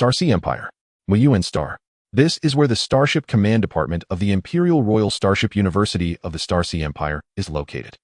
Starship Empire. Muyuan Star. This is where the Starship Command Department of the Imperial Royal Starship University of the Starship Empire is located.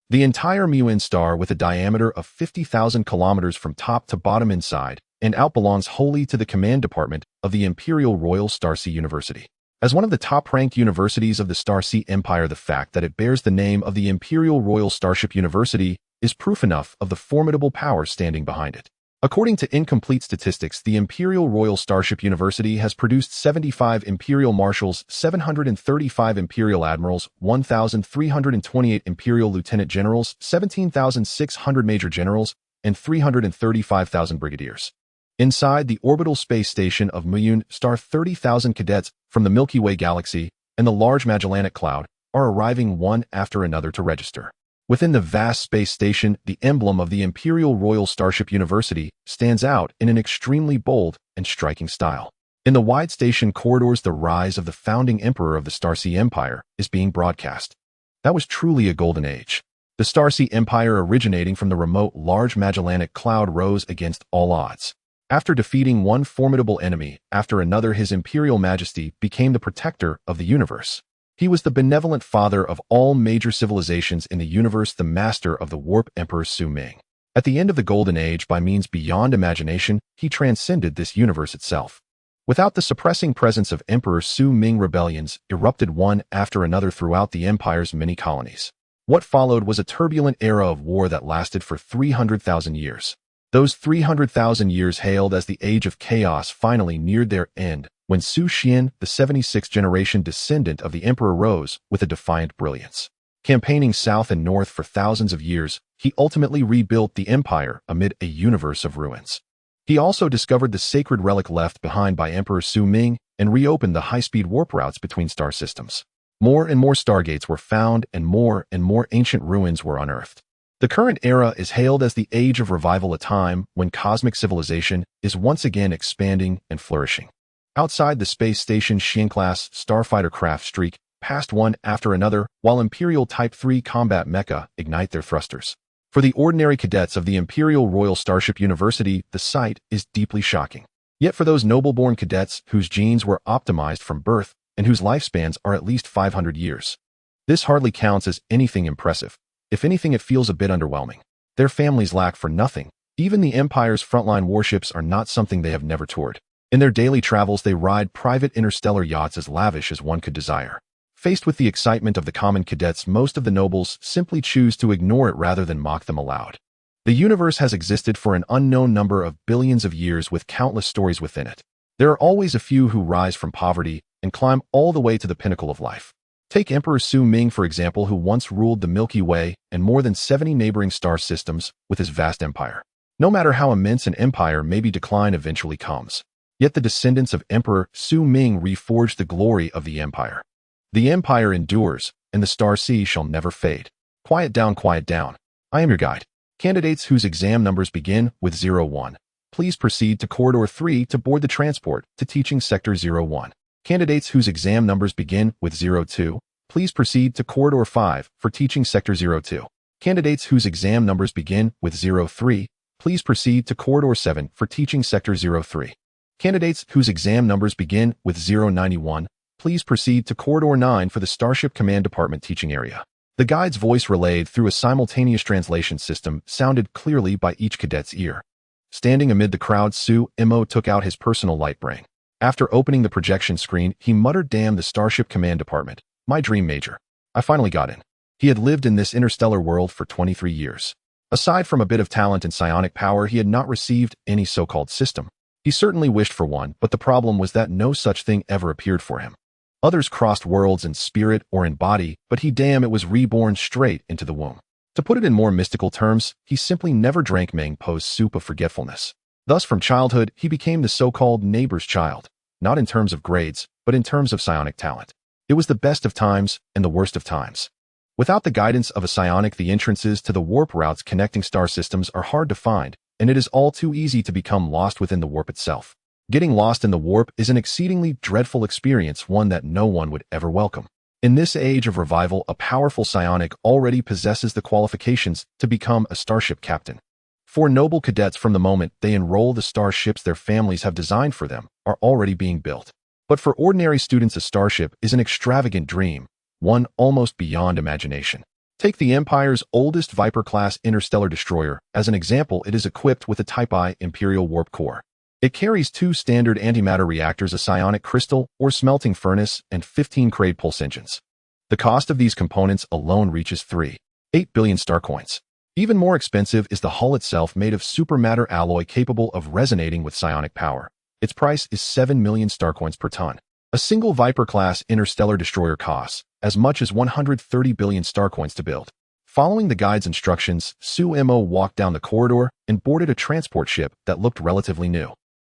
The entire Muyuan Star, with a diameter of 50,000 kilometers from top to bottom inside and out, belongs wholly to the Command Department of the Imperial Royal Starship University. As one of the top-ranked universities of the Starship Empire, the fact that it bears the name of the Imperial Royal Starship University is proof enough of the formidable power standing behind it. According to incomplete statistics, the Imperial Royal Starship University has produced 75 Imperial Marshals, 735 Imperial Admirals, 1,328 Imperial Lieutenant Generals, 17,600 Major Generals, and 335,000 Brigadiers. Inside the orbital space station of Muyuan Star, 30,000 cadets from the Milky Way galaxy and the Large Magellanic Cloud are arriving one after another to register. Within the vast space station, the emblem of the Imperial Royal Starship University stands out in an extremely bold and striking style. In the wide station corridors, the rise of the founding emperor of the Starship Empire is being broadcast. That was truly a golden age. The Starship Empire, originating from the remote Large Magellanic Cloud, rose against all odds. After defeating one formidable enemy after another, His Imperial Majesty became the protector of the universe. He was the benevolent father of all major civilizations in the universe, the master of the warp, Emperor Su Ming. At the end of the Golden Age, by means beyond imagination, he transcended this universe itself. Without the suppressing presence of Emperor Su Ming, rebellions erupted one after another throughout the empire's many colonies. What followed was a turbulent era of war that lasted for 300,000 years. Those 300,000 years, hailed as the Age of Chaos, finally neared their end when Su Xian, the 76th generation descendant of the emperor, rose with a defiant brilliance. Campaigning south and north for thousands of years, he ultimately rebuilt the empire amid a universe of ruins. He also discovered the sacred relic left behind by Emperor Su Ming and reopened the high-speed warp routes between star systems. More and more stargates were found, and more ancient ruins were unearthed. The current era is hailed as the Age of Revival, a time when cosmic civilization is once again expanding and flourishing. Outside the space station, Xian-class starfighter craft streak past one after another, while Imperial Type 3 combat mecha ignite their thrusters. For the ordinary cadets of the Imperial Royal Starship University, the sight is deeply shocking. Yet for those noble-born cadets whose genes were optimized from birth and whose lifespans are at least 500 years, this hardly counts as anything impressive. If anything, it feels a bit underwhelming. Their families lack for nothing. Even the Empire's frontline warships are not something they have never toured. In their daily travels, they ride private interstellar yachts as lavish as one could desire. Faced with the excitement of the common cadets, most of the nobles simply choose to ignore it rather than mock them aloud. The universe has existed for an unknown number of billions of years, with countless stories within it. There are always a few who rise from poverty and climb all the way to the pinnacle of life. Take Emperor Su Ming, for example, who once ruled the Milky Way and more than 70 neighboring star systems with his vast empire. No matter how immense an empire may be, decline eventually comes. Yet the descendants of Emperor Su Ming reforged the glory of the empire. The empire endures, and the star sea shall never fade. Quiet down, quiet down. I am your guide. Candidates whose exam numbers begin with 01. Please proceed to Corridor 3 to board the transport to Teaching Sector 01. Candidates whose exam numbers begin with 02. Please proceed to Corridor 5 for Teaching Sector 02. Candidates whose exam numbers begin with 03. Please proceed to Corridor 7 for Teaching Sector 03. Candidates whose exam numbers begin with 091, please proceed to Corridor 9 for the Starship Command Department teaching area. The guide's voice, relayed through a simultaneous translation system, sounded clearly by each cadet's ear. Standing amid the crowd, Su Mo took out his personal light brain. After opening the projection screen, he muttered, "Damn the Starship Command Department. My dream major. I finally got in." He had lived in this interstellar world for 23 years. Aside from a bit of talent and psionic power, he had not received any so-called system. He certainly wished for one, but the problem was that no such thing ever appeared for him. Others crossed worlds in spirit or in body, but it was reborn straight into the womb. To put it in more mystical terms, he simply never drank Meng Po's soup of forgetfulness. Thus, from childhood, he became the so-called neighbor's child, not in terms of grades, but in terms of psionic talent. It was the best of times and the worst of times. Without the guidance of a psionic, the entrances to the warp routes connecting star systems are hard to find, and it is all too easy to become lost within the warp itself. Getting lost in the warp is an exceedingly dreadful experience, one that no one would ever welcome. In this age of revival, a powerful psionic already possesses the qualifications to become a starship captain. For noble cadets, from the moment they enroll, the starships their families have designed for them are already being built. But for ordinary students, a starship is an extravagant dream, one almost beyond imagination. Take the Empire's oldest Viper-class interstellar destroyer as an example. It is equipped with a Type I Imperial warp core. It carries 2 standard antimatter reactors, a psionic crystal or smelting furnace, and 15 Crade pulse engines. The cost of these components alone reaches 3.8 billion star coins. Even more expensive is the hull itself, made of supermatter alloy capable of resonating with psionic power. Its price is 7 million star coins per ton. A single Viper-class interstellar destroyer costs as much as 130 billion star coins to build. Following the guide's instructions, Su-Mo walked down the corridor and boarded a transport ship that looked relatively new.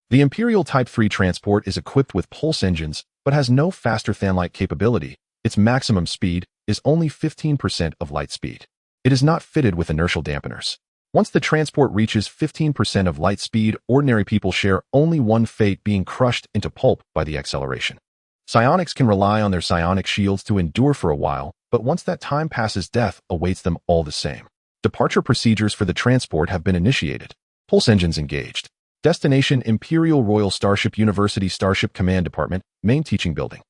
The Imperial Type 3 transport is equipped with pulse engines, but has no faster than light capability. Its maximum speed is only 15% of light speed. It is not fitted with inertial dampeners. Once the transport reaches 15% of light speed, ordinary people share only one fate: being crushed into pulp by the acceleration. Psionics can rely on their psionic shields to endure for a while, but once that time passes, death awaits them all the same. Departure procedures for the transport have been initiated. Pulse engines engaged. Destination: Imperial Royal Starship University Starship Command Department, Main Teaching Building.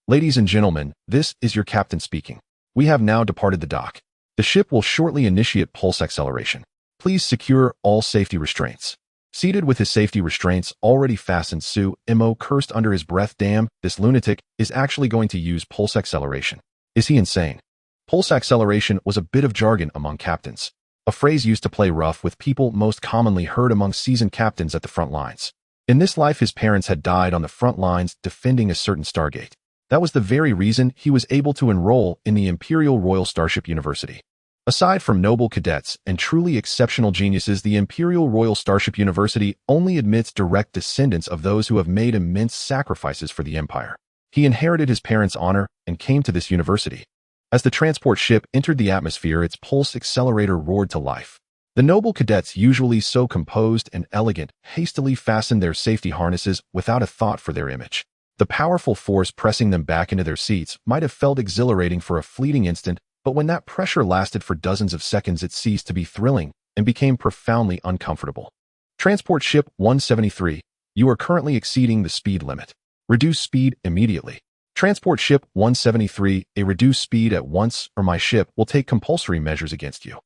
Ladies and gentlemen, this is your captain speaking. We have now departed the dock. The ship will shortly initiate pulse acceleration. Please secure all safety restraints. Seated with his safety restraints already fastened, Su-Mo cursed under his breath. Damn, this lunatic is actually going to use pulse acceleration. Is he insane? Pulse acceleration was a bit of jargon among captains, a phrase used to play rough with people, most commonly heard among seasoned captains at the front lines. In this life, his parents had died on the front lines defending a certain Stargate. That was the very reason he was able to enroll in the Imperial Royal Starship University. Aside from noble cadets and truly exceptional geniuses, the Imperial Royal Starship University only admits direct descendants of those who have made immense sacrifices for the Empire. He inherited his parents' honor and came to this university. As the transport ship entered the atmosphere, its pulse accelerator roared to life. The noble cadets, usually so composed and elegant, hastily fastened their safety harnesses without a thought for their image. The powerful force pressing them back into their seats might have felt exhilarating for a fleeting instant, but when that pressure lasted for dozens of seconds, it ceased to be thrilling and became profoundly uncomfortable. Transport Ship 173, you are currently exceeding the speed limit. Reduce speed immediately. Transport Ship 173, a reduced speed at once, or my ship will take compulsory measures against you.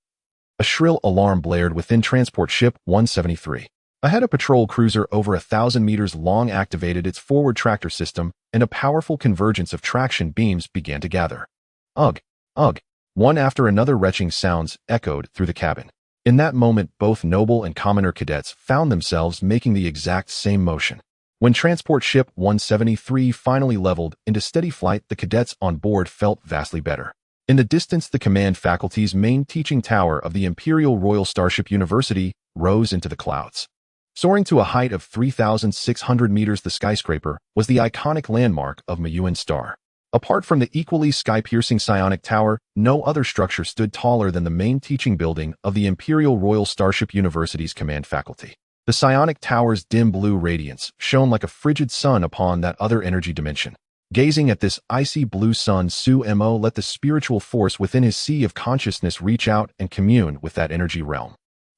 A shrill alarm blared within Transport Ship 173. Ahead, a patrol cruiser over 1,000 meters long activated its forward tractor system, and a powerful convergence of traction beams began to gather. Ugh, ugh. One after another retching sounds echoed through the cabin. In that moment, both noble and commoner cadets found themselves making the exact same motion. When Transport Ship 173 finally leveled into steady flight, the cadets on board felt vastly better. In the distance, the command faculty's main teaching tower of the Imperial Royal Starship University rose into the clouds. Soaring to a height of 3,600 meters, the skyscraper was the iconic landmark of Miyuan Star. Apart from the equally sky-piercing psionic tower, no other structure stood taller than the main teaching building of the Imperial Royal Starship University's command faculty. The psionic tower's dim blue radiance shone like a frigid sun upon that other energy dimension. Gazing at this icy blue sun, Su-Mo let the spiritual force within his sea of consciousness reach out and commune with that energy realm.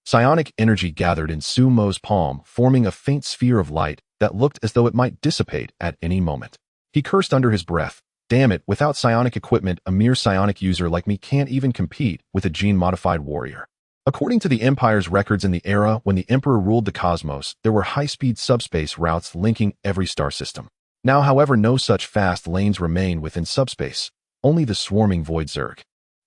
Psionic energy gathered in Su-Mo's palm, forming a faint sphere of light that looked as though it might dissipate at any moment. He cursed under his breath. Damn it, without psionic equipment, a mere psionic user like me can't even compete with a gene-modified warrior. According to the Empire's records, in the era when the Emperor ruled the cosmos, there were high-speed subspace routes linking every star system. Now, however, no such fast lanes remain within subspace, only the swarming Void Zerg.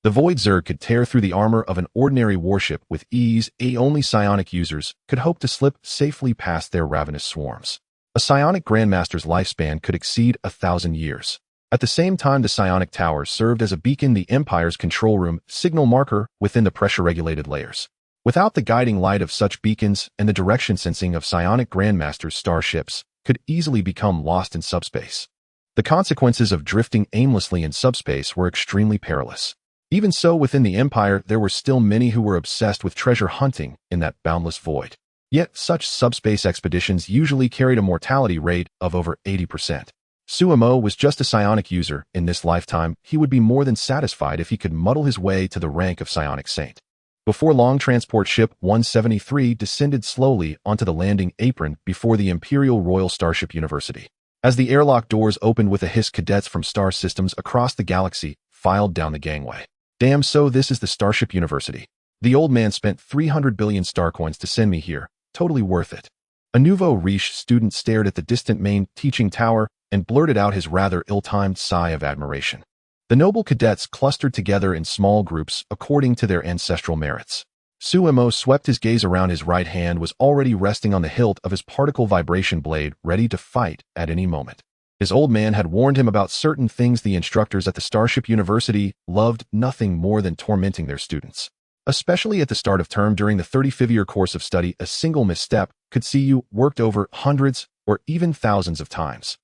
The Void Zerg could tear through the armor of an ordinary warship with ease. Only psionic users could hope to slip safely past their ravenous swarms. A psionic grandmaster's lifespan could exceed 1,000 years. At the same time, the psionic tower served as a beacon, the Empire's control room signal marker within the pressure-regulated layers. Without the guiding light of such beacons and the direction sensing of psionic grandmasters, starships could easily become lost in subspace. The consequences of drifting aimlessly in subspace were extremely perilous. Even so, within the Empire, there were still many who were obsessed with treasure hunting in that boundless void. Yet, such subspace expeditions usually carried a mortality rate of over 80%. Su-Mo was just a psionic user in this lifetime. He would be more than satisfied if he could muddle his way to the rank of psionic saint. Before long, transport ship 173 descended slowly onto the landing apron before the Imperial Royal Starship University. As the airlock doors opened with a hiss, cadets from star systems across the galaxy filed down the gangway. Damn, so this is the Starship University. The old man spent 300 billion star coins to send me here. Totally worth it. A nouveau riche student stared at the distant main teaching tower and blurted out his rather ill-timed sigh of admiration. The noble cadets clustered together in small groups according to their ancestral merits. Suemo swept his gaze around. His right hand was already resting on the hilt of his particle vibration blade, ready to fight at any moment. His old man had warned him about certain things. The instructors at the Starship University loved nothing more than tormenting their students. Especially at the start of term during the 35-year course of study, a single misstep could see you worked over hundreds or even thousands of times.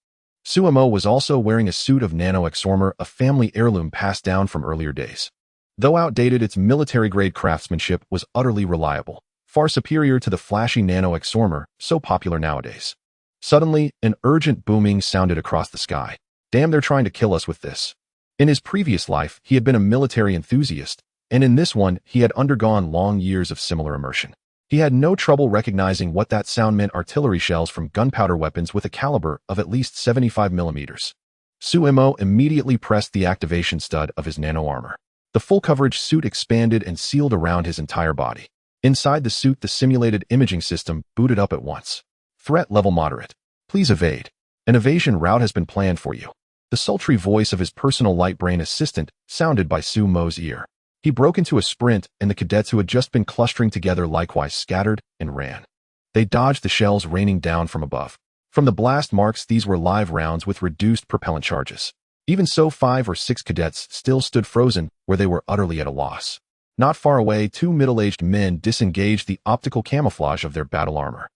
Suemo was also wearing a suit of nano-exormer, a family heirloom passed down from earlier days. Though outdated, its military-grade craftsmanship was utterly reliable, far superior to the flashy nano-exormer so popular nowadays. Suddenly, an urgent booming sounded across the sky. Damn, they're trying to kill us with this. In his previous life, he had been a military enthusiast, and in this one, he had undergone long years of similar immersion. He had no trouble recognizing what that sound meant: artillery shells from gunpowder weapons with a caliber of at least 75 millimeters. Suemo immediately pressed the activation stud of his nano-armor. The full-coverage suit expanded and sealed around his entire body. Inside the suit, the simulated imaging system booted up at once. Threat level moderate. Please evade. An evasion route has been planned for you. The sultry voice of his personal light brain assistant sounded by Suemo's ear. He broke into a sprint, and the cadets who had just been clustering together likewise scattered and ran. They dodged the shells raining down from above. From the blast marks, these were live rounds with reduced propellant charges. Even so, 5 or 6 cadets still stood frozen where they were utterly at a loss. Not far away, 2 middle-aged men disengaged the optical camouflage of their battle armor.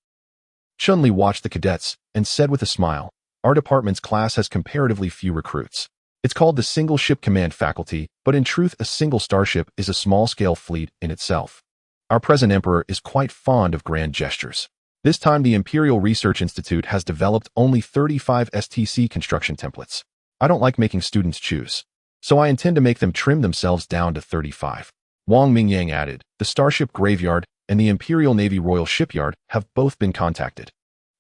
Chun-Li watched the cadets and said with a smile, "Our department's class has comparatively few recruits. It's called the Single Ship Command Faculty, but in truth a single starship is a small-scale fleet in itself. Our present emperor is quite fond of grand gestures. This time the Imperial Research Institute has developed only 35 STC construction templates. I don't like making students choose, so I intend to make them trim themselves down to 35. Wang Mingyang added, "The Starship Graveyard and the Imperial Navy Royal Shipyard have both been contacted.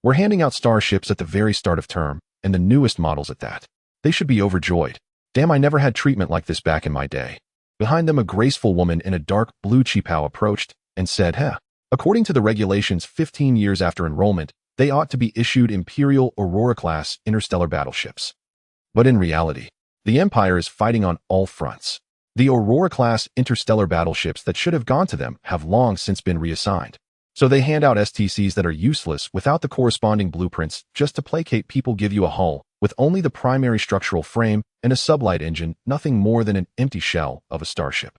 We're handing out starships at the very start of term, and the newest models at that. They should be overjoyed. Damn, I never had treatment like this back in my day." Behind them, a graceful woman in a dark blue cheapao approached and said, According to the regulations, 15 years after enrollment, they ought to be issued Imperial Aurora-class interstellar battleships. But in reality, the Empire is fighting on all fronts. The Aurora-class interstellar battleships that should have gone to them have long since been reassigned. So they hand out STCs that are useless without the corresponding blueprints just to placate people, give you a hull with only the primary structural frame and a sublight engine, nothing more than an empty shell of a starship.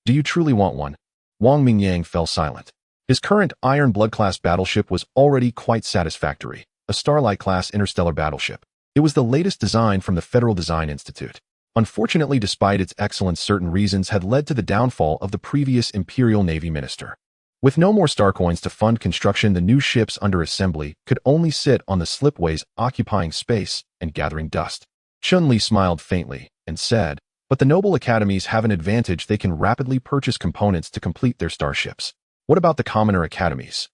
Do you truly want one? Wang Mingyang fell silent. His current Iron Blood-class battleship was already quite satisfactory, a Starlight-class interstellar battleship. It was the latest design from the Federal Design Institute. Unfortunately, despite its excellence, certain reasons had led to the downfall of the previous Imperial Navy minister. With no more star coins to fund construction, the new ships under assembly could only sit on the slipways, occupying space and gathering dust. Chun-Li smiled faintly and said, "But the noble academies have an advantage. They can rapidly purchase components to complete their starships. What about the commoner academies?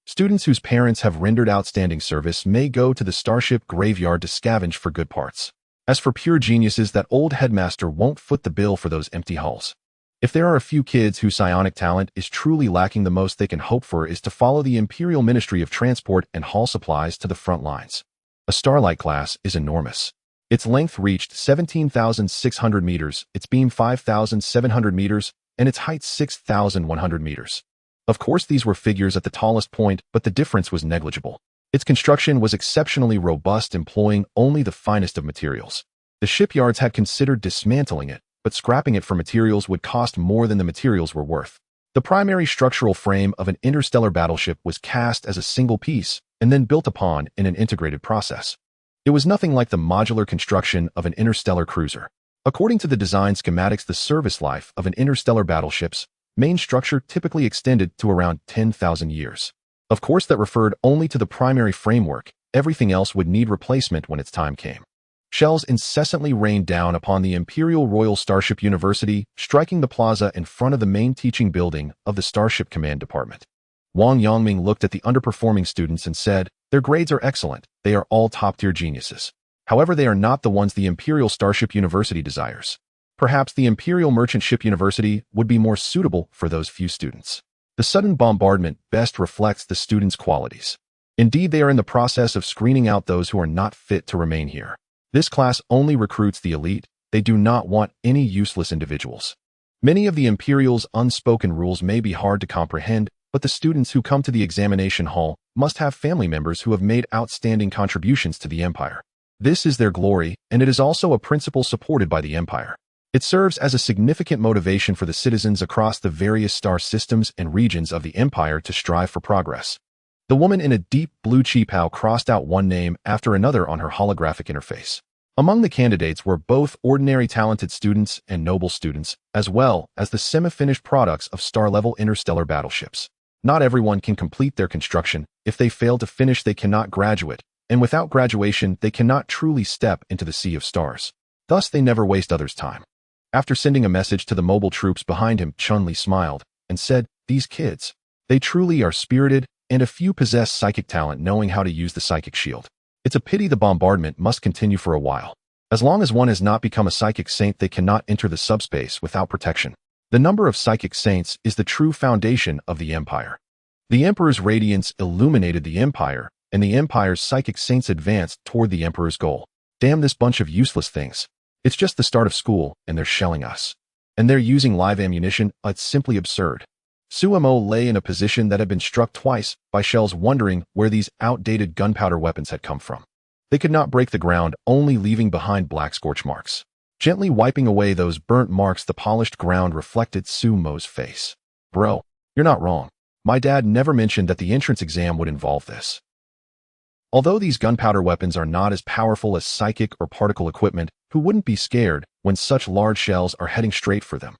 Students whose parents have rendered outstanding service may go to the Starship Graveyard to scavenge for good parts. As for pure geniuses, that old headmaster won't foot the bill for those empty hulls. If there are a few kids whose psionic talent is truly lacking, the most they can hope for is to follow the Imperial Ministry of Transport and haul supplies to the front lines." A Starlight class is enormous. Its length reached 17,600 meters, its beam 5,700 meters, and its height 6,100 meters. Of course, these were figures at the tallest point, but the difference was negligible. Its construction was exceptionally robust, employing only the finest of materials. The shipyards had considered dismantling it, but scrapping it for materials would cost more than the materials were worth. The primary structural frame of an interstellar battleship was cast as a single piece and then built upon in an integrated process. It was nothing like the modular construction of an interstellar cruiser. According to the design schematics, the service life of an interstellar battleship's main structure typically extended to around 10,000 years. Of course, that referred only to the primary framework. Everything else would need replacement when its time came. Shells incessantly rained down upon the Imperial Royal Starship University, striking the plaza in front of the main teaching building of the Starship Command Department. Wang Yongming looked at the underperforming students and said, "Their grades are excellent. They are all top-tier geniuses. However, they are not the ones the Imperial Starship University desires. Perhaps the Imperial Merchant Ship University would be more suitable for those few students." The sudden bombardment best reflects the students' qualities. Indeed, they are in the process of screening out those who are not fit to remain here. This class only recruits the elite. They do not want any useless individuals. Many of the Imperial's unspoken rules may be hard to comprehend, but the students who come to the examination hall must have family members who have made outstanding contributions to the Empire. This is their glory, and it is also a principle supported by the Empire. It serves as a significant motivation for the citizens across the various star systems and regions of the Empire to strive for progress. The woman in a deep blue cheapao crossed out one name after another on her holographic interface. Among the candidates were both ordinary talented students and noble students, as well as the semi-finished products of star-level interstellar battleships. Not everyone can complete their construction. If they fail to finish, they cannot graduate, and without graduation, they cannot truly step into the sea of stars. Thus, they never waste others' time. After sending a message to the mobile troops behind him, Chun-Li smiled and said, "These kids, they truly are spirited, and a few possess psychic talent knowing how to use the psychic shield. It's a pity the bombardment must continue for a while. As long as one has not become a psychic saint, they cannot enter the subspace without protection. The number of psychic saints is the true foundation of the Empire." The Emperor's radiance illuminated the Empire, and the Empire's psychic saints advanced toward the Emperor's goal. Damn this bunch of useless things. It's just the start of school, and they're shelling us. And they're using live ammunition. It's simply absurd. Suemo lay in a position that had been struck twice by shells, wondering where these outdated gunpowder weapons had come from. They could not break the ground, only leaving behind black scorch marks. Gently wiping away those burnt marks, the polished ground reflected Suemo's face. "Bro, you're not wrong. My dad never mentioned that the entrance exam would involve this." Although these gunpowder weapons are not as powerful as psychic or particle equipment, who wouldn't be scared when such large shells are heading straight for them?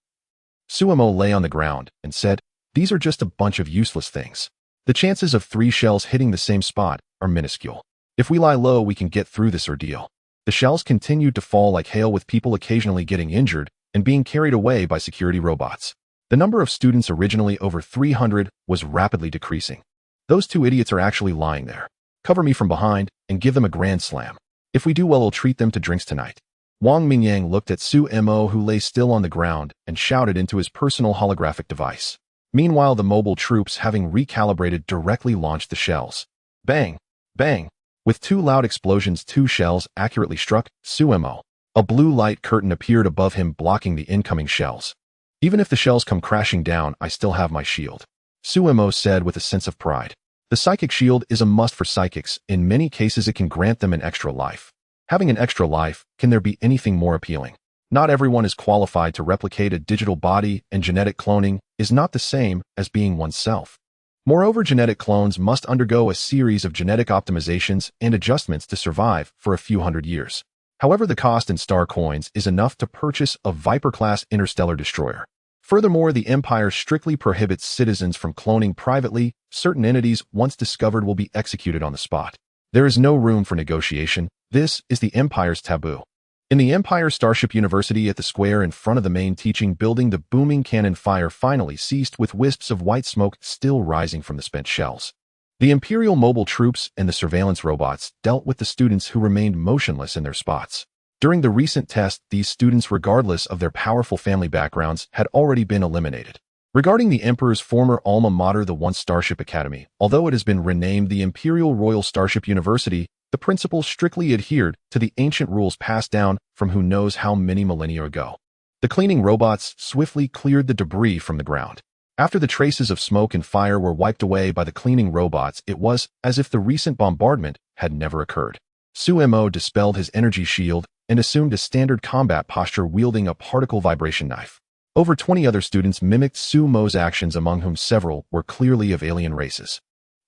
Suemo lay on the ground and said, "These are just a bunch of useless things. The chances of 3 shells hitting the same spot are minuscule. If we lie low, we can get through this ordeal." The shells continued to fall like hail, with people occasionally getting injured and being carried away by security robots. The number of students, originally over 300, was rapidly decreasing. "Those 2 idiots are actually lying there. Cover me from behind and give them a grand slam. If we do well, we'll treat them to drinks tonight." Wang Mingyang looked at Suemo, who lay still on the ground, and shouted into his personal holographic device. Meanwhile, the mobile troops, having recalibrated, directly launched the shells. Bang! Bang! With 2 loud explosions, 2 shells accurately struck Suemo. A blue light curtain appeared above him, blocking the incoming shells. "Even if the shells come crashing down, I still have my shield," Suemo said with a sense of pride. The psychic shield is a must for psychics. In many cases, it can grant them an extra life. Having an extra life, can there be anything more appealing? Not everyone is qualified to replicate a digital body, and genetic cloning is not the same as being oneself. Moreover, genetic clones must undergo a series of genetic optimizations and adjustments to survive for a few hundred years. However, the cost in star coins is enough to purchase a Viper-class interstellar destroyer. Furthermore, the Empire strictly prohibits citizens from cloning privately. Certain entities, once discovered, will be executed on the spot. There is no room for negotiation. This is the Empire's taboo. In the Empire Starship University, at the square in front of the main teaching building, the booming cannon fire finally ceased, with wisps of white smoke still rising from the spent shells. The Imperial mobile troops and the surveillance robots dealt with the students who remained motionless in their spots. During the recent test, these students, regardless of their powerful family backgrounds, had already been eliminated. Regarding the Emperor's former alma mater, the once Starship Academy, although it has been renamed the Imperial Royal Starship University, the principals strictly adhered to the ancient rules passed down from who knows how many millennia ago. The cleaning robots swiftly cleared the debris from the ground. After the traces of smoke and fire were wiped away by the cleaning robots, it was as if the recent bombardment had never occurred. Suemo dispelled his energy shield and assumed a standard combat posture, wielding a particle vibration knife. Over 20 other students mimicked Suemo's actions, among whom several were clearly of alien races.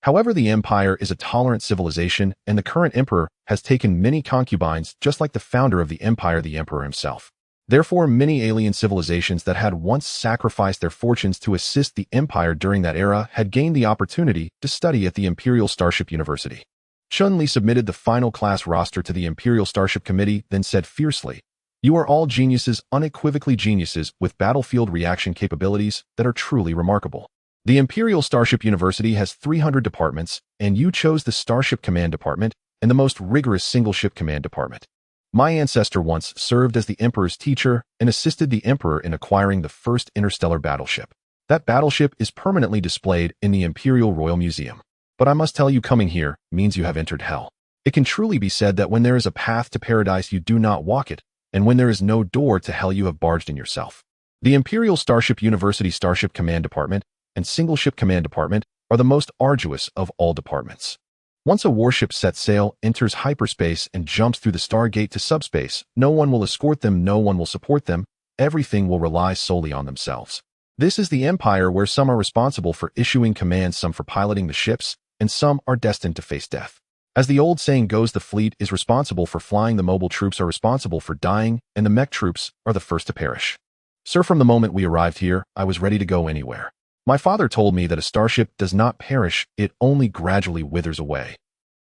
However, the Empire is a tolerant civilization, and the current emperor has taken many concubines, just like the founder of the Empire, the Emperor himself. Therefore, many alien civilizations that had once sacrificed their fortunes to assist the Empire during that era had gained the opportunity to study at the Imperial Starship University. Chun-Li submitted the final class roster to the Imperial Starship Committee, then said fiercely, "You are all geniuses, unequivocally geniuses, with battlefield reaction capabilities that are truly remarkable. The Imperial Starship University has 300 departments, and you chose the Starship Command Department and the most rigorous single-ship command department. My ancestor once served as the Emperor's teacher and assisted the Emperor in acquiring the first interstellar battleship. That battleship is permanently displayed in the Imperial Royal Museum. But I must tell you, coming here means you have entered hell. It can truly be said that when there is a path to paradise, you do not walk it, and when there is no door to hell, you have barged in yourself. The Imperial Starship University Starship Command Department and Single Ship Command Department are the most arduous of all departments. Once a warship sets sail, enters hyperspace, and jumps through the Stargate to subspace, no one will escort them, no one will support them, everything will rely solely on themselves. This is the Empire, where some are responsible for issuing commands, some for piloting the ships, and some are destined to face death. As the old saying goes, the fleet is responsible for flying, the mobile troops are responsible for dying, and the mech troops are the first to perish. Sir, from the moment we arrived here, I was ready to go anywhere. My father told me that a starship does not perish, it only gradually withers away."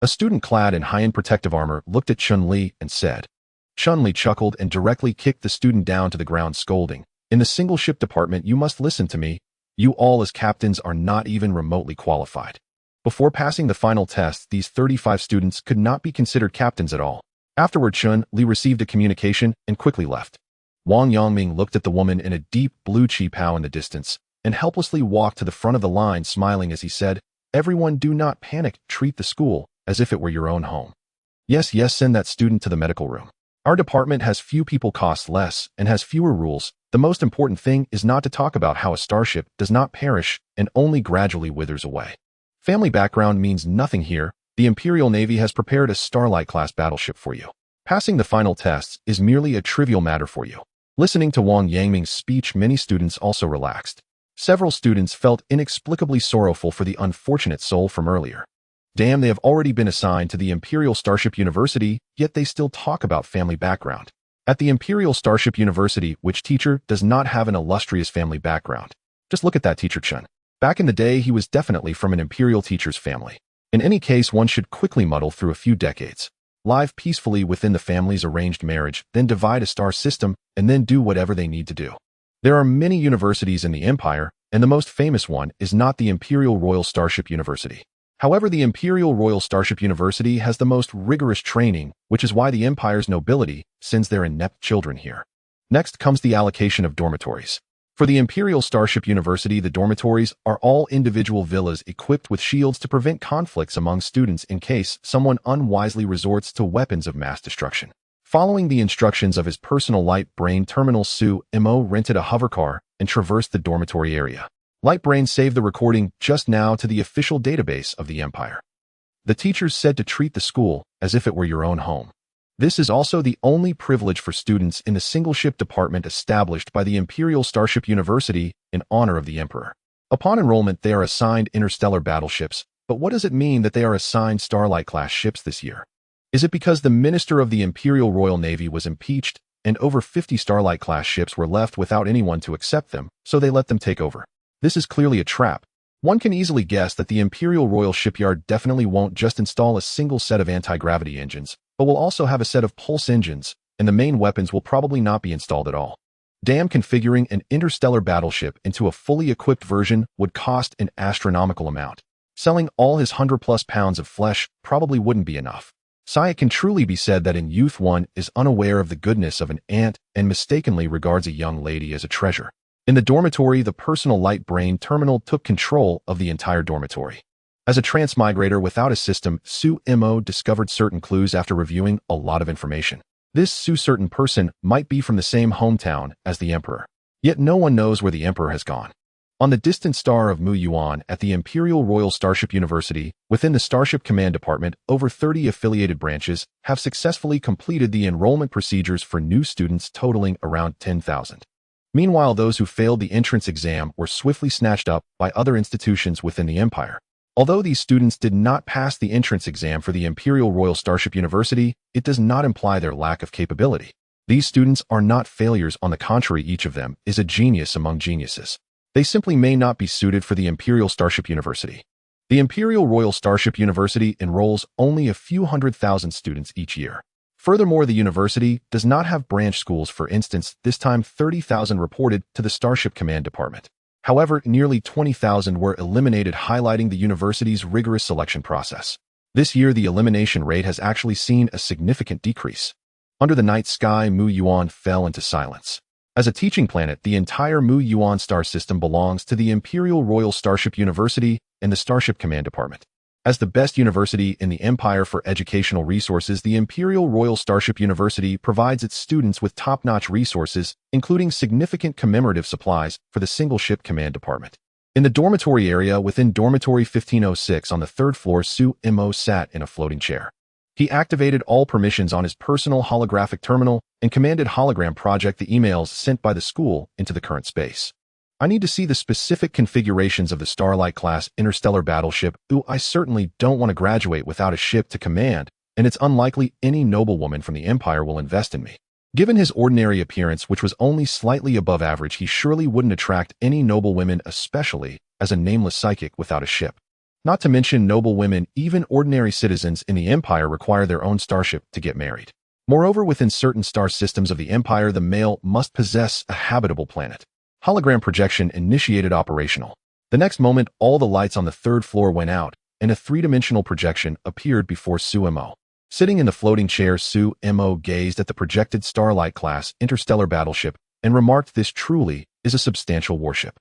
A student clad in high-end protective armor looked at Chun-Li and said. Chun-Li chuckled and directly kicked the student down to the ground, scolding, "In the single ship department, you must listen to me. You all as captains are not even remotely qualified." Before passing the final test, these 35 students could not be considered captains at all. Afterward, Chun-Li received a communication and quickly left. Wang Yangming looked at the woman in a deep blue chi-pao in the distance and helplessly walked to the front of the line, smiling as he said, "Everyone, do not panic. Treat the school as if it were your own home. Yes, send that student to the medical room. Our department has few people, costs less, and has fewer rules. The most important thing is not to talk about how a starship does not perish and only gradually withers away. Family background means nothing here. The Imperial Navy has prepared a Starlight-class battleship for you. Passing the final tests is merely a trivial matter for you." Listening to Wang Yangming's speech, many students also relaxed. Several students felt inexplicably sorrowful for the unfortunate soul from earlier. Damn, they have already been assigned to the Imperial Starship University, yet they still talk about family background. At the Imperial Starship University, which teacher does not have an illustrious family background? Just look at that teacher Chun. Back in the day, he was definitely from an Imperial teacher's family. In any case, one should quickly muddle through a few decades, live peacefully within the family's arranged marriage, then divide a star system, and then do whatever they need to do. There are many universities in the Empire, and the most famous one is not the Imperial Royal Starship University. However, the Imperial Royal Starship University has the most rigorous training, which is why the Empire's nobility sends their inept children here. Next comes the allocation of dormitories. For the Imperial Starship University, the dormitories are all individual villas equipped with shields to prevent conflicts among students in case someone unwisely resorts to weapons of mass destruction. Following the instructions of his personal light brain terminal, Su-Mo rented a hovercar and traversed the dormitory area. Light Brain saved the recording just now to the official database of the Empire. The teachers said to treat the school as if it were your own home. This is also the only privilege for students in the single ship department established by the Imperial Starship University in honor of the Emperor. Upon enrollment, they are assigned interstellar battleships, but what does it mean that they are assigned Starlight-class ships this year? Is it because the Minister of the Imperial Royal Navy was impeached and over 50 Starlight-class ships were left without anyone to accept them, so they let them take over? This is clearly a trap. One can easily guess that the Imperial Royal Shipyard definitely won't just install a single set of anti-gravity engines, but will also have a set of pulse engines, and the main weapons will probably not be installed at all. Damn, configuring an interstellar battleship into a fully equipped version would cost an astronomical amount. Selling all his 100+ pounds of flesh probably wouldn't be enough. It can truly be said that in youth one is unaware of the goodness of an ant and mistakenly regards a young lady as a treasure. In the dormitory, the personal light brain terminal took control of the entire dormitory. As a transmigrator without a system, Su-Mo discovered certain clues after reviewing a lot of information. This certain person might be from the same hometown as the Emperor. Yet no one knows where the Emperor has gone. On the distant star of Mu Yuan at the Imperial Royal Starship University, within the Starship Command Department, over 30 affiliated branches have successfully completed the enrollment procedures for new students totaling around 10,000. Meanwhile, those who failed the entrance exam were swiftly snatched up by other institutions within the Empire. Although these students did not pass the entrance exam for the Imperial Royal Starship University, it does not imply their lack of capability. These students are not failures, on the contrary, each of them is a genius among geniuses. They simply may not be suited for the Imperial Starship University. The Imperial Royal Starship University enrolls only a few 100,000 students each year. Furthermore, the university does not have branch schools. For instance, this time 30,000 reported to the Starship Command Department. However, nearly 20,000 were eliminated, highlighting the university's rigorous selection process. This year, the elimination rate has actually seen a significant decrease. Under the night sky, Mu Yuan fell into silence. As a teaching planet, the entire Mu Yuan star system belongs to the Imperial Royal Starship University and the Starship Command Department. As the best university in the Empire for educational resources, the Imperial Royal Starship University provides its students with top-notch resources, including significant commemorative supplies for the single-ship command department. In the dormitory area within Dormitory 1506 on the third floor, Su-Mo sat in a floating chair. He activated all permissions on his personal holographic terminal and commanded Hologram project the emails sent by the school into the current space. I need to see the specific configurations of the Starlight-class interstellar battleship. I certainly don't want to graduate without a ship to command, and it's unlikely any noblewoman from the Empire will invest in me. Given his ordinary appearance, which was only slightly above average, he surely wouldn't attract any noblewomen, especially as a nameless psychic without a ship. Not to mention noblewomen, even ordinary citizens in the Empire require their own starship to get married. Moreover, within certain star systems of the Empire, the male must possess a habitable planet. Hologram projection initiated operational. The next moment, all the lights on the third floor went out, and a three-dimensional projection appeared before Su-Mo. Sitting in the floating chair, Su-Mo gazed at the projected Starlight-class interstellar battleship and remarked, "This truly is a substantial warship."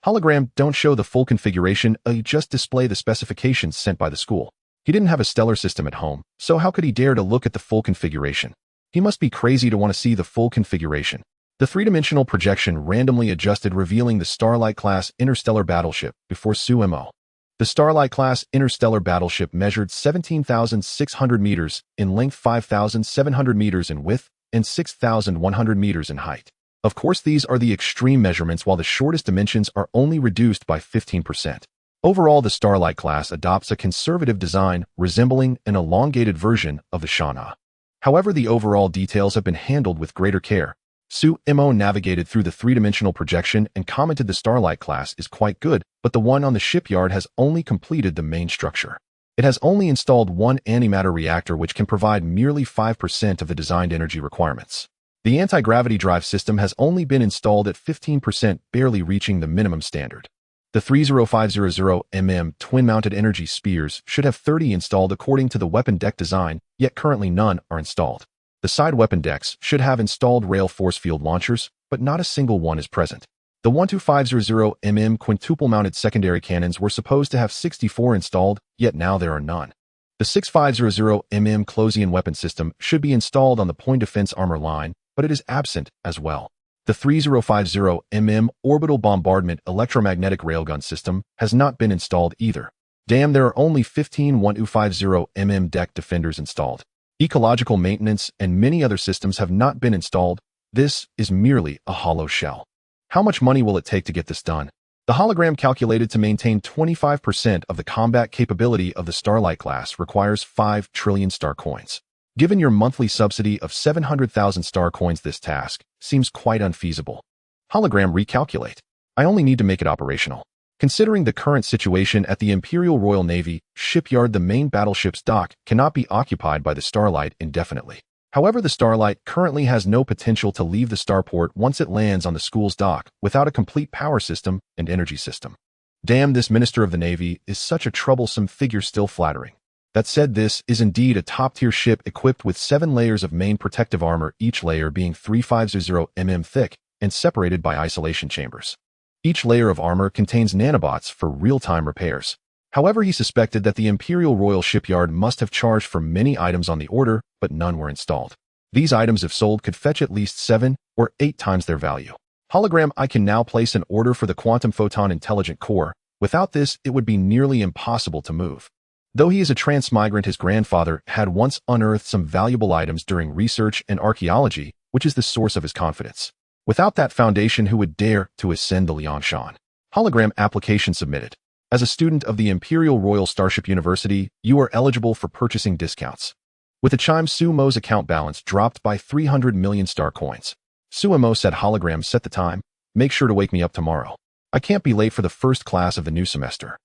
Hologram, don't show the full configuration, just display the specifications sent by the school. He didn't have a stellar system at home, so how could he dare to look at the full configuration? He must be crazy to want to see the full configuration. The three-dimensional projection randomly adjusted, revealing the Starlight-class interstellar battleship before Su-Mo. The Starlight-class interstellar battleship measured 17,600 meters in length, 5,700 meters in width, and 6,100 meters in height. Of course, these are the extreme measurements, while the shortest dimensions are only reduced by 15%. Overall, the Starlight class adopts a conservative design resembling an elongated version of the Shana. However, the overall details have been handled with greater care. Su-Mo navigated through the three-dimensional projection and commented, "The Starlight class is quite good, but the one on the shipyard has only completed the main structure. It has only installed one antimatter reactor, which can provide merely 5% of the designed energy requirements. The anti-gravity drive system has only been installed at 15%, barely reaching the minimum standard. The 30500 twin-mounted energy spears should have 30 installed according to the weapon deck design, yet currently none are installed. The side weapon decks should have installed rail force field launchers, but not a single one is present. The 12500 quintuple-mounted secondary cannons were supposed to have 64 installed, yet now there are none. The 6500 Closian weapon system should be installed on the point defense armor line, but it is absent as well. The 3050 orbital bombardment electromagnetic railgun system has not been installed either. Damn, there are only 15 1250 deck defenders installed. Ecological maintenance and many other systems have not been installed. This is merely a hollow shell. How much money will it take to get this done? The hologram calculated to maintain 25% of the combat capability of the Starlight class requires 5 trillion star coins. Given your monthly subsidy of 700,000 star coins, this task seems quite unfeasible. Hologram, recalculate. I only need to make it operational. Considering the current situation at the Imperial Royal Navy shipyard, the main battleship's dock cannot be occupied by the Starlight indefinitely. However, the Starlight currently has no potential to leave the starport once it lands on the school's dock without a complete power system and energy system. Damn, this Minister of the Navy is such a troublesome figure, still flattering. That said, this is indeed a top-tier ship equipped with 7 layers of main protective armor, each layer being 350 thick and separated by isolation chambers. Each layer of armor contains nanobots for real-time repairs. However, he suspected that the Imperial Royal Shipyard must have charged for many items on the order, but none were installed. These items, if sold, could fetch at least 7 or 8 times their value. Hologram, I can now place an order for the Quantum Photon Intelligent Core. Without this, it would be nearly impossible to move. Though he is a transmigrant, his grandfather had once unearthed some valuable items during research and archaeology, which is the source of his confidence. Without that foundation, who would dare to ascend the Liangshan? Hologram application submitted. As a student of the Imperial Royal Starship University, you are eligible for purchasing discounts. With a chime, Su-Mo's account balance dropped by 300 million star coins. Su-Mo said, "Hologram, set the time. Make sure to wake me up tomorrow. I can't be late for the first class of the new semester."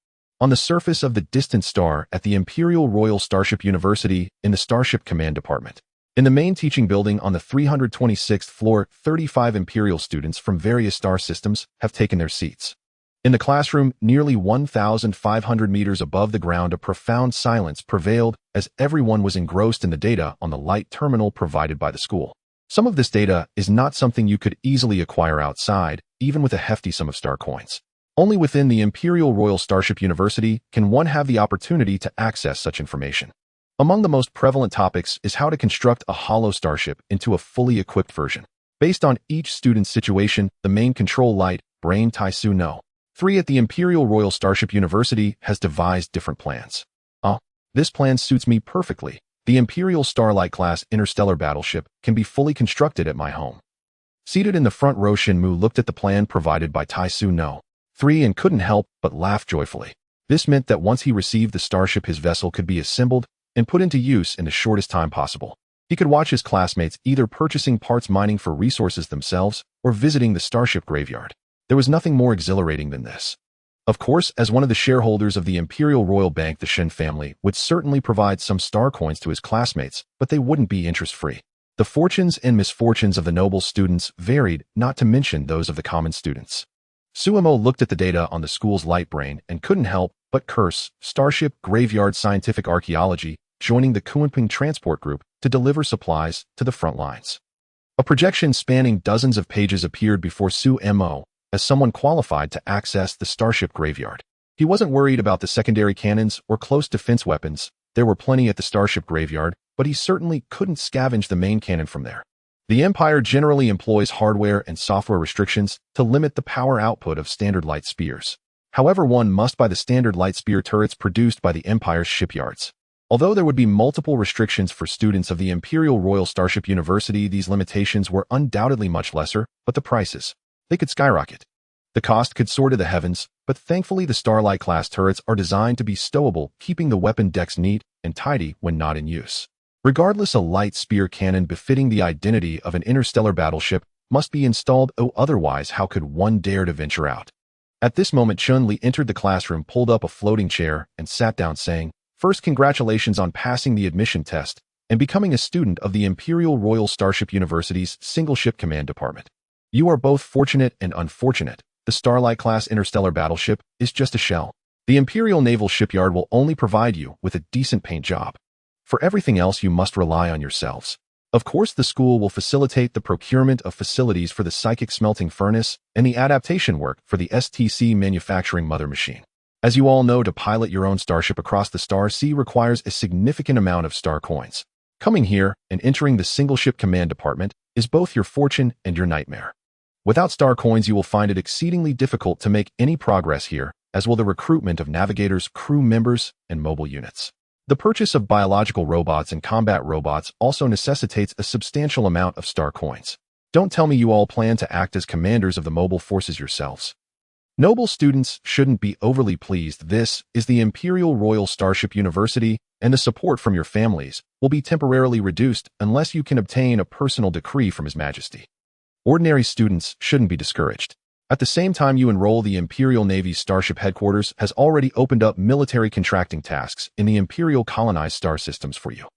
on the surface of the distant star at the Imperial Royal Starship University in the Starship Command Department. In the main teaching building on the 326th floor, 35 Imperial students from various star systems have taken their seats. In the classroom, nearly 1,500 meters above the ground, a profound silence prevailed as everyone was engrossed in the data on the light terminal provided by the school. Some of this data is not something you could easily acquire outside, even with a hefty sum of star coins. Only within the Imperial Royal Starship University can one have the opportunity to access such information. Among the most prevalent topics is how to construct a hollow starship into a fully equipped version. Based on each student's situation, the main control light, Brain Taisu No. 3 at the Imperial Royal Starship University has devised different plans. This plan suits me perfectly. The Imperial Starlight-class interstellar battleship can be fully constructed at my home. Seated in the front row, Shinmu looked at the plan provided by Taisu No. 3 and couldn't help but laugh joyfully. This meant that once he received the starship, his vessel could be assembled and put into use in the shortest time possible. He could watch his classmates either purchasing parts, mining for resources themselves, or visiting the starship graveyard. There was nothing more exhilarating than this. Of course, as one of the shareholders of the Imperial Royal Bank, the Shen family would certainly provide some star coins to his classmates, but they wouldn't be interest-free. The fortunes and misfortunes of the noble students varied, not to mention those of the common students. Suemo looked at the data on the school's light brain and couldn't help but curse. Starship Graveyard Scientific Archaeology, joining the Kunping Transport Group to deliver supplies to the front lines. A projection spanning dozens of pages appeared before Suemo as someone qualified to access the Starship Graveyard. He wasn't worried about the secondary cannons or close defense weapons. There were plenty at the Starship Graveyard, but he certainly couldn't scavenge the main cannon from there. The Empire generally employs hardware and software restrictions to limit the power output of standard light spears. However, one must buy the standard light spear turrets produced by the Empire's shipyards. Although there would be multiple restrictions for students of the Imperial Royal Starship University, these limitations were undoubtedly much lesser, but the prices, they could skyrocket. The cost could soar to the heavens, but thankfully the Starlight-class turrets are designed to be stowable, keeping the weapon decks neat and tidy when not in use. Regardless, a light spear cannon befitting the identity of an interstellar battleship must be installed, otherwise how could one dare to venture out? At this moment, Chun-Li entered the classroom, pulled up a floating chair, and sat down, saying, "First, congratulations on passing the admission test and becoming a student of the Imperial Royal Starship University's Single Ship Command Department. You are both fortunate and unfortunate. The Starlight-class interstellar battleship is just a shell. The Imperial Naval Shipyard will only provide you with a decent paint job. For everything else, you must rely on yourselves. Of course, the school will facilitate the procurement of facilities for the psychic smelting furnace and the adaptation work for the STC manufacturing mother machine. As you all know, to pilot your own starship across the star sea requires a significant amount of star coins. Coming here and entering the Single Ship Command Department is both your fortune and your nightmare. Without star coins, you will find it exceedingly difficult to make any progress here, as will the recruitment of navigators, crew members, and mobile units. The purchase of biological robots and combat robots also necessitates a substantial amount of star coins. Don't tell me you all plan to act as commanders of the mobile forces yourselves. Noble students shouldn't be overly pleased. This is the Imperial Royal Starship University, and the support from your families will be temporarily reduced unless you can obtain a personal decree from His Majesty. Ordinary students shouldn't be discouraged. At the same time you enroll, the Imperial Navy's Starship Headquarters has already opened up military contracting tasks in the Imperial colonized star systems for you.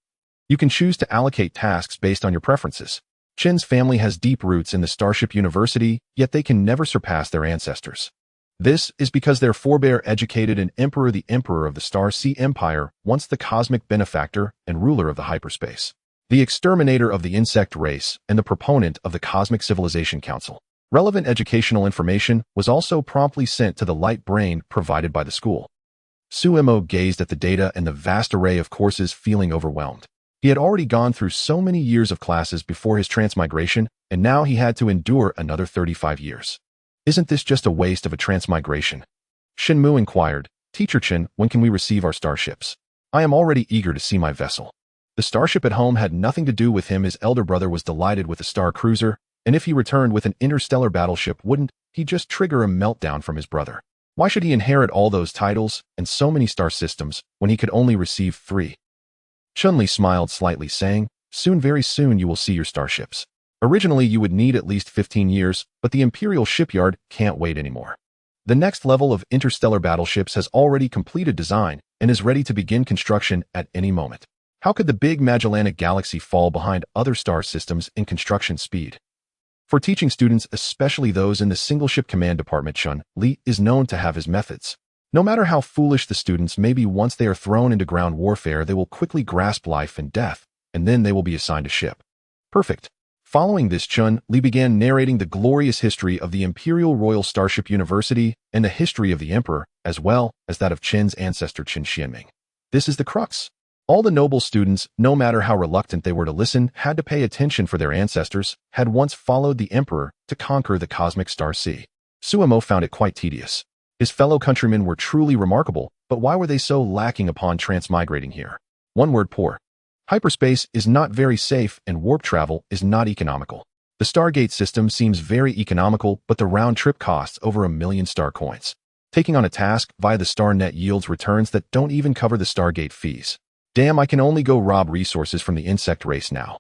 You can choose to allocate tasks based on your preferences. Chen's family has deep roots in the Starship University, yet they can never surpass their ancestors. This is because their forebear educated an emperor, the emperor of the Star Sea Empire, once the cosmic benefactor and ruler of the hyperspace, the exterminator of the insect race, and the proponent of the Cosmic Civilization Council. Relevant educational information was also promptly sent to the light brain provided by the school. Suemo gazed at the data and the vast array of courses, feeling overwhelmed. He had already gone through so many years of classes before his transmigration, and now he had to endure another 35 years. Isn't this just a waste of a transmigration? Shenmu inquired, "Teacher Chen, when can we receive our starships? I am already eager to see my vessel." The starship at home had nothing to do with him. His elder brother was delighted with the star cruiser, and if he returned with an interstellar battleship, wouldn't he just trigger a meltdown from his brother? Why should he inherit all those titles and so many star systems when he could only receive 3? Chun-Li smiled slightly, saying, "Soon, very soon, you will see your starships. Originally, you would need at least 15 years, but the Imperial Shipyard can't wait anymore. The next level of interstellar battleships has already completed design and is ready to begin construction at any moment. How could the big Magellanic Galaxy fall behind other star systems in construction speed? For teaching students, especially those in the single-ship command department, Chun Li is known to have his methods. No matter how foolish the students may be, once they are thrown into ground warfare, they will quickly grasp life and death, and then they will be assigned a ship. Perfect. Following this, Chun Li began narrating the glorious history of the Imperial Royal Starship University and the history of the Emperor, as well as that of Qin's ancestor Qin Xianming. This is the crux. All the noble students, no matter how reluctant they were to listen, had to pay attention, for their ancestors had once followed the Emperor to conquer the cosmic star sea. Suemo found it quite tedious. His fellow countrymen were truly remarkable, but why were they so lacking upon transmigrating here? One word: poor. Hyperspace is not very safe, and warp travel is not economical. The Stargate system seems very economical, but the round trip costs over 1 million star coins. Taking on a task via the StarNet yields returns that don't even cover the Stargate fees. Damn, I can only go rob resources from the insect race now.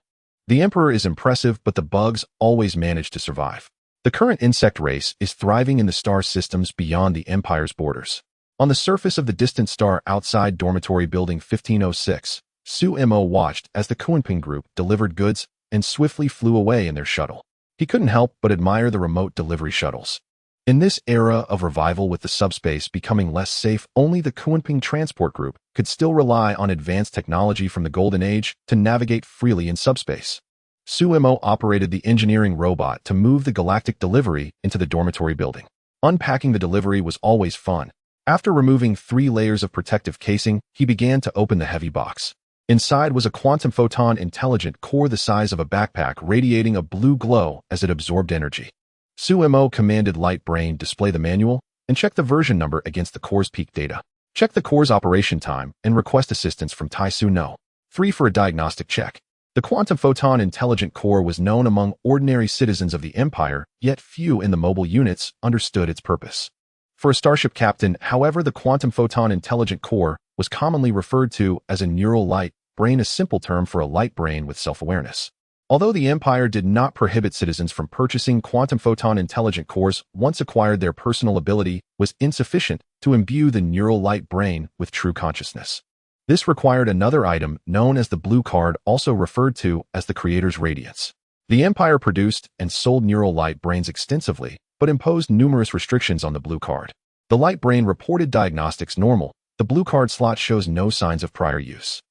The Emperor is impressive, but the bugs always manage to survive. The current insect race is thriving in the star systems beyond the Empire's borders. On the surface of the distant star outside Dormitory Building 1506, Suemo watched as the Kuanping group delivered goods and swiftly flew away in their shuttle. He couldn't help but admire the remote delivery shuttles. In this era of revival, with the subspace becoming less safe, only the Kuanping Transport Group could still rely on advanced technology from the Golden Age to navigate freely in subspace. Suemo operated the engineering robot to move the galactic delivery into the dormitory building. Unpacking the delivery was always fun. After removing 3 layers of protective casing, he began to open the heavy box. Inside was a quantum photon intelligent core the size of a backpack, radiating a blue glow as it absorbed energy. Suemo commanded Light Brain display the manual and check the version number against the core's peak data. Check the core's operation time and request assistance from Tai Su No. 3 for a diagnostic check. The quantum photon intelligent core was known among ordinary citizens of the Empire, yet few in the mobile units understood its purpose. For a starship captain, however, the quantum photon intelligent core was commonly referred to as a neural light brain, a simple term for a light brain with self-awareness. Although the Empire did not prohibit citizens from purchasing quantum photon intelligent cores, once acquired, their personal ability was insufficient to imbue the neural light brain with true consciousness. This required another item known as the blue card, also referred to as the Creator's Radiance. The Empire produced and sold neural light brains extensively, but imposed numerous restrictions on the blue card. The light brain reported diagnostics normal. The blue card slot shows no signs of prior use.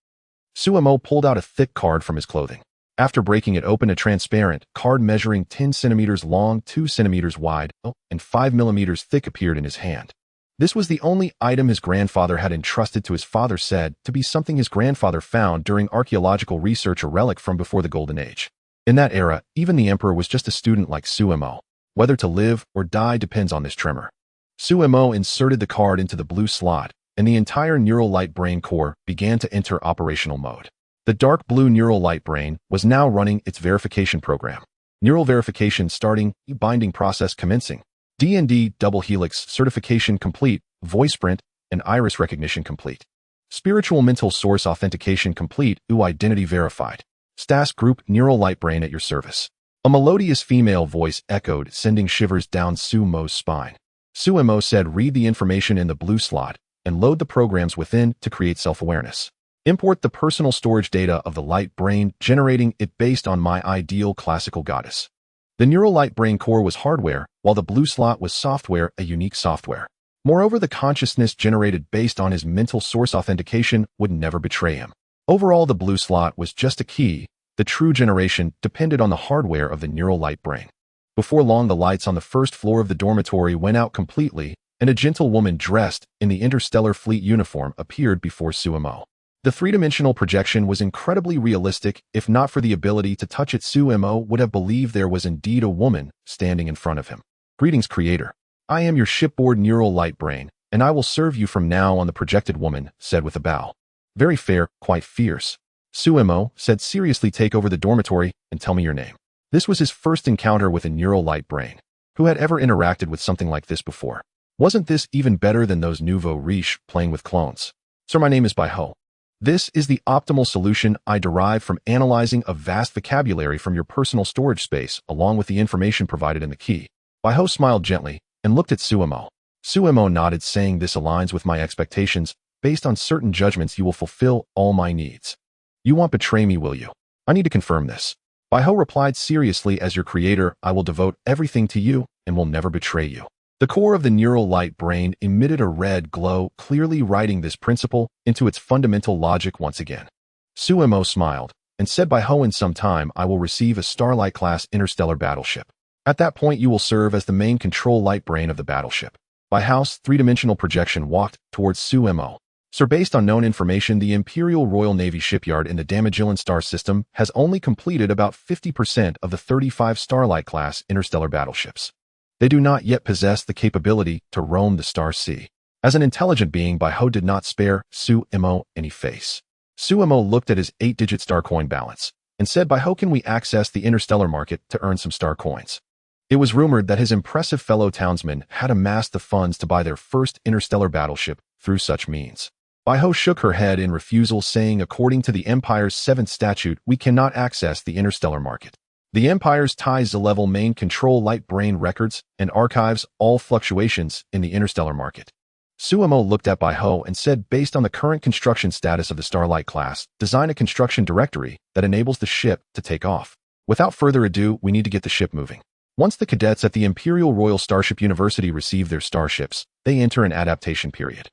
Suemo pulled out a thick card from his clothing. After breaking it open, a transparent card measuring 10 centimeters long, 2 centimeters wide, and 5 millimeters thick appeared in his hand. This was the only item his grandfather had entrusted to his father, said to be something his grandfather found during archaeological research, a relic from before the Golden Age. In that era, even the Emperor was just a student like Suemo. Whether to live or die depends on this tremor. Suemo inserted the card into the blue slot, and the entire neural light brain core began to enter operational mode. The dark blue neural light brain was now running its verification program. Neural verification starting, binding process commencing. D&D double helix certification complete, voice print and iris recognition complete. Spiritual mental source authentication complete, identity verified. Stas group neural light brain at your service. A melodious female voice echoed, sending shivers down Suemo's spine. Suemo said, read the information in the blue slot and load the programs within to create self-awareness. Import the personal storage data of the light brain, generating it based on my ideal classical goddess. The neural light brain core was hardware, while the blue slot was software, a unique software. Moreover, the consciousness generated based on his mental source authentication would never betray him. Overall, the blue slot was just a key. The true generation depended on the hardware of the neural light brain. Before long, the lights on the first floor of the dormitory went out completely, and a gentle woman dressed in the Interstellar Fleet uniform appeared before Suemo. The three-dimensional projection was incredibly realistic. If not for the ability to touch it, Suemo would have believed there was indeed a woman standing in front of him. Greetings, Creator. I am your shipboard neural light brain, and I will serve you from now on, the projected woman said with a bow. Very fair, quite fierce. Suemo said seriously, take over the dormitory and tell me your name. This was his first encounter with a neural light brain. Who had ever interacted with something like this before? Wasn't this even better than those nouveau riche playing with clones? Sir, my name is Bai Ho. This is the optimal solution I derive from analyzing a vast vocabulary from your personal storage space, along with the information provided in the key. Bai Ho smiled gently and looked at Suemo. Suemo nodded, saying this aligns with my expectations. Based on certain judgments, you will fulfill all my needs. You won't betray me, will you? I need to confirm this. Baiho replied seriously, as your creator, I will devote everything to you and will never betray you. The core of the neural light brain emitted a red glow, clearly writing this principle into its fundamental logic once again. Suemo smiled and said, Baiho, in some time I will receive a Starlight-class interstellar battleship. At that point you will serve as the main control light brain of the battleship. Baiho's three-dimensional projection walked towards Suemo. Sir, based on known information, the Imperial Royal Navy shipyard in the Damagillan star system has only completed about 50% of the 35 Starlight-class interstellar battleships. They do not yet possess the capability to roam the star sea. As an intelligent being, Baiho did not spare Suemo any face. Suemo looked at his 8-digit star coin balance and said, Baiho, can we access the interstellar market to earn some star coins? It was rumored that his impressive fellow townsmen had amassed the funds to buy their first interstellar battleship through such means. Baiho shook her head in refusal, saying, according to the Empire's 7th statute, we cannot access the interstellar market. The Empire's ties level main control light brain records and archives all fluctuations in the interstellar market. Suemo looked at Baiho and said, based on the current construction status of the Starlight class, design a construction directory that enables the ship to take off. Without further ado, we need to get the ship moving. Once the cadets at the Imperial Royal Starship University receive their starships, they enter an adaptation period.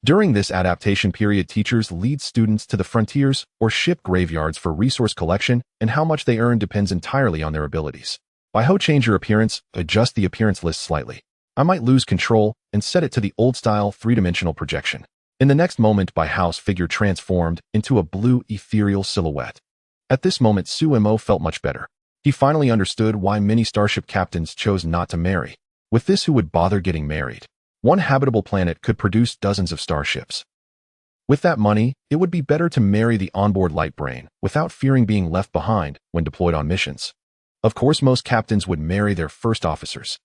During this adaptation period, teachers lead students to the frontiers or ship graveyards for resource collection, and how much they earn depends entirely on their abilities. Baiho, change your appearance, adjust the appearance list slightly. I might lose control, and set it to the old-style three-dimensional projection. In the next moment, Baiho's figure transformed into a blue ethereal silhouette. At this moment, Suemo felt much better. He finally understood why many starship captains chose not to marry. With this, who would bother getting married? One habitable planet could produce dozens of starships. With that money, it would be better to marry the onboard light brain without fearing being left behind when deployed on missions. Of course, most captains would marry their first officers.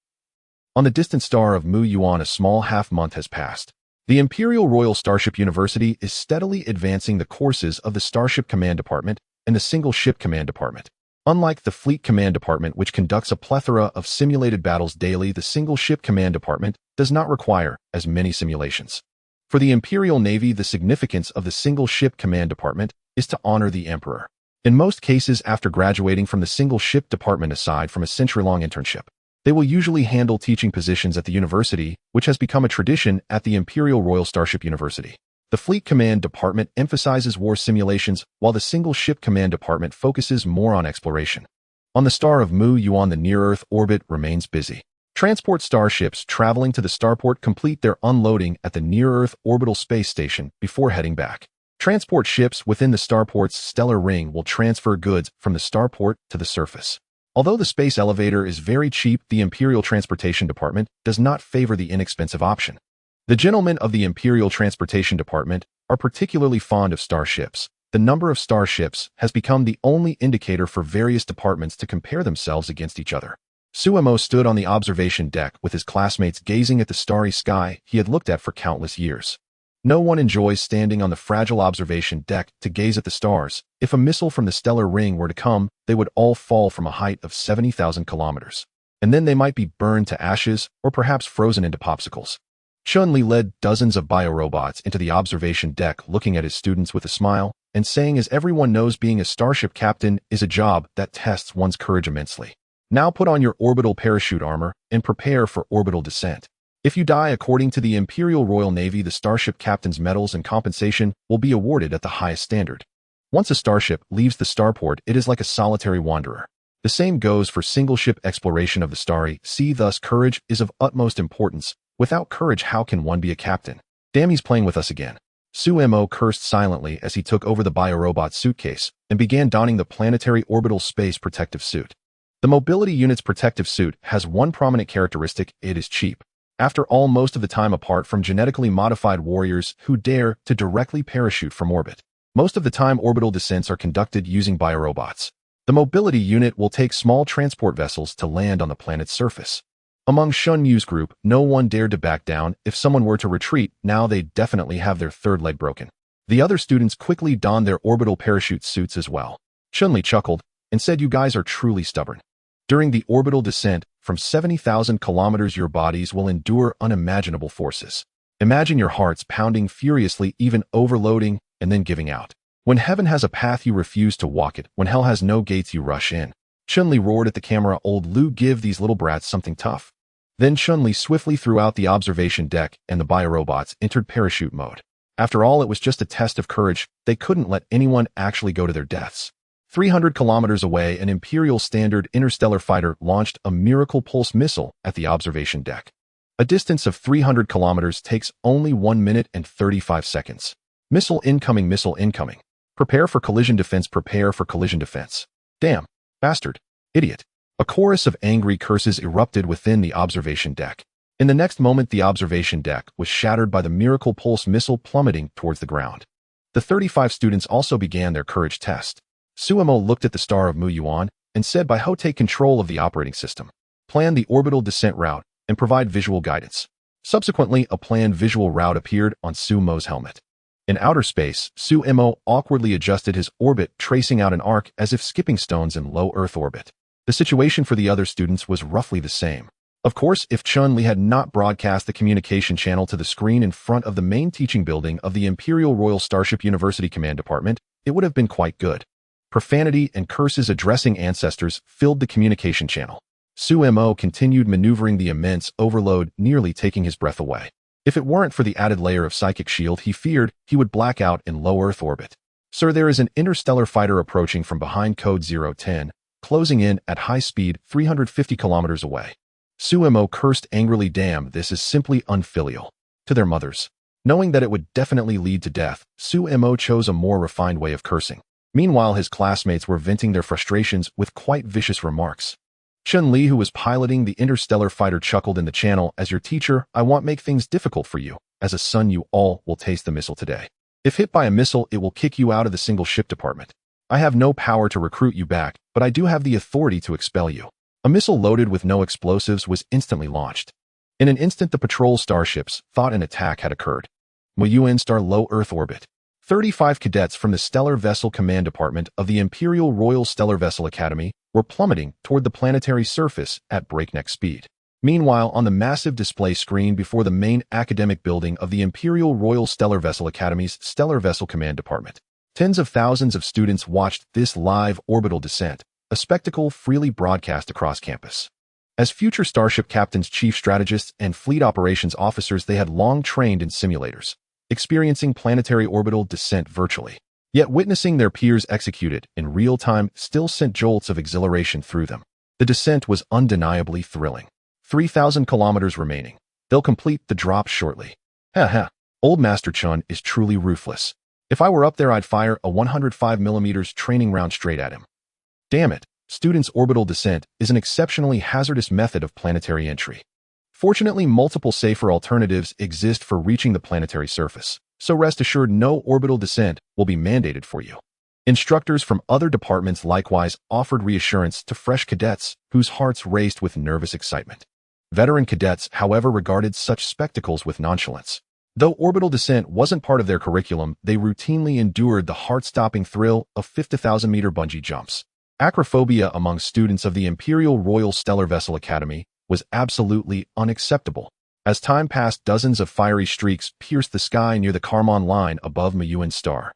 On the distant star of Mu Yuan, a small half-month has passed. The Imperial Royal Starship University is steadily advancing the courses of the Starship Command Department and the Single Ship Command Department. Unlike the Fleet Command Department, which conducts a plethora of simulated battles daily, the Single Ship Command Department does not require as many simulations. For the Imperial Navy, the significance of the Single Ship Command Department is to honor the Emperor. In most cases, after graduating from the Single Ship Department, aside from a century-long internship, they will usually handle teaching positions at the university, which has become a tradition at the Imperial Royal Starship University. The Fleet Command Department emphasizes war simulations, while the Single Ship Command Department focuses more on exploration. On the star of Mu Yuan, the near-Earth orbit remains busy. Transport starships traveling to the starport complete their unloading at the near-Earth orbital space station before heading back. Transport ships within the starport's stellar ring will transfer goods from the starport to the surface. Although the space elevator is very cheap, the Imperial Transportation Department does not favor the inexpensive option. The gentlemen of the Imperial Transportation Department are particularly fond of starships. The number of starships has become the only indicator for various departments to compare themselves against each other. Suemo stood on the observation deck with his classmates, gazing at the starry sky he had looked at for countless years. No one enjoys standing on the fragile observation deck to gaze at the stars. If a missile from the stellar ring were to come, they would all fall from a height of 70,000 kilometers. And then they might be burned to ashes or perhaps frozen into popsicles. Chun-Li led dozens of biorobots into the observation deck, looking at his students with a smile and saying, as everyone knows, being a starship captain is a job that tests one's courage immensely. Now put on your orbital parachute armor and prepare for orbital descent. If you die, according to the Imperial Royal Navy, the starship captain's medals and compensation will be awarded at the highest standard. Once a starship leaves the starport, it is like a solitary wanderer. The same goes for single ship exploration of the starry sea. Thus, courage is of utmost importance. Without courage, how can one be a captain? Damn, he's playing with us again. Suemo cursed silently as he took over the biorobot suitcase and began donning the planetary orbital space protective suit. The mobility unit's protective suit has one prominent characteristic: it is cheap. After all, most of the time, apart from genetically modified warriors who dare to directly parachute from orbit, most of the time orbital descents are conducted using biorobots. The mobility unit will take small transport vessels to land on the planet's surface. Among Shun Yu's group, no one dared to back down. If someone were to retreat, now they'd definitely have their third leg broken. The other students quickly donned their orbital parachute suits as well. Chun-Li chuckled and said, "You guys are truly stubborn. During the orbital descent, from 70,000 kilometers your bodies will endure unimaginable forces. Imagine your hearts pounding furiously, even overloading, and then giving out. When heaven has a path, you refuse to walk it. When hell has no gates, you rush in. Chun-Li roared at the camera, "Old Lu, give these little brats something tough." Then Chun-Li swiftly threw out the observation deck and the biorobots entered parachute mode. After all, it was just a test of courage. They couldn't let anyone actually go to their deaths. 300 kilometers away, an Imperial Standard Interstellar fighter launched a Miracle Pulse missile at the observation deck. A distance of 300 kilometers takes only 1 minute and 35 seconds. Missile incoming, missile incoming. Prepare for collision defense, prepare for collision defense. Damn, bastard, idiot. A chorus of angry curses erupted within the observation deck. In the next moment, the observation deck was shattered by the Miracle Pulse missile plummeting towards the ground. The 35 students also began their courage test. Suemo looked at the star of Mu Yuan and said, "By Ho, take control of the operating system. Plan the orbital descent route and provide visual guidance." Subsequently, a planned visual route appeared on Suemo's helmet. In outer space, Suemo awkwardly adjusted his orbit, tracing out an arc as if skipping stones in low Earth orbit. The situation for the other students was roughly the same. Of course, if Chun-Li had not broadcast the communication channel to the screen in front of the main teaching building of the Imperial Royal Starship University Command Department, it would have been quite good. Profanity and curses addressing ancestors filled the communication channel. Suemo continued maneuvering the immense overload, nearly taking his breath away. If it weren't for the added layer of psychic shield, he feared he would black out in low Earth orbit. "Sir, there is an interstellar fighter approaching from behind code 010, closing in at high speed 350 kilometers away." Suemo cursed angrily. "Damn, this is simply unfilial." To their mothers. Knowing that it would definitely lead to death, Suemo chose a more refined way of cursing. Meanwhile, his classmates were venting their frustrations with quite vicious remarks. Chun-Li, who was piloting the interstellar fighter, chuckled in the channel, "As your teacher, I won't make things difficult for you. As a son, you all will taste the missile today. If hit by a missile, it will kick you out of the single ship department. I have no power to recruit you back, but I do have the authority to expel you." A missile loaded with no explosives was instantly launched. In an instant, the patrol starships thought an attack had occurred. Muyuan Star low Earth orbit. 35 cadets from the Stellar Vessel Command Department of the Imperial Royal Stellar Vessel Academy were plummeting toward the planetary surface at breakneck speed. Meanwhile, on the massive display screen before the main academic building of the Imperial Royal Stellar Vessel Academy's Stellar Vessel Command Department, tens of thousands of students watched this live orbital descent, a spectacle freely broadcast across campus. As future Starship captains, chief strategists, and fleet operations officers, they had long trained in simulators, experiencing planetary orbital descent virtually. Yet witnessing their peers execute it in real time still sent jolts of exhilaration through them. The descent was undeniably thrilling. 3,000 kilometers remaining. They'll complete the drop shortly. Ha. Old Master Chun is truly ruthless. If I were up there, I'd fire a 105mm training round straight at him. Damn it, students' orbital descent is an exceptionally hazardous method of planetary entry. Fortunately, multiple safer alternatives exist for reaching the planetary surface, so rest assured no orbital descent will be mandated for you. Instructors from other departments likewise offered reassurance to fresh cadets whose hearts raced with nervous excitement. Veteran cadets, however, regarded such spectacles with nonchalance. Though orbital descent wasn't part of their curriculum, they routinely endured the heart-stopping thrill of 50,000-meter bungee jumps. Acrophobia among students of the Imperial Royal Stellar Vessel Academy was absolutely unacceptable. As time passed, dozens of fiery streaks pierced the sky near the Karman line above Muyuan Star.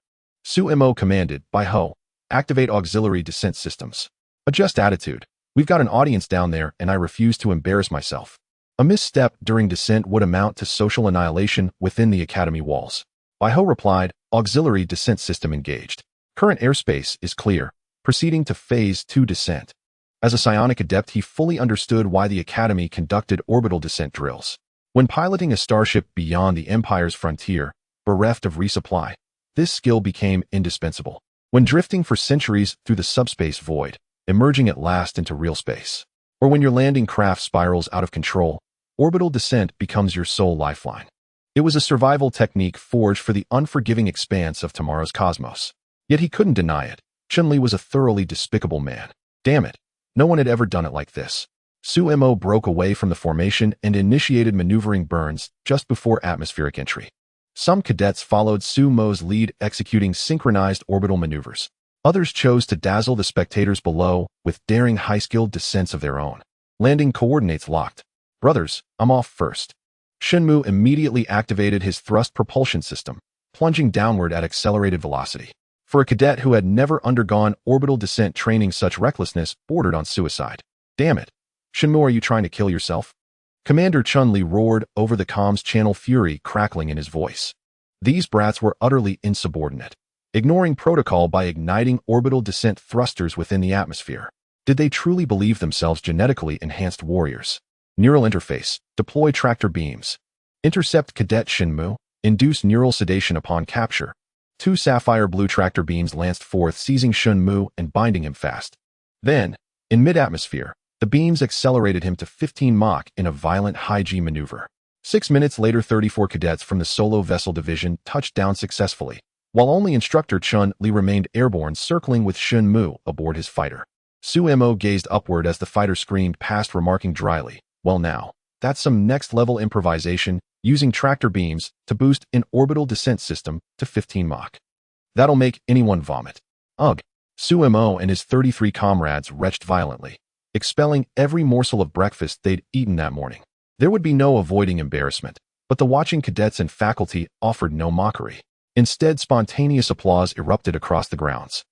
Suemo commanded, "By Ho, activate auxiliary descent systems. Adjust attitude. We've got an audience down there and I refuse to embarrass myself." A misstep during descent would amount to social annihilation within the academy walls. By Ho replied, "Auxiliary descent system engaged. Current airspace is clear. Proceeding to Phase 2 descent." As a psionic adept, he fully understood why the Academy conducted orbital descent drills. When piloting a starship beyond the Empire's frontier, bereft of resupply, this skill became indispensable. When drifting for centuries through the subspace void, emerging at last into real space, or when your landing craft spirals out of control, orbital descent becomes your sole lifeline. It was a survival technique forged for the unforgiving expanse of tomorrow's cosmos. Yet he couldn't deny it. Chun-Li was a thoroughly despicable man. Damn it. No one had ever done it like this. Suemo broke away from the formation and initiated maneuvering burns just before atmospheric entry. Some cadets followed Suemo's lead, executing synchronized orbital maneuvers. Others chose to dazzle the spectators below with daring high-skilled descents of their own. Landing coordinates locked. Brothers, I'm off first. Shenmue immediately activated his thrust propulsion system, plunging downward at accelerated velocity. For a cadet who had never undergone orbital descent training, such recklessness bordered on suicide. Damn it. Shenmue, are you trying to kill yourself? Commander Chun-Li roared over the comms channel, fury crackling in his voice. These brats were utterly insubordinate, ignoring protocol by igniting orbital descent thrusters within the atmosphere. Did they truly believe themselves genetically enhanced warriors? Neural interface. Deploy tractor beams. Intercept Cadet Shenmue. Induce neural sedation upon capture. 2 sapphire blue tractor beams lanced forth, seizing Shenmue and binding him fast. Then, in mid-atmosphere, the beams accelerated him to 15 Mach in a violent high-G maneuver. 6 minutes later, 34 cadets from the Solo Vessel Division touched down successfully, while only Instructor Chun-Li remained airborne, circling with Shenmue aboard his fighter. Su-Mo gazed upward as the fighter screamed past, remarking dryly, "Well now, that's some next-level improvisation, using tractor beams to boost an orbital descent system to 15 Mach. That'll make anyone vomit." Ugh. Su-Mo and his 33 comrades retched violently, expelling every morsel of breakfast they'd eaten that morning. There would be no avoiding embarrassment, but the watching cadets and faculty offered no mockery. Instead, spontaneous applause erupted across the grounds.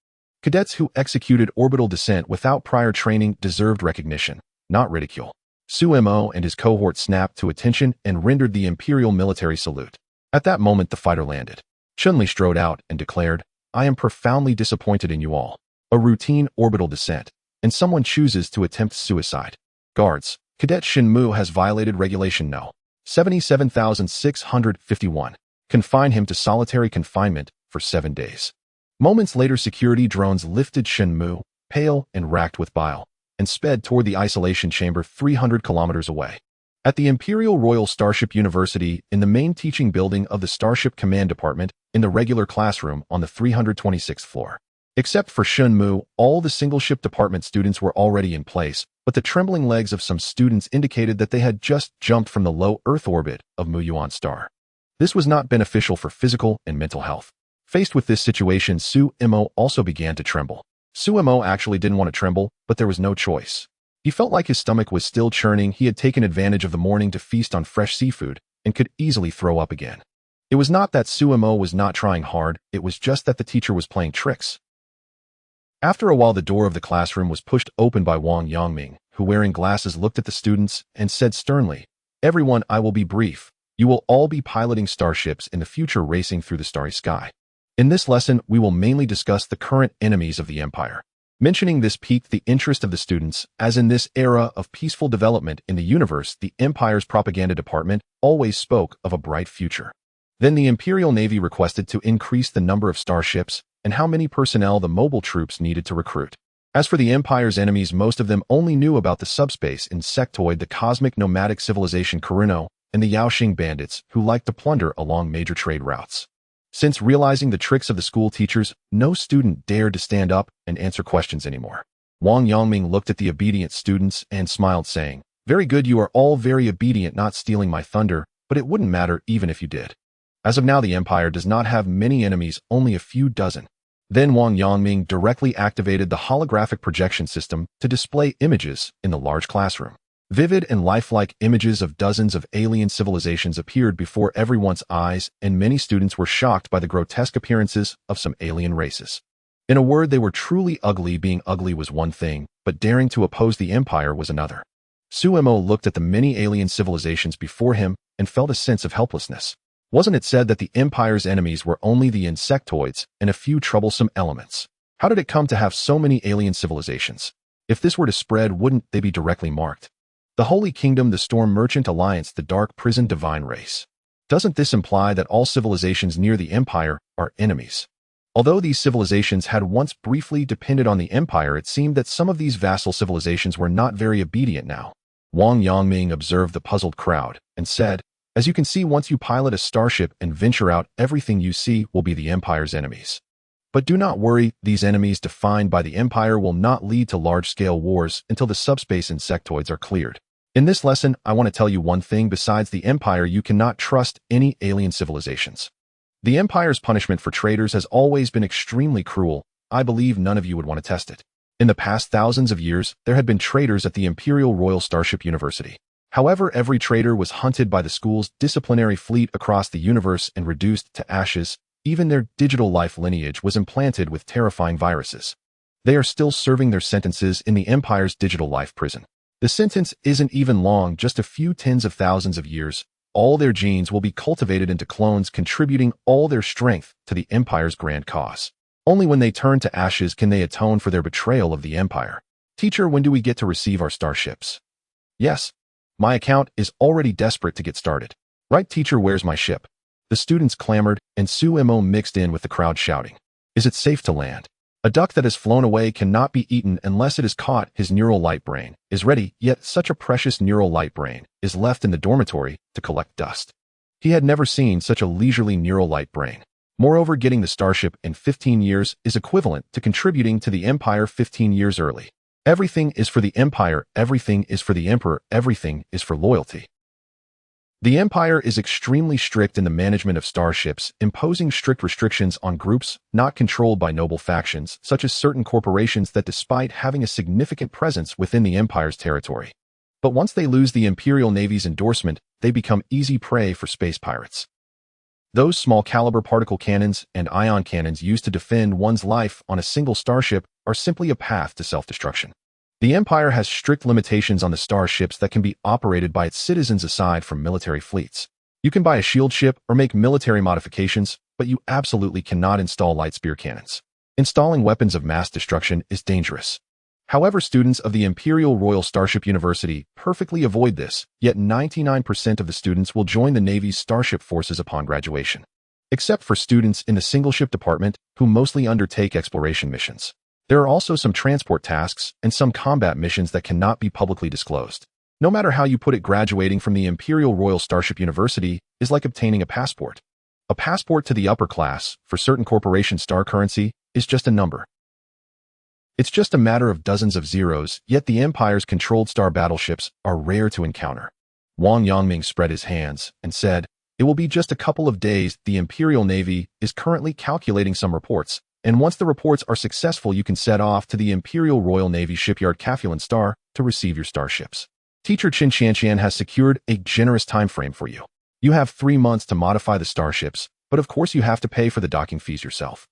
Cadets who executed orbital descent without prior training deserved recognition, not ridicule. Su-Mo and his cohort snapped to attention and rendered the Imperial military salute. At that moment, the fighter landed. Chun-Li strode out and declared, "I am profoundly disappointed in you all. A routine orbital descent, and someone chooses to attempt suicide. Guards, Cadet Shenmue has violated Regulation No. 77,651. Confine him to solitary confinement for 7 days." Moments later, security drones lifted Shenmue, pale and racked with bile, and sped toward the isolation chamber 300 kilometers away. At the Imperial Royal Starship University, in the main teaching building of the Starship Command Department, in the regular classroom on the 326th floor. Except for Shenmue, all the single-ship department students were already in place, but the trembling legs of some students indicated that they had just jumped from the low Earth orbit of Muyuan star. This was not beneficial for physical and mental health. Faced with this situation, Su-Mo also began to tremble. Su-Mo actually didn't want to tremble, but there was no choice. He felt like his stomach was still churning. He had taken advantage of the morning to feast on fresh seafood and could easily throw up again. It was not that Su-Mo was not trying hard, it was just that the teacher was playing tricks. After a while, the door of the classroom was pushed open by Wang Yangming, who, wearing glasses, looked at the students and said sternly, "Everyone, I will be brief. You will all be piloting starships in the future, racing through the starry sky. In this lesson, we will mainly discuss the current enemies of the Empire." Mentioning this piqued the interest of the students, as in this era of peaceful development in the universe, the Empire's propaganda department always spoke of a bright future. Then the Imperial Navy requested to increase the number of starships and how many personnel the mobile troops needed to recruit. As for the Empire's enemies, most of them only knew about the subspace insectoid, the cosmic nomadic civilization Kuruno, and the Yaoxing bandits, who liked to plunder along major trade routes. Since realizing the tricks of the school teachers, no student dared to stand up and answer questions anymore. Wang Yangming looked at the obedient students and smiled, saying, "Very good, you are all very obedient, not stealing my thunder, but it wouldn't matter even if you did. As of now, the Empire does not have many enemies, only a few dozen." Then Wang Yangming directly activated the holographic projection system to display images in the large classroom. Vivid and lifelike images of dozens of alien civilizations appeared before everyone's eyes, and many students were shocked by the grotesque appearances of some alien races. In a word, they were truly ugly. Being ugly was one thing, but daring to oppose the Empire was another. Su-Mo looked at the many alien civilizations before him and felt a sense of helplessness. Wasn't it said that the Empire's enemies were only the insectoids and a few troublesome elements? How did it come to have so many alien civilizations? If this were to spread, wouldn't they be directly marked? The Holy Kingdom, the Storm Merchant Alliance, the Dark Prison Divine Race. Doesn't this imply that all civilizations near the Empire are enemies? Although these civilizations had once briefly depended on the Empire, it seemed that some of these vassal civilizations were not very obedient now. Wang Yangming observed the puzzled crowd and said, "As you can see, once you pilot a starship and venture out, everything you see will be the Empire's enemies. But do not worry, these enemies defined by the Empire will not lead to large-scale wars until the subspace insectoids are cleared. In this lesson, I want to tell you one thing: besides the Empire, you cannot trust any alien civilizations. The Empire's punishment for traitors has always been extremely cruel, I believe none of you would want to test it. In the past thousands of years, there had been traitors at the Imperial Royal Starship University. However, every traitor was hunted by the school's disciplinary fleet across the universe and reduced to ashes. Even their digital life lineage was implanted with terrifying viruses. They are still serving their sentences in the Empire's digital life prison. The sentence isn't even long, just a few tens of thousands of years. All their genes will be cultivated into clones, contributing all their strength to the Empire's grand cause. Only when they turn to ashes can they atone for their betrayal of the Empire. Teacher, when do we get to receive our starships? Yes. My account is already desperate to get started. Right, teacher, where's my ship? The students clamored, and Su-mo mixed in with the crowd shouting. Is it safe to land? A duck that has flown away cannot be eaten unless it is caught. His neural light brain is ready, yet such a precious neural light brain is left in the dormitory to collect dust. He had never seen such a leisurely neural light brain. Moreover, getting the starship in 15 years is equivalent to contributing to the Empire 15 years early. Everything is for the Empire, everything is for the Emperor, everything is for loyalty. The Empire is extremely strict in the management of starships, imposing strict restrictions on groups not controlled by noble factions, such as certain corporations that despite having a significant presence within the Empire's territory. But once they lose the Imperial Navy's endorsement, they become easy prey for space pirates. Those small-caliber particle cannons and ion cannons used to defend one's life on a single starship are simply a path to self-destruction. The Empire has strict limitations on the starships that can be operated by its citizens aside from military fleets. You can buy a shield ship or make military modifications, but you absolutely cannot install light spear cannons. Installing weapons of mass destruction is dangerous. However, students of the Imperial Royal Starship University perfectly avoid this, yet 99% of the students will join the Navy's Starship forces upon graduation. Except for students in the single-ship department, who mostly undertake exploration missions. There are also some transport tasks and some combat missions that cannot be publicly disclosed. No matter how you put it, graduating from the Imperial Royal Starship University is like obtaining a passport. A passport to the upper class, for certain corporation star currency, is just a number. It's just a matter of dozens of zeros, yet the Empire's controlled star battleships are rare to encounter. Wang Yangming spread his hands and said, "It will be just a couple of days. The Imperial Navy is currently calculating some reports, and once the reports are successful, you can set off to the Imperial Royal Navy shipyard Kafulan Star to receive your starships. Teacher Qin Xianxian has secured a generous time frame for you. You have 3 months to modify the starships, but of course you have to pay for the docking fees yourself.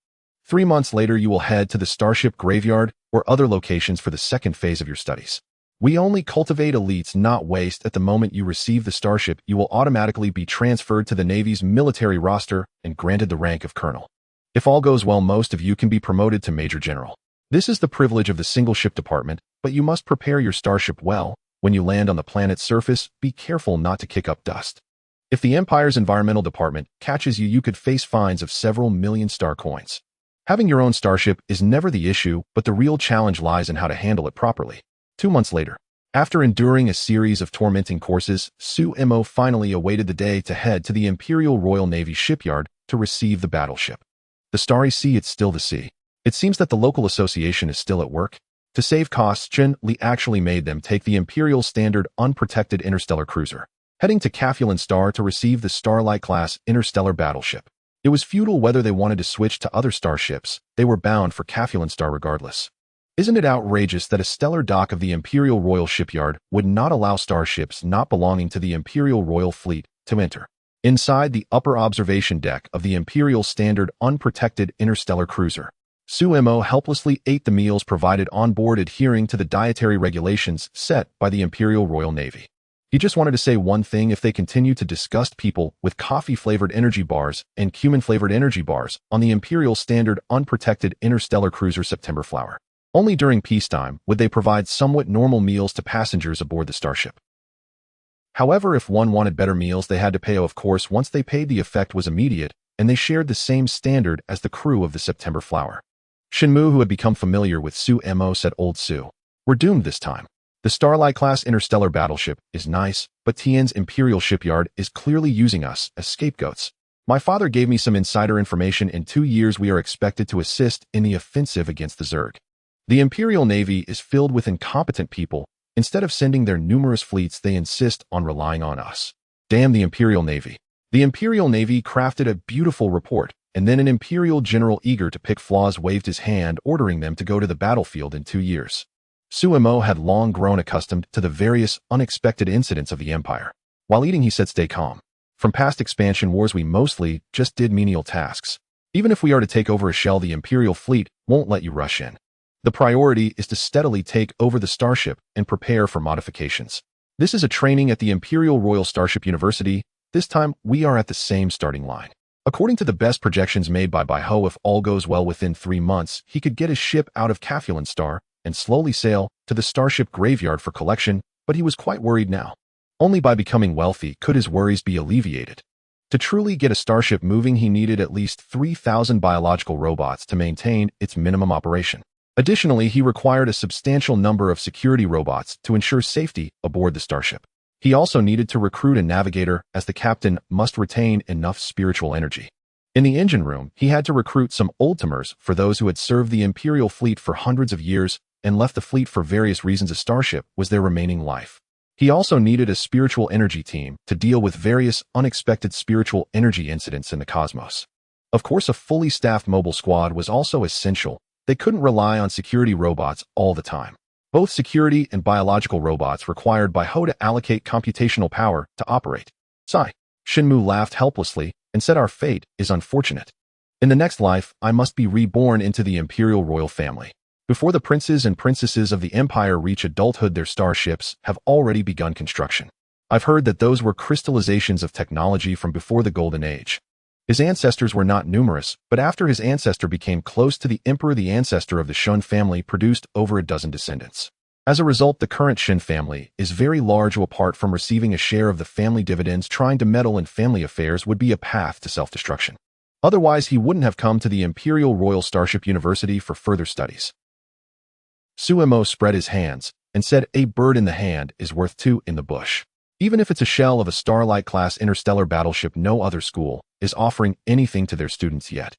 3 months later, you will head to the Starship Graveyard or other locations for the second phase of your studies. We only cultivate elites, not waste. At the moment you receive the starship, you will automatically be transferred to the Navy's military roster and granted the rank of colonel. If all goes well, most of you can be promoted to Major General. This is the privilege of the single-ship department, but you must prepare your starship well. When you land on the planet's surface, be careful not to kick up dust. If the Empire's environmental department catches you, you could face fines of several million star coins. Having your own starship is never the issue, but the real challenge lies in how to handle it properly. 2 months later, after enduring a series of tormenting courses, Su-mo finally awaited the day to head to the Imperial Royal Navy shipyard to receive the battleship. The Starry Sea, it's still the sea. It seems that the local association is still at work. To save costs, Chen Li actually made them take the Imperial Standard unprotected interstellar cruiser, heading to Kafulan Star to receive the Starlight-class interstellar battleship. It was futile whether they wanted to switch to other starships. They were bound for Kafulan Star regardless. Isn't it outrageous that a stellar dock of the Imperial Royal Shipyard would not allow starships not belonging to the Imperial Royal Fleet to enter? Inside the upper observation deck of the Imperial Standard unprotected interstellar cruiser, Su-mo helplessly ate the meals provided on board, adhering to the dietary regulations set by the Imperial Royal Navy. He just wanted to say one thing: if they continue to disgust people with coffee-flavored energy bars and cumin-flavored energy bars on the Imperial Standard unprotected interstellar cruiser September Flower, only during peacetime would they provide somewhat normal meals to passengers aboard the starship. However, if one wanted better meals, they had to pay. Of course, once they paid, the effect was immediate, and they shared the same standard as the crew of the September Flower. Shenmu, who had become familiar with Su-mo, said, "Old Su, we're doomed this time. The Starlight-class interstellar battleship is nice, but Tian's Imperial Shipyard is clearly using us as scapegoats. My father gave me some insider information. In 2 years, we are expected to assist in the offensive against the Zerg. The Imperial Navy is filled with incompetent people. Instead of sending their numerous fleets, they insist on relying on us. Damn the Imperial Navy." The Imperial Navy crafted a beautiful report, and then an Imperial general eager to pick flaws waved his hand, ordering them to go to the battlefield in 2 years. Suemo had long grown accustomed to the various unexpected incidents of the Empire. While eating, he said, "Stay calm. From past expansion wars, we mostly just did menial tasks. Even if we are to take over a shell, the Imperial fleet won't let you rush in. The priority is to steadily take over the Starship and prepare for modifications. This is a training at the Imperial Royal Starship University. This time, we are at the same starting line." According to the best projections made by Ho, if all goes well within 3 months, he could get his ship out of Cafulan Star and slowly sail to the Starship graveyard for collection, but he was quite worried now. Only by becoming wealthy could his worries be alleviated. To truly get a Starship moving, he needed at least 3,000 biological robots to maintain its minimum operation. Additionally, he required a substantial number of security robots to ensure safety aboard the Starship. He also needed to recruit a navigator, as the captain must retain enough spiritual energy. In the engine room, he had to recruit some old-timers for those who had served the Imperial fleet for hundreds of years and left the fleet for various reasons. A Starship was their remaining life. He also needed a spiritual energy team to deal with various unexpected spiritual energy incidents in the cosmos. Of course, a fully staffed mobile squad was also essential. They couldn't rely on security robots all the time. Both security and biological robots required by Ho to allocate computational power to operate. Sigh. Shinmu laughed helplessly and said, "Our fate is unfortunate. In the next life, I must be reborn into the Imperial royal family. Before the princes and princesses of the Empire reach adulthood, their starships have already begun construction. I've heard that those were crystallizations of technology from before the Golden Age." His ancestors were not numerous, but after his ancestor became close to the Emperor, the ancestor of the Shun family produced over a dozen descendants. As a result, the current Shin family is very large. Apart from receiving a share of the family dividends, trying to meddle in family affairs would be a path to self-destruction. Otherwise, he wouldn't have come to the Imperial Royal Starship University for further studies. Suemo spread his hands and said, "A bird in the hand is worth 2 in the bush." Even if it's a shell of a Starlight-class interstellar battleship, no other school is offering anything to their students yet.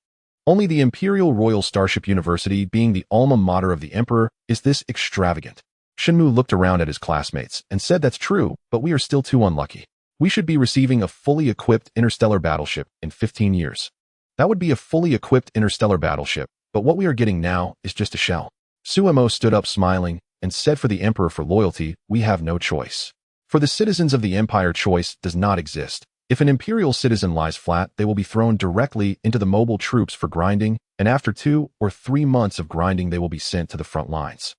Only the Imperial Royal Starship University, being the alma mater of the Emperor, is this extravagant. Shinmu looked around at his classmates and said, "That's true, but we are still too unlucky. We should be receiving a fully equipped interstellar battleship in 15 years. That would be a fully equipped interstellar battleship, but what we are getting now is just a shell." Suemo stood up smiling and said, "For the Emperor, for loyalty, we have no choice. For the citizens of the Empire, choice does not exist. If an Imperial citizen lies flat, they will be thrown directly into the mobile troops for grinding, and after 2 or 3 months of grinding, they will be sent to the front lines,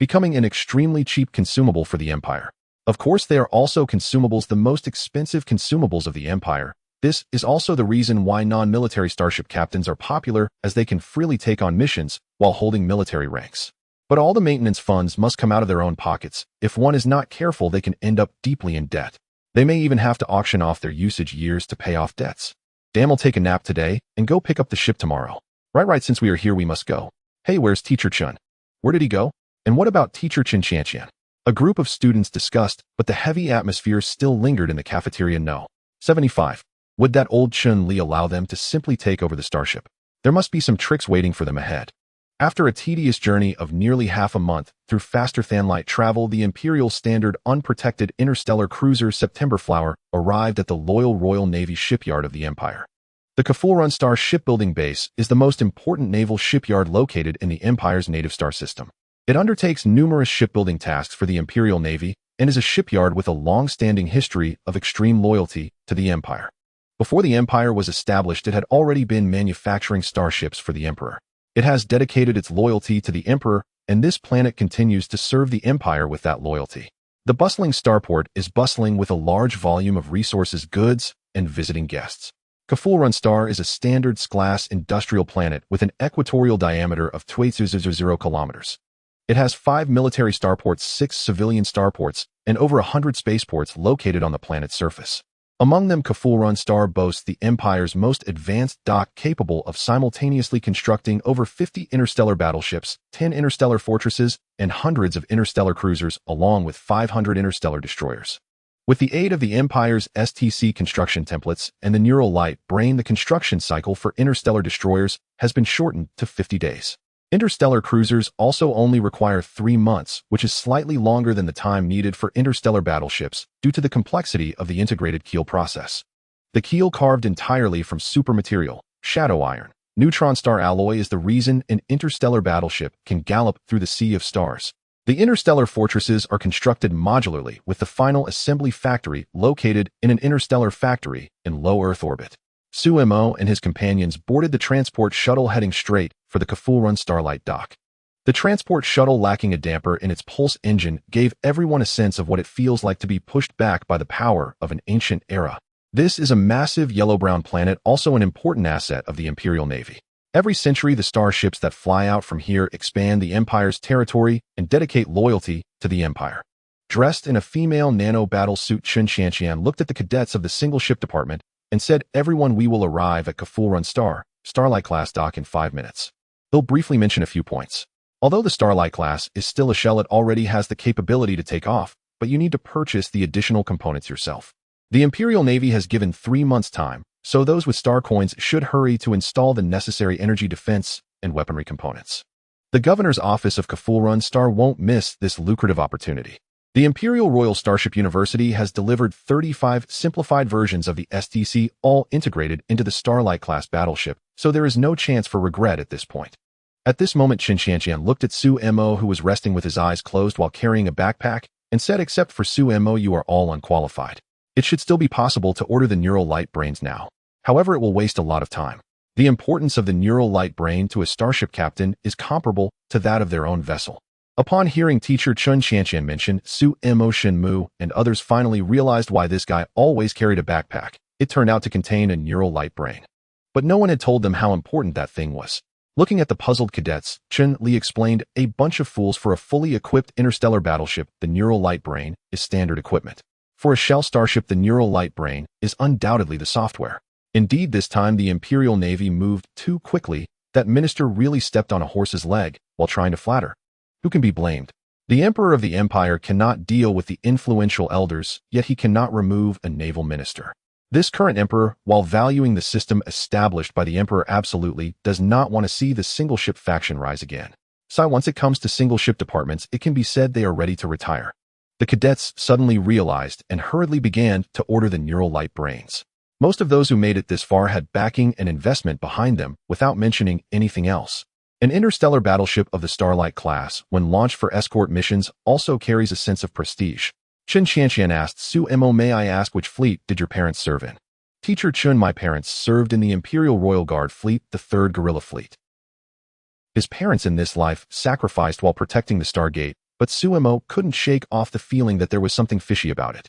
becoming an extremely cheap consumable for the Empire. Of course, they are also consumables, the most expensive consumables of the Empire. This is also the reason why non-military starship captains are popular, as they can freely take on missions while holding military ranks. But all the maintenance funds must come out of their own pockets. If one is not careful, they can end up deeply in debt. They may even have to auction off their usage years to pay off debts. Dan will take a nap today and go pick up the ship tomorrow. Right, since we are here, we must go. Hey, where's Teacher Chun? Where did he go? And what about Teacher Chin Qian? A group of students discussed, but the heavy atmosphere still lingered in the cafeteria. No. 75. Would that old Chun Li allow them to simply take over the Starship? There must be some tricks waiting for them ahead. After a tedious journey of nearly half a month through faster-than-light travel, the Imperial Standard Unprotected Interstellar Cruiser September Flower arrived at the loyal Royal Navy shipyard of the Empire. The Kafulrun Star shipbuilding base is the most important naval shipyard located in the Empire's native star system. It undertakes numerous shipbuilding tasks for the Imperial Navy and is a shipyard with a long-standing history of extreme loyalty to the Empire. Before the Empire was established, it had already been manufacturing starships for the Emperor. It has dedicated its loyalty to the Emperor, and this planet continues to serve the Empire with that loyalty. The bustling starport is bustling with a large volume of resources, goods, and visiting guests. Kafulrun Star is a standard-class industrial planet with an equatorial diameter of 2.000 kilometers. It has 5 military starports, 6 civilian starports, and over 100 spaceports located on the planet's surface. Among them, Kafulrun Star boasts the Empire's most advanced dock, capable of simultaneously constructing over 50 interstellar battleships, 10 interstellar fortresses, and hundreds of interstellar cruisers, along with 500 interstellar destroyers. With the aid of the Empire's STC construction templates and the neural light brain, the construction cycle for interstellar destroyers has been shortened to 50 days. Interstellar cruisers also only require 3 months, which is slightly longer than the time needed for interstellar battleships due to the complexity of the integrated keel process. The keel, carved entirely from super material, Shadow iron. Neutron star alloy is the reason an interstellar battleship can gallop through the sea of stars. The interstellar fortresses are constructed modularly with the final assembly factory located in an interstellar factory in low Earth orbit. Su-mo and his companions boarded the transport shuttle heading straight for the Keful-Run Starlight dock. The transport shuttle, lacking a damper in its pulse engine, gave everyone a sense of what it feels like to be pushed back by the power of an ancient era. This is a massive yellow-brown planet, also an important asset of the Imperial Navy. Every century, the starships that fly out from here expand the Empire's territory and dedicate loyalty to the Empire. Dressed in a female nano-battle suit, Chen Qianqian looked at the cadets of the single-ship department and said, "Everyone, we will arrive at Keful-Run Starlight-class dock in 5 minutes. He'll briefly mention a few points. Although the Starlight class is still a shell, it already has the capability to take off, but you need to purchase the additional components yourself. The Imperial Navy has given 3 months' time, so those with star coins should hurry to install the necessary energy defense and weaponry components. The Governor's Office of Keful-Run Star won't miss this lucrative opportunity. The Imperial Royal Starship University has delivered 35 simplified versions of the STC, all integrated into the Starlight-class battleship, so there is no chance for regret at this point." At this moment, Chen Qianqian looked at Su-mo, who was resting with his eyes closed while carrying a backpack, and said, "Except for Su-mo, you are all unqualified. It should still be possible to order the neural light brains now. However, it will waste a lot of time. The importance of the neural light brain to a starship captain is comparable to that of their own vessel." Upon hearing teacher Chen Qianqian mention Su-mo, Shenmu and others finally realized why this guy always carried a backpack. It turned out to contain a neural light brain. But no one had told them how important that thing was. Looking at the puzzled cadets, Chen Li explained, "A bunch of fools for a fully equipped interstellar battleship. The neural light brain is standard equipment. For a shell starship, the neural light brain is undoubtedly the software." Indeed, this time the Imperial Navy moved too quickly. That minister really stepped on a horse's leg while trying to flatter. Who can be blamed? The Emperor of the Empire cannot deal with the influential elders, yet he cannot remove a naval minister. This current emperor, while valuing the system established by the emperor absolutely, does not want to see the single-ship faction rise again. So once it comes to single-ship departments, it can be said they are ready to retire. The cadets suddenly realized and hurriedly began to order the neural light brains. Most of those who made it this far had backing and investment behind them without mentioning anything else. An interstellar battleship of the Starlight class, when launched for escort missions, also carries a sense of prestige. Chen Qianqian asked Su-mo, "May I ask which fleet did your parents serve in?" Teacher Chen, "My parents served in the Imperial Royal Guard Fleet, the 3rd Guerrilla Fleet." His parents in this life sacrificed while protecting the Stargate, but Su-mo couldn't shake off the feeling that there was something fishy about it.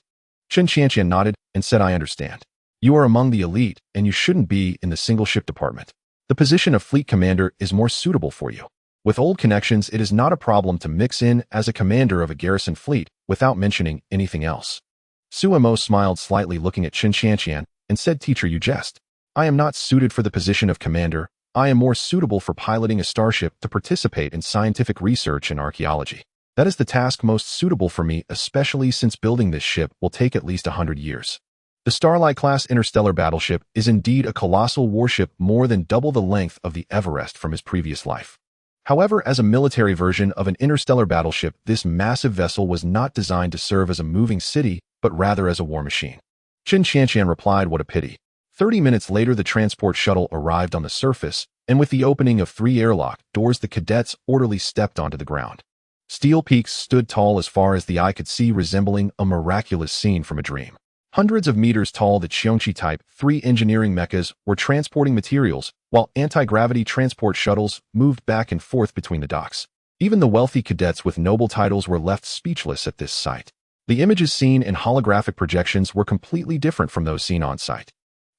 Chen Qianqian nodded and said, "I understand. You are among the elite, and you shouldn't be in the single-ship department. The position of fleet commander is more suitable for you. With old connections, it is not a problem to mix in as a commander of a garrison fleet without mentioning anything else." Su-mo smiled slightly, looking at Chen Qianqian, and said, "Teacher, you jest. I am not suited for the position of commander. I am more suitable for piloting a starship to participate in scientific research and archaeology. That is the task most suitable for me, especially since building this ship will take at least 100 years. The Starlight-class interstellar battleship is indeed a colossal warship, more than double the length of the Everest from his previous life. However, as a military version of an interstellar battleship, this massive vessel was not designed to serve as a moving city, but rather as a war machine." Chen Qianqian replied, "What a pity." 30 minutes later, the transport shuttle arrived on the surface, and with the opening of 3 airlock doors, the cadets orderly stepped onto the ground. Steel peaks stood tall as far as the eye could see, resembling a miraculous scene from a dream. Hundreds of meters tall, the Qiongqi Type 3 engineering mechas were transporting materials, while anti-gravity transport shuttles moved back and forth between the docks. Even the wealthy cadets with noble titles were left speechless at this sight. The images seen in holographic projections were completely different from those seen on site.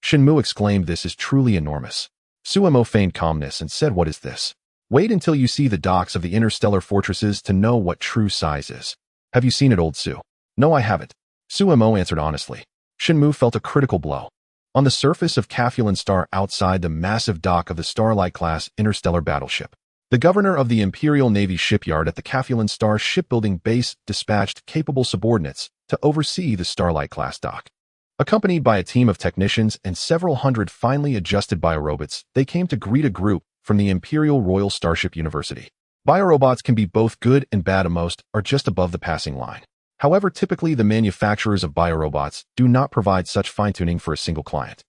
Shenmu exclaimed, "This is truly enormous." Su-mo feigned calmness and said, "What is this? Wait until you see the docks of the interstellar fortresses to know what true size is." "Have you seen it, old Su?" "No, I haven't." Su-mo answered honestly. Shenmu felt a critical blow. On the surface of Keful-Run Star, outside the massive dock of the Starlight-class interstellar battleship, the governor of the Imperial Navy shipyard at the Keful-Run Star shipbuilding base dispatched capable subordinates to oversee the Starlight-class dock. Accompanied by a team of technicians and several hundred finely adjusted biorobots, they came to greet a group from the Imperial Royal Starship University. Biorobots can be both good and bad. Most are just above the passing line. However, typically the manufacturers of biorobots do not provide such fine-tuning for a single client.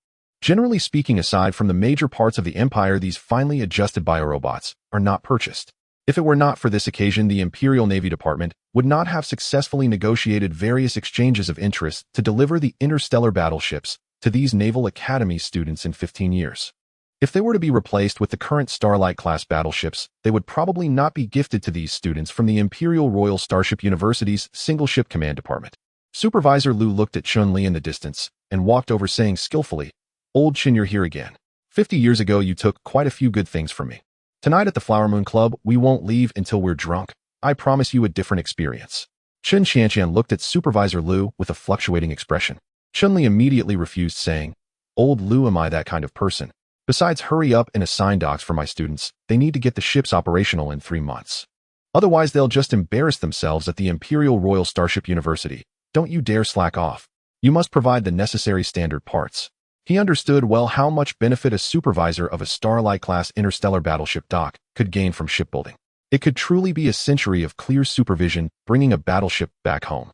Generally speaking, aside from the major parts of the Empire, these finely adjusted biorobots are not purchased. If it were not for this occasion, the Imperial Navy Department would not have successfully negotiated various exchanges of interest to deliver the interstellar battleships to these Naval Academy students in 15 years. If they were to be replaced with the current Starlight-class battleships, they would probably not be gifted to these students from the Imperial Royal Starship University's Single-Ship Command Department. Supervisor Liu looked at Chun-Li in the distance and walked over, saying skillfully, "Old Chin, you're here again. 50 years ago, you took quite a few good things from me. Tonight at the Flower Moon Club, we won't leave until we're drunk. I promise you a different experience." Chun Qianqian looked at Supervisor Liu with a fluctuating expression. Chun-Li immediately refused, saying, "Old Liu, am I that kind of person? Besides, hurry up and assign docks for my students. They need to get the ships operational in 3 months. Otherwise, they'll just embarrass themselves at the Imperial Royal Starship University. Don't you dare slack off. You must provide the necessary standard parts." He understood well how much benefit a supervisor of a Starlight-class interstellar battleship dock could gain from shipbuilding. It could truly be a century of clear supervision, bringing a battleship back home.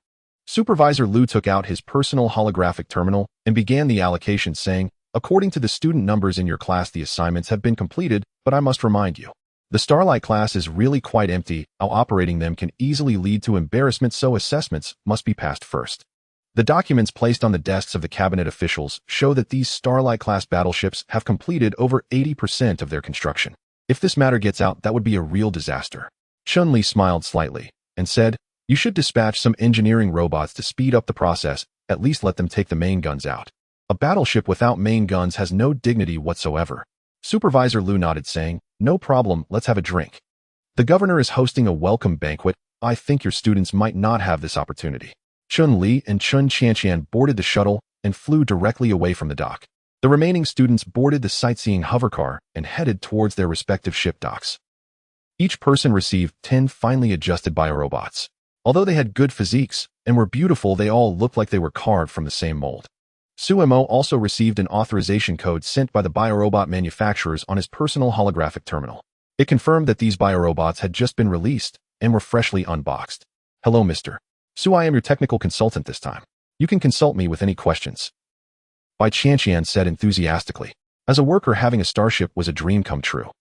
Supervisor Liu took out his personal holographic terminal and began the allocation, saying, "According to the student numbers in your class, the assignments have been completed, but I must remind you, the Starlight class is really quite empty. How operating them can easily lead to embarrassment, so assessments must be passed first." The documents placed on the desks of the cabinet officials show that these Starlight-class battleships have completed over 80% of their construction. If this matter gets out, that would be a real disaster. Chun-Li smiled slightly and said, "You should dispatch some engineering robots to speed up the process. At least let them take the main guns out. A battleship without main guns has no dignity whatsoever." Supervisor Liu nodded, saying, "No problem, let's have a drink. The governor is hosting a welcome banquet. I think your students might not have this opportunity." Chun-Li and Chun Qianqian boarded the shuttle and flew directly away from the dock. The remaining students boarded the sightseeing hovercar and headed towards their respective ship docks. Each person received 10 finely adjusted biorobots. Although they had good physiques and were beautiful, they all looked like they were carved from the same mold. Suemo also received an authorization code sent by the biorobot manufacturers on his personal holographic terminal. It confirmed that these biorobots had just been released and were freshly unboxed. "Hello, Mr. Su, I am your technical consultant this time. You can consult me with any questions," Bai Qianqian said enthusiastically. As a worker, having a starship was a dream come true.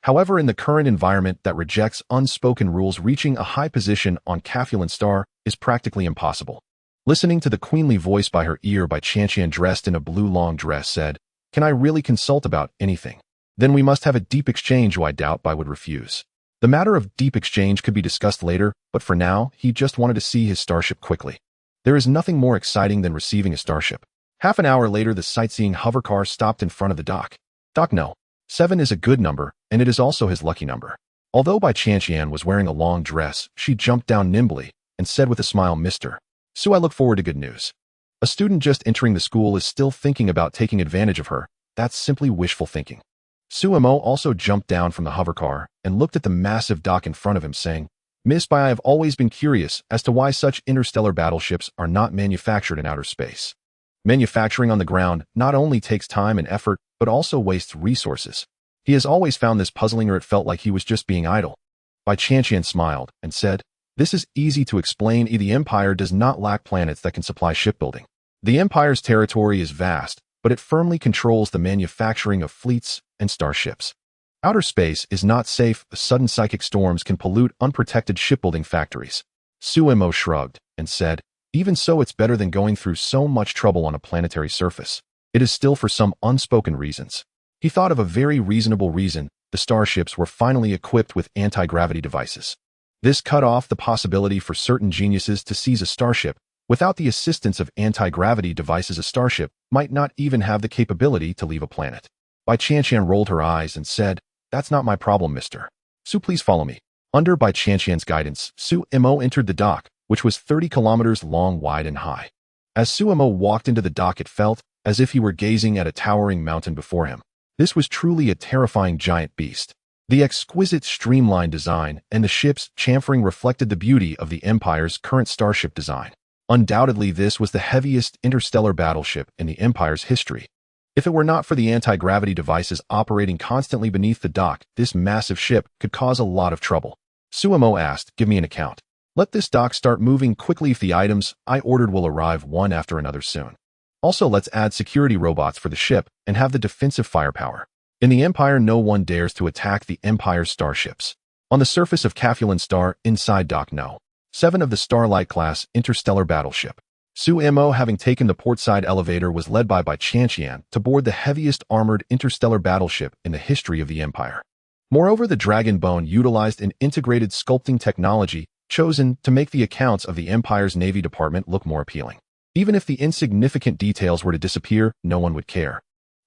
However, in the current environment that rejects unspoken rules, reaching a high position on Cafulan Star is practically impossible. Listening to the queenly voice by her ear, Bai Qianqian, dressed in a blue long dress, said, "Can I really consult about anything? Then we must have a deep exchange." I doubt Bai would refuse. The matter of deep exchange could be discussed later, but for now, he just wanted to see his starship quickly. There is nothing more exciting than receiving a starship. Half an hour later, the sightseeing hovercar stopped in front of the dock. Dock No. 7 is a good number, and it is also his lucky number. Although Bai Qianqian was wearing a long dress, she jumped down nimbly and said with a smile, "Mr. Su, I look forward to good news. A student just entering the school is still thinking about taking advantage of her. That's simply wishful thinking." Suemo also jumped down from the hovercar and looked at the massive dock in front of him, saying, "Miss Bai, I have always been curious as to why such interstellar battleships are not manufactured in outer space. Manufacturing on the ground not only takes time and effort, but also wastes resources. He has always found this puzzling, or it felt like he was just being idle." Bai Qianqian smiled and said, "This is easy to explain. The Empire does not lack planets that can supply shipbuilding. The Empire's territory is vast, but it firmly controls the manufacturing of fleets and starships. Outer space is not safe. Sudden psychic storms can pollute unprotected shipbuilding factories." Suemo shrugged and said, "Even so, it's better than going through so much trouble on a planetary surface. It is still for some unspoken reasons." He thought of a very reasonable reason. The starships were finally equipped with anti-gravity devices. This cut off the possibility for certain geniuses to seize a starship. Without the assistance of anti-gravity devices, a starship might not even have the capability to leave a planet. Bai Qianqian rolled her eyes and said, "That's not my problem, Mr. Su, please follow me." Under Bai Qianqian's guidance, Suemo entered the dock, which was 30 kilometers long, wide, and high. As Suemo walked into the dock, it felt as if he were gazing at a towering mountain before him. This was truly a terrifying giant beast. The exquisite streamlined design and the ship's chamfering reflected the beauty of the Empire's current starship design. Undoubtedly, this was the heaviest interstellar battleship in the Empire's history. If it were not for the anti-gravity devices operating constantly beneath the dock, this massive ship could cause a lot of trouble. Suemo asked, "Give me an account. Let this dock start moving quickly if the items I ordered will arrive one after another soon. Also, let's add security robots for the ship and have the defensive firepower. In the Empire, no one dares to attack the Empire's starships. On the surface of Capulin Star, inside Dock No. 7 of the Starlight-class interstellar battleship. Su-Mo, having taken the portside elevator, was led by Chanqian to board the heaviest armored interstellar battleship in the history of the Empire. Moreover, the Dragon Bone utilized an integrated sculpting technology chosen to make the accounts of the Empire's Navy Department look more appealing. Even if the insignificant details were to disappear, no one would care.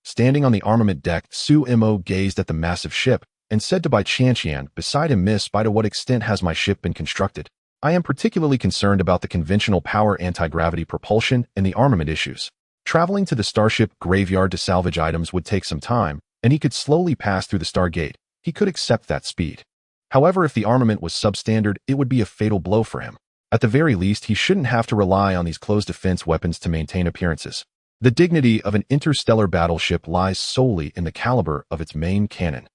Standing on the armament deck, Su-Mo gazed at the massive ship and said to Chanqian beside him, "Miss, to what extent has my ship been constructed? I am particularly concerned about the conventional power anti-gravity propulsion and the armament issues. Traveling to the Starship graveyard to salvage items would take some time, and he could slowly pass through the Stargate. He could accept that speed. However, if the armament was substandard, it would be a fatal blow for him. At the very least, he shouldn't have to rely on these closed defense weapons to maintain appearances. The dignity of an interstellar battleship lies solely in the caliber of its main cannon."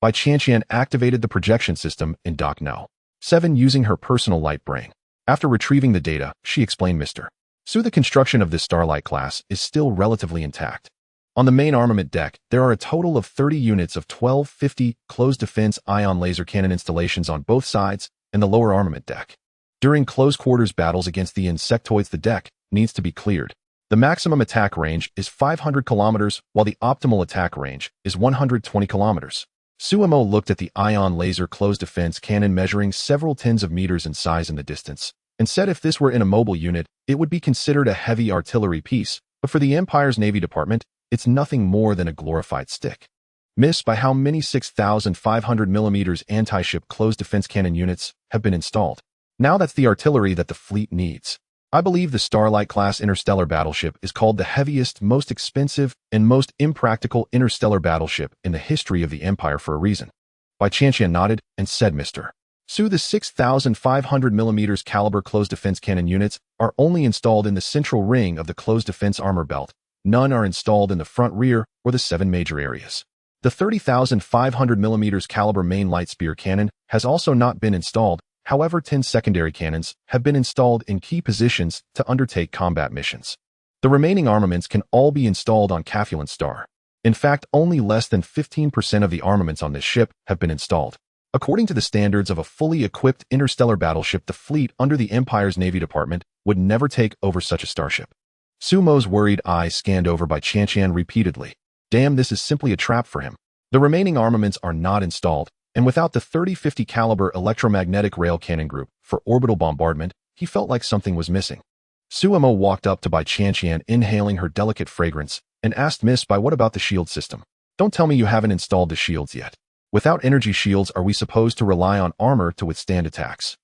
Chanqian activated the projection system in Dock No. 7 using her personal light brain. After retrieving the data, she explained, "Mr. Su, the construction of this Starlight class is still relatively intact. On the main armament deck, there are a total of 30 units of 1250 closed-defense ion laser cannon installations on both sides and the lower armament deck. During close-quarters battles against the insectoids, the deck needs to be cleared. The maximum attack range is 500 kilometers, while the optimal attack range is 120 kilometers. Su-Mo looked at the ion laser closed-defense cannon measuring several tens of meters in size in the distance, and said if this were in a mobile unit, it would be considered a heavy artillery piece, but for the Empire's Navy Department, it's nothing more than a glorified stick. Miss, by how many 6,500 millimeters anti-ship closed-defense cannon units have been installed? Now that's the artillery that the fleet needs. I believe the Starlight-class interstellar battleship is called the heaviest, most expensive, and most impractical interstellar battleship in the history of the Empire for a reason." Chanqian nodded and said, "Mr. Su, the 6,500 millimeters caliber closed defense cannon units are only installed in the central ring of the closed defense armor belt. None are installed in the front, rear, or the 7 major areas. The 30,500 millimeters caliber main light spear cannon has also not been installed. However, 10 secondary cannons have been installed in key positions to undertake combat missions. The remaining armaments can all be installed on Capulin Star. In fact, only less than 15% of the armaments on this ship have been installed. According to the standards of a fully equipped interstellar battleship, the fleet under the Empire's Navy Department would never take over such a starship." Su-Mo's worried eyes scanned over Chanqian repeatedly. Damn, this is simply a trap for him. The remaining armaments are not installed, and without the 3050 caliber electromagnetic rail cannon group for orbital bombardment, he felt like something was missing. Su-Mo walked up to Chanqian, inhaling her delicate fragrance, and asked, "Miss, what about the shield system? Don't tell me you haven't installed the shields yet. Without energy shields, are we supposed to rely on armor to withstand attacks?"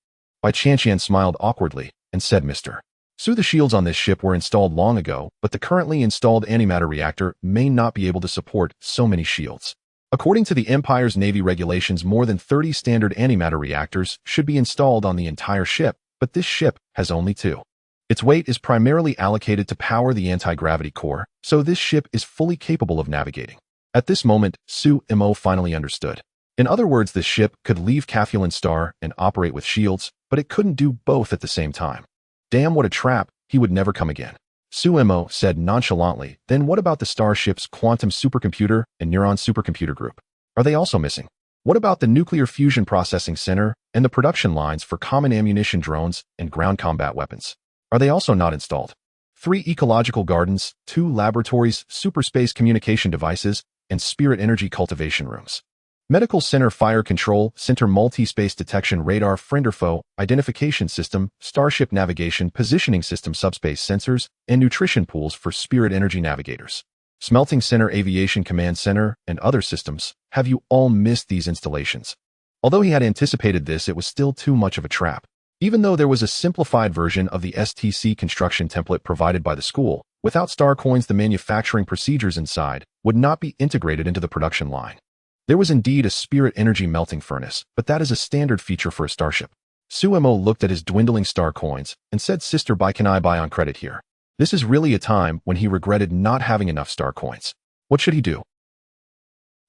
Chanqian smiled awkwardly and said, "Mr. Su, the shields on this ship were installed long ago, but the currently installed antimatter reactor may not be able to support so many shields. According to the Empire's Navy regulations, more than 30 standard antimatter reactors should be installed on the entire ship, but this ship has only 2. Its weight is primarily allocated to power the anti-gravity core, so this ship is fully capable of navigating." At this moment, Su-Mo finally understood. In other words, this ship could leave Capulin Star and operate with shields, but it couldn't do both at the same time. Damn, what a trap. He would never come again. Su-Mo said nonchalantly, "Then what about the Starship's quantum supercomputer and neuron supercomputer group? Are they also missing? What about the nuclear fusion processing center and the production lines for common ammunition drones and ground combat weapons? Are they also not installed? 3 ecological gardens, 2 laboratories, superspace communication devices, and spirit energy cultivation rooms. Medical Center Fire Control Center Multi-Space Detection Radar Friend or Foe Identification System Starship Navigation Positioning System Subspace Sensors and Nutrition Pools for Spirit Energy Navigators. Smelting Center Aviation Command Center and other systems. Have you all missed these installations?" Although he had anticipated this, it was still too much of a trap. Even though there was a simplified version of the STC construction template provided by the school, without star coins, the manufacturing procedures inside would not be integrated into the production line. There was indeed a spirit energy melting furnace, but that is a standard feature for a starship. Su-Mo looked at his dwindling star coins and said, "Sister, can I buy on credit here?" This is really a time when he regretted not having enough star coins. What should he do?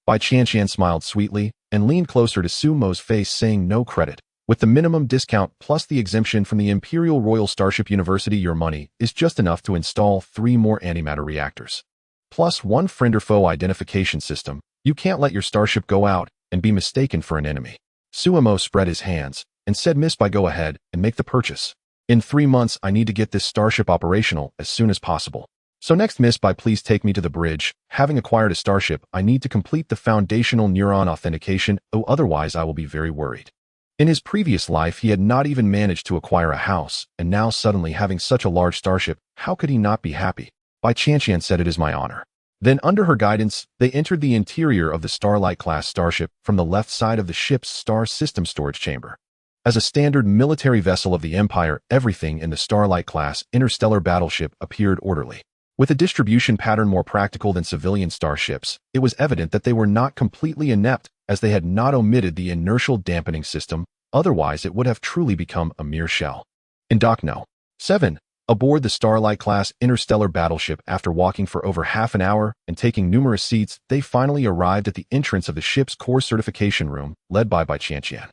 Chanqian smiled sweetly and leaned closer to Su-Mo's face, saying, "No credit. With the minimum discount plus the exemption from the Imperial Royal Starship University, your money is just enough to install 3 more antimatter reactors. Plus 1 friend or foe identification system. You can't let your starship go out and be mistaken for an enemy. Suemo spread his hands and said, Miss Bai, go ahead and make the purchase. In 3 months, I need to get this starship operational as soon as possible. So next, Miss Bai, please take me to the bridge. Having acquired a starship, I need to complete the foundational neuron authentication, otherwise I will be very worried. In his previous life, he had not even managed to acquire a house, and now suddenly having such a large starship, how could he not be happy? Bai Qianqian said, it is my honor. Then, under her guidance, they entered the interior of the Starlight-class starship from the left side of the ship's star system storage chamber. As a standard military vessel of the Empire, everything in the Starlight-class interstellar battleship appeared orderly. With a distribution pattern more practical than civilian starships, it was evident that they were not completely inept, as they had not omitted the inertial dampening system, otherwise it would have truly become a mere shell. In Dock No. 7, aboard the Starlight-class interstellar battleship, after walking for over half an hour and taking numerous seats, they finally arrived at the entrance of the ship's core certification room, led by Bai Qianqian.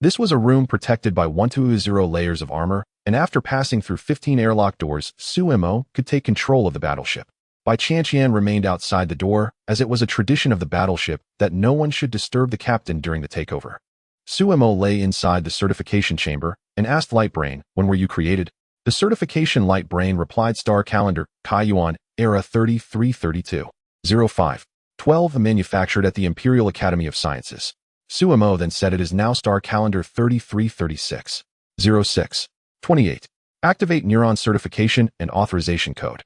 This was a room protected by 120 layers of armor, and after passing through 15 airlock doors, Suemo could take control of the battleship. Bai Qianqian remained outside the door, as it was a tradition of the battleship that no one should disturb the captain during the takeover. Suemo lay inside the certification chamber and asked Lightbrain, when were you created? The certification Lightbrain replied, Star Calendar, Kaiyuan, Era 3332. 05. 12, manufactured at the Imperial Academy of Sciences. Suemo then said, it is now Star Calendar 3336. 06. 28. Activate Neuron Certification and Authorization Code.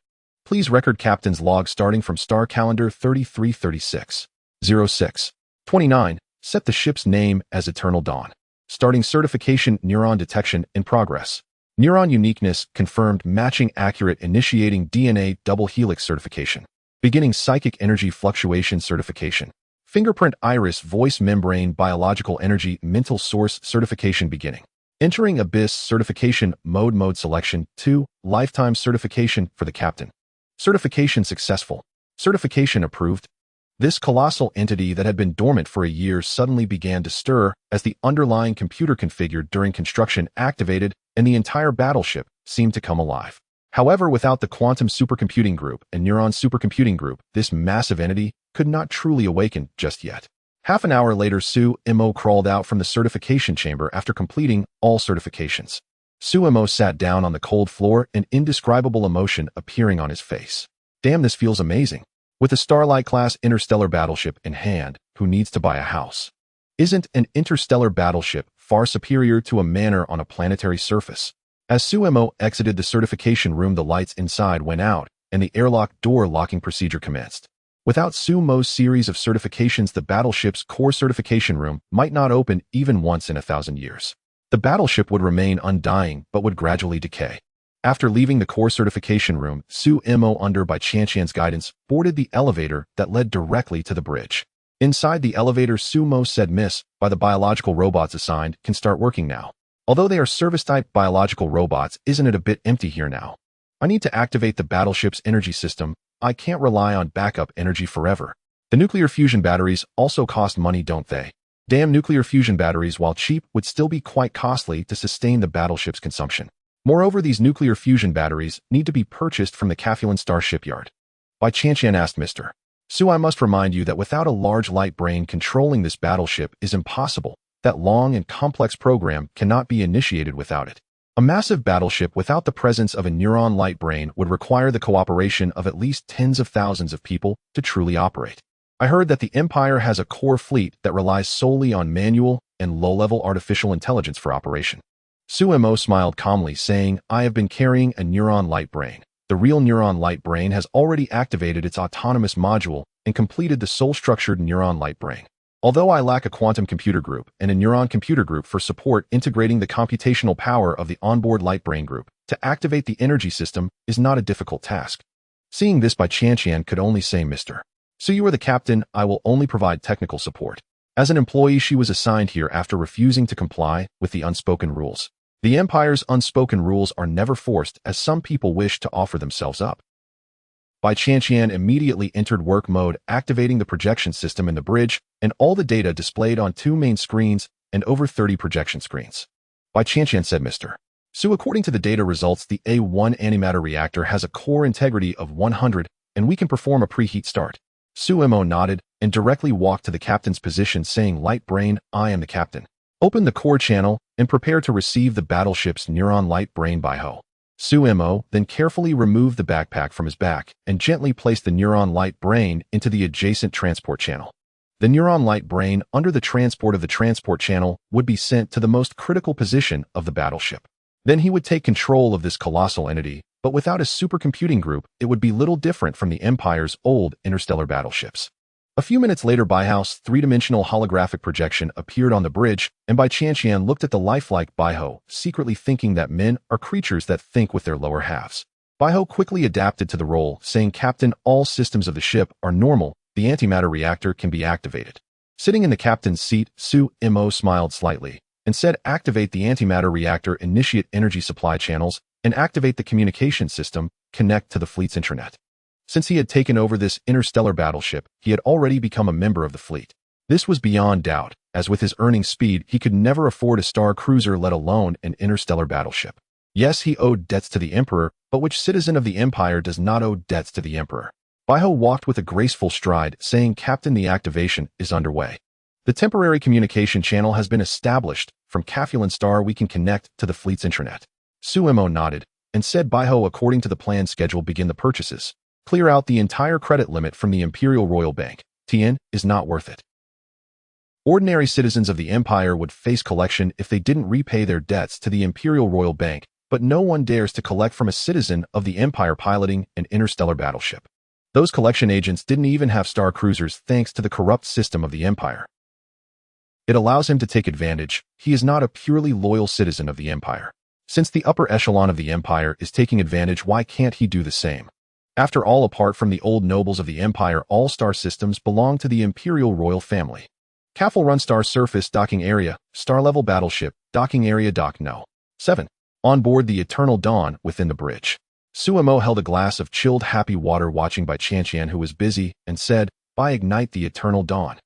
Please record Captain's log starting from Star Calendar 3336. 06. 29. Set the ship's name as Eternal Dawn. Starting certification neuron detection in progress. Neuron uniqueness confirmed, matching accurate, initiating DNA double helix certification. Beginning psychic energy fluctuation certification. Fingerprint iris voice membrane biological energy mental source certification beginning. Entering abyss certification mode selection 2. Lifetime certification for the captain. Certification successful. Certification approved. This colossal entity that had been dormant for a year suddenly began to stir as the underlying computer configured during construction activated and the entire battleship seemed to come alive. However, without the quantum supercomputing group and neuron supercomputing group, this massive entity could not truly awaken just yet. Half an hour later, Suemo crawled out from the certification chamber after completing all certifications. Suemo sat down on the cold floor, an indescribable emotion appearing on his face. Damn, this feels amazing. With a Starlight-class interstellar battleship in hand, who needs to buy a house? Isn't an interstellar battleship far superior to a manor on a planetary surface? As Suemo exited the certification room, the lights inside went out, and the airlock door locking procedure commenced. Without Suemo's series of certifications, the battleship's core certification room might not open even once in 1,000 years. The battleship would remain undying, but would gradually decay. After leaving the core certification room, Suemo, under Bai Qianqian's guidance, boarded the elevator that led directly to the bridge. Inside the elevator, Suemo said, Miss Bai, the biological robots assigned can start working now. Although they are service-type biological robots, isn't it a bit empty here now? I need to activate the battleship's energy system. I can't rely on backup energy forever. The nuclear fusion batteries also cost money, don't they? Damn, nuclear fusion batteries, while cheap, would still be quite costly to sustain the battleship's consumption. Moreover, these nuclear fusion batteries need to be purchased from the Cafulan Star shipyard. Bai Qianqian asked Mr. Su, I must remind you that without a large light brain controlling this battleship is impossible. That long and complex program cannot be initiated without it. A massive battleship without the presence of a neuron light brain would require the cooperation of at least tens of thousands of people to truly operate. I heard that the Empire has a core fleet that relies solely on manual and low-level artificial intelligence for operation. Suemo smiled calmly, saying, I have been carrying a neuron light brain. The real neuron light brain has already activated its autonomous module and completed the soul-structured neuron light brain. Although I lack a quantum computer group and a neuron computer group for support integrating the computational power of the onboard light brain group, to activate the energy system is not a difficult task. Seeing this, Bai Qianqian could only say, Mr. So you are the captain, I will only provide technical support. As an employee, she was assigned here after refusing to comply with the unspoken rules. The Empire's unspoken rules are never forced, as some people wish to offer themselves up. Bai Qianqian immediately entered work mode, activating the projection system in the bridge, and all the data displayed on 2 main screens and over 30 projection screens. By Chanchan said Mr. Su, according to the data results, the A1 antimatter reactor has a core integrity of 100, and we can perform a preheat start. Su Mo nodded and directly walked to the captain's position, saying, Light Brain, I am the captain. Open the core channel and prepare to receive the battleship's neuron light brain by Ho. Su Mo then carefully removed the backpack from his back and gently placed the neuron light brain into the adjacent transport channel. The neuron light brain, under the transport of the transport channel, would be sent to the most critical position of the battleship. Then he would take control of this colossal entity, but without a supercomputing group, it would be little different from the Empire's old interstellar battleships. A few minutes later, Baiho's three-dimensional holographic projection appeared on the bridge, and Bai Chanqian looked at the lifelike Baiho, secretly thinking that men are creatures that think with their lower halves. Baiho quickly adapted to the role, saying, Captain, all systems of the ship are normal. The antimatter reactor can be activated. Sitting in the captain's seat, Su Mo smiled slightly and said, Activate the antimatter reactor, initiate energy supply channels, and activate the communication system, connect to the fleet's intranet. Since he had taken over this interstellar battleship, he had already become a member of the fleet. This was beyond doubt, as with his earning speed, he could never afford a star cruiser, let alone an interstellar battleship. Yes, he owed debts to the Emperor, but which citizen of the Empire does not owe debts to the Emperor? Baiho walked with a graceful stride, saying, Captain, the activation is underway. The temporary communication channel has been established. From Cafulan Star we can connect to the fleet's intranet. Su Mo nodded and said, Baiho, according to the planned schedule, begin the purchases. Clear out the entire credit limit from the Imperial Royal Bank. Tien is not worth it. Ordinary citizens of the Empire would face collection if they didn't repay their debts to the Imperial Royal Bank, but no one dares to collect from a citizen of the Empire piloting an interstellar battleship. Those collection agents didn't even have star cruisers thanks to the corrupt system of the Empire. It allows him to take advantage. He is not a purely loyal citizen of the Empire. Since the upper echelon of the Empire is taking advantage, why can't he do the same? After all, apart from the old nobles of the Empire, all star systems belong to the Imperial Royal Family. Caffel Run Star Surface Docking Area, Star-Level Battleship, Docking Area Dock No. 7. On board the Eternal Dawn within the bridge. Su Mo held a glass of chilled happy water, watching Bai Chanqian, who was busy, and said, Bai, ignite the Eternal Dawn.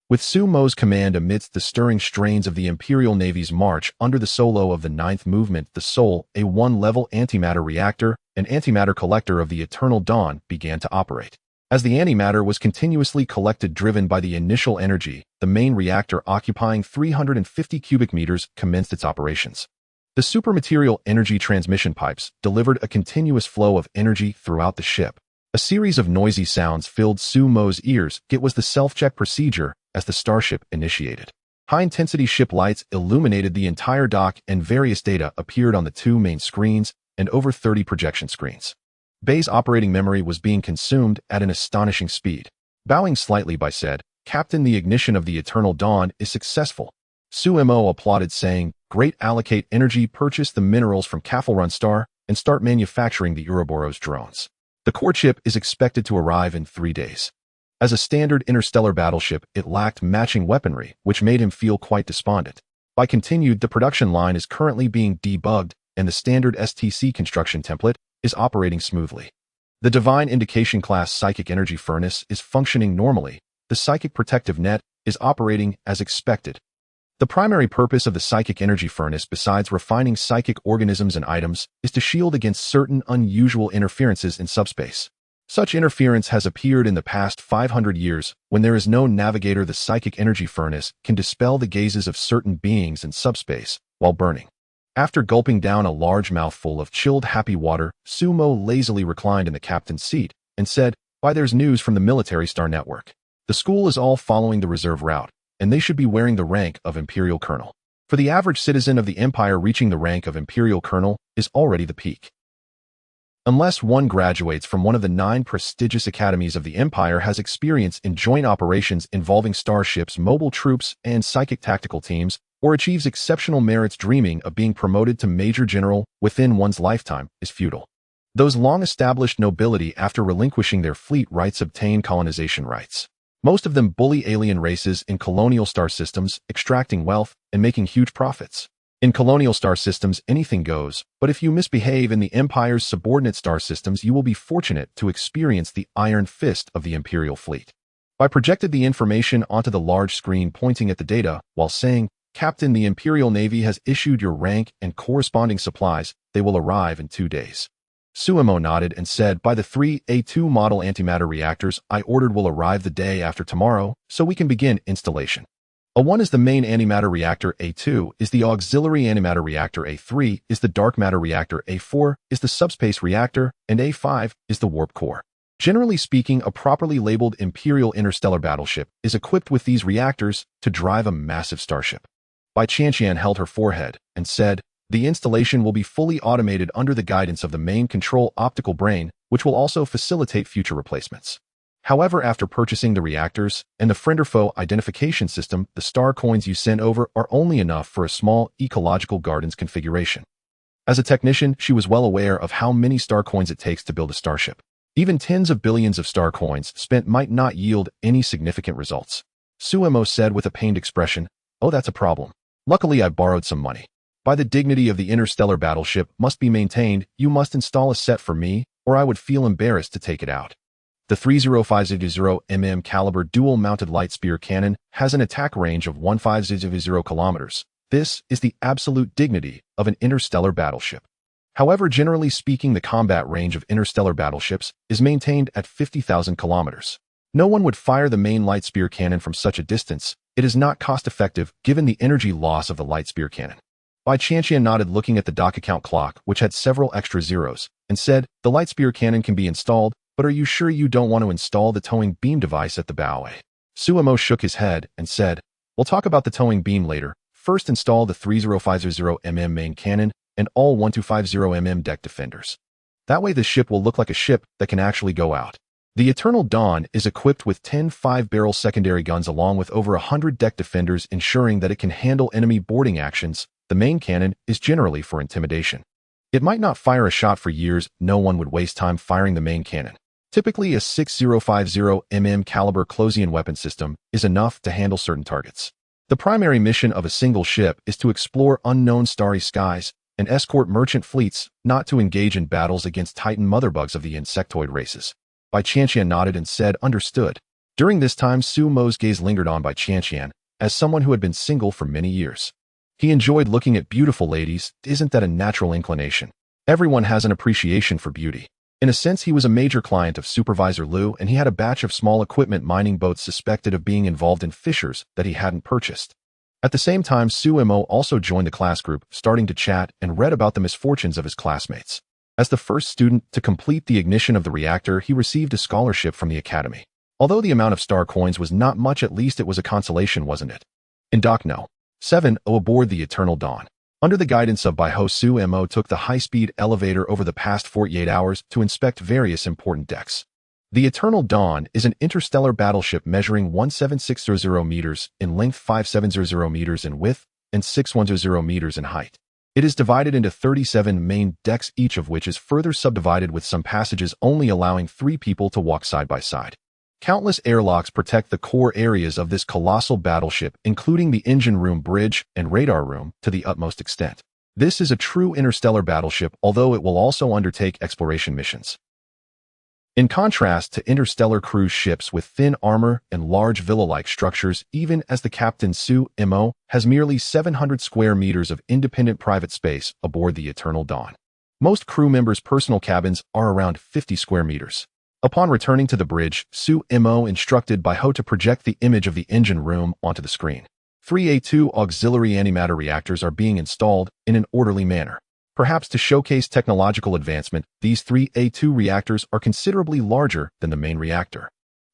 With Su Mo's command, amidst the stirring strains of the Imperial Navy's march under the solo of the 9th movement, the Soul, a one-level antimatter reactor, an antimatter collector of the Eternal Dawn, began to operate. As the antimatter was continuously collected, driven by the initial energy, the main reactor, occupying 350 cubic meters, commenced its operations. The supermaterial energy transmission pipes delivered a continuous flow of energy throughout the ship. A series of noisy sounds filled Su Mo's ears. It was the self-check procedure as the Starship initiated. High-intensity ship lights illuminated the entire dock, and various data appeared on the 2 main screens and over 30 projection screens. Bai's operating memory was being consumed at an astonishing speed. Bowing slightly, Bai said, Captain, the ignition of the Eternal Dawn is successful. Su Mo applauded, saying, Great, allocate energy, purchase the minerals from Caffel Run Star, and start manufacturing the Ouroboros drones. The core chip is expected to arrive in 3 days. As a standard interstellar battleship, it lacked matching weaponry, which made him feel quite despondent. Bai continued, the production line is currently being debugged, and the standard STC construction template is operating smoothly. The Divine Indication class psychic energy furnace is functioning normally. The psychic protective net is operating as expected. The primary purpose of the psychic energy furnace, besides refining psychic organisms and items, is to shield against certain unusual interferences in subspace. Such interference has appeared in the past 500 years. When there is no navigator, the psychic energy furnace can dispel the gazes of certain beings in subspace while burning. After gulping down a large mouthful of chilled happy water, Su Mo lazily reclined in the captain's seat and said, Why, there's news from the military star network. The school is all following the reserve route, and they should be wearing the rank of Imperial Colonel. For the average citizen of the Empire, reaching the rank of Imperial Colonel is already the peak. Unless one graduates from one of the 9 prestigious academies of the Empire, has experience in joint operations involving starships, mobile troops, and psychic tactical teams, or achieves exceptional merits, dreaming of being promoted to Major General within one's lifetime is futile. Those long-established nobility, after relinquishing their fleet rights, obtain colonization rights. Most of them bully alien races in colonial star systems, extracting wealth and making huge profits. In colonial star systems, anything goes, but if you misbehave in the Empire's subordinate star systems, you will be fortunate to experience the iron fist of the Imperial fleet. Bai projected the information onto the large screen, pointing at the data while saying, Captain, the Imperial Navy has issued your rank and corresponding supplies. They will arrive in 2 days. Suemo nodded and said, by the 3A2 model antimatter reactors I ordered will arrive the day after tomorrow, so we can begin installation. A1 is the main antimatter reactor, A2 is the auxiliary antimatter reactor, A3 is the dark matter reactor, A4 is the subspace reactor, and A5 is the warp core. Generally speaking, a properly labeled Imperial interstellar battleship is equipped with these reactors to drive a massive starship. Bai Qianqian held her forehead and said, the installation will be fully automated under the guidance of the main control optical brain, which will also facilitate future replacements. However, after purchasing the reactors and the friend-or-foe identification system, the star coins you send over are only enough for a small ecological gardens configuration. As a technician, she was well aware of how many star coins it takes to build a starship. Even tens of billions of star coins spent might not yield any significant results. Suemo said with a pained expression, oh, that's a problem. Luckily, I borrowed some money. By the dignity of the interstellar battleship must be maintained, you must install a set for me, or I would feel embarrassed to take it out. The 30500mm caliber dual-mounted light spear cannon has an attack range of 1500 kilometers. This is the absolute dignity of an interstellar battleship. However, generally speaking, the combat range of interstellar battleships is maintained at 50,000 kilometers. No one would fire the main light spear cannon from such a distance. It is not cost-effective given the energy loss of the light spear cannon. Bai Qianqian nodded, looking at the dock account clock, which had several extra zeros, and said, the light spear cannon can be installed, but are you sure you don't want to install the towing beam device at the bow? Suemo shook his head and said, we'll talk about the towing beam later. First, install the 3050mm main cannon and all 1250mm deck defenders. That way the ship will look like a ship that can actually go out. The Eternal Dawn is equipped with 10 5-barrel secondary guns along with over 100 deck defenders, ensuring that it can handle enemy boarding actions. The main cannon is generally for intimidation. It might not fire a shot for years. No one would waste time firing the main cannon. Typically, a 6050mm caliber Closian weapon system is enough to handle certain targets. The primary mission of a single ship is to explore unknown starry skies and escort merchant fleets, not to engage in battles against Titan motherbugs of the insectoid races. Bai Qianqian nodded and said, understood. During this time, Suemo's gaze lingered on Bai Qianqian, as someone who had been single for many years. He enjoyed looking at beautiful ladies. Isn't that a natural inclination? Everyone has an appreciation for beauty. In a sense, he was a major client of Supervisor Liu, and he had a batch of small equipment mining boats suspected of being involved in fissures that he hadn't purchased. At the same time, Suemo also joined the class group, starting to chat and read about the misfortunes of his classmates. As the first student to complete the ignition of the reactor, he received a scholarship from the academy. Although the amount of star coins was not much, at least it was a consolation, wasn't it? In Dock No. 7, aboard the Eternal Dawn. Under the guidance of Baiho, Suemo took the high-speed elevator over the past 48 hours to inspect various important decks. The Eternal Dawn is an interstellar battleship measuring 17600 meters in length, 5700 meters in width, and 6100 meters in height. It is divided into 37 main decks, each of which is further subdivided with some passages only allowing 3 people to walk side by side. Countless airlocks protect the core areas of this colossal battleship, including the engine room, bridge, and radar room, to the utmost extent. This is a true interstellar battleship, although it will also undertake exploration missions. In contrast to interstellar cruise ships with thin armor and large villa-like structures, even as the Captain Suemo has merely 700 square meters of independent private space aboard the Eternal Dawn. Most crew members' personal cabins are around 50 square meters. Upon returning to the bridge, Suemo instructed Baiho to project the image of the engine room onto the screen. 3A2 auxiliary antimatter reactors are being installed in an orderly manner. Perhaps to showcase technological advancement, these 3A2 reactors are considerably larger than the main reactor.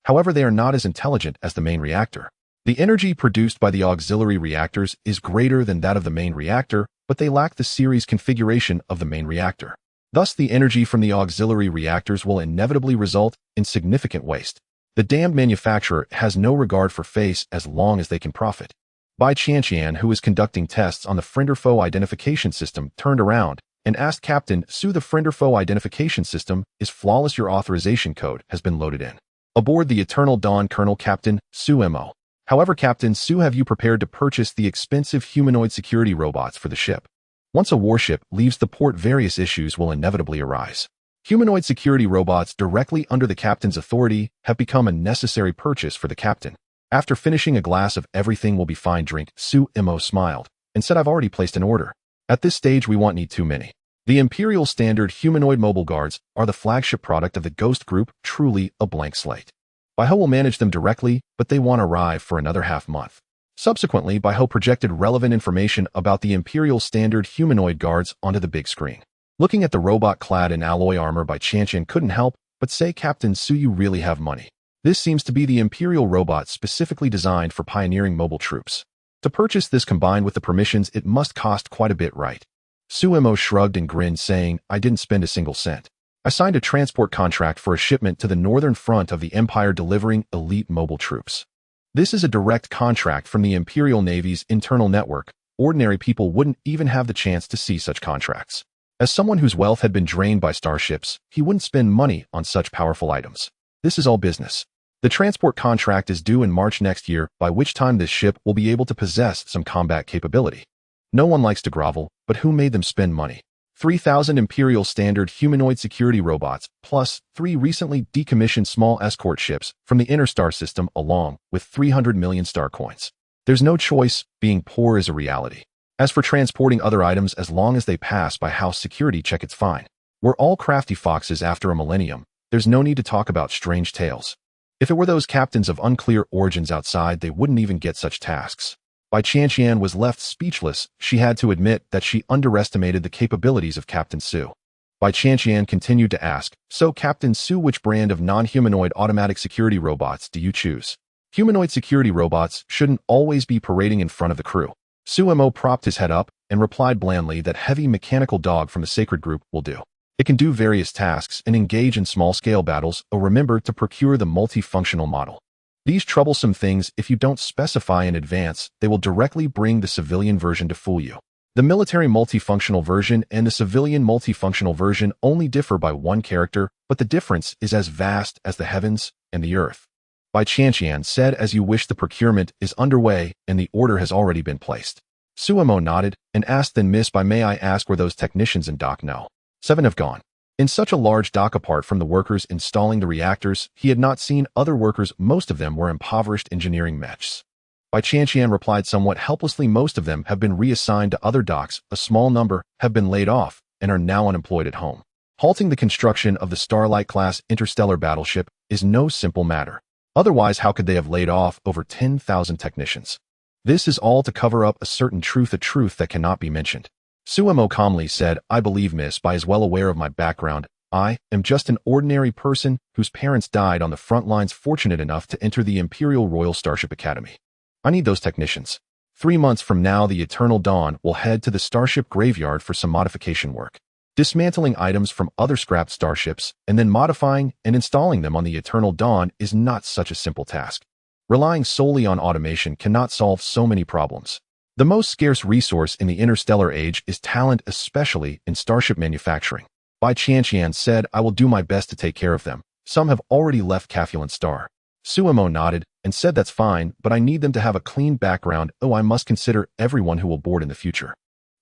However, they are not as intelligent as the main reactor. The energy produced by the auxiliary reactors is greater than that of the main reactor, but they lack the series configuration of the main reactor. Thus, the energy from the auxiliary reactors will inevitably result in significant waste. The damned manufacturer has no regard for face as long as they can profit. Bai Qianqian, who was conducting tests on the friend-or-foe identification system, turned around and asked Captain Su, the friend-or-foe identification system is flawless. Your authorization code has been loaded in. Aboard the Eternal Dawn, Colonel Captain Suemo. However, Captain Su, have you prepared to purchase the expensive humanoid security robots for the ship? Once a warship leaves the port, various issues will inevitably arise. Humanoid security robots directly under the captain's authority have become a necessary purchase for the captain. After finishing a glass of everything will be fine drink, Su-Imo smiled and said, I've already placed an order. At this stage, we won't need too many. The Imperial Standard Humanoid Mobile Guards are the flagship product of the Ghost Group, truly a blank slate. Baiho will manage them directly, but they won't arrive for another half-month. Subsequently, Baiho projected relevant information about the Imperial Standard Humanoid Guards onto the big screen. Looking at the robot clad in alloy armor by Chanchan couldn't help but say, Captain Su, you really have money. This seems to be the Imperial robot specifically designed for pioneering mobile troops. To purchase this combined with the permissions, it must cost quite a bit, right? Su-Imo shrugged and grinned, saying, I didn't spend a single cent. I signed a transport contract for a shipment to the northern front of the Empire delivering elite mobile troops. This is a direct contract from the Imperial Navy's internal network. Ordinary people wouldn't even have the chance to see such contracts. As someone whose wealth had been drained by starships, he wouldn't spend money on such powerful items. This is all business. The transport contract is due in March next year, by which time this ship will be able to possess some combat capability. No one likes to grovel, but who made them spend money? 3,000 Imperial Standard humanoid security robots, plus 3 recently decommissioned small escort ships from the Interstar system, along with 300 million star coins. There's no choice, being poor is a reality. As for transporting other items, as long as they pass by house security check, it's fine. We're all crafty foxes after a millennium. There's no need to talk about strange tales. If it were those captains of unclear origins outside, they wouldn't even get such tasks. Bai Qianqian was left speechless. She had to admit that she underestimated the capabilities of Captain Su. Bai Qianqian continued to ask, so Captain Su, which brand of non-humanoid automatic security robots do you choose? Humanoid security robots shouldn't always be parading in front of the crew. Su-Imo propped his head up and replied blandly that heavy mechanical dog from the sacred group will do. It can do various tasks and engage in small-scale battles, or remember to procure the multifunctional model. These troublesome things, if you don't specify in advance, they will directly bring the civilian version to fool you. The military multifunctional version and the civilian multifunctional version only differ by one character, but the difference is as vast as the heavens and the earth. Bai Qianqian said, as you wish, the procurement is underway and the order has already been placed. Su-Imo nodded and asked, then Miss Bai, may I ask where those technicians in dock know? 7 have gone. In such a large dock, apart from the workers installing the reactors, he had not seen other workers. Most of them were impoverished engineering mechs. Bai Qianqian replied somewhat helplessly, most of them have been reassigned to other docks, a small number have been laid off and are now unemployed at home. Halting the construction of the Starlight-class interstellar battleship is no simple matter. Otherwise, how could they have laid off over 10,000 technicians? This is all to cover up a certain truth, a truth that cannot be mentioned. Su-Imo calmly said, I believe Miss Bai is well aware of my background. I am just an ordinary person whose parents died on the front lines, fortunate enough to enter the Imperial Royal Starship Academy. I need those technicians. 3 months from now, the Eternal Dawn will head to the Starship graveyard for some modification work. Dismantling items from other scrapped starships and then modifying and installing them on the Eternal Dawn is not such a simple task. Relying solely on automation cannot solve so many problems. The most scarce resource in the interstellar age is talent, especially in starship manufacturing. Bai Qianqian said, I will do my best to take care of them. Some have already left Cafulent Star. Su-Imo nodded and said, that's fine, but I need them to have a clean background. Oh, I must consider everyone who will board in the future.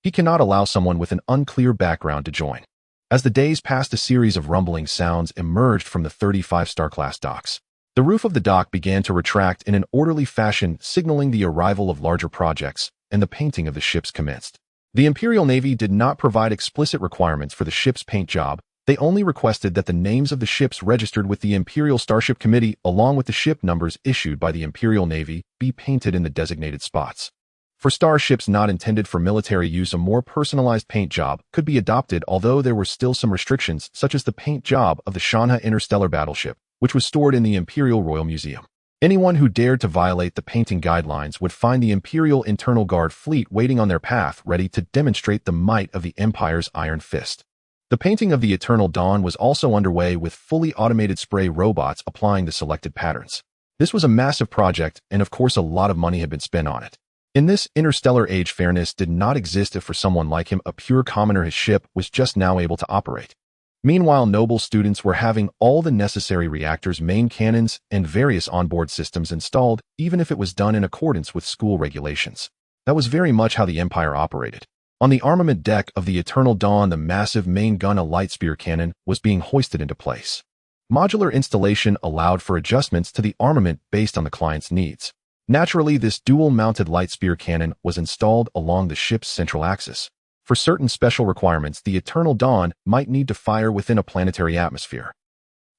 He cannot allow someone with an unclear background to join. As the days passed, a series of rumbling sounds emerged from the 35-star-class docks. The roof of the dock began to retract in an orderly fashion, signaling the arrival of larger projects, and the painting of the ships commenced. The Imperial Navy did not provide explicit requirements for the ship's paint job. They only requested that the names of the ships registered with the Imperial Starship Committee, along with the ship numbers issued by the Imperial Navy, be painted in the designated spots. For starships not intended for military use, a more personalized paint job could be adopted, although there were still some restrictions, such as the paint job of the Shanha interstellar battleship, which was stored in the Imperial Royal Museum. Anyone who dared to violate the painting guidelines would find the Imperial Internal Guard fleet waiting on their path, ready to demonstrate the might of the Empire's iron fist. The painting of the Eternal Dawn was also underway, with fully automated spray robots applying the selected patterns. This was a massive project, and of course a lot of money had been spent on it. In this interstellar age, fairness did not exist. If for someone like him, a pure commoner, his ship was just now able to operate. Meanwhile, noble students were having all the necessary reactors, main cannons, and various onboard systems installed, even if it was done in accordance with school regulations. That was very much how the Empire operated. On the armament deck of the Eternal Dawn, the massive main gun, a light spear cannon, was being hoisted into place. Modular installation allowed for adjustments to the armament based on the client's needs. Naturally, this dual-mounted light spear cannon was installed along the ship's central axis. For certain special requirements, the Eternal Dawn might need to fire within a planetary atmosphere.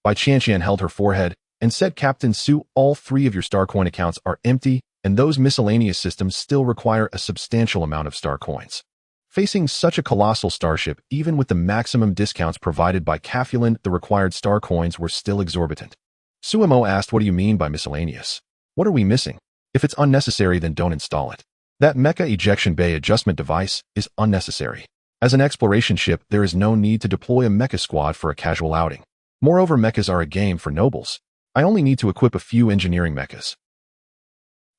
Bai Qianqian held her forehead and said, Captain Su, all 3 of your star coin accounts are empty, and those miscellaneous systems still require a substantial amount of star coins. Facing such a colossal starship, even with the maximum discounts provided by Cafulan, the required star coins were still exorbitant. Suemo asked, what do you mean by miscellaneous? What are we missing? If it's unnecessary, then don't install it. That mecha ejection bay adjustment device is unnecessary. As an exploration ship, there is no need to deploy a mecha squad for a casual outing. Moreover, mechas are a game for nobles. I only need to equip a few engineering mechas.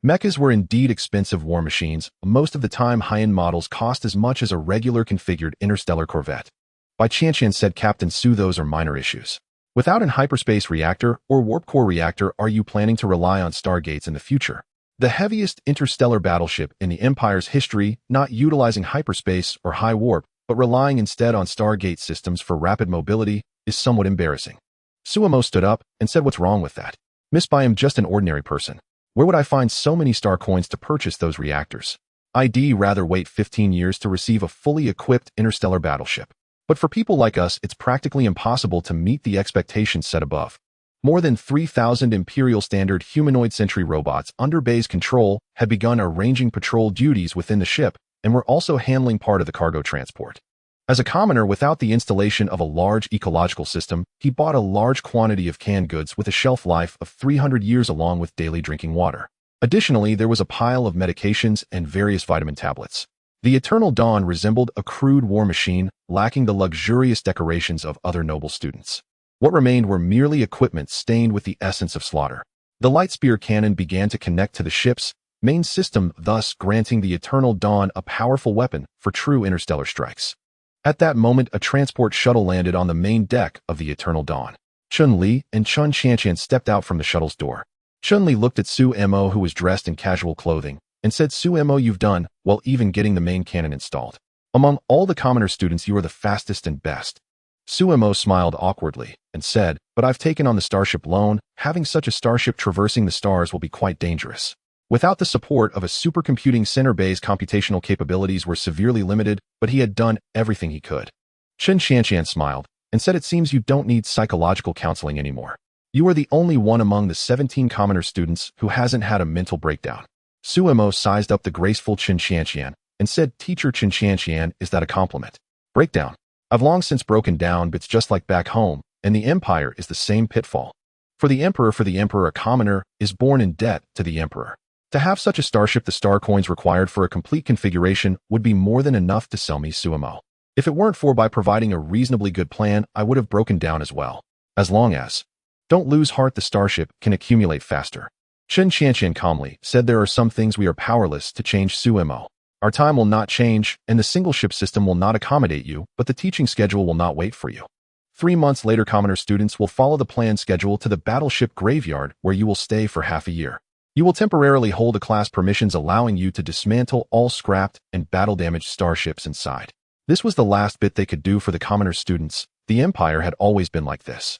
Mechas were indeed expensive war machines. Most of the time, high-end models cost as much as a regular configured interstellar corvette. Bai Qianqian said, Captain Su, those are minor issues. Without an hyperspace reactor or warp core reactor, are you planning to rely on stargates in the future? The heaviest interstellar battleship in the Empire's history, not utilizing hyperspace or high warp, but relying instead on stargate systems for rapid mobility, is somewhat embarrassing. Suemo stood up and said, what's wrong with that? Miss Bai, am just an ordinary person. Where would I find so many star coins to purchase those reactors? I'd rather wait 15 years to receive a fully equipped interstellar battleship. But for people like us, it's practically impossible to meet the expectations set above. More than 3,000 Imperial Standard humanoid sentry robots under Bai's control had begun arranging patrol duties within the ship and were also handling part of the cargo transport. As a commoner without the installation of a large ecological system, he bought a large quantity of canned goods with a shelf life of 300 years along with daily drinking water. Additionally, there was a pile of medications and various vitamin tablets. The Eternal Dawn resembled a crude war machine, lacking the luxurious decorations of other noble students. What remained were merely equipment stained with the essence of slaughter. The light spear cannon began to connect to the ship's main system, thus granting the Eternal Dawn a powerful weapon for true interstellar strikes. At that moment, a transport shuttle landed on the main deck of the Eternal Dawn. Chun-Li and Chun Qianqian stepped out from the shuttle's door. Chun-Li looked at Su-Mo, who was dressed in casual clothing, and said, Su-Mo, you've done well even getting the main cannon installed. Among all the commoner students, you are the fastest and best. Su-Mo smiled awkwardly and said, but I've taken on the Starship loan. Having such a starship traversing the stars will be quite dangerous. Without the support of a supercomputing center, Bai's computational capabilities were severely limited, but he had done everything he could. Chun Qianqian smiled and said, it seems you don't need psychological counseling anymore. You are the only one among the 17 commoner students who hasn't had a mental breakdown. Su-Mo sized up the graceful Chun Qianqian and said, Teacher Chun Qianqian, is that a compliment? Breakdown. I've long since broken down, but it's just like back home, and the Empire is the same pitfall. For the Emperor, a commoner is born in debt to the Emperor. To have such a starship, the star coins required for a complete configuration would be more than enough to sell me Su-Mo. If it weren't for by providing a reasonably good plan, I would have broken down as well. As long as, don't lose heart, the starship can accumulate faster. Chun Qianqian calmly said, there are some things we are powerless to change, Su-Mo. Our time will not change, and the single ship system will not accommodate you, but the teaching schedule will not wait for you. 3 months later, commoner students will follow the planned schedule to the battleship graveyard, where you will stay for half a year. You will temporarily hold a class permissions allowing you to dismantle all scrapped and battle-damaged starships inside. This was the last bit they could do for the commoner students. The Empire had always been like this.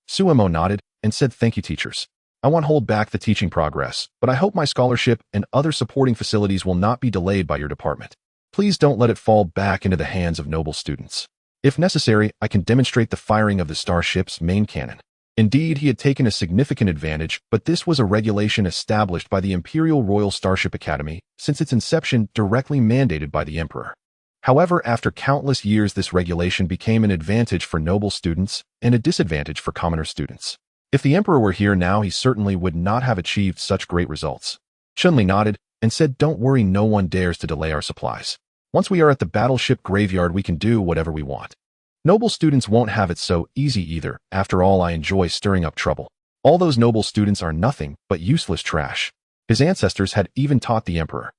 Su-Mo nodded and said, thank you, teachers. I won't hold back the teaching progress, but I hope my scholarship and other supporting facilities will not be delayed by your department. Please don't let it fall back into the hands of noble students. If necessary, I can demonstrate the firing of the starship's main cannon. Indeed, he had taken a significant advantage, but this was a regulation established by the Imperial Royal Starship Academy since its inception, directly mandated by the Emperor. However, after countless years, this regulation became an advantage for noble students and a disadvantage for commoner students. If the Emperor were here now, he certainly would not have achieved such great results. Chun-Li nodded and said, don't worry, no one dares to delay our supplies. Once we are at the battleship graveyard, we can do whatever we want. Noble students won't have it so easy either. After all, I enjoy stirring up trouble. All those noble students are nothing but useless trash. His ancestors had even taught the Emperor.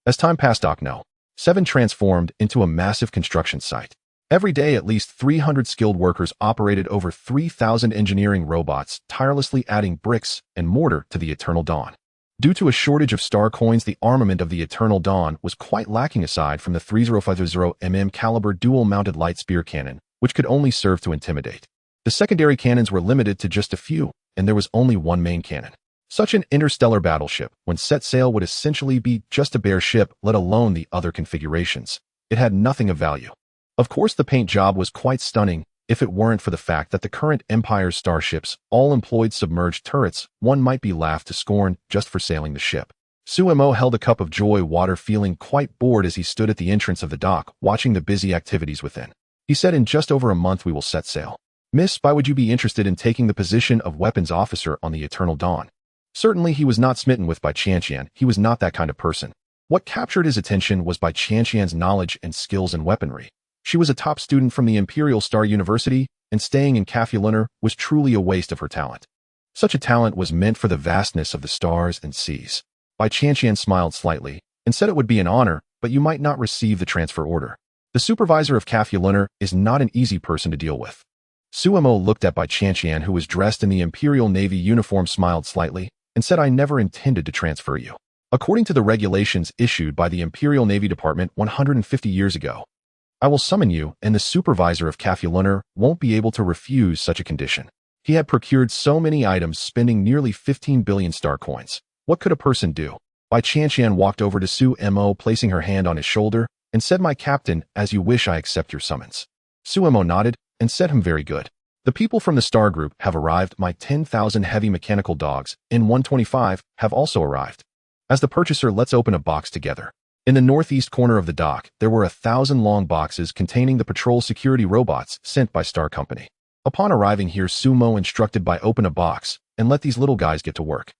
As time passed, Okno 7 transformed into a massive construction site. Every day, at least 300 skilled workers operated over 3,000 engineering robots, tirelessly adding bricks and mortar to the Eternal Dawn. Due to a shortage of star coins, the armament of the Eternal Dawn was quite lacking aside from the 3050mm caliber dual-mounted light spear cannon, which could only serve to intimidate. The secondary cannons were limited to just a few, and there was only one main cannon. Such an interstellar battleship, when set sail, would essentially be just a bare ship, let alone the other configurations. It had nothing of value. Of course, the paint job was quite stunning, if it weren't for the fact that the current Empire's starships all employed submerged turrets. One might be laughed to scorn just for sailing the ship. Suemo held a cup of joy water, feeling quite bored as he stood at the entrance of the dock, watching the busy activities within. He said, "In just over a month we will set sail. Miss, why would you be interested in taking the position of weapons officer on the Eternal Dawn?" Certainly he was not smitten with Bai Qianqian. He was not that kind of person. What captured his attention was Bai Qianqian's knowledge and skills in weaponry. She was a top student from the Imperial Star University, and staying in Cafulinar was truly a waste of her talent. Such a talent was meant for the vastness of the stars and seas. Bai Qianqian smiled slightly and said it would be an honor, but you might not receive the transfer order. The supervisor of Cafulinar is not an easy person to deal with. Suemo looked at Bai Qianqian, who was dressed in the Imperial Navy uniform, smiled slightly, and said, "I never intended to transfer you. According to the regulations issued by the Imperial Navy Department 150 years ago, I will summon you, and the supervisor of Cafulinar won't be able to refuse such a condition." He had procured so many items, spending nearly 15 billion star coins. What could a person do? Bai Qianqian walked over to Suemo, placing her hand on his shoulder, and said, "My captain, as you wish, I accept your summons." Suemo nodded and said, "Very good. The people from the Star Group have arrived. My 10,000 heavy mechanical dogs, N-125, have also arrived. As the purchaser, let's open a box together." In the northeast corner of the dock, there were 1,000 long boxes containing the patrol security robots sent by Star Company. Upon arriving here, Sumo instructed by open a box and let these little guys get to work.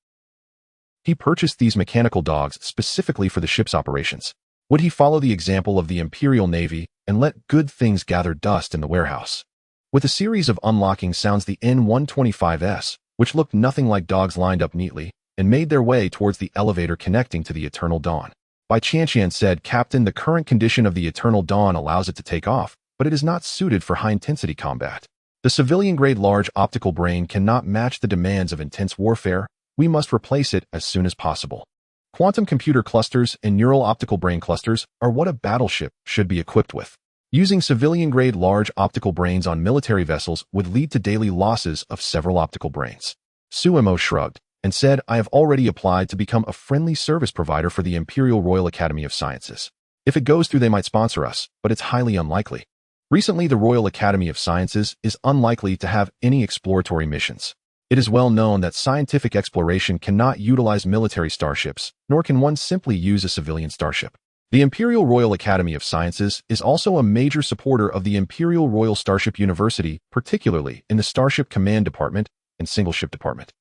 He purchased these mechanical dogs specifically for the ship's operations. Would he follow the example of the Imperial Navy and let good things gather dust in the warehouse? With a series of unlocking sounds, the N-125s, which looked nothing like dogs, lined up neatly and made their way towards the elevator connecting to the Eternal Dawn. Bai Qianqian said, "Captain, the current condition of the Eternal Dawn allows it to take off, but it is not suited for high-intensity combat. The civilian-grade large optical brain cannot match the demands of intense warfare. We must replace it as soon as possible. Quantum computer clusters and neural optical brain clusters are what a battleship should be equipped with. Using civilian-grade large optical brains on military vessels would lead to daily losses of several optical brains." Suemo shrugged and said, "I have already applied to become a friendly service provider for the Imperial Royal Academy of Sciences. If it goes through, they might sponsor us, but it's highly unlikely. Recently, the Royal Academy of Sciences is unlikely to have any exploratory missions. It is well known that scientific exploration cannot utilize military starships, nor can one simply use a civilian starship. The Imperial Royal Academy of Sciences is also a major supporter of the Imperial Royal Starship University, particularly in the Starship Command Department and Single Ship Department."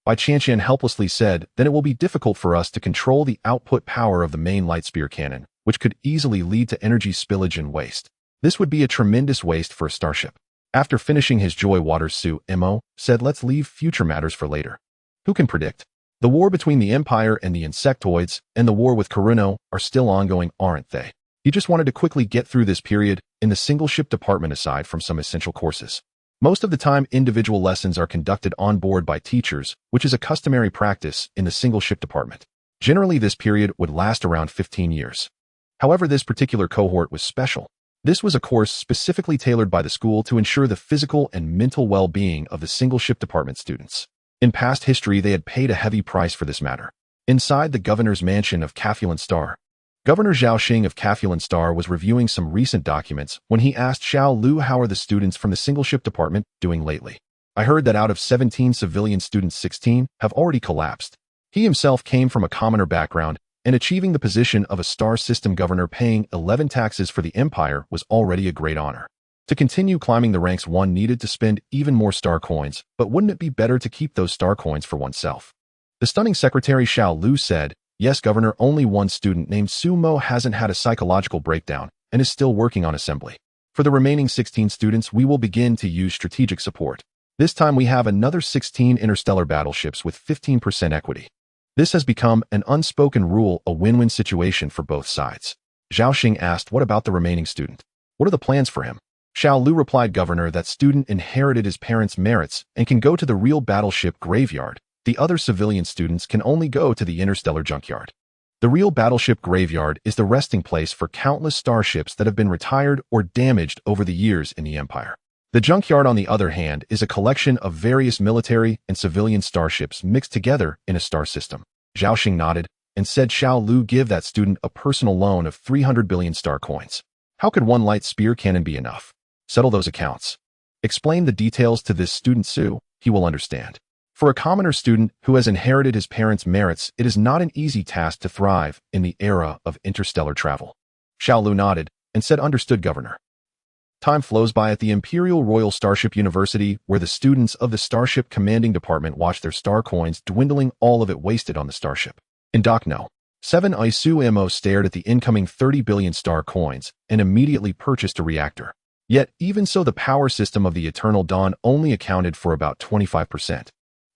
Bai Qianqian helplessly said, "Then it will be difficult for us to control the output power of the main light spear cannon, which could easily lead to energy spillage and waste. This would be a tremendous waste for a starship." After finishing his joy waters, Suemo said, "Let's leave future matters for later. Who can predict? The war between the Empire and the Insectoids and the war with Karuno are still ongoing, aren't they?" He just wanted to quickly get through this period in the single ship department, aside from some essential courses. Most of the time, individual lessons are conducted on board by teachers, which is a customary practice in the single ship department. Generally, this period would last around 15 years. However, this particular cohort was special. This was a course specifically tailored by the school to ensure the physical and mental well-being of the single ship department students. In past history, they had paid a heavy price for this matter. Inside the governor's mansion of Cafulan Star, Governor Zhao Xing of Cafulan Star was reviewing some recent documents when he asked Xiao Lu, "How are the students from the single ship department doing lately? I heard that out of 17 civilian students, 16 have already collapsed." He himself came from a commoner background, and achieving the position of a star system governor paying 11 taxes for the Empire was already a great honor. To continue climbing the ranks, one needed to spend even more star coins, but wouldn't it be better to keep those star coins for oneself? The stunning secretary Xiao Lu said, "Yes, Governor, only one student named Sumo hasn't had a psychological breakdown and is still working on assembly. For the remaining 16 students, we will begin to use strategic support. This time we have another 16 interstellar battleships with 15% equity. This has become an unspoken rule, a win-win situation for both sides." Zhao Xing asked, "What about the remaining student? What are the plans for him?" Xiao Lu replied, "Governor, that student inherited his parents' merits and can go to the real battleship graveyard. The other civilian students can only go to the interstellar junkyard. The real battleship graveyard is the resting place for countless starships that have been retired or damaged over the years in the Empire. The junkyard, on the other hand, is a collection of various military and civilian starships mixed together in a star system. Zhao Xing nodded and said, Xiao Lu, give that student a personal loan of 300 billion star coins. How could one light spear cannon be enough? Settle those accounts. Explain the details to this student Su, he will understand. For a commoner student who has inherited his parents' merits, it is not an easy task to thrive in the era of interstellar travel. Xiao Lu nodded and said, understood, Governor. Time flows by at the Imperial Royal Starship University, where the students of the Starship Commanding Department watch their star coins dwindling, all of it wasted on the Starship. In Dock No. 7, Isu Mo stared at the incoming 30 billion star coins and immediately purchased a reactor. Yet, even so, the power system of the Eternal Dawn only accounted for about 25%.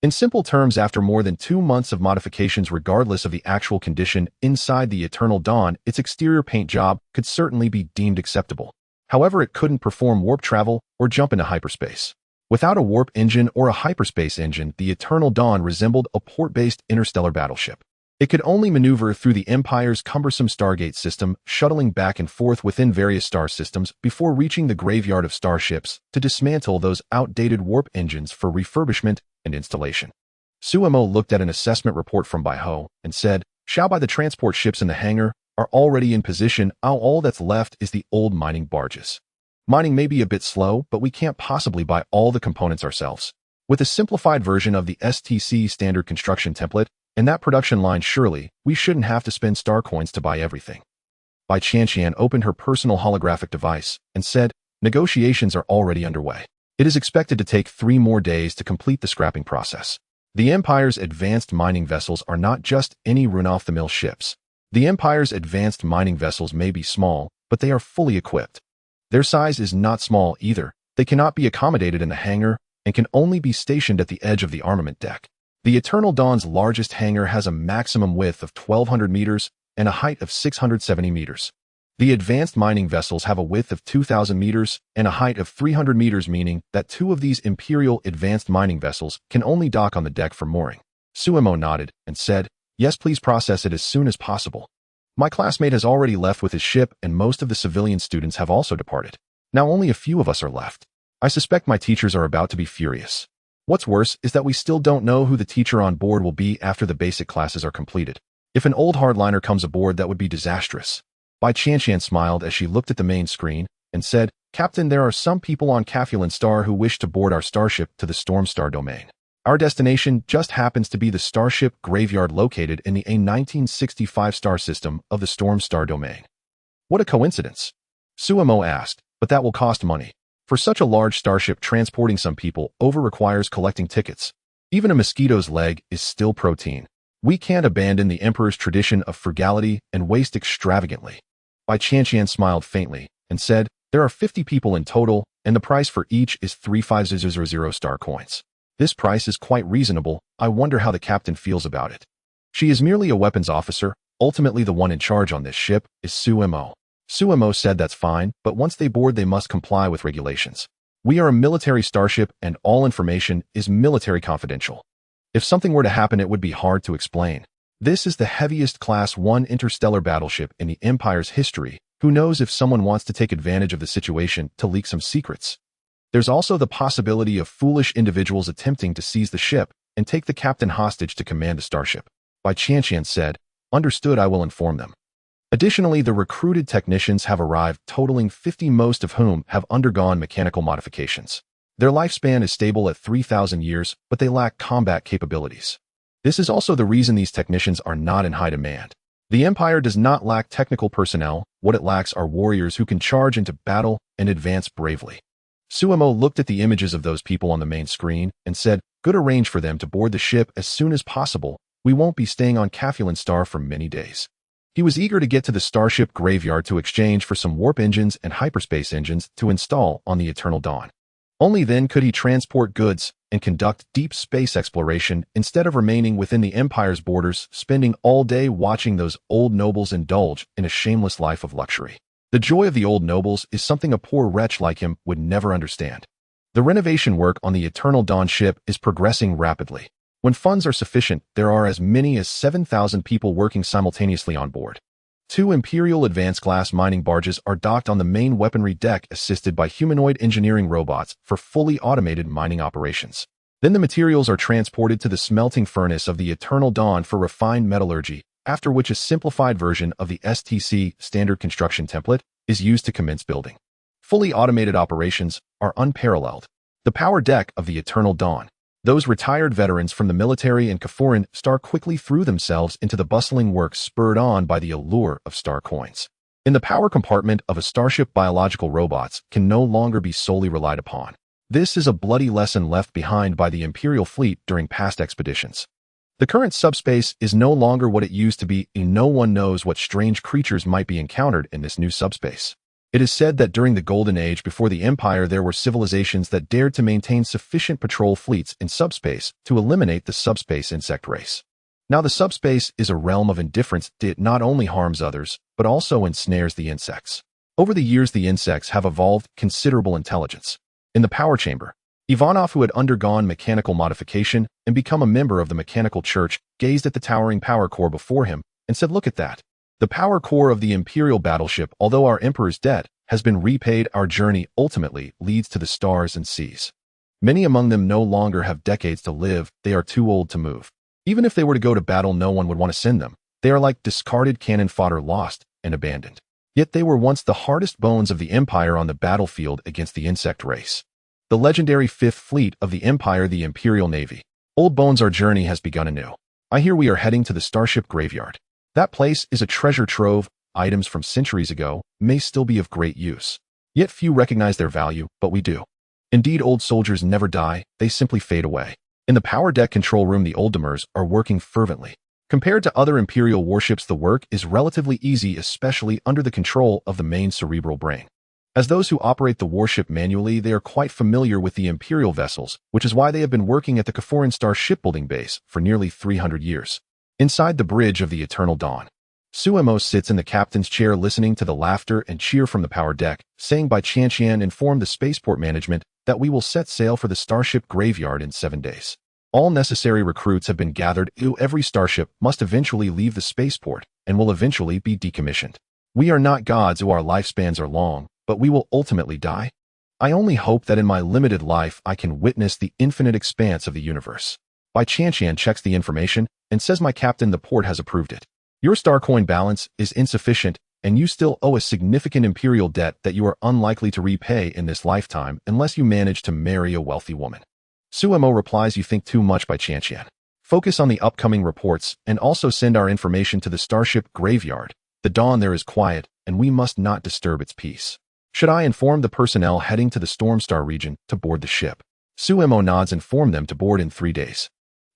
In simple terms, after more than 2 months of modifications, regardless of the actual condition inside the Eternal Dawn, its exterior paint job could certainly be deemed acceptable. However, it couldn't perform warp travel or jump into hyperspace. Without a warp engine or a hyperspace engine, the Eternal Dawn resembled a port-based interstellar battleship. It could only maneuver through the Empire's cumbersome Stargate system, shuttling back and forth within various star systems before reaching the graveyard of starships to dismantle those outdated warp engines for refurbishment and installation. Suemo looked at an assessment report from Bai Ho and said, Xiao, the transport ships in the hangar are already in position. All that's left is the old mining barges. Mining may be a bit slow, but we can't possibly buy all the components ourselves. With a simplified version of the STC standard construction template, and that production line, surely we shouldn't have to spend star coins to buy everything. Bai Qianqian opened her personal holographic device and said, negotiations are already underway. It is expected to take 3 more days to complete the scrapping process. The Empire's advanced mining vessels are not just any run-off-the-mill ships. The Empire's advanced mining vessels may be small, but they are fully equipped. Their size is not small either. They cannot be accommodated in the hangar and can only be stationed at the edge of the armament deck. The Eternal Dawn's largest hangar has a maximum width of 1,200 meters and a height of 670 meters. The advanced mining vessels have a width of 2,000 meters and a height of 300 meters, meaning that 2 of these Imperial advanced mining vessels can only dock on the deck for mooring. Suemo nodded and said, yes, please process it as soon as possible. My classmate has already left with his ship, and most of the civilian students have also departed. Now only a few of us are left. I suspect my teachers are about to be furious. What's worse is that we still don't know who the teacher on board will be after the basic classes are completed. If an old hardliner comes aboard, that would be disastrous. Bai Qianqian smiled as she looked at the main screen and said, Captain, there are some people on Capulin Star who wish to board our starship to the Storm Star domain. Our destination just happens to be the Starship graveyard located in the A1965 star system of the Storm Star domain. What a coincidence. Suemo asked, but that will cost money. For such a large starship, transporting some people over requires collecting tickets. Even a mosquito's leg is still protein. We can't abandon the Emperor's tradition of frugality and waste extravagantly. Bai Qianqian smiled faintly and said, there are 50 people in total, and the price for each is 35000 star coins. This price is quite reasonable. I wonder how the captain feels about it. She is merely a weapons officer. Ultimately, the one in charge on this ship is Suemo. Suemo said that's fine, but once they board, they must comply with regulations. We are a military starship, and all information is military confidential. If something were to happen, it would be hard to explain. This is the heaviest Class 1 interstellar battleship in the Empire's history. Who knows if someone wants to take advantage of the situation to leak some secrets. There's also the possibility of foolish individuals attempting to seize the ship and take the captain hostage to command the starship. Bai Qianqian said, understood, I will inform them. Additionally, the recruited technicians have arrived, totaling 50, most of whom have undergone mechanical modifications. Their lifespan is stable at 3,000 years, but they lack combat capabilities. This is also the reason these technicians are not in high demand. The Empire does not lack technical personnel. What it lacks are warriors who can charge into battle and advance bravely. Suemo looked at the images of those people on the main screen and said, good, arrange for them to board the ship as soon as possible. We won't be staying on Capulin Star for many days. He was eager to get to the Starship graveyard to exchange for some warp engines and hyperspace engines to install on the Eternal Dawn. Only then could he transport goods and conduct deep space exploration instead of remaining within the Empire's borders, spending all day watching those old nobles indulge in a shameless life of luxury. The joy of the old nobles is something a poor wretch like him would never understand. The renovation work on the Eternal Dawn ship is progressing rapidly. When funds are sufficient, there are as many as 7,000 people working simultaneously on board. Two Imperial advanced class mining barges are docked on the main weaponry deck assisted by humanoid engineering robots for fully automated mining operations. Then the materials are transported to the smelting furnace of the Eternal Dawn for refined metallurgy, after which a simplified version of the STC standard construction template is used to commence building. Fully automated operations are unparalleled. The power deck of the Eternal Dawn. Those retired veterans from the military and Kaforan Star quickly threw themselves into the bustling work spurred on by the allure of star coins. In the power compartment of a starship, biological robots can no longer be solely relied upon. This is a bloody lesson left behind by the Imperial fleet during past expeditions. The current subspace is no longer what it used to be, and no one knows what strange creatures might be encountered in this new subspace. It is said that during the Golden Age before the Empire there were civilizations that dared to maintain sufficient patrol fleets in subspace to eliminate the subspace insect race. Now the subspace is a realm of indifference. It not only harms others, but also ensnares the insects. Over the years the insects have evolved considerable intelligence. In the power chamber, Ivanov, who had undergone mechanical modification and become a member of the mechanical church, gazed at the towering power core before him and said, "Look at that. The power core of the Imperial battleship, although our Emperor's debt has been repaid, our journey ultimately leads to the stars and seas. Many among them no longer have decades to live. They are too old to move. Even if they were to go to battle, no one would want to send them. They are like discarded cannon fodder, lost and abandoned. Yet they were once the hardest bones of the Empire on the battlefield against the insect race. The legendary Fifth Fleet of the Empire, the Imperial Navy. Old bones, our journey has begun anew. I hear we are heading to the Starship graveyard. That place is a treasure trove. Items from centuries ago may still be of great use. Yet few recognize their value, but we do. Indeed, old soldiers never die, they simply fade away. In the power deck control room, the Oldtimers are working fervently. Compared to other Imperial warships, the work is relatively easy, especially under the control of the main cerebral brain. As those who operate the warship manually, they are quite familiar with the Imperial vessels, which is why they have been working at the Kaforan Star shipbuilding base for nearly 300 years. Inside the bridge of the Eternal Dawn, Suemo sits in the captain's chair listening to the laughter and cheer from the power deck, saying, "By Chanchian informed the spaceport management that we will set sail for the Starship graveyard in 7 days. All necessary recruits have been gathered. Every starship must eventually leave the spaceport and will eventually be decommissioned. We are not gods who our lifespans are long, but we will ultimately die. I only hope that in my limited life I can witness the infinite expanse of the universe." By Chanchian checks the information and says, "My captain, the port has approved it. Your star coin balance is insufficient, and you still owe a significant Imperial debt that you are unlikely to repay in this lifetime unless you manage to marry a wealthy woman." Suemo replies, "You think too much, by Chanchian. Focus on the upcoming reports and also send our information to the Starship graveyard. The dawn there is quiet, and we must not disturb its peace. Should I inform the personnel heading to the Stormstar region to board the ship?" Suemo nods, inform them to board in 3 days.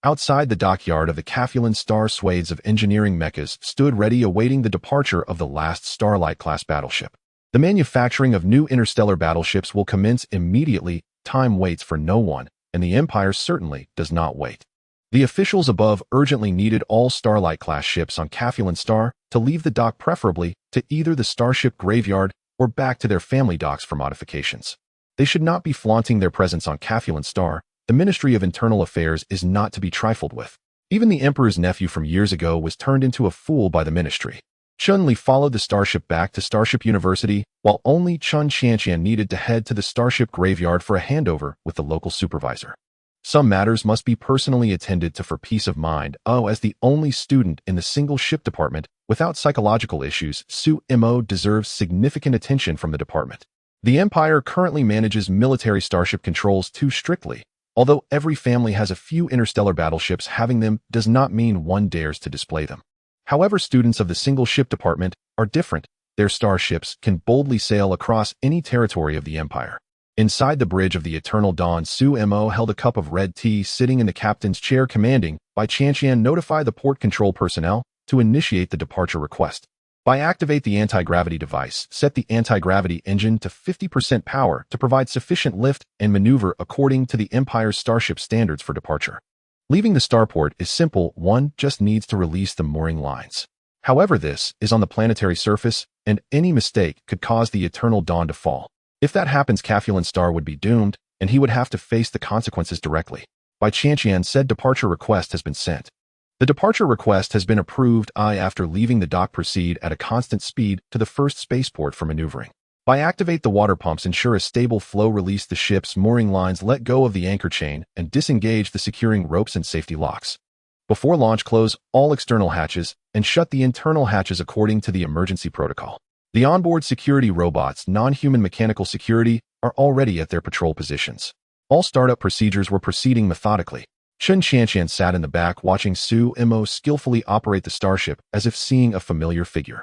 Outside the dockyard of the Kafulan Star, swathes of engineering mechas stood ready awaiting the departure of the last Starlight-class battleship. The manufacturing of new interstellar battleships will commence immediately. Time waits for no one, and the Empire certainly does not wait. The officials above urgently needed all Starlight-class ships on Kafulan Star to leave the dock, preferably to either the Starship graveyard or back to their family docks for modifications. They should not be flaunting their presence on Kafulan Star. The Ministry of Internal Affairs is not to be trifled with. Even the Emperor's nephew from years ago was turned into a fool by the Ministry. Chun-Li followed the Starship back to Starship University, while only Chun Chanchian needed to head to the Starship graveyard for a handover with the local supervisor. Some matters must be personally attended to for peace of mind. As the only student in the single ship department without psychological issues, Suemo deserves significant attention from the department. The Empire currently manages military starship controls too strictly. Although every family has a few interstellar battleships, having them does not mean one dares to display them. However, students of the single ship department are different. Their starships can boldly sail across any territory of the Empire. Inside the bridge of the Eternal Dawn, Suemo held a cup of red tea, sitting in the captain's chair, commanding, "By Chanchian, notify the port control personnel to initiate the departure request. By activate the anti-gravity device, set the anti-gravity engine to 50% power to provide sufficient lift and maneuver according to the Empire's starship standards for departure." Leaving the starport is simple. One just needs to release the mooring lines. However, this is on the planetary surface, and any mistake could cause the Eternal Dawn to fall. If that happens, Kafulan Star would be doomed, and he would have to face the consequences directly. By Chanchian, said departure request has been sent. The departure request has been approved. After leaving the dock, proceed at a constant speed to the first spaceport for maneuvering. Activate the water pumps, ensure a stable flow, release the ship's mooring lines, let go of the anchor chain, and disengage the securing ropes and safety locks. Before launch, close all external hatches and shut the internal hatches according to the emergency protocol. The onboard security robots, non-human mechanical security, are already at their patrol positions. All startup procedures were proceeding methodically. Chen Qianqian sat in the back watching Su Mo skillfully operate the Starship as if seeing a familiar figure.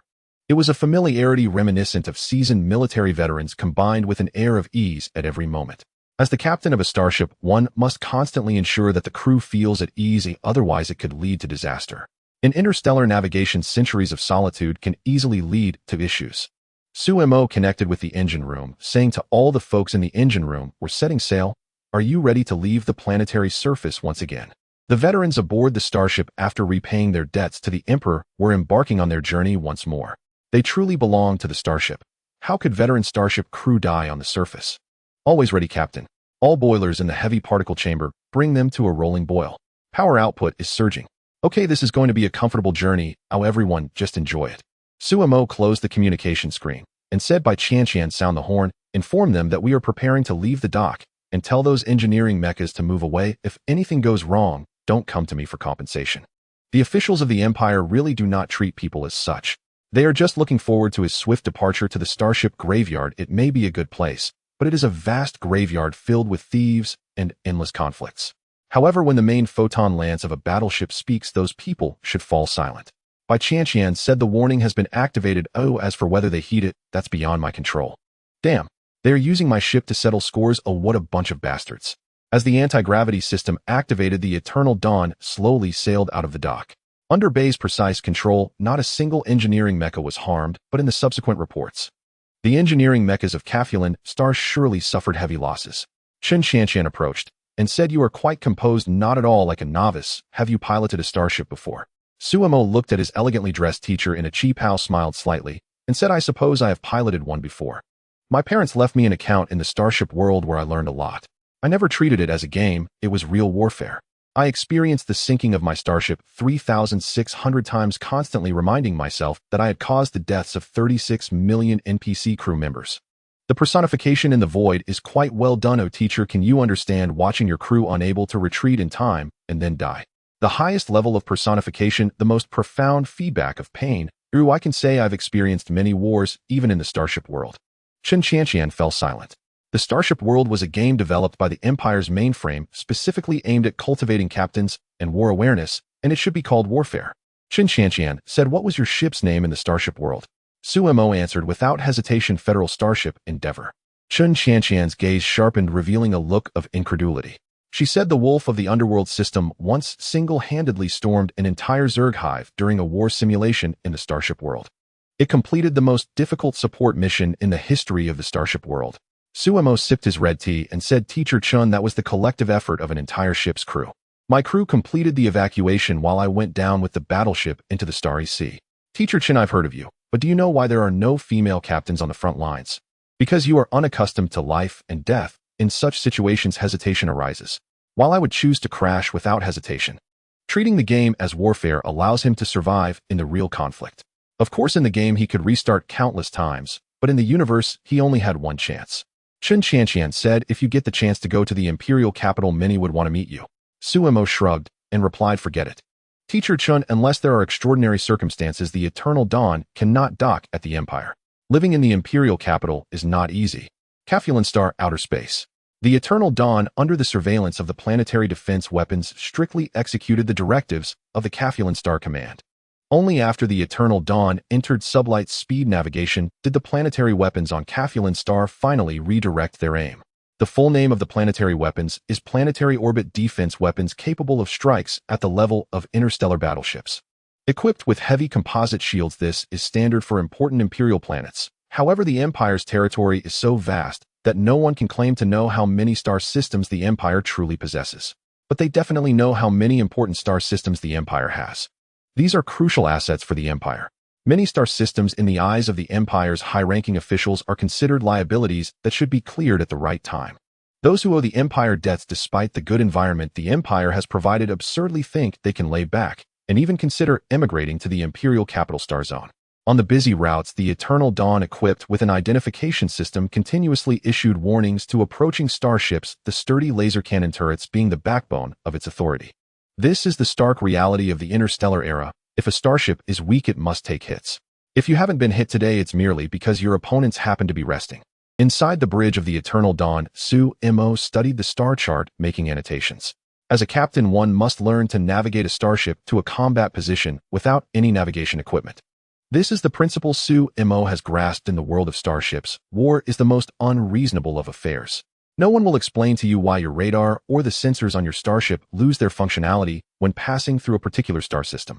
It was a familiarity reminiscent of seasoned military veterans combined with an air of ease at every moment. As the captain of a starship, one must constantly ensure that the crew feels at ease, otherwise it could lead to disaster. In interstellar navigation, centuries of solitude can easily lead to issues. Su Mo connected with the engine room, saying to all the folks in the engine room, "We're setting sail. Are you ready to leave the planetary surface once again?" The veterans aboard the Starship, after repaying their debts to the Emperor, were embarking on their journey once more. They truly belonged to the Starship. How could veteran Starship crew die on the surface? Always ready, Captain. All boilers in the heavy particle chamber, bring them to a rolling boil. Power output is surging. Okay, this is going to be a comfortable journey. Everyone, just enjoy it. Su Mo closed the communication screen and said, "By Qianqian, sound the horn, inform them that we are preparing to leave the dock, and tell those engineering mechas to move away. If anything goes wrong, don't come to me for compensation." The officials of the Empire really do not treat people as such. They are just looking forward to his swift departure to the Starship graveyard. It may be a good place, but it is a vast graveyard filled with thieves and endless conflicts. However, when the main photon lance of a battleship speaks, those people should fall silent. Bai Qianqian said, "The warning has been activated. As for whether they heed it, that's beyond my control." Damn, they are using my ship to settle scores. What a bunch of bastards. As the anti-gravity system activated, the Eternal Dawn slowly sailed out of the dock. Under Bay's precise control, not a single engineering mecha was harmed, but in the subsequent reports, the engineering mechas of Caphulan Star surely suffered heavy losses. Chen Qianqian approached and said, "You are quite composed, not at all like a novice. Have you piloted a starship before?" Su Mo looked at his elegantly dressed teacher in a cheap how, smiled slightly, and said, "I suppose I have piloted one before. My parents left me an account in the Starship world where I learned a lot. I never treated it as a game, it was real warfare. I experienced the sinking of my Starship 3,600 times, constantly reminding myself that I had caused the deaths of 36 million NPC crew members. The personification in the void is quite well done. Oh teacher, can you understand watching your crew unable to retreat in time and then die? The highest level of personification, the most profound feedback of pain. I can say I've experienced many wars, even in the Starship world." Chen Qianqian fell silent. The Starship world was a game developed by the Empire's mainframe, specifically aimed at cultivating captains and war awareness, and it should be called warfare. Chen Qianqian said, "What was your ship's name in the Starship world?" Su Mo answered without hesitation, "Federal Starship Endeavor." Chen Qianqian's gaze sharpened, revealing a look of incredulity. She said, "The Wolf of the Underworld system once single-handedly stormed an entire Zerg hive during a war simulation in the Starship world. It completed the most difficult support mission in the history of the Starship world." Su Mo sipped his red tea and said, "Teacher Chun, that was the collective effort of an entire ship's crew. My crew completed the evacuation while I went down with the battleship into the Starry Sea. Teacher Chen, I've heard of you, but do you know why there are no female captains on the front lines? Because you are unaccustomed to life and death. In such situations, hesitation arises. While I would choose to crash without hesitation. Treating the game as warfare allows him to survive in the real conflict. Of course, in the game he could restart countless times, but in the universe he only had one chance." Chen Qianqian said, "If you get the chance to go to the imperial capital, many would want to meet you." Su Mo shrugged and replied, "Forget it. Teacher Chun, unless there are extraordinary circumstances, the Eternal Dawn cannot dock at the Empire. Living in the imperial capital is not easy. Caphulan Star, outer space. The Eternal Dawn, under the surveillance of the Planetary Defense Weapons, strictly executed the directives of the Caphulan Star Command. Only after the Eternal Dawn entered sublight speed navigation did the planetary weapons on Caphulan Star finally redirect their aim. The full name of the planetary weapons is Planetary Orbit Defense Weapons, capable of strikes at the level of interstellar battleships. Equipped with heavy composite shields, this is standard for important imperial planets. However, the Empire's territory is so vast that no one can claim to know how many star systems the Empire truly possesses. But they definitely know how many important star systems the Empire has. These are crucial assets for the Empire. Many star systems in the eyes of the Empire's high-ranking officials are considered liabilities that should be cleared at the right time. Those who owe the Empire debts despite the good environment the Empire has provided absurdly think they can lay back and even consider emigrating to the Imperial Capital Star Zone. On the busy routes, the Eternal Dawn, equipped with an identification system, continuously issued warnings to approaching starships, the sturdy laser cannon turrets being the backbone of its authority. This is the stark reality of the interstellar era. If a starship is weak, it must take hits. If you haven't been hit today, it's merely because your opponents happen to be resting. Inside the bridge of the Eternal Dawn, Su-Mo studied the star chart, making annotations. As a captain, one must learn to navigate a starship to a combat position without any navigation equipment. This is the principle Su-Mo has grasped in the world of starships. War is the most unreasonable of affairs. No one will explain to you why your radar or the sensors on your starship lose their functionality when passing through a particular star system.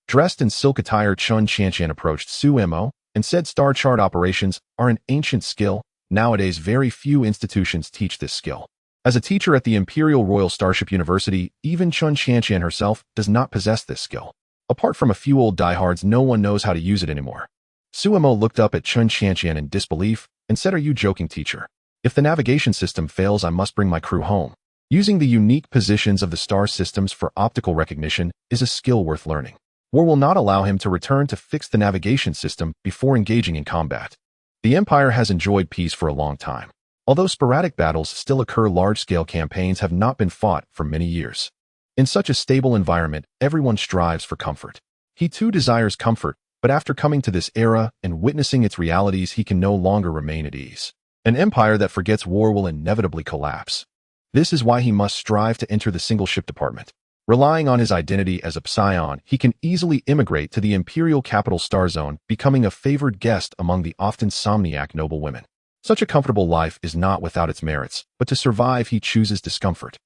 Dressed in silk attire, Chun Chanshan approached Su-Mo and said star chart operations are an ancient skill. Nowadays, very few institutions teach this skill. As a teacher at the Imperial Royal Starship University, even Chun Chanshan herself does not possess this skill. Apart from a few old diehards, no one knows how to use it anymore. Su-Mo looked up at Chun Chanshan in disbelief and said, "Are you joking, teacher? If the navigation system fails, I must bring my crew home." Using the unique positions of the star systems for optical recognition is a skill worth learning. War will not allow him to return to fix the navigation system before engaging in combat. The Empire has enjoyed peace for a long time. Although sporadic battles still occur, large-scale campaigns have not been fought for many years. In such a stable environment, everyone strives for comfort. He too desires comfort, but after coming to this era and witnessing its realities, he can no longer remain at ease. An empire that forgets war will inevitably collapse. This is why he must strive to enter the single-ship department. Relying on his identity as a Psion, he can easily immigrate to the Imperial Capital Star Zone, becoming a favored guest among the often somniac noble women. Such a comfortable life is not without its merits, but to survive he chooses discomfort.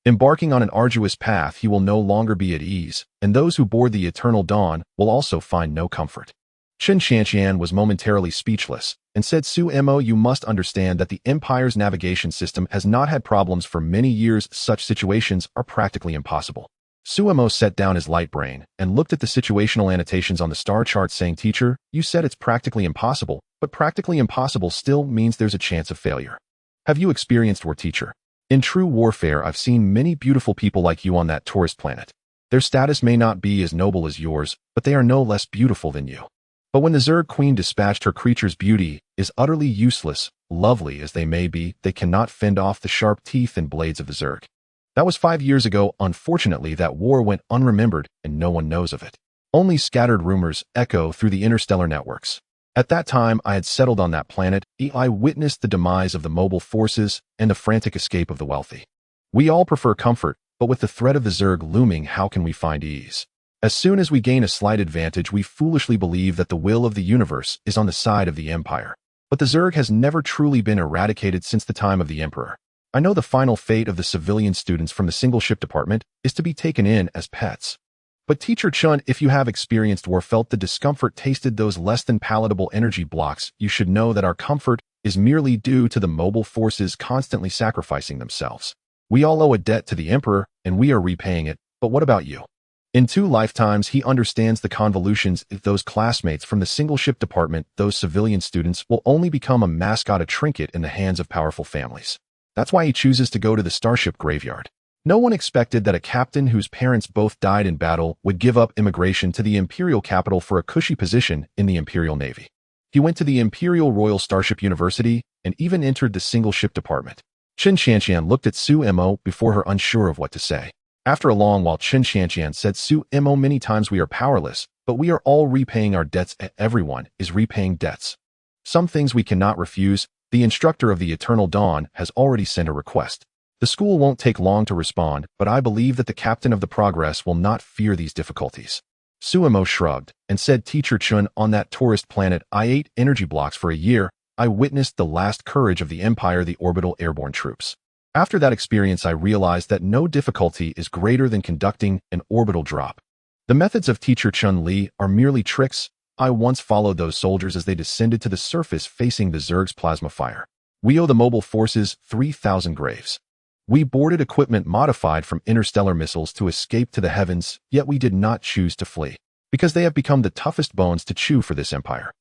Embarking on an arduous path, he will no longer be at ease, and those who board the Eternal Dawn will also find no comfort. Chun Chanshan was momentarily speechless and said, "Su-Mo, you must understand that the Empire's navigation system has not had problems for many years. Such situations are practically impossible." Su-Mo set down his light brain and looked at the situational annotations on the star chart, saying, "Teacher, you said it's practically impossible, but practically impossible still means there's a chance of failure. Have you experienced war, teacher? In true warfare, I've seen many beautiful people like you on that tourist planet. Their status may not be as noble as yours, but they are no less beautiful than you. But when the Zerg Queen dispatched her creatures, beauty is utterly useless. Lovely as they may be, they cannot fend off the sharp teeth and blades of the Zerg. That was 5 years ago. Unfortunately, that war went unremembered and no one knows of it. Only scattered rumors echo through the interstellar networks. At that time, I had settled on that planet. I witnessed the demise of the mobile forces and the frantic escape of the wealthy. We all prefer comfort, but with the threat of the Zerg looming, how can we find ease? As soon as we gain a slight advantage, we foolishly believe that the will of the universe is on the side of the Empire. But the Zerg has never truly been eradicated since the time of the Emperor. I know the final fate of the civilian students from the single-ship department is to be taken in as pets. But Teacher Chun, if you have experienced war, felt the discomfort, tasted those less than palatable energy blocks, you should know that our comfort is merely due to the mobile forces constantly sacrificing themselves. We all owe a debt to the Emperor, and we are repaying it. But what about you? In 2 lifetimes, he understands the convolutions. If those classmates from the single-ship department, those civilian students, will only become a mascot, a trinket in the hands of powerful families. That's why he chooses to go to the Starship graveyard. No one expected that a captain whose parents both died in battle would give up immigration to the Imperial capital for a cushy position in the Imperial Navy. He went to the Imperial Royal Starship University and even entered the single-ship department. Chun Chanshan looked at Su-Mo before her, unsure of what to say. After a long while, Chun Chanshan said, "Su-Mo, many times we are powerless, but we are all repaying our debts. Everyone is repaying debts. Some things we cannot refuse. The instructor of the Eternal Dawn has already sent a request. The school won't take long to respond, but I believe that the captain of the Progress will not fear these difficulties." Su-Mo shrugged and said, "Teacher Chun, on that tourist planet, I ate energy blocks for a year. I witnessed the last courage of the Empire, the orbital airborne troops. After that experience, I realized that no difficulty is greater than conducting an orbital drop. The methods of Teacher Chun Li are merely tricks. I once followed those soldiers as they descended to the surface facing the Zerg's plasma fire. We owe the mobile forces 3,000 graves. We boarded equipment modified from interstellar missiles to escape to the heavens, yet we did not choose to flee, because they have become the toughest bones to chew for this empire.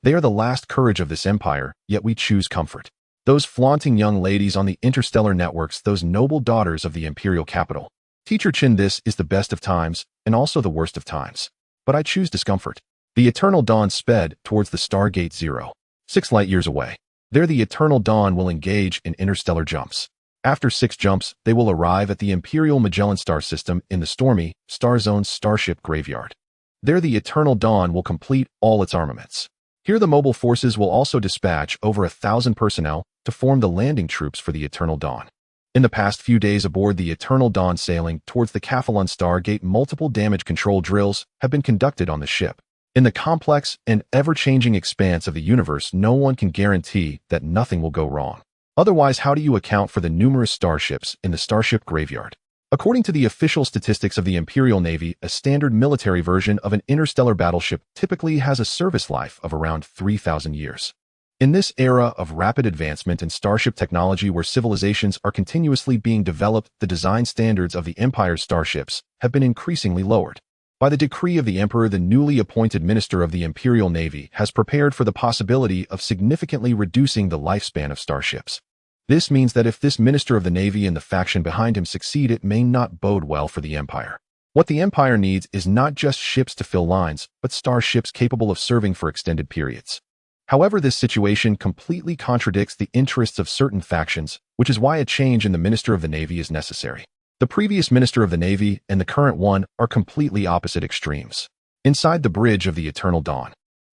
They are the last courage of this empire, yet we choose comfort. Those flaunting young ladies on the interstellar networks, those noble daughters of the imperial capital. Teacher Chin, this is the best of times, and also the worst of times. But I choose discomfort. The Eternal Dawn sped towards the Stargate 0. 6 light-years away. There the Eternal Dawn will engage in interstellar jumps. After 6 jumps, they will arrive at the Imperial Magellan star system in the stormy, star-zoned Starship graveyard. There the Eternal Dawn will complete all its armaments. Here the mobile forces will also dispatch over 1,000 personnel to form the landing troops for the Eternal Dawn. In the past few days aboard the Eternal Dawn sailing towards the Kefalon Stargate, multiple damage control drills have been conducted on the ship. In the complex and ever-changing expanse of the universe, no one can guarantee that nothing will go wrong. Otherwise, how do you account for the numerous starships in the Starship graveyard? According to the official statistics of the Imperial Navy, a standard military version of an interstellar battleship typically has a service life of around 3,000 years. In this era of rapid advancement in starship technology where civilizations are continuously being developed, the design standards of the Empire's starships have been increasingly lowered. By the decree of the Emperor, the newly appointed Minister of the Imperial Navy has prepared for the possibility of significantly reducing the lifespan of starships. This means that if this Minister of the Navy and the faction behind him succeed, it may not bode well for the Empire. What the Empire needs is not just ships to fill lines, but starships capable of serving for extended periods. However, this situation completely contradicts the interests of certain factions, which is why a change in the Minister of the Navy is necessary. The previous Minister of the Navy and the current one are completely opposite extremes. Inside the bridge of the Eternal Dawn,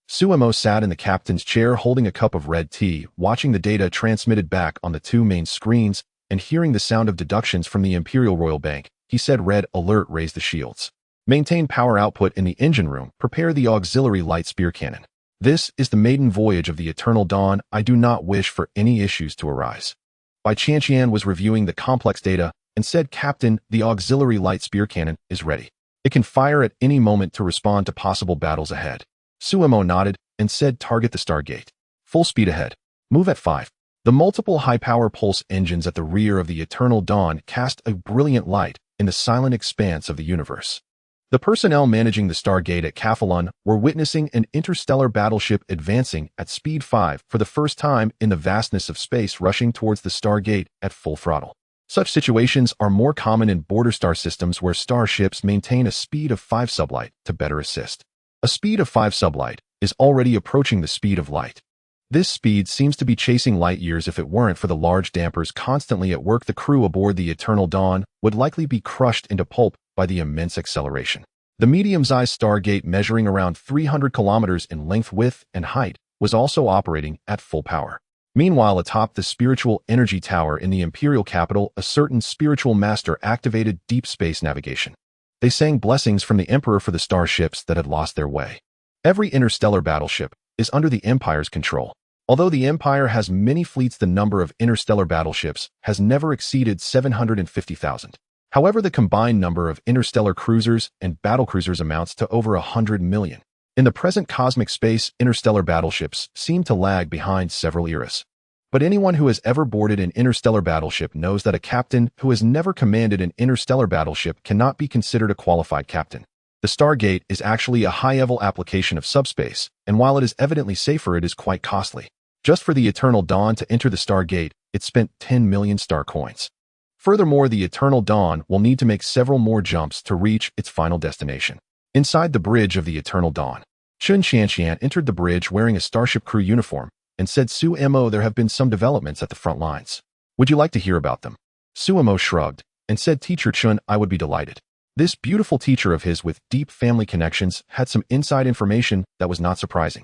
Suemo sat in the captain's chair holding a cup of red tea, watching the data transmitted back on the 2 main screens and hearing the sound of deductions from the Imperial Royal Bank. He said, "Red alert, raise the shields. Maintain power output in the engine room. Prepare the auxiliary light spear cannon. This is the maiden voyage of the Eternal Dawn. I do not wish for any issues to arise." Bai Qianqian was reviewing the complex data and said, "Captain, the auxiliary light spear cannon is ready. It can fire at any moment to respond to possible battles ahead." Suemo nodded and said, "Target the Stargate. Full speed ahead. Move at 5." The multiple high-power pulse engines at the rear of the Eternal Dawn cast a brilliant light in the silent expanse of the universe. The personnel managing the Stargate at Kefalon were witnessing an interstellar battleship advancing at speed 5 for the first time in the vastness of space, rushing towards the Stargate at full throttle. Such situations are more common in border star systems where starships maintain a speed of 5 sublight to better assist. A speed of 5 sublight is already approaching the speed of light. This speed seems to be chasing light years. If it weren't for the large dampers constantly at work, the crew aboard the Eternal Dawn would likely be crushed into pulp by the immense acceleration. The medium-sized Stargate, measuring around 300 kilometers in length, width, and height, was also operating at full power. Meanwhile, atop the spiritual energy tower in the Imperial capital, a certain spiritual master activated deep space navigation. They sang blessings from the Emperor for the starships that had lost their way. Every interstellar battleship is under the Empire's control. Although the Empire has many fleets, the number of interstellar battleships has never exceeded 750,000. However, the combined number of interstellar cruisers and battlecruisers amounts to over 100 million. In the present cosmic space, interstellar battleships seem to lag behind several eras. But anyone who has ever boarded an interstellar battleship knows that a captain who has never commanded an interstellar battleship cannot be considered a qualified captain. The Stargate is actually a high-level application of subspace, and while it is evidently safer, it is quite costly. Just for the Eternal Dawn to enter the Stargate, it spent 10 million star coins. Furthermore, the Eternal Dawn will need to make several more jumps to reach its final destination. Inside the bridge of the Eternal Dawn, Chun Qianqian entered the bridge wearing a Starship crew uniform and said, "Suemo, there have been some developments at the front lines. Would you like to hear about them?" Suemo shrugged and said, "Teacher Chun, I would be delighted." This beautiful teacher of his with deep family connections had some inside information that was not surprising.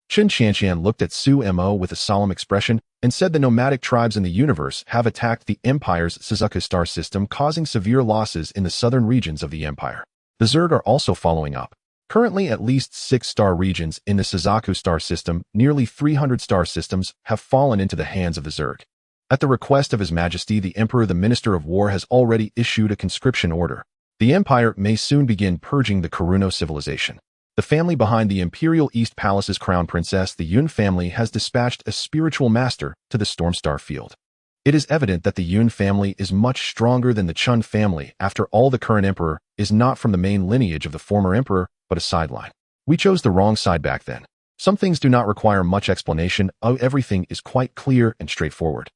Chun Qianqian looked at Suemo with a solemn expression and said, "The nomadic tribes in the universe have attacked the Empire's Suzaku star system, causing severe losses in the southern regions of the Empire. The Zerg are also following up. Currently, at least 6 star regions in the Suzaku star system, nearly 300 star systems, have fallen into the hands of the Zerg. At the request of His Majesty the Emperor, the Minister of War has already issued a conscription order. The Empire may soon begin purging the Karuno civilization. The family behind the Imperial East Palace's crown princess, the Yun family, has dispatched a spiritual master to the Stormstar field. It is evident that the Yun family is much stronger than the Chun family. After all, the current emperor is not from the main lineage of the former emperor, but a sideline. We chose the wrong side back then. Some things do not require much explanation. Everything is quite clear and straightforward."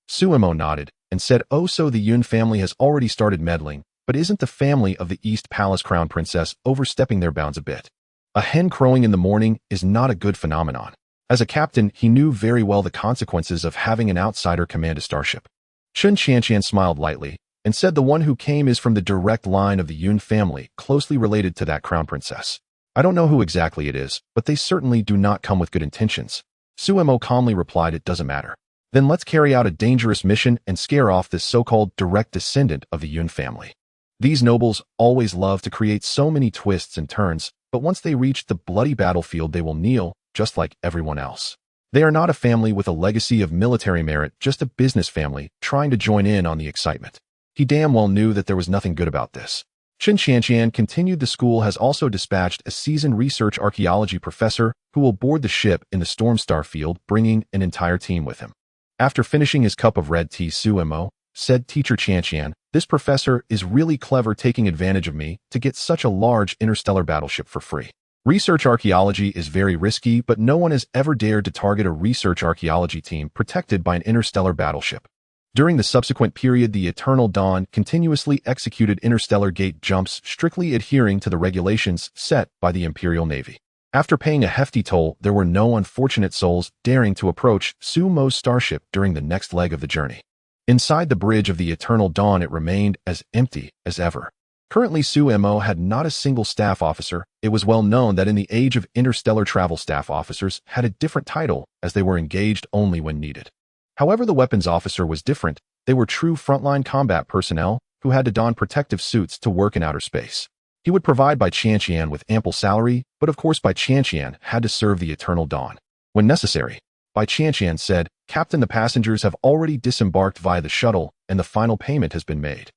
Suemo nodded and said, "Oh, so the Yun family has already started meddling But isn't the family of the East Palace Crown Princess overstepping their bounds a bit? A hen crowing in the morning is not a good phenomenon. As a captain, he knew very well the consequences of having an outsider command a starship. Chun Qianqian smiled lightly and said the one who came is from the direct line of the Yun family, closely related to that crown princess. I don't know who exactly it is, but they certainly do not come with good intentions. Suemo calmly replied, it doesn't matter. Then let's carry out a dangerous mission and scare off this so-called direct descendant of the Yun family. These nobles always love to create so many twists and turns, but once they reach the bloody battlefield they will kneel, just like everyone else. They are not a family with a legacy of military merit, just a business family trying to join in on the excitement. He damn well knew that there was nothing good about this. Chun Qianqian continued. The school has also dispatched a seasoned research archaeology professor who will board the ship in the Stormstar field, bringing an entire team with him. After finishing his cup of red tea, Suemo said, Teacher Qianqian, this professor is really clever, taking advantage of me to get such a large interstellar battleship for free. Research archaeology is very risky, but no one has ever dared to target a research archaeology team protected by an interstellar battleship. During the subsequent period, the Eternal Dawn continuously executed interstellar gate jumps, strictly adhering to the regulations set by the Imperial Navy. After paying a hefty toll, there were no unfortunate souls daring to approach Sumo's starship during the next leg of the journey. Inside the bridge of the Eternal Dawn, it remained as empty as ever. Currently, Suemo had not a single staff officer. It was well known that in the age of interstellar travel, staff officers had a different title, as they were engaged only when needed. However, the weapons officer was different. They were true frontline combat personnel who had to don protective suits to work in outer space. He would provide Bai Qianqian with ample salary, but of course Bai Qianqian had to serve the Eternal Dawn. When necessary, Bai Qianqian said, Captain, the passengers have already disembarked via the shuttle, and the final payment has been made.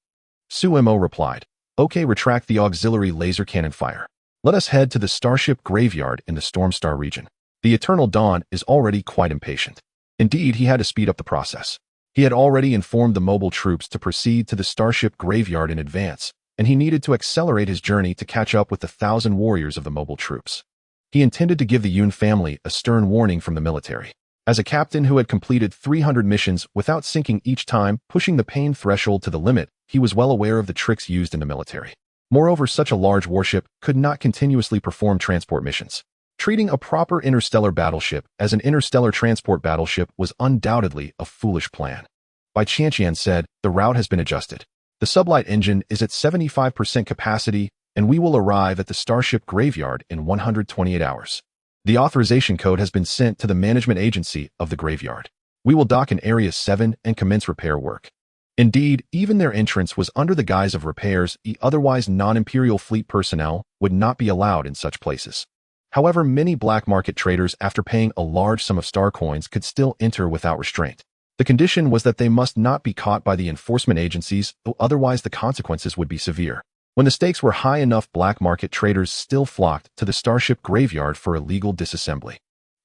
Suemo replied, Okay, retract the auxiliary laser cannon fire. Let us head to the Starship graveyard in the Stormstar region. The Eternal Dawn is already quite impatient. Indeed, he had to speed up the process. He had already informed the mobile troops to proceed to the Starship graveyard in advance, and he needed to accelerate his journey to catch up with the 1,000 warriors of the mobile troops. He intended to give the Yun family a stern warning from the military. As a captain who had completed 300 missions without sinking each time, pushing the pain threshold to the limit, he was well aware of the tricks used in the military. Moreover, such a large warship could not continuously perform transport missions. Treating a proper interstellar battleship as an interstellar transport battleship was undoubtedly a foolish plan. Bai Qianqian said, the route has been adjusted. The sublight engine is at 75% capacity, and we will arrive at the Starship graveyard in 128 hours. The authorization code has been sent to the management agency of the graveyard. We will dock in Area 7 and commence repair work. Indeed, even their entrance was under the guise of repairs. Otherwise, non-Imperial fleet personnel would not be allowed in such places. However, many black market traders, after paying a large sum of star coins, could still enter without restraint. The condition was that they must not be caught by the enforcement agencies, though otherwise the consequences would be severe. When the stakes were high enough, black market traders still flocked to the Starship graveyard for illegal disassembly.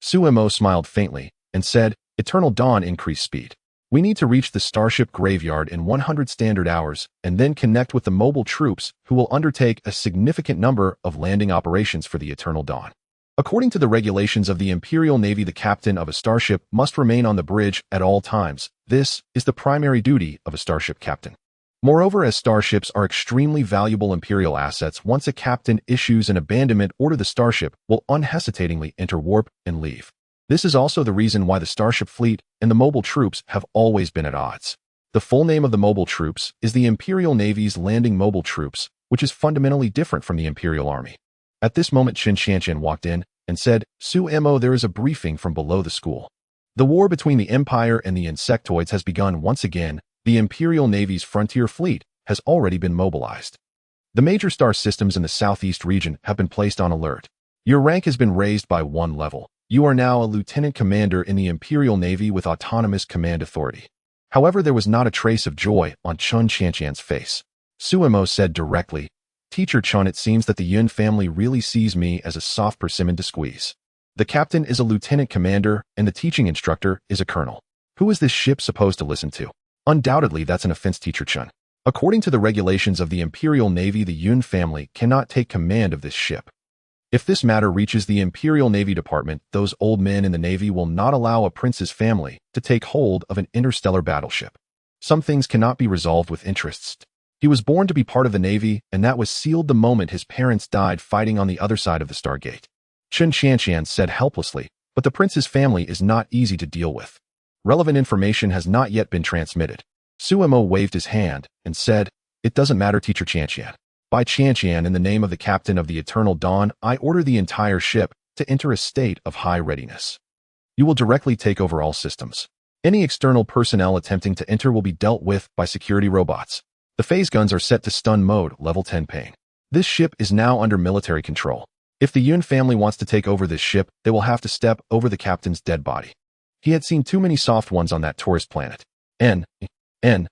Suemo smiled faintly and said, Eternal Dawn, increase speed. We need to reach the Starship graveyard in 100 standard hours and then connect with the mobile troops who will undertake a significant number of landing operations for the Eternal Dawn. According to the regulations of the Imperial Navy, the captain of a starship must remain on the bridge at all times. This is the primary duty of a starship captain. Moreover, as starships are extremely valuable Imperial assets, once a captain issues an abandonment order, the starship will unhesitatingly enter warp and leave. This is also the reason why the Starship fleet and the mobile troops have always been at odds. The full name of the mobile troops is the Imperial Navy's Landing Mobile Troops, which is fundamentally different from the Imperial Army. At this moment, Chun Qianqian walked in and said, Suemo, there is a briefing from below the school. The war between the Empire and the Insectoids has begun once again. The Imperial Navy's frontier fleet has already been mobilized. The major star systems in the southeast region have been placed on alert. Your rank has been raised by 1 level. You are now a lieutenant commander in the Imperial Navy with autonomous command authority. However, there was not a trace of joy on Chun Qianqian's face. Suemo said directly, Teacher Chun, it seems that the Yun family really sees me as a soft persimmon to squeeze. The captain is a lieutenant commander and the teaching instructor is a colonel. Who is this ship supposed to listen to? Undoubtedly, that's an offense, Teacher Chun. According to the regulations of the Imperial Navy, the Yun family cannot take command of this ship. If this matter reaches the Imperial Navy Department, those old men in the Navy will not allow a prince's family to take hold of an interstellar battleship. Some things cannot be resolved with interests. He was born to be part of the Navy, and that was sealed the moment his parents died fighting on the other side of the Stargate. Chen Qianqian said helplessly, but the prince's family is not easy to deal with. Relevant information has not yet been transmitted. Suemo waved his hand and said, "It doesn't matter, Teacher Qianqian. By Qianqian, in the name of the captain of the Eternal Dawn, I order the entire ship to enter a state of high readiness. You will directly take over all systems. Any external personnel attempting to enter will be dealt with by security robots. The phase guns are set to stun mode, level 10 pain. This ship is now under military control. If the Yun family wants to take over this ship, they will have to step over the captain's dead body." He had seen too many soft ones on that tourist planet. The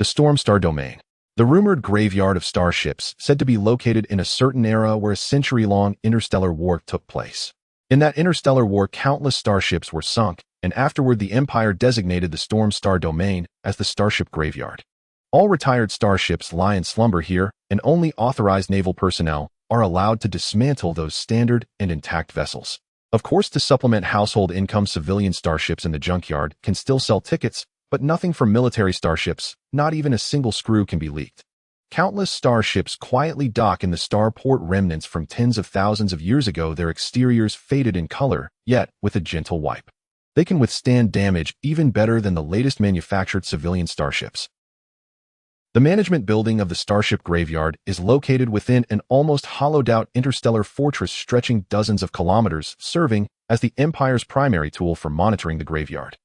Storm Star Domain. The rumored graveyard of starships said to be located in a certain era where a century-long interstellar war took place. In that interstellar war, countless starships were sunk, and afterward the Empire designated the Storm Star Domain as the Starship Graveyard. All retired starships lie in slumber here, and only authorized naval personnel are allowed to dismantle those standard and intact vessels. Of course, to supplement household income, civilian starships in the junkyard can still sell tickets, but nothing for military starships, not even a single screw can be leaked. Countless starships quietly dock in the starport, remnants from tens of thousands of years ago, their exteriors faded in color, yet with a gentle wipe. They can withstand damage even better than the latest manufactured civilian starships. The management building of the Starship Graveyard is located within an almost hollowed-out interstellar fortress stretching dozens of kilometers, serving as the Empire's primary tool for monitoring the graveyard.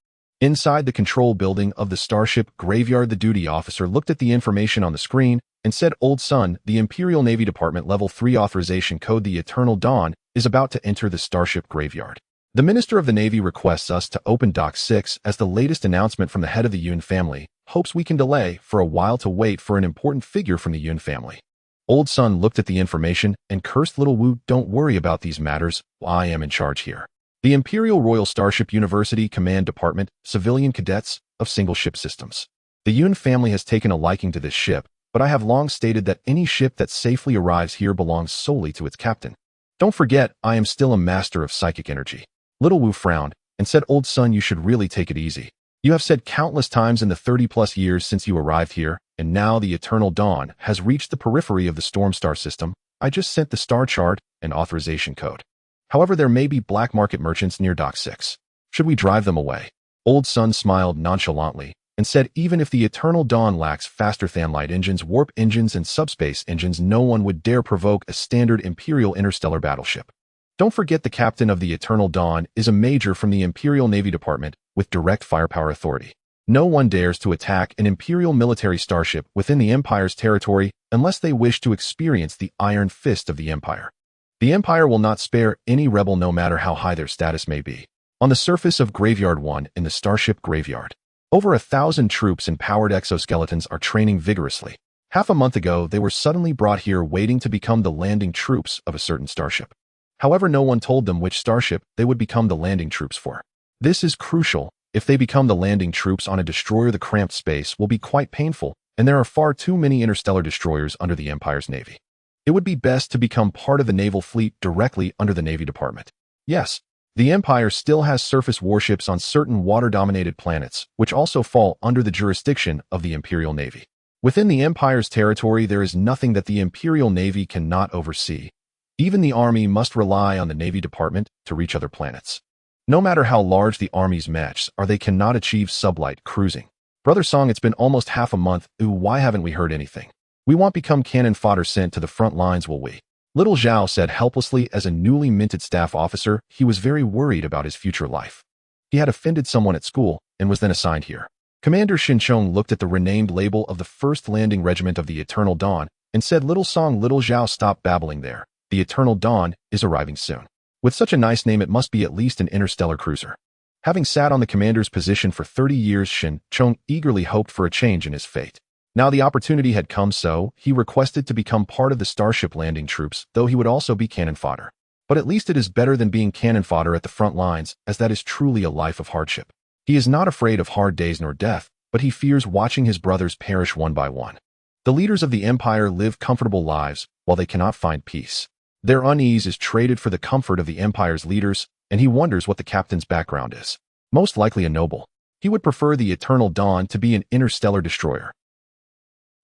Inside the control building of the Starship Graveyard, the duty officer looked at the information on the screen and said, "Old son, the Imperial Navy Department Level 3 authorization code, the Eternal Dawn, is about to enter the Starship Graveyard. The Minister of the Navy requests us to open Dock 6 as the latest announcement from the head of the Yun family. Hopes we can delay for a while to wait for an important figure from the Yun family." Old son looked at the information and cursed, "Little Wu, don't worry about these matters. I am in charge here. The Imperial Royal Starship University Command Department, civilian cadets of single ship systems. The Yun family has taken a liking to this ship, but I have long stated that any ship that safely arrives here belongs solely to its captain. Don't forget, I am still a master of psychic energy." Little Wu frowned and said, "Old son, you should really take it easy. You have said countless times in the 30-plus years since you arrived here, and now the Eternal Dawn has reached the periphery of the Storm Star system. I just sent the star chart and authorization code. However, there may be black market merchants near Dock 6. Should we drive them away?" Old son smiled nonchalantly and said, "Even if the Eternal Dawn lacks faster-than-light engines, warp engines, and subspace engines, no one would dare provoke a standard Imperial interstellar battleship. Don't forget, the captain of the Eternal Dawn is a major from the Imperial Navy Department with direct firepower authority. No one dares to attack an Imperial military starship within the Empire's territory unless they wish to experience the iron fist of the Empire. The Empire will not spare any rebel, no matter how high their status may be." On the surface of Graveyard 1 in the Starship Graveyard, over 1,000 troops in powered exoskeletons are training vigorously. Half a month ago, they were suddenly brought here waiting to become the landing troops of a certain starship. However, no one told them which starship they would become the landing troops for. This is crucial. If they become the landing troops on a destroyer, the cramped space will be quite painful, and there are far too many interstellar destroyers under the Empire's Navy. It would be best to become part of the naval fleet directly under the Navy Department. Yes, the Empire still has surface warships on certain water-dominated planets, which also fall under the jurisdiction of the Imperial Navy. Within the Empire's territory, there is nothing that the Imperial Navy cannot oversee. Even the Army must rely on the Navy Department to reach other planets. No matter how large the Army's matches are, they cannot achieve sublight cruising. Brother Song, it's been almost half a month. Why haven't we heard anything? We won't become cannon fodder sent to the front lines, will we? Little Zhao said helplessly. As a newly minted staff officer, he was very worried about his future life. He had offended someone at school and was then assigned here. Commander Shinchong looked at the renamed label of the 1st Landing Regiment of the Eternal Dawn and said, "Little Song, Little Zhao, stop babbling there. The Eternal Dawn is arriving soon. With such a nice name, it must be at least an interstellar cruiser." Having sat on the commander's position for 30 years, Shin Chong eagerly hoped for a change in his fate. Now the opportunity had come, so he requested to become part of the Starship landing troops, though he would also be cannon fodder. But at least it is better than being cannon fodder at the front lines, as that is truly a life of hardship. He is not afraid of hard days nor death, but he fears watching his brothers perish one by one. The leaders of the Empire live comfortable lives while they cannot find peace. Their unease is traded for the comfort of the Empire's leaders, and he wonders what the captain's background is. Most likely a noble. He would prefer the Eternal Dawn to be an interstellar destroyer.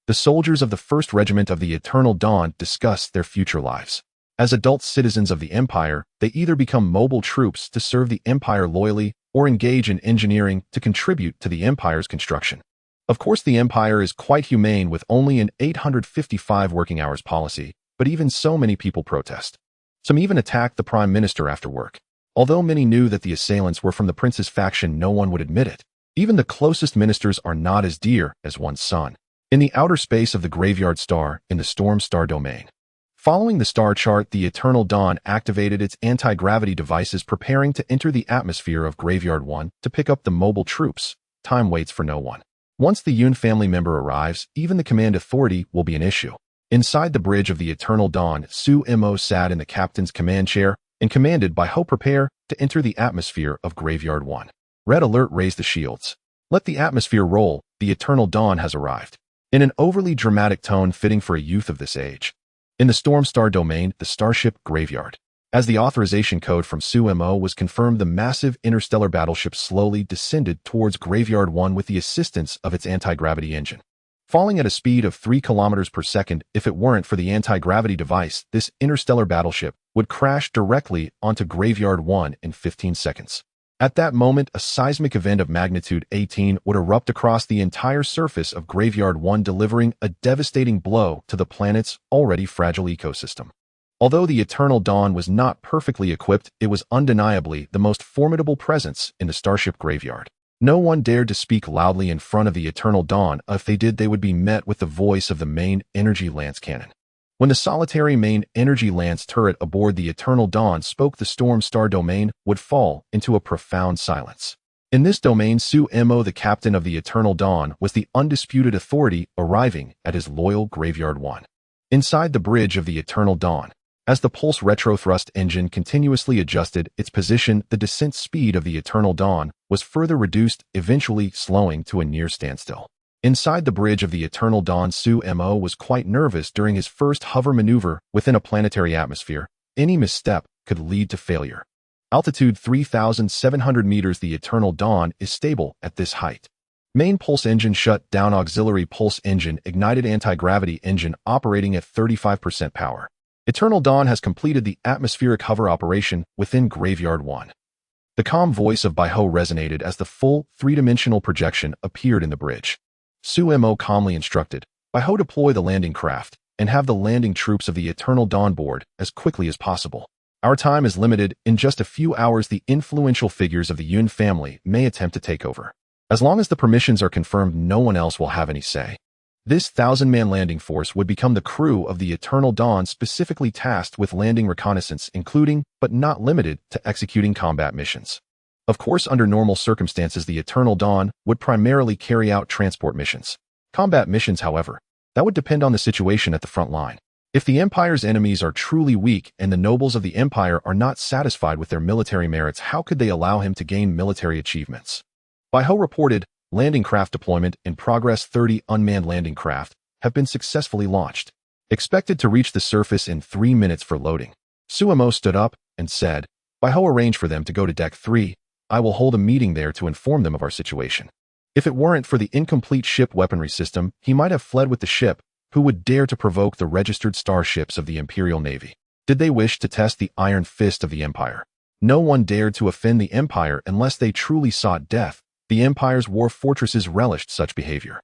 The soldiers of the 1st Regiment of the Eternal Dawn discuss their future lives. As adult citizens of the Empire, they either become mobile troops to serve the Empire loyally or engage in engineering to contribute to the Empire's construction. Of course, the Empire is quite humane with only an 855 working hours policy, but even so many people protest. Some even attack the Prime Minister after work. Although many knew that the assailants were from the Prince's faction, no one would admit it. Even the closest ministers are not as dear as one's son. In the outer space of the Graveyard Star, in the Storm Star domain. Following the star chart, the Eternal Dawn activated its anti-gravity devices, preparing to enter the atmosphere of Graveyard 1 to pick up the mobile troops. Time waits for no one. Once the Yun family member arrives, even the command authority will be an issue. Inside the bridge of the Eternal Dawn, Su-mo sat in the captain's command chair and commanded by Ho, prepare to enter the atmosphere of Graveyard 1. Red alert, raise the shields. Let the atmosphere roll, the Eternal Dawn has arrived. In an overly dramatic tone fitting for a youth of this age. In the Storm Star domain, the Starship Graveyard. As the authorization code from Su-mo was confirmed, the massive interstellar battleship slowly descended towards Graveyard 1 with the assistance of its anti-gravity engine. Falling at a speed of 3 kilometers per second, if it weren't for the anti-gravity device, this interstellar battleship would crash directly onto Graveyard 1 in 15 seconds. At that moment, a seismic event of magnitude 18 would erupt across the entire surface of Graveyard 1, delivering a devastating blow to the planet's already fragile ecosystem. Although the Eternal Dawn was not perfectly equipped, it was undeniably the most formidable presence in the Starship Graveyard. No one dared to speak loudly in front of the Eternal Dawn. If they did, they would be met with the voice of the main energy lance cannon. When the solitary main energy lance turret aboard the Eternal Dawn spoke, the Storm Star domain would fall into a profound silence. In this domain, Su-mo, the captain of the Eternal Dawn, was the undisputed authority, arriving at his loyal Graveyard 1. Inside the bridge of the Eternal Dawn, as the pulse retrothrust engine continuously adjusted its position, the descent speed of the Eternal Dawn was further reduced, eventually slowing to a near standstill. Inside the bridge of the Eternal Dawn, Su-mo was quite nervous during his first hover maneuver within a planetary atmosphere. Any misstep could lead to failure. Altitude 3,700 meters, the Eternal Dawn is stable at this height. Main pulse engine shut down, auxiliary pulse engine ignited, anti-gravity engine operating at 35% power. Eternal Dawn has completed the atmospheric hover operation within Graveyard 1. The calm voice of Baiho resonated as the full, three-dimensional projection appeared in the bridge. Su-mo calmly instructed, Baiho, deploy the landing craft and have the landing troops of the Eternal Dawn board as quickly as possible. Our time is limited. In just a few hours, the influential figures of the Yun family may attempt to take over. As long as the permissions are confirmed, no one else will have any say. This 1,000-man landing force would become the crew of the Eternal Dawn, specifically tasked with landing reconnaissance, including, but not limited to, executing combat missions. Of course, under normal circumstances, the Eternal Dawn would primarily carry out transport missions. Combat missions, however, that would depend on the situation at the front line. If the Empire's enemies are truly weak and the nobles of the Empire are not satisfied with their military merits, how could they allow him to gain military achievements? Baiho reported, landing craft deployment in progress. 30 unmanned landing craft have been successfully launched. Expected to reach the surface in 3 minutes for loading. Su-mo stood up and said, Baiho, arrange for them to go to Deck 3. I will hold a meeting there to inform them of our situation. If it weren't for the incomplete ship weaponry system, he might have fled with the ship. Who would dare to provoke the registered starships of the Imperial Navy? Did they wish to test the iron fist of the Empire? No one dared to offend the Empire unless they truly sought death. The Empire's war fortresses relished such behavior.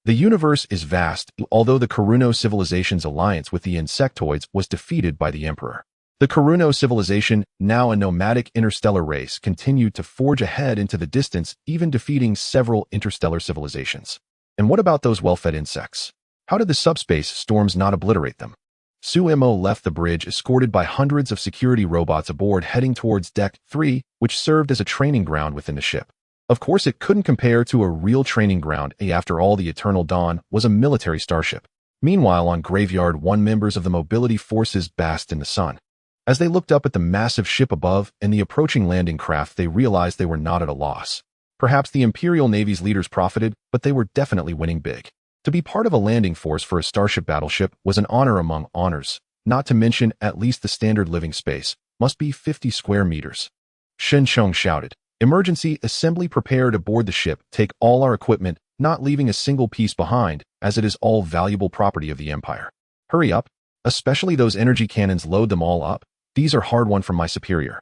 The universe is vast, although the Karuno civilization's alliance with the insectoids was defeated by the Emperor. The Karuno civilization, now a nomadic interstellar race, continued to forge ahead into the distance, even defeating several interstellar civilizations. And what about those well-fed insects? How did the subspace storms not obliterate them? Su-mo left the bridge escorted by hundreds of security robots aboard, heading towards Deck 3, which served as a training ground within the ship. Of course, it couldn't compare to a real training ground. After all, the Eternal Dawn was a military starship. Meanwhile, on Graveyard 1, members of the mobility forces basked in the sun. As they looked up at the massive ship above and the approaching landing craft, they realized they were not at a loss. Perhaps the Imperial Navy's leaders profited, but they were definitely winning big. To be part of a landing force for a starship battleship was an honor among honors, not to mention at least the standard living space must be 50 square meters. Shen Cheng shouted, Emergency assembly prepared aboard the ship. Take all our equipment, not leaving a single piece behind, as it is all valuable property of the Empire. Hurry up, especially those energy cannons, load them all up. These are hard won from my superior.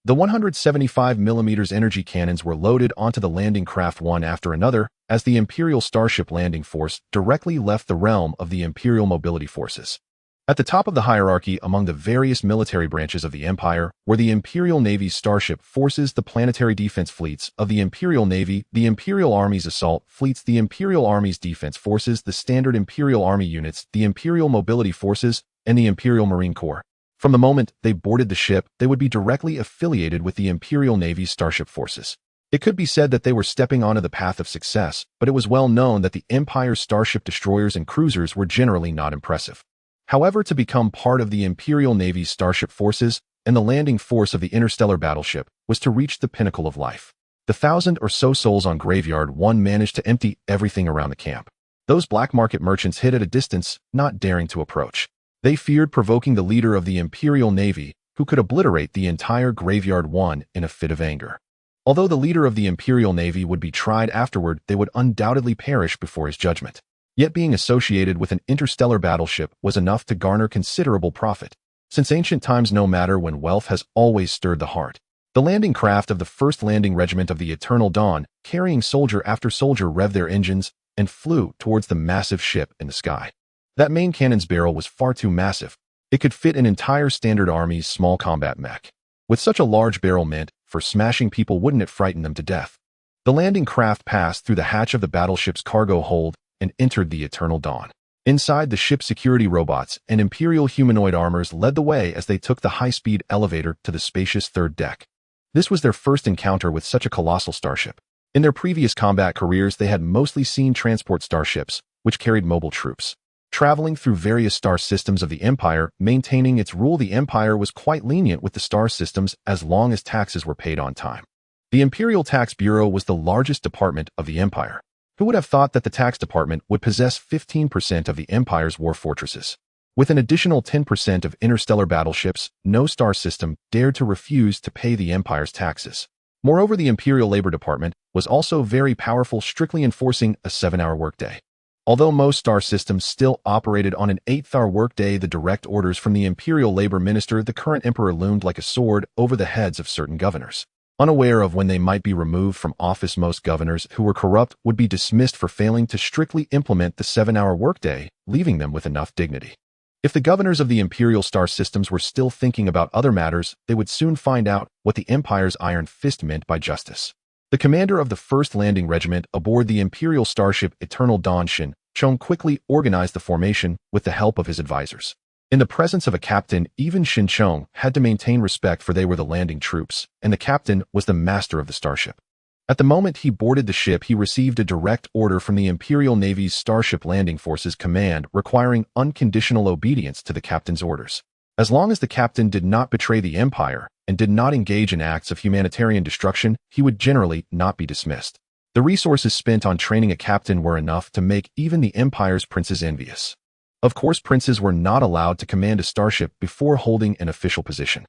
The 175mm energy cannons were loaded onto the landing craft one after another as the Imperial Starship landing force directly left the realm of the Imperial Mobility Forces. At the top of the hierarchy among the various military branches of the Empire were the Imperial Navy's Starship Forces, the planetary defense fleets of the Imperial Navy, the Imperial Army's assault fleets, the Imperial Army's defense forces, the standard Imperial Army units, the Imperial Mobility Forces, and the Imperial Marine Corps. From the moment they boarded the ship, they would be directly affiliated with the Imperial Navy's Starship Forces. It could be said that they were stepping onto the path of success, but it was well known that the Empire's Starship destroyers and cruisers were generally not impressive. However, to become part of the Imperial Navy's Starship Forces and the landing force of the interstellar battleship was to reach the pinnacle of life. The 1,000 or so souls on Graveyard 1 managed to empty everything around the camp. Those black market merchants hid at a distance, not daring to approach. They feared provoking the leader of the Imperial Navy, who could obliterate the entire Graveyard 1 in a fit of anger. Although the leader of the Imperial Navy would be tried afterward, they would undoubtedly perish before his judgment. Yet being associated with an interstellar battleship was enough to garner considerable profit. Since ancient times, no matter when, wealth has always stirred the heart. The landing craft of the 1st Landing Regiment of the Eternal Dawn, carrying soldier after soldier, revved their engines and flew towards the massive ship in the sky. That main cannon's barrel was far too massive. It could fit an entire Standard Army's small combat mech. With such a large barrel meant for smashing people, wouldn't it frighten them to death? The landing craft passed through the hatch of the battleship's cargo hold and entered the Eternal Dawn. Inside, the ship's security robots and Imperial humanoid armors led the way as they took the high-speed elevator to the spacious 3rd deck. This was their first encounter with such a colossal starship. In their previous combat careers, they had mostly seen transport starships, which carried mobile troops. Traveling through various star systems of the Empire, maintaining its rule, the Empire was quite lenient with the star systems as long as taxes were paid on time. The Imperial Tax Bureau was the largest department of the Empire. Who would have thought that the tax department would possess 15% of the Empire's war fortresses? With an additional 10% of interstellar battleships, no star system dared to refuse to pay the Empire's taxes. Moreover, the Imperial Labor Department was also very powerful, strictly enforcing a 7-hour workday. Although most star systems still operated on an 8-hour workday, the direct orders from the Imperial Labor Minister, the current emperor, loomed like a sword over the heads of certain governors. Unaware of when they might be removed from office, most governors who were corrupt would be dismissed for failing to strictly implement the 7-hour workday, leaving them with enough dignity. If the governors of the Imperial star systems were still thinking about other matters, they would soon find out what the Empire's iron fist meant by justice. The commander of the 1st Landing Regiment aboard the Imperial starship Eternal Dawn, Shin Chong, quickly organized the formation with the help of his advisors. In the presence of a captain, even Shin Chong had to maintain respect, for they were the landing troops, and the captain was the master of the starship. At the moment he boarded the ship, he received a direct order from the Imperial Navy's Starship Landing Forces Command requiring unconditional obedience to the captain's orders. As long as the captain did not betray the Empire and did not engage in acts of humanitarian destruction, he would generally not be dismissed. The resources spent on training a captain were enough to make even the Empire's princes envious. Of course, princes were not allowed to command a starship before holding an official position.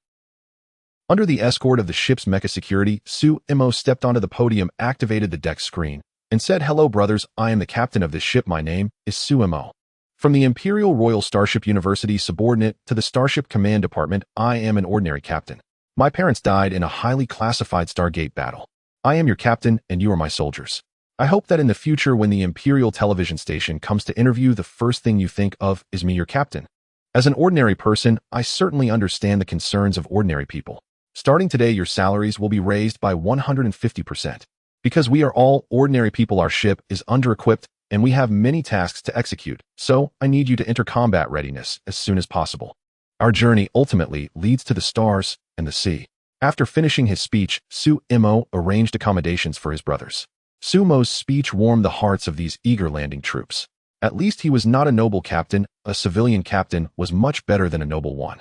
Under the escort of the ship's mecha security, Su Imo stepped onto the podium, activated the deck screen, and said, "Hello, brothers, I am the captain of this ship. My name is Su Imo. From the Imperial Royal Starship University, subordinate to the Starship Command Department, I am an ordinary captain. My parents died in a highly classified Stargate battle. I am your captain, and you are my soldiers. I hope that in the future, when the Imperial television station comes to interview, the first thing you think of is me, your captain. As an ordinary person, I certainly understand the concerns of ordinary people. Starting today, your salaries will be raised by 150%. Because we are all ordinary people, our ship is under-equipped, and we have many tasks to execute, so I need you to enter combat readiness as soon as possible. Our journey ultimately leads to the stars and the sea." After finishing his speech, Su Imo arranged accommodations for his brothers. Sumo's speech warmed the hearts of these eager landing troops. At least he was not a noble captain. A civilian captain was much better than a noble one.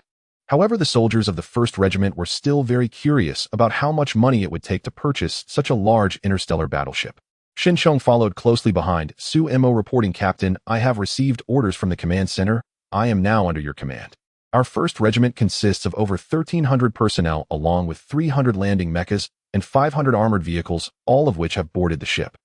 However, the soldiers of the 1st Regiment were still very curious about how much money it would take to purchase such a large interstellar battleship. Shin Chong followed closely behind, Su Imo reporting, "Captain, I have received orders from the command center. I am now under your command. Our 1st Regiment consists of over 1,300 personnel, along with 300 landing mechas and 500 armored vehicles, all of which have boarded the ship."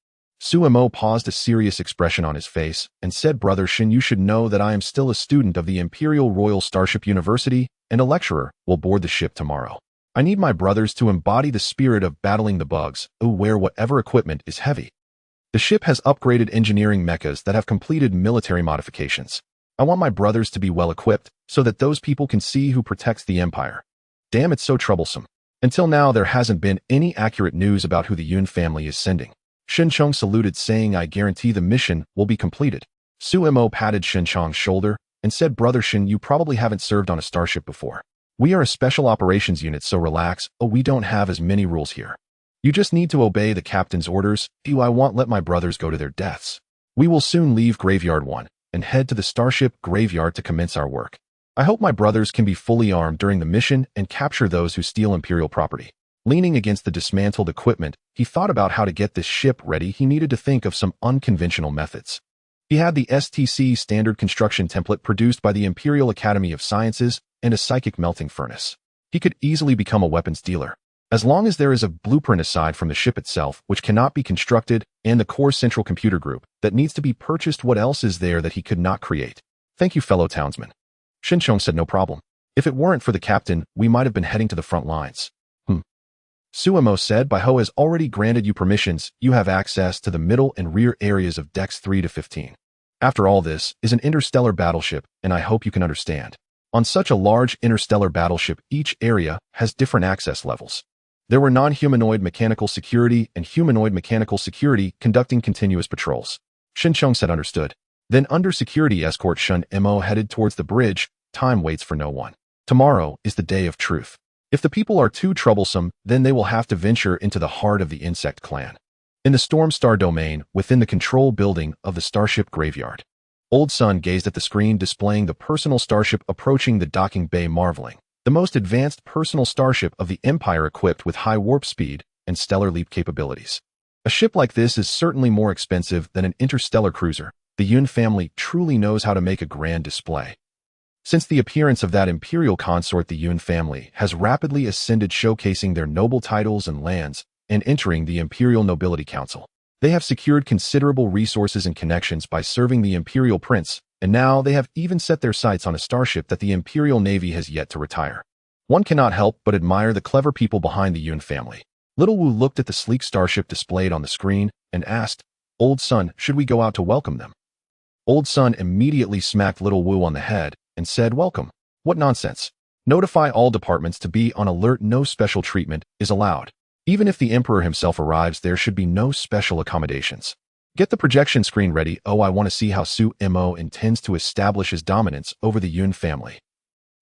Suemo paused, a serious expression on his face, and said, Brother Shin, you should know that I am still a student of the Imperial Royal Starship University and a lecturer will board the ship tomorrow. I need my brothers to embody the spirit of battling the bugs, wear whatever equipment is heavy. The ship has upgraded engineering mechas that have completed military modifications. I want my brothers to be well equipped so that those people can see who protects the Empire. Damn, it's so troublesome. Until now, there hasn't been any accurate news about who the Yun family is sending. Shinchong saluted, saying, I guarantee the mission will be completed. Suemo patted Shinchong's shoulder and said, Brother Shin, you probably haven't served on a starship before. We are a special operations unit, so relax. We don't have as many rules here. You just need to obey the captain's orders. I won't let my brothers go to their deaths. We will soon leave Graveyard 1 and head to the Starship Graveyard to commence our work. I hope my brothers can be fully armed during the mission and capture those who steal Imperial property. Leaning against the dismantled equipment, he thought about how to get this ship ready. He needed to think of some unconventional methods. He had the STC standard construction template produced by the Imperial Academy of Sciences and a psychic melting furnace. He could easily become a weapons dealer. As long as there is a blueprint aside from the ship itself, which cannot be constructed, and the core central computer group that needs to be purchased, what else is there that he could not create? Thank you, fellow townsmen. Shinchong said, no problem. If it weren't for the captain, we might have been heading to the front lines. Suemo said, Baiho has already granted you permissions. You have access to the middle and rear areas of decks 3 to 15. After all, this is an interstellar battleship, and I hope you can understand. On such a large interstellar battleship, each area has different access levels. There were non-humanoid mechanical security and humanoid mechanical security conducting continuous patrols. Shinchong said, understood. Then under security escort Shun Mo headed towards the bridge. Time waits for no one. Tomorrow is the day of truth. If the people are too troublesome, then they will have to venture into the heart of the insect clan. In the Storm Star domain, within the control building of the Starship Graveyard, Old Sun gazed at the screen displaying the personal starship approaching the docking bay, marveling. The most advanced personal starship of the Empire, equipped with high warp speed and stellar leap capabilities. A ship like this is certainly more expensive than an interstellar cruiser. The Yun family truly knows how to make a grand display. Since the appearance of that imperial consort, the Yun family has rapidly ascended, showcasing their noble titles and lands and entering the Imperial Nobility Council. They have secured considerable resources and connections by serving the Imperial Prince, and now they have even set their sights on a starship that the Imperial Navy has yet to retire. One cannot help but admire the clever people behind the Yun family. Little Wu looked at the sleek starship displayed on the screen and asked, Old Sun, should we go out to welcome them? Old Sun immediately smacked Little Wu on the head and said, welcome? What nonsense. Notify all departments to be on alert. No special treatment is allowed. Even if the Emperor himself arrives, there should be no special accommodations. Get the projection screen ready. I want to see how Suemo intends to establish his dominance over the Yun family.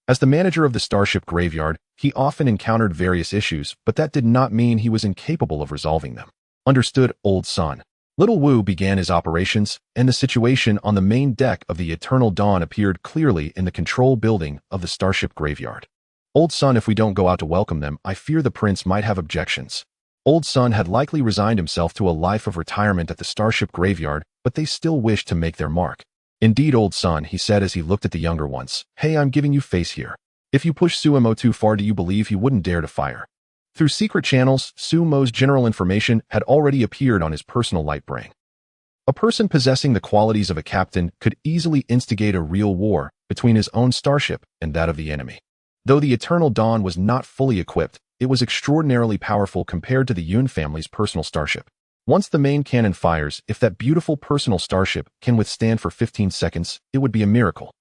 As the manager of the Starship Graveyard, he often encountered various issues, but that did not mean he was incapable of resolving them. Understood, Old Sun. Little Wu began his operations, and the situation on the main deck of the Eternal Dawn appeared clearly in the control building of the Starship Graveyard. Old Sun, if we don't go out to welcome them, I fear the prince might have objections. Old Sun had likely resigned himself to a life of retirement at the Starship Graveyard, but they still wished to make their mark. Indeed, Old Sun, he said as he looked at the younger ones. Hey, I'm giving you face here. If you push Suemo too far, do you believe he wouldn't dare to fire? Through secret channels, Suemo's general information had already appeared on his personal light brain. A person possessing the qualities of a captain could easily instigate a real war between his own starship and that of the enemy. Though the Eternal Dawn was not fully equipped, it was extraordinarily powerful compared to the Yun family's personal starship. Once the main cannon fires, if that beautiful personal starship can withstand for 15 seconds, it would be a miracle.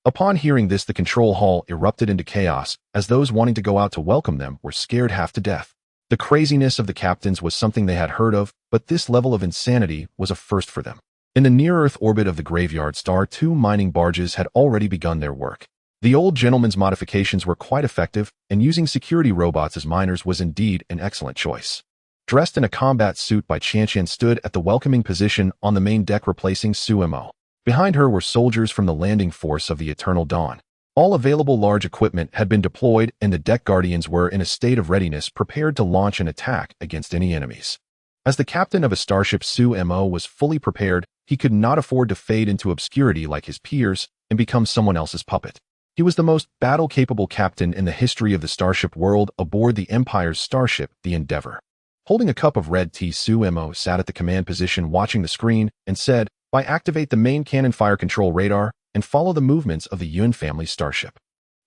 Upon hearing this, the control hall erupted into chaos, as those wanting to go out to welcome them were scared half to death. The craziness of the captains was something they had heard of, but this level of insanity was a first for them. In the near-Earth orbit of the Graveyard Star, 2 mining barges had already begun their work. The old gentleman's modifications were quite effective, and using security robots as miners was indeed an excellent choice. Dressed in a combat suit, Bai Qianqian stood at the welcoming position on the main deck, replacing Suemo. Behind her were soldiers from the landing force of the Eternal Dawn. All available large equipment had been deployed, and the deck guardians were in a state of readiness, prepared to launch an attack against any enemies. As the captain of a starship, Suemo was fully prepared. He could not afford to fade into obscurity like his peers and become someone else's puppet. He was the most battle-capable captain in the history of the starship world aboard the Empire's starship, the Endeavor. Holding a cup of red tea, Sumo sat at the command position watching the screen and said, activate the main cannon fire control radar and follow the movements of the Yun family starship.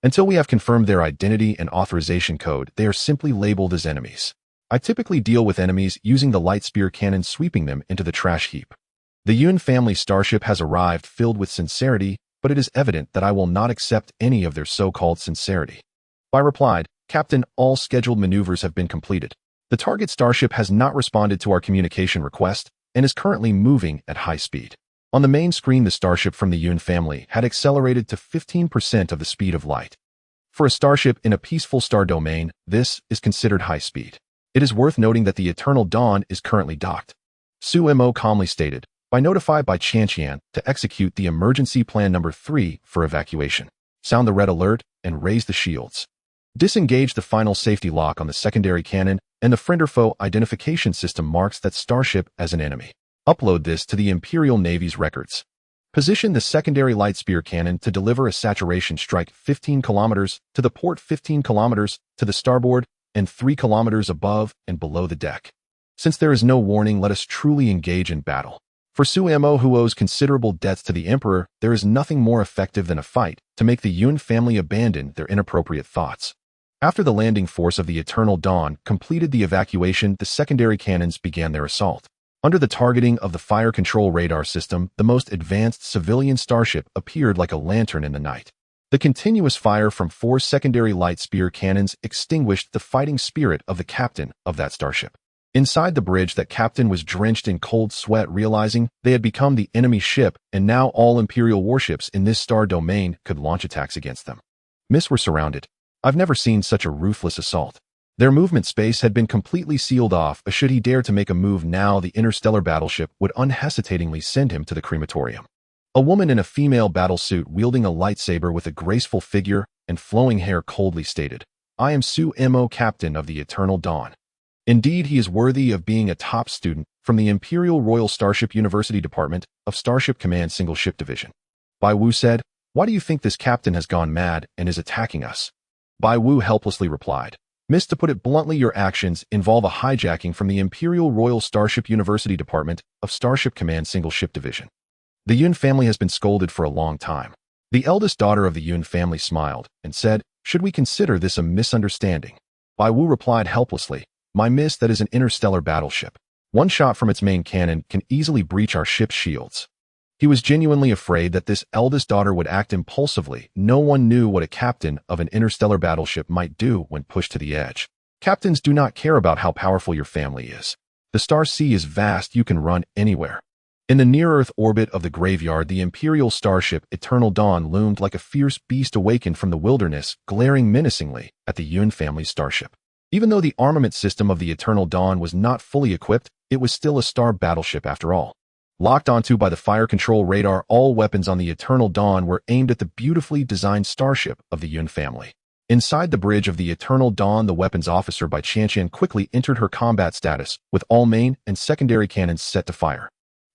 Until we have confirmed their identity and authorization code, they are simply labeled as enemies. I typically deal with enemies using the light spear cannon, sweeping them into the trash heap. The Yun family starship has arrived filled with sincerity, but it is evident that I will not accept any of their so-called sincerity. I replied, Captain, all scheduled maneuvers have been completed. The target starship has not responded to our communication request and is currently moving at high speed. On the main screen, the starship from the Yun family had accelerated to 15% of the speed of light. For a starship in a peaceful star domain, this is considered high speed. It is worth noting that the Eternal Dawn is currently docked. Sumo calmly stated, notified by Chanqian to execute the emergency plan number 3 for evacuation. Sound the red alert and raise the shields. Disengage the final safety lock on the secondary cannon, and the friend-or-foe identification system marks that starship as an enemy. Upload this to the Imperial Navy's records. Position the secondary light spear cannon to deliver a saturation strike 15 kilometers to the port, 15 kilometers to the starboard, and 3 kilometers above and below the deck. Since there is no warning, let us truly engage in battle. For Sumo, who owes considerable debts to the Emperor, there is nothing more effective than a fight to make the Yun family abandon their inappropriate thoughts. After the landing force of the Eternal Dawn completed the evacuation, the secondary cannons began their assault. Under the targeting of the fire control radar system, the most advanced civilian starship appeared like a lantern in the night. The continuous fire from 4 secondary light spear cannons extinguished the fighting spirit of the captain of that starship. Inside the bridge, that captain was drenched in cold sweat, realizing they had become the enemy ship, and now all Imperial warships in this star domain could launch attacks against them. Were surrounded. I've never seen such a ruthless assault. Their movement space had been completely sealed off. Should he dare to make a move now, the interstellar battleship would unhesitatingly send him to the crematorium. A woman in a female battle suit wielding a lightsaber with a graceful figure and flowing hair coldly stated, I am Sumo, captain of the Eternal Dawn. Indeed, he is worthy of being a top student from the Imperial Royal Starship University Department of Starship Command Single Ship Division. Bai Wu said, why do you think this captain has gone mad and is attacking us? Bai Wu helplessly replied, to put it bluntly, your actions involve a hijacking from the Imperial Royal Starship University Department of Starship Command Single Ship Division. The Yun family has been scolded for a long time. The eldest daughter of the Yun family smiled and said, should we consider this a misunderstanding? Bai Wu replied helplessly, that is an interstellar battleship. One shot from its main cannon can easily breach our ship's shields. He was genuinely afraid that this eldest daughter would act impulsively. No one knew what a captain of an interstellar battleship might do when pushed to the edge. Captains do not care about how powerful your family is. The star sea is vast, you can run anywhere. In the near-Earth orbit of the graveyard, the Imperial starship Eternal Dawn loomed like a fierce beast awakened from the wilderness, glaring menacingly at the Yun family starship. Even though the armament system of the Eternal Dawn was not fully equipped, it was still a star battleship after all. Locked onto by the fire control radar, all weapons on the Eternal Dawn were aimed at the beautifully designed starship of the Yun family. Inside the bridge of the Eternal Dawn, the weapons officer by Chanqian quickly entered her combat status, with all main and secondary cannons set to fire.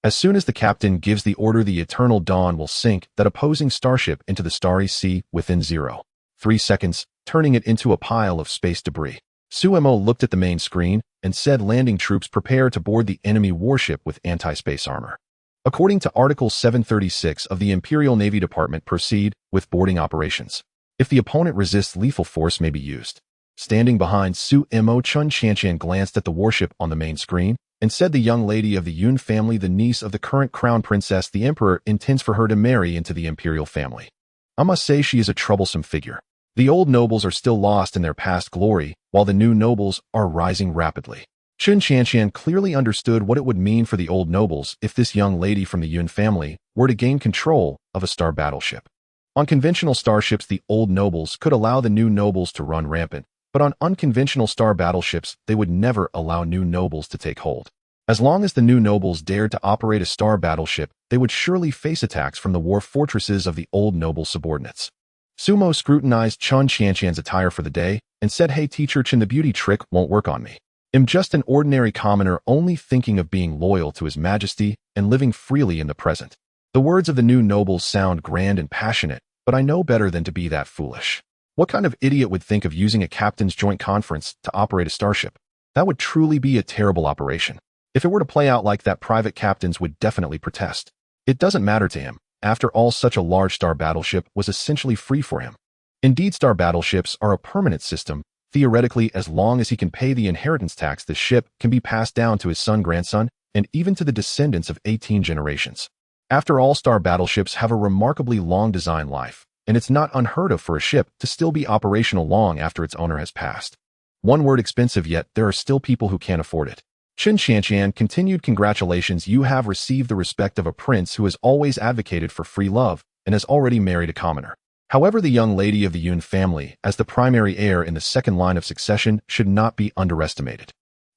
As soon as the captain gives the order, the Eternal Dawn will sink that opposing starship into the starry sea within 0.3 seconds, turning it into a pile of space debris. Sumo looked at the main screen and said, landing troops prepare to board the enemy warship with anti-space armor. According to Article 736 of the Imperial Navy Department, proceed with boarding operations. If the opponent resists, lethal force may be used. Standing behind Sumo, Chun Chanqian glanced at the warship on the main screen and said, the young lady of the Yun family, the niece of the current crown princess, the emperor intends for her to marry into the imperial family. I must say she is a troublesome figure. The old nobles are still lost in their past glory, while the new nobles are rising rapidly. Chun Chanqian clearly understood what it would mean for the old nobles if this young lady from the Yun family were to gain control of a star battleship. On conventional starships, the old nobles could allow the new nobles to run rampant, but on unconventional star battleships, they would never allow new nobles to take hold. As long as the new nobles dared to operate a star battleship, they would surely face attacks from the war fortresses of the old noble subordinates. Sumo scrutinized Chun Chanqian's attire for the day and said, hey teacher Chen, the beauty trick won't work on me. I'm just an ordinary commoner only thinking of being loyal to His Majesty and living freely in the present. The words of the new nobles sound grand and passionate, but I know better than to be that foolish. What kind of idiot would think of using a captain's joint conference to operate a starship? That would truly be a terrible operation. If it were to play out like that, private captains would definitely protest. It doesn't matter to him. After all, such a large star battleship was essentially free for him. Indeed, star battleships are a permanent system. Theoretically, as long as he can pay the inheritance tax, the ship can be passed down to his son, grandson, and even to the descendants of 18 generations. After all, star battleships have a remarkably long design life, and it's not unheard of for a ship to still be operational long after its owner has passed. One word: expensive, yet there are still people who can't afford it. Qin Xianqian continued, "Congratulations, you have received the respect of a prince who has always advocated for free love and has already married a commoner. However, the young lady of the Yun family, as the primary heir in the second line of succession, should not be underestimated."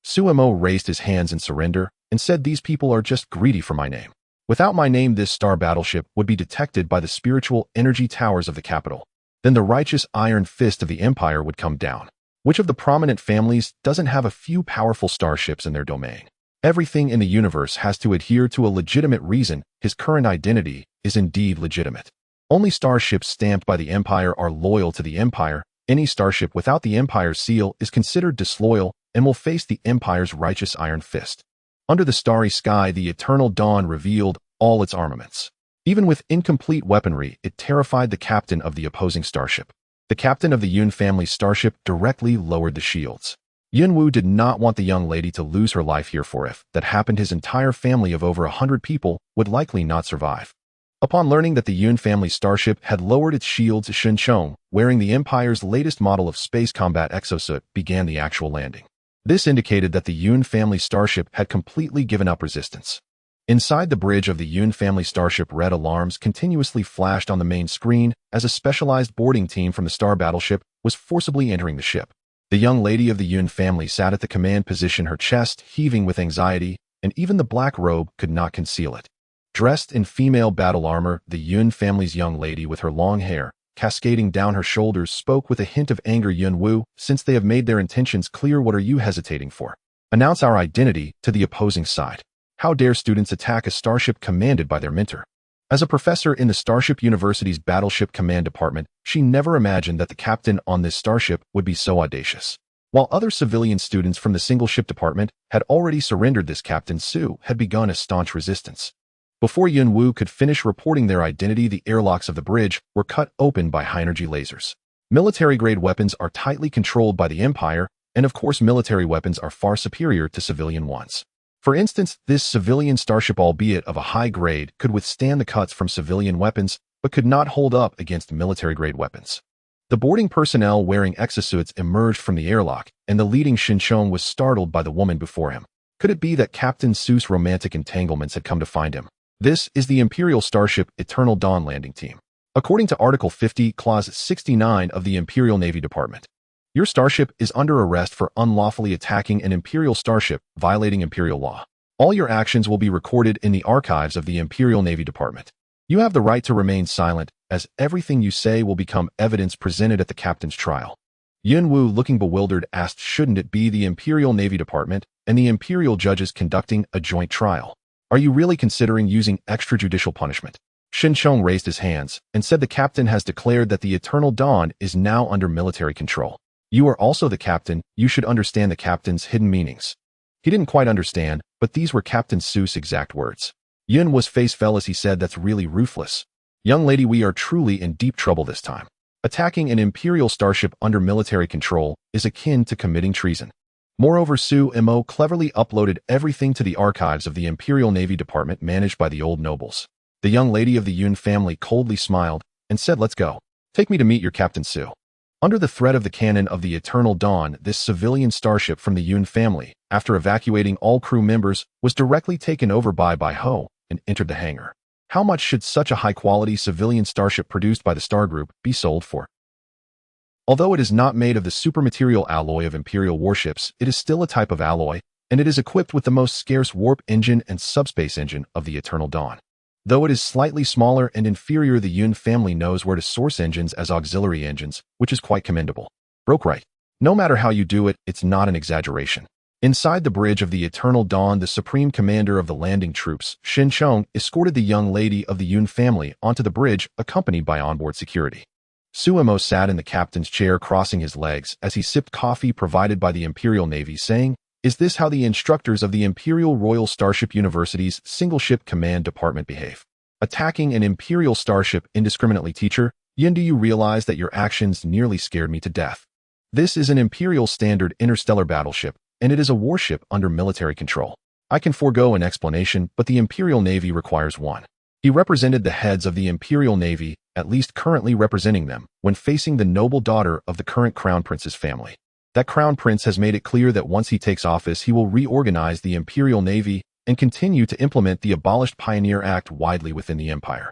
Suemo raised his hands in surrender and said, "These people are just greedy for my name. Without my name, this star battleship would be detected by the spiritual energy towers of the capital. Then the righteous iron fist of the empire would come down. Which of the prominent families doesn't have a few powerful starships in their domain? Everything in the universe has to adhere to a legitimate reason. His current identity is indeed legitimate. Only starships stamped by the empire are loyal to the empire. Any starship without the empire's seal is considered disloyal and will face the empire's righteous iron fist." Under the starry sky, the eternal dawn revealed all its armaments. Even with incomplete weaponry, it terrified the captain of the opposing starship. The captain of the Yun family starship directly lowered the shields. Yunwu did not want the young lady to lose her life here, for if that happened, his entire family of over 100 people would likely not survive. Upon learning that the Yun family starship had lowered its shields, Shen Chong, wearing the Empire's latest model of space combat exosuit, began the actual landing. This indicated that the Yun family starship had completely given up resistance. Inside the bridge of the Yun family starship, red alarms continuously flashed on the main screen as a specialized boarding team from the star battleship was forcibly entering the ship. The young lady of the Yun family sat at the command position, her chest heaving with anxiety, and even the black robe could not conceal it. Dressed in female battle armor, the Yun family's young lady, with her long hair cascading down her shoulders, spoke with a hint of anger. "Yunwu, since they have made their intentions clear, what are you hesitating for? Announce our identity to the opposing side. How dare students attack a starship commanded by their mentor?" As a professor in the Starship University's Battleship Command Department, she never imagined that the captain on this starship would be so audacious. While other civilian students from the single ship department had already surrendered, this Captain Su had begun a staunch resistance. Before Yunwu could finish reporting their identity, the airlocks of the bridge were cut open by high-energy lasers. Military-grade weapons are tightly controlled by the Empire, and of course military weapons are far superior to civilian ones. For instance, this civilian starship, albeit of a high grade, could withstand the cuts from civilian weapons, but could not hold up against military-grade weapons. The boarding personnel wearing exosuits emerged from the airlock, and the leading Shinchong was startled by the woman before him. Could it be that Captain Su's romantic entanglements had come to find him? This is the Imperial Starship Eternal Dawn landing team. According to Article 50, Clause 69 of the Imperial Navy Department, your starship is under arrest for unlawfully attacking an Imperial starship, violating Imperial law. All your actions will be recorded in the archives of the Imperial Navy Department. You have the right to remain silent, as everything you say will become evidence presented at the captain's trial. Yunwu, looking bewildered, asked, "Shouldn't it be the Imperial Navy Department and the Imperial judges conducting a joint trial? Are you really considering using extrajudicial punishment?" Shinchong raised his hands and said, "The captain has declared that the Eternal Dawn is now under military control. You are also the captain. You should understand the captain's hidden meanings." He didn't quite understand, but these were Captain Su's exact words. Yunwu's face fell as he said, "That's really ruthless. Young lady, we are truly in deep trouble this time. Attacking an Imperial starship under military control is akin to committing treason." Moreover, Su Mo cleverly uploaded everything to the archives of the Imperial Navy Department managed by the old nobles. The young lady of the Yun family coldly smiled and said, "Let's go. Take me to meet your Captain Su." Under the threat of the cannon of the Eternal Dawn, this civilian starship from the Yun family, after evacuating all crew members, was directly taken over by Ho and entered the hangar. How much should such a high-quality civilian starship produced by the Star Group be sold for? Although it is not made of the supermaterial alloy of Imperial warships, it is still a type of alloy, and it is equipped with the most scarce warp engine and subspace engine of the Eternal Dawn. Though it is slightly smaller and inferior, the Yun family knows where to source engines as auxiliary engines, which is quite commendable. Broke right. No matter how you do it, it's not an exaggeration. Inside the bridge of the Eternal Dawn, the supreme commander of the landing troops, Shinchong, escorted the young lady of the Yun family onto the bridge, accompanied by onboard security. Suemo sat in the captain's chair, crossing his legs as he sipped coffee provided by the Imperial Navy, saying, Is this how the instructors of the Imperial Royal Starship University's single-ship command department behave? Attacking an Imperial starship indiscriminately, teacher? Yin, do you realize that your actions nearly scared me to death? This is an Imperial standard interstellar battleship, and it is a warship under military control. I can forego an explanation, but the Imperial Navy requires one. He represented the heads of the Imperial Navy, at least currently representing them, when facing the noble daughter of the current Crown Prince's family. That Crown Prince has made it clear that once he takes office, he will reorganize the Imperial Navy and continue to implement the abolished Pioneer Act widely within the Empire.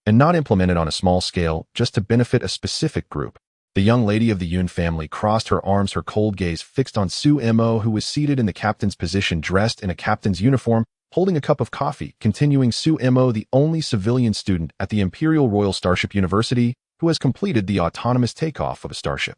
And not implement it on a small scale, just to benefit a specific group. The young lady of the Yun family crossed her arms, her cold gaze fixed on Su Mo, who was seated in the captain's position, dressed in a captain's uniform, holding a cup of coffee, continuing. Su Mo, the only civilian student at the Imperial Royal Starship University who has completed the autonomous takeoff of a starship.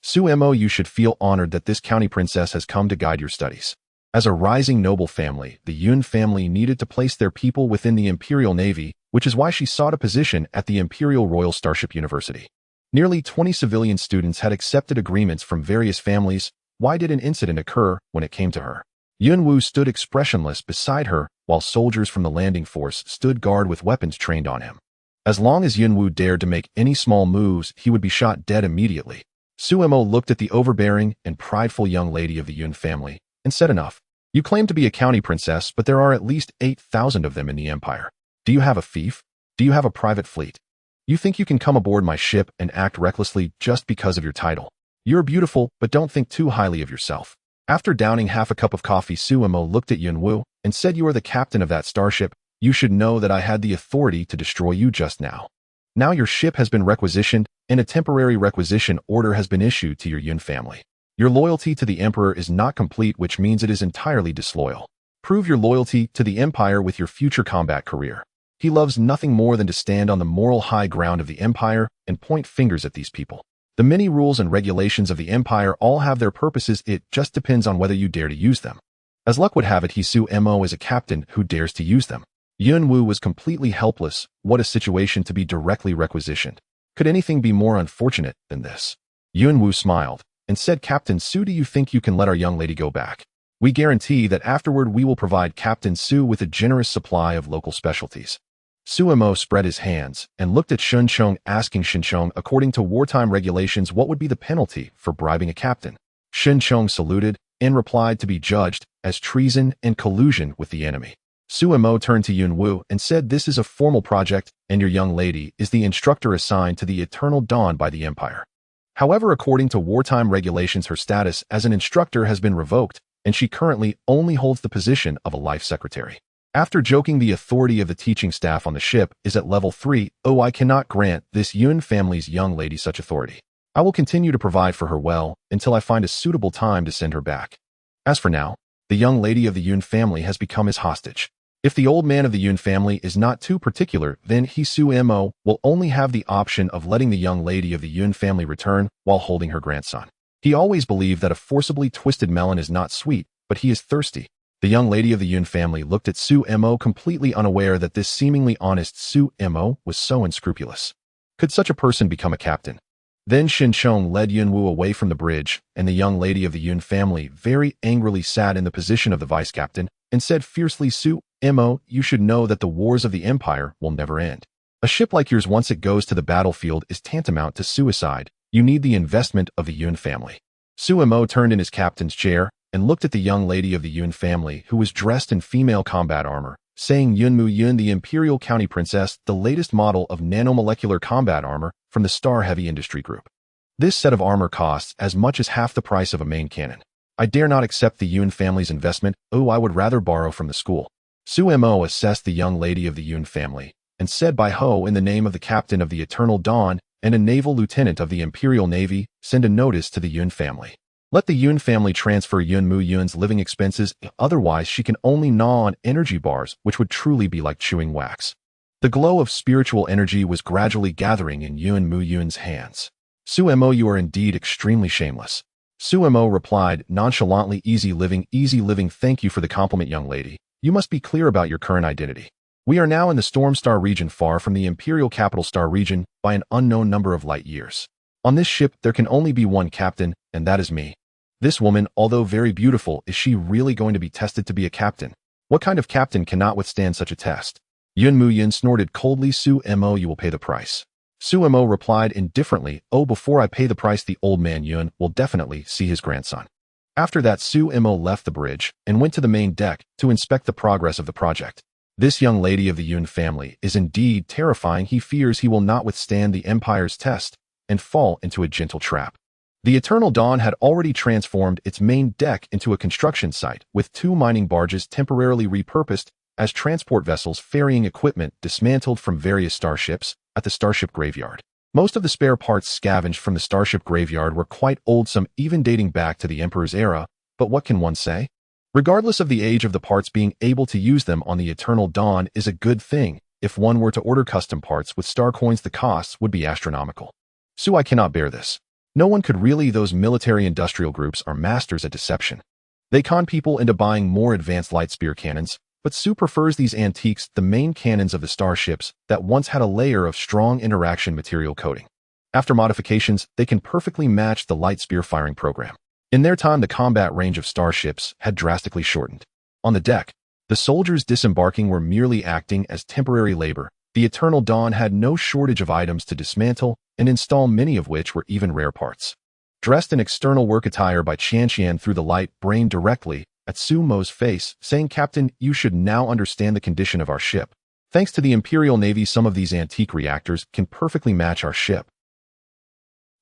Su Mo, you should feel honored that this county princess has come to guide your studies. As a rising noble family, the Yun family needed to place their people within the Imperial Navy, which is why she sought a position at the Imperial Royal Starship University. Nearly 20 civilian students had accepted agreements from various families. Why did an incident occur when it came to her? Yun Wu stood expressionless beside her, while soldiers from the landing force stood guard with weapons trained on him. As long as Yun Wu dared to make any small moves, he would be shot dead immediately. Su Mo looked at the overbearing and prideful young lady of the Yun family and said, enough. You claim to be a county princess, but there are at least 8,000 of them in the Empire. Do you have a fief? Do you have a private fleet? You think you can come aboard my ship and act recklessly just because of your title? You're beautiful, but don't think too highly of yourself. After downing half a cup of coffee, Su Mo looked at Yun Wu and said, you are the captain of that starship. You should know that I had the authority to destroy you just now. Now your ship has been requisitioned, and a temporary requisition order has been issued to your Yun family. Your loyalty to the Emperor is not complete, which means it is entirely disloyal. Prove your loyalty to the Empire with your future combat career. He loves nothing more than to stand on the moral high ground of the Empire and point fingers at these people. The many rules and regulations of the Empire all have their purposes. It just depends on whether you dare to use them. As luck would have it, Su Mo is a captain who dares to use them. Yun Wu was completely helpless. What a situation to be directly requisitioned. Could anything be more unfortunate than this? Yun Wu smiled and said, Captain Su, do you think you can let our young lady go back? We guarantee that afterward we will provide Captain Su with a generous supply of local specialties. Su Mo spread his hands and looked at Shun Chong, asking Shun Chong, according to wartime regulations, what would be the penalty for bribing a captain? Shun Chong saluted and replied to be judged as treason and collusion with the enemy. Su Mo turned to Yun Wu and said, this is a formal project, and your young lady is the instructor assigned to the Eternal Dawn by the Empire. However, according to wartime regulations, her status as an instructor has been revoked, and she currently only holds the position of a life secretary. After joking, the authority of the teaching staff on the ship is at level 3. Oh, I cannot grant this Yun family's young lady such authority. I will continue to provide for her well until I find a suitable time to send her back. As for now, the young lady of the Yun family has become his hostage. If the old man of the Yun family is not too particular, then Su Mo will only have the option of letting the young lady of the Yun family return while holding her grandson. He always believed that a forcibly twisted melon is not sweet, but he is thirsty. The young lady of the Yun family looked at Su Mo, completely unaware that this seemingly honest Su Mo was so unscrupulous. Could such a person become a captain? Then Shin Chong led Yun Wu away from the bridge, and the young lady of the Yun family very angrily sat in the position of the vice captain and said fiercely, Su Mo, you should know that the wars of the Empire will never end. A ship like yours, once it goes to the battlefield, is tantamount to suicide. You need the investment of the Yun family. Su Mo turned in his captain's chair and looked at the young lady of the Yun family, who was dressed in female combat armor, saying, Yun Mu Yun, the Imperial County Princess, the latest model of nanomolecular combat armor from the Star Heavy Industry Group. This set of armor costs as much as half the price of a main cannon. I dare not accept the Yun family's investment. Oh, I would rather borrow from the school. Su Mo assessed the young lady of the Yun family and said, by Ho, in the name of the captain of the Eternal Dawn and a naval lieutenant of the Imperial Navy, send a notice to the Yun family. Let the Yun family transfer Yun Mu Yun's living expenses, otherwise she can only gnaw on energy bars, which would truly be like chewing wax. The glow of spiritual energy was gradually gathering in Yun Mu Yun's hands. Su Mo, you are indeed extremely shameless. Su Mo replied nonchalantly, easy living, thank you for the compliment, young lady. You must be clear about your current identity. We are now in the Storm Star region, far from the Imperial Capital Star region by an unknown number of light years. On this ship, there can only be one captain, and that is me. This woman, although very beautiful, is she really going to be tested to be a captain? What kind of captain cannot withstand such a test? Yun Mu Yun snorted coldly. Su Mo, you will pay the price. Su Mo replied indifferently, oh, before I pay the price, the old man Yun will definitely see his grandson. After that, Su Mo left the bridge and went to the main deck to inspect the progress of the project. This young lady of the Yun family is indeed terrifying. He fears he will not withstand the Empire's test and fall into a gentle trap. The Eternal Dawn had already transformed its main deck into a construction site, with 2 mining barges temporarily repurposed as transport vessels ferrying equipment dismantled from various starships at the Starship graveyard. Most of the spare parts scavenged from the Starship graveyard were quite old, some even dating back to the Emperor's era, but what can one say? Regardless of the age of the parts, being able to use them on the Eternal Dawn is a good thing. If one were to order custom parts with star coins, the costs would be astronomical. I cannot bear this. No one could really. Those military-industrial groups are masters at deception. They con people into buying more advanced light spear cannons, but Su prefers these antiques, the main cannons of the starships that once had a layer of strong interaction material coating. After modifications, they can perfectly match the light spear firing program. In their time, the combat range of starships had drastically shortened. On the deck, the soldiers disembarking were merely acting as temporary labor. The Eternal Dawn had no shortage of items to dismantle and install, many of which were even rare parts. Dressed in external work attire by Qian threw the light brain directly at Su Mo's face, saying, Captain, you should now understand the condition of our ship. Thanks to the Imperial Navy, some of these antique reactors can perfectly match our ship.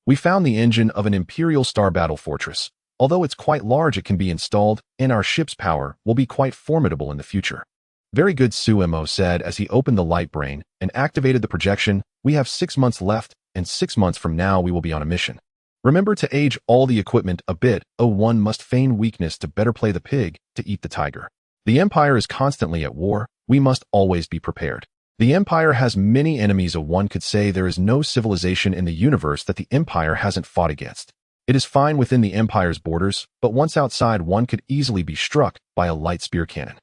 We found the engine of an Imperial Star Battle Fortress. Although it's quite large, it can be installed, and our ship's power will be quite formidable in the future. Very good, Su Mo said as he opened the light brain and activated the projection. We have 6 months left, and 6 months from now we will be on a mission. Remember to age all the equipment a bit. Oh, one must feign weakness to better play the pig to eat the tiger. The Empire is constantly at war. We must always be prepared. The Empire has many enemies. One could say there is no civilization in the universe that the Empire hasn't fought against. It is fine within the Empire's borders, but once outside, one could easily be struck by a light spear cannon.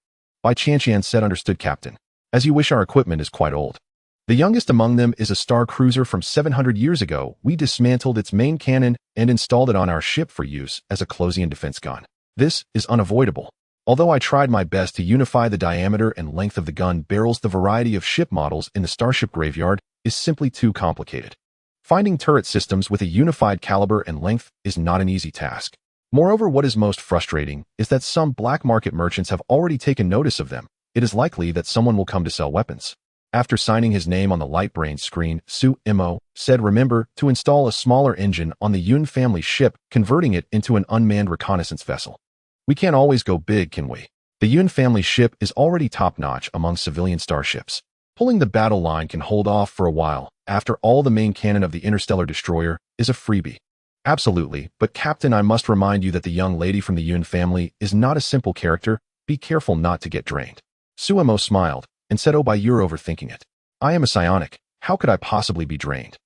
Bai Qian said, understood, Captain. As you wish. Our equipment is quite old. The youngest among them is a star cruiser from 700 years ago. We dismantled its main cannon and installed it on our ship for use as a close-in defense gun. This is unavoidable. Although I tried my best to unify the diameter and length of the gun barrels, the variety of ship models in the Starship graveyard is simply too complicated. Finding turret systems with a unified caliber and length is not an easy task. Moreover, what is most frustrating is that some black market merchants have already taken notice of them. It is likely that someone will come to sell weapons. After signing his name on the light brain screen, Su Mo said, remember to install a smaller engine on the Yun family ship, converting it into an unmanned reconnaissance vessel. We can't always go big, can we? The Yun family ship is already top-notch among civilian starships. Pulling the battle line can hold off for a while. After all, the main cannon of the Interstellar destroyer is a freebie. Absolutely, but Captain, I must remind you that the young lady from the Yun family is not a simple character. Be careful not to get drained. Su Mo smiled and said, oh, you're overthinking it. I am a psionic. How could I possibly be drained?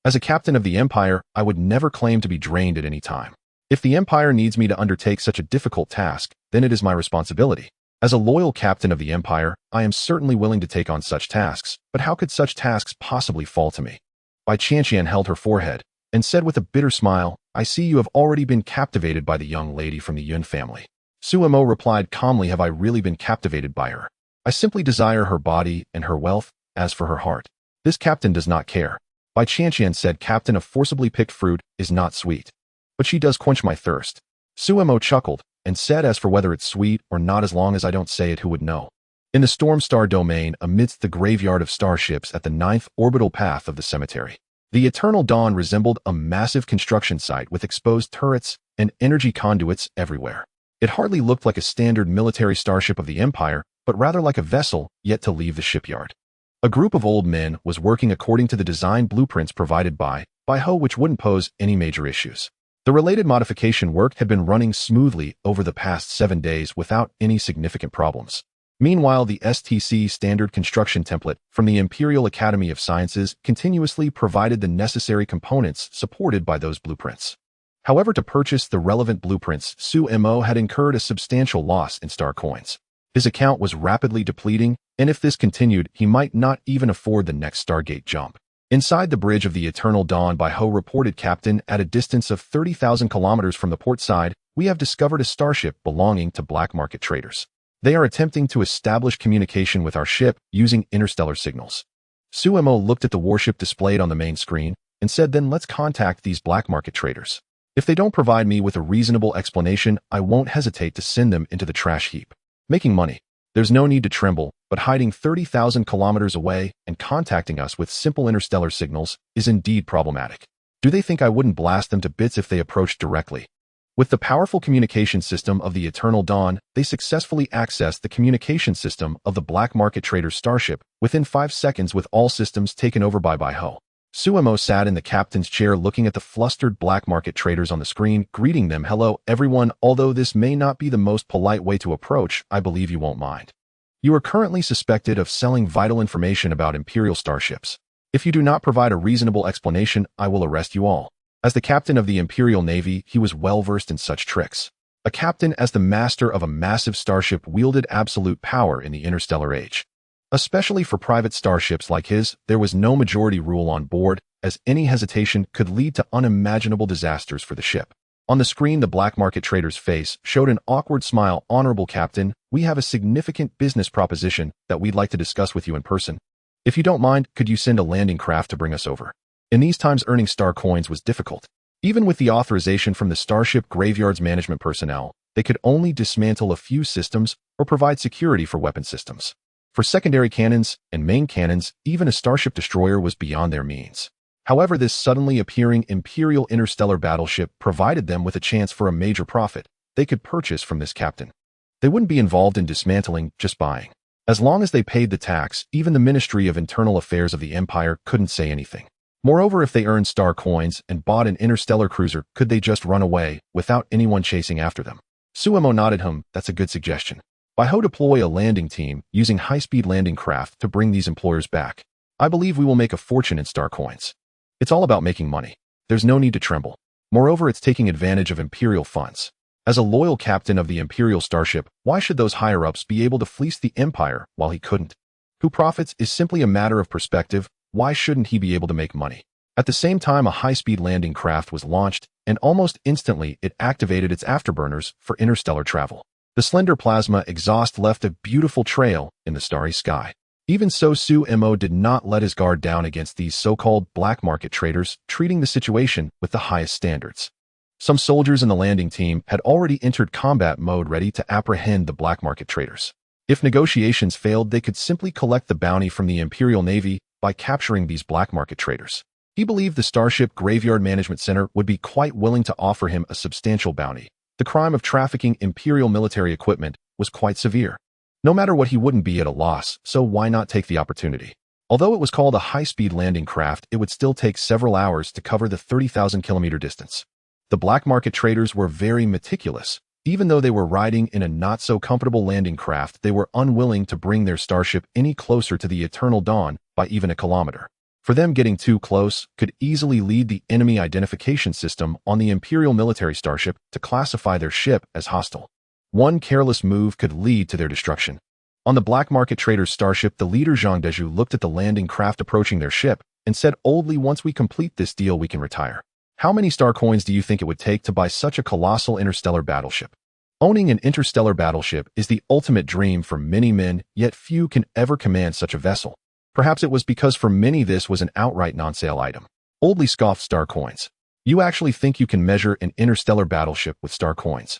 As a captain of the Empire, I would never claim to be drained at any time. If the Empire needs me to undertake such a difficult task, then it is my responsibility. As a loyal captain of the Empire, I am certainly willing to take on such tasks, but how could such tasks possibly fall to me? Bai Qian held her forehead and said with a bitter smile, I see you have already been captivated by the young lady from the Yun family. Su Mo replied calmly, have I really been captivated by her? I simply desire her body and her wealth. As for her heart, this captain does not care. Bai Qian said, Captain, a forcibly picked fruit is not sweet, but she does quench my thirst. Su Mo chuckled and said, as for whether it's sweet or not, as long as I don't say it, who would know? In the Storm Star domain, amidst the graveyard of starships at the 9th orbital path of the cemetery, the Eternal Dawn resembled a massive construction site with exposed turrets and energy conduits everywhere. It hardly looked like a standard military starship of the Empire, but rather like a vessel yet to leave the shipyard. A group of old men was working according to the design blueprints provided by Ho, which wouldn't pose any major issues. The related modification work had been running smoothly over the past 7 days without any significant problems. Meanwhile, the STC standard construction template from the Imperial Academy of Sciences continuously provided the necessary components supported by those blueprints. However, to purchase the relevant blueprints, Su Mo had incurred a substantial loss in star coins. His account was rapidly depleting, and if this continued, he might not even afford the next Stargate jump. Inside the bridge of the Eternal Dawn, Ho reported, Captain, at a distance of 30,000 kilometers from the port side, we have discovered a starship belonging to black market traders. They are attempting to establish communication with our ship using interstellar signals. Suemo looked at the warship displayed on the main screen and said, then let's contact these black market traders. If they don't provide me with a reasonable explanation, I won't hesitate to send them into the trash heap. Making money. There's no need to tremble, but hiding 30,000 kilometers away and contacting us with simple interstellar signals is indeed problematic. Do they think I wouldn't blast them to bits if they approached directly? With the powerful communication system of the Eternal Dawn, they successfully accessed the communication system of the black market trader's starship within 5 seconds, with all systems taken over by Ho. Suemo sat in the captain's chair looking at the flustered black market traders on the screen, greeting them. Hello, everyone. Although this may not be the most polite way to approach, I believe you won't mind. You are currently suspected of selling vital information about Imperial starships. If you do not provide a reasonable explanation, I will arrest you all. As the captain of the Imperial Navy, he was well-versed in such tricks. A captain as the master of a massive starship wielded absolute power in the interstellar age. Especially for private starships like his, there was no majority rule on board, as any hesitation could lead to unimaginable disasters for the ship. On the screen, the black market trader's face showed an awkward smile. Honorable Captain, we have a significant business proposition that we'd like to discuss with you in person. If you don't mind, could you send a landing craft to bring us over? In these times, earning star coins was difficult. Even with the authorization from the Starship Graveyard's management personnel, they could only dismantle a few systems or provide security for weapon systems. For secondary cannons and main cannons, even a Starship destroyer was beyond their means. However, this suddenly appearing Imperial interstellar battleship provided them with a chance for a major profit they could purchase from this captain. They wouldn't be involved in dismantling, just buying. As long as they paid the tax, even the Ministry of Internal Affairs of the Empire couldn't say anything. Moreover, if they earned star coins and bought an interstellar cruiser, could they just run away without anyone chasing after them? Suemo nodded. That's a good suggestion. Ho deploy a landing team using high-speed landing craft to bring these employers back. I believe we will make a fortune in star coins. It's all about making money. There's no need to tremble. Moreover, it's taking advantage of Imperial funds. As a loyal captain of the Imperial starship, why should those higher-ups be able to fleece the Empire while he couldn't? Who profits is simply a matter of perspective. Why shouldn't he be able to make money? At the same time, a high-speed landing craft was launched, and almost instantly it activated its afterburners for interstellar travel. The slender plasma exhaust left a beautiful trail in the starry sky. Even so, Suemo did not let his guard down against these so-called black market traders, treating the situation with the highest standards. Some soldiers in the landing team had already entered combat mode, ready to apprehend the black market traders. If negotiations failed, they could simply collect the bounty from the Imperial Navy by capturing these black market traders. He believed the Starship Graveyard Management Center would be quite willing to offer him a substantial bounty. The crime of trafficking Imperial military equipment was quite severe. No matter what, he wouldn't be at a loss, so why not take the opportunity? Although it was called a high-speed landing craft, it would still take several hours to cover the 30,000-kilometer distance. The black market traders were very meticulous. Even though they were riding in a not-so-comfortable landing craft, they were unwilling to bring their starship any closer to the Eternal Dawn by even a kilometer. For them, getting too close could easily lead the enemy identification system on the Imperial military starship to classify their ship as hostile. One careless move could lead to their destruction. On the black market trader's starship, the leader Zhang Deju looked at the landing craft approaching their ship and said, "Oldly, once we complete this deal, we can retire." How many star coins do you think it would take to buy such a colossal interstellar battleship? Owning an interstellar battleship is the ultimate dream for many men, yet few can ever command such a vessel. Perhaps it was because for many this was an outright non-sale item. Oldly scoffed, "Star coins? You actually think you can measure an interstellar battleship with star coins?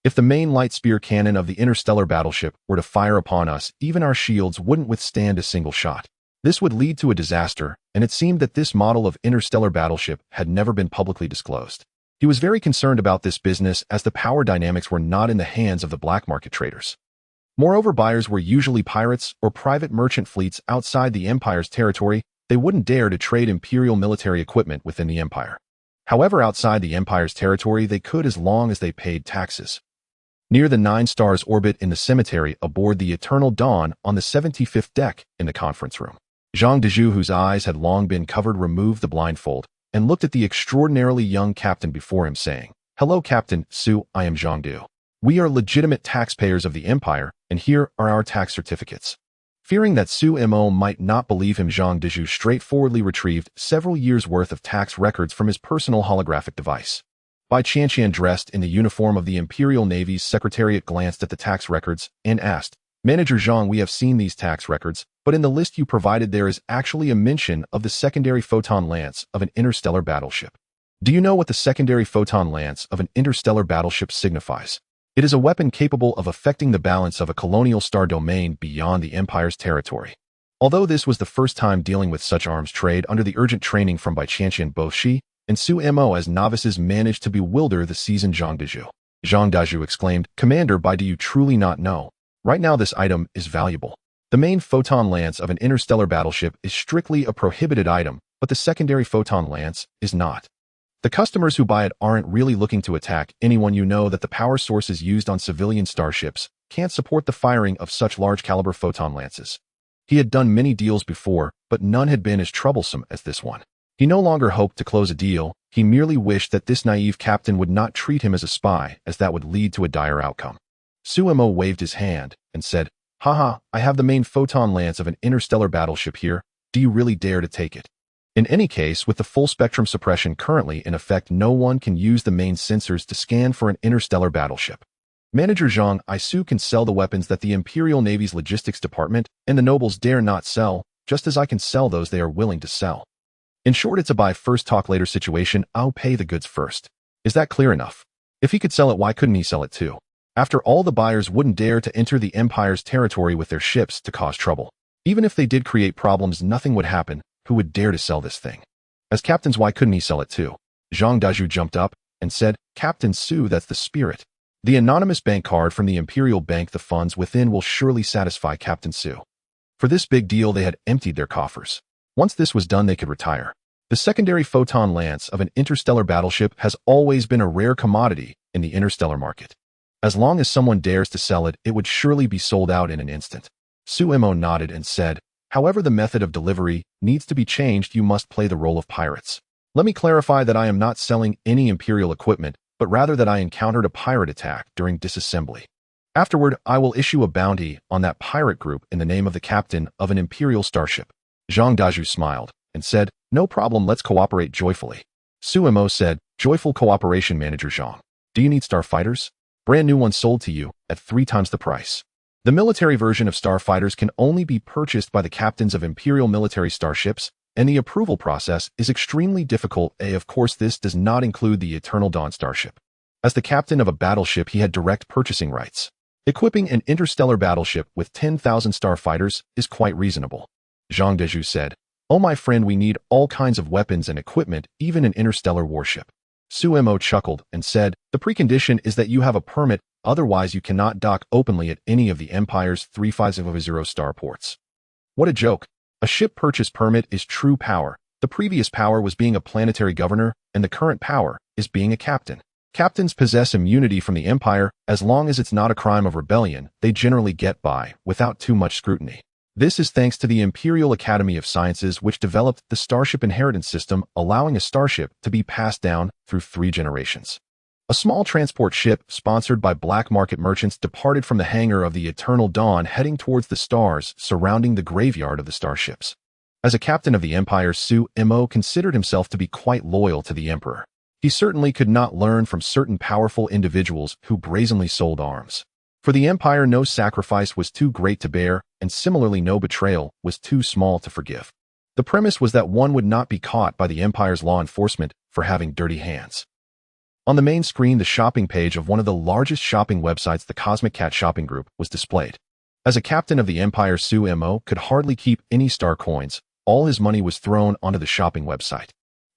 If the main light spear cannon of the interstellar battleship were to fire upon us, even our shields wouldn't withstand a single shot. This would lead to a disaster, and it seemed that this model of interstellar battleship had never been publicly disclosed. He was very concerned about this business, as the power dynamics were not in the hands of the black market traders. Moreover, buyers were usually pirates or private merchant fleets outside the Empire's territory. They wouldn't dare to trade Imperial military equipment within the Empire. However, outside the Empire's territory, they could, as long as they paid taxes. Near the 9 stars orbit in the cemetery aboard the Eternal Dawn on the 75th deck in the conference room, Zhang Deju, whose eyes had long been covered, removed the blindfold and looked at the extraordinarily young captain before him, saying, "Hello, Captain Su, I am Zhang Du. We are legitimate taxpayers of the Empire, and here are our tax certificates." Fearing that Suemo might not believe him, Zhang Deju straightforwardly retrieved several years' worth of tax records from his personal holographic device. Bai Qianqian, dressed in the uniform of the Imperial Navy's Secretariat, glanced at the tax records and asked, "Manager Zhang, we have seen these tax records, but in the list you provided there is actually a mention of the secondary photon lance of an interstellar battleship. Do you know what the secondary photon lance of an interstellar battleship signifies? It is a weapon capable of affecting the balance of a colonial star domain beyond the Empire's territory." Although this was the first time dealing with such arms trade under the urgent training from Bai Qianqian, both Shi and Su Mo as novices managed to bewilder the seasoned Zhang Dazhu. Zhang Dazhu exclaimed, "Commander Bai, do you truly not know? Right now this item is valuable. The main photon lance of an interstellar battleship is strictly a prohibited item, but the secondary photon lance is not. The customers who buy it aren't really looking to attack anyone. You know that the power sources used on civilian starships can't support the firing of such large-caliber photon lances." He had done many deals before, but none had been as troublesome as this one. He no longer hoped to close a deal. He merely wished that this naive captain would not treat him as a spy, as that would lead to a dire outcome. Su Mo waved his hand and said, "Haha, I have the main photon lance of an interstellar battleship here. Do you really dare to take it? In any case, with the full spectrum suppression currently in effect, no one can use the main sensors to scan for an interstellar battleship. Manager Zhang, I Su can sell the weapons that the Imperial Navy's logistics department and the nobles dare not sell, just as I can sell those they are willing to sell. In short, it's a buy first, talk later situation. I'll pay the goods first. Is that clear enough? If he could sell it, why couldn't he sell it too? After all, the buyers wouldn't dare to enter the Empire's territory with their ships to cause trouble. Even if they did create problems, nothing would happen. Who would dare to sell this thing? As captains, why couldn't he sell it too?" Zhang Dazhu jumped up and said, "Captain Su, that's the spirit. The anonymous bank card from the Imperial Bank, the funds within will surely satisfy Captain Su." For this big deal, they had emptied their coffers. Once this was done, they could retire. The secondary photon lance of an interstellar battleship has always been a rare commodity in the interstellar market. As long as someone dares to sell it, it would surely be sold out in an instant. Su Mo nodded and said, "However, the method of delivery needs to be changed. You must play the role of pirates. Let me clarify that I am not selling any Imperial equipment, but rather that I encountered a pirate attack during disassembly. Afterward, I will issue a bounty on that pirate group in the name of the captain of an Imperial starship." Zhang Dazhu smiled and said, "No problem, let's cooperate joyfully." Su Mo said, "Joyful cooperation, Manager Zhang. Do you need starfighters? Brand new ones sold to you at 3 times the price. The military version of starfighters can only be purchased by the captains of Imperial military starships, and the approval process is extremely difficult. Of course, this does not include the Eternal Dawn starship. As the captain of a battleship, he had direct purchasing rights. Equipping an interstellar battleship with 10,000 starfighters is quite reasonable." Zhang Dazhu said, "Oh my friend, we need all kinds of weapons and equipment, even an interstellar warship." Su Mo chuckled and said, "The precondition is that you have a permit, otherwise you cannot dock openly at any of the Empire's 3500 starports." What a joke. A ship purchase permit is true power. The previous power was being a planetary governor, and the current power is being a captain. Captains possess immunity from the Empire. As long as it's not a crime of rebellion, they generally get by without too much scrutiny. This is thanks to the Imperial Academy of Sciences, which developed the Starship inheritance system, allowing a starship to be passed down through 3 generations. A small transport ship, sponsored by black market merchants, departed from the hangar of the Eternal Dawn, heading towards the stars surrounding the graveyard of the starships. As a captain of the Empire, Su Mo considered himself to be quite loyal to the Emperor. He certainly could not learn from certain powerful individuals who brazenly sold arms. For the Empire, no sacrifice was too great to bear, and similarly no betrayal was too small to forgive. The premise was that one would not be caught by the Empire's law enforcement for having dirty hands. On the main screen, the shopping page of one of the largest shopping websites, the Cosmic Cat Shopping Group, was displayed. As a captain of the Empire, Su Mo could hardly keep any star coins. All his money was thrown onto the shopping website.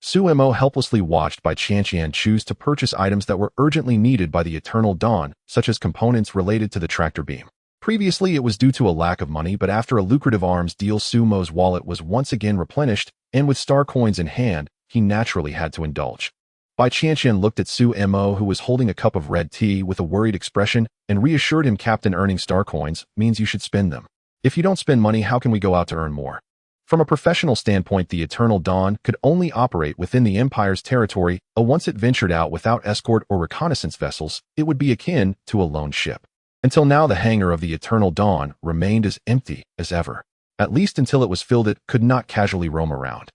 Su Mo helplessly watched Bai Qianqian choose to purchase items that were urgently needed by the Eternal Dawn, such as components related to the tractor beam. Previously, it was due to a lack of money, but after a lucrative arms deal, Su Mo's wallet was once again replenished, and with star coins in hand, he naturally had to indulge. Bai Qianqian looked at Su Mo, who was holding a cup of red tea, with a worried expression, and reassured him, "Captain, earning star coins means you should spend them. If you don't spend money, how can we go out to earn more?" From a professional standpoint, the Eternal Dawn could only operate within the Empire's territory. Once it ventured out without escort or reconnaissance vessels, it would be akin to a lone ship. Until now, the hangar of the Eternal Dawn remained as empty as ever. At least until it was filled, it could not casually roam around.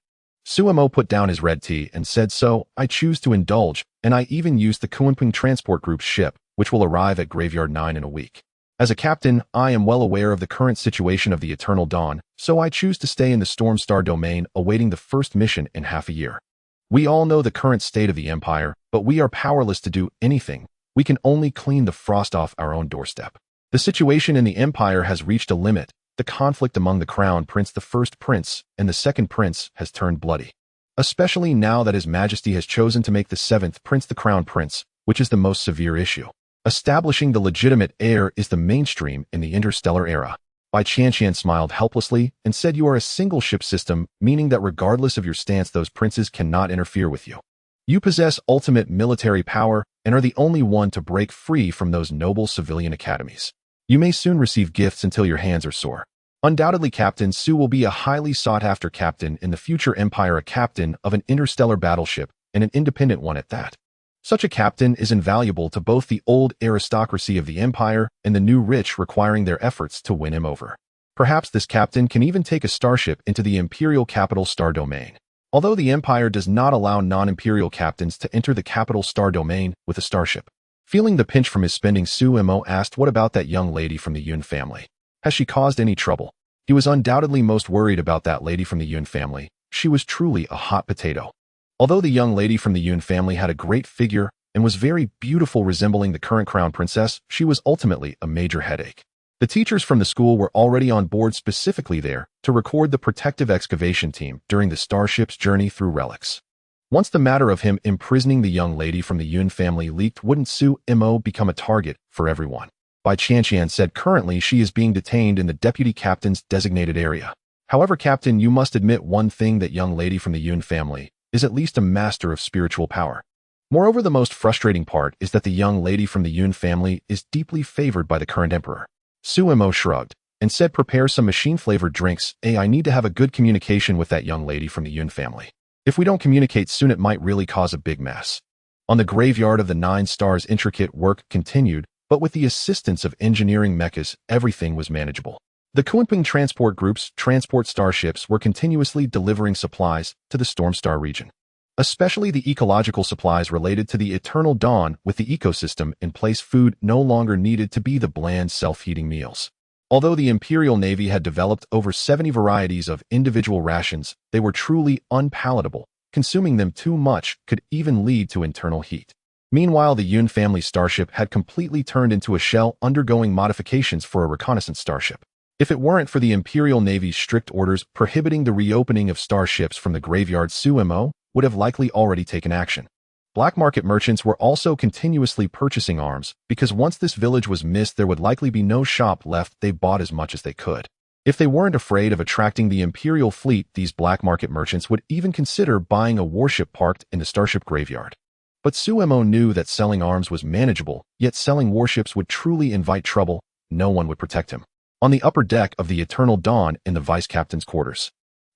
Suemo put down his red tea and said, so, I choose to indulge, and I even used the Kunping Transport Group's ship, which will arrive at Graveyard 9 in a week. As a captain, I am well aware of the current situation of the Eternal Dawn, so I choose to stay in the Storm Star domain awaiting the first mission in half a year. We all know the current state of the Empire, but we are powerless to do anything. We can only clean the frost off our own doorstep. The situation in the Empire has reached a limit. The conflict among the Crown Prince, the first prince, and the second prince has turned bloody. Especially now that His Majesty has chosen to make the seventh prince the Crown Prince, which is the most severe issue. Establishing the legitimate heir is the mainstream in the Interstellar era. Bai Qianqian smiled helplessly and said, you are a single ship system, meaning that regardless of your stance, those princes cannot interfere with you. You possess ultimate military power and are the only one to break free from those noble civilian academies. You may soon receive gifts until your hands are sore. Undoubtedly, Captain Su will be a highly sought-after captain in the future Empire, a captain of an interstellar battleship, and an independent one at that. Such a captain is invaluable to both the old aristocracy of the Empire and the new rich, requiring their efforts to win him over. Perhaps this captain can even take a starship into the Imperial Capital Star Domain. Although the Empire does not allow non-Imperial captains to enter the Capital Star Domain with a starship. Feeling the pinch from his spending, Suemo asked, what about that young lady from the Yun family? Has she caused any trouble? He was undoubtedly most worried about that lady from the Yun family. She was truly a hot potato. Although the young lady from the Yun family had a great figure and was very beautiful, resembling the current crown princess, she was ultimately a major headache. The teachers from the school were already on board specifically there to record the protective excavation team during the Starship's journey through relics. Once the matter of him imprisoning the young lady from the Yun family leaked, wouldn't Suemo become a target for everyone? Bai Qianqian said currently she is being detained in the deputy captain's designated area. However, Captain, you must admit one thing, that young lady from the Yun family is at least a master of spiritual power. Moreover, the most frustrating part is that the young lady from the Yun family is deeply favored by the current emperor. Suemo shrugged and said, prepare some machine-flavored drinks. I need to have a good communication with that young lady from the Yun family. If we don't communicate soon, it might really cause a big mess. On the Graveyard of the Nine Stars, intricate work continued, but with the assistance of engineering mechas, everything was manageable. The Kunping Transport Group's transport starships were continuously delivering supplies to the Storm Star region, especially the ecological supplies related to the Eternal Dawn. With the ecosystem in place, food no longer needed to be the bland, self-heating meals. Although the Imperial Navy had developed over 70 varieties of individual rations, they were truly unpalatable. Consuming them too much could even lead to internal heat. Meanwhile, the Yun family starship had completely turned into a shell, undergoing modifications for a reconnaissance starship. If it weren't for the Imperial Navy's strict orders prohibiting the reopening of starships from the graveyard, Suemo would have likely already taken action. Black market merchants were also continuously purchasing arms, because once this village was missed, there would likely be no shop left. They bought as much as they could. If they weren't afraid of attracting the Imperial fleet, these black market merchants would even consider buying a warship parked in the starship graveyard. But Suemo knew that selling arms was manageable, yet selling warships would truly invite trouble. No one would protect him. On the upper deck of the Eternal Dawn in the vice-captain's quarters,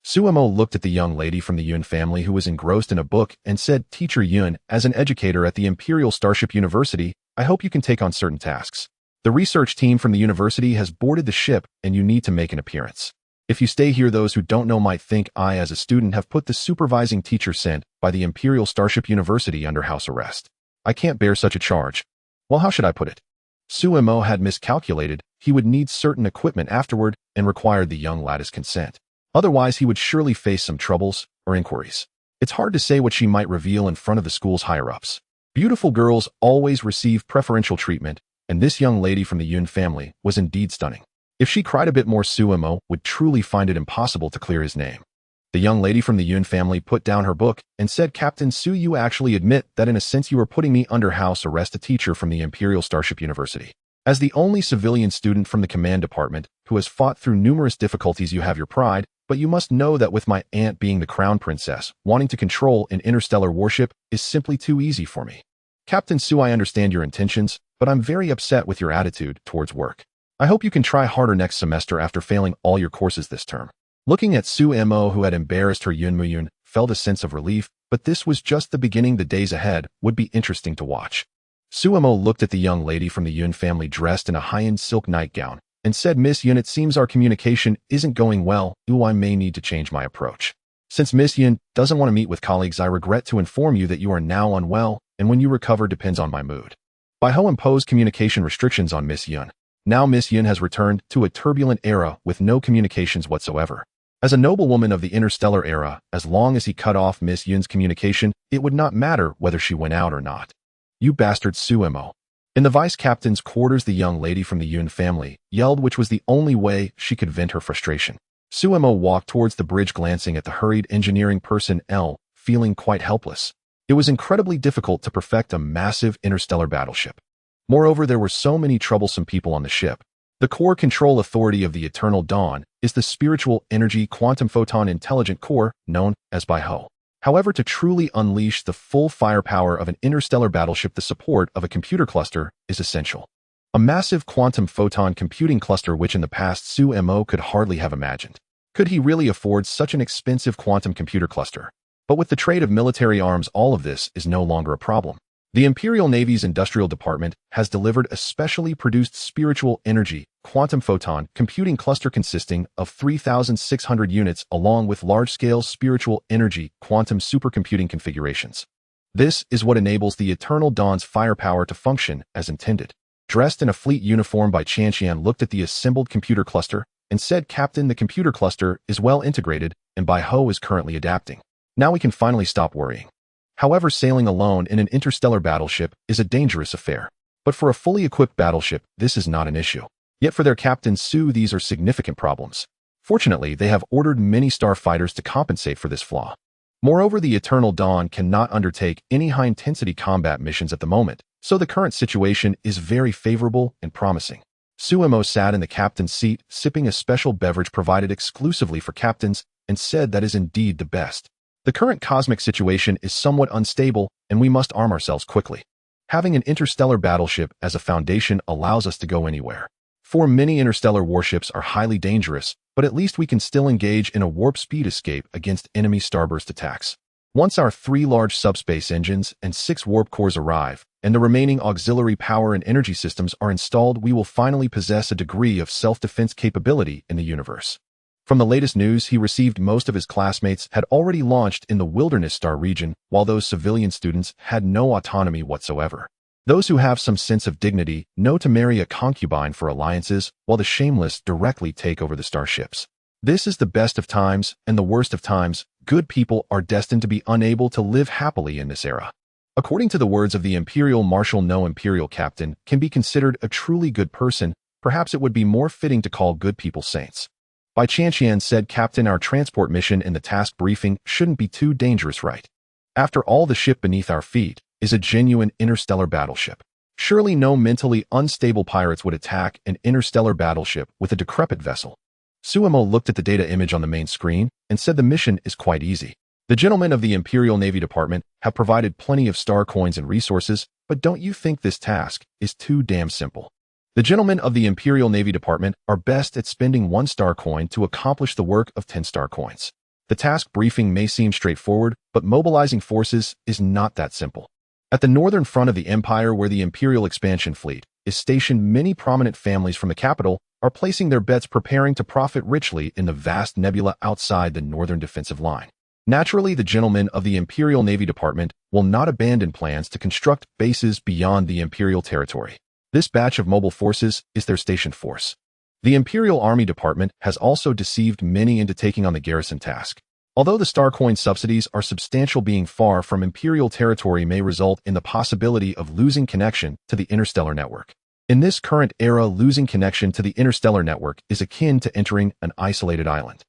Suemo looked at the young lady from the Yun family who was engrossed in a book and said, Teacher Yun, as an educator at the Imperial Starship University, I hope you can take on certain tasks. The research team from the university has boarded the ship and you need to make an appearance. If you stay here, those who don't know might think I, as a student, have put the supervising teacher sent by the Imperial Starship University under house arrest. I can't bear such a charge. Well, how should I put it? Suemo had miscalculated. He would need certain equipment afterward and required the young lad's consent. Otherwise, he would surely face some troubles or inquiries. It's hard to say what she might reveal in front of the school's higher-ups. Beautiful girls always receive preferential treatment, and this young lady from the Yun family was indeed stunning. If she cried a bit more, Suemo would truly find it impossible to clear his name. The young lady from the Yun family put down her book and said, Captain Su, you actually admit that in a sense you are putting me under house arrest, a teacher from the Imperial Starship University. As the only civilian student from the command department who has fought through numerous difficulties, you have your pride, but you must know that with my aunt being the crown princess, wanting to control an interstellar warship is simply too easy for me. Captain Su, I understand your intentions, but I'm very upset with your attitude towards work. I hope you can try harder next semester after failing all your courses this term. Looking at Suemo, who had embarrassed her Yun, felt a sense of relief, but this was just the beginning. The days ahead would be interesting to watch. Suemo looked at the young lady from the Yun family dressed in a high-end silk nightgown and said, Miss Yun, it seems our communication isn't going well. I may need to change my approach. Since Miss Yun doesn't want to meet with colleagues, I regret to inform you that you are now unwell, and when you recover depends on my mood. Bai Ho imposed communication restrictions on Miss Yun. Now Miss Yun has returned to a turbulent era with no communications whatsoever. As a noblewoman of the Interstellar era, as long as he cut off Miss Yun's communication, it would not matter whether she went out or not. You bastard Suemo. In the vice-captain's quarters, the young lady from the Yun family yelled, which was the only way she could vent her frustration. Suemo walked towards the bridge, glancing at the hurried engineering personnel, feeling quite helpless. It was incredibly difficult to perfect a massive interstellar battleship. Moreover, there were so many troublesome people on the ship. The core control authority of the Eternal Dawn is the spiritual energy quantum photon intelligent core known as Bai Ho. However, to truly unleash the full firepower of an interstellar battleship, the support of a computer cluster is essential. A massive quantum photon computing cluster which in the past Suemo could hardly have imagined. Could he really afford such an expensive quantum computer cluster? But with the trade of military arms, all of this is no longer a problem. The Imperial Navy's Industrial Department has delivered a specially produced spiritual energy quantum photon computing cluster consisting of 3,600 units along with large-scale spiritual energy quantum supercomputing configurations. This is what enables the Eternal Dawn's firepower to function as intended. Dressed in a fleet uniform, Bai Qian looked at the assembled computer cluster and said, "Captain, the computer cluster is well integrated and Bai Ho is currently adapting. Now we can finally stop worrying." However, sailing alone in an interstellar battleship is a dangerous affair. But for a fully equipped battleship, this is not an issue. Yet for their captain Su, these are significant problems. Fortunately, they have ordered many starfighters to compensate for this flaw. Moreover, the Eternal Dawn cannot undertake any high-intensity combat missions at the moment, so the current situation is very favorable and promising. Suemo sat in the captain's seat, sipping a special beverage provided exclusively for captains, and said that is indeed the best. The current cosmic situation is somewhat unstable, and we must arm ourselves quickly. Having an interstellar battleship as a foundation allows us to go anywhere. For many interstellar warships are highly dangerous, but at least we can still engage in a warp speed escape against enemy starburst attacks. Once our 3 large subspace engines and 6 warp cores arrive, and the remaining auxiliary power and energy systems are installed, we will finally possess a degree of self-defense capability in the universe. From the latest news he received, most of his classmates had already launched in the Wilderness Star region, while those civilian students had no autonomy whatsoever. Those who have some sense of dignity know to marry a concubine for alliances, while the shameless directly take over the starships. This is the best of times and the worst of times. Good people are destined to be unable to live happily in this era. According to the words of the Imperial Marshal, no Imperial captain can be considered a truly good person. Perhaps it would be more fitting to call good people saints. Bai Qian said, "Captain, our transport mission in the task briefing shouldn't be too dangerous, right? After all, the ship beneath our feet is a genuine interstellar battleship. Surely no mentally unstable pirates would attack an interstellar battleship with a decrepit vessel." Suemo looked at the data image on the main screen and said, "The mission is quite easy. The gentlemen of the Imperial Navy Department have provided plenty of star coins and resources, but don't you think this task is too damn simple? The gentlemen of the Imperial Navy Department are best at spending 1 star coin to accomplish the work of 10 star coins. The task briefing may seem straightforward, but mobilizing forces is not that simple. At the northern front of the Empire, where the Imperial Expansion Fleet is stationed, many prominent families from the capital are placing their bets, preparing to profit richly in the vast nebula outside the northern defensive line. Naturally, the gentlemen of the Imperial Navy Department will not abandon plans to construct bases beyond the Imperial territory. This batch of mobile forces is their stationed force. The Imperial Army Department has also deceived many into taking on the garrison task. Although the star coin subsidies are substantial, being far from Imperial territory may result in the possibility of losing connection to the interstellar network. In this current era, losing connection to the interstellar network is akin to entering an isolated island.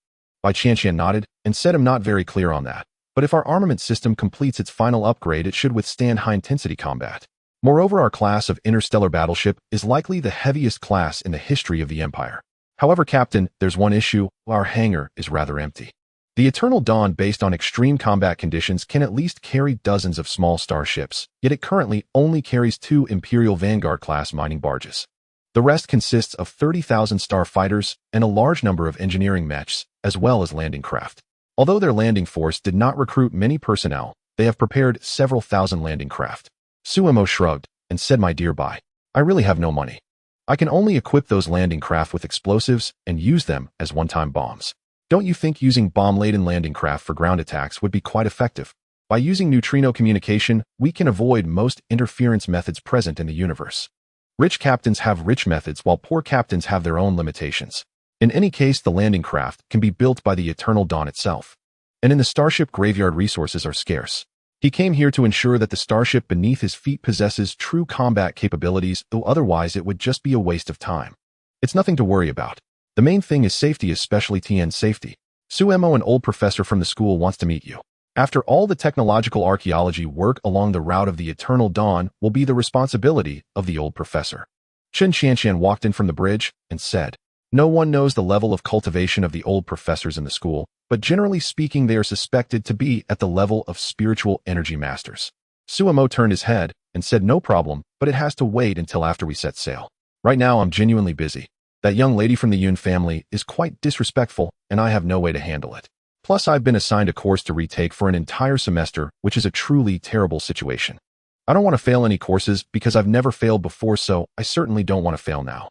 Bai Qian nodded and said, "I'm not very clear on that, but if our armament system completes its final upgrade, it should withstand high-intensity combat. Moreover, our class of interstellar battleship is likely the heaviest class in the history of the Empire. However, Captain, there's one issue: our hangar is rather empty. The Eternal Dawn, based on extreme combat conditions, can at least carry dozens of small starships, yet it currently only carries 2 Imperial Vanguard-class mining barges. The rest consists of 30,000 starfighters and a large number of engineering mechs, as well as landing craft. Although their landing force did not recruit many personnel, they have prepared several thousand landing craft." Suemo shrugged and said, "My dear Bai, I really have no money. I can only equip those landing craft with explosives and use them as one-time bombs. Don't you think using bomb-laden landing craft for ground attacks would be quite effective? By using neutrino communication, we can avoid most interference methods present in the universe. Rich captains have rich methods while poor captains have their own limitations. In any case, the landing craft can be built by the Eternal Dawn itself. And in the Starship graveyard, resources are scarce. He came here to ensure that the starship beneath his feet possesses true combat capabilities, though otherwise it would just be a waste of time. It's nothing to worry about. The main thing is safety, especially TN safety. Suemo, an old professor from the school, wants to meet you. After all, the technological archaeology work along the route of the Eternal Dawn will be the responsibility of the old professor. Chen Qianqian walked in from the bridge and said, "No one knows the level of cultivation of the old professors in the school, but generally speaking they are suspected to be at the level of spiritual energy masters." Suemo turned his head and said, "No problem, but it has to wait until after we set sail. Right now I'm genuinely busy. That young lady from the Yun family is quite disrespectful, and I have no way to handle it. Plus, I've been assigned a course to retake for an entire semester, which is a truly terrible situation. I don't want to fail any courses because I've never failed before, so I certainly don't want to fail now."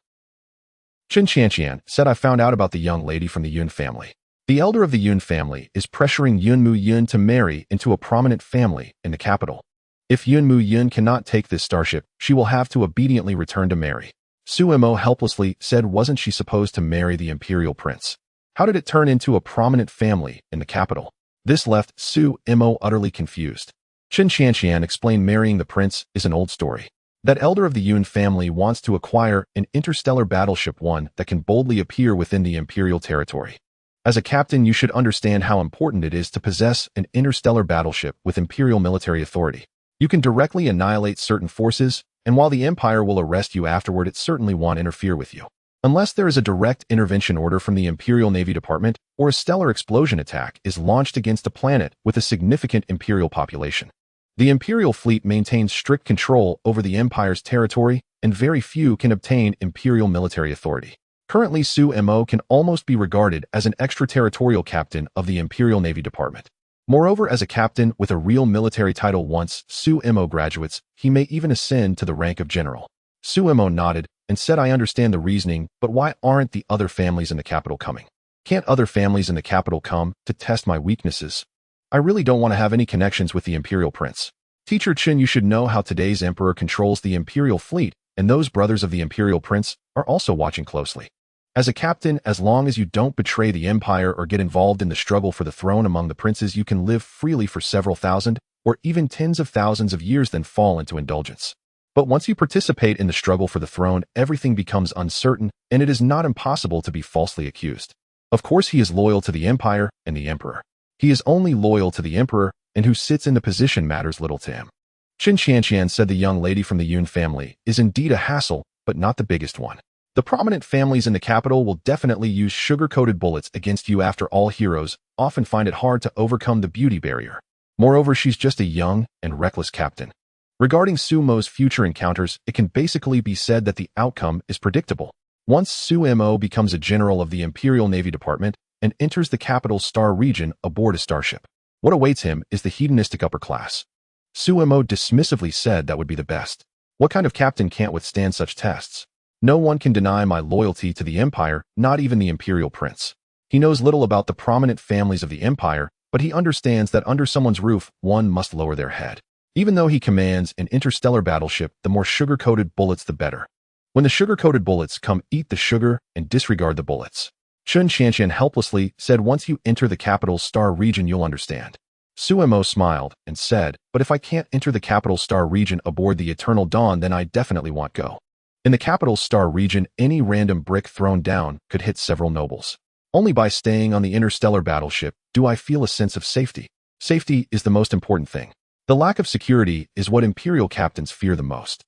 Chen Qianqian said, "I found out about the young lady from the Yun family. The elder of the Yun family is pressuring Yunmu Yun to marry into a prominent family in the capital. If Yunmu Yun cannot take this starship, she will have to obediently return to marry." Suemo helplessly said, "Wasn't she supposed to marry the imperial prince? How did it turn into a prominent family in the capital?" This left Suemo utterly confused. Chen Qianqian explained marrying the prince is an old story. That elder of the Yun family wants to acquire an interstellar battleship, one that can boldly appear within the imperial territory. As a captain, you should understand how important it is to possess an interstellar battleship with imperial military authority. You can directly annihilate certain forces, and while the Empire will arrest you afterward, it certainly won't interfere with you. Unless there is a direct intervention order from the Imperial Navy Department or a stellar explosion attack is launched against a planet with a significant Imperial population. The Imperial fleet maintains strict control over the Empire's territory, and very few can obtain Imperial military authority. Currently, Suemo can almost be regarded as an extraterritorial captain of the Imperial Navy Department. Moreover, as a captain with a real military title, once Suemo graduates, he may even ascend to the rank of general. Suemo nodded and said, "I understand the reasoning, but why aren't the other families in the capital coming? Can't other families in the capital come to test my weaknesses? I really don't want to have any connections with the Imperial Prince. Teacher Chen, you should know how today's Emperor controls the Imperial fleet, and those brothers of the Imperial Prince are also watching closely. As a captain, as long as you don't betray the Empire or get involved in the struggle for the throne among the princes, you can live freely for several thousand or even tens of thousands of years, then fall into indulgence. But once you participate in the struggle for the throne, everything becomes uncertain, and it is not impossible to be falsely accused. Of course, he is loyal to the Empire and the Emperor. He is only loyal to the Emperor, and who sits in the position matters little to him." Chen Qianqian said, "The young lady from the Yun family is indeed a hassle, but not the biggest one. The prominent families in the capital will definitely use sugar-coated bullets against you. After all, heroes often find it hard to overcome the beauty barrier. Moreover, she's just a young and reckless captain." Regarding Suemo's future encounters, it can basically be said that the outcome is predictable. Once Suemo becomes a general of the Imperial Navy Department and enters the capital's star region aboard a starship, what awaits him is the hedonistic upper class. Suemo dismissively said, "That would be the best. What kind of captain can't withstand such tests? No one can deny my loyalty to the Empire, not even the Imperial Prince." He knows little about the prominent families of the Empire, but he understands that under someone's roof, one must lower their head. Even though he commands an interstellar battleship, the more sugar-coated bullets, the better. When the sugar-coated bullets come, eat the sugar and disregard the bullets. Chen Qianqian helplessly said, "Once you enter the capital's star region, you'll understand." Suemo smiled and said, "But if I can't enter the capital's star region aboard the Eternal Dawn, then I definitely won't go. In the capital's star region, any random brick thrown down could hit several nobles. Only by staying on the interstellar battleship do I feel a sense of safety. Safety is the most important thing. The lack of security is what Imperial captains fear the most.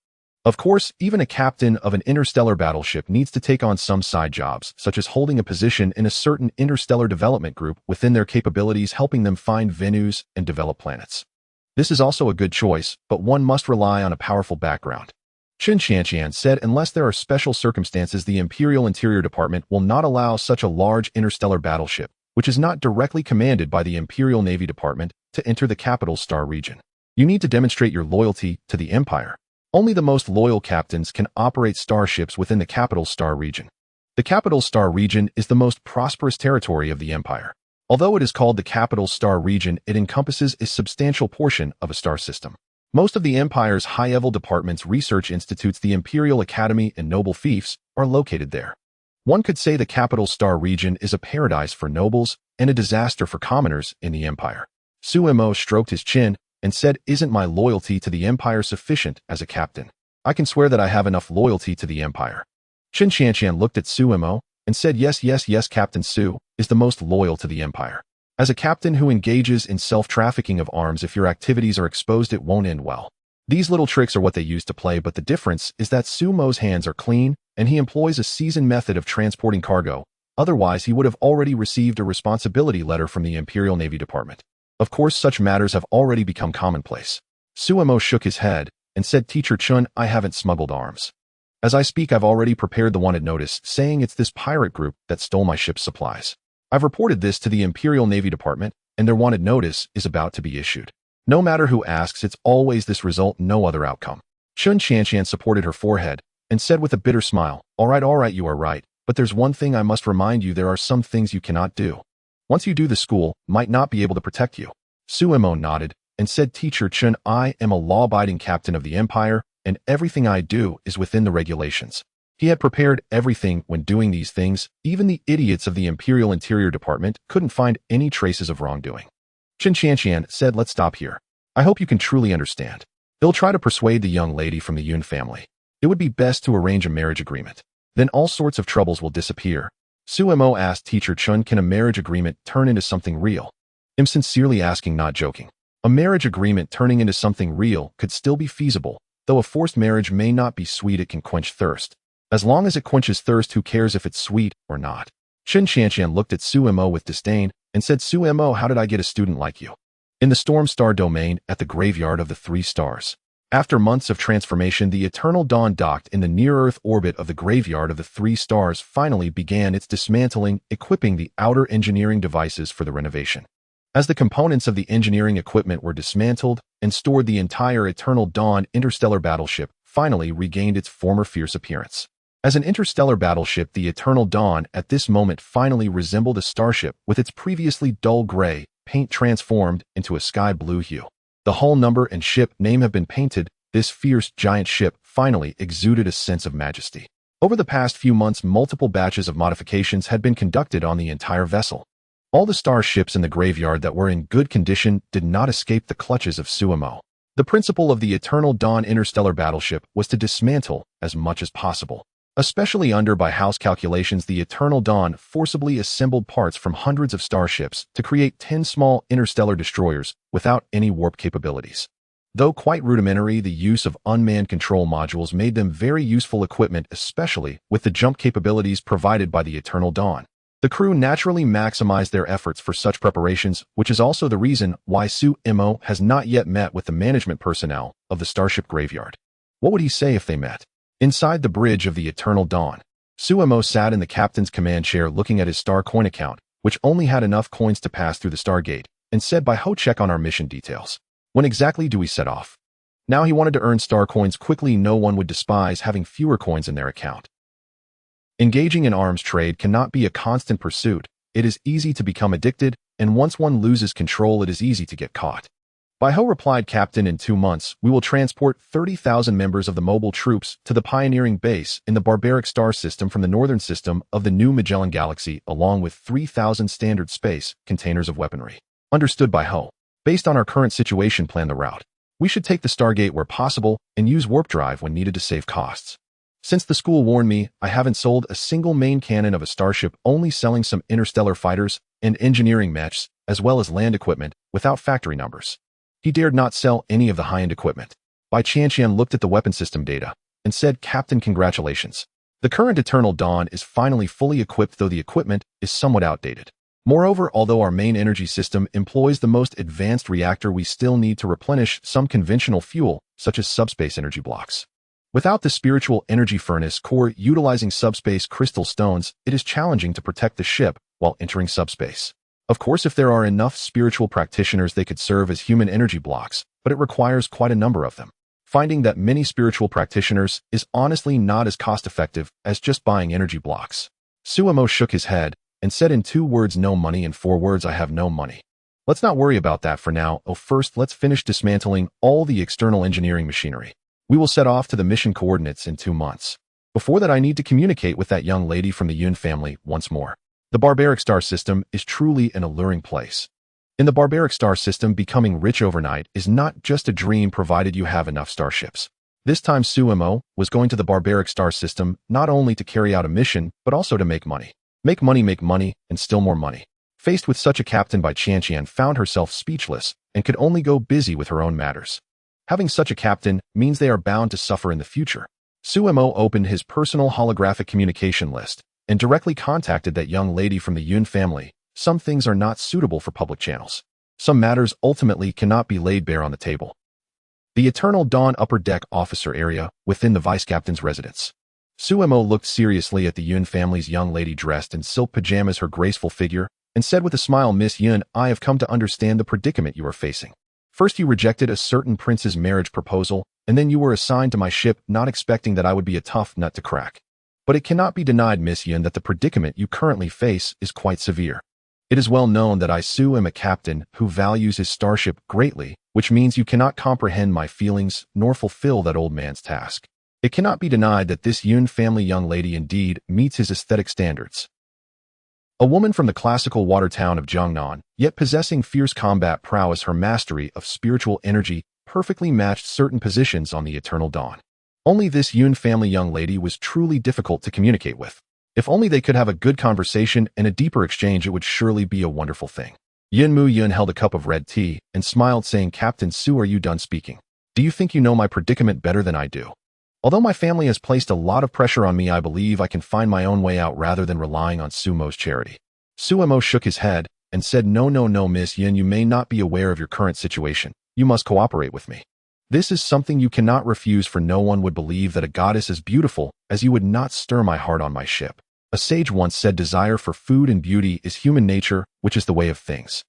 Of course, even a captain of an interstellar battleship needs to take on some side jobs, such as holding a position in a certain interstellar development group within their capabilities, helping them find venues and develop planets. This is also a good choice, but one must rely on a powerful background." Chen Qianqian said, "Unless there are special circumstances, the Imperial Interior Department will not allow such a large interstellar battleship, which is not directly commanded by the Imperial Navy Department, to enter the capital's star region. You need to demonstrate your loyalty to the Empire. Only the most loyal captains can operate starships within the capital's star region." The Capital Star region is the most prosperous territory of the empire. Although it is called the Capital Star region, it encompasses a substantial portion of a star system. Most of the empire's high-level departments, research institutes, the Imperial Academy, and noble fiefs are located there. One could say the Capital Star region is a paradise for nobles and a disaster for commoners in the empire. Suemo stroked his chin and said, "Isn't my loyalty to the empire sufficient as a captain? I can swear that I have enough loyalty to the empire." Chen Qianqian looked at Suemo and said, yes, Captain Su is the most loyal to the empire. As a captain who engages in self-trafficking of arms, if your activities are exposed, it won't end well. These little tricks are what they use to play, but the difference is that Sumo's hands are clean and he employs a seasoned method of transporting cargo. Otherwise, he would have already received a responsibility letter from the Imperial Navy Department. Of course, such matters have already become commonplace. Suemo shook his head and said, "Teacher Chun, I haven't smuggled arms. As I speak, I've already prepared the wanted notice, saying it's this pirate group that stole my ship's supplies. I've reported this to the Imperial Navy Department, and their wanted notice is about to be issued. No matter who asks, it's always this result, no other outcome." Chun Qianqian supported her forehead and said with a bitter smile, all right, you are right, but there's one thing I must remind you, there are some things you cannot do. Once you do, the school might not be able to protect you." Suemo nodded and said, "Teacher Chun, I am a law-abiding captain of the empire, and everything I do is within the regulations." He had prepared everything when doing these things. Even the idiots of the Imperial Interior Department couldn't find any traces of wrongdoing. Chen Qianqian said, "Let's stop here. I hope you can truly understand. He'll try to persuade the young lady from the Yun family. It would be best to arrange a marriage agreement. Then all sorts of troubles will disappear." Suemo asked Teacher Chun, "Can a marriage agreement turn into something real?" I'm sincerely asking, not joking. A marriage agreement turning into something real could still be feasible. Though a forced marriage may not be sweet, it can quench thirst. As long as it quenches thirst, who cares if it's sweet or not? Chen Qianqian looked at Suemo with disdain and said, "Suemo, how did I get a student like you?" In the Storm Star domain at the graveyard of the Three Stars. After months of transformation, the Eternal Dawn docked in the near-Earth orbit of the graveyard of the Three Stars finally began its dismantling, equipping the outer engineering devices for the renovation. As the components of the engineering equipment were dismantled and stored, the entire Eternal Dawn interstellar battleship finally regained its former fierce appearance. As an interstellar battleship, the Eternal Dawn at this moment finally resembled a starship, with its previously dull gray paint transformed into a sky blue hue. The hull number and ship name have been painted. This fierce giant ship finally exuded a sense of majesty. Over the past few months, multiple batches of modifications had been conducted on the entire vessel. All the starships in the graveyard that were in good condition did not escape the clutches of Suemo. The principle of the Eternal Dawn interstellar battleship was to dismantle as much as possible. Especially under by house calculations, the Eternal Dawn forcibly assembled parts from hundreds of starships to create 10 small interstellar destroyers without any warp capabilities. Though quite rudimentary, the use of unmanned control modules made them very useful equipment, especially with the jump capabilities provided by the Eternal Dawn. The crew naturally maximized their efforts for such preparations, which is also the reason why Suemo has not yet met with the management personnel of the Starship graveyard. What would he say if they met? Inside the bridge of the Eternal Dawn, Suemo sat in the captain's command chair looking at his star coin account, which only had enough coins to pass through the Stargate, and said, "By ho, check on our mission details. When exactly do we set off?" Now he wanted to earn star coins quickly. No one would despise having fewer coins in their account. Engaging in arms trade cannot be a constant pursuit. It is easy to become addicted, and once one loses control, it is easy to get caught. "By ho," replied Captain, "in 2 months, we will transport 30,000 members of the mobile troops to the pioneering base in the barbaric star system from the northern system of the New Magellan Galaxy, along with 3,000 standard space containers of weaponry." Understood, by ho. Based on our current situation, plan the route. We should take the Stargate where possible and use warp drive when needed to save costs. Since the school warned me, I haven't sold a single main cannon of a starship, only selling some interstellar fighters and engineering mechs, as well as land equipment, without factory numbers. He dared not sell any of the high-end equipment. Bai Qianqian looked at the weapon system data and said, "Captain, congratulations. The current Eternal Dawn is finally fully equipped, though the equipment is somewhat outdated. Moreover, although our main energy system employs the most advanced reactor, we still need to replenish some conventional fuel, such as subspace energy blocks. Without the spiritual energy furnace core utilizing subspace crystal stones, it is challenging to protect the ship while entering subspace. Of course, if there are enough spiritual practitioners, they could serve as human energy blocks, but it requires quite a number of them. Finding that many spiritual practitioners is honestly not as cost-effective as just buying energy blocks. Suemo shook his head and said in 2 words no money and 4 words I have no money. Let's not worry about that for now. First let's finish dismantling all the external engineering machinery. We will set off to the mission coordinates in 2 months. Before that I need to communicate with that young lady from the Yun family once more. The barbaric star system is truly an alluring place. In the barbaric star system, becoming rich overnight is not just a dream provided you have enough starships. This time Suemo was going to the barbaric star system not only to carry out a mission, but also to make money. Make money, and still more money. Faced with such a captain, Bai Qianqian found herself speechless and could only go busy with her own matters. Having such a captain means they are bound to suffer in the future. Suemo opened his personal holographic communication list and directly contacted that young lady from the Yun family. Some things are not suitable for public channels. Some matters ultimately cannot be laid bare on the table. The Eternal Dawn upper deck officer area within the vice captain's residence. Suemo looked seriously at the Yun family's young lady dressed in silk pajamas, her graceful figure, and said with a smile, Miss Yun, I have come to understand the predicament you are facing. First you rejected a certain prince's marriage proposal, and then you were assigned to my ship, not expecting that I would be a tough nut to crack. But it cannot be denied, Miss Yun, that the predicament you currently face is quite severe. It is well known that I, Su, am a captain who values his starship greatly, which means you cannot comprehend my feelings nor fulfill that old man's task. It cannot be denied that this Yun family young lady indeed meets his aesthetic standards. A woman from the classical water town of Jiangnan, yet possessing fierce combat prowess, her mastery of spiritual energy perfectly matched certain positions on the Eternal Dawn. Only this Yun family young lady was truly difficult to communicate with. If only they could have a good conversation and a deeper exchange, it would surely be a wonderful thing. Yun Mu Yun held a cup of red tea and smiled, saying, Captain Su, are you done speaking? Do you think you know my predicament better than I do? Although my family has placed a lot of pressure on me, I believe I can find my own way out rather than relying on Sumo's charity. Suemo shook his head and said, No, Miss Yin, you may not be aware of your current situation. You must cooperate with me. This is something you cannot refuse, for no one would believe that a goddess as beautiful as you would not stir my heart on my ship. A sage once said, desire for food and beauty is human nature, which is the way of things.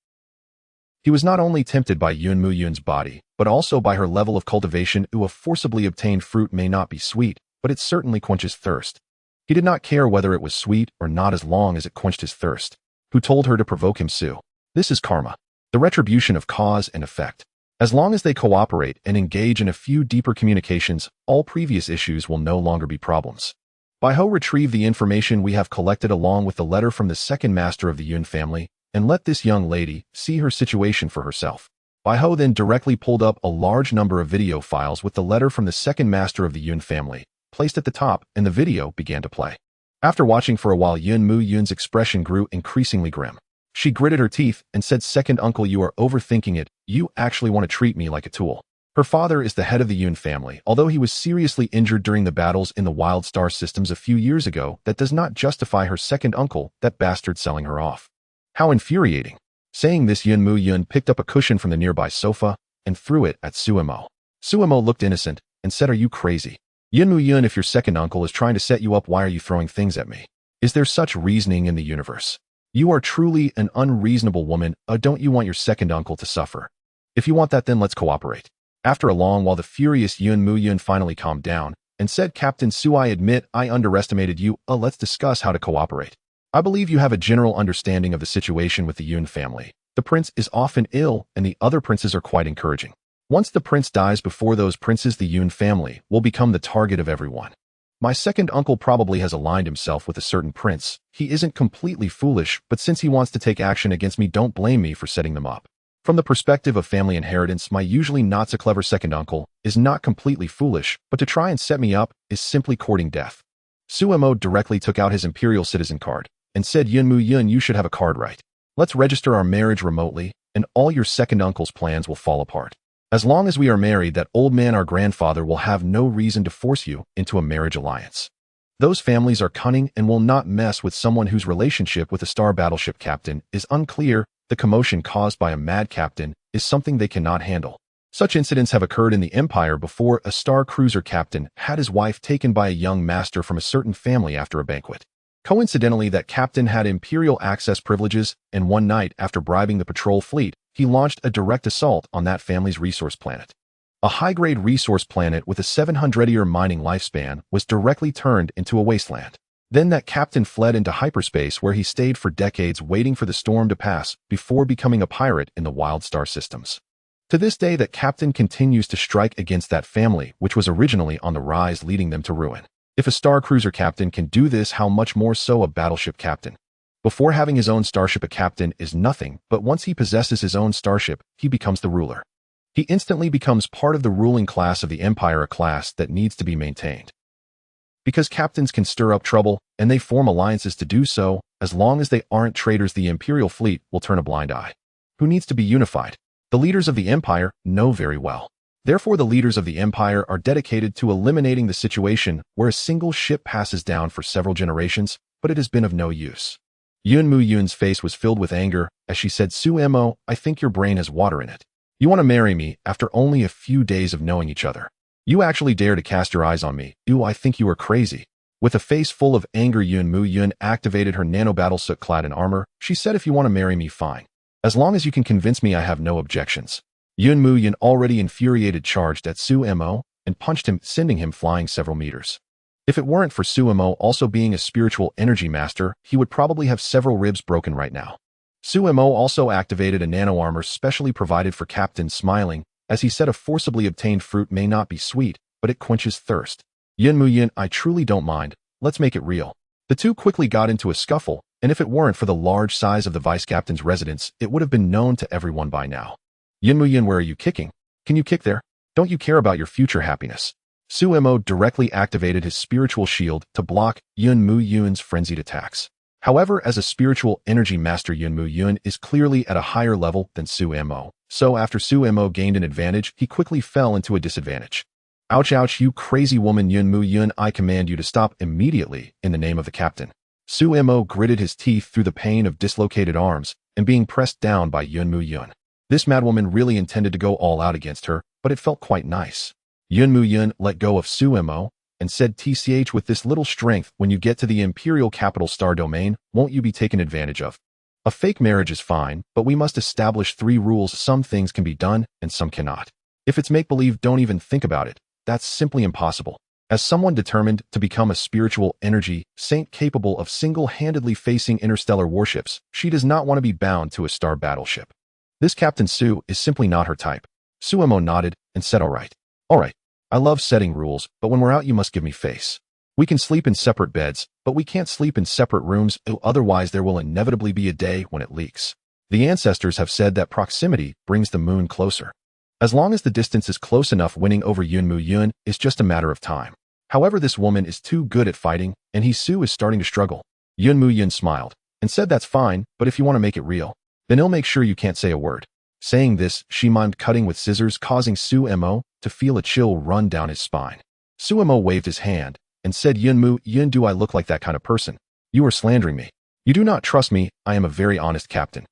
He was not only tempted by Yun Mu Yun's body, but also by her level of cultivation. A forcibly obtained fruit may not be sweet, but it certainly quenches thirst. He did not care whether it was sweet or not as long as it quenched his thirst. Who told her to provoke him, Su? This is karma, the retribution of cause and effect. As long as they cooperate and engage in a few deeper communications, all previous issues will no longer be problems. Bai Ho, retrieve the information we have collected along with the letter from the second master of the Yun family, and let this young lady see her situation for herself. Bai Ho then directly pulled up a large number of video files with the letter from the second master of the Yun family, placed at the top, and the video began to play. After watching for a while, Yun Mu Yun's expression grew increasingly grim. She gritted her teeth and said, Second uncle, you are overthinking it. You actually want to treat me like a tool. Her father is the head of the Yun family. Although he was seriously injured during the battles in the wild star systems a few years ago, that does not justify her second uncle, that bastard, selling her off. How infuriating. Saying this, Yun Mu Yun picked up a cushion from the nearby sofa and threw it at Suemo. Suemo looked innocent and said, Are you crazy? Yun Mu Yun, if your second uncle is trying to set you up, why are you throwing things at me? Is there such reasoning in the universe? You are truly an unreasonable woman. Don't you want your second uncle to suffer? If you want that, then let's cooperate. After a long while, the furious Yun Mu Yun finally calmed down and said, Captain Su, I admit I underestimated you. Let's discuss how to cooperate. I believe you have a general understanding of the situation with the Yun family. The prince is often ill and the other princes are quite encouraging. Once the prince dies, before those princes, the Yun family will become the target of everyone. My second uncle probably has aligned himself with a certain prince. He isn't completely foolish, but since he wants to take action against me, don't blame me for setting them up. From the perspective of family inheritance, my usually not so clever second uncle is not completely foolish, but to try and set me up is simply courting death. Suemo directly took out his imperial citizen card and said, Yun Mu Yun, you should have a card, right? Let's register our marriage remotely, and all your second uncle's plans will fall apart. As long as we are married, that old man, our grandfather, will have no reason to force you into a marriage alliance. Those families are cunning and will not mess with someone whose relationship with a star battleship captain is unclear. The commotion caused by a mad captain is something they cannot handle. Such incidents have occurred in the Empire before. A star cruiser captain had his wife taken by a young master from a certain family after a banquet. Coincidentally, that captain had imperial access privileges, and one night, after bribing the patrol fleet, he launched a direct assault on that family's resource planet. A high-grade resource planet with a 700-year mining lifespan was directly turned into a wasteland. Then that captain fled into hyperspace where he stayed for decades waiting for the storm to pass before becoming a pirate in the wild star systems. To this day, that captain continues to strike against that family, which was originally on the rise, leading them to ruin. If a star cruiser captain can do this, how much more so a battleship captain? Before having his own starship, a captain is nothing, but once he possesses his own starship, he becomes the ruler. He instantly becomes part of the ruling class of the Empire, a class that needs to be maintained. Because captains can stir up trouble, and they form alliances to do so, as long as they aren't traitors, the Imperial fleet will turn a blind eye. Who needs to be unified? The leaders of the Empire know very well. Therefore, the leaders of the Empire are dedicated to eliminating the situation where a single ship passes down for several generations, but it has been of no use. Yun Mu Yun's face was filled with anger as she said, Su-mo, I think your brain has water in it. You want to marry me after only a few days of knowing each other. You actually dare to cast your eyes on me. Do I think you are crazy? With a face full of anger, Yun Mu Yun activated her nano-battlesuit clad in armor. She said, if you want to marry me, fine. As long as you can convince me, I have no objections. Yun Mu Yun, already infuriated, charged at Su-mo and punched him, sending him flying several meters. If it weren't for Su-mo also being a spiritual energy master, he would probably have several ribs broken right now. Su-mo also activated a nano-armor specially provided for Captain, smiling, as he said, a forcibly obtained fruit may not be sweet, but it quenches thirst. Yun Mu Yun, I truly don't mind. Let's make it real. The two quickly got into a scuffle, and if it weren't for the large size of the vice-captain's residence, it would have been known to everyone by now. Yun Mu Yun, where are you kicking? Can you kick there? Don't you care about your future happiness? Su-mo directly activated his spiritual shield to block Yun Mu Yun's frenzied attacks. However, as a spiritual energy master, Yun Mu Yun is clearly at a higher level than Su-mo. So after Su-mo gained an advantage, he quickly fell into a disadvantage. Ouch, ouch, you crazy woman, Yun Mu Yun, I command you to stop immediately in the name of the captain. Su-mo gritted his teeth through the pain of dislocated arms and being pressed down by Yun Mu Yun. This madwoman really intended to go all out against her, but it felt quite nice. Yun Mu Yun let go of Su-mo and said, TCH, with this little strength, when you get to the Imperial Capital Star Domain, won't you be taken advantage of? A fake marriage is fine, but we must establish 3 rules. Some things can be done, and some cannot. If it's make-believe, don't even think about it. That's simply impossible. As someone determined to become a spiritual energy saint capable of single-handedly facing interstellar warships, she does not want to be bound to a star battleship. This Captain Su is simply not her type. Su-mo nodded and said, All right. I love setting rules, but when we're out, you must give me face. We can sleep in separate beds, but we can't sleep in separate rooms, otherwise there will inevitably be a day when it leaks. The ancestors have said that proximity brings the moon closer. As long as the distance is close enough, winning over Yun Mu Yun is just a matter of time. However, this woman is too good at fighting, and Su is starting to struggle. Yun Mu Yun smiled and said, That's fine, but if you want to make it real, then he'll make sure you can't say a word. Saying this, she mimed cutting with scissors, causing Su-mo to feel a chill run down his spine. Su-mo waved his hand and said, Yun Mu Yun, do I look like that kind of person? You are slandering me. You do not trust me. I am a very honest captain.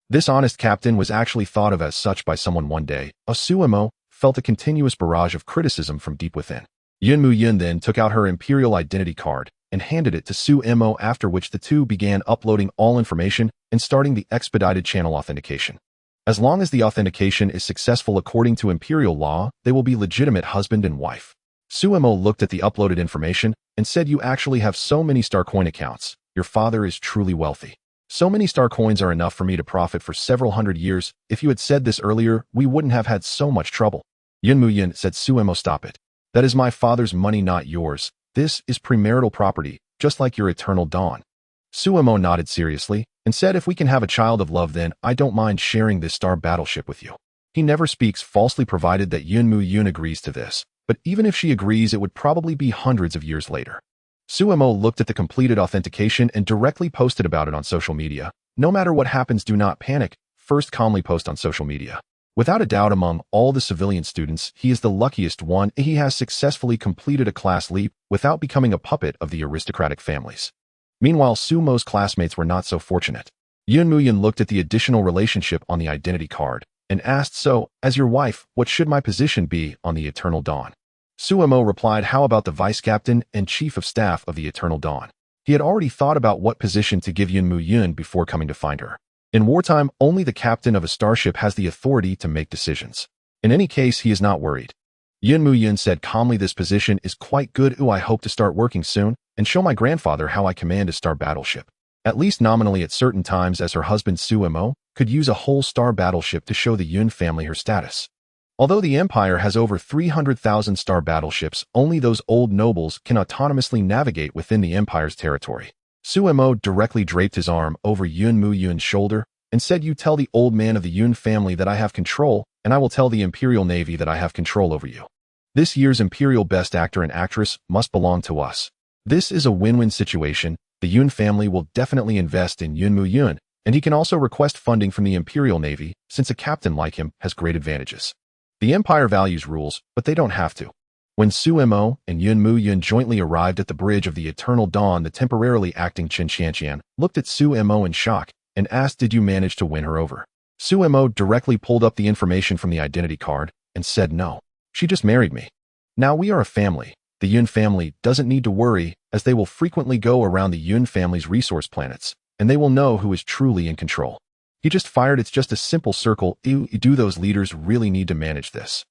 This honest captain was actually thought of as such by someone one day. Su-mo felt a continuous barrage of criticism from deep within. Yun Mu Yun then took out her Imperial identity card and handed it to Su-mo, after which the two began uploading all information and starting the expedited channel authentication. As long as the authentication is successful according to Imperial law, they will be legitimate husband and wife. Su-mo looked at the uploaded information and said, You actually have so many star coin accounts. Your father is truly wealthy. So many star coins are enough for me to profit for several hundred years. If you had said this earlier, we wouldn't have had so much trouble. Yun Mu Yun said, Su-mo, stop it. That is my father's money, not yours. This is premarital property, just like your eternal dawn. Su-mo nodded seriously and said, If we can have a child of love, then I don't mind sharing this star battleship with you. He never speaks falsely, provided that Yun Mu Yun agrees to this. But even if she agrees, it would probably be hundreds of years later. Su-mo looked at the completed authentication and directly posted about it on social media. No matter what happens, do not panic. First, calmly post on social media. Without a doubt, among all the civilian students, he is the luckiest one. He has successfully completed a class leap without becoming a puppet of the aristocratic families. Meanwhile, Su-mo's classmates were not so fortunate. Yun Mu Yun looked at the additional relationship on the identity card and asked, So, as your wife, what should my position be on the Eternal Dawn? Su-mo replied, How about the vice captain and chief of staff of the Eternal Dawn? He had already thought about what position to give Yun Mu Yun before coming to find her. In wartime, only the captain of a starship has the authority to make decisions. In any case, he is not worried. Yun Mu-yun said calmly, this position is quite good. I hope to start working soon and show my grandfather how I command a star battleship. At least nominally at certain times, as her husband Suemo could use a whole star battleship to show the Yun family her status. Although the Empire has over 300,000 star battleships, only those old nobles can autonomously navigate within the Empire's territory. Suemo directly draped his arm over Yun Mu-yun's shoulder and said, "You tell the old man of the Yun family that I have control, and I will tell the Imperial Navy that I have control over you. This year's Imperial Best Actor and Actress must belong to us. This is a win-win situation. The Yun family will definitely invest in Yun Mu-yun, and he can also request funding from the Imperial Navy, since a captain like him has great advantages. The Empire values rules, but they don't have to." When Suemo and Yun Mu-yun jointly arrived at the Bridge of the Eternal Dawn, the temporarily acting Chen Qianqian looked at Suemo in shock and asked, "Did you manage to win her over?" Suemo directly pulled up the information from the identity card and said, "No. She just married me. Now we are a family. The Yun family doesn't need to worry, as they will frequently go around the Yun family's resource planets, and they will know who is truly in control." He just fired, "It's just a simple circle. Do those leaders really need to manage this?"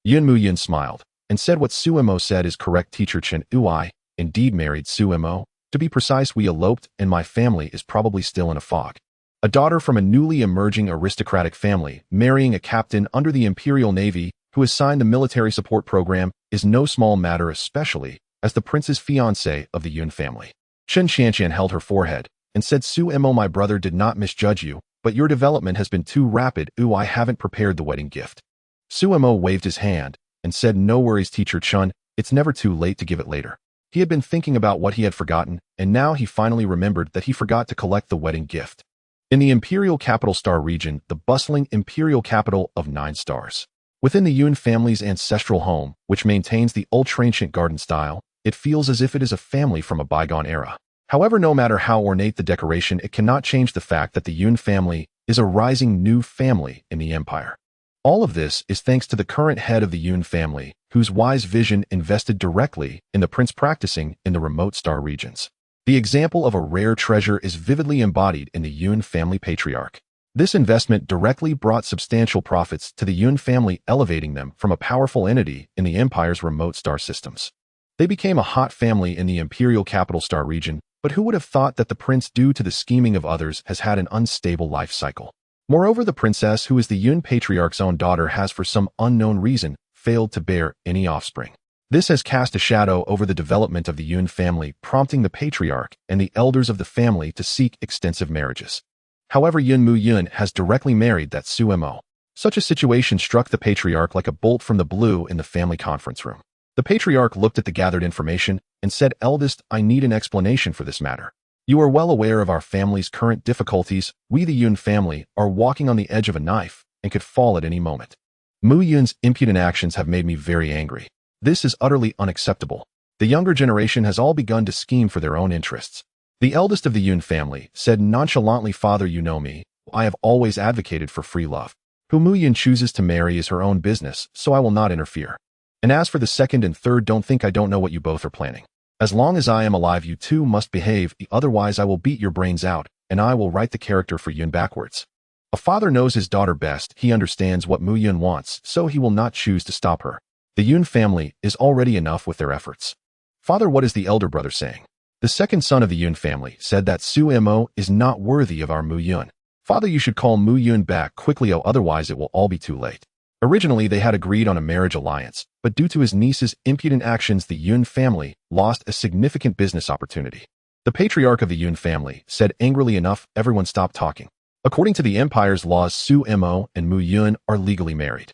Yun Mu-yun smiled and said, "What Suemo said is correct, Teacher Chen. I indeed married Suemo. To be precise, we eloped, and my family is probably still in a fog. A daughter from a newly emerging aristocratic family marrying a captain under the Imperial Navy who has signed the military support program is no small matter, especially as the prince's fiancée of the Yun family." Chen Qianqian held her forehead and said, "Suemo, my brother did not misjudge you, but your development has been too rapid. I haven't prepared the wedding gift." Suemo waved his hand and said, "No worries, Teacher Chun. It's never too late to give it later." He had been thinking about what he had forgotten, and now he finally remembered that he forgot to collect the wedding gift. In the Imperial Capital Star region, the bustling Imperial capital of 9 stars. Within the Yun family's ancestral home, which maintains the ultra-ancient garden style, it feels as if it is a family from a bygone era. However, no matter how ornate the decoration, it cannot change the fact that the Yun family is a rising new family in the Empire. All of this is thanks to the current head of the Yun family, whose wise vision invested directly in the prince practicing in the remote star regions. The example of a rare treasure is vividly embodied in the Yun family patriarch. This investment directly brought substantial profits to the Yun family, elevating them from a powerful entity in the Empire's remote star systems. They became a hot family in the Imperial Capital Star region, but who would have thought that the prince, due to the scheming of others, has had an unstable life cycle? Moreover, the princess, who is the Yun patriarch's own daughter, has for some unknown reason failed to bear any offspring. This has cast a shadow over the development of the Yun family, prompting the patriarch and the elders of the family to seek extensive marriages. However, Yun Mu-yun has directly married that Suemo. Such a situation struck the patriarch like a bolt from the blue in the family conference room. The patriarch looked at the gathered information and said, "Eldest, I need an explanation for this matter. You are well aware of our family's current difficulties. We, the Yun family, are walking on the edge of a knife and could fall at any moment. Mu-yun's impudent actions have made me very angry. This is utterly unacceptable. The younger generation has all begun to scheme for their own interests." The eldest of the Yun family said nonchalantly, "Father, you know me. I have always advocated for free love. Who Mu-yun chooses to marry is her own business, so I will not interfere. And as for the second and third, don't think I don't know what you both are planning. As long as I am alive, you two must behave, otherwise I will beat your brains out, and I will write the character for Yun backwards." A father knows his daughter best. He understands what Mu-yun wants, so he will not choose to stop her. The Yun family is already enough with their efforts. "Father, what is the elder brother saying?" The second son of the Yun family said that Suemo is not worthy of our Mu-yun. "Father, you should call Mu-yun back quickly, otherwise it will all be too late." Originally, they had agreed on a marriage alliance, but due to his niece's impudent actions, the Yun family lost a significant business opportunity. The patriarch of the Yun family said angrily, "Enough, everyone stop talking. According to the Empire's laws, Suemo and Mu-yun are legally married.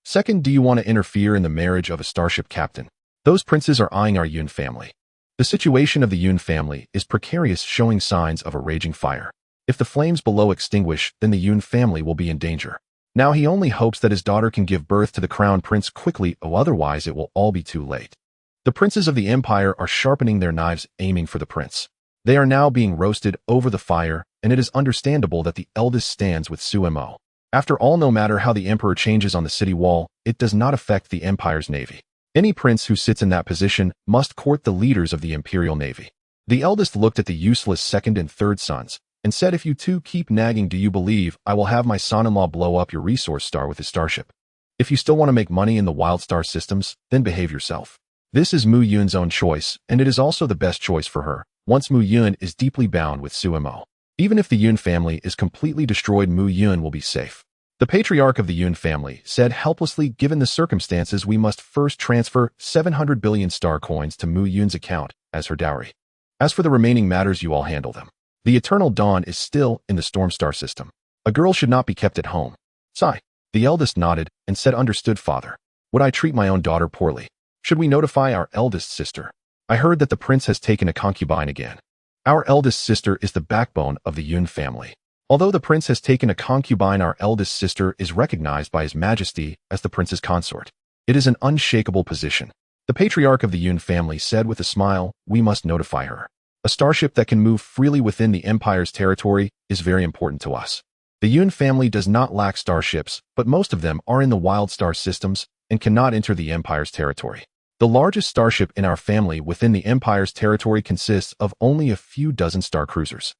Second, do you want to interfere in the marriage of a starship captain? Those princes are eyeing our Yun family. The situation of the Yun family is precarious, showing signs of a raging fire. If the flames below extinguish, then the Yun family will be in danger. Now he only hopes that his daughter can give birth to the crown prince quickly, otherwise it will all be too late." The princes of the Empire are sharpening their knives, aiming for the prince. They are now being roasted over the fire, and it is understandable that the eldest stands with Suemo. After all, no matter how the emperor changes on the city wall, it does not affect the Empire's navy. Any prince who sits in that position must court the leaders of the Imperial Navy. The eldest looked at the useless second and third sons and said, "If you two keep nagging, do you believe I will have my son-in-law blow up your resource star with his starship?" If you still want to make money in the wild star systems, then behave yourself. This is Mu Yun's own choice, and it is also the best choice for her, once Mu Yun is deeply bound with Sumo. Even if the Yun family is completely destroyed, Mu Yun will be safe. The patriarch of the Yun family said helplessly, given the circumstances, we must first transfer 700 billion star coins to Mu Yun's account as her dowry. As for the remaining matters, you all handle them. The Eternal Dawn is still in the Storm Star system. A girl should not be kept at home. Sigh. The eldest nodded and said, understood, father. Would I treat my own daughter poorly? Should we notify our eldest sister? I heard that the prince has taken a concubine again. Our eldest sister is the backbone of the Yun family. Although the prince has taken a concubine, our eldest sister is recognized by His Majesty as the prince's consort. It is an unshakable position. The patriarch of the Yun family said with a smile, we must notify her. A starship that can move freely within the Empire's territory is very important to us. The Yun family does not lack starships, but most of them are in the wild star systems and cannot enter the Empire's territory. The largest starship in our family within the Empire's territory consists of only a few dozen star cruisers.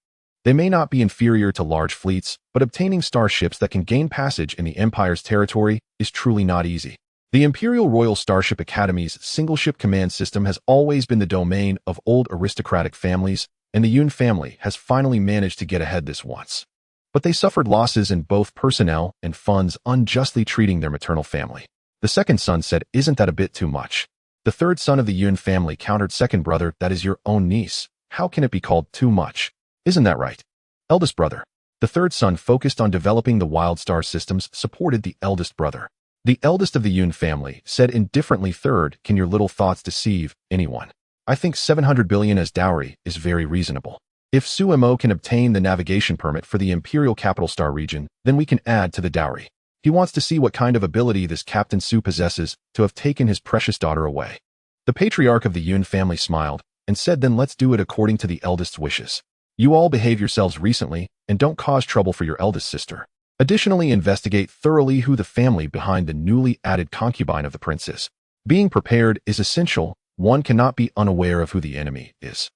They may not be inferior to large fleets, but obtaining starships that can gain passage in the Empire's territory is truly not easy. The Imperial Royal Starship Academy's single-ship command system has always been the domain of old aristocratic families, and the Yun family has finally managed to get ahead this once. But they suffered losses in both personnel and funds, unjustly treating their maternal family. The second son said, isn't that a bit too much? The third son of the Yun family countered, second brother, that is your own niece. How can it be called too much? Isn't that right? Eldest brother. The third son, focused on developing the wild star systems, supported the eldest brother. The eldest of the Yun family said indifferently, third, can your little thoughts deceive anyone? I think 700 billion as dowry is very reasonable. If Sumo can obtain the navigation permit for the Imperial Capital Star region, then we can add to the dowry. He wants to see what kind of ability this Captain Su possesses to have taken his precious daughter away. The patriarch of the Yun family smiled and said, then let's do it according to the eldest's wishes. You all behave yourselves recently and don't cause trouble for your eldest sister. Additionally, investigate thoroughly who the family behind the newly added concubine of the prince is. Being prepared is essential. One cannot be unaware of who the enemy is.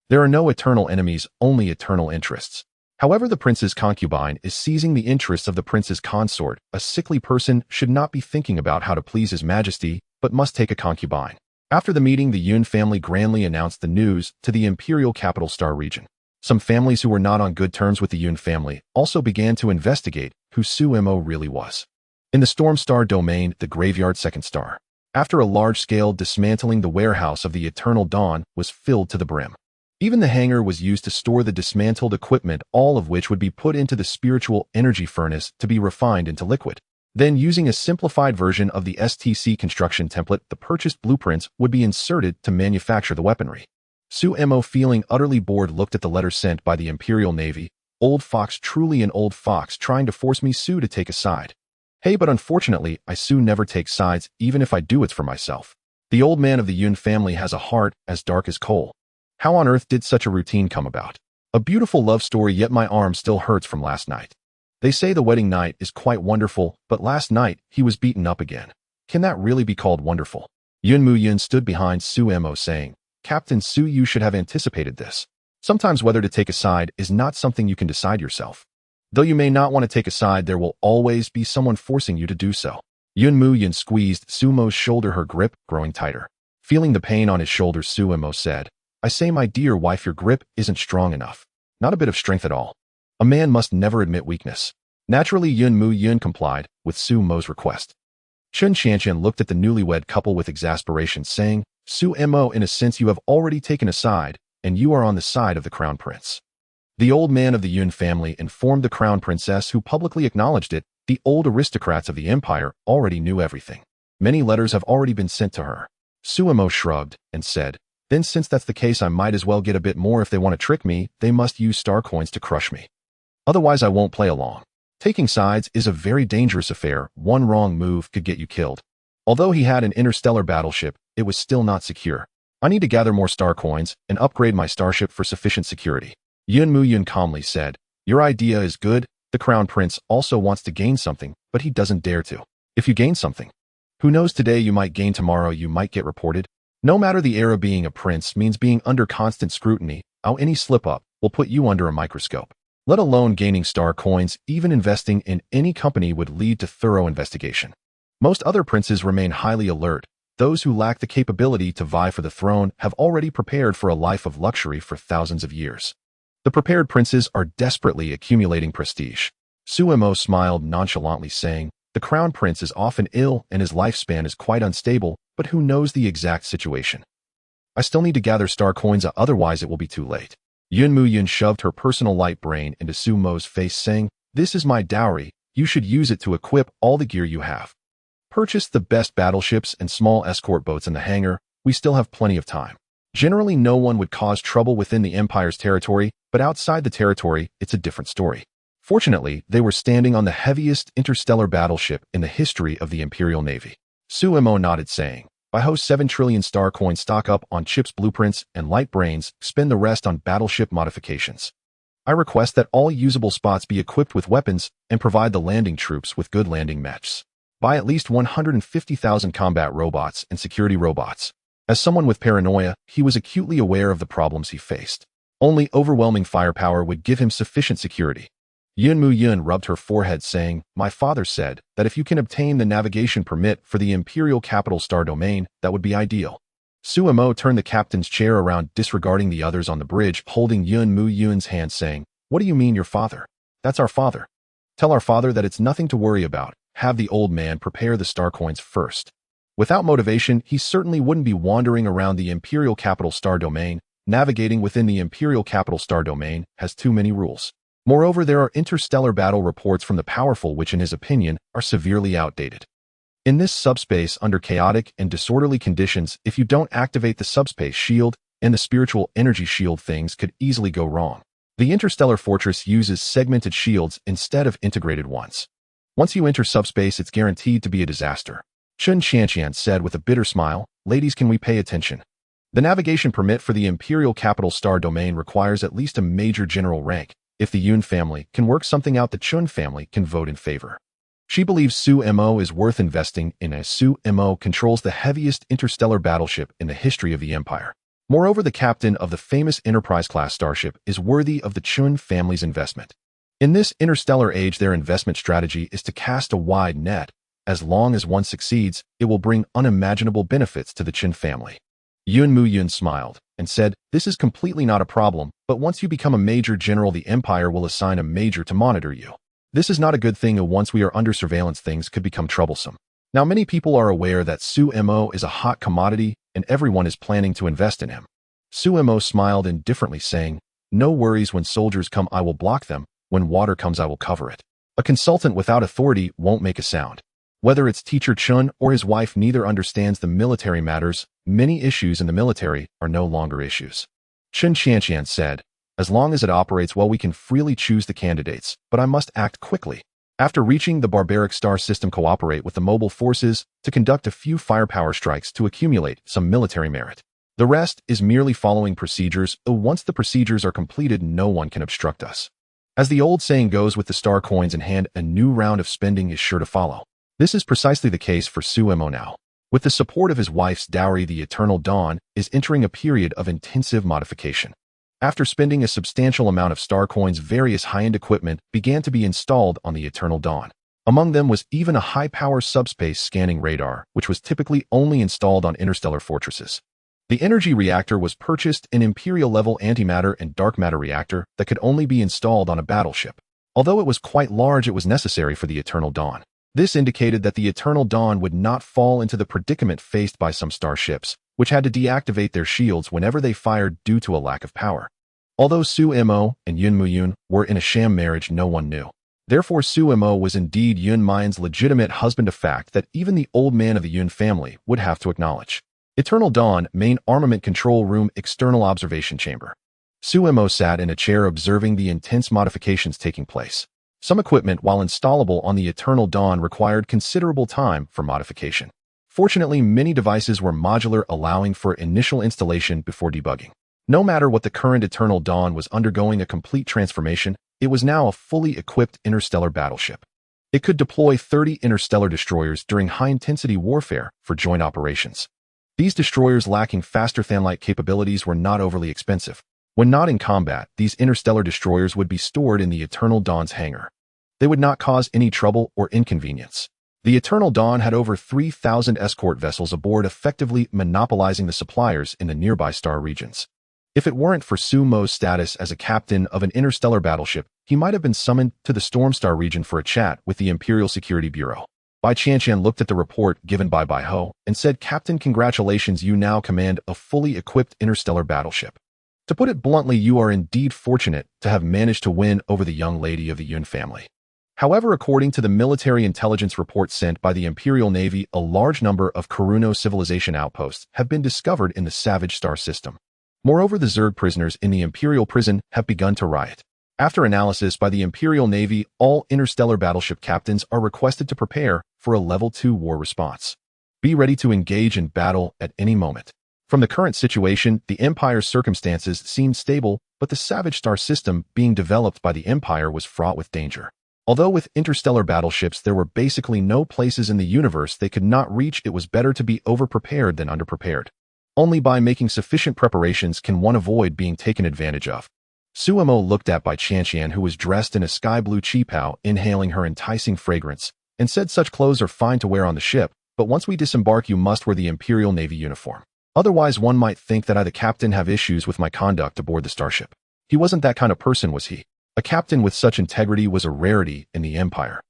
There are no eternal enemies, only eternal interests. However, the prince's concubine is seizing the interests of the prince's consort. A sickly person should not be thinking about how to please His Majesty, but must take a concubine. After the meeting, the Yun family grandly announced the news to the Imperial Capital Star region. Some families who were not on good terms with the Yun family also began to investigate who Sumo really was. In the Storm Star domain, the Graveyard Second Star, after a large-scale dismantling, the warehouse of the Eternal Dawn was filled to the brim. Even the hangar was used to store the dismantled equipment, all of which would be put into the spiritual energy furnace to be refined into liquid. Then, using a simplified version of the STC construction template, the purchased blueprints would be inserted to manufacture the weaponry. Sumo, feeling utterly bored, looked at the letter sent by the Imperial Navy. Old fox, truly an old fox, trying to force me Su to take a side. Hey, but unfortunately, I Su never take sides, even if I do, it's for myself. The old man of the Yun family has a heart as dark as coal. How on earth did such a routine come about? A beautiful love story, yet my arm still hurts from last night. They say the wedding night is quite wonderful, but last night he was beaten up again. Can that really be called wonderful? Yun Mu Yun stood behind Sumo saying, Captain Su, you should have anticipated this. Sometimes whether to take a side is not something you can decide yourself. Though you may not want to take a side, there will always be someone forcing you to do so. Yun Mu Yun squeezed Sumo's shoulder, her grip growing tighter. Feeling the pain on his shoulder, Sumo said, I say, my dear wife, your grip isn't strong enough. Not a bit of strength at all. A man must never admit weakness. Naturally, Yun Mu Yun complied with Sumo's request. Chun Chanchan looked at the newlywed couple with exasperation, saying, Sumo, in a sense you have already taken a side, and you are on the side of the crown prince. The old man of the Yun family informed the crown princess, who publicly acknowledged it. The old aristocrats of the empire already knew everything. Many letters have already been sent to her. Sumo shrugged and said, then since that's the case, I might as well get a bit more. If they want to trick me, they must use star coins to crush me. Otherwise, I won't play along. Taking sides is a very dangerous affair. One wrong move could get you killed. Although he had an interstellar battleship, it was still not secure. I need to gather more star coins and upgrade my starship for sufficient security. Yun Mu Yun calmly said, your idea is good. The crown prince also wants to gain something, but he doesn't dare to. If you gain something, who knows, today you might gain, tomorrow you might get reported. No matter, the era, being a prince means being under constant scrutiny. Any slip-up will put you under a microscope. Let alone gaining star coins, even investing in any company would lead to thorough investigation. Most other princes remain highly alert. Those who lack the capability to vie for the throne have already prepared for a life of luxury for thousands of years. The prepared princes are desperately accumulating prestige. Suemo smiled nonchalantly, saying, "The crown prince is often ill and his lifespan is quite unstable, but who knows the exact situation? I still need to gather star coins, otherwise it will be too late." Yun Muyun shoved her personal light brain into Sumo's face, saying, "This is my dowry. You should use it to equip all the gear you have. Purchase the best battleships and small escort boats in the hangar. We still have plenty of time." Generally, no one would cause trouble within the Empire's territory, but outside the territory, it's a different story. Fortunately, they were standing on the heaviest interstellar battleship in the history of the Imperial Navy. Suemo nodded, saying, "I host 7 trillion star coins, stock up on chips, blueprints, and light brains, spend the rest on battleship modifications. I request that all usable spots be equipped with weapons and provide the landing troops with good landing mechs. Buy at least 150,000 combat robots and security robots." As someone with paranoia, he was acutely aware of the problems he faced. Only overwhelming firepower would give him sufficient security. Yun Muyun rubbed her forehead, saying, "My father said that if you can obtain the navigation permit for the Imperial Capital Star Domain, that would be ideal." Suemo turned the captain's chair around, disregarding the others on the bridge, holding Yun Muyun's hand, saying, "What do you mean, your father? That's our father. Tell our father that it's nothing to worry about. Have the old man prepare the star coins first." Without motivation, he certainly wouldn't be wandering around the Imperial Capital Star Domain. Navigating within the Imperial Capital Star Domain has too many rules. Moreover, there are interstellar battle reports from the powerful which, in his opinion, are severely outdated. In this subspace, under chaotic and disorderly conditions, if you don't activate the subspace shield and the spiritual energy shield, things could easily go wrong. The interstellar fortress uses segmented shields instead of integrated ones. Once you enter subspace, it's guaranteed to be a disaster. Chun Qianqian said with a bitter smile, "Ladies, can we pay attention? The navigation permit for the Imperial Capital Star Domain requires at least a major general rank. If the Yun family can work something out, the Chun family can vote in favor." She believes Suemo is worth investing in, as Suemo controls the heaviest interstellar battleship in the history of the Empire. Moreover, the captain of the famous Enterprise-class starship is worthy of the Chun family's investment. In this interstellar age, their investment strategy is to cast a wide net. As long as one succeeds, it will bring unimaginable benefits to the Chun family. Yun Muyun smiled and said, "This is completely not a problem, but once you become a major general, the Empire will assign a major to monitor you. This is not a good thing, and once we are under surveillance, things could become troublesome." Now, many people are aware that Suemo is a hot commodity, and everyone is planning to invest in him. Suemo smiled indifferently, saying, "No worries, when soldiers come, I will block them. When water comes, I will cover it. A consultant without authority won't make a sound." Whether it's Teacher Chun or his wife, neither understands the military matters. Many issues in the military are no longer issues. Chun Qianqian said, "As long as it operates well, we can freely choose the candidates, but I must act quickly. After reaching the barbaric star system, cooperate with the mobile forces to conduct a few firepower strikes to accumulate some military merit. The rest is merely following procedures. Once the procedures are completed, no one can obstruct us." As the old saying goes, with the star coins in hand, a new round of spending is sure to follow. This is precisely the case for Suemo now. With the support of his wife's dowry, the Eternal Dawn is entering a period of intensive modification. After spending a substantial amount of star coins, various high-end equipment began to be installed on the Eternal Dawn. Among them was even a high-power subspace scanning radar, which was typically only installed on interstellar fortresses. The energy reactor was purchased, an Imperial-level antimatter and dark matter reactor that could only be installed on a battleship. Although it was quite large, it was necessary for the Eternal Dawn. This indicated that the Eternal Dawn would not fall into the predicament faced by some starships, which had to deactivate their shields whenever they fired due to a lack of power. Although Suemo and Yun Muyun were in a sham marriage, no one knew. Therefore, Suemo was indeed Yun Muyun's legitimate husband, a fact that even the old man of the Yun family would have to acknowledge. Eternal Dawn, main armament control room, external observation chamber. Suemo sat in a chair observing the intense modifications taking place. Some equipment, while installable on the Eternal Dawn, required considerable time for modification. Fortunately, many devices were modular, allowing for initial installation before debugging. No matter what, the current Eternal Dawn was undergoing a complete transformation. It was now a fully equipped interstellar battleship. It could deploy 30 interstellar destroyers during high-intensity warfare for joint operations. These destroyers, lacking faster-than-light capabilities, were not overly expensive. When not in combat, these interstellar destroyers would be stored in the Eternal Dawn's hangar. They would not cause any trouble or inconvenience. The Eternal Dawn had over 3,000 escort vessels aboard, effectively monopolizing the suppliers in the nearby star regions. If it weren't for Sumo's status as a captain of an interstellar battleship, he might have been summoned to the Stormstar region for a chat with the Imperial Security Bureau. Bai Qianqian looked at the report given by Bai Ho and said, "Captain, congratulations, you now command a fully equipped interstellar battleship. To put it bluntly, you are indeed fortunate to have managed to win over the young lady of the Yun family." However, according to the military intelligence report sent by the Imperial Navy, a large number of Kuruno civilization outposts have been discovered in the Savage Star system. Moreover, the Zerg prisoners in the Imperial prison have begun to riot. After analysis by the Imperial Navy, all interstellar battleship captains are requested to prepare for a Level 2 war response. Be ready to engage in battle at any moment. From the current situation, the Empire's circumstances seemed stable, but the Savage Star system being developed by the Empire was fraught with danger. Although with interstellar battleships there were basically no places in the universe they could not reach, it was better to be overprepared than underprepared. Only by making sufficient preparations can one avoid being taken advantage of. Suemo looked at Bai Qianqian, who was dressed in a sky-blue qipao, inhaling her enticing fragrance, and said, "Such clothes are fine to wear on the ship, but once we disembark you must wear the Imperial Navy uniform. Otherwise one might think that I, the captain, have issues with my conduct aboard the starship." He wasn't that kind of person, was he? A captain with such integrity was a rarity in the Empire.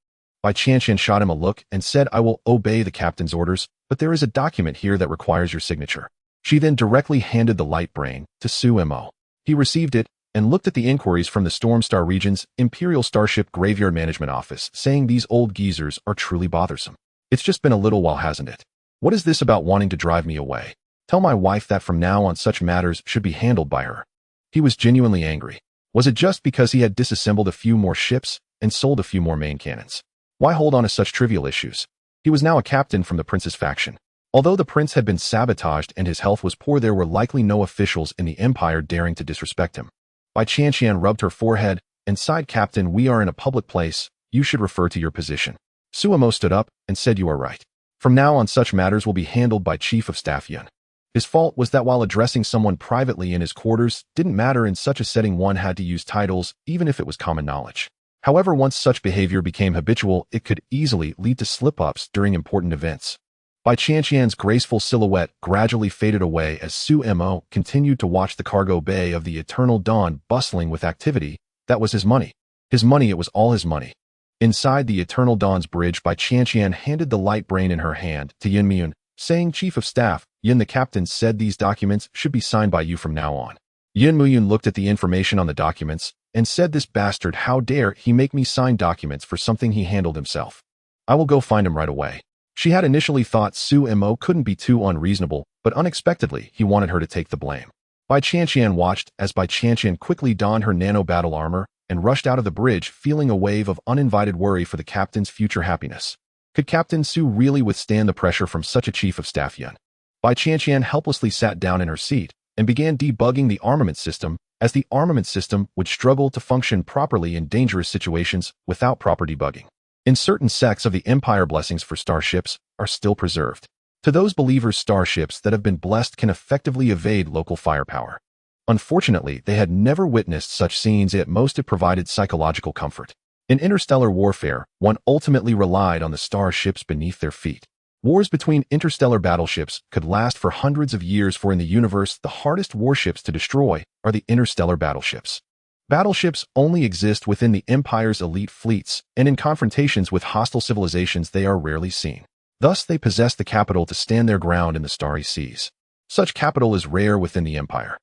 Bai Qianqian shot him a look and said, "I will obey the captain's orders, but there is a document here that requires your signature." She then directly handed the light brain to Suemo. He received it and looked at the inquiries from the Stormstar region's Imperial Starship Graveyard Management Office, saying, "These old geezers are truly bothersome. It's just been a little while, hasn't it? What is this about wanting to drive me away? Tell my wife that from now on such matters should be handled by her." He was genuinely angry. Was it just because he had disassembled a few more ships and sold a few more main cannons? Why hold on to such trivial issues? He was now a captain from the prince's faction. Although the prince had been sabotaged and his health was poor, there were likely no officials in the Empire daring to disrespect him. Bai Qianqian rubbed her forehead and sighed, "Captain, we are in a public place. You should refer to your position." Suemo stood up and said, "You are right. From now on such matters will be handled by Chief of Staff Yun." His fault was that while addressing someone privately in his quarters didn't matter. In such a setting one had to use titles, even if it was common knowledge. However, once such behavior became habitual, it could easily lead to slip-ups during important events. Bai Qianqian's graceful silhouette gradually faded away as Suemo continued to watch the cargo bay of the Eternal Dawn bustling with activity. That was his money. His money, it was all his money. Inside the Eternal Dawn's bridge, Bai Qianqian handed the light brain in her hand to Yin Myun, saying, "Chief of Staff, Yin the captain said these documents should be signed by you from now on." Yin Myun looked at the information on the documents and said, "This bastard, how dare he make me sign documents for something he handled himself. I will go find him right away." She had initially thought Suemo couldn't be too unreasonable, but unexpectedly he wanted her to take the blame. Bai Qianqian watched as Bai Qianqian quickly donned her nano battle armor and rushed out of the bridge, feeling a wave of uninvited worry for the captain's future happiness. Could Captain Su really withstand the pressure from such a chief of staff Yun? Bai Qianqian helplessly sat down in her seat and began debugging the armament system, as the armament system would struggle to function properly in dangerous situations without proper debugging. In certain sects of the Empire, blessings for starships are still preserved. To those believers, starships that have been blessed can effectively evade local firepower. Unfortunately, they had never witnessed such scenes, yet most it provided psychological comfort. In interstellar warfare, one ultimately relied on the starships beneath their feet. Wars between interstellar battleships could last for hundreds of years, for in the universe, the hardest warships to destroy are the interstellar battleships. Battleships only exist within the Empire's elite fleets, and in confrontations with hostile civilizations they are rarely seen. Thus, they possess the capital to stand their ground in the starry seas. Such capital is rare within the Empire.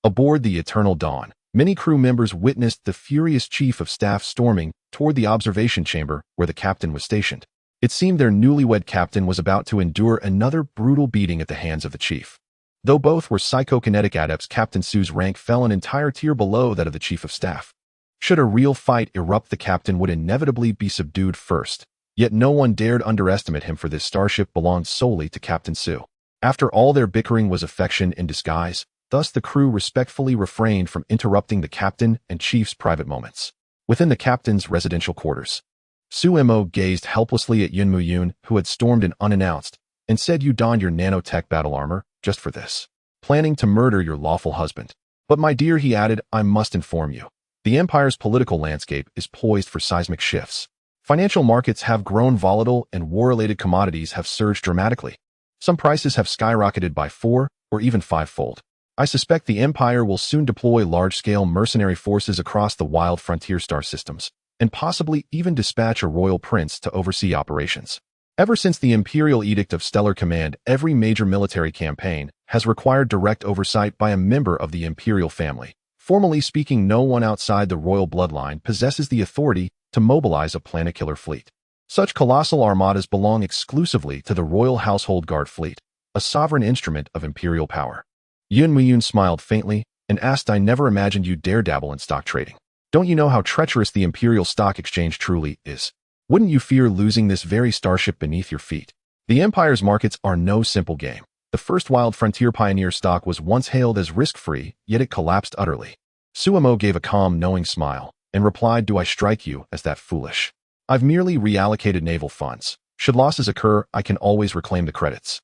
Aboard the Eternal Dawn, many crew members witnessed the furious chief of staff storming toward the observation chamber where the captain was stationed. It seemed their newlywed captain was about to endure another brutal beating at the hands of the chief. Though both were psychokinetic adepts, Captain Su's rank fell an entire tier below that of the chief of staff. Should a real fight erupt, the captain would inevitably be subdued first. Yet no one dared underestimate him, for this starship belonged solely to Captain Su. After all, their bickering was affection in disguise. Thus, the crew respectfully refrained from interrupting the captain and chief's private moments. Within the captain's residential quarters, Suemo gazed helplessly at Yun Muyun, who had stormed in unannounced, and said, "You donned your nanotech battle armor just for this, planning to murder your lawful husband. But my dear," he added, "I must inform you. The Empire's political landscape is poised for seismic shifts. Financial markets have grown volatile and war-related commodities have surged dramatically. Some prices have skyrocketed by 4 or even 5-fold. I suspect the Empire will soon deploy large-scale mercenary forces across the wild frontier star systems, and possibly even dispatch a royal prince to oversee operations. Ever since the Imperial Edict of Stellar Command, every major military campaign has required direct oversight by a member of the Imperial family. Formally speaking, no one outside the royal bloodline possesses the authority to mobilize a planet-killer fleet. Such colossal armadas belong exclusively to the Royal Household Guard Fleet, a sovereign instrument of imperial power. Yun Muyun smiled faintly and asked, I never imagined you'd dare dabble in stock trading. Don't you know how treacherous the Imperial Stock Exchange truly is? Wouldn't you fear losing this very starship beneath your feet? The Empire's markets are no simple game. The first wild frontier pioneer stock was once hailed as risk-free, yet it collapsed utterly. Suemo gave a calm, knowing smile and replied, do I strike you as that foolish? I've merely reallocated naval funds. Should losses occur, I can always reclaim the credits.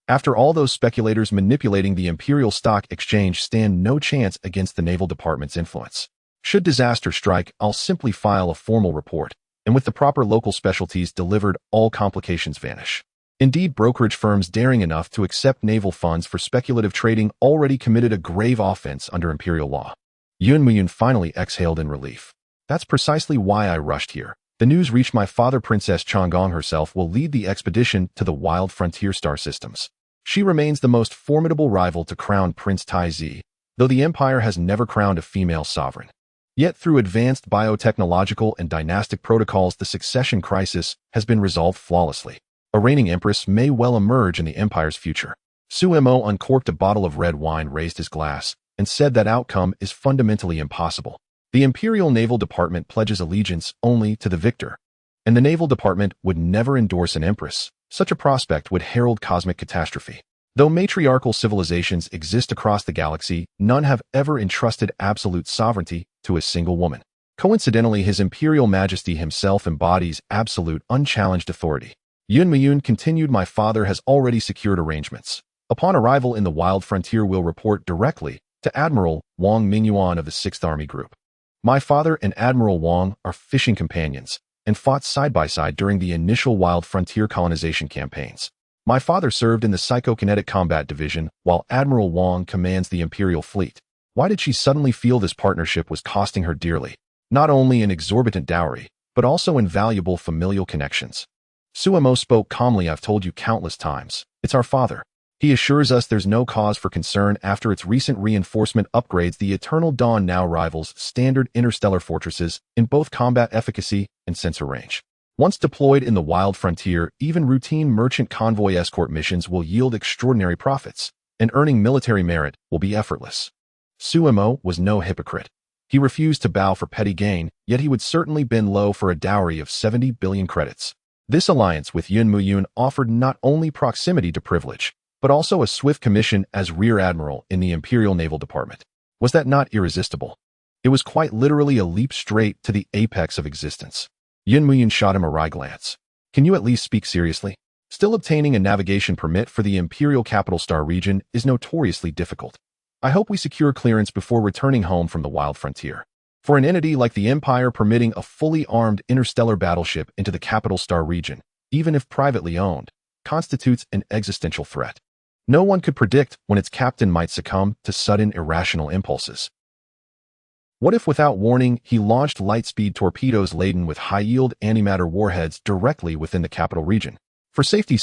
After all, those speculators manipulating the Imperial Stock Exchange stand no chance against the Naval Department's influence. Should disaster strike, I'll simply file a formal report, and with the proper local specialties delivered, all complications vanish. Indeed, brokerage firms daring enough to accept naval funds for speculative trading already committed a grave offense under imperial law. Yun Muyun finally exhaled in relief. That's precisely why I rushed here. The news reached my father. Princess Chang'an herself will lead the expedition to the wild frontier star systems. She remains the most formidable rival to crown Prince Taizi, though the Empire has never crowned a female sovereign. Yet through advanced biotechnological and dynastic protocols, the succession crisis has been resolved flawlessly. A reigning empress may well emerge in the Empire's future. Suemo uncorked a bottle of red wine, raised his glass, and said that outcome is fundamentally impossible. The Imperial Naval Department pledges allegiance only to the victor, and the Naval Department would never endorse an empress. Such a prospect would herald cosmic catastrophe. Though matriarchal civilizations exist across the galaxy, none have ever entrusted absolute sovereignty to a single woman. Coincidentally, His Imperial Majesty himself embodies absolute, unchallenged authority. Yun Muyun continued, my father has already secured arrangements. Upon arrival in the wild frontier, we'll report directly to Admiral Wang Mingyuan of the 6th Army Group. My father and Admiral Wang are fishing companions and fought side by side during the initial wild frontier colonization campaigns. My father served in the Psychokinetic Combat Division, while Admiral Wang commands the Imperial Fleet. Why did she suddenly feel this partnership was costing her dearly? Not only an exorbitant dowry, but also invaluable familial connections. Suemo spoke calmly. I've told you countless times. It's our father. He assures us there's no cause for concern. After its recent reinforcement upgrades, the Eternal Dawn now rivals standard interstellar fortresses in both combat efficacy and sensor range. Once deployed in the wild frontier, even routine merchant convoy escort missions will yield extraordinary profits, and earning military merit will be effortless. Suemo was no hypocrite. He refused to bow for petty gain, yet he would certainly bend low for a dowry of 70 billion credits. This alliance with Yun Muyun offered not only proximity to privilege, but also a swift commission as Rear Admiral in the Imperial Naval Department. Was that not irresistible? It was quite literally a leap straight to the apex of existence. Yun Muyun shot him a wry glance. Can you at least speak seriously? Still, obtaining a navigation permit for the Imperial Capital Star region is notoriously difficult. I hope we secure clearance before returning home from the wild frontier. For an entity like the Empire, permitting a fully armed interstellar battleship into the Capital Star region, even if privately owned, constitutes an existential threat. No one could predict when its captain might succumb to sudden irrational impulses. What if, without warning, he launched light-speed torpedoes laden with high-yield antimatter warheads directly within the capital region? For safety,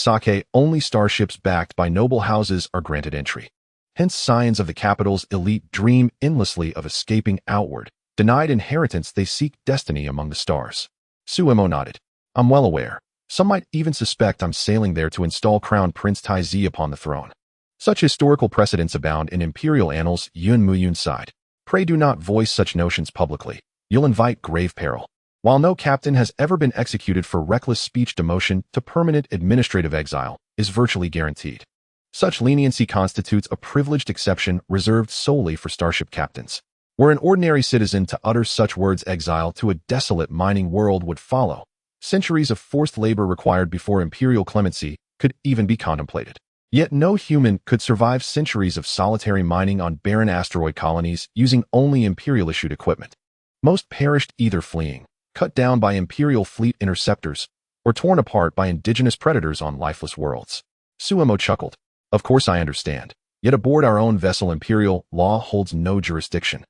only starships backed by noble houses are granted entry. Hence, scions of the capital's elite dream endlessly of escaping outward. Denied inheritance, they seek destiny among the stars. Suemo nodded. I'm well aware. Some might even suspect I'm sailing there to install Crown Prince Taizi upon the throne. Such historical precedents abound in imperial annals. Yun Muyun sighed. Pray do not voice such notions publicly. You'll invite grave peril. While no captain has ever been executed for reckless speech, demotion to permanent administrative exile is virtually guaranteed. Such leniency constitutes a privileged exception reserved solely for starship captains. Were an ordinary citizen to utter such words, exile to a desolate mining world would follow. Centuries of forced labor required before imperial clemency could even be contemplated. Yet no human could survive centuries of solitary mining on barren asteroid colonies using only imperial-issued equipment. Most perished either fleeing, cut down by Imperial fleet interceptors, or torn apart by indigenous predators on lifeless worlds. Suemo chuckled. Of course I understand. Yet aboard our own vessel Imperial, law holds no jurisdiction.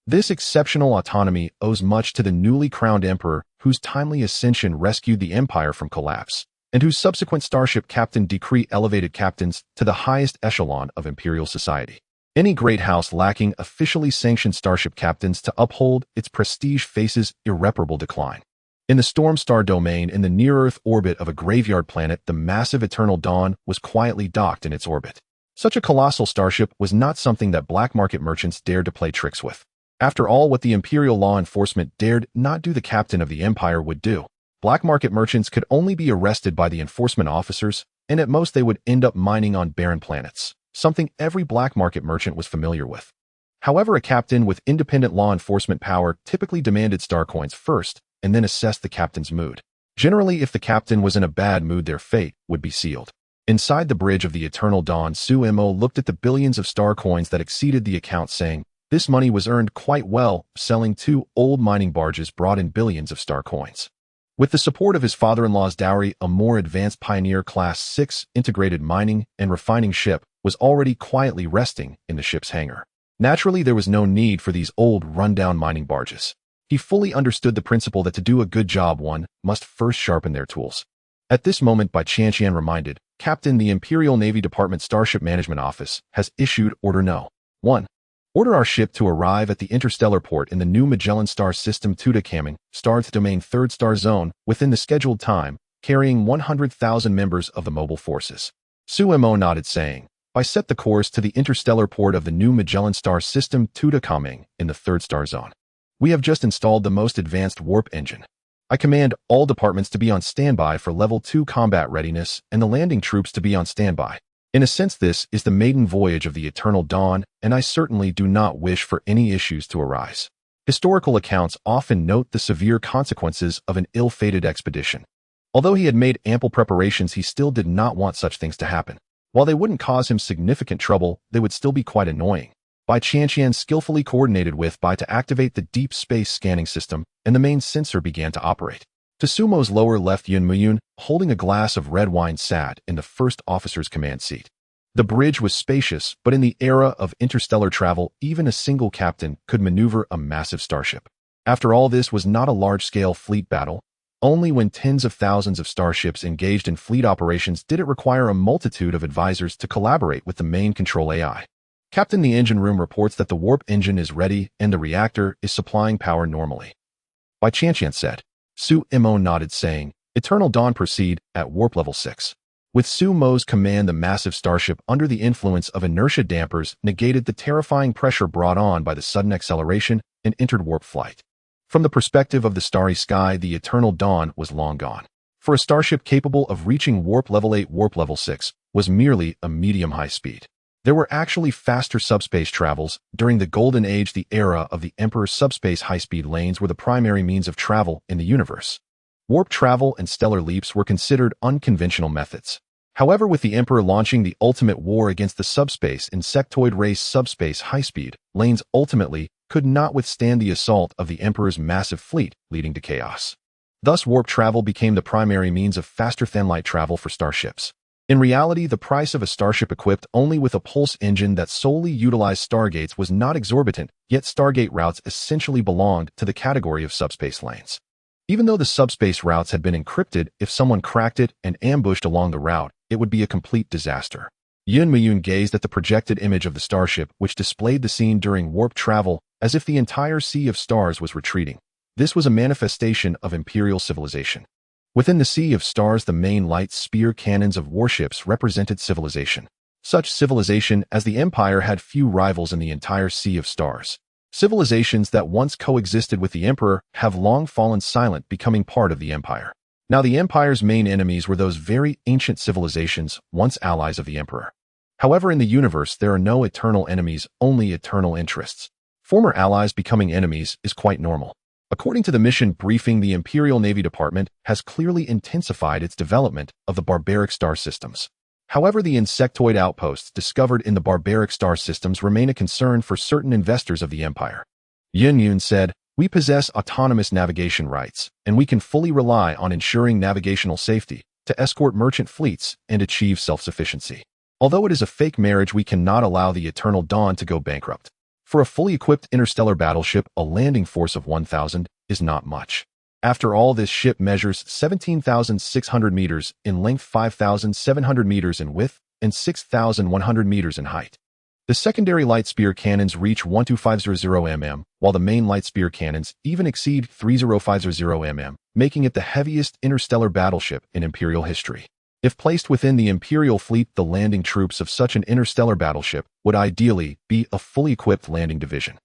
This exceptional autonomy owes much to the newly crowned emperor whose timely ascension rescued the empire from collapse, and whose subsequent Starship captain decree elevated captains to the highest echelon of Imperial society. Any great house lacking officially sanctioned Starship captains to uphold its prestige faces irreparable decline. In the Storm Star domain in the near-Earth orbit of a graveyard planet, the massive Eternal Dawn was quietly docked in its orbit. Such a colossal starship was not something that black market merchants dared to play tricks with. After all, what the Imperial law enforcement dared not do, the captain of the Empire would do. Black market merchants could only be arrested by the enforcement officers, and at most they would end up mining on barren planets, something every black market merchant was familiar with. However, a captain with independent law enforcement power typically demanded star coins first, and then assessed the captain's mood. Generally, if the captain was in a bad mood, their fate would be sealed. Inside the bridge of the Eternal Dawn, Suemo looked at the billions of star coins that exceeded the account, saying, "This money was earned quite well, selling 2 old mining barges brought in billions of star coins." With the support of his father-in-law's dowry, a more advanced Pioneer Class 6 integrated mining and refining ship was already quietly resting in the ship's hangar. Naturally, there was no need for these old, rundown mining barges. He fully understood the principle that to do a good job, one must first sharpen their tools. At this moment, Bai Qianqian reminded, "Captain, the Imperial Navy Department Starship Management Office has issued Order No. 1. Order our ship to arrive at the Interstellar port in the new Magellan Star System Tuda Star's Domain 3rd Star Zone within the scheduled time, carrying 100,000 members of the mobile forces." Suemo nodded, saying, "I set the course to the interstellar port of the new Magellan Star System Tuda in the 3rd Star Zone. We have just installed the most advanced warp engine. I command all departments to be on standby for Level 2 combat readiness and the landing troops to be on standby. In a sense, this is the maiden voyage of the Eternal Dawn, and I certainly do not wish for any issues to arise." Historical accounts often note the severe consequences of an ill-fated expedition. Although he had made ample preparations, he still did not want such things to happen. While they wouldn't cause him significant trouble, they would still be quite annoying. Bai Qianqian skillfully coordinated with Bai to activate the deep space scanning system, and the main sensor began to operate. To Sumo's lower left, Yun Muyun, holding a glass of red wine, sat in the first officer's command seat. The bridge was spacious, but in the era of interstellar travel, even a single captain could maneuver a massive starship. After all, this was not a large-scale fleet battle. Only when tens of thousands of starships engaged in fleet operations did it require a multitude of advisors to collaborate with the main control AI. "Captain, the engine room reports that the warp engine is ready and the reactor is supplying power normally," Bai Qianqian said. Suemo nodded, saying, "Eternal Dawn, proceed at warp level 6. With Sumo's command, the massive starship, under the influence of inertia dampers, negated the terrifying pressure brought on by the sudden acceleration and entered warp flight. From the perspective of the starry sky, the Eternal Dawn was long gone. For a starship capable of reaching warp level 8, warp level 6 was merely a medium-high speed. There were actually faster subspace travels. During the Golden Age, the era of the Emperor's subspace high-speed lanes were the primary means of travel in the universe. Warp travel and stellar leaps were considered unconventional methods. However, with the Emperor launching the ultimate war against the subspace insectoid race, subspace high-speed lanes ultimately could not withstand the assault of the Emperor's massive fleet, leading to chaos. Thus, warp travel became the primary means of faster than-light travel for starships. In reality, the price of a starship equipped only with a pulse engine that solely utilized stargates was not exorbitant, yet stargate routes essentially belonged to the category of subspace lanes. Even though the subspace routes had been encrypted, if someone cracked it and ambushed along the route, it would be a complete disaster. Yun Muyun gazed at the projected image of the starship, which displayed the scene during warp travel, as if the entire sea of stars was retreating. This was a manifestation of imperial civilization. Within the sea of stars, the main light spear cannons of warships represented civilization. Such civilization as the Empire had few rivals in the entire sea of stars. Civilizations that once coexisted with the Emperor have long fallen silent, becoming part of the Empire. Now the Empire's main enemies were those very ancient civilizations, once allies of the Emperor. However, in the universe, there are no eternal enemies, only eternal interests. Former allies becoming enemies is quite normal. According to the mission briefing, the Imperial Navy Department has clearly intensified its development of the barbaric star systems. However, the insectoid outposts discovered in the barbaric star systems remain a concern for certain investors of the Empire. Yun Yun said, We possess autonomous navigation rights, and we can fully rely on ensuring navigational safety to escort merchant fleets and achieve self-sufficiency. Although it is a fake marriage, we cannot allow the Eternal Dawn to go bankrupt. For a fully equipped interstellar battleship, a landing force of 1,000 is not much. After all, this ship measures 17,600 meters in length, 5,700 meters in width, and 6,100 meters in height. The secondary light spear cannons reach 12500 mm, while the main light spear cannons even exceed 30500 mm, making it the heaviest interstellar battleship in Imperial history. If placed within the Imperial fleet, the landing troops of such an interstellar battleship would ideally be a fully equipped landing division.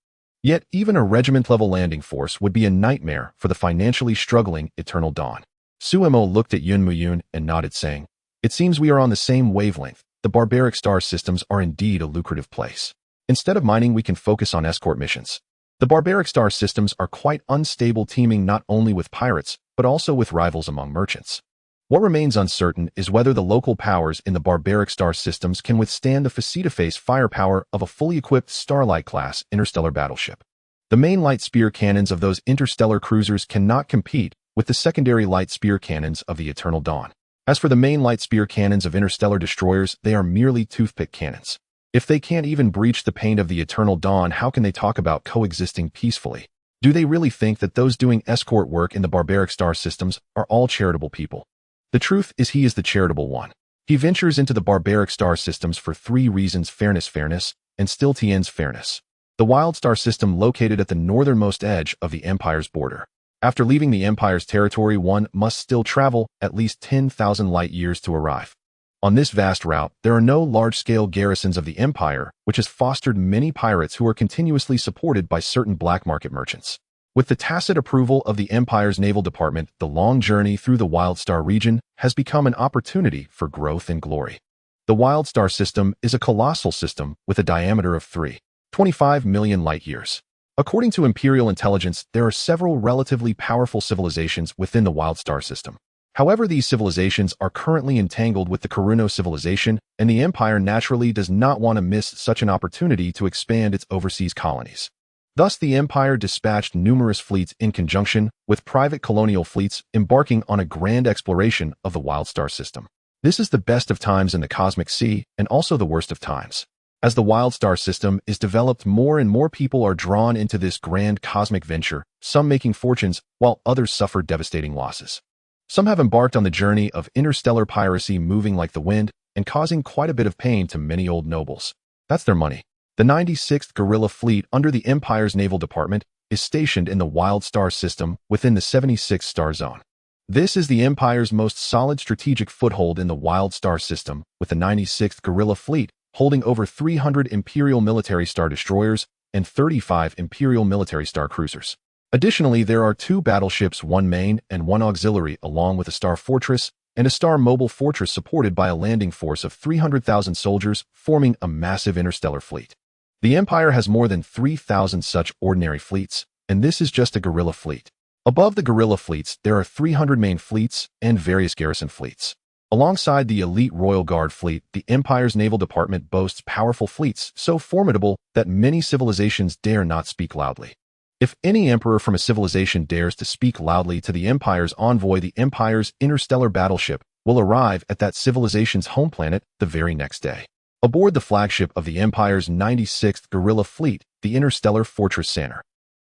Yet even a regiment-level landing force would be a nightmare for the financially struggling Eternal Dawn. Suemo looked at Yun Muyun and nodded, saying, "It seems we are on the same wavelength. The barbaric star systems are indeed a lucrative place. Instead of mining, we can focus on escort missions. The barbaric star systems are quite unstable, teeming not only with pirates, but also with rivals among merchants. What remains uncertain is whether the local powers in the barbaric star systems can withstand the face-to-face firepower of a fully equipped Starlight-class interstellar battleship. The main light spear cannons of those interstellar cruisers cannot compete with the secondary light spear cannons of the Eternal Dawn. As for the main light spear cannons of interstellar destroyers, they are merely toothpick cannons. If they can't even breach the paint of the Eternal Dawn, how can they talk about coexisting peacefully? Do they really think that those doing escort work in the barbaric star systems are all charitable people? The truth is, he is the charitable one. He ventures into the barbaric star systems for 3 reasons: fairness, and still Tien's fairness. The Wild Star system located at the northernmost edge of the Empire's border. After leaving the Empire's territory, one must still travel at least 10,000 light-years to arrive. On this vast route, there are no large-scale garrisons of the Empire, which has fostered many pirates who are continuously supported by certain black market merchants. With the tacit approval of the Empire's naval department, the long journey through the Wild Star region has become an opportunity for growth and glory. The Wild Star system is a colossal system with a diameter of 3.25 million light-years. According to Imperial intelligence, there are several relatively powerful civilizations within the Wild Star system. However, these civilizations are currently entangled with the Karuno civilization, and the Empire naturally does not want to miss such an opportunity to expand its overseas colonies. Thus, the Empire dispatched numerous fleets in conjunction with private colonial fleets, embarking on a grand exploration of the Wild Star system. This is the best of times in the cosmic sea, and also the worst of times. As the Wild Star system is developed, more and more people are drawn into this grand cosmic venture, some making fortunes, while others suffer devastating losses. Some have embarked on the journey of interstellar piracy, moving like the wind and causing quite a bit of pain to many old nobles. That's their money. The 96th Guerrilla Fleet under the Empire's Naval Department is stationed in the Wild Star system within the 76th Star Zone. This is the Empire's most solid strategic foothold in the Wild Star system, with the 96th Guerrilla Fleet holding over 300 Imperial military star destroyers and 35 Imperial military star cruisers. Additionally, there are 2 battleships, 1 main and 1 auxiliary, along with a star fortress and a star mobile fortress supported by a landing force of 300,000 soldiers, forming a massive interstellar fleet. The Empire has more than 3,000 such ordinary fleets, and this is just a guerrilla fleet. Above the guerrilla fleets, there are 300 main fleets and various garrison fleets. Alongside the elite Royal Guard fleet, the Empire's naval department boasts powerful fleets so formidable that many civilizations dare not speak loudly. If any emperor from a civilization dares to speak loudly to the Empire's envoy, the Empire's interstellar battleship will arrive at that civilization's home planet the very next day. Aboard the flagship of the Empire's 96th Guerrilla Fleet, the interstellar Fortress Sanner.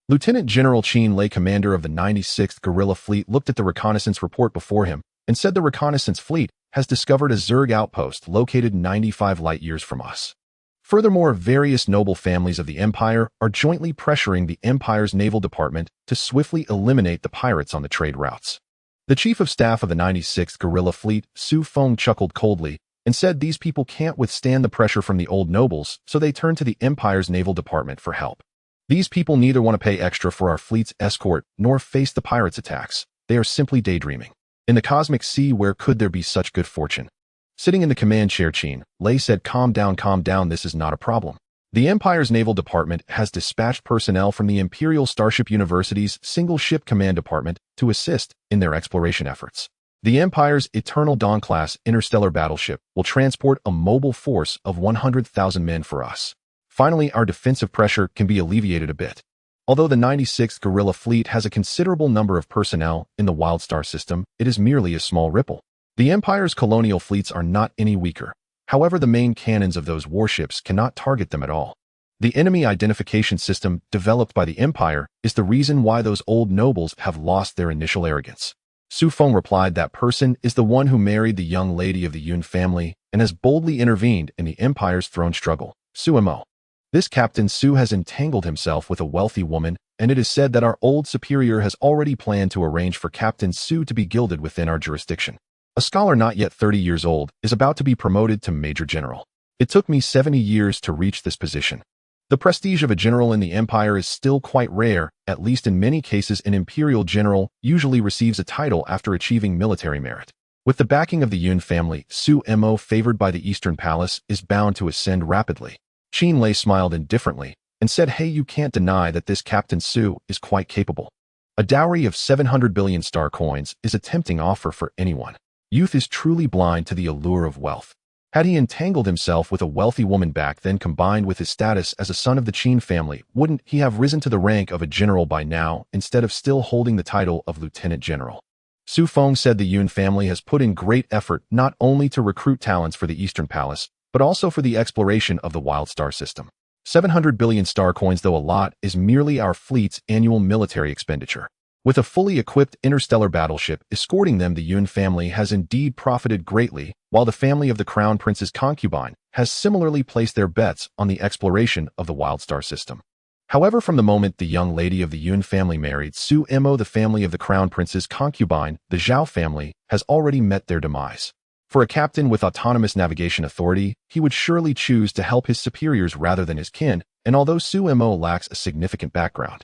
Lieutenant General Chin Lei, commander of the 96th Guerrilla Fleet, looked at the reconnaissance report before him and said the reconnaissance fleet has discovered a Zerg outpost located 95 light-years from us. Furthermore, various noble families of the Empire are jointly pressuring the Empire's naval department to swiftly eliminate the pirates on the trade routes. The chief of staff of the 96th Guerrilla Fleet, Su Feng, chuckled coldly and said these people can't withstand the pressure from the old nobles, so they turn to the Empire's naval department for help. These people neither want to pay extra for our fleet's escort nor face the pirates' attacks. They are simply daydreaming. In the cosmic sea, where could there be such good fortune? Sitting in the command chair, Chin Lei said, calm down, this is not a problem. The Empire's naval department has dispatched personnel from the Imperial Starship University's single ship command department to assist in their exploration efforts. The Empire's Eternal Dawn-class interstellar battleship will transport a mobile force of 100,000 men for us. Finally, our defensive pressure can be alleviated a bit. Although the 96th Guerrilla Fleet has a considerable number of personnel in the WildStar system, it is merely a small ripple. The Empire's colonial fleets are not any weaker. However, the main cannons of those warships cannot target them at all. The enemy identification system developed by the Empire is the reason why those old nobles have lost their initial arrogance. Su Feng replied that person is the one who married the young lady of the Yun family and has boldly intervened in the Empire's throne struggle, Su Mo. This Captain Su has entangled himself with a wealthy woman, and it is said that our old superior has already planned to arrange for Captain Su to be gilded within our jurisdiction. A scholar not yet 30 years old is about to be promoted to Major General. It took me 70 years to reach this position. The prestige of a general in the Empire is still quite rare, at least in many cases an imperial general usually receives a title after achieving military merit. With the backing of the Yun family, Su Mo, favored by the Eastern Palace, is bound to ascend rapidly. Qin Lei smiled indifferently and said, "Hey, you can't deny that this Captain Su is quite capable. A dowry of 700 billion star coins is a tempting offer for anyone. Youth is truly blind to the allure of wealth." Had he entangled himself with a wealthy woman back then, combined with his status as a son of the Qin family, wouldn't he have risen to the rank of a general by now instead of still holding the title of lieutenant general? Su Feng said the Yun family has put in great effort not only to recruit talents for the Eastern Palace, but also for the exploration of the WildStar system. 700 billion star coins, though a lot, is merely our fleet's annual military expenditure. With a fully equipped interstellar battleship escorting them, the Yun family has indeed profited greatly, while the family of the Crown Prince's concubine has similarly placed their bets on the exploration of the WildStar system. However, from the moment the young lady of the Yun family married Su Mo, the family of the Crown Prince's concubine, the Zhao family, has already met their demise. For a captain with autonomous navigation authority, he would surely choose to help his superiors rather than his kin, and although Su Mo lacks a significant background,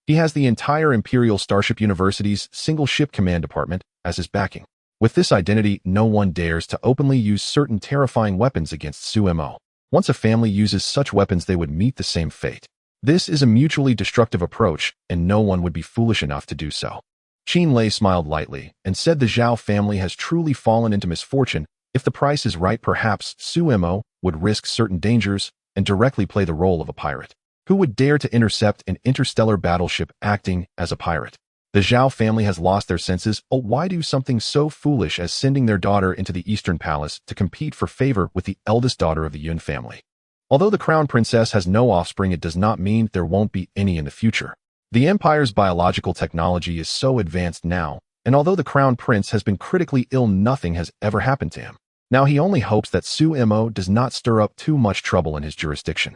he has the entire Imperial Starship University's single ship command department as his backing. With this identity, no one dares to openly use certain terrifying weapons against Su Mo. Once a family uses such weapons, they would meet the same fate. This is a mutually destructive approach, and no one would be foolish enough to do so. Qin Lei smiled lightly and said the Zhao family has truly fallen into misfortune. If the price is right, perhaps Su Mo would risk certain dangers and directly play the role of a pirate. Who would dare to intercept an interstellar battleship acting as a pirate? The Zhao family has lost their senses. Oh, why do something so foolish as sending their daughter into the Eastern Palace to compete for favor with the eldest daughter of the Yun family? Although the Crown Princess has no offspring, it does not mean there won't be any in the future. The Empire's biological technology is so advanced now, and although the Crown Prince has been critically ill, nothing has ever happened to him. Now he only hopes that Su Mo does not stir up too much trouble in his jurisdiction.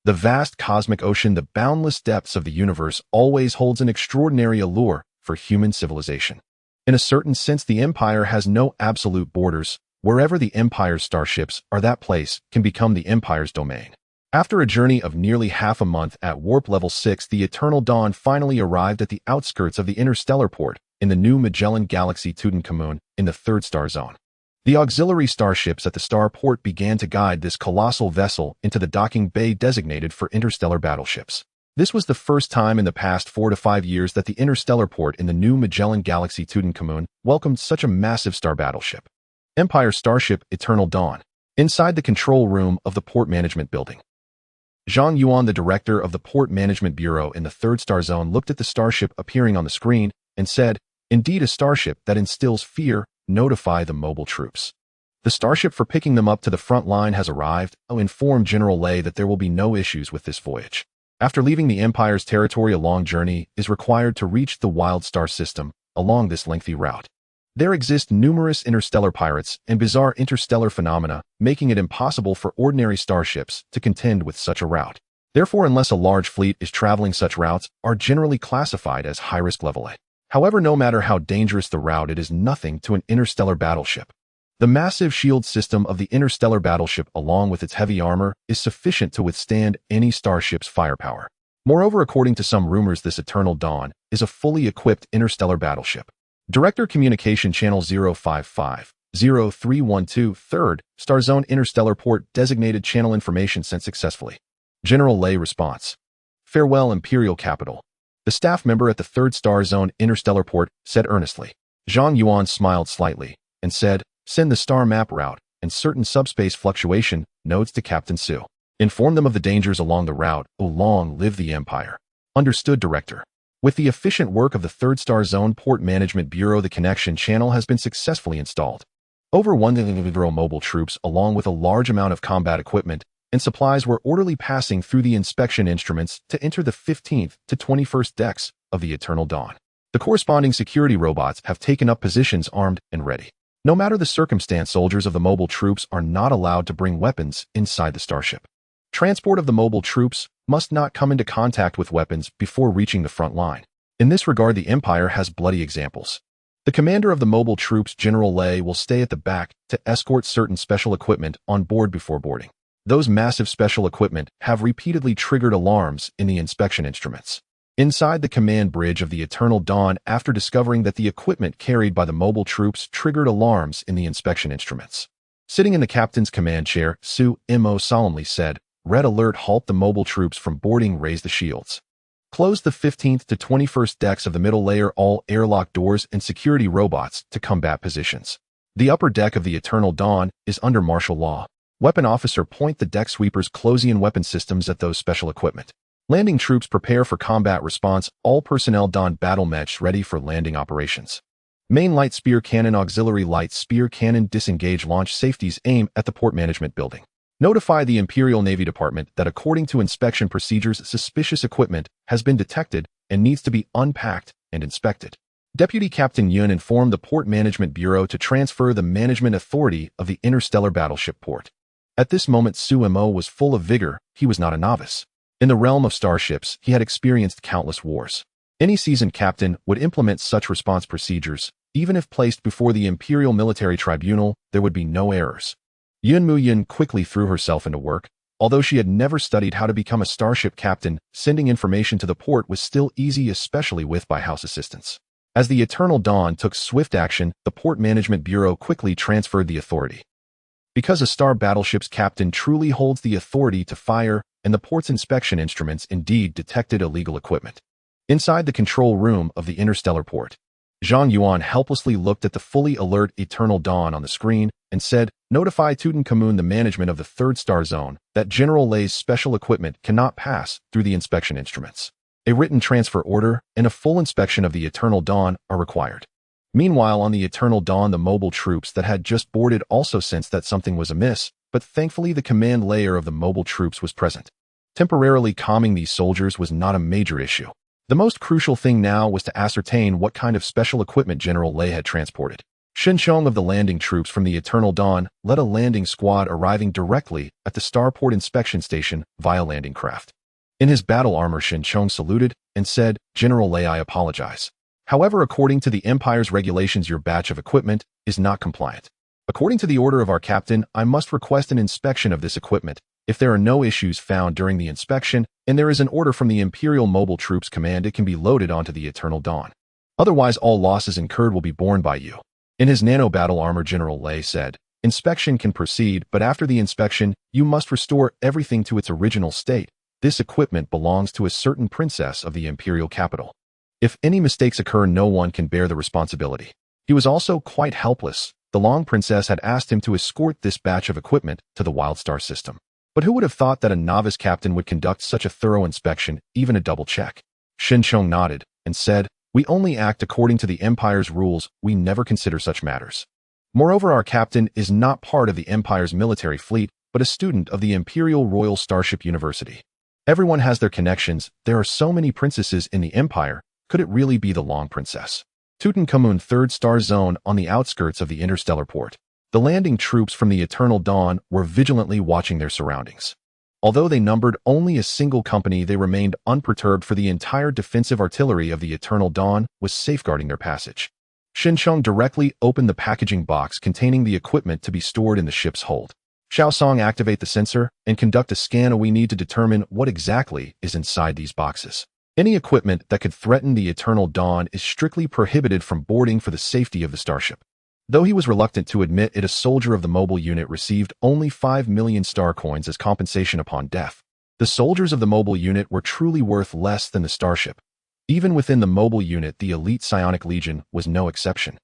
The vast cosmic ocean, the boundless depths of the universe, always holds an extraordinary allure for human civilization. In a certain sense, the Empire has no absolute borders. Wherever the Empire's starships are, that place can become the Empire's domain. After a journey of nearly half a month at warp level 6, the Eternal Dawn finally arrived at the outskirts of the interstellar port in the new Magellan Galaxy Tutankhamun in the third star zone. The auxiliary starships at the starport began to guide this colossal vessel into the docking bay designated for interstellar battleships. This was the first time in the past 4 to 5 years that the interstellar port in the new Magellan Galaxy Tutankhamun welcomed such a massive star battleship. Empire Starship Eternal Dawn. Inside the control room of the port management building, Zhang Yuan, the director of the Port Management Bureau in the third star zone, looked at the starship appearing on the screen and said, "Indeed, a starship that instills fear. Notify the mobile troops. The starship for picking them up to the front line has arrived. I'll inform General Lei that there will be no issues with this voyage." After leaving the Empire's territory, a long journey is required to reach the WildStar system. Along this lengthy route, there exist numerous interstellar pirates and bizarre interstellar phenomena, making it impossible for ordinary starships to contend with such a route. Therefore, unless a large fleet is traveling, such routes are generally classified as high-risk level A. However, no matter how dangerous the route, it is nothing to an interstellar battleship. The massive shield system of the interstellar battleship, along with its heavy armor, is sufficient to withstand any starship's firepower. Moreover, according to some rumors, this Eternal Dawn is a fully equipped interstellar battleship. Director Communication Channel 055-0312 3rd Star Zone Interstellar Port designated channel information sent successfully. General Lei response. Farewell, Imperial Capital. The staff member at the third star zone interstellar port said earnestly. Zhang Yuan smiled slightly and said, "Send the star map route and certain subspace fluctuation nodes to Captain Su." Inform them of the dangers along the route. Oh, long live the Empire. Understood, Director. With the efficient work of the Third Star Zone Port Management Bureau, the connection channel has been successfully installed. Over 1,000 mobile troops, along with a large amount of combat equipment and supplies, were orderly passing through the inspection instruments to enter the 15th to 21st decks of the Eternal Dawn. The corresponding security robots have taken up positions armed and ready. No matter the circumstance, soldiers of the mobile troops are not allowed to bring weapons inside the starship. Transport of the mobile troops must not come into contact with weapons before reaching the front line. In this regard, the Empire has bloody examples. The commander of the mobile troops, General Lei, will stay at the back to escort certain special equipment on board before boarding. Those massive special equipment have repeatedly triggered alarms in the inspection instruments. Inside the command bridge of the Eternal Dawn, after discovering that the equipment carried by the mobile troops triggered alarms in the inspection instruments. Sitting in the captain's command chair, Su Mo solemnly said, "Red alert, halt the mobile troops from boarding, raise the shields. Close the 15th to 21st decks of the middle layer, all airlock doors and security robots to combat positions. The upper deck of the Eternal Dawn is under martial law. Weapon officer, point the deck sweepers, closing weapon systems at those special equipment. Landing troops, prepare for combat response. All personnel don battle mesh, ready for landing operations. Main light spear cannon, auxiliary light spear cannon, disengage, launch safeties, aim at the port management building. Notify the Imperial Navy Department that according to inspection procedures, suspicious equipment has been detected and needs to be unpacked and inspected. Deputy Captain Yun informed the Port Management Bureau to transfer the management authority of the Interstellar battleship port. At this moment, Su Mo was full of vigor. He was not a novice. In the realm of starships, he had experienced countless wars. Any seasoned captain would implement such response procedures. Even if placed before the Imperial Military Tribunal, there would be no errors. Yun Mu-Yun quickly threw herself into work. Although she had never studied how to become a starship captain, sending information to the port was still easy, especially with by-house assistance. As the Eternal Dawn took swift action, the Port Management Bureau quickly transferred the authority. Because a star battleship's captain truly holds the authority to fire, and the port's inspection instruments indeed detected illegal equipment. Inside the control room of the interstellar port, Zhang Yuan helplessly looked at the fully alert Eternal Dawn on the screen and said, "Notify Tutankhamun, the management of the Third Star Zone, that General Lei's special equipment cannot pass through the inspection instruments. A written transfer order and a full inspection of the Eternal Dawn are required." Meanwhile, on the Eternal Dawn, the mobile troops that had just boarded also sensed that something was amiss, but thankfully the command layer of the mobile troops was present. Temporarily calming these soldiers was not a major issue. The most crucial thing now was to ascertain what kind of special equipment General Lei had transported. Shinchong of the landing troops from the Eternal Dawn led a landing squad arriving directly at the starport inspection station via landing craft. In his battle armor, Shinchong saluted and said, "General Lei, I apologize. However, according to the Empire's regulations, your batch of equipment is not compliant. According to the order of our captain, I must request an inspection of this equipment. If there are no issues found during the inspection, and there is an order from the Imperial Mobile Troops Command, it can be loaded onto the Eternal Dawn. Otherwise, all losses incurred will be borne by you." In his nano-battle armor, General Lei said, "Inspection can proceed, but after the inspection, you must restore everything to its original state. This equipment belongs to a certain princess of the Imperial capital. If any mistakes occur, no one can bear the responsibility." He was also quite helpless. The Long Princess had asked him to escort this batch of equipment to the Wildstar system. But who would have thought that a novice captain would conduct such a thorough inspection, even a double check? Shinchong nodded and said, "We only act according to the Empire's rules. We never consider such matters. Moreover, our captain is not part of the Empire's military fleet, but a student of the Imperial Royal Starship University. Everyone has their connections. There are so many princesses in the Empire. Could it really be the Long Princess?" Tutankhamun, Third Star Zone, on the outskirts of the interstellar port. The landing troops from the Eternal Dawn were vigilantly watching their surroundings. Although they numbered only a single company, they remained unperturbed, for the entire defensive artillery of the Eternal Dawn was safeguarding their passage. Shinchong directly opened the packaging box containing the equipment to be stored in the ship's hold. Xiaosong, activate the sensor and conduct a scan. We need to determine what exactly is inside these boxes. Any equipment that could threaten the Eternal Dawn is strictly prohibited from boarding for the safety of the starship. Though he was reluctant to admit it, a soldier of the mobile unit received only 5 million star coins as compensation upon death. The soldiers of the mobile unit were truly worth less than the starship. Even within the mobile unit, the elite Psionic Legion was no exception.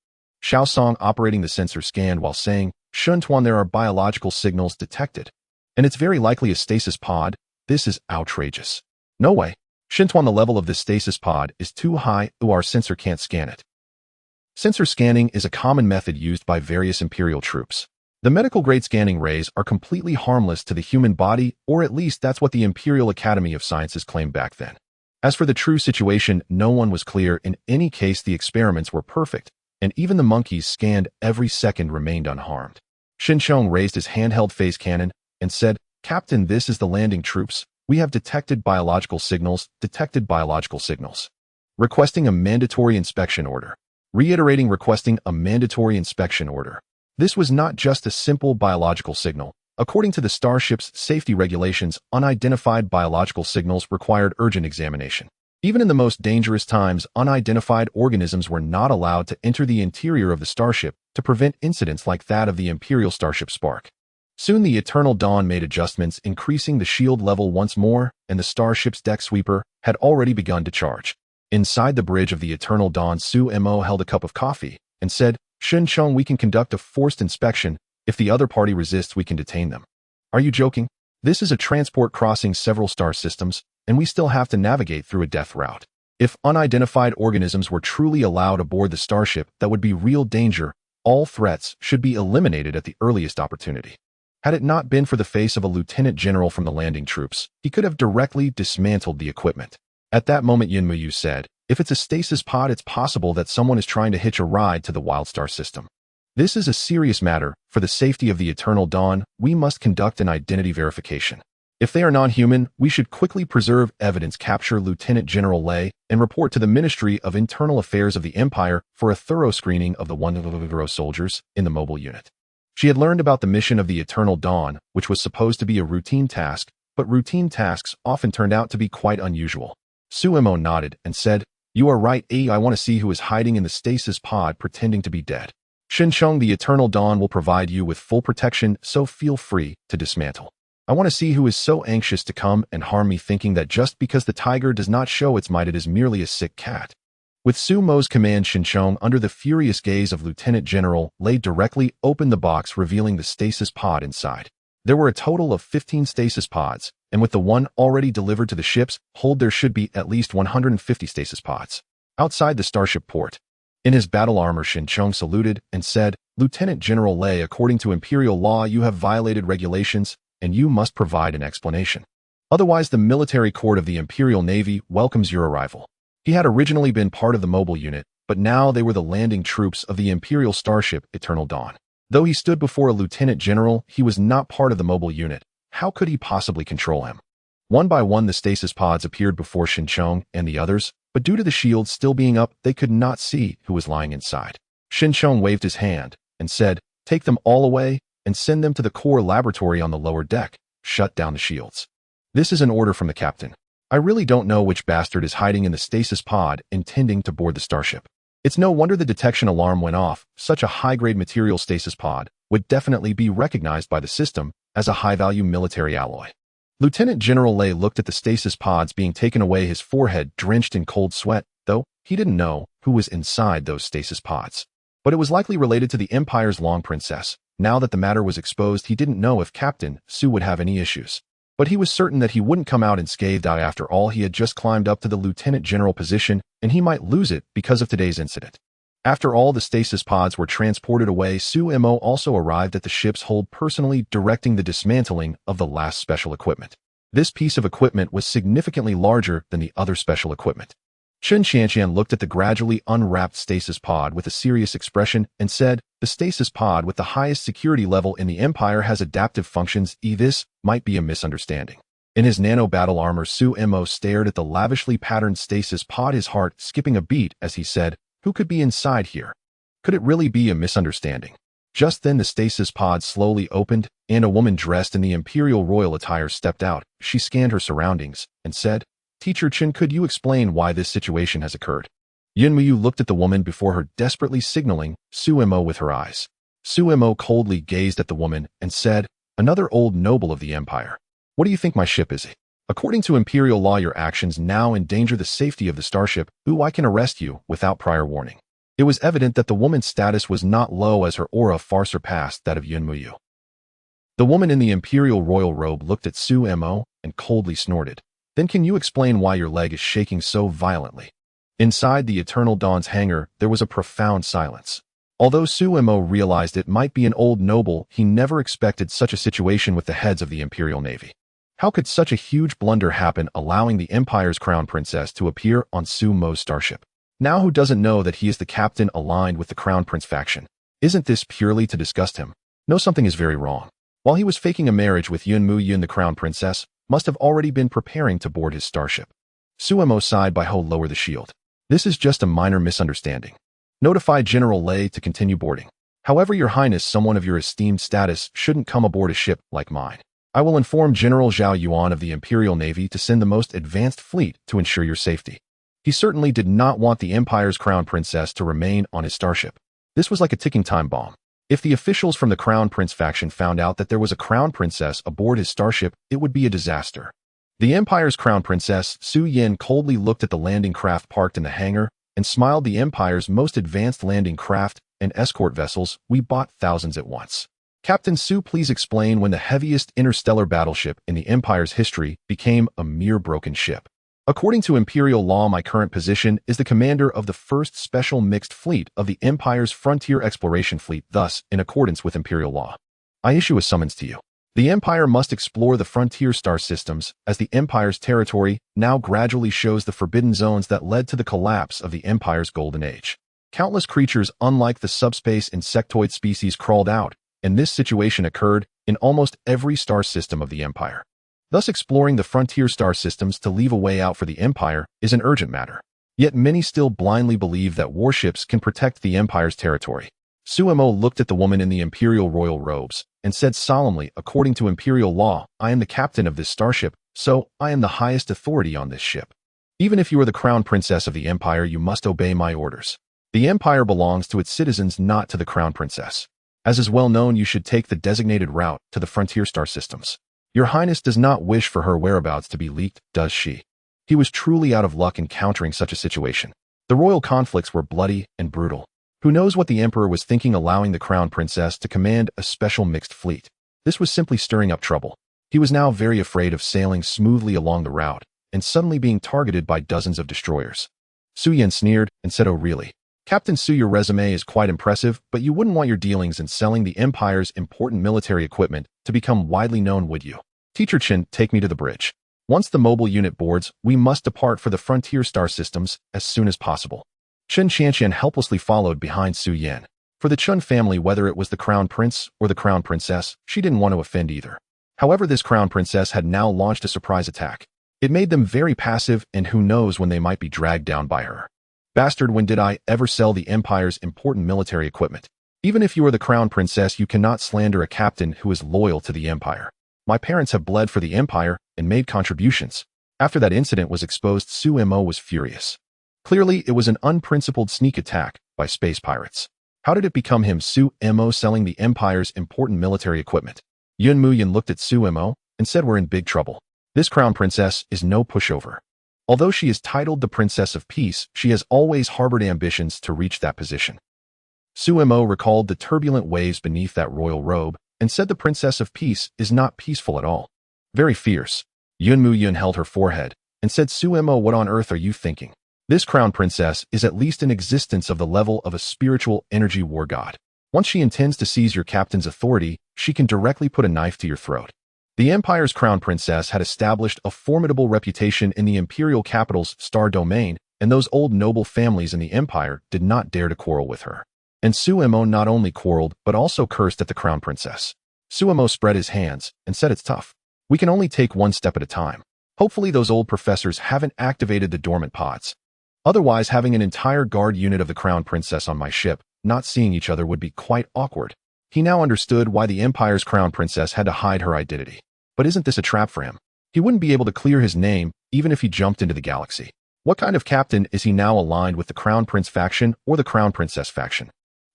Xiaosong, operating the sensor, scanned while saying, "Shuntuan, there are biological signals detected." And it's very likely a stasis pod. This is outrageous. No way. Shintuan, the level of this stasis pod is too high, or our sensor can't scan it. Sensor scanning is a common method used by various Imperial troops. The medical-grade scanning rays are completely harmless to the human body, or at least that's what the Imperial Academy of Sciences claimed back then. As for the true situation, no one was clear. In any case, the experiments were perfect, and even the monkeys scanned every second remained unharmed. Shinchong raised his handheld phase cannon and said, "Captain, this is the landing troops. We have detected biological signals. Requesting a mandatory inspection order. Reiterating requesting a mandatory inspection order." This was not just a simple biological signal. According to the Starship's safety regulations, unidentified biological signals required urgent examination. Even in the most dangerous times, unidentified organisms were not allowed to enter the interior of the Starship to prevent incidents like that of the Imperial Starship Spark. Soon the Eternal Dawn made adjustments, increasing the shield level once more, and the Starship's deck sweeper had already begun to charge. Inside the bridge of the Eternal Dawn, Su Mo held a cup of coffee and said, "Shinchong, we can conduct a forced inspection. If the other party resists, we can detain them." "Are you joking? This is a transport crossing several star systems, and we still have to navigate through a death route. If unidentified organisms were truly allowed aboard the Starship, that would be real danger. All threats should be eliminated at the earliest opportunity." Had it not been for the face of a lieutenant general from the landing troops, he could have directly dismantled the equipment. At that moment, Yin Muyu said, "If it's a stasis pod, it's possible that someone is trying to hitch a ride to the Wildstar system. This is a serious matter. For the safety of the Eternal Dawn, we must conduct an identity verification. If they are non-human, we should quickly preserve evidence, capture Lieutenant General Lei, and report to the Ministry of Internal Affairs of the Empire for a thorough screening of the 100 soldiers in the mobile unit." She had learned about the mission of the Eternal Dawn, which was supposed to be a routine task, but routine tasks often turned out to be quite unusual. Suemo nodded and said, "You are right, I want to see who is hiding in the stasis pod pretending to be dead. Shinchong, the Eternal Dawn will provide you with full protection, so feel free to dismantle. I want to see who is so anxious to come and harm me, thinking that just because the tiger does not show its might, it is merely a sick cat." With Sumo's command, Shinchong, under the furious gaze of Lieutenant General Lei, directly opened the box, revealing the stasis pod inside. There were a total of 15 stasis pods, and with the one already delivered to the ship's hold, there should be at least 150 stasis pods. Outside the Starship port, in his battle armor, Shinchong saluted and said, "Lieutenant General Lei, according to Imperial law, you have violated regulations, and you must provide an explanation. Otherwise, the military court of the Imperial Navy welcomes your arrival." He had originally been part of the mobile unit, but now they were the landing troops of the Imperial Starship Eternal Dawn. Though he stood before a lieutenant general, he was not part of the mobile unit. How could he possibly control him? One by one, the stasis pods appeared before Shinchong and the others, but due to the shields still being up, they could not see who was lying inside. Shinchong waved his hand and said, "Take them all away and send them to the core laboratory on the lower deck. Shut down the shields. This is an order from the captain. I really don't know which bastard is hiding in the stasis pod intending to board the Starship. It's no wonder the detection alarm went off. Such a high-grade material stasis pod would definitely be recognized by the system as a high-value military alloy." Lieutenant General Lei looked at the stasis pods being taken away, his forehead drenched in cold sweat, though he didn't know who was inside those stasis pods. But it was likely related to the Empire's Long Princess. Now that the matter was exposed, he didn't know if Captain Su would have any issues. But he was certain that he wouldn't come out unscathed. After all, he had just climbed up to the lieutenant general position, and he might lose it because of today's incident. After all the stasis pods were transported away, Su Mo also arrived at the ship's hold, personally directing the dismantling of the last special equipment. This piece of equipment was significantly larger than the other special equipment. Chen Xianxian looked at the gradually unwrapped stasis pod with a serious expression and said, "The stasis pod with the highest security level in the Empire has adaptive functions. This might be a misunderstanding." In his nano battle armor, Su Mo stared at the lavishly patterned stasis pod, his heart skipping a beat as he said, "Who could be inside here? Could it really be a misunderstanding?" Just then the stasis pod slowly opened, and a woman dressed in the Imperial royal attire stepped out. She scanned her surroundings and said, "Teacher Chen, could you explain why this situation has occurred?" Yin Muyu looked at the woman before her, desperately signaling Su Mo with her eyes. Su Mo coldly gazed at the woman and said, "Another old noble of the Empire. What do you think my ship is? According to Imperial law, your actions now endanger the safety of the Starship. I can arrest you without prior warning." It was evident that the woman's status was not low, as her aura far surpassed that of Yin Muyu. The woman in the imperial royal robe looked at Su Mo and coldly snorted. Then can you explain why your leg is shaking so violently? Inside the Eternal Dawn's hangar, there was a profound silence. Although Su Mo realized it might be an old noble, he never expected such a situation with the heads of the Imperial Navy. How could such a huge blunder happen, allowing the Empire's crown princess to appear on Su Mo's starship? Now who doesn't know that he is the captain aligned with the Crown Prince faction? Isn't this purely to disgust him? No, something is very wrong. While he was faking a marriage with Yun Mu Yun, the Crown Princess must have already been preparing to board his starship. Su Mo sighed by Ho lower the shield. This is just a minor misunderstanding. Notify General Lei to continue boarding. However, Your Highness, someone of your esteemed status shouldn't come aboard a ship like mine. I will inform General Zhao Yuan of the Imperial Navy to send the most advanced fleet to ensure your safety. He certainly did not want the Empire's Crown Princess to remain on his starship. This was like a ticking time bomb. If the officials from the Crown Prince faction found out that there was a Crown Princess aboard his starship, it would be a disaster. The Empire's Crown Princess, Su Yin, coldly looked at the landing craft parked in the hangar and smiled. The Empire's most advanced landing craft and escort vessels, we bought thousands at once. Captain Su, please explain when the heaviest interstellar battleship in the Empire's history became a mere broken ship. According to Imperial law, my current position is the commander of the first special mixed fleet of the Empire's frontier exploration fleet. Thus, in accordance with Imperial law, I issue a summons to you. The Empire must explore the frontier star systems, as the Empire's territory now gradually shows the forbidden zones that led to the collapse of the Empire's golden age. Countless creatures unlike the subspace insectoid species crawled out, and this situation occurred in almost every star system of the Empire. Thus, exploring the frontier star systems to leave a way out for the Empire is an urgent matter. Yet many still blindly believe that warships can protect the Empire's territory. Su Mo looked at the woman in the Imperial royal robes and said solemnly, according to Imperial law, I am the captain of this starship, so I am the highest authority on this ship. Even if you are the Crown Princess of the Empire, you must obey my orders. The Empire belongs to its citizens, not to the Crown Princess. As is well known, you should take the designated route to the frontier star systems. Your Highness does not wish for her whereabouts to be leaked, does she? He was truly out of luck encountering such a situation. The royal conflicts were bloody and brutal. Who knows what the Emperor was thinking, allowing the Crown Princess to command a special mixed fleet? This was simply stirring up trouble. He was now very afraid of sailing smoothly along the route and suddenly being targeted by dozens of destroyers. Su Yan sneered and said, "Oh really? Captain Su, your resume is quite impressive, but you wouldn't want your dealings in selling the Empire's important military equipment to become widely known, would you? Teacher Chen, take me to the bridge. Once the mobile unit boards, we must depart for the frontier star systems as soon as possible." Chen Qianqian helplessly followed behind Su Yan. For the Chun family, whether it was the Crown Prince or the Crown Princess, she didn't want to offend either. However, this Crown Princess had now launched a surprise attack. It made them very passive, and who knows when they might be dragged down by her. Bastard, when did I ever sell the Empire's important military equipment? Even if you are the Crown Princess, you cannot slander a captain who is loyal to the Empire. My parents have bled for the Empire and made contributions. After that incident was exposed, Su Mo was furious. Clearly, it was an unprincipled sneak attack by space pirates. How did it become him, Su Mo, selling the Empire's important military equipment? Yun Mu Yun looked at Su Mo and said, "We're in big trouble. This Crown Princess is no pushover. Although she is titled the Princess of Peace, she has always harbored ambitions to reach that position." Su Mo recalled the turbulent waves beneath that royal robe and said the Princess of Peace is not peaceful at all. Very fierce. Yun Mu Yun held her forehead and said, "Su Mo, what on earth are you thinking? This Crown Princess is at least in existence of the level of a spiritual energy war god. Once she intends to seize your captain's authority, she can directly put a knife to your throat." The Empire's Crown Princess had established a formidable reputation in the Imperial capital's star domain, and those old noble families in the Empire did not dare to quarrel with her. And Su Mo not only quarreled, but also cursed at the Crown Princess. Su Mo spread his hands and said, "It's tough. We can only take one step at a time. Hopefully those old professors haven't activated the dormant pods. Otherwise, having an entire guard unit of the Crown Princess on my ship, not seeing each other, would be quite awkward." He now understood why the Empire's Crown Princess had to hide her identity. But isn't this a trap for him? He wouldn't be able to clear his name even if he jumped into the galaxy. What kind of captain is he now, aligned with the Crown Prince faction or the Crown Princess faction?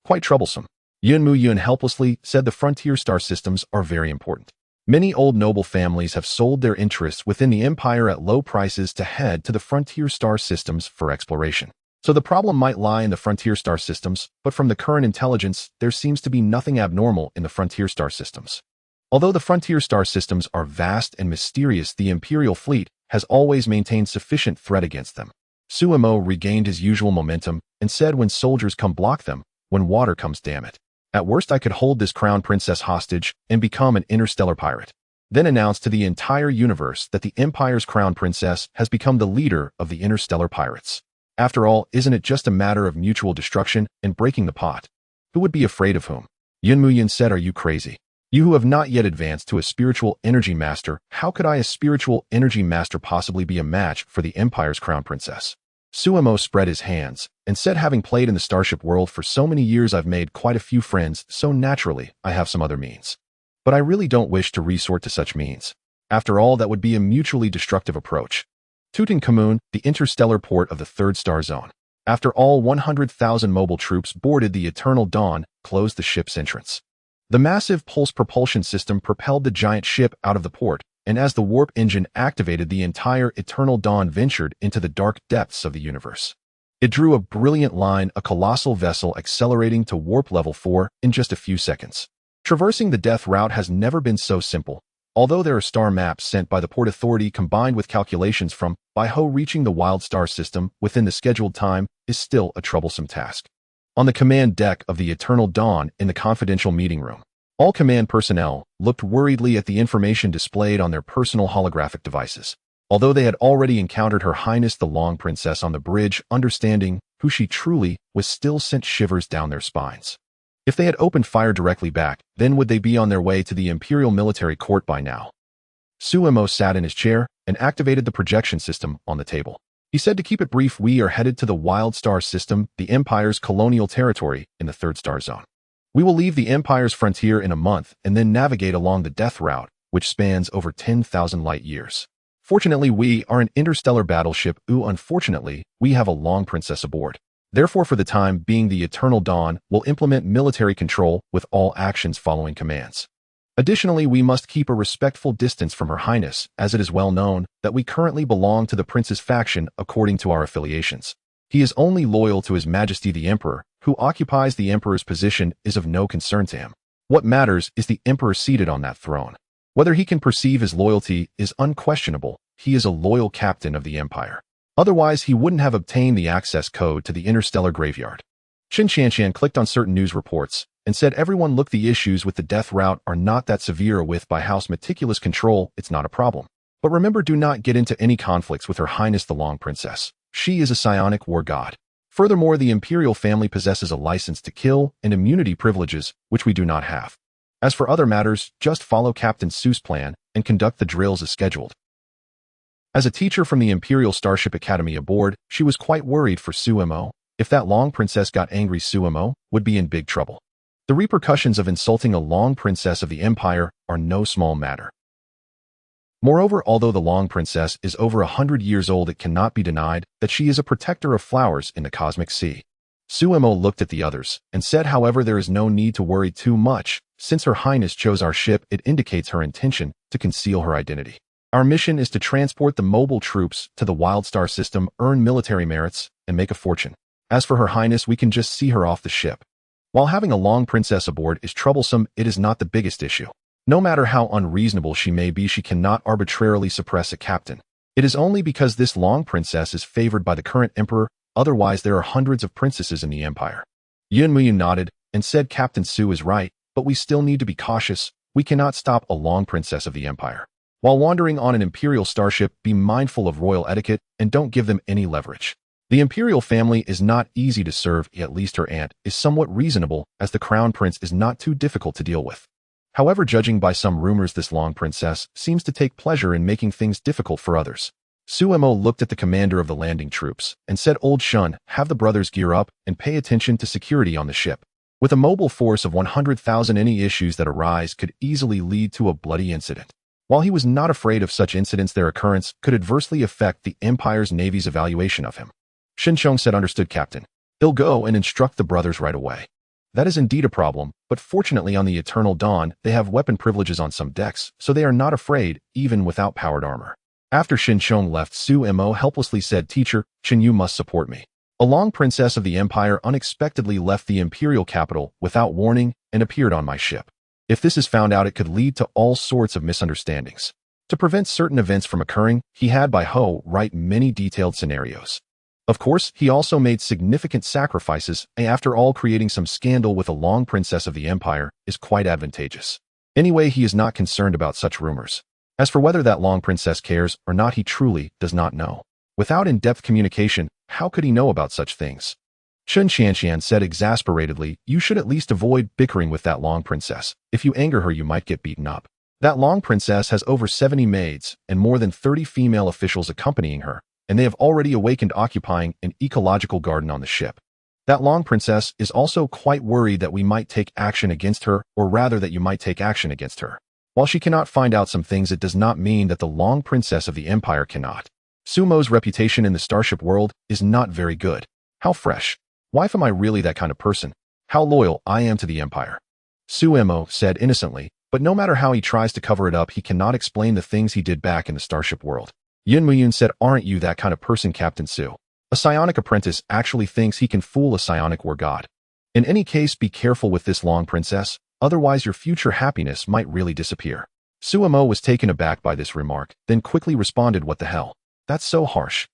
Quite troublesome. Yun Mu Yun helplessly said, "The frontier star systems are very important. Many old noble families have sold their interests within the Empire at low prices to head to the frontier star systems for exploration. So the problem might lie in the frontier star systems, but from the current intelligence, there seems to be nothing abnormal in the frontier star systems." Although the frontier star systems are vast and mysterious, the Imperial fleet has always maintained sufficient threat against them. Suemo regained his usual momentum and said, when soldiers come, block them. When water comes, damn it. At worst, I could hold this crown princess hostage and become an interstellar pirate. Then announced to the entire universe that the Empire's crown princess has become the leader of the interstellar pirates. After all, isn't it just a matter of mutual destruction and breaking the pot? Who would be afraid of whom? Yun Muyin said, are you crazy? You who have not yet advanced to a spiritual energy master, how could I, a spiritual energy master, possibly be a match for the Empire's crown princess? Suemo spread his hands and said, having played in the Starship world for so many years, I've made quite a few friends, so naturally, I have some other means. But I really don't wish to resort to such means. After all, that would be a mutually destructive approach. Tutankhamun, the interstellar port of the third star zone. After all 100,000 mobile troops boarded the Eternal Dawn, closed the ship's entrance. The massive pulse propulsion system propelled the giant ship out of the port, and as the warp engine activated, the entire Eternal Dawn ventured into the dark depths of the universe. It drew a brilliant line, a colossal vessel accelerating to warp level 4 in just a few seconds. Traversing the death route has never been so simple. Although there are star maps sent by the Port Authority combined with calculations from Baiho, reaching the wild star system within the scheduled time is still a troublesome task. On the command deck of the Eternal Dawn in the confidential meeting room, all command personnel looked worriedly at the information displayed on their personal holographic devices. Although they had already encountered Her Highness the Long Princess on the bridge, understanding who she truly was still sent shivers down their spines. If they had opened fire directly back, then would they be on their way to the Imperial Military Court by now? Suemo sat in his chair and activated the projection system on the table. He said, to keep it brief, we are headed to the Wild Star System, the Empire's colonial territory in the third star zone. We will leave the Empire's frontier in a month and then navigate along the death route, which spans over 10,000 light years. Fortunately, we are an interstellar battleship. Unfortunately, we have a Long Princess aboard. Therefore, for the time being, the Eternal Dawn will implement military control with all actions following commands. Additionally, we must keep a respectful distance from Her Highness, as it is well known that we currently belong to the Prince's faction according to our affiliations. He is only loyal to His Majesty the Emperor. Who occupies the Emperor's position is of no concern to him. What matters is the Emperor seated on that throne. Whether he can perceive his loyalty is unquestionable. He is a loyal captain of the Empire. Otherwise, he wouldn't have obtained the access code to the interstellar graveyard. Qin Xianshan clicked on certain news reports and said, everyone look, the issues with the death route are not that severe. With Baihao's meticulous control, it's not a problem. But remember, do not get into any conflicts with Her Highness the Long Princess. She is a psionic war god. Furthermore, the Imperial family possesses a license to kill and immunity privileges, which we do not have. As for other matters, just follow Captain Su's plan and conduct the drills as scheduled. As a teacher from the Imperial Starship Academy aboard, she was quite worried for Suemo. If that Long Princess got angry, Suemo would be in big trouble. The repercussions of insulting a Long Princess of the Empire are no small matter. Moreover, although the Long Princess is over 100 years old, it cannot be denied that she is a protector of flowers in the cosmic sea. Suemo looked at the others and said, however, there is no need to worry too much. Since Her Highness chose our ship, it indicates her intention to conceal her identity. Our mission is to transport the mobile troops to the Wild Star System, earn military merits, and make a fortune. As for Her Highness, we can just see her off the ship. While having a Long Princess aboard is troublesome, it is not the biggest issue. No matter how unreasonable she may be, she cannot arbitrarily suppress a captain. It is only because this Long Princess is favored by the current emperor, otherwise there are hundreds of princesses in the empire. Yun Muyin nodded and said, Captain Su is right, but we still need to be cautious. We cannot stop a Long Princess of the empire. While wandering on an imperial starship, be mindful of royal etiquette and don't give them any leverage. The imperial family is not easy to serve, at least her aunt is somewhat reasonable, as the crown prince is not too difficult to deal with. However, judging by some rumors, this Long Princess seems to take pleasure in making things difficult for others. Suemo looked at the commander of the landing troops and said, Old Shun, have the brothers gear up and pay attention to security on the ship. With a mobile force of 100,000, any issues that arise could easily lead to a bloody incident. While he was not afraid of such incidents, their occurrence could adversely affect the Empire's Navy's evaluation of him. Shinchong said, understood, Captain. He'll go and instruct the brothers right away. That is indeed a problem, but fortunately on the Eternal Dawn, they have weapon privileges on some decks, so they are not afraid, even without powered armor. After Shinchong left, Suemo helplessly said, Teacher, Shin, you must support me. A Long Princess of the Empire unexpectedly left the imperial capital without warning and appeared on my ship. If this is found out, it could lead to all sorts of misunderstandings. To prevent certain events from occurring, he had Bai Ho write many detailed scenarios. Of course, he also made significant sacrifices, and after all, creating some scandal with a long princess of the empire is quite advantageous. Anyway, he is not concerned about such rumors. As for whether that long princess cares or not, he truly does not know. Without in-depth communication, how could he know about such things? Chun Qianqian said exasperatedly, "You should at least avoid bickering with that long princess. If you anger her, you might get beaten up. That long princess has over 70 maids and more than 30 female officials accompanying her, and they have already awakened occupying an ecological garden on the ship. That long princess is also quite worried that we might take action against her, or rather that you might take action against her. While she cannot find out some things, it does not mean that the long princess of the empire cannot. Sumo's reputation in the Starship world is not very good. How fresh. Wife, am I really that kind of person? How loyal I am to the empire." Sumo said innocently, but no matter how he tries to cover it up, he cannot explain the things he did back in the Starship world. Yun Muyun said, "Aren't you that kind of person, Captain Su? A psionic apprentice actually thinks he can fool a psionic war god. In any case, be careful with this long princess, otherwise your future happiness might really disappear." Sumo was taken aback by this remark, then quickly responded, "What the hell? That's so harsh."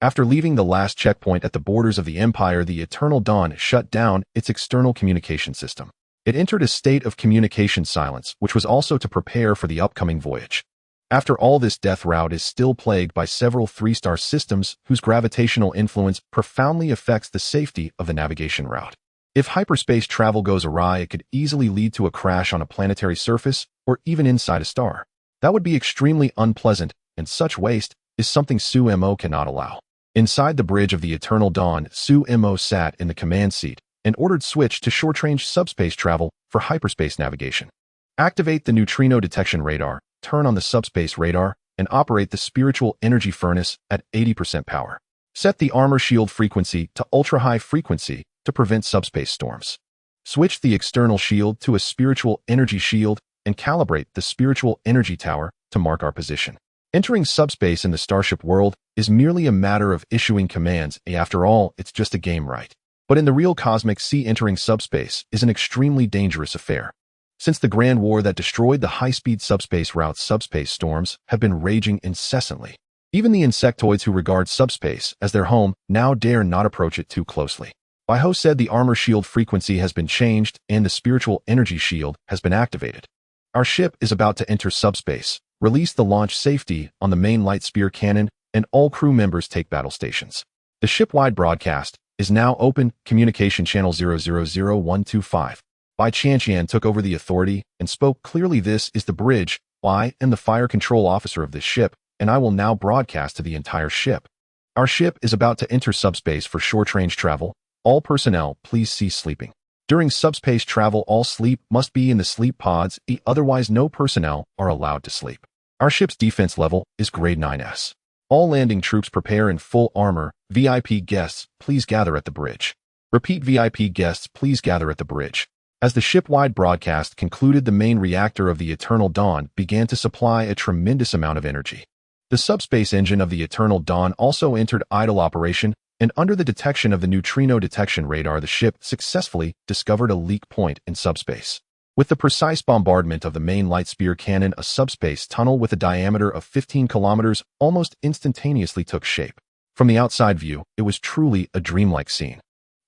After leaving the last checkpoint at the borders of the Empire, the Eternal Dawn shut down its external communication system. It entered a state of communication silence, which was also to prepare for the upcoming voyage. After all, this death route is still plagued by several 3-star systems whose gravitational influence profoundly affects the safety of the navigation route. If hyperspace travel goes awry, it could easily lead to a crash on a planetary surface or even inside a star. That would be extremely unpleasant, and such waste is something Sumo cannot allow. Inside the bridge of the Eternal Dawn, Sumo sat in the command seat and ordered switch to short-range subspace travel for hyperspace navigation. Activate the neutrino detection radar, turn on the subspace radar, and operate the spiritual energy furnace at 80% power. Set the armor shield frequency to ultra-high frequency to prevent subspace storms. Switch the external shield to a spiritual energy shield and calibrate the spiritual energy tower to mark our position. Entering subspace in the Starship world is merely a matter of issuing commands. After all, it's just a game, right? But in the real cosmic sea, entering subspace is an extremely dangerous affair. Since the Grand War that destroyed the high-speed subspace routes, subspace storms have been raging incessantly. Even the insectoids who regard subspace as their home now dare not approach it too closely. Bai Ho said the armor shield frequency has been changed and the spiritual energy shield has been activated. Our ship is about to enter subspace. Release the launch safety on the main light spear cannon, and all crew members take battle stations. The ship-wide broadcast is now open. Communication channel 000125. Bai Qianqian took over the authority and spoke clearly. "This is the bridge. I am the fire control officer of this ship, and I will now broadcast to the entire ship. Our ship is about to enter subspace for short-range travel. All personnel, please cease sleeping. During subspace travel, all sleep must be in the sleep pods, otherwise no personnel are allowed to sleep. Our ship's defense level is grade 9S. All landing troops prepare in full armor. VIP guests, please gather at the bridge. Repeat, VIP guests, please gather at the bridge." As the ship-wide broadcast concluded, the main reactor of the Eternal Dawn began to supply a tremendous amount of energy. The subspace engine of the Eternal Dawn also entered idle operation, and under the detection of the neutrino detection radar, the ship successfully discovered a leak point in subspace. With the precise bombardment of the main light spear cannon, a subspace tunnel with a diameter of 15 kilometers almost instantaneously took shape. From the outside view, it was truly a dreamlike scene.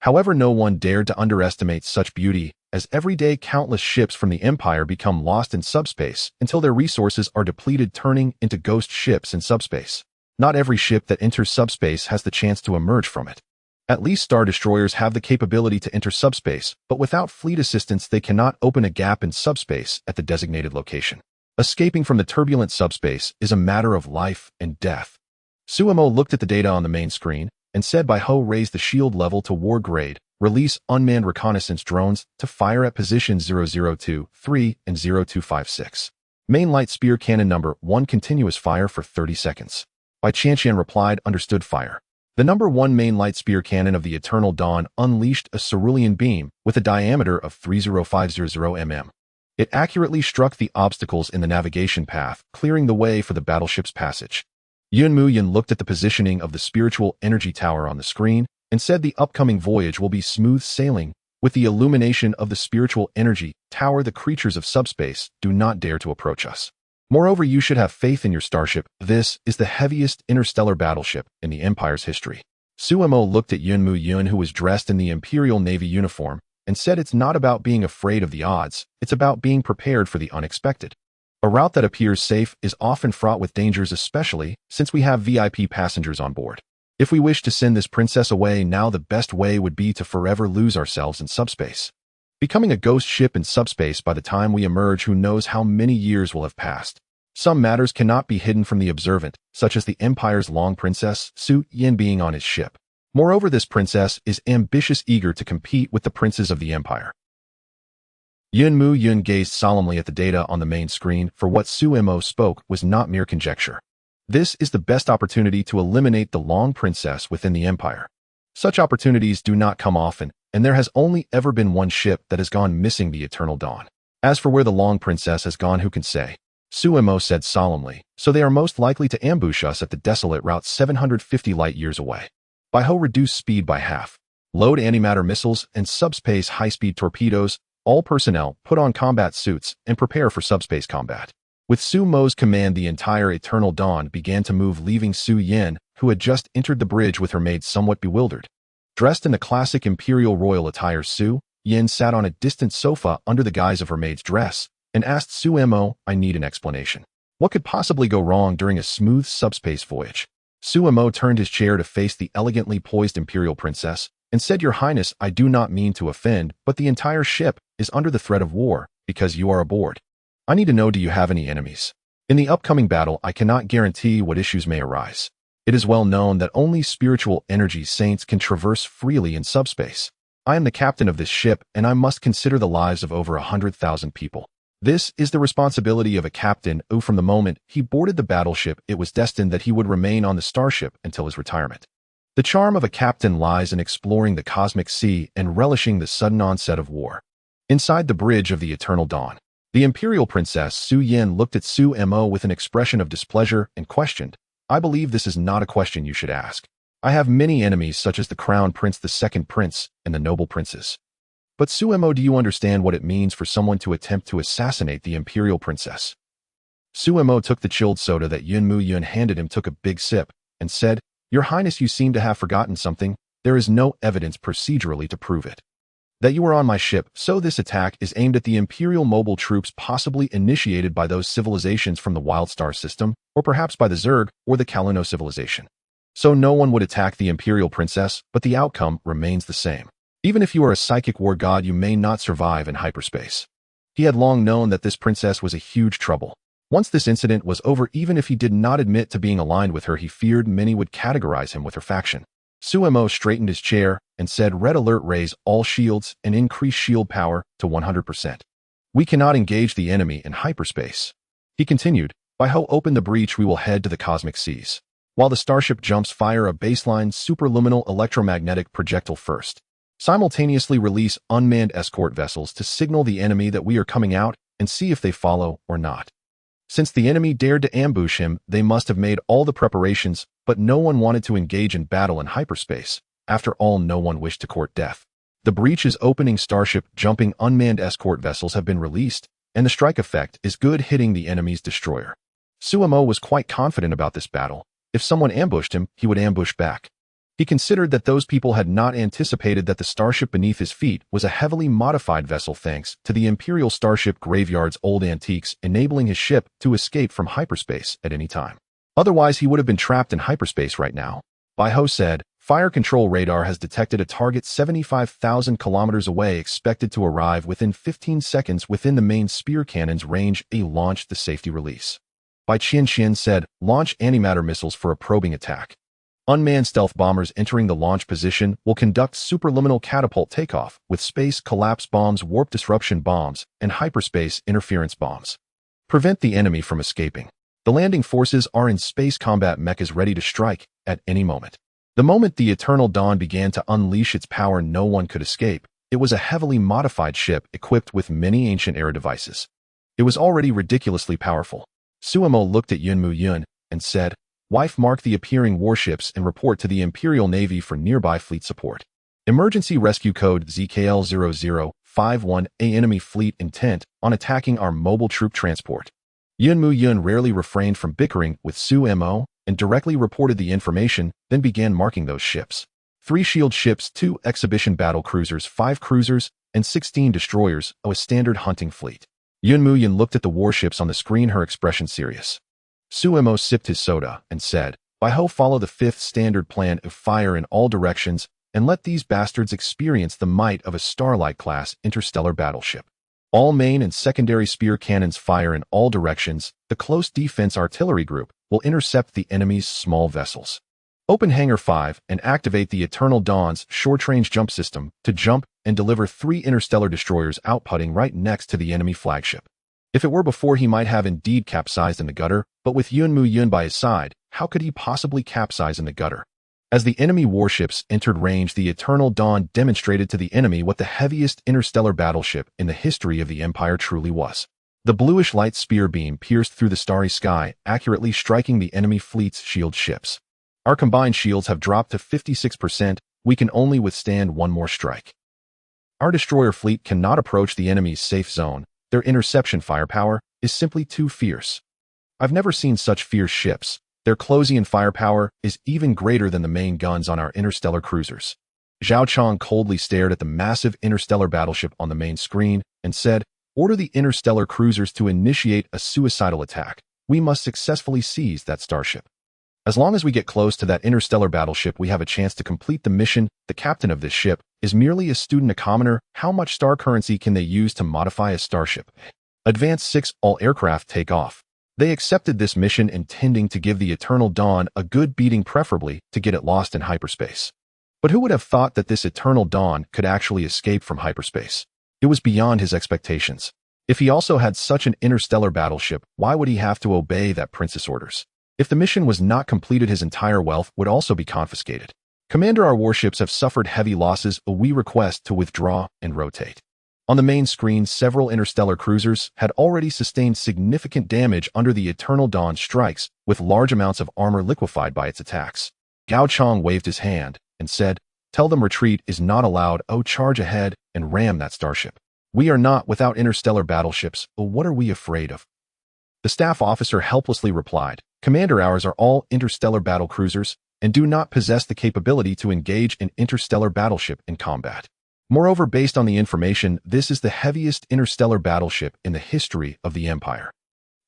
However, no one dared to underestimate such beauty, as every day countless ships from the Empire become lost in subspace until their resources are depleted, turning into ghost ships in subspace. Not every ship that enters subspace has the chance to emerge from it. At least Star Destroyers have the capability to enter subspace, but without fleet assistance they cannot open a gap in subspace at the designated location. Escaping from the turbulent subspace is a matter of life and death. Sumo looked at the data on the main screen and said, "Bai Ho, raise the shield level to war grade. Release unmanned reconnaissance drones to fire at positions 0023 and 0256. Main light spear cannon number 1, continuous fire for 30 seconds. Bai Qianqian replied, "Understood, fire." The number 1 main light spear cannon of the Eternal Dawn unleashed a cerulean beam with a diameter of 30500 mm. It accurately struck the obstacles in the navigation path, clearing the way for the battleship's passage. Yun Muyin looked at the positioning of the spiritual energy tower on the screen and said the upcoming voyage will be smooth sailing With the illumination of the spiritual energy tower, the creatures of subspace do not dare to approach us. Moreover, you should have faith in your starship. This is the heaviest interstellar battleship in the Empire's history. Suemo looked at Yun Mu Yun, who was dressed in the Imperial Navy uniform, and said, it's not about being afraid of the odds, it's about being prepared for the unexpected. A route that appears safe is often fraught with dangers, especially since we have VIP passengers on board. If we wish to send this princess away now, the best way would be to forever lose ourselves in subspace. Becoming a ghost ship in subspace by the time we emerge, who knows how many years will have passed. Some matters cannot be hidden from the observant, such as the Empire's long princess, Su Yin, being on his ship. Moreover, this princess is ambitious, eager to compete with the princes of the Empire. Yun Mu Yun gazed solemnly at the data on the main screen, for what Suemo spoke was not mere conjecture. This is the best opportunity to eliminate the Long Princess within the Empire. Such opportunities do not come often, and there has only ever been one ship that has gone missing, the Eternal Dawn. As for where the Long Princess has gone, who can say? Suemo said solemnly, so they are most likely to ambush us at the desolate route 750 light-years away. By-ho, reduce speed by half. Load antimatter missiles and subspace high-speed torpedoes. All personnel put on combat suits and prepare for subspace combat. With Sumo's command, the entire Eternal Dawn began to move, leaving Su Yin, who had just entered the bridge with her maid, somewhat bewildered. Dressed in the classic Imperial Royal attire, Su Yin sat on a distant sofa under the guise of her maid's dress and asked Suemo, I need an explanation. What could possibly go wrong during a smooth subspace voyage? Suemo turned his chair to face the elegantly poised Imperial Princess and said, Your Highness, I do not mean to offend, but the entire ship is under the threat of war because you are aboard. I need to know, do you have any enemies? In the upcoming battle, I cannot guarantee what issues may arise. It is well known that only spiritual energy saints can traverse freely in subspace. I am the captain of this ship, and I must consider the lives of over 100,000 people. This is the responsibility of a captain who, from the moment he boarded the battleship, it was destined that he would remain on the starship until his retirement. The charm of a captain lies in exploring the cosmic sea and relishing the sudden onset of war. Inside the bridge of the Eternal Dawn, the Imperial Princess Su Yin looked at Suemo with an expression of displeasure and questioned, I believe this is not a question you should ask. I have many enemies, such as the Crown Prince, the Second Prince, and the Noble Princes. But Suemo, do you understand what it means for someone to attempt to assassinate the Imperial Princess? Suemo took the chilled soda that Yun Mu Yun handed him, took a big sip, and said, Your Highness, you seem to have forgotten something. There is no evidence procedurally to prove it. That you were on my ship, so this attack is aimed at the Imperial mobile troops, possibly initiated by those civilizations from the Wild Star system, or perhaps by the Zerg or the Kalino civilization. So no one would attack the Imperial Princess, but the outcome remains the same. Even if you are a psychic war god, you may not survive in hyperspace. He had long known that this princess was a huge trouble. Once this incident was over, even if he did not admit to being aligned with her, he feared many would categorize him with her faction. Suemo straightened his chair and said, Red alert, raise all shields and increase shield power to 100%. We cannot engage the enemy in hyperspace. He continued, By-ho, open the breach, we will head to the cosmic seas. While the starship jumps, fire a baseline superluminal electromagnetic projectile first. Simultaneously release unmanned escort vessels to signal the enemy that we are coming out and see if they follow or not. Since the enemy dared to ambush him, they must have made all the preparations, but no one wanted to engage in battle in hyperspace. After all, no one wished to court death. The breach is opening, starship jumping unmanned escort vessels have been released, and the strike effect is good, hitting the enemy's destroyer. Suemo was quite confident about this battle. If someone ambushed him, he would ambush back. He considered that those people had not anticipated that the starship beneath his feet was a heavily modified vessel, thanks to the Imperial Starship Graveyard's old antiques, enabling his ship to escape from hyperspace at any time. Otherwise, he would have been trapped in hyperspace right now. By-ho said, Fire control radar has detected a target 75,000 kilometers away, expected to arrive within 15 seconds within the main spear cannon's range. Launch the safety release. Bai Qian said, Launch antimatter missiles for a probing attack. Unmanned stealth bombers entering the launch position will conduct superluminal catapult takeoff with space collapse bombs, warp disruption bombs, and hyperspace interference bombs. Prevent the enemy from escaping. The landing forces are in space combat mechas ready to strike at any moment. The moment the Eternal Dawn began to unleash its power, no one could escape. It was a heavily modified ship equipped with many ancient era devices. It was already ridiculously powerful. Suemo looked at Yun Mu Yun and said, Wife, mark the appearing warships and report to the Imperial Navy for nearby fleet support. Emergency Rescue Code ZKL0051, a enemy fleet intent on attacking our mobile troop transport. Yun Mu Yun rarely refrained from bickering with Su Mo and directly reported the information, then began marking those ships. 3 shield ships, 2 exhibition battle cruisers, 5 cruisers, and 16 destroyers, a standard hunting fleet. Yun Mu Yun looked at the warships on the screen, her expression serious. Su Mo sipped his soda and said, "By ho, follow the 5th standard plan of fire in all directions and let these bastards experience the might of a Starlight-class interstellar battleship. All main and secondary spear cannons fire in all directions. The close defense artillery group will intercept the enemy's small vessels. Open Hangar 5 and activate the Eternal Dawn's short-range jump system to jump and deliver 3 interstellar destroyers outputting right next to the enemy flagship." If it were before, he might have indeed capsized in the gutter, but with Yun Mu Yun by his side, how could he possibly capsize in the gutter? As the enemy warships entered range, the Eternal Dawn demonstrated to the enemy what the heaviest interstellar battleship in the history of the Empire truly was. The bluish light spear beam pierced through the starry sky, accurately striking the enemy fleet's shield ships. "Our combined shields have dropped to 56%. We can only withstand one more strike. Our destroyer fleet cannot approach the enemy's safe zone. Their interception firepower is simply too fierce. I've never seen such fierce ships. Their close-in firepower is even greater than the main guns on our interstellar cruisers." Zhao Chong coldly stared at the massive interstellar battleship on the main screen and said, "Order the interstellar cruisers to initiate a suicidal attack. We must successfully seize that starship. As long as we get close to that interstellar battleship, we have a chance to complete the mission. The captain of this ship is merely a student, a commoner. How much star currency can they use to modify a starship? Advance 6, all aircraft take off." They accepted this mission, intending to give the Eternal Dawn a good beating, preferably to get it lost in hyperspace. But who would have thought that this Eternal Dawn could actually escape from hyperspace? It was beyond his expectations. If he also had such an interstellar battleship, why would he have to obey that prince's orders? If the mission was not completed, his entire wealth would also be confiscated. "Commander, our warships have suffered heavy losses. We request to withdraw and rotate." On the main screen, several interstellar cruisers had already sustained significant damage under the Eternal Dawn strikes, with large amounts of armor liquefied by its attacks. Gao Chong waved his hand and said, "Tell them retreat is not allowed. Oh, charge ahead and ram that starship. We are not without interstellar battleships. Oh, what are we afraid of?" The staff officer helplessly replied, "Commander, ours are all interstellar battle cruisers and do not possess the capability to engage an interstellar battleship in combat. Moreover, based on the information, this is the heaviest interstellar battleship in the history of the Empire."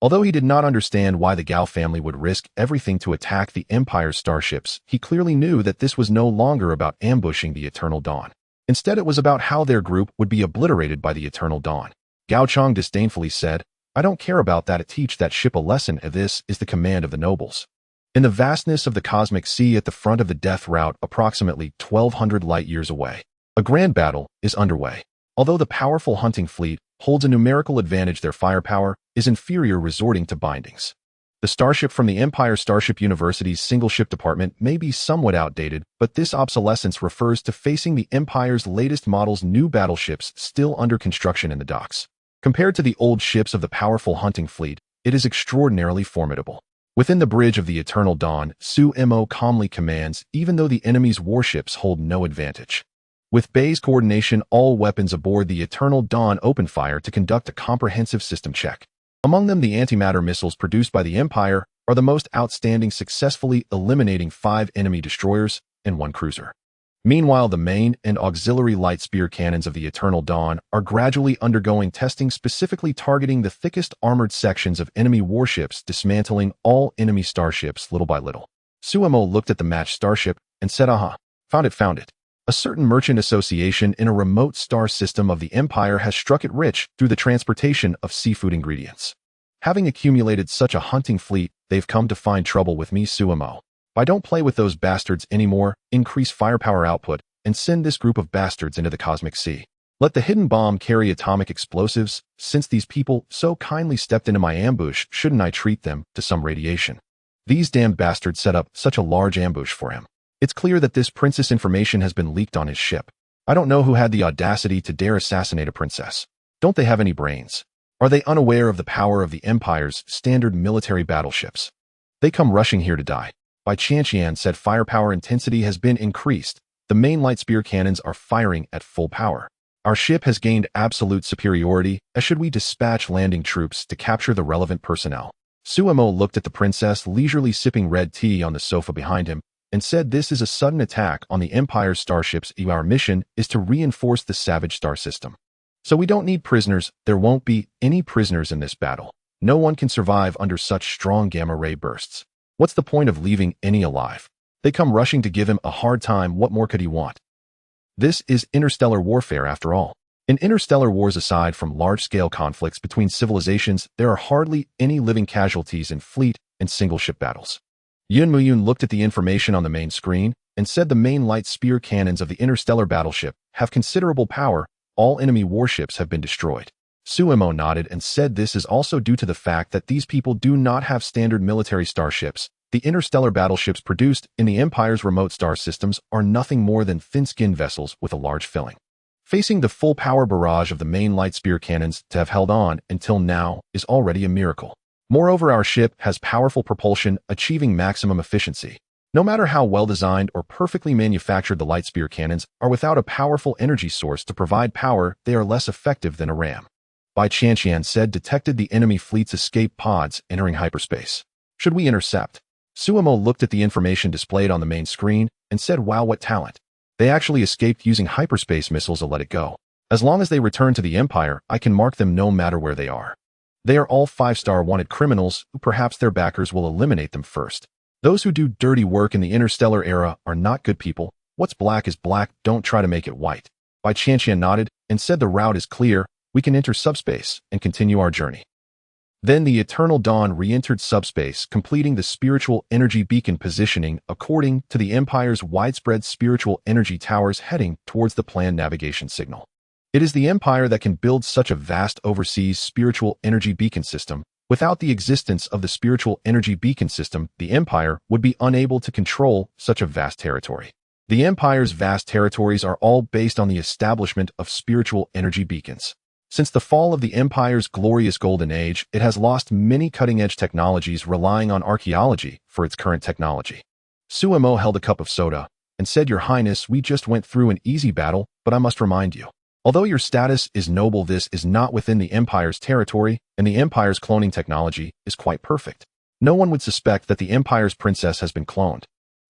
Although he did not understand why the Gao family would risk everything to attack the Empire's starships, he clearly knew that this was no longer about ambushing the Eternal Dawn. Instead, it was about how their group would be obliterated by the Eternal Dawn. Gao Chong disdainfully said, "I don't care about that. Teach that ship a lesson. This is the command of the nobles." In the vastness of the cosmic sea at the front of the death route, approximately 1,200 light-years away, a grand battle is underway. Although the powerful hunting fleet holds a numerical advantage, their firepower is inferior, resorting to bindings. The starship from the Empire Starship University's single-ship department may be somewhat outdated, but this obsolescence refers to facing the Empire's latest model's new battleships still under construction in the docks. Compared to the old ships of the powerful hunting fleet, it is extraordinarily formidable. Within the bridge of the Eternal Dawn, Su Mo calmly commands, even though the enemy's warships hold no advantage. With Bay's coordination, all weapons aboard the Eternal Dawn open fire to conduct a comprehensive system check. Among them, the antimatter missiles produced by the Empire are the most outstanding, successfully eliminating 5 enemy destroyers and 1 cruiser. Meanwhile, the main and auxiliary light spear cannons of the Eternal Dawn are gradually undergoing testing, specifically targeting the thickest armored sections of enemy warships, dismantling all enemy starships little by little. Su Mo looked at the matched starship and said, "Aha, found it. A certain merchant association in a remote star system of the Empire has struck it rich through the transportation of seafood ingredients. Having accumulated such a hunting fleet, they've come to find trouble with me, Su Mo. I don't play with those bastards anymore. Increase firepower output and send this group of bastards into the cosmic sea. Let the hidden bomb carry atomic explosives. Since these people so kindly stepped into my ambush, shouldn't I treat them to some radiation? These damned bastards set up such a large ambush for him. It's clear that this princess information has been leaked on his ship. I don't know who had the audacity to dare assassinate a princess. Don't they have any brains? Are they unaware of the power of the Empire's standard military battleships? They come rushing here to die." Bai Qianqian said, "Firepower intensity has been increased. The main light spear cannons are firing at full power. Our ship has gained absolute superiority, as should we dispatch landing troops to capture the relevant personnel. Suemo looked at the princess leisurely sipping red tea on the sofa behind him and said this is a sudden attack on the Empire's starships. Our mission is to reinforce the Savage Star system. So we don't need prisoners. There won't be any prisoners in this battle. No one can survive under such strong gamma-ray bursts. What's the point of leaving any alive? They come rushing to give him a hard time. What more could he want? This is interstellar warfare after all. In interstellar wars, aside from large-scale conflicts between civilizations, there are hardly any living casualties in fleet and single-ship battles. Yun Muyun looked at the information on the main screen and said the main light spear cannons of the interstellar battleship have considerable power. All enemy warships have been destroyed. Suemo nodded and said this is also due to the fact that these people do not have standard military starships. The interstellar battleships produced in the Empire's remote star systems are nothing more than thin-skinned vessels with a large filling. Facing the full power barrage of the main light spear cannons to have held on until now is already a miracle. Moreover, our ship has powerful propulsion, achieving maximum efficiency. No matter how well-designed or perfectly manufactured the light spear cannons are, without a powerful energy source to provide power, they are less effective than a ram. Bai Qianqian said detected the enemy fleet's escape pods entering hyperspace. Should we intercept? Suemo looked at the information displayed on the main screen and said, wow, what talent. They actually escaped using hyperspace missiles to let it go. As long as they return to the Empire, I can mark them no matter where they are. They are all 5-star wanted criminals who perhaps their backers will eliminate them first. Those who do dirty work in the interstellar era are not good people. What's black is black, don't try to make it white. Bai Qianqian nodded and said the route is clear. We can enter subspace and continue our journey. Then the Eternal Dawn re-entered subspace, completing the spiritual energy beacon positioning according to the Empire's widespread spiritual energy towers heading towards the planned navigation signal. It is the Empire that can build such a vast overseas spiritual energy beacon system. Without the existence of the spiritual energy beacon system, the Empire would be unable to control such a vast territory. The Empire's vast territories are all based on the establishment of spiritual energy beacons. Since the fall of the Empire's glorious golden age, it has lost many cutting-edge technologies, relying on archaeology for its current technology. Suemo held a cup of soda and said, Your Highness, we just went through an easy battle, but I must remind you. Although your status is noble, this is not within the Empire's territory, and the Empire's cloning technology is quite perfect. No one would suspect that the Empire's princess has been cloned.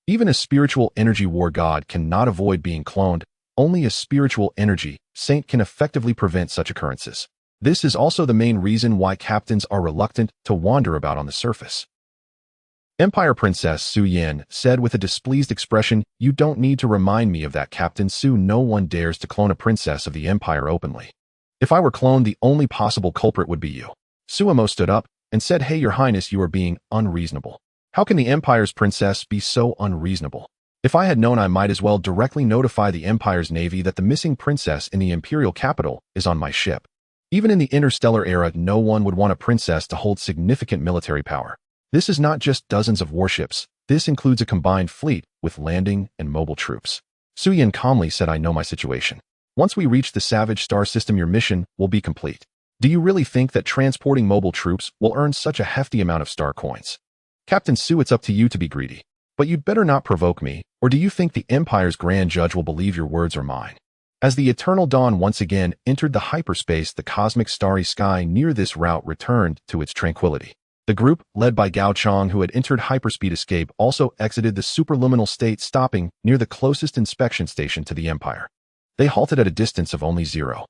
Even a spiritual energy war god cannot avoid being cloned. Only a spiritual energy saint can effectively prevent such occurrences. This is also the main reason why captains are reluctant to wander about on the surface. Empire Princess Su Yin said with a displeased expression, You don't need to remind me of that, Captain Su. No one dares to clone a princess of the Empire openly. If I were cloned, the only possible culprit would be you. Suemo stood up and said, Hey, Your Highness, you are being unreasonable. How can the Empire's princess be so unreasonable? If I had known, I might as well directly notify the Empire's navy that the missing princess in the imperial capital is on my ship. Even in the interstellar era, no one would want a princess to hold significant military power. This is not just dozens of warships. This includes a combined fleet with landing and mobile troops. Su Yin calmly said, I know my situation. Once we reach the Savage Star system, your mission will be complete. Do you really think that transporting mobile troops will earn such a hefty amount of star coins? Captain Su, it's up to you to be greedy. But you'd better not provoke me, or do you think the Empire's Grand Judge will believe your words are mine? As the Eternal Dawn once again entered the hyperspace, the cosmic starry sky near this route returned to its tranquility. The group, led by Gao Chong, who had entered hyperspeed escape, also exited the superluminal state, stopping near the closest inspection station to the Empire. They halted at a distance of only 0.9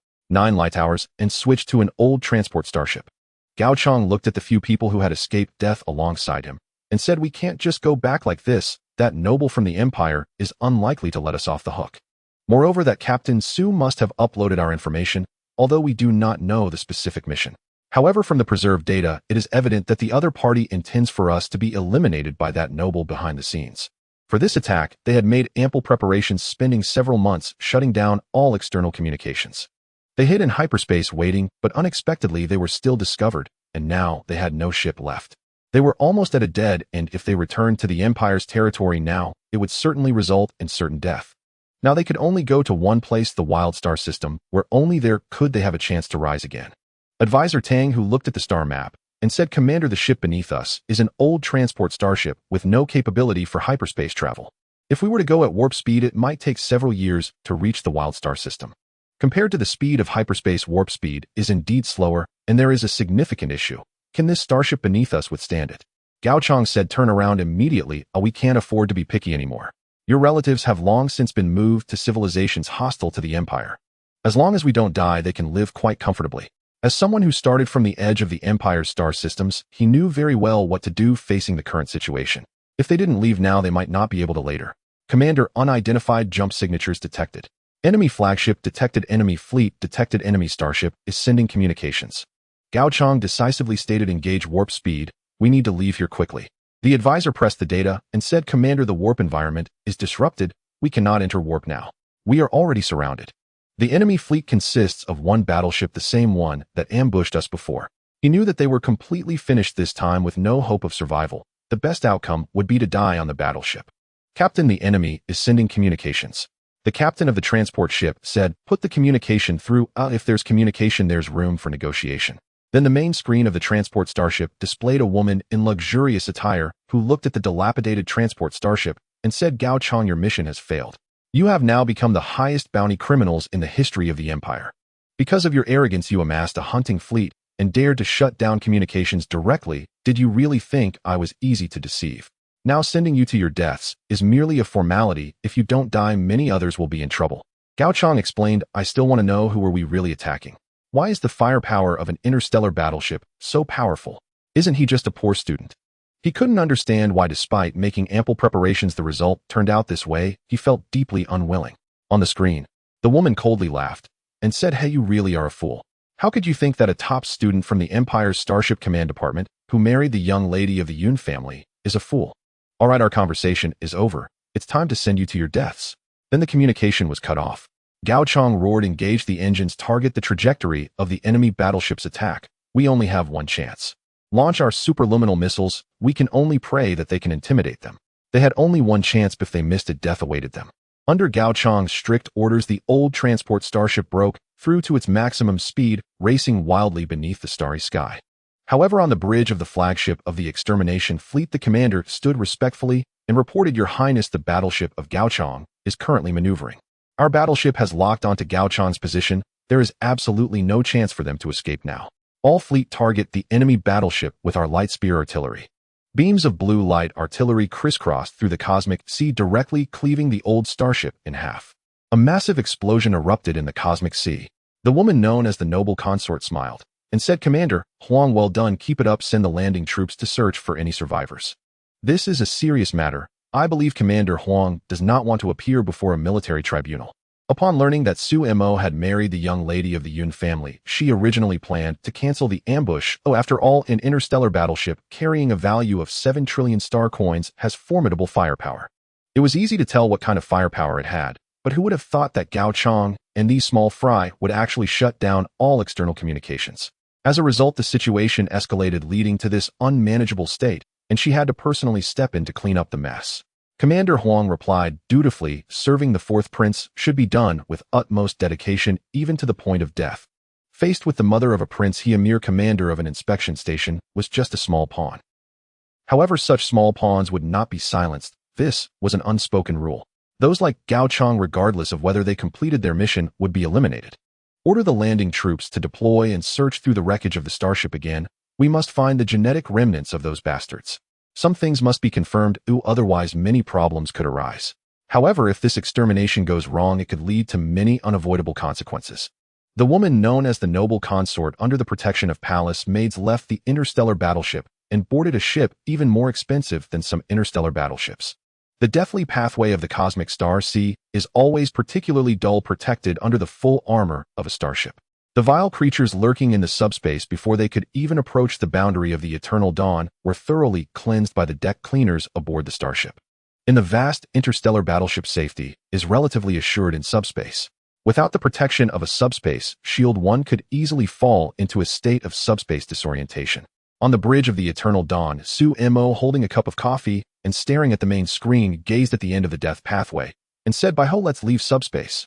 light hours and switched to an old transport starship. Gao Chong looked at the few people who had escaped death alongside him and said, We can't just go back like this. That noble from the Empire is unlikely to let us off the hook. Moreover, that Captain Su must have uploaded our information, although we do not know the specific mission. However, from the preserved data, it is evident that the other party intends for us to be eliminated by that noble behind the scenes. For this attack, they had made ample preparations, spending several months shutting down all external communications. They hid in hyperspace waiting, but unexpectedly they were still discovered, and now they had no ship left. They were almost at a dead end. If they returned to the Empire's territory now, it would certainly result in certain death. Now they could only go to one place, the Wild Star system, where only there could they have a chance to rise again. Advisor Tang, who looked at the star map and said, Commander, the ship beneath us is an old transport starship with no capability for hyperspace travel. If we were to go at warp speed, it might take several years to reach the wild star system. Compared to the speed of hyperspace, warp speed is indeed slower, and there is a significant issue. Can this starship beneath us withstand it? Gao Chang said, turn around immediately. We can't afford to be picky anymore. Your relatives have long since been moved to civilizations hostile to the Empire. As long as we don't die, they can live quite comfortably. As someone who started from the edge of the Empire's star systems, he knew very well what to do facing the current situation. If they didn't leave now, they might not be able to later. Commander, unidentified jump signatures detected. Enemy flagship detected. Enemy fleet detected. Enemy starship is sending communications. Gao Chang decisively stated, engage warp speed. We need to leave here quickly. The advisor pressed the data and said, Commander, the warp environment is disrupted. We cannot enter warp now. We are already surrounded. The enemy fleet consists of one battleship, the same one that ambushed us before. He knew that they were completely finished this time with no hope of survival. The best outcome would be to die on the battleship. Captain, the enemy is sending communications. The captain of the transport ship said, put the communication through. If there's communication, there's room for negotiation. Then the main screen of the transport starship displayed a woman in luxurious attire who looked at the dilapidated transport starship and said, Gao Chang, your mission has failed. You have now become the highest bounty criminals in the history of the Empire. Because of your arrogance, you amassed a hunting fleet and dared to shut down communications directly. Did you really think I was easy to deceive? Now sending you to your deaths is merely a formality. If you don't die, many others will be in trouble. Gao Chang explained, I still want to know, who are we really attacking? Why is the firepower of an interstellar battleship so powerful? Isn't he just a poor student? He couldn't understand why, despite making ample preparations, the result turned out this way. He felt deeply unwilling. On the screen, the woman coldly laughed and said, hey, you really are a fool. How could you think that a top student from the Empire's Starship Command Department, who married the young lady of the Yun family, is a fool? All right, our conversation is over. It's time to send you to your deaths. Then the communication was cut off. Gao Chang roared, engage the engines, target the trajectory of the enemy battleship's attack. We only have one chance. Launch our superluminal missiles. We can only pray that they can intimidate them. They had only one chance. If they missed it, death awaited them. Under Gao Chang's strict orders, the old transport starship broke through to its maximum speed, racing wildly beneath the starry sky. However, on the bridge of the flagship of the extermination fleet, the commander stood respectfully and reported, Your Highness, the battleship of Gao Chang is currently maneuvering. Our battleship has locked onto Gao Chang's position. There is absolutely no chance for them to escape now. All fleet target the enemy battleship with our light spear artillery. Beams of blue light artillery crisscrossed through the cosmic sea, directly cleaving the old starship in half. A massive explosion erupted in the cosmic sea. The woman known as the noble consort smiled and said, Commander Huang, well done. Keep it up. Send the landing troops to search for any survivors. This is a serious matter. I believe Commander Huang does not want to appear before a military tribunal. Upon learning that Su Mo had married the young lady of the Yun family, she originally planned to cancel the ambush. After all, an interstellar battleship carrying a value of 7 trillion star coins has formidable firepower. It was easy to tell what kind of firepower it had, but who would have thought that Gao Chang and these small fry would actually shut down all external communications? As a result, the situation escalated, leading to this unmanageable state, and she had to personally step in to clean up the mess. Commander Huang replied, dutifully, serving the fourth prince should be done with utmost dedication, even to the point of death. Faced with the mother of a prince, he, a mere commander of an inspection station, was just a small pawn. However, such small pawns would not be silenced. This was an unspoken rule. Those like Gao Chang, regardless of whether they completed their mission, would be eliminated. Order the landing troops to deploy and search through the wreckage of the starship again. We must find the genetic remnants of those bastards. Some things must be confirmed, otherwise many problems could arise. However, if this extermination goes wrong, it could lead to many unavoidable consequences. The woman known as the noble consort, under the protection of palace maids, left the interstellar battleship and boarded a ship even more expensive than some interstellar battleships. The deathly pathway of the cosmic star sea is always particularly dull, protected under the full armor of a starship. The vile creatures lurking in the subspace before they could even approach the boundary of the eternal dawn were thoroughly cleansed by the deck cleaners aboard the starship. In the vast interstellar battleship, safety is relatively assured in subspace. Without the protection of a subspace shield, one could easily fall into a state of subspace disorientation. On the bridge of the eternal dawn, Su Mo, holding a cup of coffee and staring at the main screen, gazed at the end of the death pathway and said, "By ho, let's leave subspace.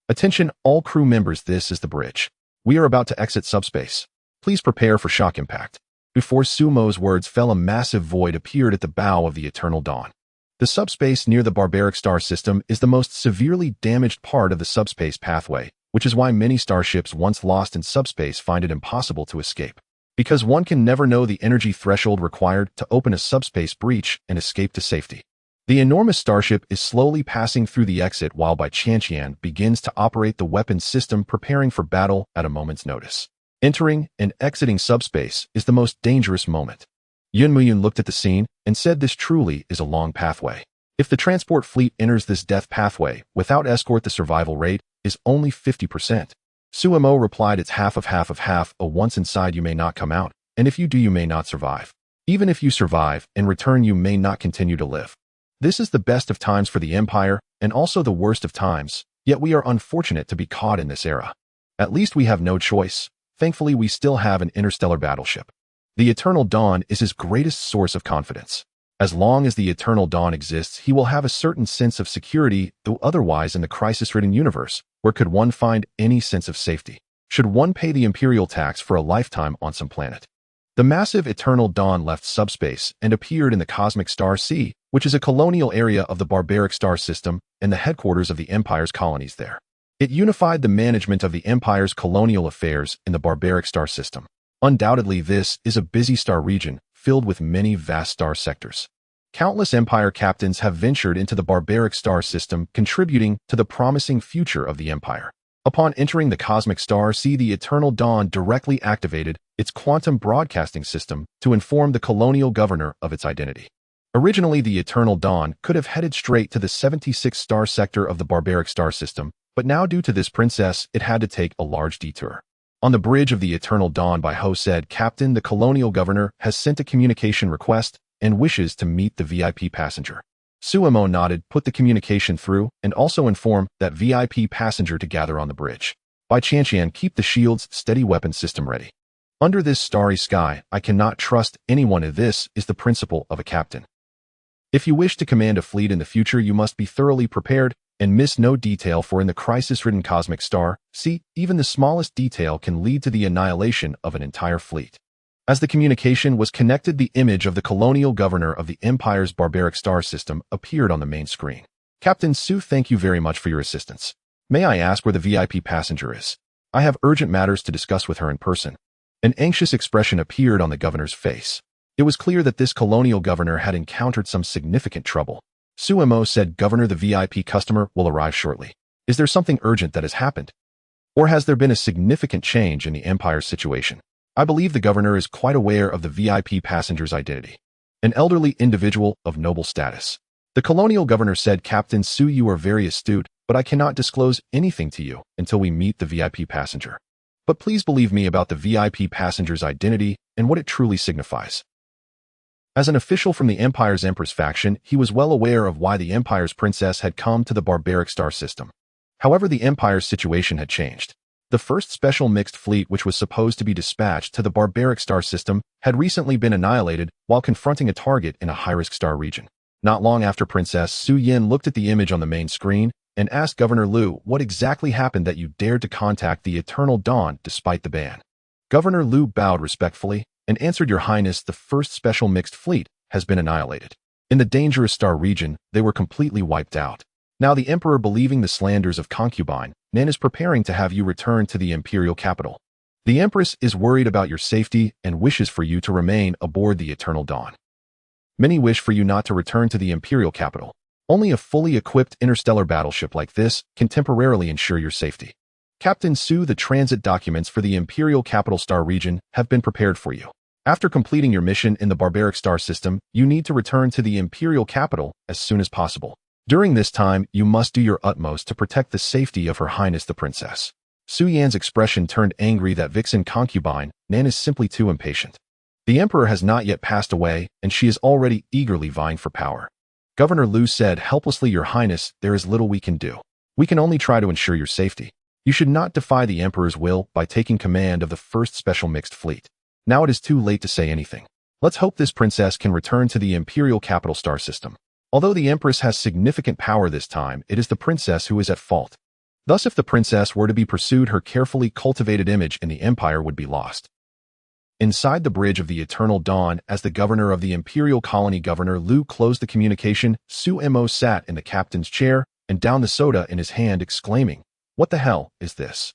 Attention, all crew members, this is the bridge. We are about to exit subspace. Please prepare for shock impact." Before Sumo's words fell, a massive void appeared at the bow of the eternal dawn. The subspace near the barbaric star system is the most severely damaged part of the subspace pathway, which is why many starships once lost in subspace find it impossible to escape. Because one can never know the energy threshold required to open a subspace breach and escape to safety. The enormous starship is slowly passing through the exit while Bai Qianqian begins to operate the weapons system, preparing for battle at a moment's notice. Entering and exiting subspace is the most dangerous moment. Yun Muyun looked at the scene and said this truly is a long pathway. If the transport fleet enters this death pathway without escort, the survival rate is only 50%. Suemo replied, it's half of half of half. Once inside you may not come out, and if you do you may not survive. Even if you survive and return you may not continue to live. This is the best of times for the Empire and also the worst of times, yet we are unfortunate to be caught in this era. At least we have no choice. Thankfully we still have an interstellar battleship. The Eternal Dawn is his greatest source of confidence. As long as the Eternal Dawn exists, he will have a certain sense of security, though otherwise in the crisis-ridden universe, where could one find any sense of safety? Should one pay the imperial tax for a lifetime on some planet? The massive Eternal Dawn left subspace and appeared in the cosmic star C, which is a colonial area of the barbaric star system and the headquarters of the Empire's colonies there. It unified the management of the Empire's colonial affairs in the barbaric star system. Undoubtedly, this is a busy star region filled with many vast star sectors. Countless Empire captains have ventured into the barbaric star system, contributing to the promising future of the Empire. Upon entering the cosmic star C, the Eternal Dawn directly activated its quantum broadcasting system to inform the colonial governor of its identity. Originally, the Eternal Dawn could have headed straight to the 76th star sector of the barbaric star system, but now due to this princess, it had to take a large detour. On the bridge of the Eternal Dawn, Bai Ho said, Captain, the colonial governor has sent a communication request and wishes to meet the VIP passenger. Suemo nodded, put the communication through, and also inform that VIP passenger to gather on the bridge. Bai Qianqian, keep the shield's steady weapon system ready. Under this starry sky, I cannot trust anyone, and this is the principle of a captain. If you wish to command a fleet in the future, you must be thoroughly prepared and miss no detail, for in the crisis-ridden cosmic star, see, even the smallest detail can lead to the annihilation of an entire fleet. As the communication was connected, the image of the colonial governor of the Empire's barbaric star system appeared on the main screen. Captain Su, thank you very much for your assistance. May I ask where the VIP passenger is? I have urgent matters to discuss with her in person. An anxious expression appeared on the governor's face. It was clear that this colonial governor had encountered some significant trouble. Suemo said, Governor, the VIP customer will arrive shortly. Is there something urgent that has happened? Or has there been a significant change in the Empire's situation? I believe the governor is quite aware of the VIP passenger's identity. An elderly individual of noble status. The colonial governor said, Captain Su, you are very astute, but I cannot disclose anything to you until we meet the VIP passenger. But please believe me about the VIP passenger's identity and what it truly signifies. As an official from the Empire's Empress faction, he was well aware of why the Empire's princess had come to the barbaric star system. However, the Empire's situation had changed. The first special mixed fleet, which was supposed to be dispatched to the barbaric star system, had recently been annihilated while confronting a target in a high-risk star region. Not long after, Princess Su Yin looked at the image on the main screen and asked Governor Liu, what exactly happened that you dared to contact the Eternal Dawn despite the ban? Governor Liu bowed respectfully and answered, Your Highness, the first special mixed fleet has been annihilated. In the dangerous star region, they were completely wiped out. Now the Emperor, believing the slanders of concubine, Nan is preparing to have you return to the imperial capital. The Empress is worried about your safety and wishes for you to remain aboard the Eternal Dawn. Many wish for you not to return to the imperial capital. Only a fully equipped interstellar battleship like this can temporarily ensure your safety. Captain Su, the transit documents for the imperial capital star region have been prepared for you. After completing your mission in the barbaric star system, you need to return to the imperial capital as soon as possible. During this time, you must do your utmost to protect the safety of Her Highness the Princess. Su Yan's expression turned angry that Vixen concubine, Nan is simply too impatient. The Emperor has not yet passed away, and she is already eagerly vying for power. Governor Liu said helplessly, Your Highness, there is little we can do. We can only try to ensure your safety. You should not defy the Emperor's will by taking command of the first special mixed fleet. Now it is too late to say anything. Let's hope this princess can return to the imperial capital star system. Although the Empress has significant power this time, it is the princess who is at fault. Thus, if the princess were to be pursued, her carefully cultivated image in the Empire would be lost. Inside the bridge of the Eternal Dawn, as the governor of the Imperial Colony Governor Liu closed the communication, Su-mo sat in the captain's chair and downed the soda in his hand, exclaiming, "What the hell is this?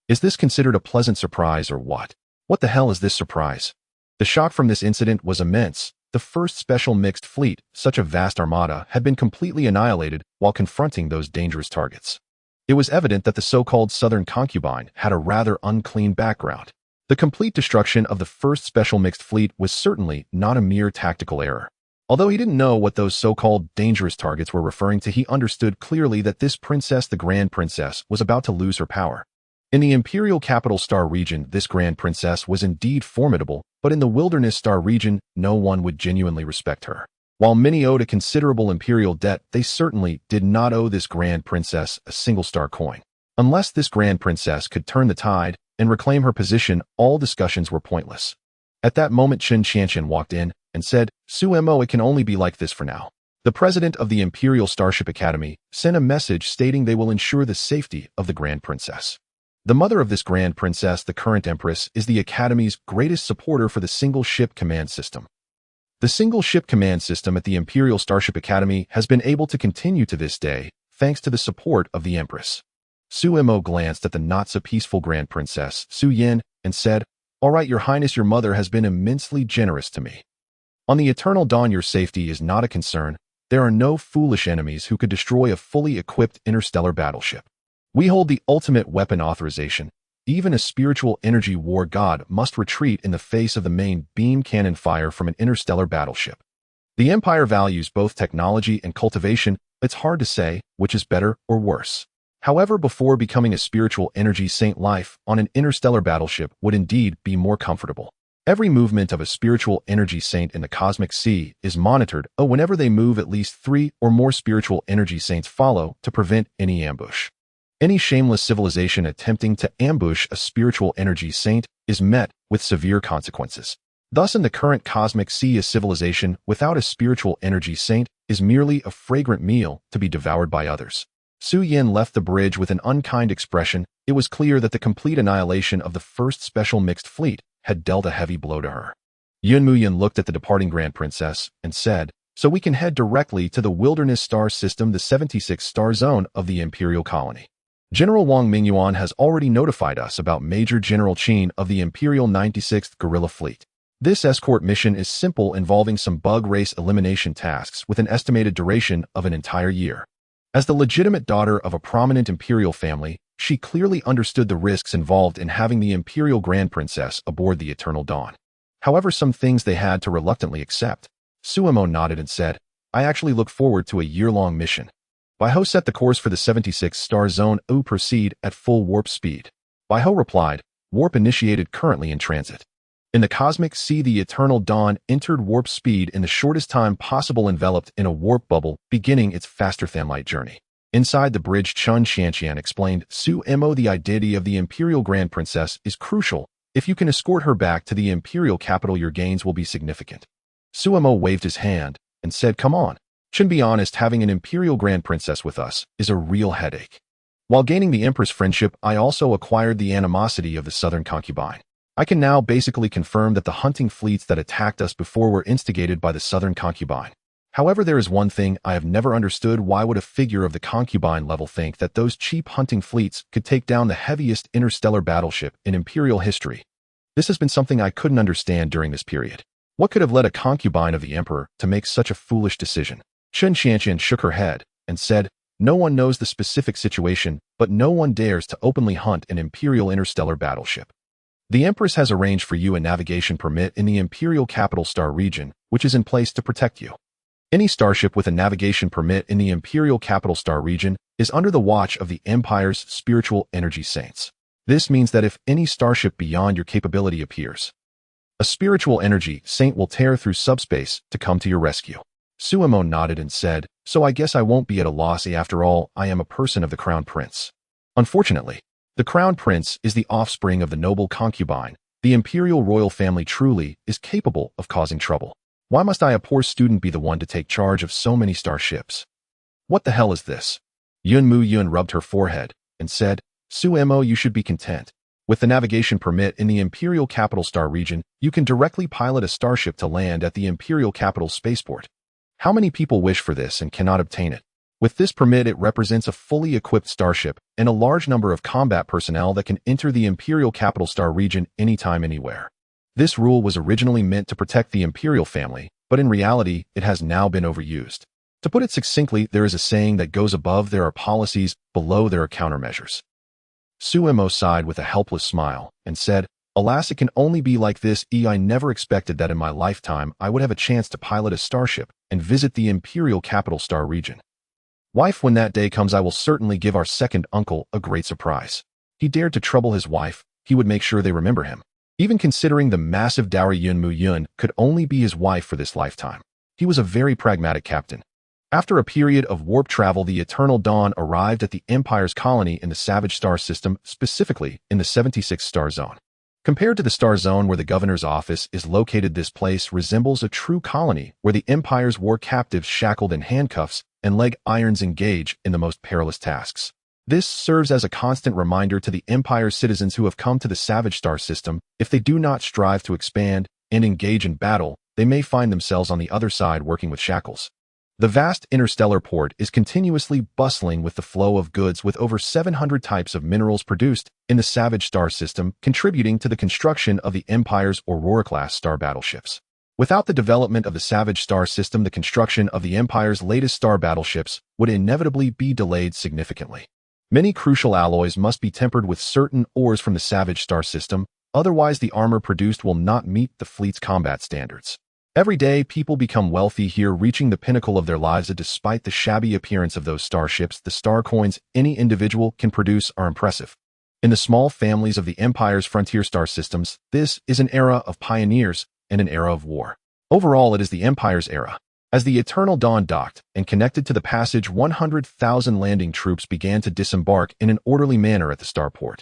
Is this considered a pleasant surprise or what? What the hell is this surprise?" The shock from this incident was immense. The first Special Mixed Fleet, such a vast armada, had been completely annihilated while confronting those dangerous targets. It was evident that the so-called Southern Concubine had a rather unclean background. The complete destruction of the first Special Mixed Fleet was certainly not a mere tactical error. Although he didn't know what those so-called dangerous targets were referring to, he understood clearly that this princess, the Grand Princess, was about to lose her power. In the Imperial Capital Star region, this Grand Princess was indeed formidable, but in the Wilderness Star region, no one would genuinely respect her. While many owed a considerable Imperial debt, they certainly did not owe this Grand Princess a single star coin. Unless this Grand Princess could turn the tide and reclaim her position, all discussions were pointless. At that moment, Chen Qianqian walked in and said, "Su-mo, it can only be like this for now." The president of the Imperial Starship Academy sent a message stating they will ensure the safety of the Grand Princess. The mother of this Grand Princess, the current Empress, is the Academy's greatest supporter for the Single Ship Command System. The Single Ship Command System at the Imperial Starship Academy has been able to continue to this day, thanks to the support of the Empress. Su-mo glanced at the not-so-peaceful Grand Princess, Su-yin, and said, "All right, Your Highness, your mother has been immensely generous to me. On the Eternal Dawn, your safety is not a concern. There are no foolish enemies who could destroy a fully equipped interstellar battleship. We hold the ultimate weapon authorization. Even a spiritual energy war god must retreat in the face of the main beam cannon fire from an interstellar battleship. The Empire values both technology and cultivation. It's hard to say which is better or worse. However, before becoming a spiritual energy saint, life on an interstellar battleship would indeed be more comfortable. Every movement of a spiritual energy saint in the cosmic sea is monitored. Whenever they move, at least 3 or more spiritual energy saints follow to prevent any ambush. Any shameless civilization attempting to ambush a spiritual energy saint is met with severe consequences. Thus, in the current cosmic sea, a civilization without a spiritual energy saint is merely a fragrant meal to be devoured by others. Su-yin left the bridge with an unkind expression. It was clear that the complete annihilation of the first Special Mixed Fleet had dealt a heavy blow to her. Yun Muyin looked at the departing Grand Princess and said, "So we can head directly to the Wilderness Star System, the 76th star zone of the Imperial Colony. General Wang Mingyuan has already notified us about Major General Qin of the Imperial 96th Guerrilla Fleet. This escort mission is simple, involving some bug race elimination tasks with an estimated duration of an entire year." As the legitimate daughter of a prominent imperial family, she clearly understood the risks involved in having the Imperial Grand Princess aboard the Eternal Dawn. However, some things they had to reluctantly accept. Su-mo nodded and said, "I actually look forward to a year-long mission." Baiho set the course for the 76th star zone. Proceed at full warp speed. Baiho replied, "Warp initiated, currently in transit." In the cosmic sea, the Eternal Dawn entered warp speed in the shortest time possible, enveloped in a warp bubble, beginning its faster-than-light journey. Inside the bridge, Chen Qianqian explained, "Su-mo, the identity of the Imperial Grand Princess is crucial. If you can escort her back to the Imperial capital, your gains will be significant." Su-mo waved his hand and said, "Come on. Chen, be honest, having an Imperial Grand Princess with us is a real headache. While gaining the Empress friendship, I also acquired the animosity of the Southern Concubine. I can now basically confirm that the hunting fleets that attacked us before were instigated by the Southern Concubine. However, there is one thing I have never understood. Why would a figure of the Concubine level think that those cheap hunting fleets could take down the heaviest interstellar battleship in Imperial history? This has been something I couldn't understand during this period. What could have led a concubine of the Emperor to make such a foolish decision?" Chen Qianqian shook her head and said, "No one knows the specific situation, but no one dares to openly hunt an Imperial interstellar battleship. The Empress has arranged for you a navigation permit in the Imperial Capital Star region, which is in place to protect you. Any starship with a navigation permit in the Imperial Capital Star region is under the watch of the Empire's spiritual energy saints. This means that if any starship beyond your capability appears, a spiritual energy saint will tear through subspace to come to your rescue." Su-mo nodded and said, "So I guess I won't be at a loss. After all, I am a person of the Crown Prince." Unfortunately, the Crown Prince is the offspring of the noble concubine. The Imperial royal family truly is capable of causing trouble. Why must I, a poor student, be the one to take charge of so many starships? What the hell is this? Yun Mu Yun rubbed her forehead and said, "Su-mo, you should be content. With the navigation permit in the Imperial Capital Star region, you can directly pilot a starship to land at the Imperial Capital spaceport. How many people wish for this and cannot obtain it? With this permit, it represents a fully equipped starship and a large number of combat personnel that can enter the Imperial Capital Star region anytime, anywhere. This rule was originally meant to protect the Imperial family, but in reality, it has now been overused. To put it succinctly, there is a saying that goes above there are policies, below there are countermeasures. Suemo sighed with a helpless smile and said, "Alas, it can only be like this. I never expected that in my lifetime I would have a chance to pilot a starship and visit the Imperial Capital Star region. Wife, when that day comes, I will certainly give our second uncle a great surprise." He dared to trouble his wife. He would make sure they remember him. Even considering the massive dowry, Yun Mu-yun could only be his wife for this lifetime. He was a very pragmatic captain. After a period of warp travel, the Eternal Dawn arrived at the Empire's colony in the Savage Star system, specifically in the 76 Star Zone. Compared to the Star Zone where the governor's office is located, this place resembles a true colony where the Empire's war captives shackled in handcuffs and leg irons engage in the most perilous tasks. This serves as a constant reminder to the Empire's citizens who have come to the Savage Star system: if they do not strive to expand and engage in battle, they may find themselves on the other side working with shackles. The vast interstellar port is continuously bustling with the flow of goods, with over 700 types of minerals produced in the Savage Star system, contributing to the construction of the Empire's Aurora-class star battleships. Without the development of the Savage Star system, the construction of the Empire's latest star battleships would inevitably be delayed significantly. Many crucial alloys must be tempered with certain ores from the Savage Star system, otherwise the armor produced will not meet the fleet's combat standards. Every day, people become wealthy here, reaching the pinnacle of their lives. Despite the shabby appearance of those starships, the star coins any individual can produce are impressive. In the small families of the Empire's frontier star systems, this is an era of pioneers and an era of war. Overall, it is the Empire's era. As the Eternal Dawn docked and connected to the passage, 100,000 landing troops began to disembark in an orderly manner at the starport.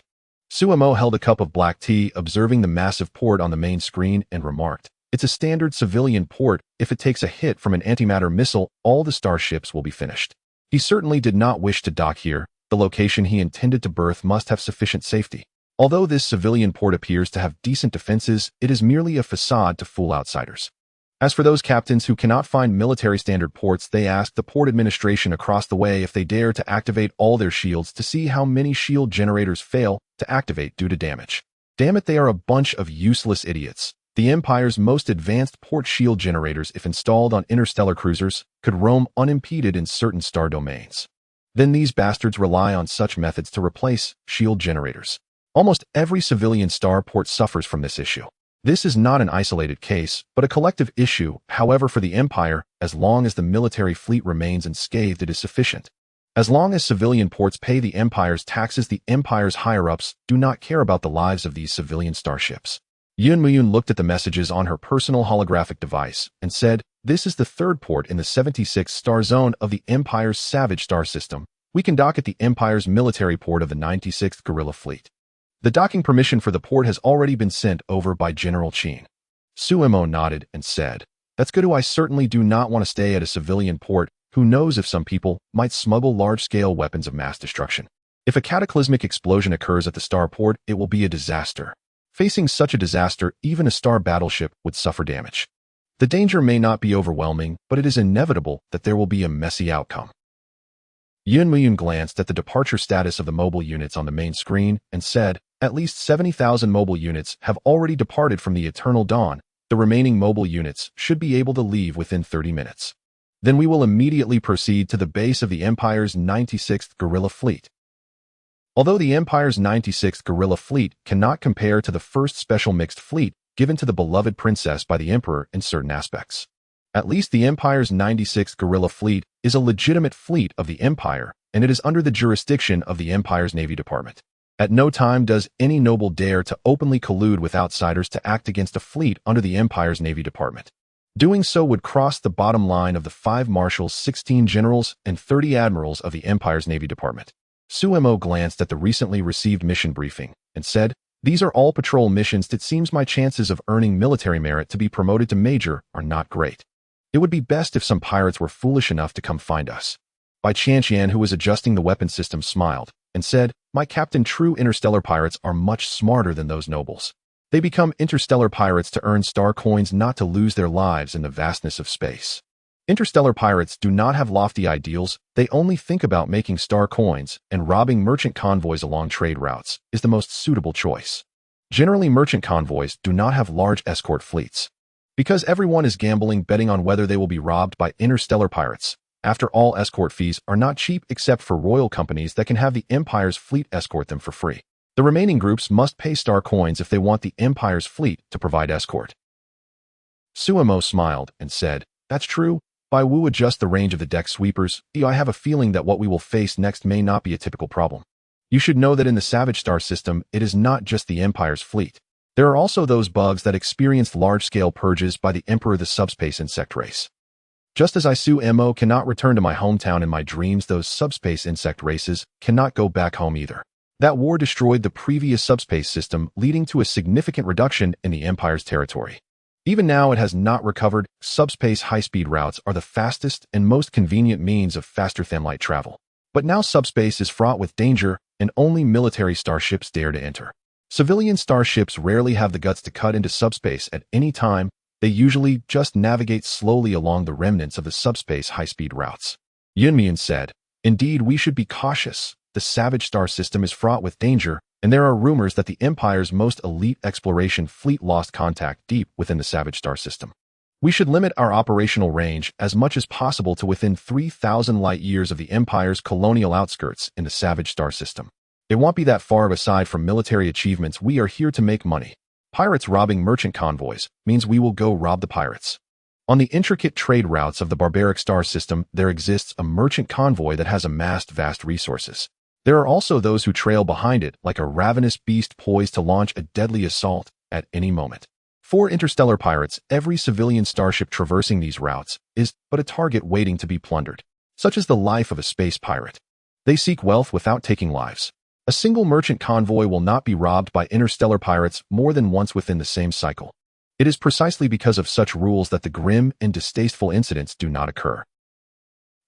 Suemo held a cup of black tea, observing the massive port on the main screen, and remarked, "It's a standard civilian port. If it takes a hit from an antimatter missile, all the starships will be finished." He certainly did not wish to dock here. The location he intended to berth must have sufficient safety. Although this civilian port appears to have decent defenses, it is merely a facade to fool outsiders. As for those captains who cannot find military standard ports, they asked the port administration across the way if they dare to activate all their shields to see how many shield generators fail to activate due to damage. Damn it, they are a bunch of useless idiots. The Empire's most advanced port shield generators, if installed on interstellar cruisers, could roam unimpeded in certain star domains. Then these bastards rely on such methods to replace shield generators. Almost every civilian starport suffers from this issue. This is not an isolated case, but a collective issue. However, for the Empire, as long as the military fleet remains unscathed, it is sufficient. As long as civilian ports pay the Empire's taxes, the Empire's higher-ups do not care about the lives of these civilian starships. Yun Muyun looked at the messages on her personal holographic device and said, "This is the third port in the 76 Star Zone of the Empire's Savage Star system. We can dock at the Empire's military port of the 96th Guerrilla Fleet." The docking permission for the port has already been sent over by General Chin. Suemo nodded and said, "That's good. I certainly do not want to stay at a civilian port. Who knows if some people might smuggle large-scale weapons of mass destruction. If a cataclysmic explosion occurs at the starport, it will be a disaster. Facing such a disaster, even a star battleship would suffer damage. The danger may not be overwhelming, but it is inevitable that there will be a messy outcome." Yun Muyun glanced at the departure status of the mobile units on the main screen and said, "At least 70,000 mobile units have already departed from the Eternal Dawn. The remaining mobile units should be able to leave within 30 minutes. Then we will immediately proceed to the base of the Empire's 96th Guerrilla Fleet." Although the Empire's 96th Guerrilla Fleet cannot compare to the first special mixed fleet given to the beloved princess by the Emperor in certain aspects, at least the Empire's 96th Guerrilla Fleet is a legitimate fleet of the Empire, and it is under the jurisdiction of the Empire's Navy Department. At no time does any noble dare to openly collude with outsiders to act against a fleet under the Empire's Navy Department. Doing so would cross the bottom line of the 5 marshals, 16 generals, and 30 admirals of the Empire's Navy Department. Suemo glanced at the recently received mission briefing and said, "These are all patrol missions. It seems my chances of earning military merit to be promoted to major are not great. It would be best if some pirates were foolish enough to come find us." Bai Chanqian, who was adjusting the weapon system, smiled. and said, "My captain, true interstellar pirates are much smarter than those nobles. They become interstellar pirates to earn star coins, not to lose their lives in the vastness of space. Interstellar pirates do not have lofty ideals, they only think about making star coins, and robbing merchant convoys along trade routes is the most suitable choice. Generally, merchant convoys do not have large escort fleets. Because everyone is gambling, betting on whether they will be robbed by interstellar pirates. After all, escort fees are not cheap except for royal companies that can have the Empire's fleet escort them for free. The remaining groups must pay star coins if they want the Empire's fleet to provide escort." Suemo smiled and said, "That's true. Bai Wu adjust the range of the deck sweepers. I have a feeling that what we will face next may not be a typical problem. You should know that in the Savage Star system, it is not just the Empire's fleet. There are also those bugs that experienced large-scale purges by the Emperor, the subspace insect race. Just as I Suemo cannot return to my hometown in my dreams, those subspace insect races cannot go back home either. That war destroyed the previous subspace system, leading to a significant reduction in the Empire's territory. Even now, it has not recovered. Subspace high-speed routes are the fastest and most convenient means of faster-than-light travel. But now subspace is fraught with danger, and only military starships dare to enter. Civilian starships rarely have the guts to cut into subspace at any time. They usually just navigate slowly along the remnants of the subspace high-speed routes. Yunmian said, "Indeed, we should be cautious. The Savage Star system is fraught with danger, and there are rumors that the Empire's most elite exploration fleet lost contact deep within the Savage Star system. We should limit our operational range as much as possible to within 3,000 light-years of the Empire's colonial outskirts in the Savage Star system. It won't be that far. Aside from military achievements, we are here to make money. Pirates robbing merchant convoys means we will go rob the pirates. On the intricate trade routes of the barbaric star system, there exists a merchant convoy that has amassed vast resources. There are also those who trail behind it like a ravenous beast poised to launch a deadly assault at any moment. For interstellar pirates, every civilian starship traversing these routes is but a target waiting to be plundered. Such is the life of a space pirate. They seek wealth without taking lives. A single merchant convoy will not be robbed by interstellar pirates more than once within the same cycle. It is precisely because of such rules that the grim and distasteful incidents do not occur.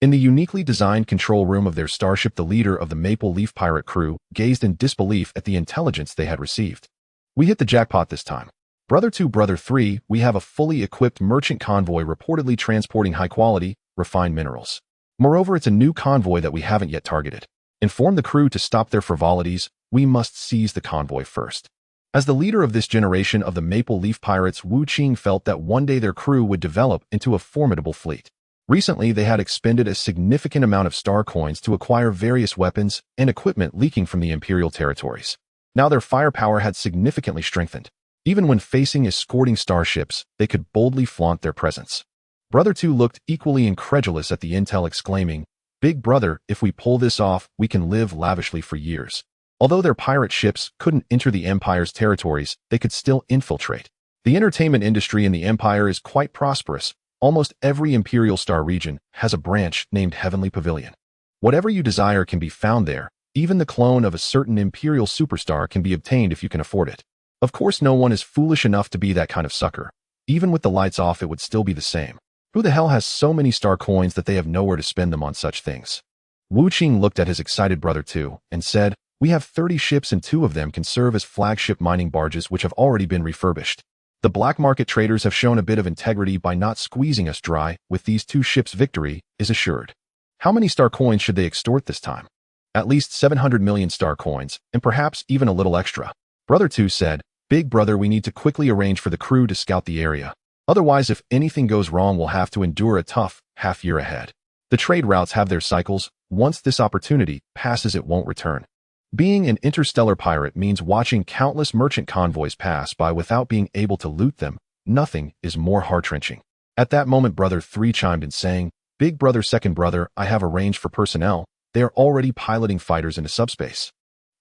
In the uniquely designed control room of their starship, the leader of the Maple Leaf pirate crew gazed in disbelief at the intelligence they had received. "We hit the jackpot this time. Brother 2, Brother 3, we have a fully equipped merchant convoy reportedly transporting high-quality, refined minerals. Moreover, it's a new convoy that we haven't yet targeted. Inform the crew to stop their frivolities. We must seize the convoy first." As the leader of this generation of the Maple Leaf pirates, Wu Qing felt that one day their crew would develop into a formidable fleet. Recently, they had expended a significant amount of star coins to acquire various weapons and equipment leaking from the imperial territories. Now their firepower had significantly strengthened. Even when facing escorting starships, they could boldly flaunt their presence. Brother 2 looked equally incredulous at the intel, exclaiming, "Big brother, if we pull this off, we can live lavishly for years." Although their pirate ships couldn't enter the Empire's territories, they could still infiltrate. The entertainment industry in the Empire is quite prosperous. Almost every Imperial Star region has a branch named Heavenly Pavilion. Whatever you desire can be found there. Even the clone of a certain Imperial superstar can be obtained if you can afford it. Of course, no one is foolish enough to be that kind of sucker. Even with the lights off, it would still be the same. Who the hell has so many star coins that they have nowhere to spend them on such things? Wu Qing looked at his excited brother 2 and said, "We have 30 ships and 2 of them can serve as flagship mining barges which have already been refurbished. The black market traders have shown a bit of integrity by not squeezing us dry. With these 2 ships, victory is assured." How many star coins should they extort this time? At least 700 million star coins, and perhaps even a little extra. Brother 2 said, "Big brother, we need to quickly arrange for the crew to scout the area. Otherwise, if anything goes wrong, we'll have to endure a tough half-year ahead. The trade routes have their cycles. Once this opportunity passes, it won't return." Being an interstellar pirate means watching countless merchant convoys pass by without being able to loot them. Nothing is more heart-wrenching. At that moment, Brother 3 chimed in saying, "Big brother, second brother, I have arranged for personnel. They are already piloting fighters into subspace.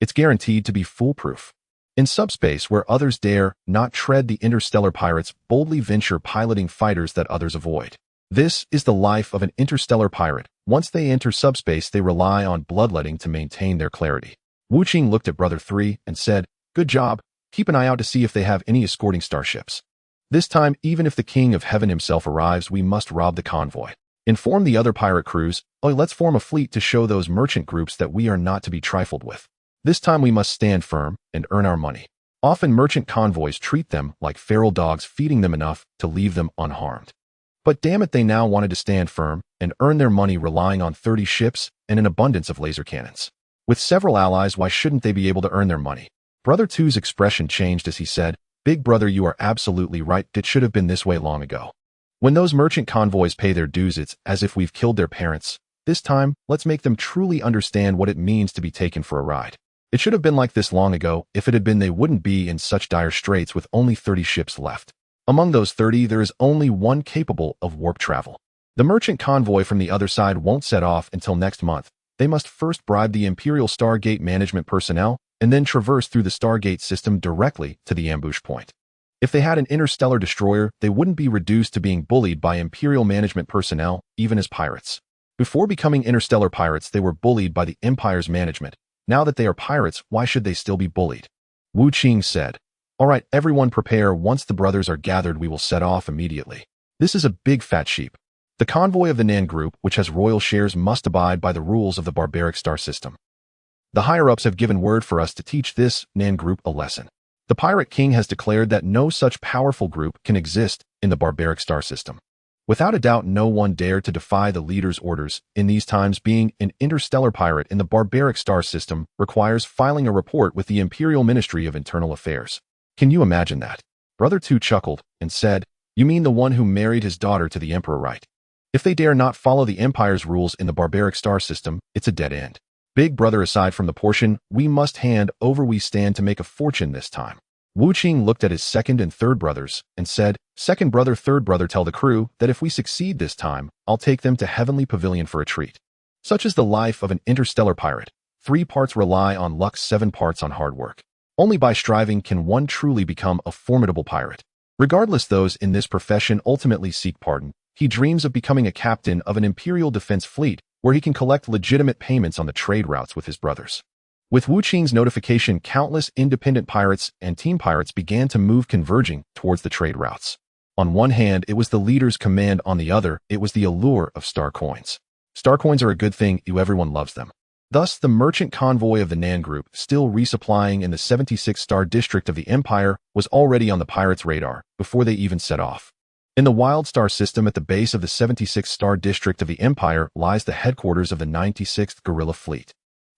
It's guaranteed to be foolproof. In subspace, where others dare not tread, the interstellar pirates boldly venture piloting fighters that others avoid. This is the life of an interstellar pirate. Once they enter subspace, they rely on bloodletting to maintain their clarity." Wu Qing looked at Brother 3 and said, "Good job. Keep an eye out to see if they have any escorting starships. This time, even if the King of Heaven himself arrives, we must rob the convoy." Inform the other pirate crews, "Oh, let's form a fleet to show those merchant groups that we are not to be trifled with. This time we must stand firm and earn our money." Often merchant convoys treat them like feral dogs, feeding them enough to leave them unharmed. But damn it, they now wanted to stand firm and earn their money relying on 30 ships and an abundance of laser cannons. With several allies, why shouldn't they be able to earn their money? Brother Two's expression changed as he said, "Big brother, you are absolutely right. It should have been this way long ago. When those merchant convoys pay their dues, it's as if we've killed their parents. This time, let's make them truly understand what it means to be taken for a ride. It should have been like this long ago. If it had been, they wouldn't be in such dire straits with only 30 ships left. Among those 30, there is only one capable of warp travel. The merchant convoy from the other side won't set off until next month. They must first bribe the Imperial Stargate management personnel and then traverse through the Stargate system directly to the ambush point. If they had an interstellar destroyer, they wouldn't be reduced to being bullied by Imperial management personnel, even as pirates. Before becoming interstellar pirates, they were bullied by the Empire's management. Now that they are pirates, why should they still be bullied?" Wu Qing said, "All right, everyone prepare. Once the brothers are gathered, we will set off immediately. This is a big fat sheep. The convoy of the Nan group, which has royal shares, must abide by the rules of the barbaric star system. The higher-ups have given word for us to teach this Nan group a lesson. The Pirate King has declared that no such powerful group can exist in the barbaric star system. Without a doubt, no one dared to defy the leader's orders. In these times, being an interstellar pirate in the barbaric star system requires filing a report with the Imperial Ministry of Internal Affairs. Can you imagine that?" Brother Two chuckled and said, "You mean the one who married his daughter to the Emperor, right? If they dare not follow the Empire's rules in the barbaric star system, it's a dead end. Big brother, aside from the portion we must hand over, we stand to make a fortune this time." Wu Qing looked at his second and third brothers and said, "Second brother, third brother, tell the crew that if we succeed this time, I'll take them to Heavenly Pavilion for a treat. Such is the life of an interstellar pirate. 3 parts rely on luck, 7 parts on hard work. Only by striving can one truly become a formidable pirate. Regardless, those in this profession ultimately seek pardon. He dreams of becoming a captain of an Imperial defense fleet where he can collect legitimate payments on the trade routes with his brothers." With Wu Qing's notification, countless independent pirates and team pirates began to move, converging towards the trade routes. On one hand, it was the leader's command. On the other, it was the allure of star coins. Star coins are a good thing. Everyone loves them. Thus, the merchant convoy of the Nan group, still resupplying in the 76-star district of the Empire, was already on the pirates' radar before they even set off. In the Wild Star system, at the base of the 76-star district of the Empire, lies the headquarters of the 96th Guerrilla Fleet.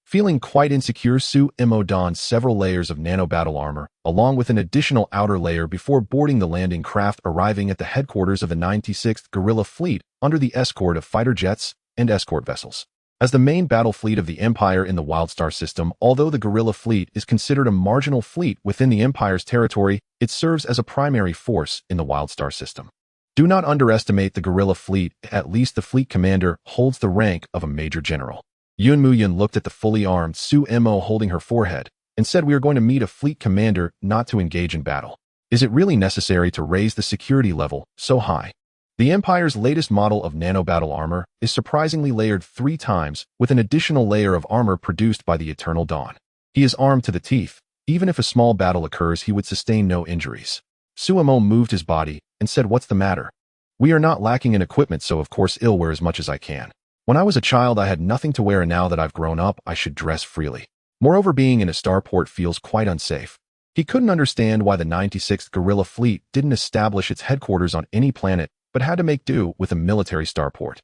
Feeling quite insecure, Su Mo donned several layers of nano-battle armor, along with an additional outer layer before boarding the landing craft, arriving at the headquarters of the 96th Guerrilla Fleet under the escort of fighter jets and escort vessels. As the main battle fleet of the Empire in the Wild Star system, although the Guerrilla Fleet is considered a marginal fleet within the Empire's territory, it serves as a primary force in the Wild Star system. Do not underestimate the Guerrilla Fleet. At least the fleet commander holds the rank of a major general. Yun Muyan looked at the fully armed Su Mo holding her forehead and said, "We are going to meet a fleet commander, not to engage in battle. Is it really necessary to raise the security level so high?" The Empire's latest model of nano-battle armor is surprisingly layered 3 times, with an additional layer of armor produced by the Eternal Dawn. He is armed to the teeth. Even if a small battle occurs, he would sustain no injuries. Su Mo moved his body and said, "What's the matter?" "We are not lacking in equipment, so of course I'll wear as much as I can. When I was a child, I had nothing to wear, and now that I've grown up, I should dress freely. Moreover, being in a starport feels quite unsafe." He couldn't understand why the 96th Guerrilla Fleet didn't establish its headquarters on any planet, but had to make do with a military starport.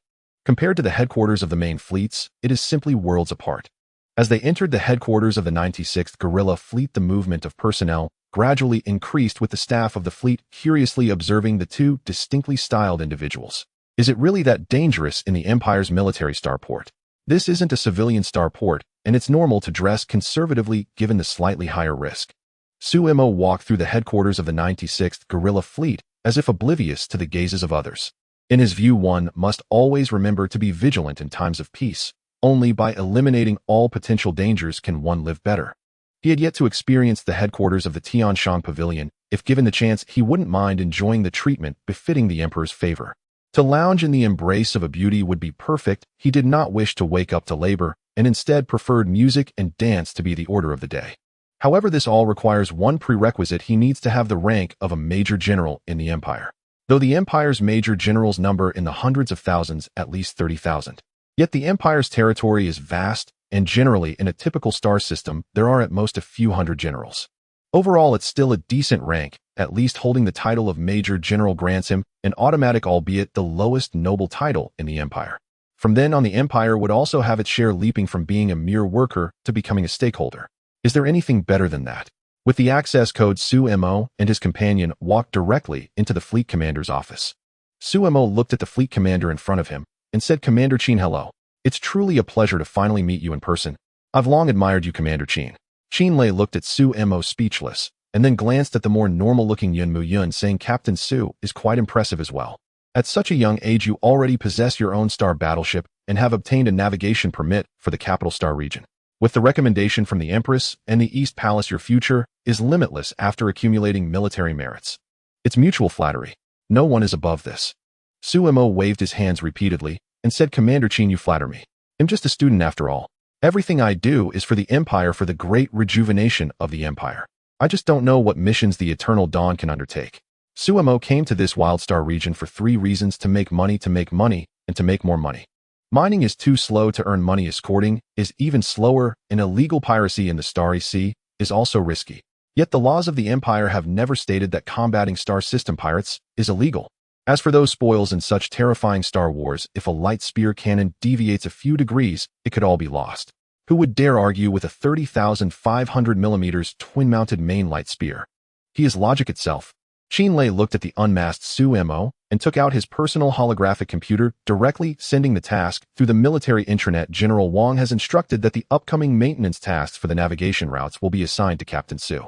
Compared to the headquarters of the main fleets, it is simply worlds apart. As they entered the headquarters of the 96th Guerrilla Fleet, the movement of personnel gradually increased, with the staff of the fleet curiously observing the 2 distinctly styled individuals. Is it really that dangerous in the Empire's military starport? This isn't a civilian starport, and it's normal to dress conservatively given the slightly higher risk. Su Mo walked through the headquarters of the 96th Guerrilla Fleet as if oblivious to the gazes of others. In his view, one must always remember to be vigilant in times of peace. Only by eliminating all potential dangers can one live better. He had yet to experience the headquarters of the Tianshan Pavilion. If given the chance, he wouldn't mind enjoying the treatment befitting the Emperor's favor. To lounge in the embrace of a beauty would be perfect. He did not wish to wake up to labor, and instead preferred music and dance to be the order of the day. However, this all requires one prerequisite: he needs to have the rank of a major general in the Empire. though the Empire's major generals number in the hundreds of thousands, at least 30,000. Yet the Empire's territory is vast, and generally, in a typical star system, there are at most a few hundred generals. Overall, it's still a decent rank, at least holding the title of Major General grants him an automatic, albeit the lowest noble title in the Empire. From then on, the Empire would also have its share, leaping from being a mere worker to becoming a stakeholder. Is there anything better than that? With the access code, Su-Mo and his companion walked directly into the fleet commander's office. Su-Mo looked at the fleet commander in front of him and said, "Commander Chin, hello. It's truly a pleasure to finally meet you in person. I've long admired you, Commander Chin." Chin Lei looked at Su-Mo speechless, and then glanced at the more normal-looking Yun Mu-yun, saying, "Captain Su is quite impressive as well. At such a young age, you already possess your own star battleship and have obtained a navigation permit for the capital star region. With the recommendation from the Empress and the East Palace, your future is limitless after accumulating military merits. It's mutual flattery. No one is above this." Su-Mo waved his hands repeatedly and said, "Commander Chin, you flatter me. I'm just a student after all. Everything I do is for the Empire, for the great rejuvenation of the Empire. I just don't know what missions the Eternal Dawn can undertake." Su-Mo came to this wild star region for 3 reasons: to make money, and to make more money. Mining is too slow to earn money. Escorting is even slower, and illegal piracy in the Starry Sea is also risky. Yet the laws of the Empire have never stated that combating star system pirates is illegal. As for those spoils in such terrifying Star Wars, if a light spear cannon deviates a few degrees, it could all be lost. Who would dare argue with a 30,500mm twin-mounted main light spear? He is logic itself. Chin Lei looked at the unmasked Su-Mo and took out his personal holographic computer, directly sending the task through the military intranet. "General Wang has instructed that the upcoming maintenance tasks for the navigation routes will be assigned to Captain Su.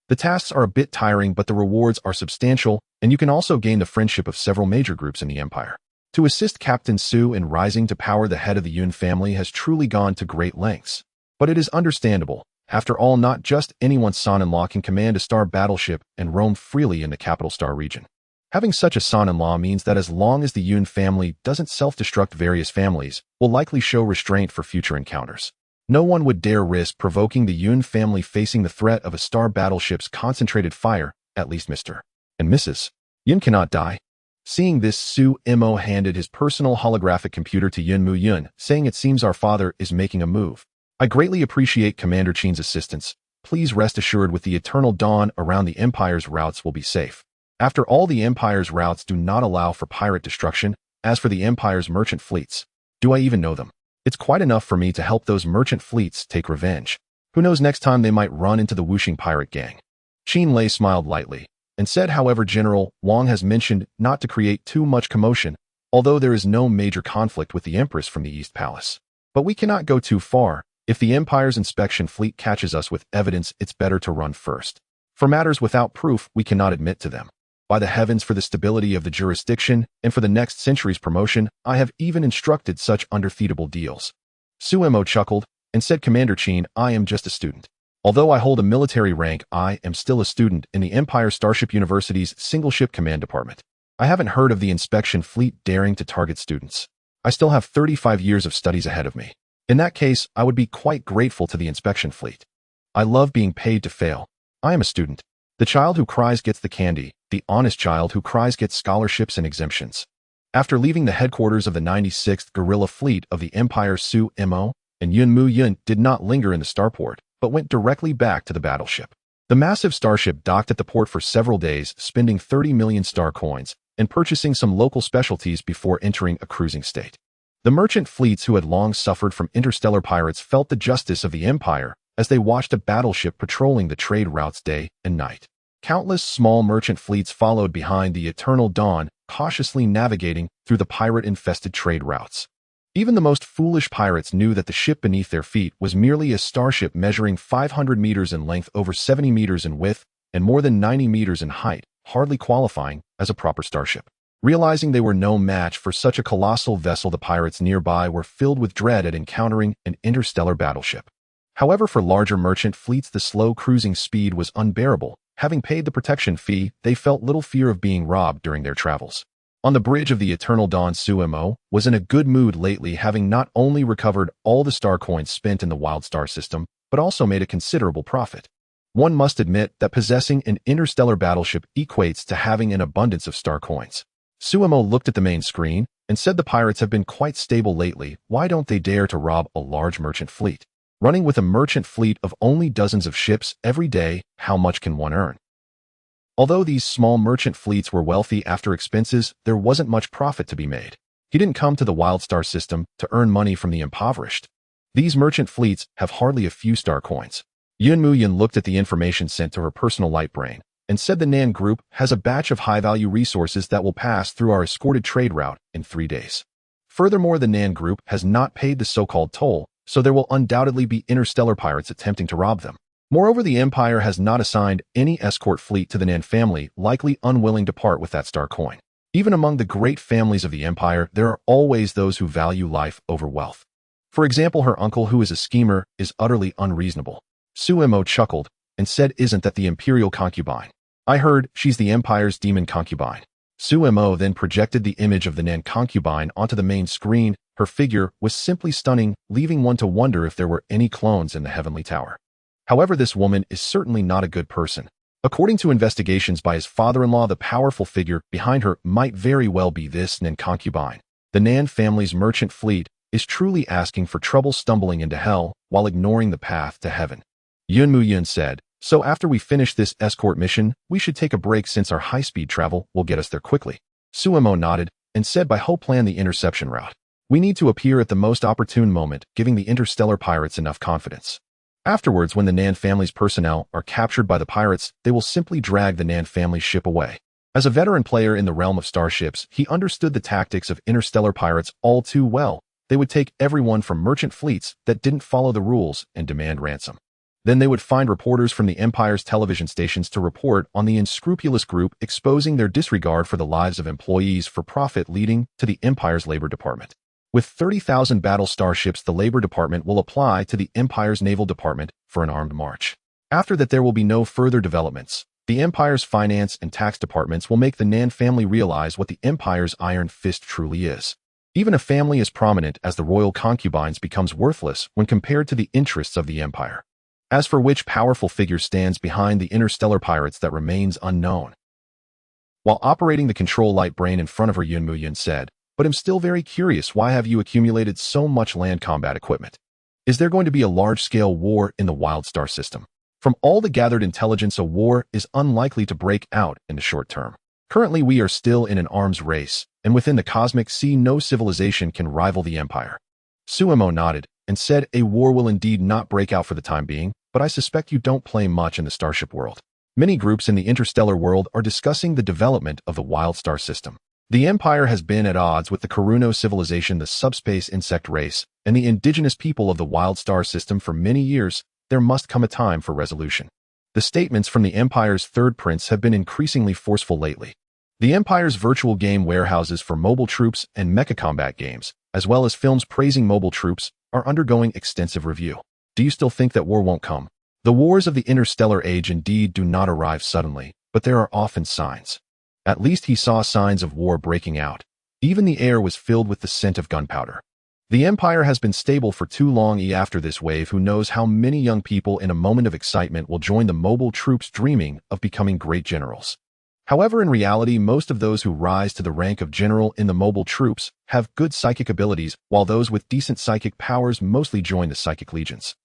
The tasks are a bit tiring, but the rewards are substantial, and you can also gain the friendship of several major groups in the Empire. To assist Captain Su in rising to power, the head of the Yun family has truly gone to great lengths. But it is understandable. After all, not just anyone's son-in-law can command a star battleship and roam freely in the capital star region. Having such a son-in-law means that as long as the Yun family doesn't self-destruct, various families will likely show restraint for future encounters. No one would dare risk provoking the Yun family facing the threat of a star battleship's concentrated fire. At least Mr. and Mrs. Yun cannot die." Seeing this, Su-Mo handed his personal holographic computer to Yun Mu-yun, saying, "It seems our father is making a move. I greatly appreciate Commander Chin's assistance. Please rest assured, with the Eternal Dawn around, the Empire's routes will be safe. After all, the Empire's routes do not allow for pirate destruction. As for the Empire's merchant fleets, do I even know them? It's quite enough for me to help those merchant fleets take revenge. Who knows, next time they might run into the Wuxing pirate gang." Chin Lei smiled lightly and said, "However, General Wang has mentioned not to create too much commotion, although there is no major conflict with the Empress from the East Palace. But we cannot go too far. If the Empire's inspection fleet catches us with evidence, it's better to run first. For matters without proof, we cannot admit to them. By the heavens, for the stability of the jurisdiction and for the next century's promotion, I have even instructed such undefeatable deals." Su-Mo chuckled and said, "Commander Chin, I am just a student. Although I hold a military rank, I am still a student in the Empire Starship University's Single Ship Command Department. I haven't heard of the inspection fleet daring to target students. I still have 35 years of studies ahead of me. In that case, I would be quite grateful to the inspection fleet. I love being paid to fail. I am a student. The child who cries gets the candy. The honest child who cries gets scholarships and exemptions." After leaving the headquarters of the 96th Guerrilla Fleet of the Empire, Su-Mo and Yun Mu-yun did not linger in the starport, but went directly back to the battleship. The massive starship docked at the port for several days, spending 30 million star coins and purchasing some local specialties before entering a cruising state. The merchant fleets, who had long suffered from interstellar pirates, felt the justice of the Empire as they watched a battleship patrolling the trade routes day and night. Countless small merchant fleets followed behind the Eternal Dawn, cautiously navigating through the pirate-infested trade routes. Even the most foolish pirates knew that the ship beneath their feet was merely a starship measuring 500 meters in length, over 70 meters in width, and more than 90 meters in height, hardly qualifying as a proper starship. Realizing they were no match for such a colossal vessel, the pirates nearby were filled with dread at encountering an interstellar battleship. However, for larger merchant fleets, the slow cruising speed was unbearable. Having paid the protection fee, they felt little fear of being robbed during their travels. On the bridge of the Eternal Dawn, Su-Mo was in a good mood lately, having not only recovered all the star coins spent in the Wild Star system, but also made a considerable profit. One must admit that possessing an interstellar battleship equates to having an abundance of star coins. Suemo looked at the main screen and said the pirates have been quite stable lately. Why don't they dare to rob a large merchant fleet? Running with a merchant fleet of only dozens of ships every day, how much can one earn? Although these small merchant fleets were wealthy after expenses, there wasn't much profit to be made. He didn't come to the WildStar system to earn money from the impoverished. These merchant fleets have hardly a few star coins. Yun Muyin looked at the information sent to her personal light brain and said the Nan Group has a batch of high-value resources that will pass through our escorted trade route in 3 days. Furthermore, the Nan Group has not paid the so-called toll, so there will undoubtedly be interstellar pirates attempting to rob them. Moreover, the Empire has not assigned any escort fleet to the Nan family, likely unwilling to part with that star coin. Even among the great families of the Empire, there are always those who value life over wealth. For example, her uncle, who is a schemer, is utterly unreasonable. Suemo chuckled and said, "Isn't that the imperial concubine? I heard she's the Empire's demon concubine." Suemo then projected the image of the Nan concubine onto the main screen. Her figure was simply stunning, leaving one to wonder if there were any clones in the Heavenly Tower. However, this woman is certainly not a good person. According to investigations by his father-in-law, the powerful figure behind her might very well be this Nan concubine. The Nan family's merchant fleet is truly asking for trouble, stumbling into hell while ignoring the path to heaven. Yun Muyin said, "So after we finish this escort mission, we should take a break since our high-speed travel will get us there quickly." Suemo nodded and said, "By Ho plan the interception route. We need to appear at the most opportune moment, giving the interstellar pirates enough confidence. Afterwards, when the Nan family's personnel are captured by the pirates, they will simply drag the Nan family's ship away." As a veteran player in the realm of starships, he understood the tactics of interstellar pirates all too well. They would take everyone from merchant fleets that didn't follow the rules and demand ransom. Then they would find reporters from the Empire's television stations to report on the unscrupulous group, exposing their disregard for the lives of employees for profit, leading to the Empire's Labor Department. With 30,000 battle starships, the Labor Department will apply to the Empire's Naval Department for an armed march. After that, there will be no further developments. The Empire's finance and tax departments will make the Nan family realize what the Empire's iron fist truly is. Even a family as prominent as the royal concubines becomes worthless when compared to the interests of the Empire. As for which powerful figure stands behind the interstellar pirates, that remains unknown. While operating the control light brain in front of her, Yun Muyin said, "But I'm still very curious, why have you accumulated so much land combat equipment? Is there going to be a large-scale war in the WildStar system? From all the gathered intelligence, a war is unlikely to break out in the short term. Currently, we are still in an arms race, and within the cosmic sea, no civilization can rival the Empire." Suemo nodded and said, "A war will indeed not break out for the time being, but I suspect you don't play much in the Starship world. Many groups in the interstellar world are discussing the development of the WildStar system. The Empire has been at odds with the Karuno civilization, the subspace insect race, and the indigenous people of the WildStar system for many years. There must come a time for resolution." The statements from the Empire's third prince have been increasingly forceful lately. The Empire's virtual game warehouses for mobile troops and mecha combat games, as well as films praising mobile troops, are undergoing extensive review. Do you still think that war won't come? The wars of the interstellar age indeed do not arrive suddenly, but there are often signs. At least he saw signs of war breaking out. Even the air was filled with the scent of gunpowder. The Empire has been stable for too long. After this wave, who knows how many young people in a moment of excitement will join the mobile troops, dreaming of becoming great generals. However, in reality, most of those who rise to the rank of general in the mobile troops have good psychic abilities, while those with decent psychic powers mostly join the psychic legions.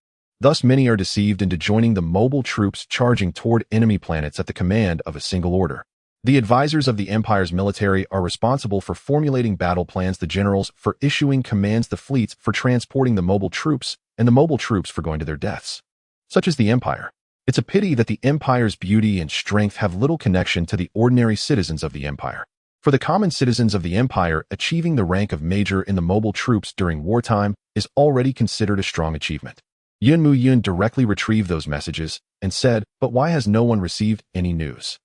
Thus, many are deceived into joining the mobile troops, charging toward enemy planets at the command of a single order. The advisors of the Empire's military are responsible for formulating battle plans, the generals for issuing commands, the fleets for transporting the mobile troops, and the mobile troops for going to their deaths. Such is the Empire. It's a pity that the Empire's beauty and strength have little connection to the ordinary citizens of the Empire. For the common citizens of the Empire, achieving the rank of major in the mobile troops during wartime is already considered a strong achievement. Yun Muyin directly retrieved those messages and said, "But why has no one received any news?"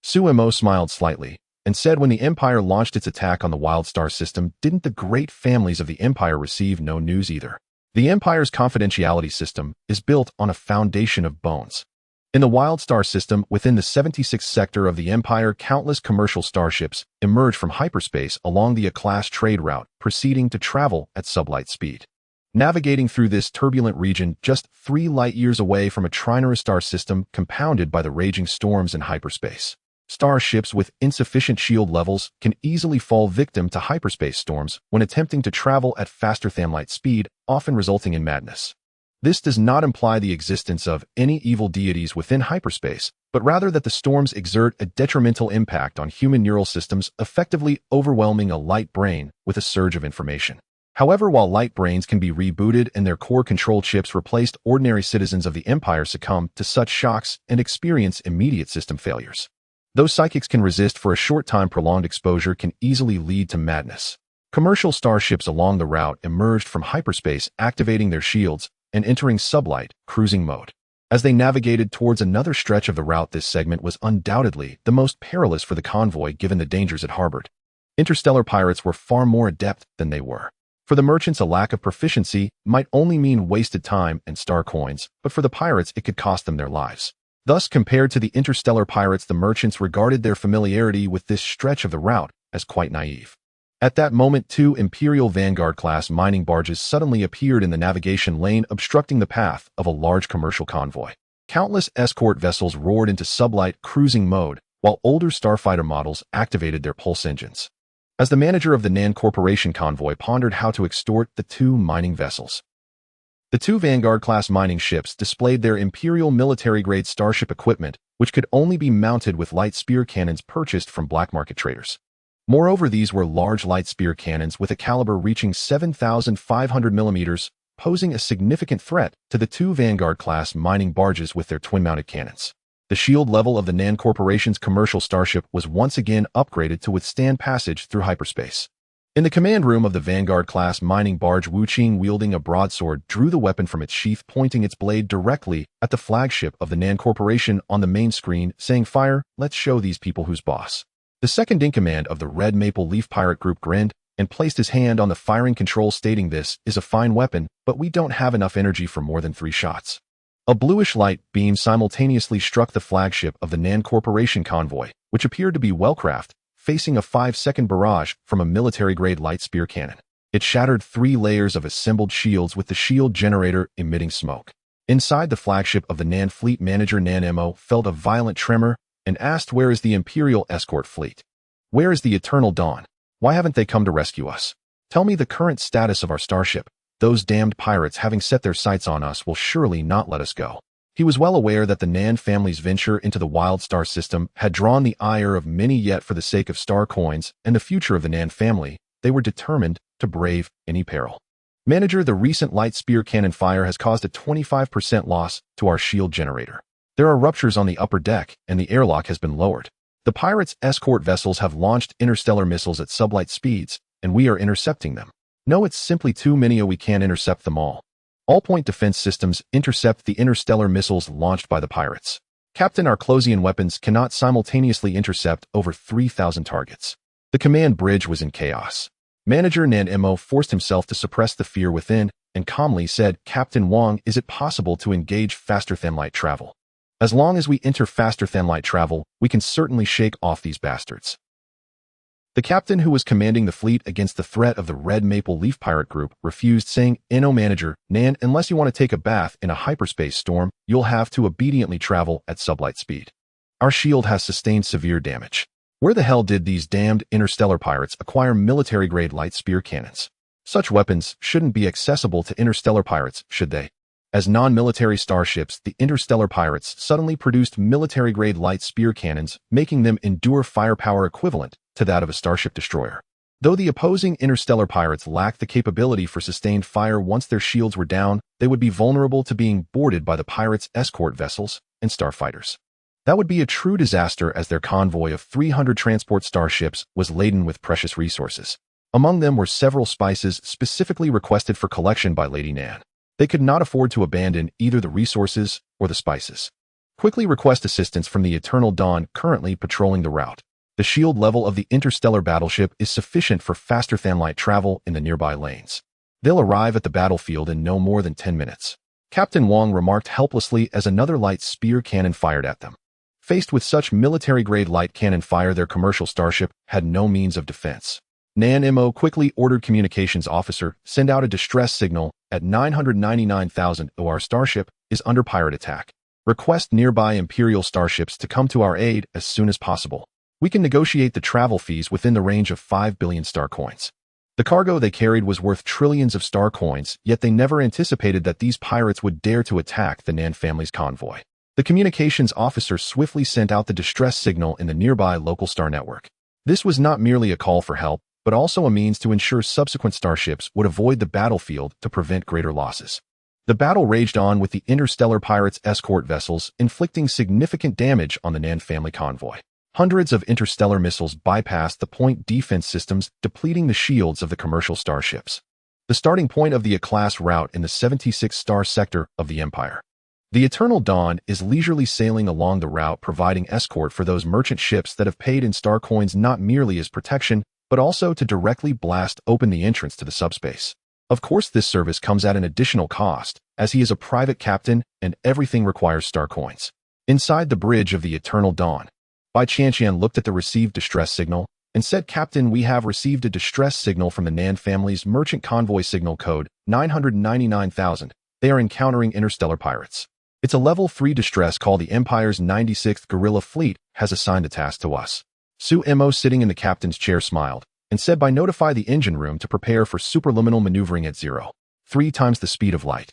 Suemo smiled slightly and said, "When the Empire launched its attack on the WildStar system, didn't the great families of the Empire receive no news either? The Empire's confidentiality system is built on a foundation of bones. In the WildStar system, within the 76th sector of the Empire, countless commercial starships emerge from hyperspace along the A-class trade route, proceeding to travel at sublight speed. Navigating through this turbulent region just 3 light-years away from a trinary star system compounded by the raging storms in hyperspace. Starships with insufficient shield levels can easily fall victim to hyperspace storms when attempting to travel at faster than light speed, often resulting in madness. This does not imply the existence of any evil deities within hyperspace, but rather that the storms exert a detrimental impact on human neural systems, effectively overwhelming a light brain with a surge of information. However, while light brains can be rebooted and their core control chips replaced, ordinary citizens of the Empire succumb to such shocks and experience immediate system failures. Though psychics can resist for a short time, prolonged exposure can easily lead to madness. Commercial starships along the route emerged from hyperspace, activating their shields and entering sublight cruising mode. As they navigated towards another stretch of the route, this segment was undoubtedly the most perilous for the convoy given the dangers it harbored. Interstellar pirates were far more adept than they were. For the merchants, a lack of proficiency might only mean wasted time and star coins, but for the pirates it could cost them their lives. Thus, compared to the interstellar pirates, the merchants regarded their familiarity with this stretch of the route as quite naive. At that moment, two Imperial Vanguard-class mining barges suddenly appeared in the navigation lane, obstructing the path of a large commercial convoy. Countless escort vessels roared into sublight cruising mode, while older starfighter models activated their pulse engines. As the manager of the Nan Corporation convoy pondered how to extort the two mining vessels, the two Vanguard-class mining ships displayed their Imperial military-grade Starship equipment, which could only be mounted with light spear cannons purchased from black market traders. Moreover, these were large light spear cannons with a caliber reaching 7,500 millimeters, posing a significant threat to the two Vanguard-class mining barges with their twin-mounted cannons. The shield level of the Nan Corporation's commercial starship was once again upgraded to withstand passage through hyperspace. In the command room of the Vanguard-class mining barge, Wu Qing, wielding a broadsword, drew the weapon from its sheath, pointing its blade directly at the flagship of the Nan Corporation on the main screen, saying, "Fire, let's show these people who's boss." The second-in-command of the Red Maple Leaf Pirate Group grinned and placed his hand on the firing control, stating, "This is a fine weapon, but we don't have enough energy for more than 3 shots." A bluish light beam simultaneously struck the flagship of the Nan Corporation convoy, which appeared to be well-crafted, facing a 5-second barrage from a military-grade light spear cannon. It shattered 3 layers of assembled shields, with the shield generator emitting smoke. Inside the flagship of the Nan fleet, manager Nan Mo felt a violent tremor and asked, "Where is the Imperial escort fleet? Where is the Eternal Dawn? Why haven't they come to rescue us? Tell me the current status of our starship. Those damned pirates, having set their sights on us, will surely not let us go." He was well aware that the Nan family's venture into the Wild Star system had drawn the ire of many, yet for the sake of star coins and the future of the Nan family, they were determined to brave any peril. "Manager, the recent light spear cannon fire has caused a 25% loss to our shield generator. There are ruptures on the upper deck, and the airlock has been lowered. The pirates' escort vessels have launched interstellar missiles at sublight speeds, and we are intercepting them. No, it's simply too many. We can't intercept them all. All-point defense systems intercept the interstellar missiles launched by the pirates. Captain, our Closian weapons cannot simultaneously intercept over 3,000 targets." The command bridge was in chaos. Manager Nan Mo forced himself to suppress the fear within and calmly said, "Captain Wang, is it possible to engage faster-than-light travel? As long as we enter faster-than-light travel, we can certainly shake off these bastards." The captain, who was commanding the fleet against the threat of the Red Maple Leaf Pirate Group, refused, saying, "No, Manager Nan, unless you want to take a bath in a hyperspace storm, you'll have to obediently travel at sublight speed. Our shield has sustained severe damage. Where the hell did these damned interstellar pirates acquire military-grade light spear cannons? Such weapons shouldn't be accessible to interstellar pirates, should they?" As non-military starships, the interstellar pirates suddenly produced military-grade light spear cannons, making them endure firepower equivalent to that of a starship destroyer. Though the opposing interstellar pirates lacked the capability for sustained fire, once their shields were down, they would be vulnerable to being boarded by the pirates' escort vessels and starfighters. That would be a true disaster, as their convoy of 300 transport starships was laden with precious resources. Among them were several spices specifically requested for collection by Lady Nan. They could not afford to abandon either the resources or the spices. Quickly request assistance from the Eternal Dawn, currently patrolling the route. The shield level of the interstellar battleship is sufficient for faster-than-light travel in the nearby lanes. They'll arrive at the battlefield in no more than 10 minutes. Captain Wang remarked helplessly as another light spear cannon fired at them. Faced with such military-grade light cannon fire, their commercial starship had no means of defense. Nan Mo quickly ordered communications officer, "Send out a distress signal at 999,000. Our starship is under pirate attack." Request nearby Imperial starships to come to our aid as soon as possible. We can negotiate the travel fees within the range of 5 billion star coins. The cargo they carried was worth trillions of star coins, yet they never anticipated that these pirates would dare to attack the Nan family's convoy. The communications officer swiftly sent out the distress signal in the nearby local star network. This was not merely a call for help, but also a means to ensure subsequent starships would avoid the battlefield to prevent greater losses. The battle raged on with the Interstellar pirates' escort vessels, inflicting significant damage on the Nan family convoy. Hundreds of interstellar missiles bypassed the point defense systems, depleting the shields of the commercial starships. The starting point of the A-class route in the 76-star sector of the Empire. The Eternal Dawn is leisurely sailing along the route, providing escort for those merchant ships that have paid in star coins not merely as protection, but also to directly blast open the entrance to the subspace. Of course, this service comes at an additional cost, as he is a private captain and everything requires star coins. Inside the bridge of the Eternal Dawn, Bai Qianqian looked at the received distress signal and said, "Captain, we have received a distress signal from the Nan family's merchant convoy signal code 999,000. They are encountering interstellar pirates. It's a level 3 distress call. The Empire's 96th Guerrilla Fleet has assigned the task to us." Su Mo, sitting in the captain's chair, smiled and said, "By notify the engine room to prepare for superluminal maneuvering at 0.3 times the speed of light.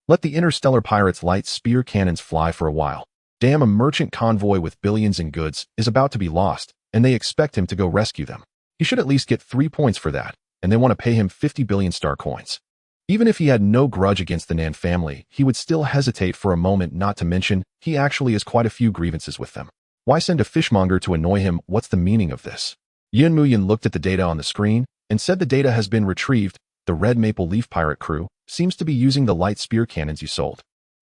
Let the interstellar pirates' light spear cannons fly for a while. Damn, a merchant convoy with billions in goods is about to be lost, and they expect him to go rescue them. He should at least get 3 points for that, and they want to pay him 50 billion star coins." Even if he had no grudge against the Nan family, he would still hesitate for a moment, not to mention he actually has quite a few grievances with them. Why send a fishmonger to annoy him? What's the meaning of this? Yin Muyin looked at the data on the screen and said, "The data has been retrieved. The Red Maple Leaf pirate crew seems to be using the light spear cannons you sold."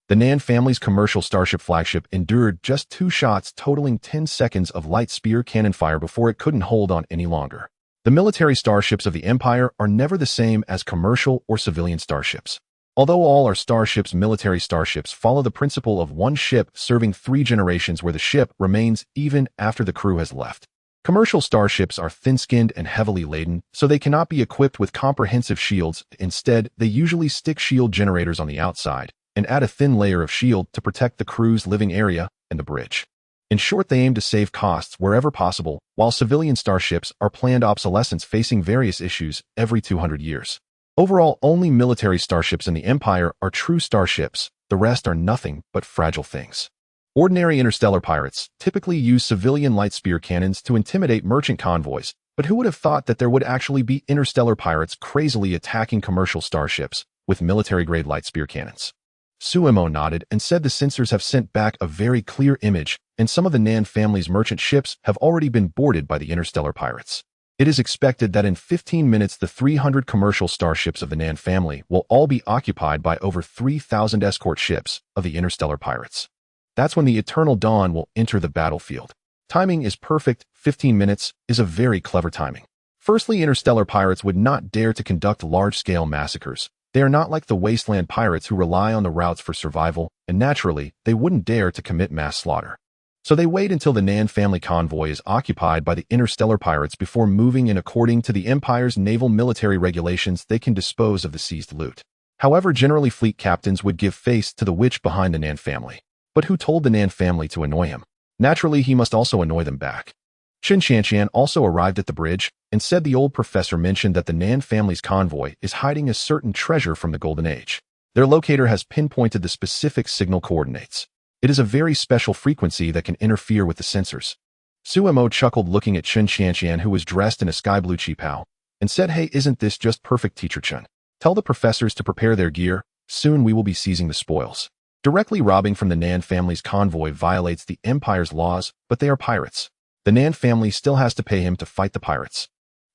The Nan family's commercial starship flagship endured just 2 shots totaling 10 seconds of light spear cannon fire before it couldn't hold on any longer. The military starships of the Empire are never the same as commercial or civilian starships. Although all are starships, military starships follow the principle of one ship serving 3 generations, where the ship remains even after the crew has left. Commercial starships are thin-skinned and heavily laden, so they cannot be equipped with comprehensive shields. Instead, they usually stick shield generators on the outside and add a thin layer of shield to protect the crew's living area and the bridge. In short, they aim to save costs wherever possible, while civilian starships are planned obsolescence, facing various issues every 200 years. Overall, only military starships in the Empire are true starships. The rest are nothing but fragile things. Ordinary interstellar pirates typically use civilian light spear cannons to intimidate merchant convoys, but who would have thought that there would actually be interstellar pirates crazily attacking commercial starships with military-grade light spear cannons? Suemo nodded and said, "The sensors have sent back a very clear image, and some of the Nan family's merchant ships have already been boarded by the interstellar pirates. It is expected that in 15 minutes the 300 commercial starships of the Nan family will all be occupied by over 3,000 escort ships of the interstellar pirates. That's when the Eternal Dawn will enter the battlefield. Timing is perfect. 15 minutes is a very clever timing. Firstly, interstellar pirates would not dare to conduct large-scale massacres. They are not like the wasteland pirates who rely on the routes for survival, and naturally, they wouldn't dare to commit mass slaughter. So they wait until the Nan family convoy is occupied by the interstellar pirates before moving in. According to the Empire's naval military regulations, they can dispose of the seized loot. However, generally fleet captains would give face to the witch behind the Nan family. But who told the Nan family to annoy him? Naturally, he must also annoy them back. Qin Qianqian also arrived at the bridge and said the old professor mentioned that the Nan family's convoy is hiding a certain treasure from the Golden Age. Their locator has pinpointed the specific signal coordinates. It is a very special frequency that can interfere with the sensors. Suemo chuckled, looking at Qin Qianqian, who was dressed in a sky blue qipao, and said, "Hey, isn't this just perfect, Teacher Chen? Tell the professors to prepare their gear. Soon we will be seizing the spoils." Directly robbing from the Nan family's convoy violates the Empire's laws, but they are pirates. The Nan family still has to pay him to fight the pirates.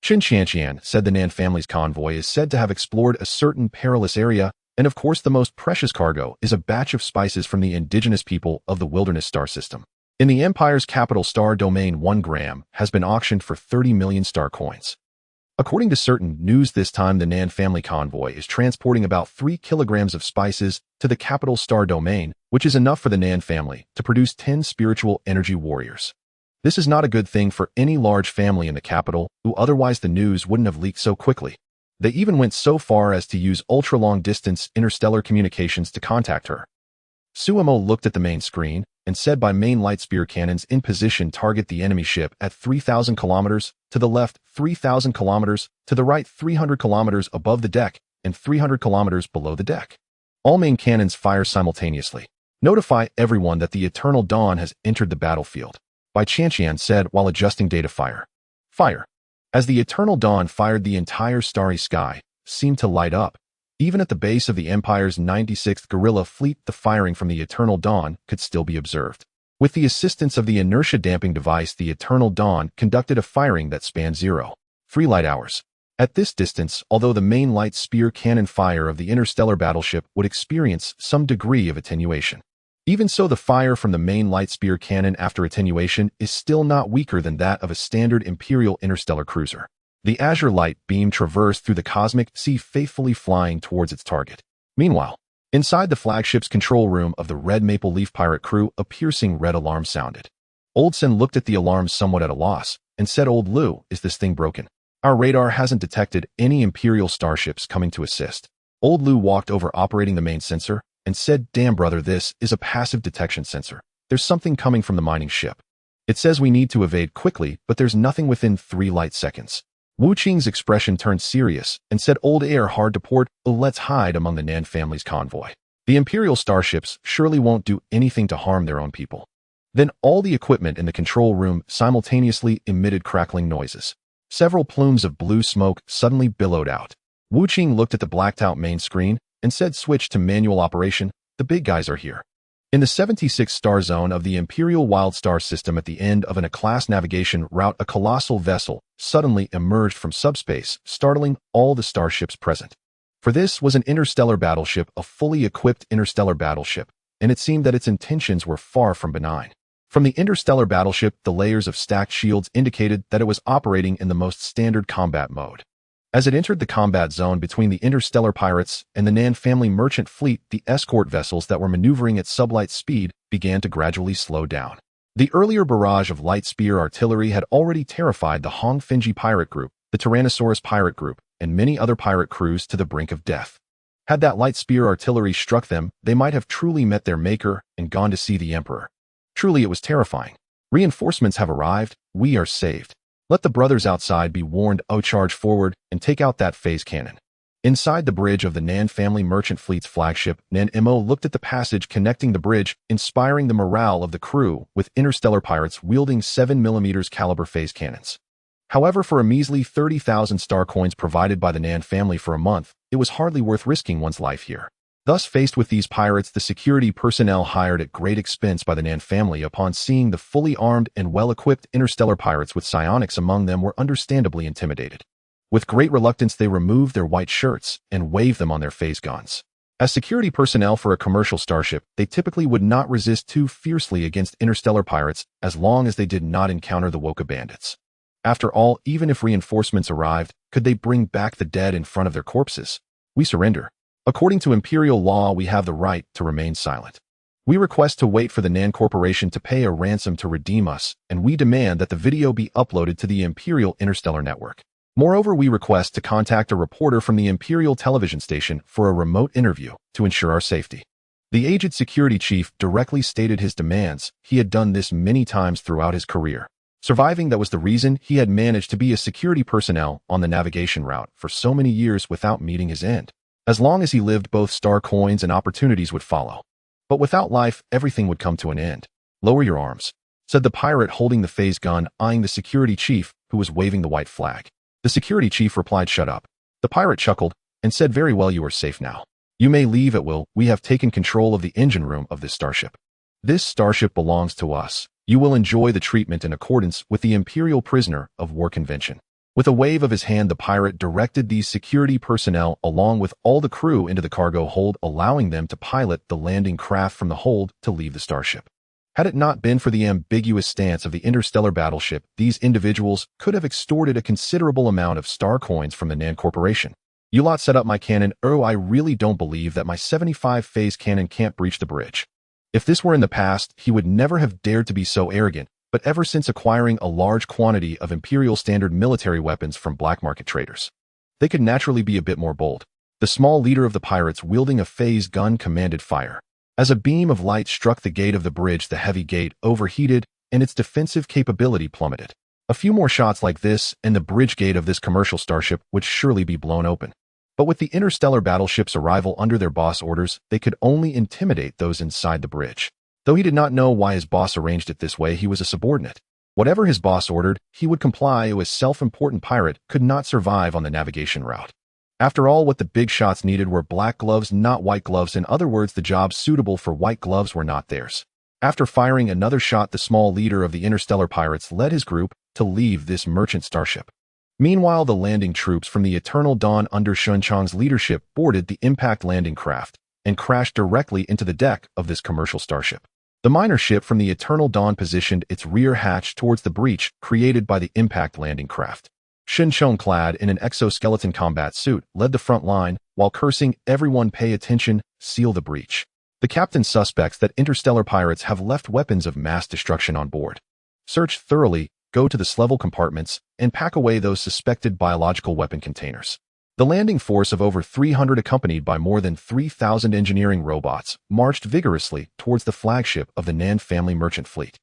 Qin Qianqian said the Nan family's convoy is said to have explored a certain perilous area, and of course the most precious cargo is a batch of spices from the indigenous people of the Wilderness Star System. In the Empire's capital star domain, 1 gram has been auctioned for 30 million star coins. According to certain news, this time the Nan family convoy is transporting about 3 kilograms of spices to the capital star domain, which is enough for the Nan family to produce 10 spiritual energy warriors. This is not a good thing for any large family in the capital, who otherwise the news wouldn't have leaked so quickly. They even went so far as to use ultra-long-distance interstellar communications to contact her. Suemo looked at the main screen and said by main light spear cannons in position target the enemy ship at 3,000 kilometers, to the left 3,000 kilometers, to the right 300 kilometers above the deck, and 300 kilometers below the deck. All main cannons fire simultaneously. Notify everyone that the Eternal Dawn has entered the battlefield, Bai Chanqian said while adjusting data fire. Fire. As the Eternal Dawn fired, the entire starry sky seemed to light up. Even at the base of the Empire's 96th guerrilla fleet, the firing from the Eternal Dawn could still be observed. With the assistance of the inertia damping device, the Eternal Dawn conducted a firing that spanned 0.3 light hours. At this distance, although the main light spear cannon fire of the interstellar battleship would experience some degree of attenuation. Even so, the fire from the main light spear cannon after attenuation is still not weaker than that of a standard Imperial interstellar cruiser. The azure light beam traversed through the cosmic sea, faithfully flying towards its target. Meanwhile, inside the flagship's control room of the Red Maple Leaf pirate crew, a piercing red alarm sounded. Old Sen looked at the alarm somewhat at a loss and said, "Old Lu, is this thing broken? Our radar hasn't detected any Imperial starships coming to assist." Old Lu walked over, operating the main sensor, and said, "Damn brother, this is a passive detection sensor. There's something coming from the mining ship. It says we need to evade quickly, but there's nothing within 3 light seconds." Wu Qing's expression turned serious and said, "Old air hard to port, let's hide among the Nan family's convoy. The Imperial starships surely won't do anything to harm their own people." Then all the equipment in the control room simultaneously emitted crackling noises. Several plumes of blue smoke suddenly billowed out. Wu Qing looked at the blacked-out main screen and said, "Switch to manual operation, the big guys are here." In the 76th star zone of the Imperial Wild Star system, at the end of an A-class navigation route, a colossal vessel suddenly emerged from subspace, startling all the starships present. For this was an interstellar battleship, a fully equipped interstellar battleship, and it seemed that its intentions were far from benign. From the interstellar battleship, the layers of stacked shields indicated that it was operating in the most standard combat mode. As it entered the combat zone between the interstellar pirates and the Nan family merchant fleet, the escort vessels that were maneuvering at sublight speed began to gradually slow down. The earlier barrage of light spear artillery had already terrified the Hong Finji pirate group, the Tyrannosaurus pirate group, and many other pirate crews to the brink of death. Had that light spear artillery struck them, they might have truly met their maker and gone to see the Emperor. Truly, it was terrifying. "Reinforcements have arrived. We are saved. Let the brothers outside be warned. Oh, charge forward and take out that phase cannon." Inside the bridge of the Nan family merchant fleet's flagship, Nan Mo looked at the passage connecting the bridge, inspiring the morale of the crew with interstellar pirates wielding 7mm caliber phase cannons. However, for a measly 30,000 star coins provided by the Nan family for a month, it was hardly worth risking one's life here. Thus, faced with these pirates, the security personnel hired at great expense by the Nan family, upon seeing the fully armed and well-equipped interstellar pirates with psionics among them, were understandably intimidated. With great reluctance, they removed their white shirts and waved them on their phase guns. As security personnel for a commercial starship, they typically would not resist too fiercely against interstellar pirates as long as they did not encounter the Woka bandits. After all, even if reinforcements arrived, could they bring back the dead in front of their corpses? "We surrender. According to Imperial law, we have the right to remain silent. We request to wait for the Nan Corporation to pay a ransom to redeem us, and we demand that the video be uploaded to the Imperial Interstellar Network. Moreover, we request to contact a reporter from the Imperial television station for a remote interview to ensure our safety." The aged security chief directly stated his demands. He had done this many times throughout his career. Surviving, that was the reason he had managed to be a security personnel on the navigation route for so many years without meeting his end. As long as he lived, both star coins and opportunities would follow. But without life, everything would come to an end. "Lower your arms," said the pirate holding the phase gun, eyeing the security chief, who was waving the white flag. The security chief replied, "Shut up." The pirate chuckled and said, "Very well, you are safe now. You may leave at will. We have taken control of the engine room of this starship. This starship belongs to us. You will enjoy the treatment in accordance with the Imperial Prisoner of War Convention." With a wave of his hand, the pirate directed these security personnel along with all the crew into the cargo hold, allowing them to pilot the landing craft from the hold to leave the starship. Had it not been for the ambiguous stance of the interstellar battleship, these individuals could have extorted a considerable amount of star coins from the Nan Corporation. "You lot set up my cannon. Oh, I really don't believe that my 75 phase cannon can't breach the bridge." If this were in the past, he would never have dared to be so arrogant, but ever since acquiring a large quantity of Imperial standard military weapons from black market traders, they could naturally be a bit more bold. The small leader of the pirates, wielding a phase gun, commanded fire. As a beam of light struck the gate of the bridge, the heavy gate overheated and its defensive capability plummeted. A few more shots like this, and the bridge gate of this commercial starship would surely be blown open. But with the interstellar battleship's arrival under their boss' orders, they could only intimidate those inside the bridge. Though he did not know why his boss arranged it this way, he was a subordinate. Whatever his boss ordered, he would comply. A self-important pirate could not survive on the navigation route. After all, what the big shots needed were black gloves, not white gloves. In other words, the jobs suitable for white gloves were not theirs. After firing another shot, the small leader of the interstellar pirates led his group to leave this merchant starship. Meanwhile, the landing troops from the Eternal Dawn under Sun Chang's leadership boarded the impact landing craft and crashed directly into the deck of this commercial starship. The miner ship from the Eternal Dawn positioned its rear hatch towards the breach created by the impact landing craft. Sun Chang, clad in an exoskeleton combat suit, led the front line, while cursing, "Everyone pay attention, seal the breach." The captain suspects that interstellar pirates have left weapons of mass destruction on board. Search thoroughly, go to the slevel compartments, and pack away those suspected biological weapon containers. The landing force of over 300, accompanied by more than 3,000 engineering robots, marched vigorously towards the flagship of the Nan family merchant fleet.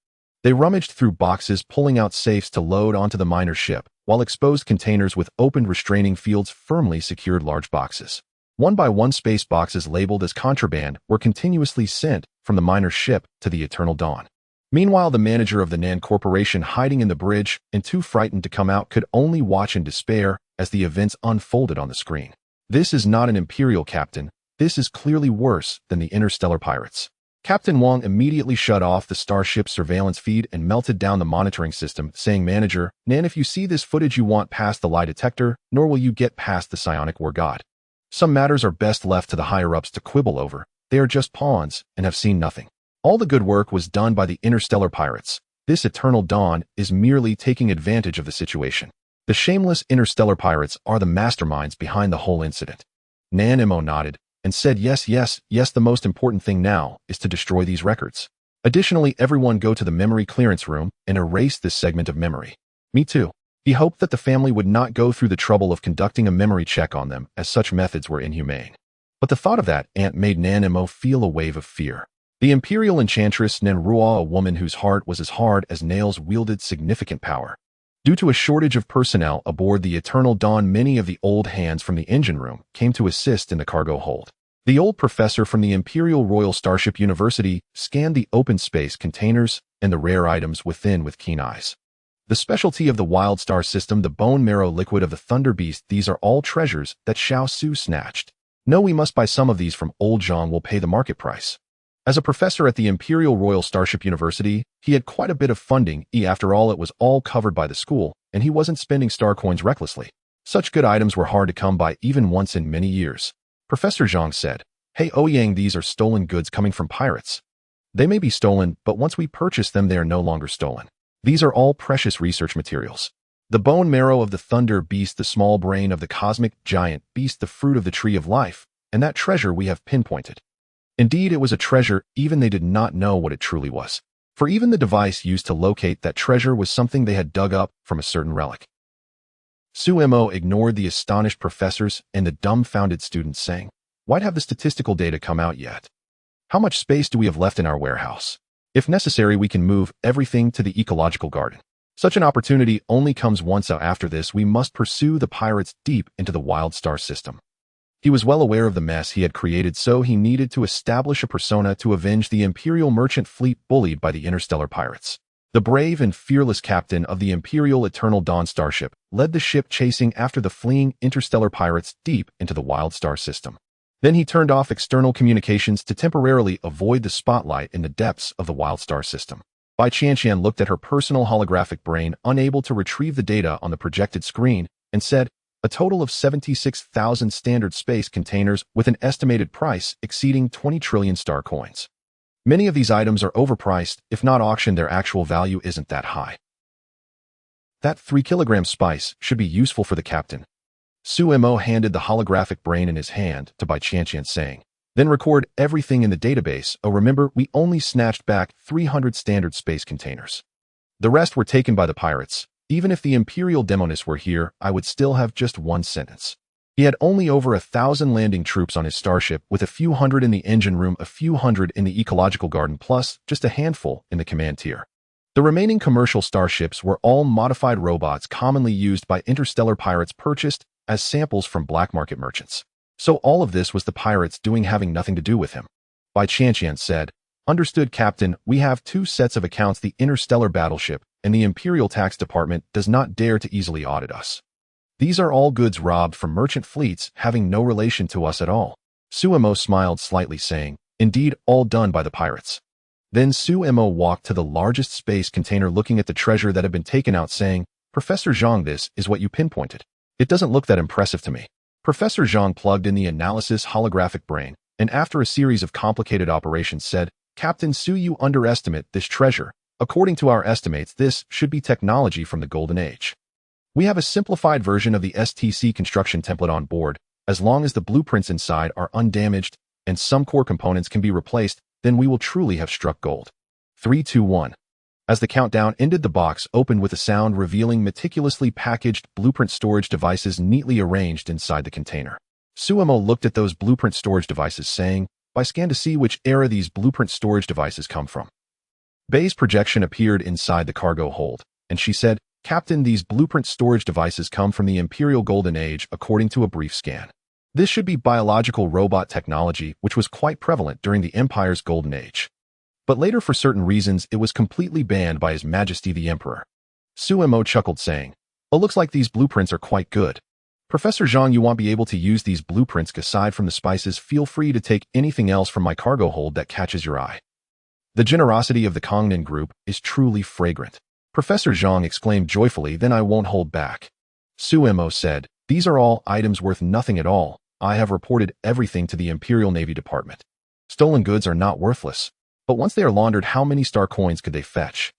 They rummaged through boxes, pulling out safes to load onto the miner's ship, while exposed containers with opened restraining fields firmly secured large boxes. One by one, space boxes labeled as contraband were continuously sent from the miner's ship to the Eternal Dawn. Meanwhile, the manager of the Nan Corporation, hiding in the bridge and too frightened to come out, could only watch in despair as the events unfolded on the screen. This is not an Imperial captain. This is clearly worse than the interstellar pirates. Captain Wang immediately shut off the starship's surveillance feed and melted down the monitoring system, saying, "Manager, Nan, if you see this footage, you won't pass the lie detector, nor will you get past the psionic war god. Some matters are best left to the higher-ups to quibble over. They are just pawns and have seen nothing. All the good work was done by the interstellar pirates. This Eternal Dawn is merely taking advantage of the situation. The shameless interstellar pirates are the masterminds behind the whole incident." Nan Mo nodded and said, yes, the most important thing now is to destroy these records. Additionally, everyone go to the memory clearance room and erase this segment of memory. Me too. He hoped that the family would not go through the trouble of conducting a memory check on them, as such methods were inhumane. But the thought of that ant made Nan Mo feel a wave of fear. The Imperial Enchantress Nan Ruo, a woman whose heart was as hard as nails, wielded significant power. Due to a shortage of personnel aboard the Eternal Dawn, many of the old hands from the engine room came to assist in the cargo hold. The old professor from the Imperial Royal Starship University scanned the open space containers and the rare items within with keen eyes. The specialty of the Wild Star system, the bone marrow liquid of the Thunder Beast, these are all treasures that Xiao Su snatched. No, we must buy some of these from old Zhang. Will pay the market price. As a professor at the Imperial Royal Starship University, he had quite a bit of funding. After all, it was all covered by the school, and he wasn't spending star coins recklessly. Such good items were hard to come by even once in many years. Professor Zhang said, "Hey Ouyang, these are stolen goods coming from pirates. They may be stolen, but once we purchase them, they are no longer stolen. These are all precious research materials. The bone marrow of the Thunder Beast, the small brain of the cosmic giant beast, the fruit of the tree of life, and that treasure we have pinpointed." Indeed, it was a treasure, even they did not know what it truly was. For even the device used to locate that treasure was something they had dug up from a certain relic. Su Mo ignored the astonished professors and the dumbfounded students, saying, "Why'd have the statistical data come out yet? How much space do we have left in our warehouse? If necessary, we can move everything to the ecological garden. Such an opportunity only comes once. After this, we must pursue the pirates deep into the Wild Star system." He was well aware of the mess he had created, so he needed to establish a persona to avenge the Imperial merchant fleet bullied by the interstellar pirates. The brave and fearless captain of the Imperial Eternal Dawn starship led the ship chasing after the fleeing interstellar pirates deep into the Wild Star system. Then he turned off external communications to temporarily avoid the spotlight in the depths of the Wild Star system. Bai Qianqian looked at her personal holographic brain, unable to retrieve the data on the projected screen, and said, "A total of 76,000 standard space containers with an estimated price exceeding 20 trillion star coins. Many of these items are overpriced. If not auctioned, their actual value isn't that high. That 3-kilogram spice should be useful for the captain." Su Mo handed the holographic brain in his hand to Bai Qianqian, saying, "Then record everything in the database. Oh, remember, we only snatched back 300 standard space containers. The rest were taken by the pirates. Even if the Imperial Demonists were here, I would still have just one sentence. He had only over 1,000 landing troops on his starship, with a few hundred in the engine room, a few hundred in the ecological garden, plus just a handful in the command tier. The remaining commercial starships were all modified robots commonly used by interstellar pirates purchased as samples from black market merchants. So all of this was the pirates doing, having nothing to do with him. Bai Qianqian said, "Understood, Captain. We have two sets of accounts. The interstellar battleship and the Imperial Tax Department does not dare to easily audit us. These are all goods robbed from merchant fleets having no relation to us at all." Suemo smiled slightly, saying, "Indeed, all done by the pirates." Then Suemo walked to the largest space container, looking at the treasure that had been taken out, saying, "Professor Zhang, this is what you pinpointed. It doesn't look that impressive to me." Professor Zhang plugged in the analysis holographic brain, and after a series of complicated operations said, "Captain Su, you underestimate this treasure. According to our estimates, this should be technology from the Golden Age. We have a simplified version of the STC construction template on board. As long as the blueprints inside are undamaged and some core components can be replaced, then we will truly have struck gold." 3, 2, 1. As the countdown ended, the box opened with a sound, revealing meticulously packaged blueprint storage devices neatly arranged inside the container. Suemo looked at those blueprint storage devices, saying, "I scan to see which era these blueprint storage devices come from." Bai's projection appeared inside the cargo hold, and she said, "Captain, these blueprint storage devices come from the Imperial Golden Age according to a brief scan. This should be biological robot technology, which was quite prevalent during the Empire's Golden Age. But later, for certain reasons, it was completely banned by His Majesty the Emperor." Suemo chuckled, saying, "Oh, looks like these blueprints are quite good. Professor Zhang, you won't be able to use these blueprints. Aside from the spices, feel free to take anything else from my cargo hold that catches your eye. The generosity of the Kongnan group is truly fragrant." Professor Zhang exclaimed joyfully, "Then I won't hold back." Suemo said, "These are all items worth nothing at all. I have reported everything to the Imperial Navy Department. Stolen goods are not worthless. But once they are laundered, how many star coins could they fetch?"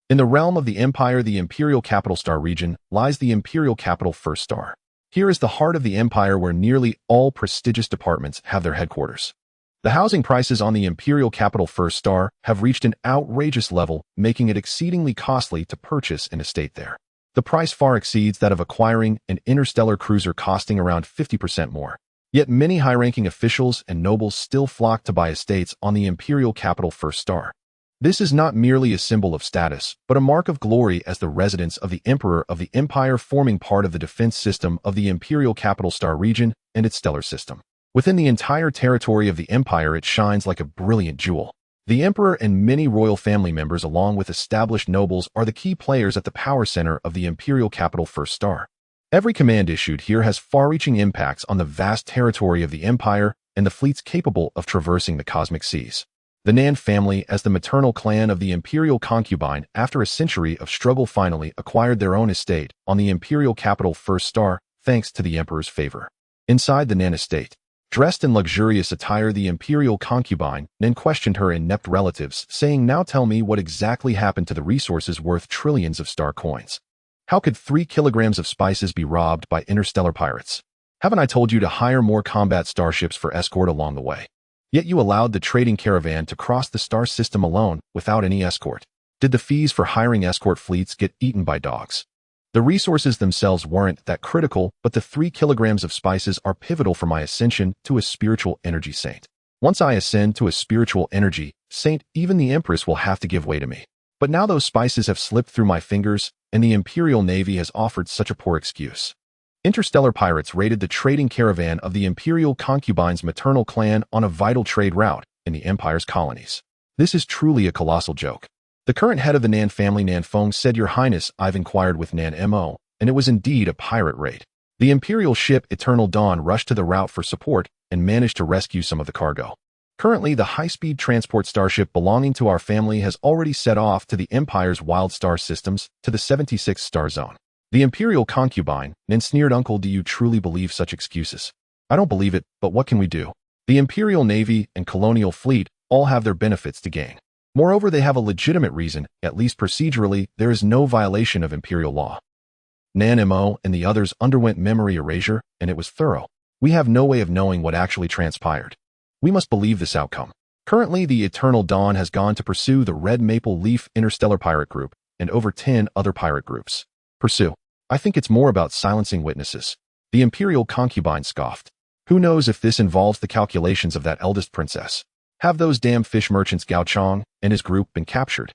In the realm of the Empire, the Imperial Capital Star region, lies the Imperial Capital First Star. Here is the heart of the Empire, where nearly all prestigious departments have their headquarters. The housing prices on the Imperial Capital First Star have reached an outrageous level, making it exceedingly costly to purchase an estate there. The price far exceeds that of acquiring an interstellar cruiser, costing around 50% more. Yet many high-ranking officials and nobles still flock to buy estates on the Imperial Capital First Star. This is not merely a symbol of status, but a mark of glory as the residence of the Emperor of the Empire, forming part of the defense system of the Imperial Capital Star region and its stellar system. Within the entire territory of the Empire, it shines like a brilliant jewel. The Emperor and many royal family members, along with established nobles, are the key players at the power center of the Imperial Capital First Star. Every command issued here has far-reaching impacts on the vast territory of the Empire and the fleets capable of traversing the cosmic seas. The Nan family, as the maternal clan of the Imperial concubine, after a century of struggle, finally acquired their own estate on the Imperial Capital First Star, thanks to the Emperor's favor. Inside the Nan estate, dressed in luxurious attire, the Imperial concubine then questioned her inept relatives, saying, "Now tell me, what exactly happened to the resources worth trillions of star coins? How could 3 kilograms of spices be robbed by interstellar pirates? Haven't I told you to hire more combat starships for escort along the way? Yet you allowed the trading caravan to cross the star system alone without any escort. Did the fees for hiring escort fleets get eaten by dogs? The resources themselves weren't that critical, but the 3 kilograms of spices are pivotal for my ascension to a spiritual energy saint. Once I ascend to a spiritual energy saint, even the Empress will have to give way to me. But now those spices have slipped through my fingers, and the Imperial Navy has offered such a poor excuse." Interstellar pirates raided the trading caravan of the Imperial concubine's maternal clan on a vital trade route in the Empire's colonies. This is truly a colossal joke. The current head of the Nan family, Nan Feng, said, "Your Highness, I've inquired with Nan Mo, and it was indeed a pirate raid. The Imperial ship Eternal Dawn rushed to the route for support and managed to rescue some of the cargo. Currently, the high-speed transport starship belonging to our family has already set off to the Empire's wild star systems to the 76th star zone." The Imperial concubine then sneered, "Uncle, do you truly believe such excuses?" "I don't believe it, but what can we do? The Imperial Navy and Colonial Fleet all have their benefits to gain. Moreover, they have a legitimate reason. At least procedurally, there is no violation of Imperial law." Nan Mo and the others underwent memory erasure, and it was thorough. "We have no way of knowing what actually transpired. We must believe this outcome. Currently, the Eternal Dawn has gone to pursue the Red Maple Leaf Interstellar Pirate Group and over 10 other pirate groups. Pursue. I think it's more about silencing witnesses. The imperial concubine scoffed. Who knows if this involves the calculations of that eldest princess? Have those damn fish merchants Gao Chong and his group been captured?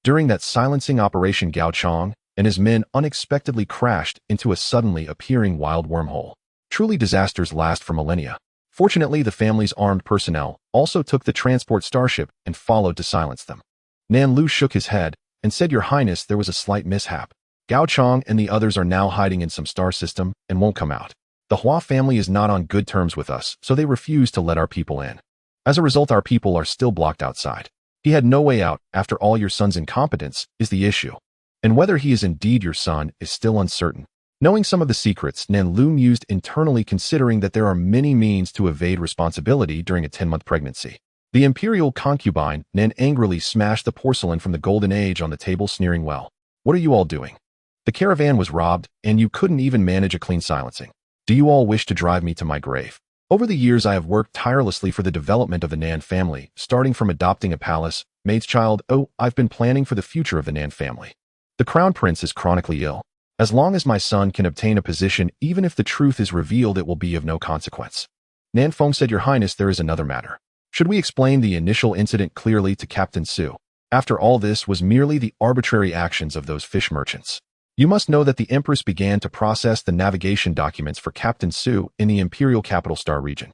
During that silencing operation, Gao Chong and his men unexpectedly crashed into a suddenly appearing wild wormhole. Truly, disasters last for millennia. Fortunately, the family's armed personnel also took the transport Starship and followed to silence them. Nan Lu shook his head and said, "Your Highness, there was a slight mishap. Gao Chong and the others are now hiding in some star system and won't come out. The Hua family is not on good terms with us, so they refuse to let our people in. As a result, our people are still blocked outside. He had no way out. After all, your son's incompetence is the issue. And whether he is indeed your son is still uncertain." Knowing some of the secrets, Nan Lu mused internally, considering that there are many means to evade responsibility during a 10-month pregnancy. The imperial concubine, Nan, angrily smashed the porcelain from the golden age on the table, sneering, "Well, what are you all doing? The caravan was robbed, and you couldn't even manage a clean silencing. Do you all wish to drive me to my grave?" Over the years, I have worked tirelessly for the development of the Nan family, starting from adopting a palace, maid's child. I've been planning for the future of the Nan family. The crown prince is chronically ill. As long as my son can obtain a position, even if the truth is revealed, it will be of no consequence. Nan Feng said, "Your Highness, there is another matter. Should we explain the initial incident clearly to Captain Su? After all, this was merely the arbitrary actions of those fish merchants. You must know that the Empress began to process the navigation documents for Captain Su in the Imperial Capital Star region.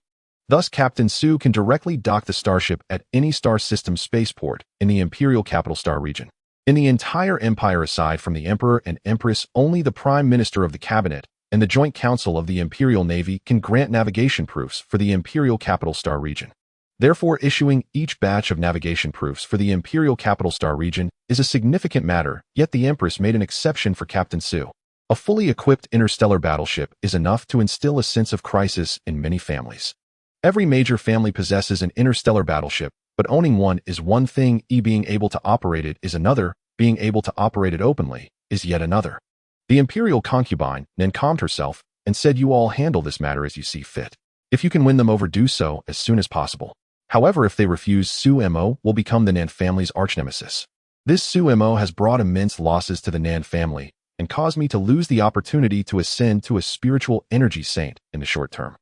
Thus, Captain Su can directly dock the Starship at any star system spaceport in the Imperial Capital Star region. In the entire empire, aside from the Emperor and Empress, only the Prime Minister of the Cabinet and the Joint Council of the Imperial Navy can grant navigation proofs for the Imperial Capital Star region. Therefore, issuing each batch of navigation proofs for the Imperial Capital Star region is a significant matter, yet the Empress made an exception for Captain Su. A fully equipped interstellar battleship is enough to instill a sense of crisis in many families. Every major family possesses an interstellar battleship, but owning one is one thing, being able to operate it is another, being able to operate it openly is yet another. The imperial concubine then calmed herself and said, "You all handle this matter as you see fit. If you can win them over, do so as soon as possible. However, if they refuse, Su Mo will become the Nan family's arch-nemesis. This Su Mo has brought immense losses to the Nan family and caused me to lose the opportunity to ascend to a spiritual energy saint in the short term.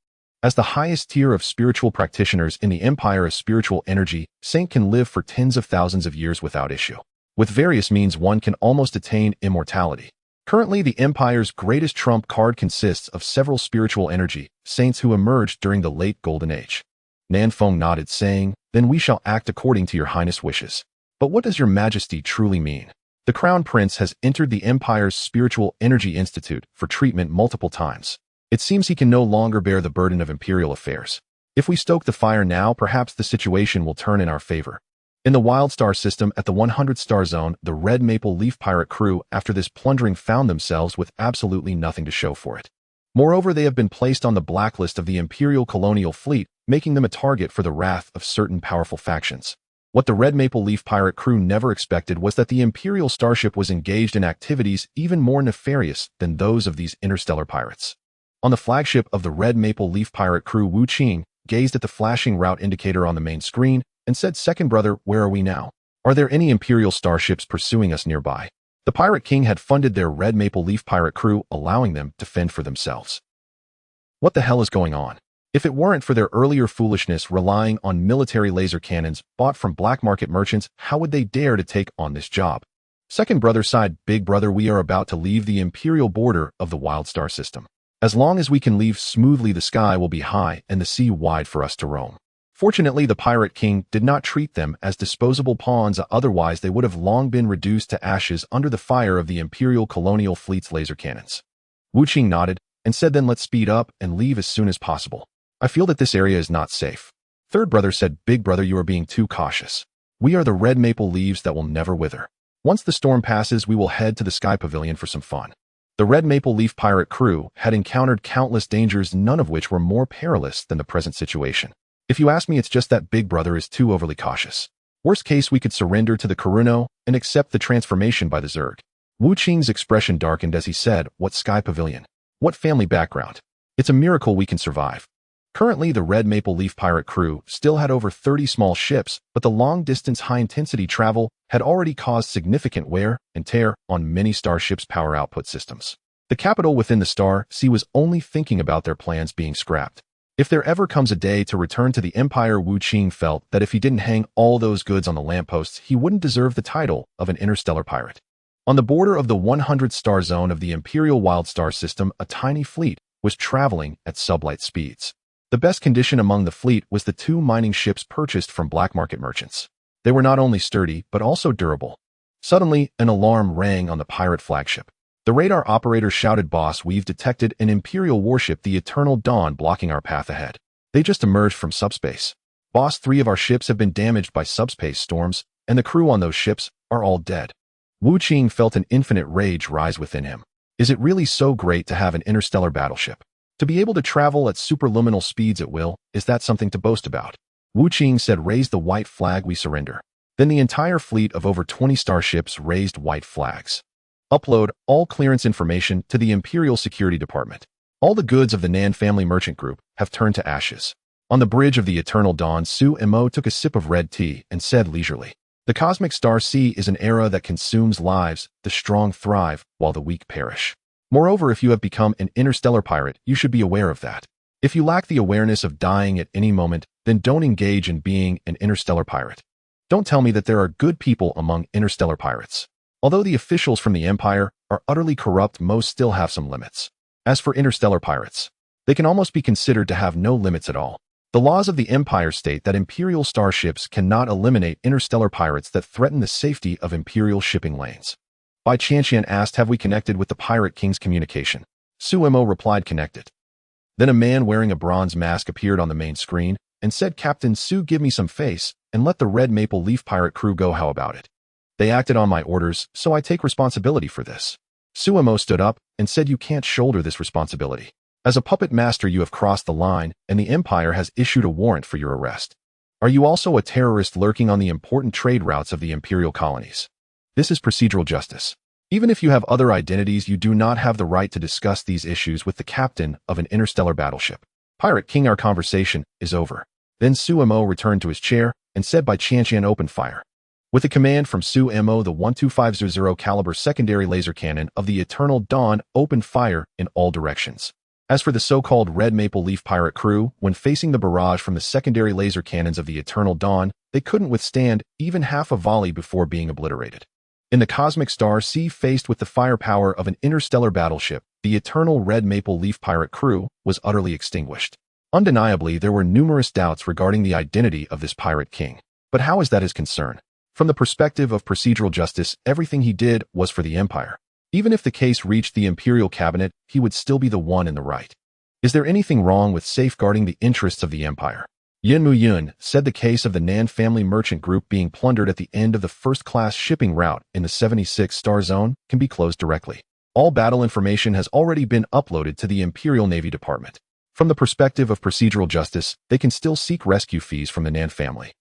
As the highest tier of spiritual practitioners in the Empire, a spiritual energy saint can live for tens of thousands of years without issue. With various means, one can almost attain immortality. Currently, the Empire's greatest trump card consists of several spiritual energy saints who emerged during the late Golden Age." Nan Feng nodded, saying, "Then we shall act according to your Highness' wishes. But what does your Majesty truly mean? The Crown Prince has entered the Empire's Spiritual Energy Institute for treatment multiple times. It seems he can no longer bear the burden of imperial affairs. If we stoke the fire now, perhaps the situation will turn in our favor." In the Wild Star system at the 100th star zone, the Red Maple Leaf pirate crew, after this plundering, found themselves with absolutely nothing to show for it. Moreover, they have been placed on the blacklist of the Imperial Colonial Fleet, making them a target for the wrath of certain powerful factions. What the Red Maple Leaf pirate crew never expected was that the Imperial Starship was engaged in activities even more nefarious than those of these interstellar pirates. On the flagship of the Red Maple Leaf pirate crew, Wu Qing gazed at the flashing route indicator on the main screen and said, "Second brother, where are we now? Are there any Imperial starships pursuing us nearby?" The Pirate King had funded their Red Maple Leaf pirate crew, allowing them to fend for themselves. What the hell is going on? If it weren't for their earlier foolishness relying on military laser cannons bought from black market merchants, how would they dare to take on this job? Second brother sighed, "Big brother, we are about to leave the Imperial border of the Wild Star system. As long as we can leave smoothly, the sky will be high and the sea wide for us to roam." Fortunately, the Pirate King did not treat them as disposable pawns, otherwise they would have long been reduced to ashes under the fire of the Imperial Colonial Fleet's laser cannons. Wu Qing nodded and said, "Then let's speed up and leave as soon as possible. I feel that this area is not safe." Third brother said, "Big brother, you are being too cautious. We are the red maple leaves that will never wither. Once the storm passes, we will head to the Sky Pavilion for some fun." The Red Maple Leaf pirate crew had encountered countless dangers, none of which were more perilous than the present situation. If you ask me, it's just that Big Brother is too overly cautious. Worst case, we could surrender to the Karuno and accept the transformation by the Zerg. Wu Qing's expression darkened as he said, "What Sky Pavilion? What family background? It's a miracle we can survive." Currently, the Red Maple Leaf pirate crew still had over 30 small ships, but the long-distance high-intensity travel had already caused significant wear and tear on many starships' power output systems. The capital within the Star Sea was only thinking about their plans being scrapped. If there ever comes a day to return to the Empire, Wu Qing felt that if he didn't hang all those goods on the lampposts, he wouldn't deserve the title of an interstellar pirate. On the border of the 100-star zone of the Imperial Wild Star system, a tiny fleet was traveling at sublight speeds. The best condition among the fleet was the 2 mining ships purchased from black market merchants. They were not only sturdy, but also durable. Suddenly, an alarm rang on the pirate flagship. The radar operator shouted, "Boss, we've detected an Imperial warship, the Eternal Dawn, blocking our path ahead. They just emerged from subspace. Boss, 3 of our ships have been damaged by subspace storms, and the crew on those ships are all dead." Wu Qing felt an infinite rage rise within him. Is it really so great to have an interstellar battleship? To be able to travel at superluminal speeds at will, is that something to boast about? Wu Qing said, "Raise the white flag, we surrender." Then the entire fleet of over 20 starships raised white flags. Upload all clearance information to the Imperial Security Department. All the goods of the Nan family merchant group have turned to ashes. On the bridge of the Eternal Dawn, Su Mo took a sip of red tea and said leisurely, "The cosmic star sea is an era that consumes lives, the strong thrive, while the weak perish. Moreover, if you have become an interstellar pirate, you should be aware of that. If you lack the awareness of dying at any moment, then don't engage in being an interstellar pirate. Don't tell me that there are good people among interstellar pirates. Although the officials from the Empire are utterly corrupt, most still have some limits. As for interstellar pirates, they can almost be considered to have no limits at all. The laws of the Empire state that Imperial starships cannot eliminate interstellar pirates that threaten the safety of Imperial shipping lanes." Bai Qianqian asked, "Have we connected with the Pirate King's communication?" Su Mo replied, "Connected." Then a man wearing a bronze mask appeared on the main screen and said, "Captain Su, give me some face and let the Red Maple Leaf pirate crew go. How about it? They acted on my orders, so I take responsibility for this." Su Mo stood up and said, "You can't shoulder this responsibility. As a puppet master, you have crossed the line, and the Empire has issued a warrant for your arrest. Are you also a terrorist lurking on the important trade routes of the Imperial colonies? This is procedural justice. Even if you have other identities, you do not have the right to discuss these issues with the captain of an interstellar battleship. Pirate King, our conversation is over." Then Su Mo returned to his chair and said, "Bai Qianqian, open fire." With a command from Su Mo, the 12500 caliber secondary laser cannon of the Eternal Dawn opened fire in all directions. As for the so-called Red Maple Leaf pirate crew, when facing the barrage from the secondary laser cannons of the Eternal Dawn, they couldn't withstand even half a volley before being obliterated. In the cosmic star sea, faced with the firepower of an interstellar battleship, the eternal Red Maple Leaf pirate crew was utterly extinguished. Undeniably, there were numerous doubts regarding the identity of this pirate king. But how is that his concern? From the perspective of procedural justice, everything he did was for the Empire. Even if the case reached the Imperial Cabinet, he would still be the one in the right. Is there anything wrong with safeguarding the interests of the Empire? Yin Mu Yun said the case of the Nan family merchant group being plundered at the end of the first-class shipping route in the 76-star zone can be closed directly. All battle information has already been uploaded to the Imperial Navy Department. From the perspective of procedural justice, they can still seek rescue fees from the Nan family.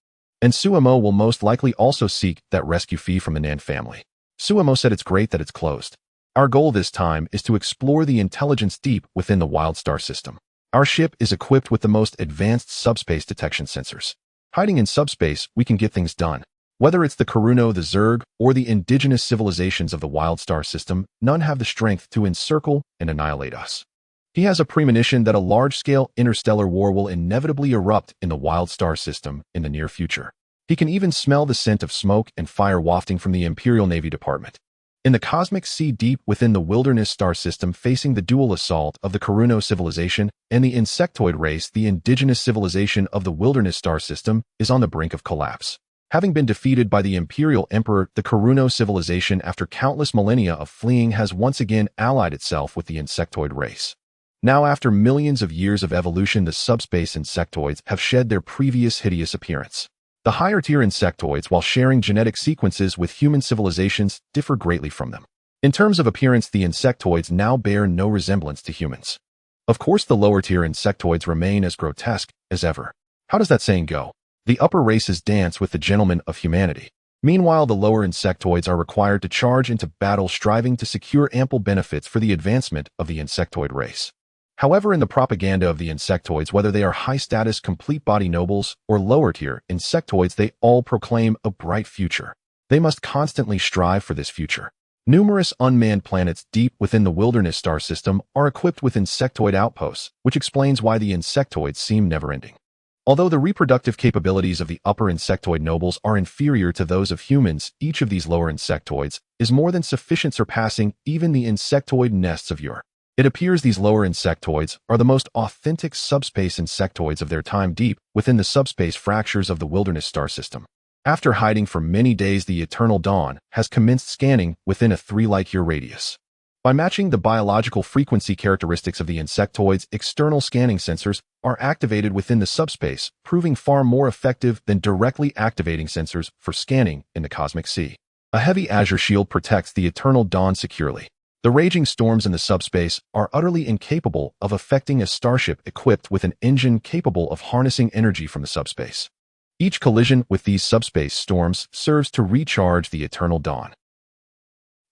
And Su Mo will most likely also seek that rescue fee from the Nan family. Su Mo said, "It's great that it's closed. Our goal this time is to explore the intelligence deep within the Wild Star system. Our ship is equipped with the most advanced subspace detection sensors. Hiding in subspace, we can get things done. Whether it's the Karuno, the Zerg, or the indigenous civilizations of the Wild Star system, none have the strength to encircle and annihilate us." He has a premonition that a large-scale interstellar war will inevitably erupt in the Wild Star system in the near future. He can even smell the scent of smoke and fire wafting from the Imperial Navy Department. In the cosmic sea deep within the Wilderness Star system, facing the dual assault of the Karuno civilization and the insectoid race, the indigenous civilization of the Wilderness Star system is on the brink of collapse. Having been defeated by the Imperial Emperor, the Karuno civilization, after countless millennia of fleeing, has once again allied itself with the insectoid race. Now, after millions of years of evolution, the subspace insectoids have shed their previous hideous appearance. The higher-tier insectoids, while sharing genetic sequences with human civilizations, differ greatly from them. In terms of appearance, the insectoids now bear no resemblance to humans. Of course, the lower-tier insectoids remain as grotesque as ever. How does that saying go? The upper races dance with the gentlemen of humanity. Meanwhile, the lower insectoids are required to charge into battle, striving to secure ample benefits for the advancement of the insectoid race. However, in the propaganda of the insectoids, whether they are high-status, complete-body nobles or lower-tier insectoids, they all proclaim a bright future. They must constantly strive for this future. Numerous unmanned planets deep within the wilderness star system are equipped with insectoid outposts, which explains why the insectoids seem never-ending. Although the reproductive capabilities of the upper insectoid nobles are inferior to those of humans, each of these lower insectoids is more than sufficient, surpassing even the insectoid nests of yore. It appears these lower insectoids are the most authentic subspace insectoids of their time deep within the subspace fractures of the wilderness star system. After hiding for many days, the Eternal Dawn has commenced scanning within a 3-light-year radius. By matching the biological frequency characteristics of the insectoids, external scanning sensors are activated within the subspace, proving far more effective than directly activating sensors for scanning in the cosmic sea. A heavy azure shield protects the Eternal Dawn securely. The raging storms in the subspace are utterly incapable of affecting a starship equipped with an engine capable of harnessing energy from the subspace. Each collision with these subspace storms serves to recharge the Eternal Dawn.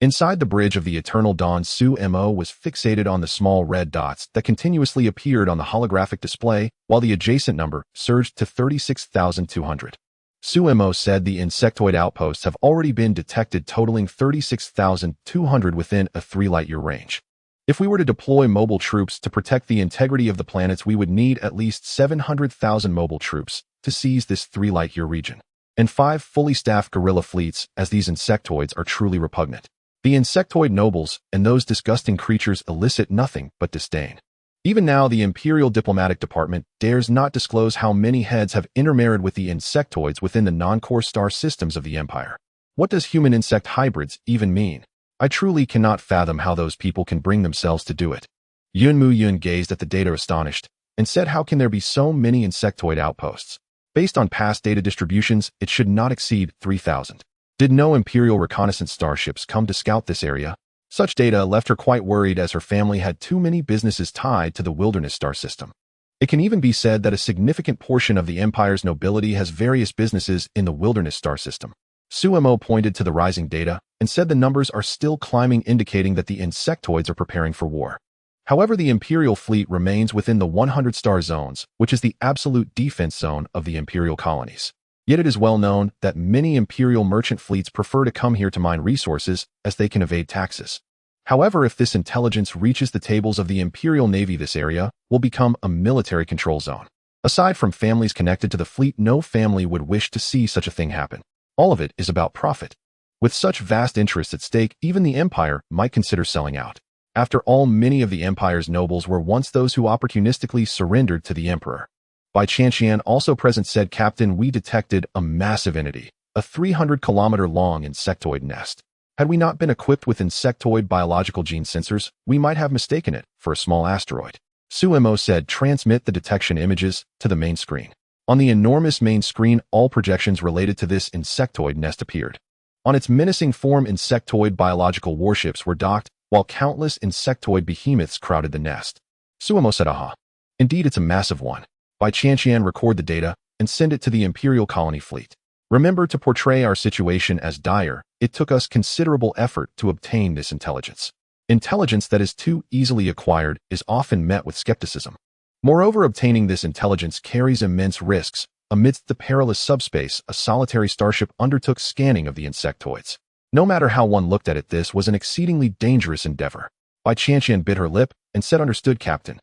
Inside the bridge of the Eternal Dawn, Su-Mo was fixated on the small red dots that continuously appeared on the holographic display, while the adjacent number surged to 36,200. Su-Mo said the insectoid outposts have already been detected, totaling 36,200 within a 3-light-year range. If we were to deploy mobile troops to protect the integrity of the planets, we would need at least 700,000 mobile troops to seize this 3-light-year region, and 5 fully staffed guerrilla fleets, as these insectoids are truly repugnant. The insectoid nobles and those disgusting creatures elicit nothing but disdain. Even now, the Imperial Diplomatic Department dares not disclose how many heads have intermarried with the insectoids within the non-core star systems of the Empire. What does human-insect hybrids even mean? I truly cannot fathom how those people can bring themselves to do it. Yun Mu Yun gazed at the data astonished and said, how can there be so many insectoid outposts? Based on past data distributions, it should not exceed 3,000. Did no Imperial reconnaissance starships come to scout this area? Such data left her quite worried, as her family had too many businesses tied to the wilderness star system. It can even be said that a significant portion of the Empire's nobility has various businesses in the wilderness star system. Su-Mo pointed to the rising data and said the numbers are still climbing, indicating that the insectoids are preparing for war. However, the Imperial fleet remains within the 100-star zones, which is the absolute defense zone of the Imperial colonies. Yet it is well known that many Imperial merchant fleets prefer to come here to mine resources, as they can evade taxes. However, if this intelligence reaches the tables of the Imperial Navy, this area will become a military control zone. Aside from families connected to the fleet, no family would wish to see such a thing happen. All of it is about profit. With such vast interests at stake, even the Empire might consider selling out. After all, many of the Empire's nobles were once those who opportunistically surrendered to the Emperor. Bai Qianqian, also present, said, Captain, we detected a massive entity, a 300-kilometer-long insectoid nest. Had we not been equipped with insectoid biological gene sensors, we might have mistaken it for a small asteroid. Su-Mo said, transmit the detection images to the main screen. On the enormous main screen, all projections related to this insectoid nest appeared. On its menacing form, insectoid biological warships were docked, while countless insectoid behemoths crowded the nest. Su-Mo said, aha. Indeed, it's a massive one. Bai Qianqian, record the data and send it to the Imperial colony fleet. Remember to portray our situation as dire. It took us considerable effort to obtain this intelligence. Intelligence that is too easily acquired is often met with skepticism. Moreover, obtaining this intelligence carries immense risks. Amidst the perilous subspace, a solitary starship undertook scanning of the insectoids. No matter how one looked at it, this was an exceedingly dangerous endeavor. Bai Qianqian bit her lip and said, understood, Captain.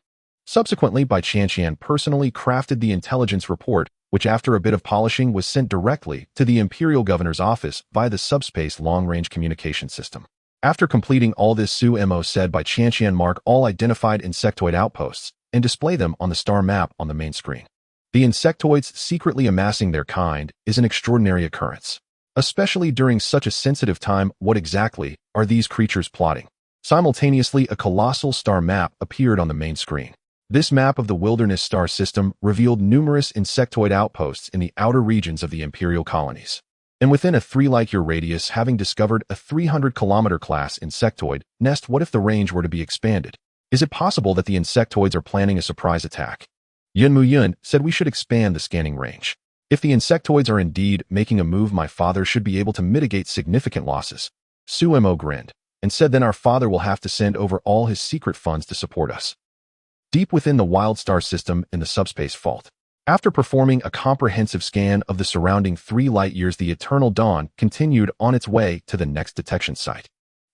Subsequently, Bai Qianqian personally crafted the intelligence report, which after a bit of polishing was sent directly to the Imperial Governor's office via the subspace long-range communication system. After completing all this, Su-Mo said, Bai Qianqian, mark all identified insectoid outposts and display them on the star map on the main screen. The insectoids secretly amassing their kind is an extraordinary occurrence. Especially during such a sensitive time, what exactly are these creatures plotting? Simultaneously, a colossal star map appeared on the main screen. This map of the wilderness star system revealed numerous insectoid outposts in the outer regions of the Imperial colonies. And within a 3-light-year radius, having discovered a 300-kilometer class insectoid nest, what if the range were to be expanded? Is it possible that the insectoids are planning a surprise attack? Yun Mu Yun said we should expand the scanning range. If the insectoids are indeed making a move, my father should be able to mitigate significant losses. Su-Mo grinned and said, then our father will have to send over all his secret funds to support us. Deep within the wild star system in the subspace fault, after performing a comprehensive scan of the surrounding 3 light-years, the Eternal Dawn continued on its way to the next detection site.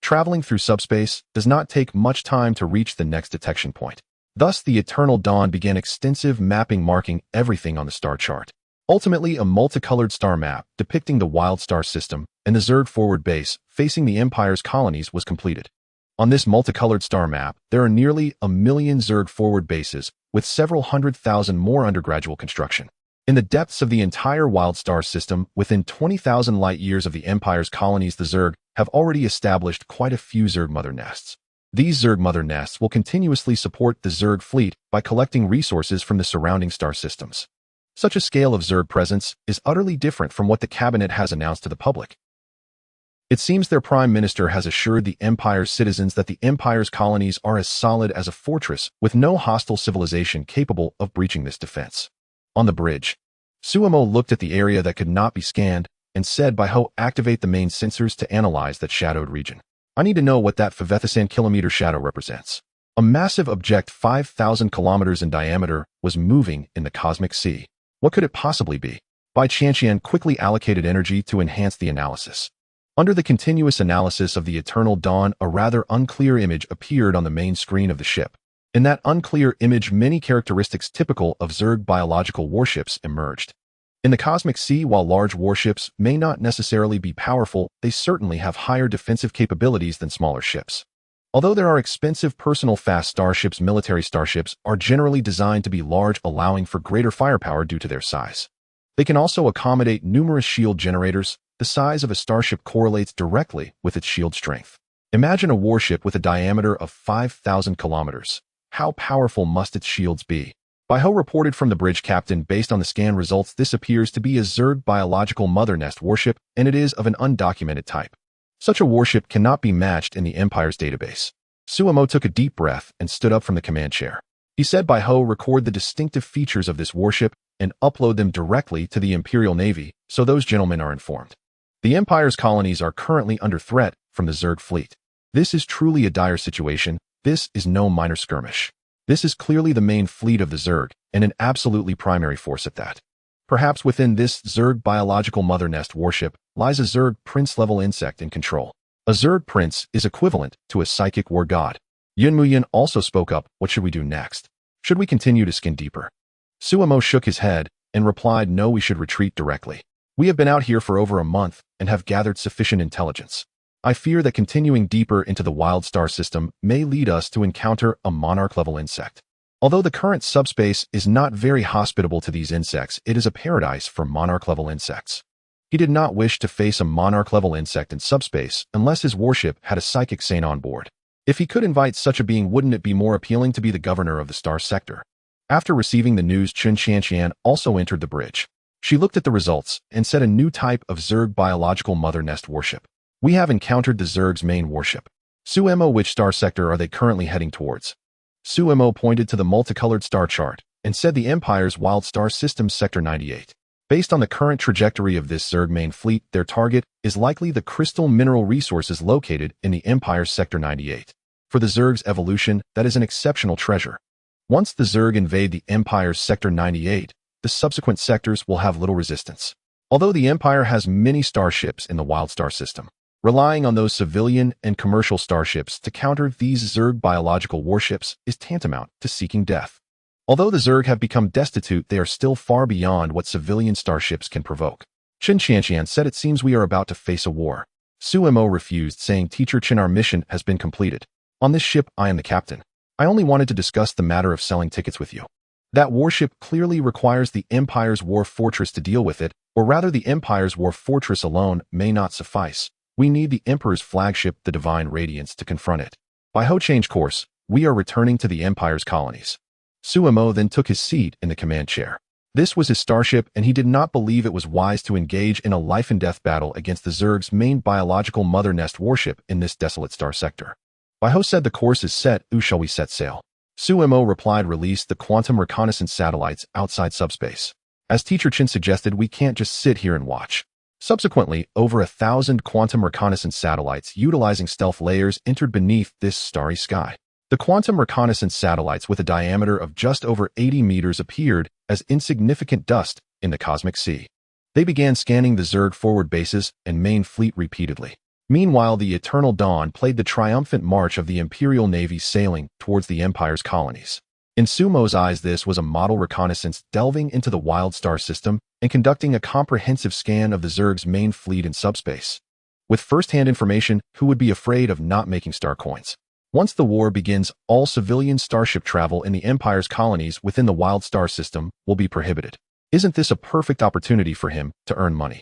Traveling through subspace does not take much time to reach the next detection point. Thus, the Eternal Dawn began extensive mapping, marking everything on the star chart. Ultimately, a multicolored star map depicting the wild star system and the Zerg forward base facing the Empire's colonies was completed. On this multicolored star map, there are nearly 1 million Zerg forward bases, with several 100,000 more under gradual construction. In the depths of the entire wild star system, within 20,000 light-years of the Empire's colonies, the Zerg have already established quite a few Zerg mother nests. These Zerg mother nests will continuously support the Zerg fleet by collecting resources from the surrounding star systems. Such a scale of Zerg presence is utterly different from what the cabinet has announced to the public. It seems their prime minister has assured the Empire's citizens that the Empire's colonies are as solid as a fortress, with no hostile civilization capable of breaching this defense. On the bridge, Suemo looked at the area that could not be scanned and said, "By-ho, activate the main sensors to analyze that shadowed region. I need to know what that 5,000 kilometer shadow represents." A massive object 5,000 kilometers in diameter was moving in the cosmic sea. What could it possibly be? Bai Qianqian quickly allocated energy to enhance the analysis. Under the continuous analysis of the Eternal Dawn, a rather unclear image appeared on the main screen of the ship. In that unclear image, many characteristics typical of Zerg biological warships emerged. In the cosmic sea, while large warships may not necessarily be powerful, they certainly have higher defensive capabilities than smaller ships. Although there are expensive personal fast starships, military starships are generally designed to be large, allowing for greater firepower due to their size. They can also accommodate numerous shield generators. The size of a starship correlates directly with its shield strength. Imagine a warship with a diameter of 5,000 kilometers. How powerful must its shields be? Bai-ho reported from the bridge captain. Based on the scan results, this appears to be a Zerg biological mother nest warship, and it is of an undocumented type. Such a warship cannot be matched in the Empire's database. Suemo took a deep breath and stood up from the command chair. He said, "Bai-ho, record the distinctive features of this warship and upload them directly to the Imperial Navy so those gentlemen are informed. The Empire's colonies are currently under threat from the Zerg fleet. This is truly a dire situation. This is no minor skirmish. This is clearly the main fleet of the Zerg, and an absolutely primary force at that. Perhaps within this Zerg biological mother nest warship lies a Zerg prince-level insect in control. A Zerg prince is equivalent to a psychic war god." Yun Muyin also spoke up. "What should we do next? Should we continue to skin deeper?" Suemo shook his head and replied, "No, we should retreat directly. We have been out here for over a month and have gathered sufficient intelligence. I fear that continuing deeper into the wild star system may lead us to encounter a monarch-level insect. Although the current subspace is not very hospitable to these insects, it is a paradise for monarch-level insects." He did not wish to face a monarch-level insect in subspace unless his warship had a psychic sane on board. If he could invite such a being, wouldn't it be more appealing to be the governor of the star sector? After receiving the news, Chun Qianqian also entered the bridge. She looked at the results and said, "A new type of Zerg biological mother nest warship. We have encountered the Zerg's main warship." Suemo, which star sector are they currently heading towards? Suemo pointed to the multicolored star chart and said the Empire's wild star system sector 98. Based on the current trajectory of this Zerg main fleet, their target is likely the crystal mineral resources located in the Empire's sector 98. For the Zerg's evolution, that is an exceptional treasure. Once the Zerg invade the Empire's sector 98, the subsequent sectors will have little resistance. Although the Empire has many starships in the wild star system, relying on those civilian and commercial starships to counter these Zerg biological warships is tantamount to seeking death. Although the Zerg have become destitute, they are still far beyond what civilian starships can provoke. Chen Qianqian said, "It seems we are about to face a war." Suemo refused, saying, "Teacher Chen, our mission has been completed. On this ship, I am the captain. I only wanted to discuss the matter of selling tickets with you. That warship clearly requires the Empire's war fortress to deal with it, or rather the Empire's war fortress alone may not suffice. We need the Emperor's flagship, the Divine Radiance, to confront it. Bai-ho, change course. We are returning to the Empire's colonies." Suemo then took his seat in the command chair. This was his starship, and he did not believe it was wise to engage in a life-and-death battle against the Zerg's main biological mother nest warship in this desolate star sector. Bai-ho said, "The course is set. Shall we set sail?" Suemo replied, "Release the quantum reconnaissance satellites outside subspace. As Teacher Chen suggested, we can't just sit here and watch." Subsequently, over 1,000 quantum reconnaissance satellites utilizing stealth layers entered beneath this starry sky. The quantum reconnaissance satellites with a diameter of just over 80 meters appeared as insignificant dust in the cosmic sea. They began scanning the Zerg forward bases and main fleet repeatedly. Meanwhile, the Eternal Dawn played the triumphant march of the Imperial Navy sailing towards the Empire's colonies. In Sumo's eyes, this was a model reconnaissance delving into the Wild Star system and conducting a comprehensive scan of the Zerg's main fleet in subspace. With first-hand information, who would be afraid of not making star coins? Once the war begins, all civilian starship travel in the Empire's colonies within the Wild Star system will be prohibited. Isn't this a perfect opportunity for him to earn money?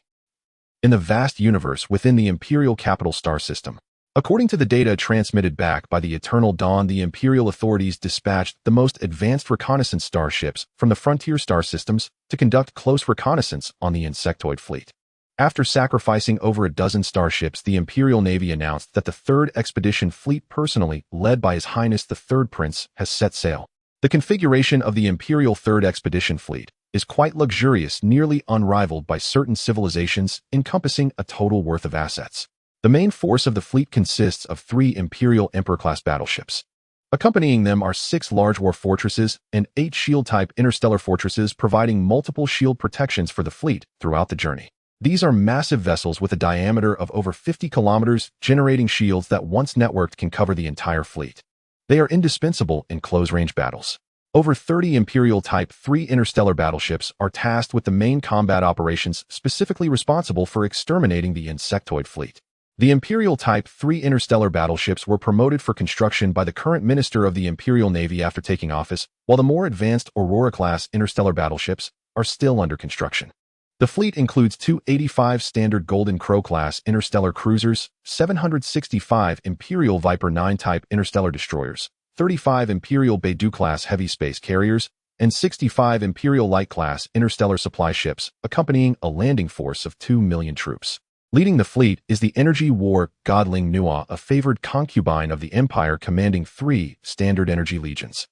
In the vast universe within the Imperial Capital Star System. According to the data transmitted back by the Eternal Dawn, the Imperial authorities dispatched the most advanced reconnaissance starships from the frontier star systems to conduct close reconnaissance on the insectoid fleet. After sacrificing over a dozen starships, the Imperial Navy announced that the 3rd Expedition Fleet, personally led by His Highness the 3rd Prince, has set sail. The configuration of the Imperial 3rd Expedition Fleet is quite luxurious, nearly unrivaled by certain civilizations, encompassing a total worth of assets. The main force of the fleet consists of 3 Imperial Emperor-class battleships. Accompanying them are 6 large war fortresses and 8 shield-type interstellar fortresses, providing multiple shield protections for the fleet throughout the journey. These are massive vessels with a diameter of over 50 kilometers, generating shields that, once networked, can cover the entire fleet. They are indispensable in close-range battles. Over 30 Imperial Type 3 interstellar battleships are tasked with the main combat operations, specifically responsible for exterminating the insectoid fleet. The Imperial Type 3 interstellar battleships were promoted for construction by the current Minister of the Imperial Navy after taking office, while the more advanced Aurora-class interstellar battleships are still under construction. The fleet includes 285 standard Golden Crow-class interstellar cruisers, 765 Imperial Viper 9-type interstellar destroyers, 35 Imperial Beidou-class heavy space carriers, and 65 Imperial Light-class interstellar supply ships, accompanying a landing force of 2 million troops. Leading the fleet is the energy war godling Nua, a favored concubine of the Empire, commanding 3 standard energy legions.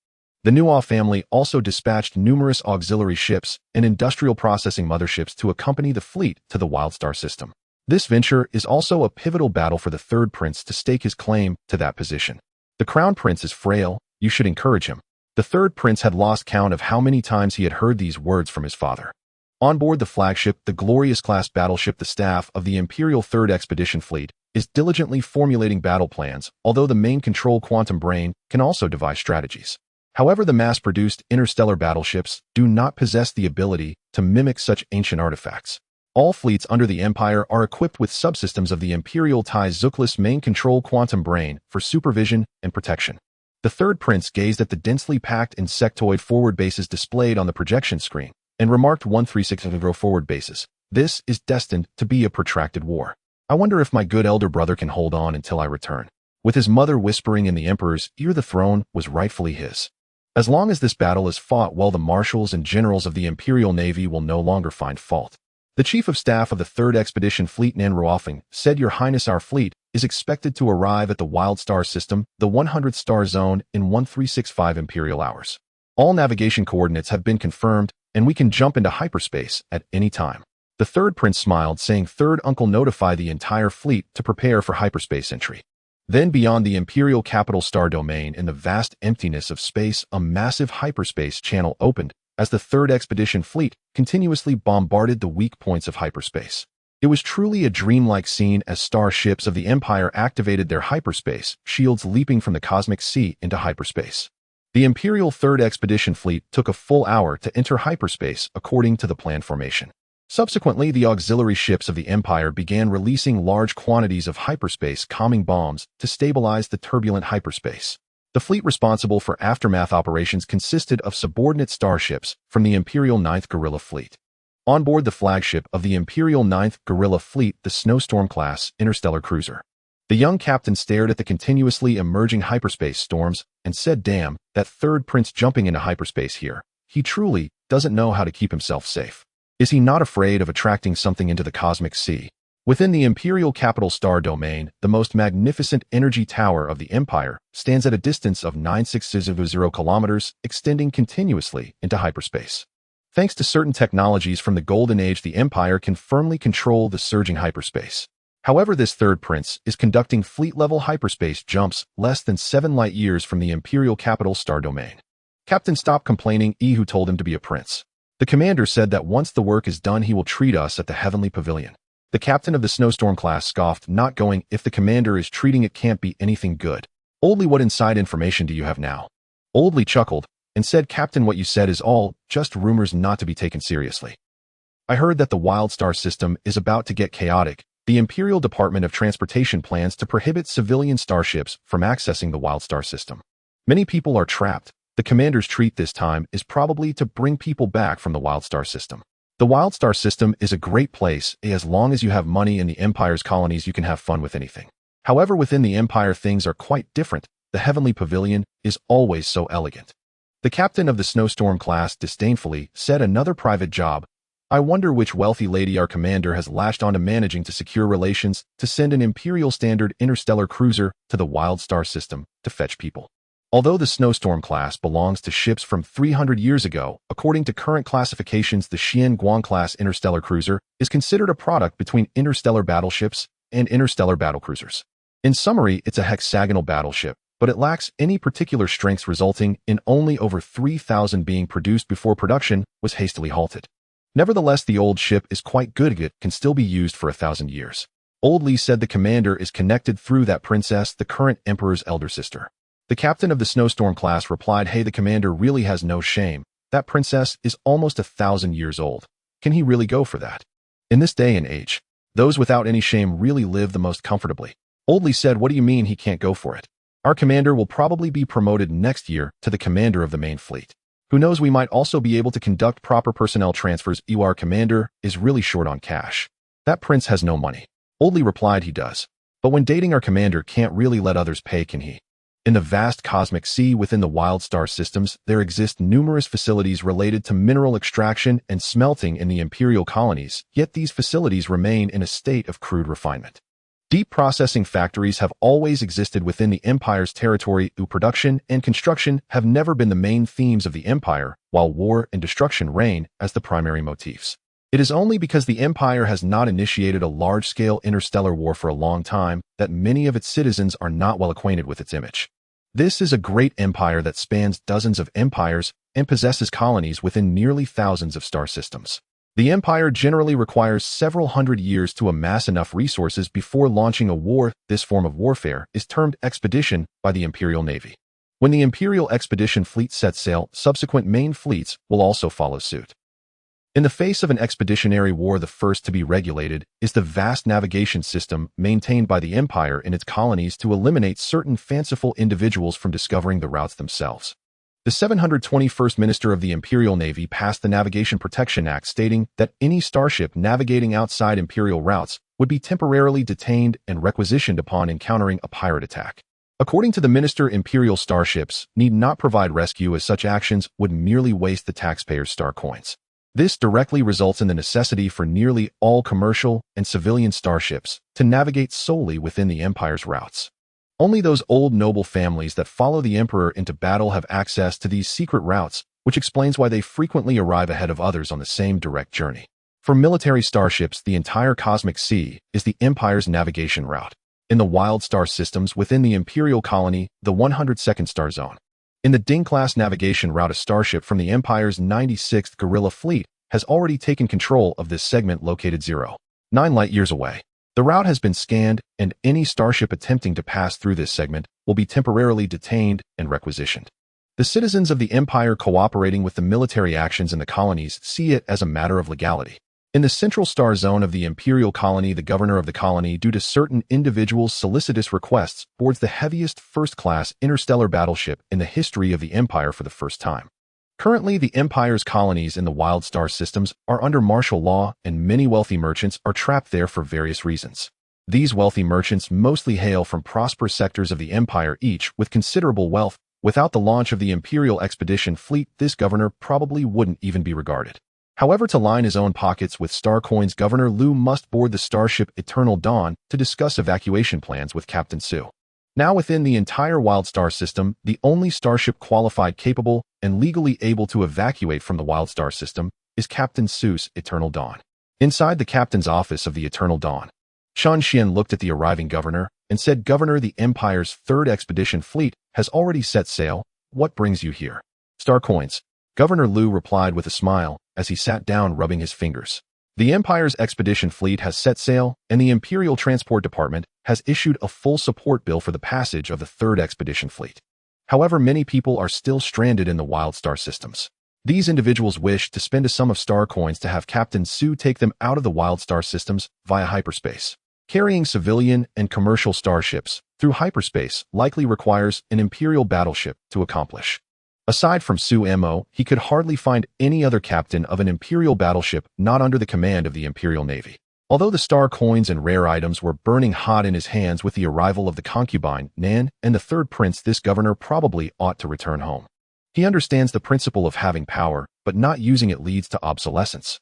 The Nua family also dispatched numerous auxiliary ships and industrial processing motherships to accompany the fleet to the Wild Star system. This venture is also a pivotal battle for the 3rd Prince to stake his claim to that position. The Crown Prince is frail, you should encourage him. The 3rd Prince had lost count of how many times he had heard these words from his father. On board the flagship, the Glorious-class battleship, the staff of the Imperial 3rd Expedition Fleet is diligently formulating battle plans, although the main control quantum brain can also devise strategies. However, the mass-produced interstellar battleships do not possess the ability to mimic such ancient artifacts. All fleets under the Empire are equipped with subsystems of the Imperial Tai Zuklis main control quantum brain for supervision and protection. The 3rd Prince gazed at the densely packed insectoid forward bases displayed on the projection screen and remarked, 136 forward bases. This is destined to be a protracted war. I wonder if my good elder brother can hold on until I return. With his mother whispering in the Emperor's ear, the throne was rightfully his. As long as this battle is fought well, the marshals and generals of the Imperial Navy will no longer find fault. The Chief of Staff of the 3rd Expedition Fleet, Nan Ruofeng, said, Your Highness, our fleet is expected to arrive at the Wild Star system, the 100th star zone, in 1365 Imperial hours. All navigation coordinates have been confirmed, and we can jump into hyperspace at any time. The 3rd Prince smiled, saying, 3rd Uncle, notify the entire fleet to prepare for hyperspace entry. Then, beyond the Imperial Capital Star domain, in the vast emptiness of space, a massive hyperspace channel opened as the 3rd Expedition Fleet continuously bombarded the weak points of hyperspace. It was truly a dreamlike scene as starships of the Empire activated their hyperspace shields, leaping from the cosmic sea into hyperspace. The Imperial 3rd Expedition Fleet took a full hour to enter hyperspace according to the planned formation. Subsequently, the auxiliary ships of the Empire began releasing large quantities of hyperspace calming bombs to stabilize the turbulent hyperspace. The fleet responsible for aftermath operations consisted of subordinate starships from the Imperial 9th Guerrilla Fleet. On board the flagship of the Imperial 9th Guerrilla Fleet, the Snowstorm-class interstellar cruiser, the young captain stared at the continuously emerging hyperspace storms and said, Damn, that 3rd Prince jumping into hyperspace here. He truly doesn't know how to keep himself safe. Is he not afraid of attracting something into the cosmic sea? Within the Imperial Capital Star domain, the most magnificent energy tower of the Empire stands at a distance of 9600 kilometers, extending continuously into hyperspace. Thanks to certain technologies from the Golden Age, the Empire can firmly control the surging hyperspace. However, this 3rd Prince is conducting fleet-level hyperspace jumps less than 7 light-years from the Imperial Capital Star domain. Captain, stop complaining, who told him to be a prince. The commander said that once the work is done, he will treat us at the Heavenly Pavilion. The captain of the Snowstorm class scoffed, not going, if the commander is treating it can't be anything good. Oldly, what inside information do you have now? Oldly chuckled and said, Captain, what you said is all just rumors not to be taken seriously. I heard that the Wild Star system is about to get chaotic. The Imperial Department of Transportation plans to prohibit civilian starships from accessing the Wild Star system. Many people are trapped. The commander's treat this time is probably to bring people back from the Wild Star system. The Wild Star system is a great place. As long as you have money in the Empire's colonies, you can have fun with anything. However, within the Empire, things are quite different. The Heavenly Pavilion is always so elegant. The captain of the Snowstorm class disdainfully said, another private job. I wonder which wealthy lady our commander has latched onto managing to secure relations to send an Imperial standard interstellar cruiser to the Wild Star system to fetch people. Although the Snowstorm class belongs to ships from 300 years ago, according to current classifications, the Xian Guang class interstellar cruiser is considered a product between interstellar battleships and interstellar battlecruisers. In summary, it's a hexagonal battleship, but it lacks any particular strengths, resulting in only over 3,000 being produced before production was hastily halted. Nevertheless, the old ship is quite good. It can still be used for 1,000 years. Old Lee said the commander is connected through that princess, the current emperor's elder sister. The captain of the Snowstorm class replied, hey, the commander really has no shame. That princess is almost 1,000 years old. Can he really go for that? In this day and age, those without any shame really live the most comfortably. Old Lee said, what do you mean he can't go for it? Our commander will probably be promoted next year to the commander of the main fleet. Who knows, we might also be able to conduct proper personnel transfers. Our commander is really short on cash. That prince has no money. Old Lee replied, he does. But when dating our commander can't really let others pay, can he? In the vast cosmic sea within the Wild Star systems, there exist numerous facilities related to mineral extraction and smelting in the Imperial colonies, yet these facilities remain in a state of crude refinement. Deep processing factories have always existed within the Empire's territory. Production and construction have never been the main themes of the Empire, while war and destruction reign as the primary motifs. It is only because the Empire has not initiated a large-scale interstellar war for a long time that many of its citizens are not well acquainted with its image. This is a great empire that spans dozens of empires and possesses colonies within nearly thousands of star systems. The Empire generally requires several hundred years to amass enough resources before launching a war. This form of warfare is termed expedition by the Imperial Navy. When the Imperial expedition fleet sets sail, subsequent main fleets will also follow suit. In the face of an expeditionary war, the first to be regulated is the vast navigation system maintained by the Empire in its colonies to eliminate certain fanciful individuals from discovering the routes themselves. The 721st Minister of the Imperial Navy passed the Navigation Protection Act, stating that any starship navigating outside Imperial routes would be temporarily detained and requisitioned upon encountering a pirate attack. According to the minister, Imperial starships need not provide rescue, as such actions would merely waste the taxpayers' star coins. This directly results in the necessity for nearly all commercial and civilian starships to navigate solely within the Empire's routes. Only those old noble families that follow the Emperor into battle have access to these secret routes, which explains why they frequently arrive ahead of others on the same direct journey. For military starships, the entire cosmic sea is the Empire's navigation route. In the Wild Star systems within the Imperial colony, the 102nd Star Zone. In the Ding-class navigation route, a starship from the Empire's 96th Guerrilla Fleet has already taken control of this segment located 0.9 light-years away. The route has been scanned, and any starship attempting to pass through this segment will be temporarily detained and requisitioned. The citizens of the Empire cooperating with the military actions in the colonies see it as a matter of legality. In the Central Star Zone of the Imperial colony, the governor of the colony, due to certain individuals' solicitous requests, boards the heaviest first-class interstellar battleship in the history of the Empire for the first time. Currently, the Empire's colonies in the Wild Star systems are under martial law, and many wealthy merchants are trapped there for various reasons. These wealthy merchants mostly hail from prosperous sectors of the Empire, each with considerable wealth. Without the launch of the Imperial expedition fleet, this governor probably wouldn't even be regarded. However, to line his own pockets with star coins, Governor Liu must board the starship Eternal Dawn to discuss evacuation plans with Captain Su. Now, within the entire Wild Star system, the only starship qualified, capable, and legally able to evacuate from the Wild Star system is Captain Su's Eternal Dawn. Inside the captain's office of the Eternal Dawn, Shan Xian looked at the arriving governor and said, Governor, the Empire's third expedition fleet has already set sail. What brings you here? Star coins. Governor Liu replied with a smile as he sat down, rubbing his fingers. The Empire's expedition fleet has set sail, and the Imperial Transport Department has issued a full support bill for the passage of the third expedition fleet. However, many people are still stranded in the wild star systems. These individuals wish to spend a sum of star coins to have Captain Sue take them out of the wild star systems via hyperspace. Carrying civilian and commercial starships through hyperspace likely requires an Imperial battleship to accomplish. Aside from Sue Mo, he could hardly find any other captain of an Imperial battleship not under the command of the Imperial Navy. Although the star coins and rare items were burning hot in his hands with the arrival of the concubine, Nan, and the third prince, this governor probably ought to return home. He understands the principle of having power, but not using it leads to obsolescence.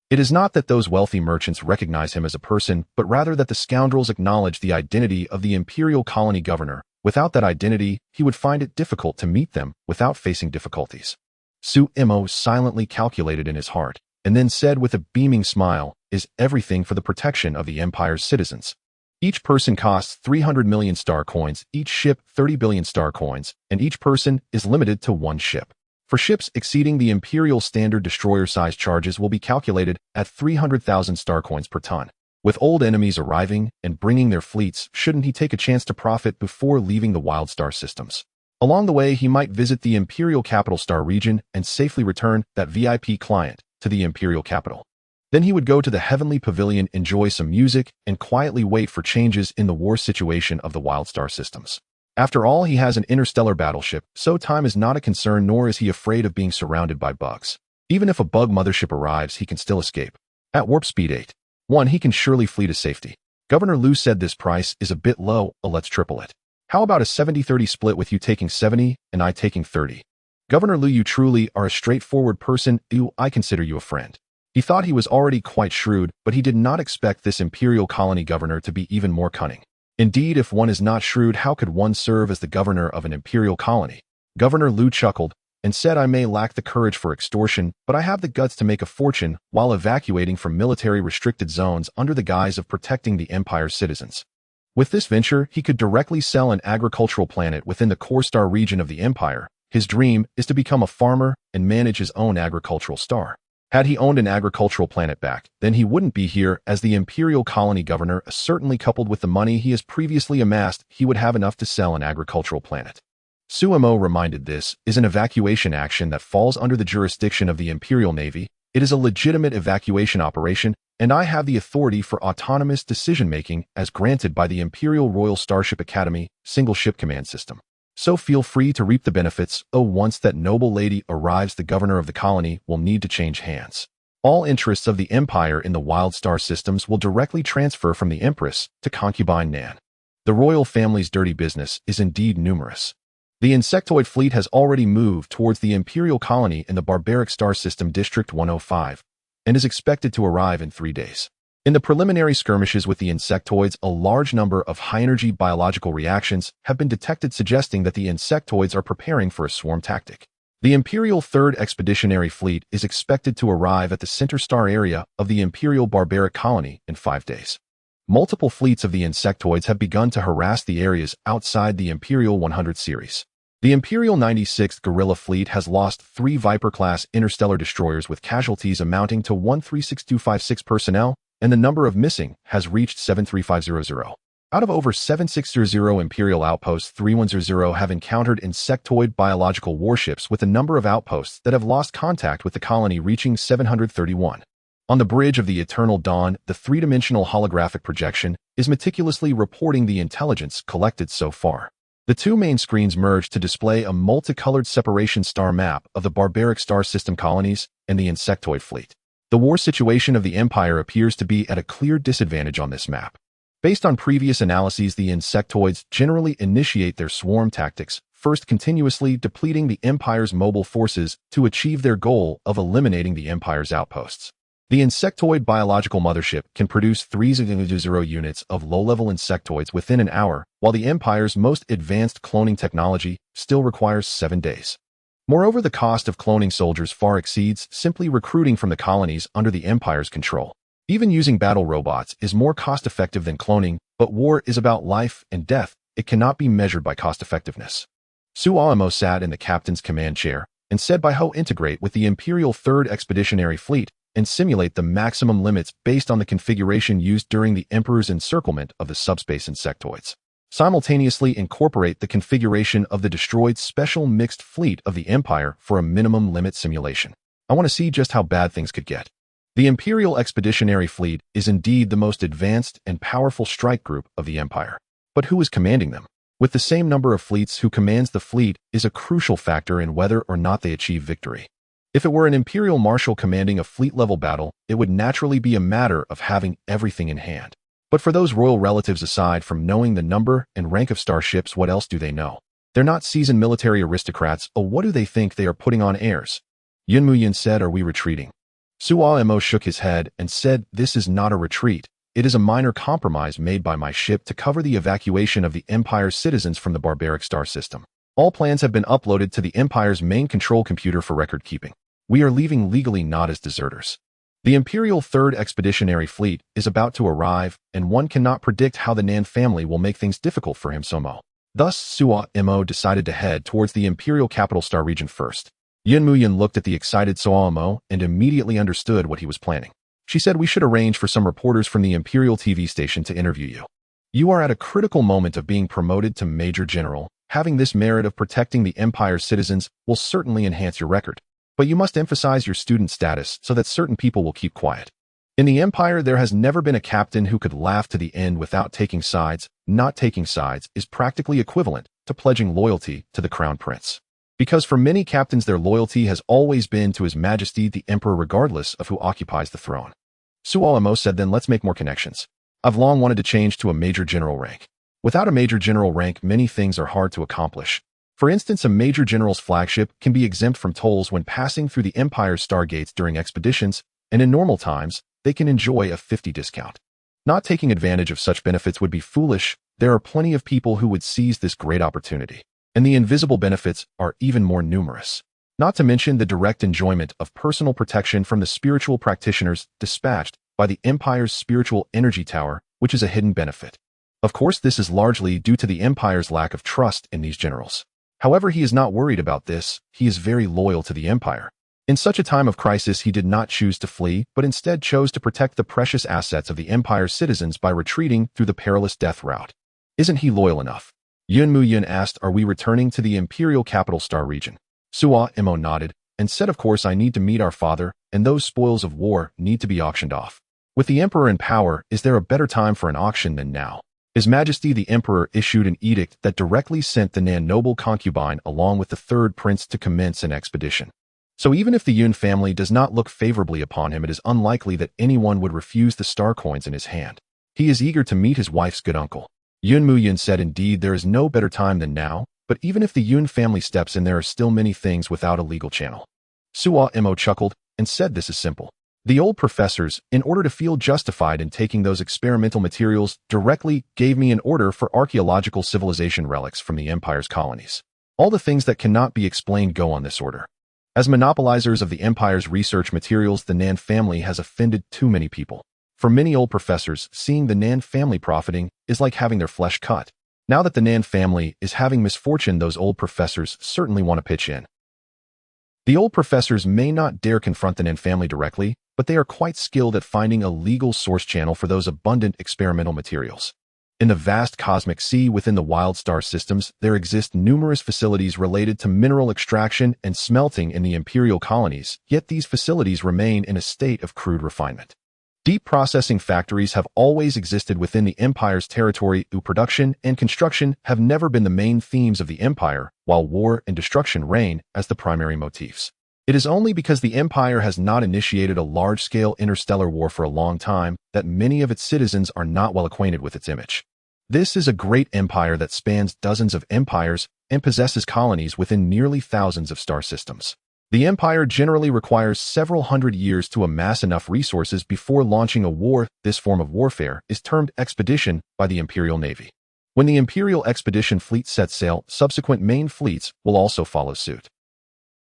It is not that those wealthy merchants recognize him as a person, but rather that the scoundrels acknowledge the identity of the Imperial colony governor. Without that identity, he would find it difficult to meet them without facing difficulties. Sue Mo silently calculated in his heart, and then said with a beaming smile, "Is everything for the protection of the Empire's citizens. Each person costs 300 million star coins, each ship 30 billion star coins, and each person is limited to one ship. For ships exceeding the Imperial standard destroyer size, charges will be calculated at 300,000 star coins per ton. With old enemies arriving and bringing their fleets, shouldn't he take a chance to profit before leaving the wild star systems? Along the way, he might visit the Imperial Capital Star region and safely return that VIP client to the Imperial capital. Then he would go to the Heavenly Pavilion, enjoy some music, and quietly wait for changes in the war situation of the wild star systems. After all, he has an interstellar battleship, so time is not a concern, nor is he afraid of being surrounded by bugs. Even if a bug mothership arrives, he can still escape. At warp speed 8.1, he can surely flee to safety. Governor Liu said this price is a bit low, let's triple it. How about a 70-30 split with you taking 70 and I taking 30? Governor Liu, you truly are a straightforward person. I consider you a friend. He thought he was already quite shrewd, but he did not expect this Imperial colony governor to be even more cunning. Indeed, if one is not shrewd, how could one serve as the governor of an Imperial colony? Governor Liu chuckled and said, I may lack the courage for extortion, but I have the guts to make a fortune while evacuating from military restricted zones under the guise of protecting the Empire's citizens. With this venture, he could directly sell an agricultural planet within the core star region of the Empire. His dream is to become a farmer and manage his own agricultural star. Had he owned an agricultural planet back, then he wouldn't be here as the Imperial colony governor. Certainly, coupled with the money he has previously amassed, he would have enough to sell an agricultural planet. Suemo reminded this is an evacuation action that falls under the jurisdiction of the Imperial Navy. It is a legitimate evacuation operation, and I have the authority for autonomous decision-making as granted by the Imperial Royal Starship Academy single ship command system. So feel free to reap the benefits. Once that noble lady arrives, the governor of the colony will need to change hands. All interests of the Empire in the wild star systems will directly transfer from the Empress to concubine Nan. The royal family's dirty business is indeed numerous. The insectoid fleet has already moved towards the Imperial colony in the barbaric star system District 105 and is expected to arrive in 3 days. In the preliminary skirmishes with the insectoids, a large number of high-energy biological reactions have been detected, suggesting that the insectoids are preparing for a swarm tactic. The Imperial 3rd Expeditionary Fleet is expected to arrive at the center star area of the Imperial Barbaric Colony in 5 days. Multiple fleets of the insectoids have begun to harass the areas outside the Imperial 100 series. The Imperial 96th Guerrilla Fleet has lost 3 Viper-class interstellar destroyers with casualties amounting to 136256 personnel, and the number of missing has reached 73500. Out of over 7600 Imperial outposts, 3100 have encountered insectoid biological warships, with the number of outposts that have lost contact with the colony reaching 731. On the bridge of the Eternal Dawn, the three-dimensional holographic projection is meticulously reporting the intelligence collected so far. The 2 main screens merge to display a multicolored separation star map of the barbaric star system colonies and the insectoid fleet. The war situation of the Empire appears to be at a clear disadvantage on this map. Based on previous analyses, the insectoids generally initiate their swarm tactics, first continuously depleting the Empire's mobile forces to achieve their goal of eliminating the Empire's outposts. The insectoid biological mothership can produce 300 units of low-level insectoids within an hour, while the Empire's most advanced cloning technology still requires 7 days. Moreover, the cost of cloning soldiers far exceeds simply recruiting from the colonies under the Empire's control. Even using battle robots is more cost-effective than cloning, but war is about life and death. It cannot be measured by cost-effectiveness. Suamo sat in the captain's command chair and said, by Ho integrate with the Imperial 3rd Expeditionary Fleet, and simulate the maximum limits based on the configuration used during the Emperor's encirclement of the subspace insectoids. Simultaneously incorporate the configuration of the destroyed special mixed fleet of the Empire for a minimum limit simulation. I want to see just how bad things could get. The Imperial Expeditionary Fleet is indeed the most advanced and powerful strike group of the Empire. But who is commanding them? With the same number of fleets, who commands the fleet is a crucial factor in whether or not they achieve victory. If it were an Imperial Marshal commanding a fleet-level battle, it would naturally be a matter of having everything in hand. But for those royal relatives, aside from knowing the number and rank of starships, what else do they know? They're not seasoned military aristocrats. Oh, what do they think they are putting on airs? Yun Muyin said, "Are we retreating?" Suo Mo shook his head and said, "This is not a retreat. It is a minor compromise made by my ship to cover the evacuation of the Empire's citizens from the barbaric star system. All plans have been uploaded to the Empire's main control computer for record keeping. We are leaving legally, not as deserters. The Imperial Third Expeditionary Fleet is about to arrive, and one cannot predict how the Nan family will make things difficult for him, Somo." Thus, Suo Mo decided to head towards the Imperial Capital Star region first. Yun Muyin looked at the excited Suo Mo and immediately understood what he was planning. She said, "We should arrange for some reporters from the Imperial TV station to interview you. You are at a critical moment of being promoted to Major General. Having this merit of protecting the Empire's citizens will certainly enhance your record. But you must emphasize your student status so that certain people will keep quiet. In the Empire, there has never been a captain who could laugh to the end without taking sides. Not taking sides is practically equivalent to pledging loyalty to the Crown Prince. Because for many captains, their loyalty has always been to His Majesty the Emperor, regardless of who occupies the throne." Suo Mo said, "Then let's make more connections. I've long wanted to change to a Major General rank. Without a Major General rank, many things are hard to accomplish. For instance, a Major General's flagship can be exempt from tolls when passing through the Empire's stargates during expeditions, and in normal times, they can enjoy a 50% discount. Not taking advantage of such benefits would be foolish. There are plenty of people who would seize this great opportunity. And the invisible benefits are even more numerous. Not to mention the direct enjoyment of personal protection from the spiritual practitioners dispatched by the Empire's spiritual energy tower, which is a hidden benefit. Of course, this is largely due to the Empire's lack of trust in these generals. However, he is not worried about this. He is very loyal to the Empire. In such a time of crisis, he did not choose to flee, but instead chose to protect the precious assets of the Empire's citizens by retreating through the perilous death route. Isn't he loyal enough?" Yun Muyin asked, "Are we returning to the Imperial Capital Star region?" Suo Mo nodded and said, "Of course, I need to meet our father, and those spoils of war need to be auctioned off. With the Emperor in power, is there a better time for an auction than now? His Majesty the Emperor issued an edict that directly sent the Nan noble concubine along with the third prince to commence an expedition. So even if the Yun family does not look favorably upon him, it is unlikely that anyone would refuse the star coins in his hand. He is eager to meet his wife's good uncle." Yun Muyin said, "Indeed, there is no better time than now, but even if the Yun family steps in, there are still many things without a legal channel." Suo Mo chuckled and said, "This is simple. The old professors, in order to feel justified in taking those experimental materials, directly gave me an order for archaeological civilization relics from the Empire's colonies. All the things that cannot be explained go on this order. As monopolizers of the Empire's research materials, the Nan family has offended too many people. For many old professors, seeing the Nan family profiting is like having their flesh cut. Now that the Nan family is having misfortune, those old professors certainly want to pitch in. The old professors may not dare confront the Nan family directly, but they are quite skilled at finding a legal source channel for those abundant experimental materials. In the vast cosmic sea within the wild star systems, there exist numerous facilities related to mineral extraction and smelting in the imperial colonies, yet these facilities remain in a state of crude refinement. Deep processing factories have always existed within the Empire's territory. Production and construction have never been the main themes of the Empire, while war and destruction reign as the primary motifs. It is only because the Empire has not initiated a large-scale interstellar war for a long time that many of its citizens are not well acquainted with its image. This is a great empire that spans dozens of empires and possesses colonies within nearly thousands of star systems. The Empire generally requires several hundred years to amass enough resources before launching a war. This form of warfare is termed expedition by the Imperial Navy. When the Imperial Expedition Fleet sets sail, subsequent main fleets will also follow suit.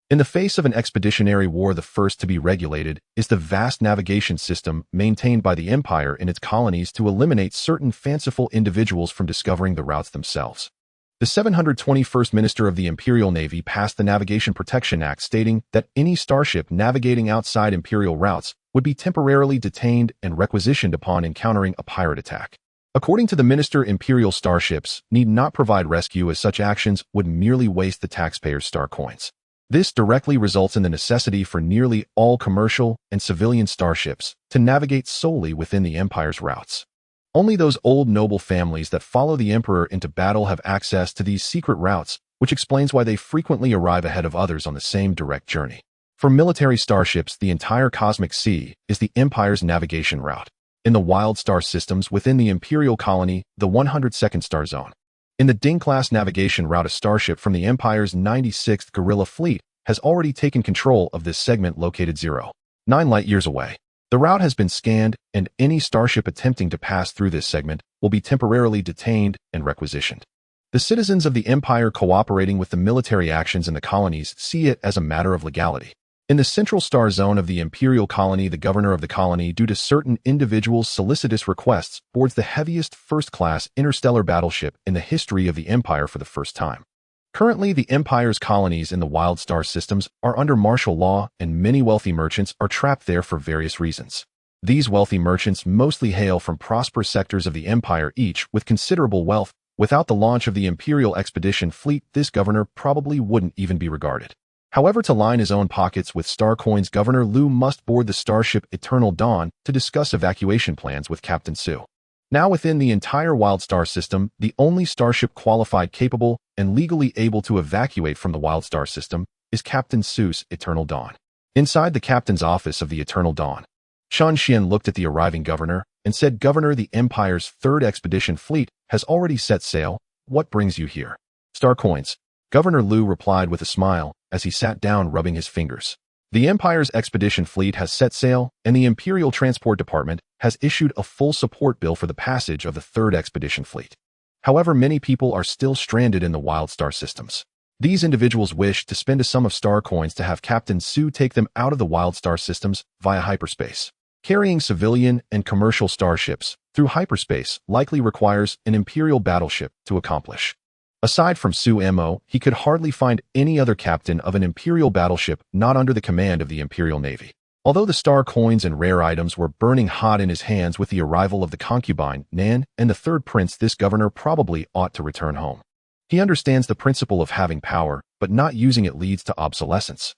In the face of an expeditionary war, the first to be regulated is the vast navigation system maintained by the Empire in its colonies to eliminate certain fanciful individuals from discovering the routes themselves. The 721st Minister of the Imperial Navy passed the Navigation Protection Act, stating that any starship navigating outside imperial routes would be temporarily detained and requisitioned upon encountering a pirate attack. According to the minister, Imperial starships need not provide rescue, as such actions would merely waste the taxpayers' star coins. This directly results in the necessity for nearly all commercial and civilian starships to navigate solely within the Empire's routes. Only those old noble families that follow the Emperor into battle have access to these secret routes, which explains why they frequently arrive ahead of others on the same direct journey. For military starships, the entire cosmic sea is the Empire's navigation route. In the wild star systems within the Imperial colony, the 102nd Star Zone. In the Ding-class navigation route, a starship from the Empire's 96th Guerrilla Fleet has already taken control of this segment located 0.9 light-years away. The route has been scanned, and any starship attempting to pass through this segment will be temporarily detained and requisitioned. The citizens of the Empire cooperating with the military actions in the colonies see it as a matter of legality. In the Central Star Zone of the Imperial colony, the governor of the colony, due to certain individuals' solicitous requests, boards the heaviest first-class interstellar battleship in the history of the Empire for the first time. Currently, the Empire's colonies in the wild star systems are under martial law, and many wealthy merchants are trapped there for various reasons. These wealthy merchants mostly hail from prosperous sectors of the Empire, each with considerable wealth. Without the launch of the Imperial expedition fleet, this governor probably wouldn't even be regarded. However, to line his own pockets with star coins, Governor Liu must board the starship Eternal Dawn to discuss evacuation plans with Captain Su. Now within the entire wild star system, the only starship qualified, capable, and legally able to evacuate from the wild star system is Captain Su's Eternal Dawn. Inside the captain's office of the Eternal Dawn, Shan Xian looked at the arriving governor and said, "Governor, the Empire's 3rd expedition fleet has already set sail. What brings you here?" "Star coins," Governor Liu replied with a smile as he sat down, rubbing his fingers. The Empire's expedition fleet has set sail, and the Imperial Transport Department has issued a full support bill for the passage of the 3rd expedition fleet. However, many people are still stranded in the wild star systems. These individuals wish to spend a sum of star coins to have Captain Su take them out of the wild star systems via hyperspace. Carrying civilian and commercial starships through hyperspace likely requires an Imperial battleship to accomplish. Aside from Su Mo, he could hardly find any other captain of an Imperial battleship not under the command of the Imperial Navy. Although the star coins and rare items were burning hot in his hands with the arrival of the concubine, Nan, and the 3rd prince, this governor probably ought to return home. He understands the principle of having power, but not using it leads to obsolescence.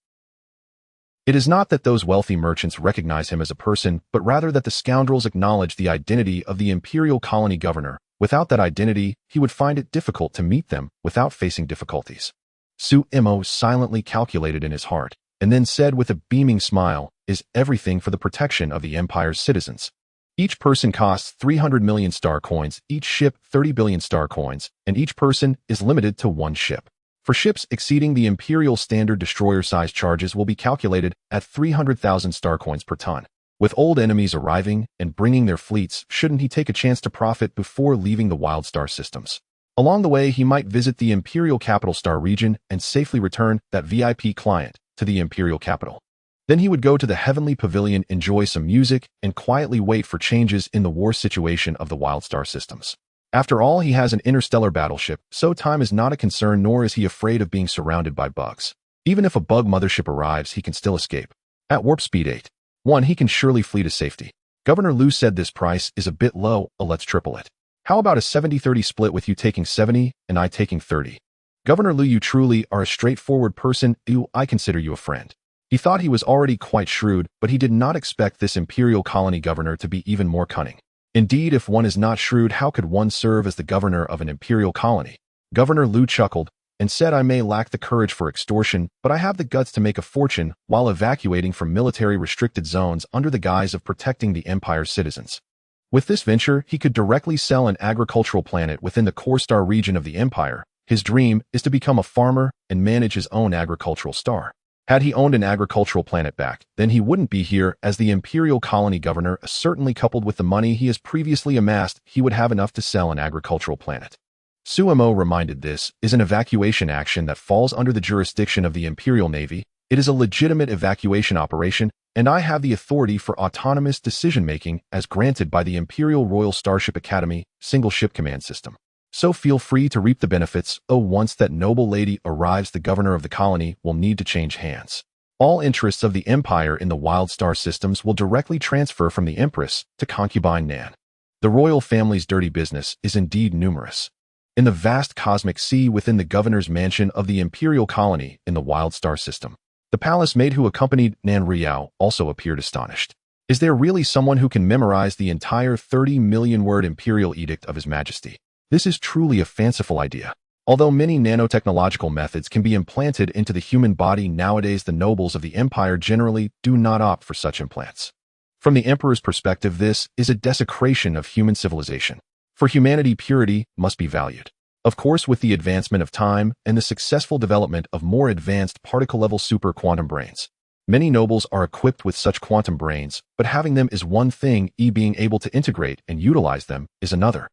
It is not that those wealthy merchants recognize him as a person, but rather that the scoundrels acknowledge the identity of the Imperial colony governor. Without that identity, he would find it difficult to meet them without facing difficulties. Su Mo silently calculated in his heart, and then said with a beaming smile, "Is everything for the protection of the Empire's citizens. Each person costs 300 million star coins, each ship 30 billion star coins, and each person is limited to 1 ship. For ships exceeding the Imperial standard destroyer size, charges will be calculated at 300,000 star coins per ton. With old enemies arriving and bringing their fleets, shouldn't he take a chance to profit before leaving the wild star systems? Along the way, he might visit the Imperial capital star region and safely return that VIP client to the Imperial capital. Then he would go to the Heavenly Pavilion, enjoy some music, and quietly wait for changes in the war situation of the wild star systems. After all, he has an interstellar battleship, so time is not a concern, nor is he afraid of being surrounded by bugs. Even if a bug mothership arrives, he can still escape. At warp speed 8.1, he can surely flee to safety. Governor Liu said, "This price is a bit low, let's triple it. How about a 70-30 split with you taking 70 and I taking 30? Governor Liu, you truly are a straightforward person. I consider you a friend." He thought he was already quite shrewd, but he did not expect this Imperial colony governor to be even more cunning. Indeed, if one is not shrewd, how could one serve as the governor of an Imperial colony? Governor Liu chuckled and said, "I may lack the courage for extortion, but I have the guts to make a fortune while evacuating from military restricted zones under the guise of protecting the Empire's citizens." With this venture, he could directly sell an agricultural planet within the core star region of the Empire. His dream is to become a farmer and manage his own agricultural star. Had he owned an agricultural planet back, then he wouldn't be here as the Imperial colony governor. Certainly, coupled with the money he has previously amassed, he would have enough to sell an agricultural planet. Su Mo reminded, "This is an evacuation action that falls under the jurisdiction of the Imperial Navy. It is a legitimate evacuation operation, and I have the authority for autonomous decision-making as granted by the Imperial Royal Starship Academy single ship command system. So feel free to reap the benefits. Once that noble lady arrives, the governor of the colony will need to change hands. All interests of the Empire in the Wild Star systems will directly transfer from the Empress to concubine Nan. The royal family's dirty business is indeed numerous. In the vast cosmic sea within the governor's mansion of the Imperial colony in the Wild Star system, the palace maid who accompanied Nan Riao also appeared astonished. Is there really someone who can memorize the entire 30 million-word Imperial Edict of His Majesty? This is truly a fanciful idea. Although many nanotechnological methods can be implanted into the human body nowadays, the nobles of the Empire generally do not opt for such implants. From the Emperor's perspective, this is a desecration of human civilization. For humanity, purity must be valued. Of course, with the advancement of time and the successful development of more advanced particle-level super-quantum brains, many nobles are equipped with such quantum brains, but having them is one thing, being able to integrate and utilize them is another.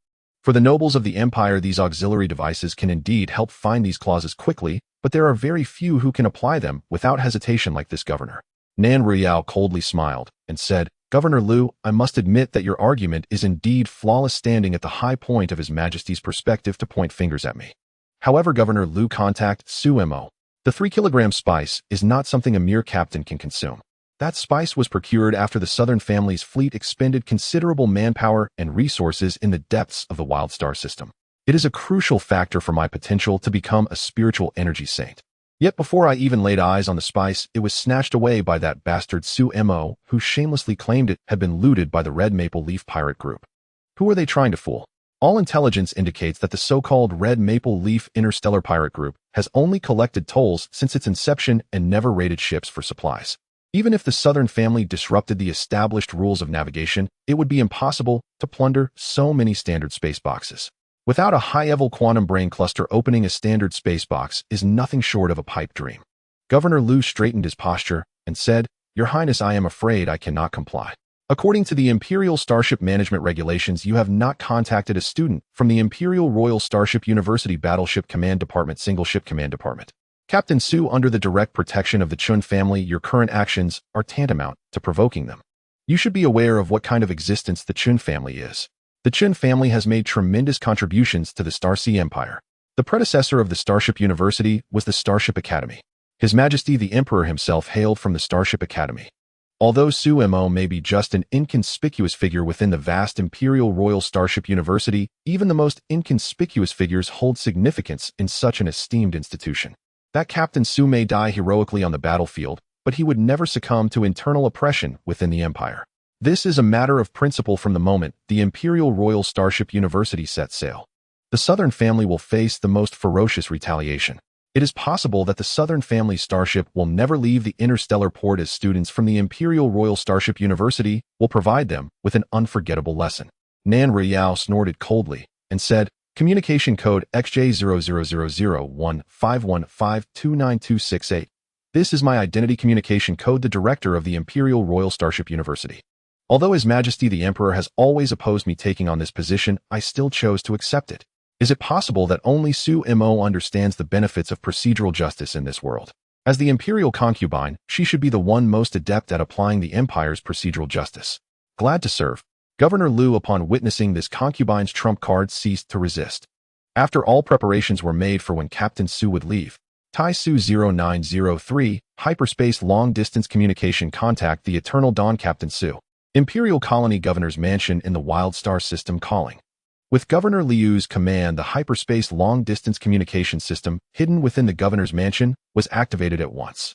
For the nobles of the Empire, these auxiliary devices can indeed help find these clauses quickly, but there are very few who can apply them without hesitation like this governor. Nan Riao coldly smiled and said, Governor Liu, I must admit that your argument is indeed flawless, standing at the high point of His Majesty's perspective to point fingers at me. However, Governor Liu, contact Su Mo. The 3-kilogram spice is not something a mere captain can consume. That spice was procured after the Southern family's fleet expended considerable manpower and resources in the depths of the Wild Star system. It is a crucial factor for my potential to become a spiritual energy saint. Yet before I even laid eyes on the spice, it was snatched away by that bastard Su Mo, who shamelessly claimed it had been looted by the Red Maple Leaf pirate group. Who are they trying to fool? All intelligence indicates that the so-called Red Maple Leaf Interstellar pirate group has only collected tolls since its inception and never raided ships for supplies. Even if the Southern family disrupted the established rules of navigation, it would be impossible to plunder so many standard space boxes. Without a high-level quantum brain cluster, opening a standard space box is nothing short of a pipe dream. Governor Liu straightened his posture and said, Your Highness, I am afraid I cannot comply. According to the Imperial Starship Management Regulations, you have not contacted a student from the Imperial Royal Starship University Battleship Command Department Single Ship Command Department. Captain Su, under the direct protection of the Chun family, your current actions are tantamount to provoking them. You should be aware of what kind of existence the Chun family is. The Chun family has made tremendous contributions to the Starseed Empire. The predecessor of the Starship University was the Starship Academy. His Majesty the Emperor himself hailed from the Starship Academy. Although Su Mo may be just an inconspicuous figure within the vast Imperial Royal Starship University, even the most inconspicuous figures hold significance in such an esteemed institution. That Captain Su may die heroically on the battlefield, but he would never succumb to internal oppression within the Empire. This is a matter of principle from the moment the Imperial Royal Starship University sets sail. The Southern family will face the most ferocious retaliation. It is possible that the Southern family's starship will never leave the interstellar port, as students from the Imperial Royal Starship University will provide them with an unforgettable lesson. Nan Riao snorted coldly and said, Communication code XJ00001515299268. This is my identity communication code, the director of the Imperial Royal Starship University. Although His Majesty the Emperor has always opposed me taking on this position, I still chose to accept it. Is it possible that only Su Mo understands the benefits of procedural justice in this world? As the Imperial concubine, she should be the one most adept at applying the Empire's procedural justice. Glad to serve. Governor Liu, upon witnessing this concubine's trump card, ceased to resist. After all preparations were made for when Captain Su would leave, Tai Su 0903, Hyperspace Long-Distance Communication, contact the Eternal Dawn. Captain Su. Imperial Colony Governor's Mansion in the Wild Star System calling. With Governor Liu's command, the Hyperspace Long-Distance Communication System, hidden within the Governor's Mansion, was activated at once.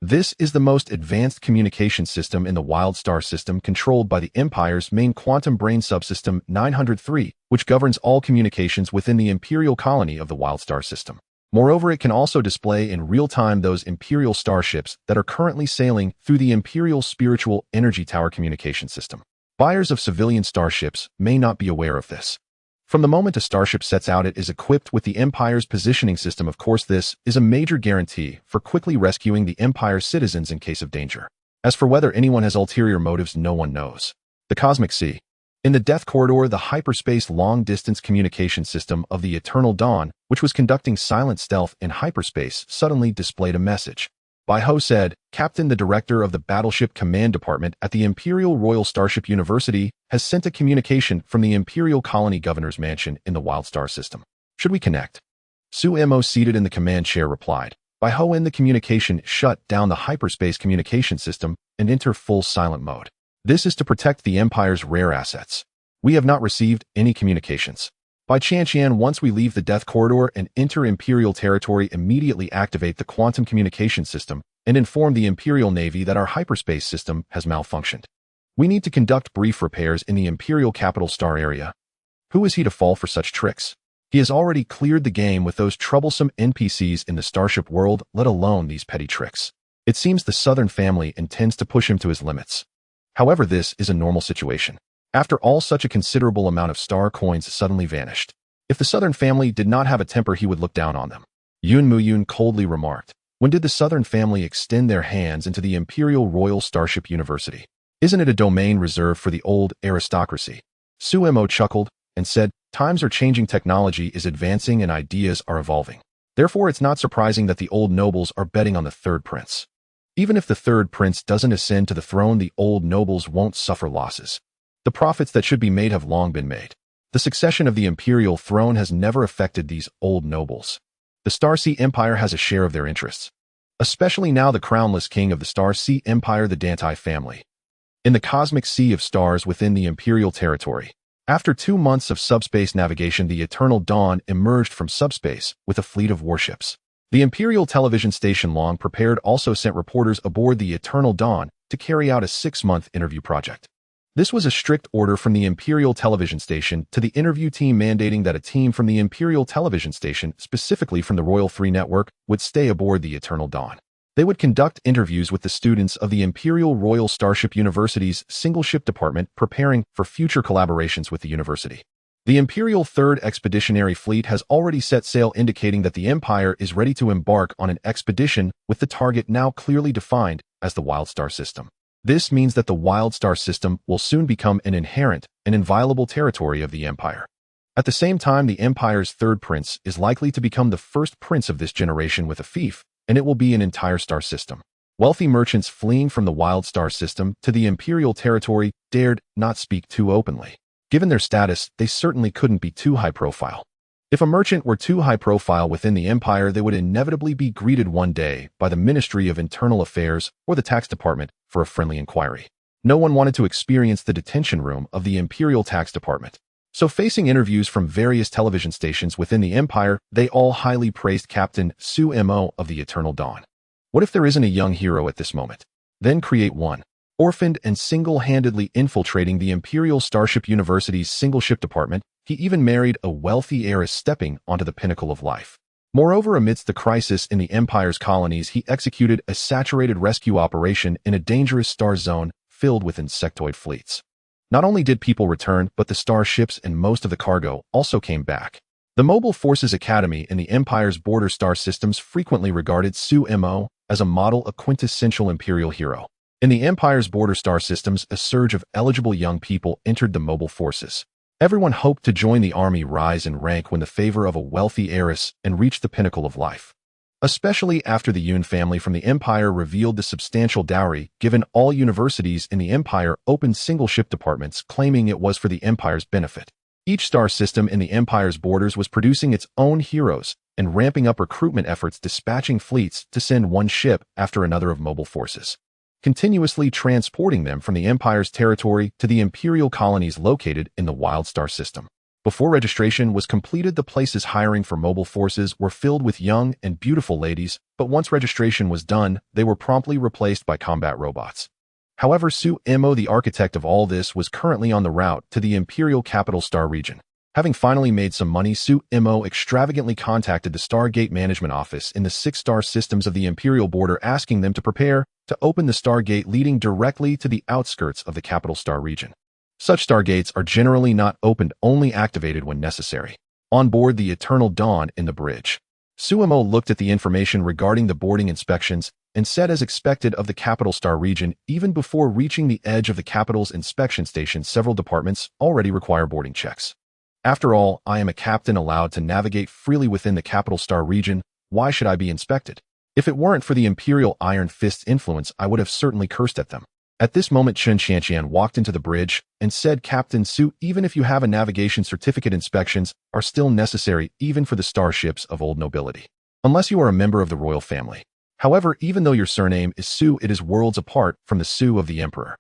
This is the most advanced communication system in the Wild Star system, controlled by the Empire's main quantum brain subsystem 903, which governs all communications within the Imperial colony of the Wild Star system. Moreover, it can also display in real time those Imperial starships that are currently sailing through the Imperial Spiritual Energy Tower communication system. Buyers of civilian starships may not be aware of this. From the moment a starship sets out, it is equipped with the Empire's positioning system. Of course, this is a major guarantee for quickly rescuing the Empire's citizens in case of danger. As for whether anyone has ulterior motives, no one knows. The Cosmic Sea. In the Death Corridor, the hyperspace long-distance communication system of the Eternal Dawn, which was conducting silent stealth in hyperspace, suddenly displayed a message. By Ho said, Captain, the director of the Battleship Command Department at the Imperial Royal Starship University has sent a communication from the Imperial Colony Governor's Mansion in the Wild Star system. Should we connect? Su Mo, seated in the command chair, replied. By Hoenn, the communication shut down the hyperspace communication system and enter full silent mode. This is to protect the Empire's rare assets. We have not received any communications. By Qian, once we leave the Death Corridor and enter Imperial territory, immediately activate the quantum communication system and inform the Imperial Navy that our hyperspace system has malfunctioned. We need to conduct brief repairs in the Imperial capital star area. Who is he to fall for such tricks? He has already cleared the game with those troublesome NPCs in the Starship world, let alone these petty tricks. It seems the Southern family intends to push him to his limits. However, this is a normal situation. After all, such a considerable amount of star coins suddenly vanished. If the Southern family did not have a temper, he would look down on them. Yun Muyun coldly remarked, "When did the Southern family extend their hands into the Imperial Royal Starship University? Isn't it a domain reserved for the old aristocracy?" Su Mo chuckled and said, "Times are changing, technology is advancing, and ideas are evolving. Therefore, it's not surprising that the old nobles are betting on the third prince. Even if the third prince doesn't ascend to the throne, the old nobles won't suffer losses. The profits that should be made have long been made. The succession of the imperial throne has never affected these old nobles. The Starseed Empire has a share of their interests, especially now the crownless king of the Starseed Empire, the Dantai family. In the cosmic sea of stars within the imperial territory, after 2 months of subspace navigation, the Eternal Dawn emerged from subspace with a fleet of warships. The Imperial television station, long prepared, also sent reporters aboard the Eternal Dawn to carry out a 6-month interview project. This was a strict order from the Imperial television station to the interview team, mandating that a team from the Imperial television station, specifically from the Royal 3 network, would stay aboard the Eternal Dawn. They would conduct interviews with the students of the Imperial Royal Starship University's single ship department, preparing for future collaborations with the university. The Imperial 3rd Expeditionary Fleet has already set sail, indicating that the Empire is ready to embark on an expedition with the target now clearly defined as the Wild Star System. This means that the Wild Star System will soon become an inherent and inviolable territory of the Empire. At the same time, the Empire's third prince is likely to become the first prince of this generation with a fief, and it will be an entire star system. Wealthy merchants fleeing from the Wild Star System to the Imperial territory dared not speak too openly. Given their status, they certainly couldn't be too high profile. If a merchant were too high profile within the Empire, they would inevitably be greeted one day by the Ministry of Internal Affairs or the Tax Department for a friendly inquiry. No one wanted to experience the detention room of the Imperial Tax Department. So, facing interviews from various television stations within the Empire, they all highly praised Captain Su Mo of the Eternal Dawn. What if there isn't a young hero at this moment? Then create one. Orphaned and single-handedly infiltrating the Imperial Starship University's single ship department, he even married a wealthy heiress, stepping onto the pinnacle of life. Moreover, amidst the crisis in the Empire's colonies, he executed a saturated rescue operation in a dangerous star zone filled with insectoid fleets. Not only did people return, but the starships and most of the cargo also came back. The Mobile Forces Academy in the Empire's border star systems frequently regarded Su Mo as a model, a quintessential Imperial hero. In the Empire's border star systems, a surge of eligible young people entered the Mobile Forces. Everyone hoped to join the army, rise in rank, win the favor of a wealthy heiress, and reach the pinnacle of life. Especially after the Yun family from the Empire revealed the substantial dowry given, all universities in the Empire opened single ship departments, claiming it was for the Empire's benefit. Each star system in the Empire's borders was producing its own heroes and ramping up recruitment efforts, dispatching fleets to send one ship after another of mobile forces, continuously transporting them from the Empire's territory to the Imperial colonies located in the Wild Star System. Before registration was completed, the places hiring for mobile forces were filled with young and beautiful ladies, but once registration was done, they were promptly replaced by combat robots. However, Su Mo, the architect of all this, was currently on the route to the Imperial Capital Star region. Having finally made some money, Su Mo extravagantly contacted the Stargate Management Office in the 6-star systems of the Imperial border, asking them to prepare to open the Stargate leading directly to the outskirts of the Capital Star region. Such stargates are generally not opened, only activated when necessary. On board the Eternal Dawn in the bridge, Su Mo looked at the information regarding the boarding inspections and said, as expected of the Capital Star region, even before reaching the edge of the capital's inspection station, several departments already require boarding checks. After all, I am a captain allowed to navigate freely within the Capital Star region. Why should I be inspected? If it weren't for the Imperial Iron Fist's influence, I would have certainly cursed at them. At this moment, Chen Qianqian walked into the bridge and said, "Captain Su, even if you have a navigation certificate, inspections are still necessary even for the starships of old nobility. unless you are a member of the royal family. However, even though your surname is Su, it is worlds apart from the Su of the emperor.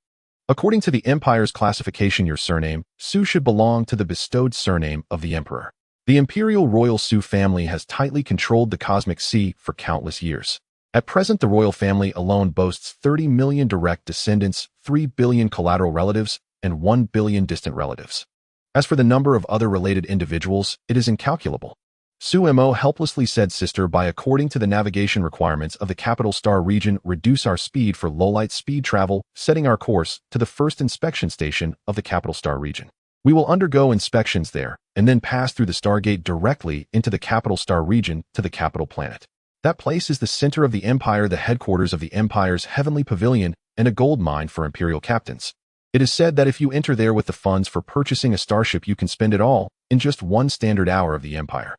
According to the empire's classification, your surname, Su, should belong to the bestowed surname of the emperor. The imperial royal Su family has tightly controlled the cosmic sea for countless years. At present, the royal family alone boasts 30 million direct descendants, 3 billion collateral relatives, and 1 billion distant relatives. As for the number of other related individuals, it is incalculable. Su Mo helplessly said, "Sister, by according to the navigation requirements of the capital star region, reduce our speed for low-light speed travel, setting our course to the first inspection station of the capital star region. We will undergo inspections there, and then pass through the Stargate directly into the capital star region to the capital planet. That place is the center of the Empire, the headquarters of the Empire's heavenly pavilion, and a gold mine for Imperial captains. It is said that if you enter there with the funds for purchasing a starship, you can spend it all in just 1 standard hour of the Empire."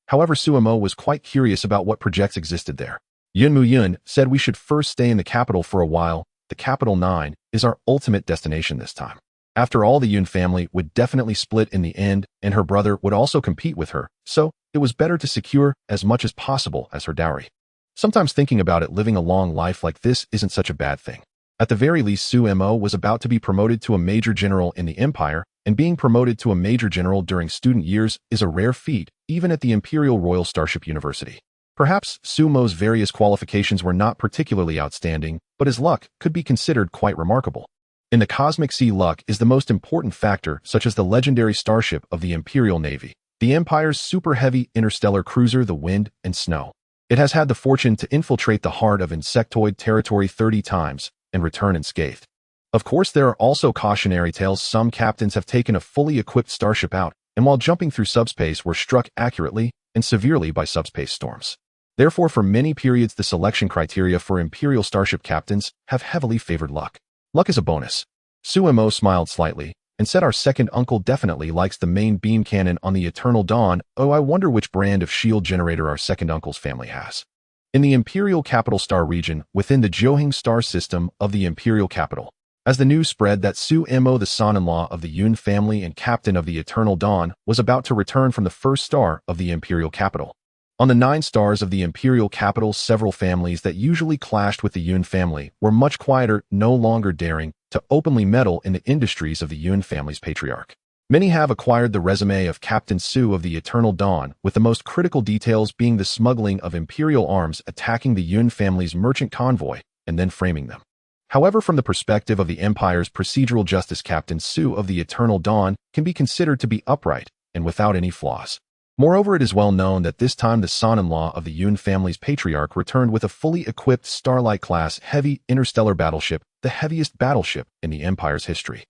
However, Suemo was quite curious about what projects existed there. Yun Mu Yun said, "We should first stay in the capital for a while. The capital 9 is our ultimate destination this time." After all, the Yun family would definitely split in the end, and her brother would also compete with her, so it was better to secure as much as possible as her dowry. Sometimes thinking about it, living a long life like this isn't such a bad thing. At the very least, Su Mo was about to be promoted to a major general in the Empire, and being promoted to a major general during student years is a rare feat, even at the Imperial Royal Starship University. Perhaps Su Mo's various qualifications were not particularly outstanding, but his luck could be considered quite remarkable. In the cosmic sea, luck is the most important factor, such as the legendary starship of the Imperial Navy, the Empire's super-heavy interstellar cruiser, the Wind and Snow. It has had the fortune to infiltrate the heart of insectoid territory 30 times and return unscathed. Of course, there are also cautionary tales. Some captains have taken a fully equipped starship out, and while jumping through subspace were struck accurately and severely by subspace storms. Therefore, for many periods, the selection criteria for Imperial starship captains have heavily favored luck. Luck is a bonus. Suemo smiled slightly and said, "Our second uncle definitely likes the main beam cannon on the Eternal Dawn. Oh, I wonder which brand of shield generator our second uncle's family has." In the Imperial Capital Star region, within the Johing star system of the Imperial Capital, as the news spread that Su Mo, the son-in-law of the Yun family and captain of the Eternal Dawn, was about to return from the first star of the Imperial Capital. On the 9 stars of the Imperial Capital, several families that usually clashed with the Yun family were much quieter, no longer daring to openly meddle in the industries of the Yun family's patriarch. Many have acquired the resume of Captain Su of the Eternal Dawn, with the most critical details being the smuggling of Imperial arms, attacking the Yun family's merchant convoy, and then framing them. However, from the perspective of the Empire's procedural justice, Captain Su of the Eternal Dawn can be considered to be upright and without any flaws. Moreover, it is well known that this time the son-in-law of the Yun family's patriarch returned with a fully equipped Starlight-class heavy interstellar battleship, the heaviest battleship in the Empire's history.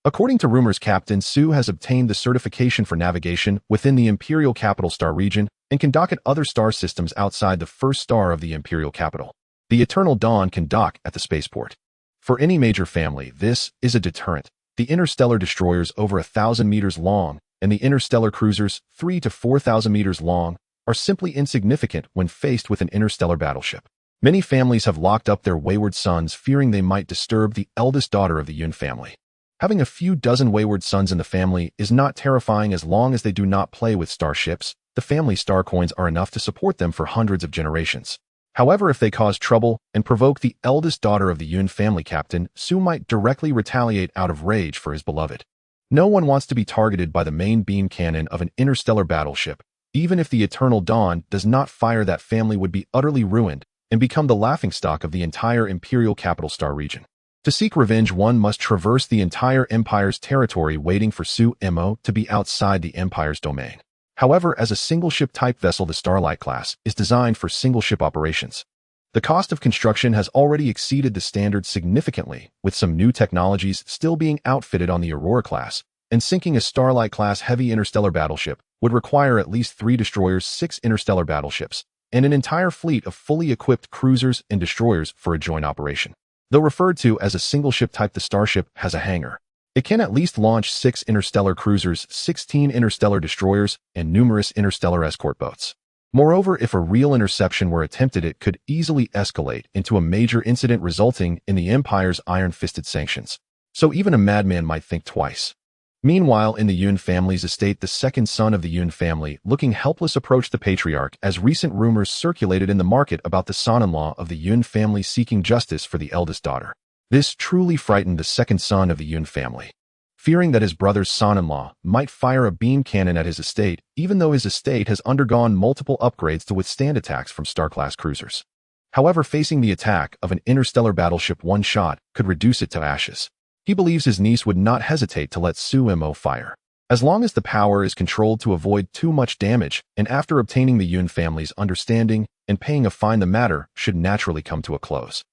According to rumors, Captain Su has obtained the certification for navigation within the Imperial Capital Star region and can dock at other star systems outside the first star of the Imperial Capital. The Eternal Dawn can dock at the spaceport. For any major family, this is a deterrent. The interstellar destroyers, over 1,000 meters long, and the interstellar cruisers, 3,000 to 4,000 meters long, are simply insignificant when faced with an interstellar battleship. Many families have locked up their wayward sons, fearing they might disturb the eldest daughter of the Yun family. Having a few dozen wayward sons in the family is not terrifying as long as they do not play with starships. The family star coins are enough to support them for hundreds of generations. However, if they cause trouble and provoke the eldest daughter of the Yun family, Captain Su might directly retaliate out of rage for his beloved. No one wants to be targeted by the main beam cannon of an interstellar battleship. Even if the Eternal Dawn does not fire, that family would be utterly ruined and become the laughingstock of the entire Imperial Capital Star region. To seek revenge, one must traverse the entire Empire's territory, waiting for Su Mo to be outside the Empire's domain. However, as a single-ship type vessel, the Starlight class is designed for single-ship operations. The cost of construction has already exceeded the standard significantly, with some new technologies still being outfitted on the Aurora class, and sinking a Starlight-class heavy interstellar battleship would require at least 3 destroyers, 6 interstellar battleships, and an entire fleet of fully equipped cruisers and destroyers for a joint operation. Though referred to as a single-ship type, the Starship has a hangar. It can at least launch 6 interstellar cruisers, 16 interstellar destroyers, and numerous interstellar escort boats. Moreover, if a real interception were attempted, it could easily escalate into a major incident, resulting in the Empire's iron-fisted sanctions. So even a madman might think twice. Meanwhile, in the Yun family's estate, the second son of the Yun family, looking helpless, approached the patriarch as recent rumors circulated in the market about the son-in-law of the Yun family seeking justice for the eldest daughter. This truly frightened the second son of the Yun family. Fearing that his brother's son-in-law might fire a beam cannon at his estate, even though his estate has undergone multiple upgrades to withstand attacks from Star-class cruisers. However, facing the attack of an interstellar battleship, one shot could reduce it to ashes. He believes his niece would not hesitate to let Su-mo fire. As long as the power is controlled to avoid too much damage, and after obtaining the Yun family's understanding and paying a fine, the matter should naturally come to a close.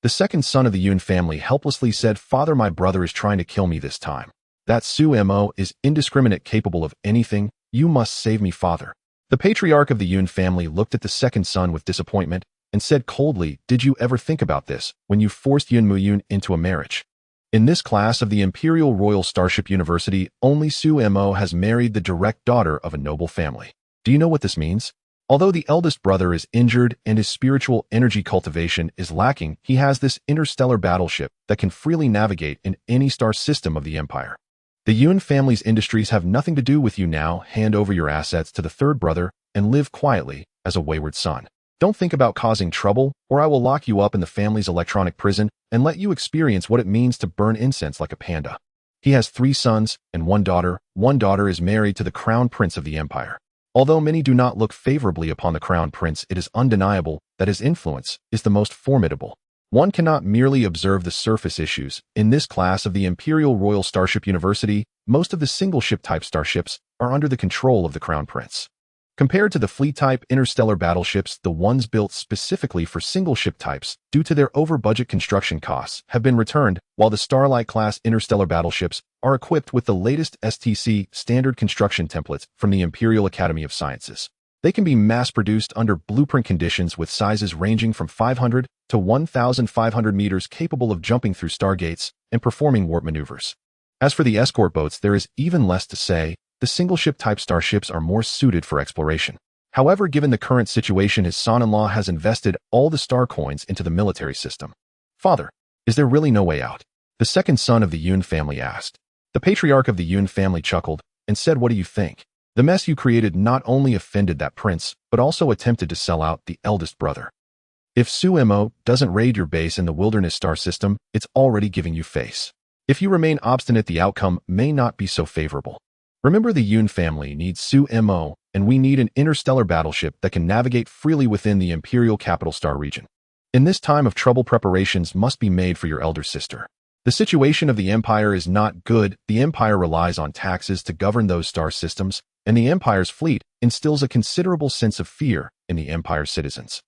The second son of the Yun family helplessly said, "Father, my brother is trying to kill me this time. That Su-mo is indiscriminate, capable of anything. You must save me, father." The patriarch of the Yun family looked at the second son with disappointment and said coldly, "Did you ever think about this when you forced Yun Mu-yun into a marriage? In this class of the Imperial Royal Starship University, only Su-mo has married the direct daughter of a noble family. Do you know what this means? Although the eldest brother is injured and his spiritual energy cultivation is lacking, he has this interstellar battleship that can freely navigate in any star system of the Empire. The Yun family's industries have nothing to do with you now. Hand over your assets to the third brother and live quietly as a wayward son. Don't think about causing trouble, or I will lock you up in the family's electronic prison and let you experience what it means to burn incense like a panda." He has 3 sons and 1 daughter. One daughter is married to the crown prince of the empire. Although many do not look favorably upon the crown prince, it is undeniable that his influence is the most formidable. One cannot merely observe the surface issues. In this class of the Imperial Royal Starship University, most of the single-ship type starships are under the control of the crown prince. Compared to the fleet-type interstellar battleships, the ones built specifically for single-ship types, due to their over-budget construction costs, have been returned, while the Starlight-class interstellar battleships are equipped with the latest STC standard construction templates from the Imperial Academy of Sciences. They can be mass-produced under blueprint conditions with sizes ranging from 500 to 1,500 meters, capable of jumping through stargates and performing warp maneuvers. As for the escort boats, there is even less to say. The single-ship type starships are more suited for exploration. However, given the current situation, his son-in-law has invested all the star coins into the military system. "Father, is there really no way out?" the second son of the Yun family asked. The patriarch of the Yun family chuckled and said, "What do you think? The mess you created not only offended that prince, but also attempted to sell out the eldest brother. If Su-mo doesn't raid your base in the wilderness star system, it's already giving you face. If you remain obstinate, the outcome may not be so favorable. Remember, the Yun family needs Su-mo, and we need an interstellar battleship that can navigate freely within the Imperial Capital Star region. In this time of trouble, preparations must be made for your elder sister. The situation of the Empire is not good. The Empire relies on taxes to govern those star systems, and the Empire's fleet instills a considerable sense of fear in the Empire's citizens.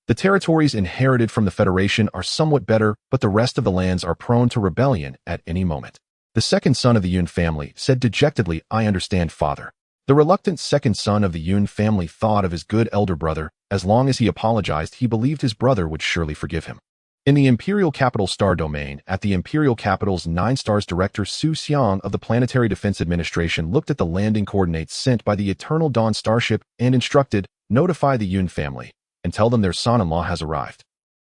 The territories inherited from the Federation are somewhat better, but the rest of the lands are prone to rebellion at any moment." The second son of the Yun family said dejectedly, "I understand, father." The reluctant second son of the Yun family thought of his good elder brother. As long as he apologized, he believed his brother would surely forgive him. In the Imperial Capital Star Domain, at the Imperial Capital's 9 stars, Director Su Xiang of the Planetary Defense Administration looked at the landing coordinates sent by the Eternal Dawn starship and instructed, "Notify the Yun family and tell them their son-in-law has arrived."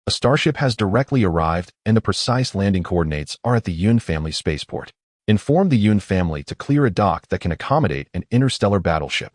A starship has directly arrived, and the precise landing coordinates are at the Yun family spaceport. Inform the Yun family to clear a dock that can accommodate an interstellar battleship.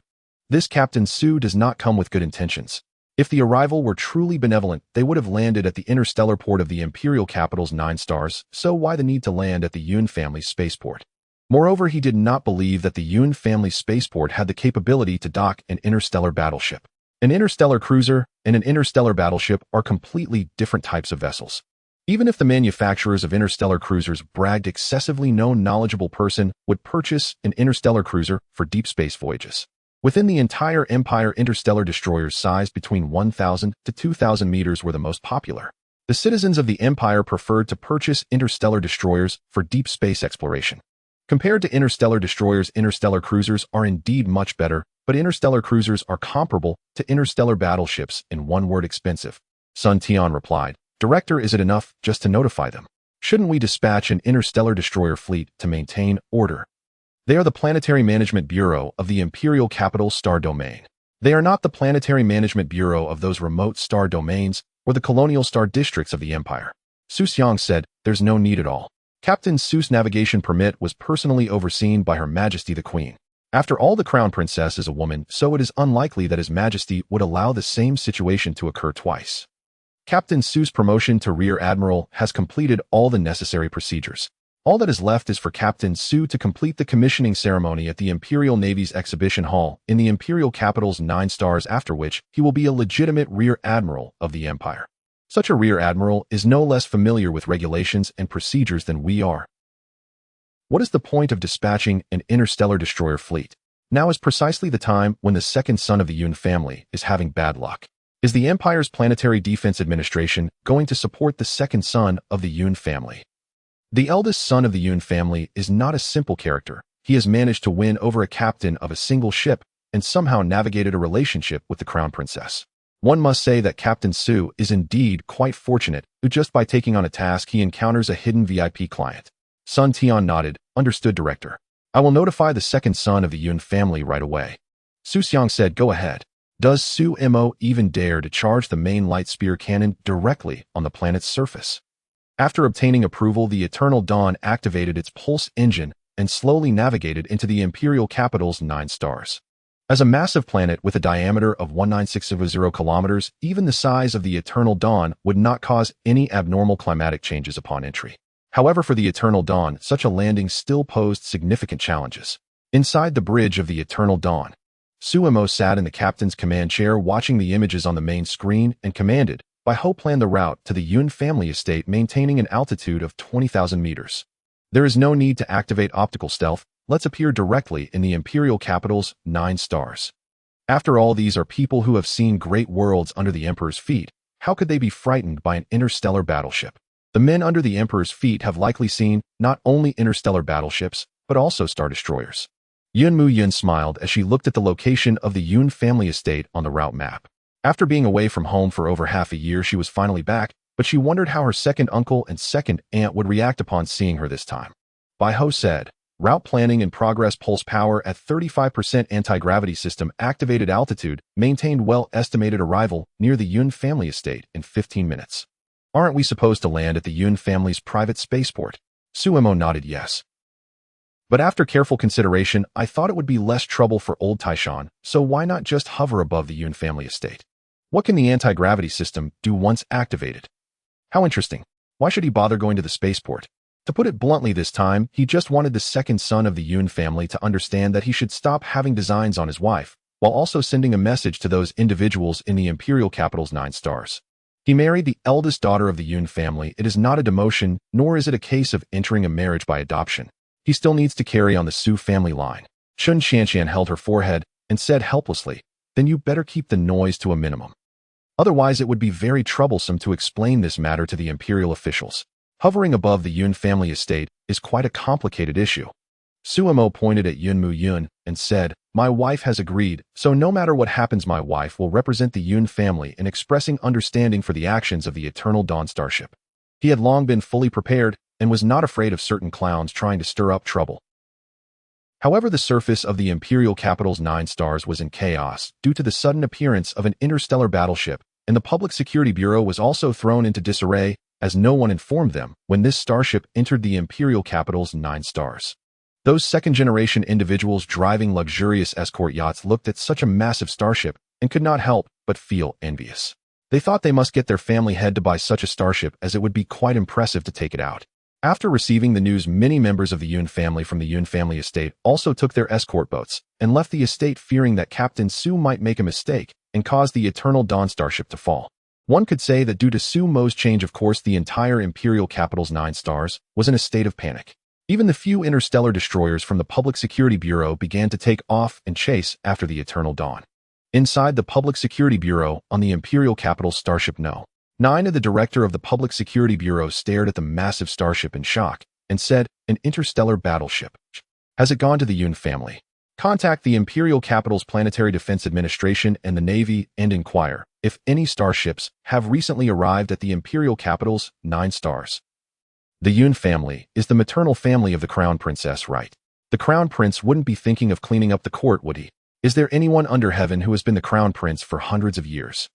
This Captain Su does not come with good intentions. If the arrival were truly benevolent, they would have landed at the interstellar port of the Imperial Capital's 9 stars, so why the need to land at the Yun family's spaceport? Moreover, he did not believe that the Yun family's spaceport had the capability to dock an interstellar battleship. An interstellar cruiser and an interstellar battleship are completely different types of vessels. Even if the manufacturers of interstellar cruisers bragged excessively, no knowledgeable person would purchase an interstellar cruiser for deep space voyages. Within the entire Empire, interstellar destroyers sized between 1,000 to 2,000 meters were the most popular. The citizens of the Empire preferred to purchase interstellar destroyers for deep space exploration. Compared to interstellar destroyers, interstellar cruisers are indeed much better, but interstellar cruisers are comparable to interstellar battleships in one word: expensive. Sun Tian replied, "Director, is it enough just to notify them? Shouldn't we dispatch an interstellar destroyer fleet to maintain order? They are the Planetary Management Bureau of the Imperial Capital Star Domain. They are not the Planetary Management Bureau of those remote star domains or the colonial star districts of the Empire." Su Xiang said, "There's no need at all. Captain Seuss' navigation permit was personally overseen by Her Majesty the Queen. After all, the Crown Princess is a woman, so it is unlikely that His Majesty would allow the same situation to occur twice. Captain Seuss' promotion to Rear Admiral has completed all the necessary procedures. All that is left is for Captain Seuss to complete the commissioning ceremony at the Imperial Navy's Exhibition Hall in the Imperial Capital's 9 stars, after which he will be a legitimate Rear Admiral of the Empire. Such a Rear Admiral is no less familiar with regulations and procedures than we are. What is the point of dispatching an interstellar destroyer fleet? Now is precisely the time when the second son of the Yun family is having bad luck. Is the Empire's Planetary Defense Administration going to support the second son of the Yun family? The eldest son of the Yun family is not a simple character. He has managed to win over a captain of a single ship and somehow navigated a relationship with the Crown Princess. One must say that Captain Seuss is indeed quite fortunate, who just by taking on a task he encounters a hidden VIP client. Sun Tian nodded. Understood, Director. I will notify the second son of the Yun family right away. Su Xiang said, go ahead. Does Su Mo even dare to charge the main light spear cannon directly on the planet's surface? After obtaining approval, the Eternal Dawn activated its pulse engine and slowly navigated into the Imperial Capital's 9 stars. As a massive planet with a diameter of 19600 kilometers, even the size of the Eternal Dawn would not cause any abnormal climatic changes upon entry. However, for the Eternal Dawn, such a landing still posed significant challenges. Inside the bridge of the Eternal Dawn, Suemo sat in the captain's command chair watching the images on the main screen and commanded, by Ho plan the route to the Yun family estate, maintaining an altitude of 20,000 meters. There is no need to activate optical stealth. Let's appear directly in the Imperial Capital's 9 stars. After all, these are people who have seen great worlds under the Emperor's feet. How could they be frightened by an interstellar battleship? The men under the Emperor's feet have likely seen not only interstellar battleships, but also star destroyers. Yun Mu Yun smiled as she looked at the location of the Yun family estate on the route map. After being away from home for over half a year, she was finally back, but she wondered how her second uncle and second aunt would react upon seeing her this time. Bai Ho said, route planning in progress, pulse power at 35%, anti-gravity system activated, altitude maintained, well, estimated arrival near the Yun family estate in 15 minutes. Aren't we supposed to land at the Yun family's private spaceport? Suemo nodded yes. But after careful consideration, I thought it would be less trouble for old Taishan, so why not just hover above the Yun family estate? What can the anti-gravity system do once activated? How interesting. Why should he bother going to the spaceport? To put it bluntly this time, he just wanted the second son of the Yun family to understand that he should stop having designs on his wife, while also sending a message to those individuals in the Imperial Capital's 9 stars. He married the eldest daughter of the Yun family. It is not a demotion, nor is it a case of entering a marriage by adoption. He still needs to carry on the Su family line. Chun Xianxian held her forehead and said helplessly, then you better keep the noise to a minimum. Otherwise, it would be very troublesome to explain this matter to the imperial officials. Hovering above the Yun family estate is quite a complicated issue. Suemo pointed at Yun Mu Yun and said, my wife has agreed, so no matter what happens, my wife will represent the Yun family in expressing understanding for the actions of the Eternal Dawn Starship. He had long been fully prepared and was not afraid of certain clowns trying to stir up trouble. However, the surface of the Imperial Capital's 9 stars was in chaos due to the sudden appearance of an interstellar battleship, and the Public Security Bureau was also thrown into disarray, as no one informed them when this starship entered the Imperial Capital's 9 stars. Those second-generation individuals driving luxurious escort yachts looked at such a massive starship and could not help but feel envious. They thought they must get their family head to buy such a starship, as it would be quite impressive to take it out. After receiving the news, many members of the Yun family from the Yun family estate also took their escort boats and left the estate, fearing that Captain Su might make a mistake and cause the Eternal Dawn Starship to fall. One could say that due to Su Mo's change of course, the entire Imperial Capital's 9 stars was in a state of panic. Even the few interstellar destroyers from the Public Security Bureau began to take off and chase after the Eternal Dawn. Inside the Public Security Bureau on the Imperial Capital Starship No. 9, the director of the Public Security Bureau stared at the massive starship in shock and said, an interstellar battleship. Has it gone to the Yun family? Contact the Imperial Capital's Planetary Defense Administration and the Navy and inquire if any starships have recently arrived at the Imperial Capital's 9 stars. The Yun family is the maternal family of the Crown Princess, right? The Crown Prince wouldn't be thinking of cleaning up the court, would he? Is there anyone under heaven who has been the Crown Prince for hundreds of years?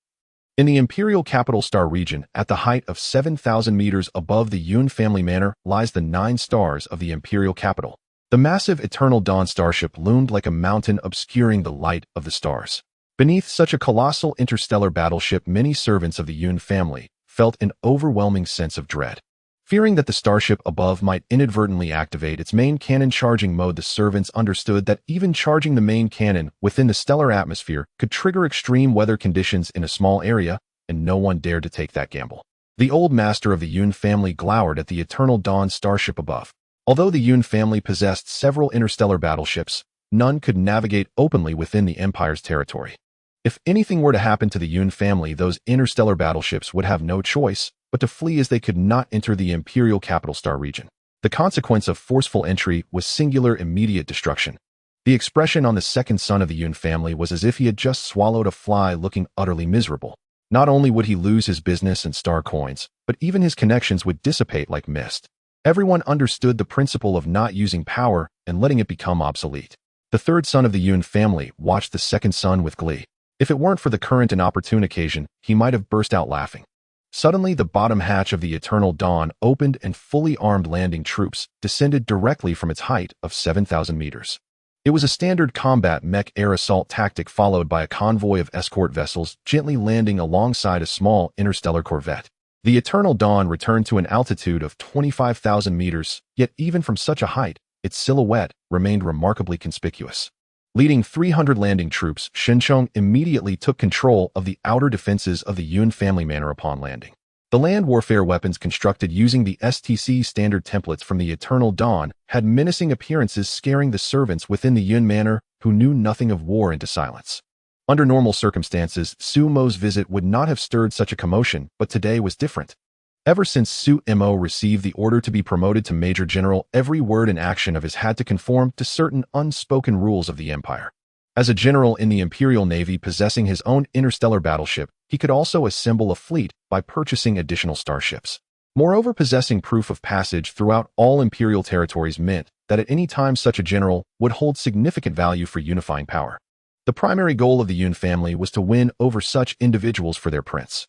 In the imperial capital star region, at the height of 7,000 meters above the Yun family manor, lies the 9 stars of the imperial capital. The massive Eternal Dawn starship loomed like a mountain obscuring the light of the stars. Beneath such a colossal interstellar battleship, many servants of the Yun family felt an overwhelming sense of dread. Fearing that the starship above might inadvertently activate its main cannon charging mode, the servants understood that even charging the main cannon within the stellar atmosphere could trigger extreme weather conditions in a small area, and no one dared to take that gamble. The old master of the Yun family glowered at the Eternal Dawn starship above. Although the Yun family possessed several interstellar battleships, none could navigate openly within the Empire's territory. If anything were to happen to the Yun family, those interstellar battleships would have no choice but to flee, as they could not enter the imperial capital star region. The consequence of forceful entry was singular immediate destruction. The expression on the second son of the Yun family was as if he had just swallowed a fly, looking utterly miserable. Not only would he lose his business and star coins, but even his connections would dissipate like mist. Everyone understood the principle of not using power and letting it become obsolete. The third son of the Yun family watched the second son with glee. If it weren't for the current and opportune occasion, he might have burst out laughing. Suddenly, the bottom hatch of the Eternal Dawn opened and fully armed landing troops descended directly from its height of 7,000 meters. It was a standard combat mech air assault tactic, followed by a convoy of escort vessels gently landing alongside a small interstellar corvette. The Eternal Dawn returned to an altitude of 25,000 meters, yet even from such a height, its silhouette remained remarkably conspicuous. Leading 300 landing troops, Shenchong immediately took control of the outer defenses of the Yun family manor upon landing. The land warfare weapons constructed using the STC standard templates from the Eternal Dawn had menacing appearances, scaring the servants within the Yun manor who knew nothing of war into silence. Under normal circumstances, Su Mo's visit would not have stirred such a commotion, but today was different. Ever since Su Mo received the order to be promoted to Major General, every word and action of his had to conform to certain unspoken rules of the Empire. As a general in the Imperial Navy possessing his own interstellar battleship, he could also assemble a fleet by purchasing additional starships. Moreover, possessing proof of passage throughout all Imperial territories meant that at any time such a general would hold significant value for unifying power. The primary goal of the Yun family was to win over such individuals for their prince.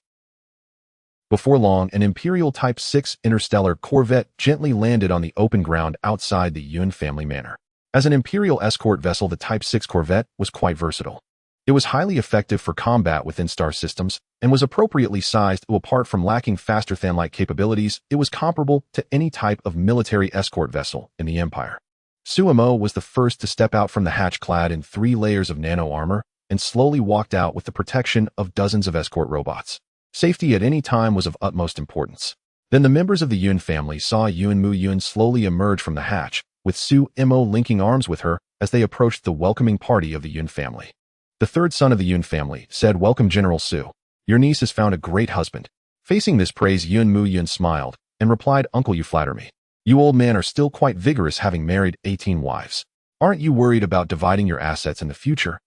Before long, an Imperial Type 6 interstellar corvette gently landed on the open ground outside the Yun family manor. As an Imperial escort vessel, the Type 6 corvette was quite versatile. It was highly effective for combat within star systems and was appropriately sized. Apart from lacking faster-than-light capabilities, it was comparable to any type of military escort vessel in the Empire. Su Mo was the first to step out from the hatch, clad in 3 layers of nano armor, and slowly walked out with the protection of dozens of escort robots. Safety at any time was of utmost importance. Then the members of the Yun family saw Yun Mu Yun slowly emerge from the hatch, with Su Mo linking arms with her as they approached the welcoming party of the Yun family. The third son of the Yun family said, "Welcome, General Su. Your niece has found a great husband." Facing this praise, Yun Mu Yun smiled and replied, "Uncle, you flatter me. You old men are still quite vigorous, having married 18 wives. Aren't you worried about dividing your assets in the future?"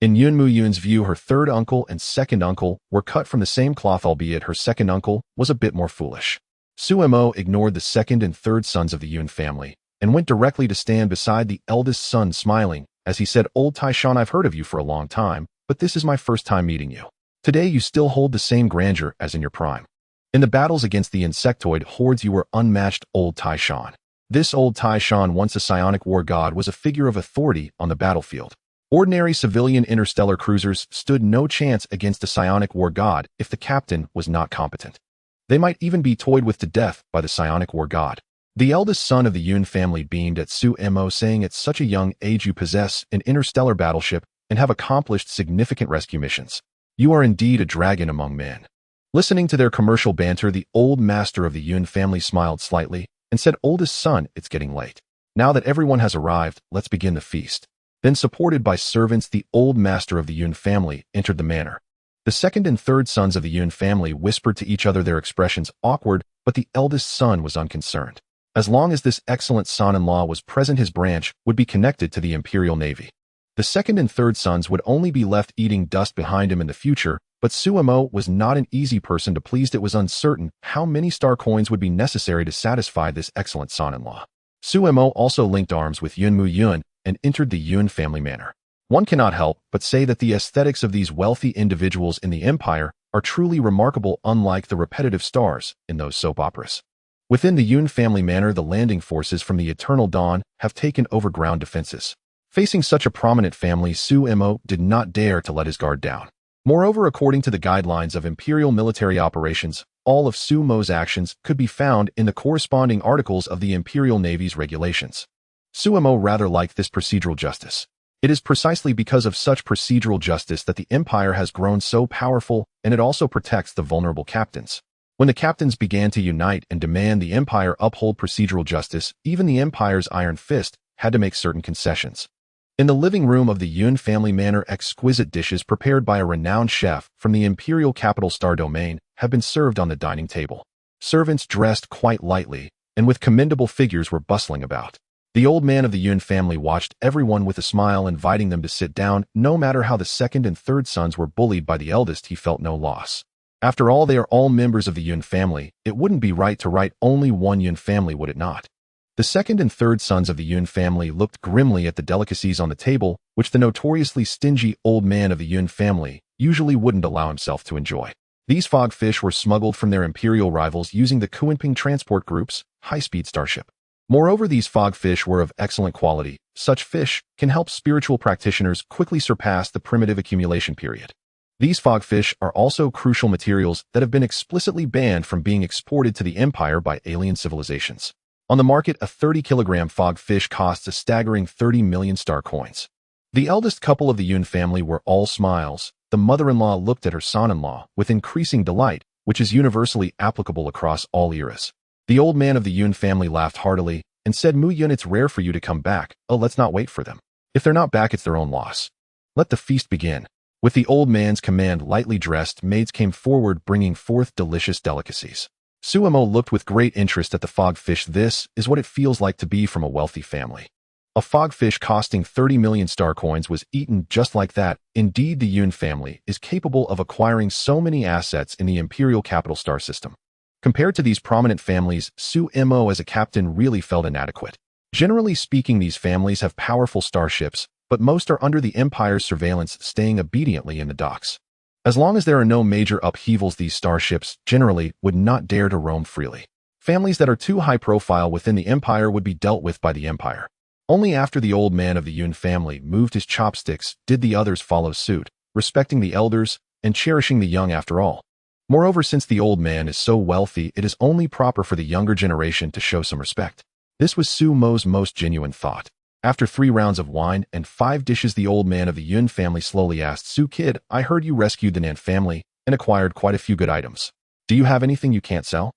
In Yun Mu Yun's view, her third uncle and second uncle were cut from the same cloth, albeit her second uncle was a bit more foolish. Su Mo ignored the second and third sons of the Yun family and went directly to stand beside the eldest son, smiling as he said, "Old Taishan, I've heard of you for a long time, but this is my first time meeting you. Today you still hold the same grandeur as in your prime. In the battles against the insectoid hordes you were unmatched, Old Taishan." This Old Taishan, once a psionic war god, was a figure of authority on the battlefield. Ordinary civilian interstellar cruisers stood no chance against a psionic war god if the captain was not competent. They might even be toyed with to death by the psionic war god. The eldest son of the Yun family beamed at Su Mo, saying, "At such a young age you possess an interstellar battleship and have accomplished significant rescue missions. You are indeed a dragon among men." Listening to their commercial banter, the old master of the Yun family smiled slightly and said, "Oldest son, it's getting late. Now that everyone has arrived, let's begin the feast." Then, supported by servants, the old master of the Yun family entered the manor. The second and third sons of the Yun family whispered to each other, their expressions awkward, but the eldest son was unconcerned. As long as this excellent son-in-law was present, his branch would be connected to the Imperial Navy. The second and third sons would only be left eating dust behind him in the future, but Su Mo was not an easy person to please. It was uncertain how many star coins would be necessary to satisfy this excellent son-in-law. Su Mo also linked arms with Yun Mu Yun and entered the Yun family manor. One cannot help but say that the aesthetics of these wealthy individuals in the Empire are truly remarkable, unlike the repetitive stars in those soap operas. Within the Yun family manor, the landing forces from the Eternal Dawn have taken over ground defenses. Facing such a prominent family, Su-mo did not dare to let his guard down. Moreover, according to the guidelines of Imperial military operations, all of Su-mo's actions could be found in the corresponding articles of the Imperial Navy's regulations. Su-mo rather liked this procedural justice. It is precisely because of such procedural justice that the Empire has grown so powerful, and it also protects the vulnerable captains. When the captains began to unite and demand the Empire uphold procedural justice, even the Empire's iron fist had to make certain concessions. In the living room of the Yun family manor, exquisite dishes prepared by a renowned chef from the Imperial capital Star Domain have been served on the dining table. Servants dressed quite lightly and with commendable figures were bustling about. The old man of the Yun family watched everyone with a smile, inviting them to sit down. No matter how the second and third sons were bullied by the eldest, he felt no loss. After all, they are all members of the Yun family. It wouldn't be right to write only one Yun family, would it not? The second and third sons of the Yun family looked grimly at the delicacies on the table, which the notoriously stingy old man of the Yun family usually wouldn't allow himself to enjoy. These fogfish were smuggled from their imperial rivals using the Kuanping Transport Group's high-speed starship. Moreover, these fogfish were of excellent quality. Such fish can help spiritual practitioners quickly surpass the primitive accumulation period. These fogfish are also crucial materials that have been explicitly banned from being exported to the Empire by alien civilizations. On the market, a 30-kilogram fogfish costs a staggering 30 million star coins. The eldest couple of the Yun family were all smiles. The mother-in-law looked at her son-in-law with increasing delight, which is universally applicable across all eras. The old man of the Yun family laughed heartily and said, "Mu Yun, it's rare for you to come back. Oh, let's not wait for them. If they're not back, it's their own loss. Let the feast begin." With the old man's command, lightly dressed maids came forward, bringing forth delicious delicacies. Su-mo looked with great interest at the fogfish. This is what it feels like to be from a wealthy family. A fogfish costing 30 million star coins was eaten just like that. Indeed, the Yun family is capable of acquiring so many assets in the Imperial capital star system. Compared to these prominent families, Su-mo as a captain really felt inadequate. Generally speaking, these families have powerful starships, but most are under the Empire's surveillance, staying obediently in the docks. As long as there are no major upheavals, these starships generally would not dare to roam freely. Families that are too high profile within the Empire would be dealt with by the Empire. Only after the old man of the Yun family moved his chopsticks did the others follow suit, respecting the elders and cherishing the young after all. Moreover, since the old man is so wealthy, it is only proper for the younger generation to show some respect. This was Su-mo's most genuine thought. After 3 rounds of wine and 5 dishes, the old man of the Yun family slowly asked, "Su-kid, I heard you rescued the Nan family and acquired quite a few good items. Do you have anything you can't sell?"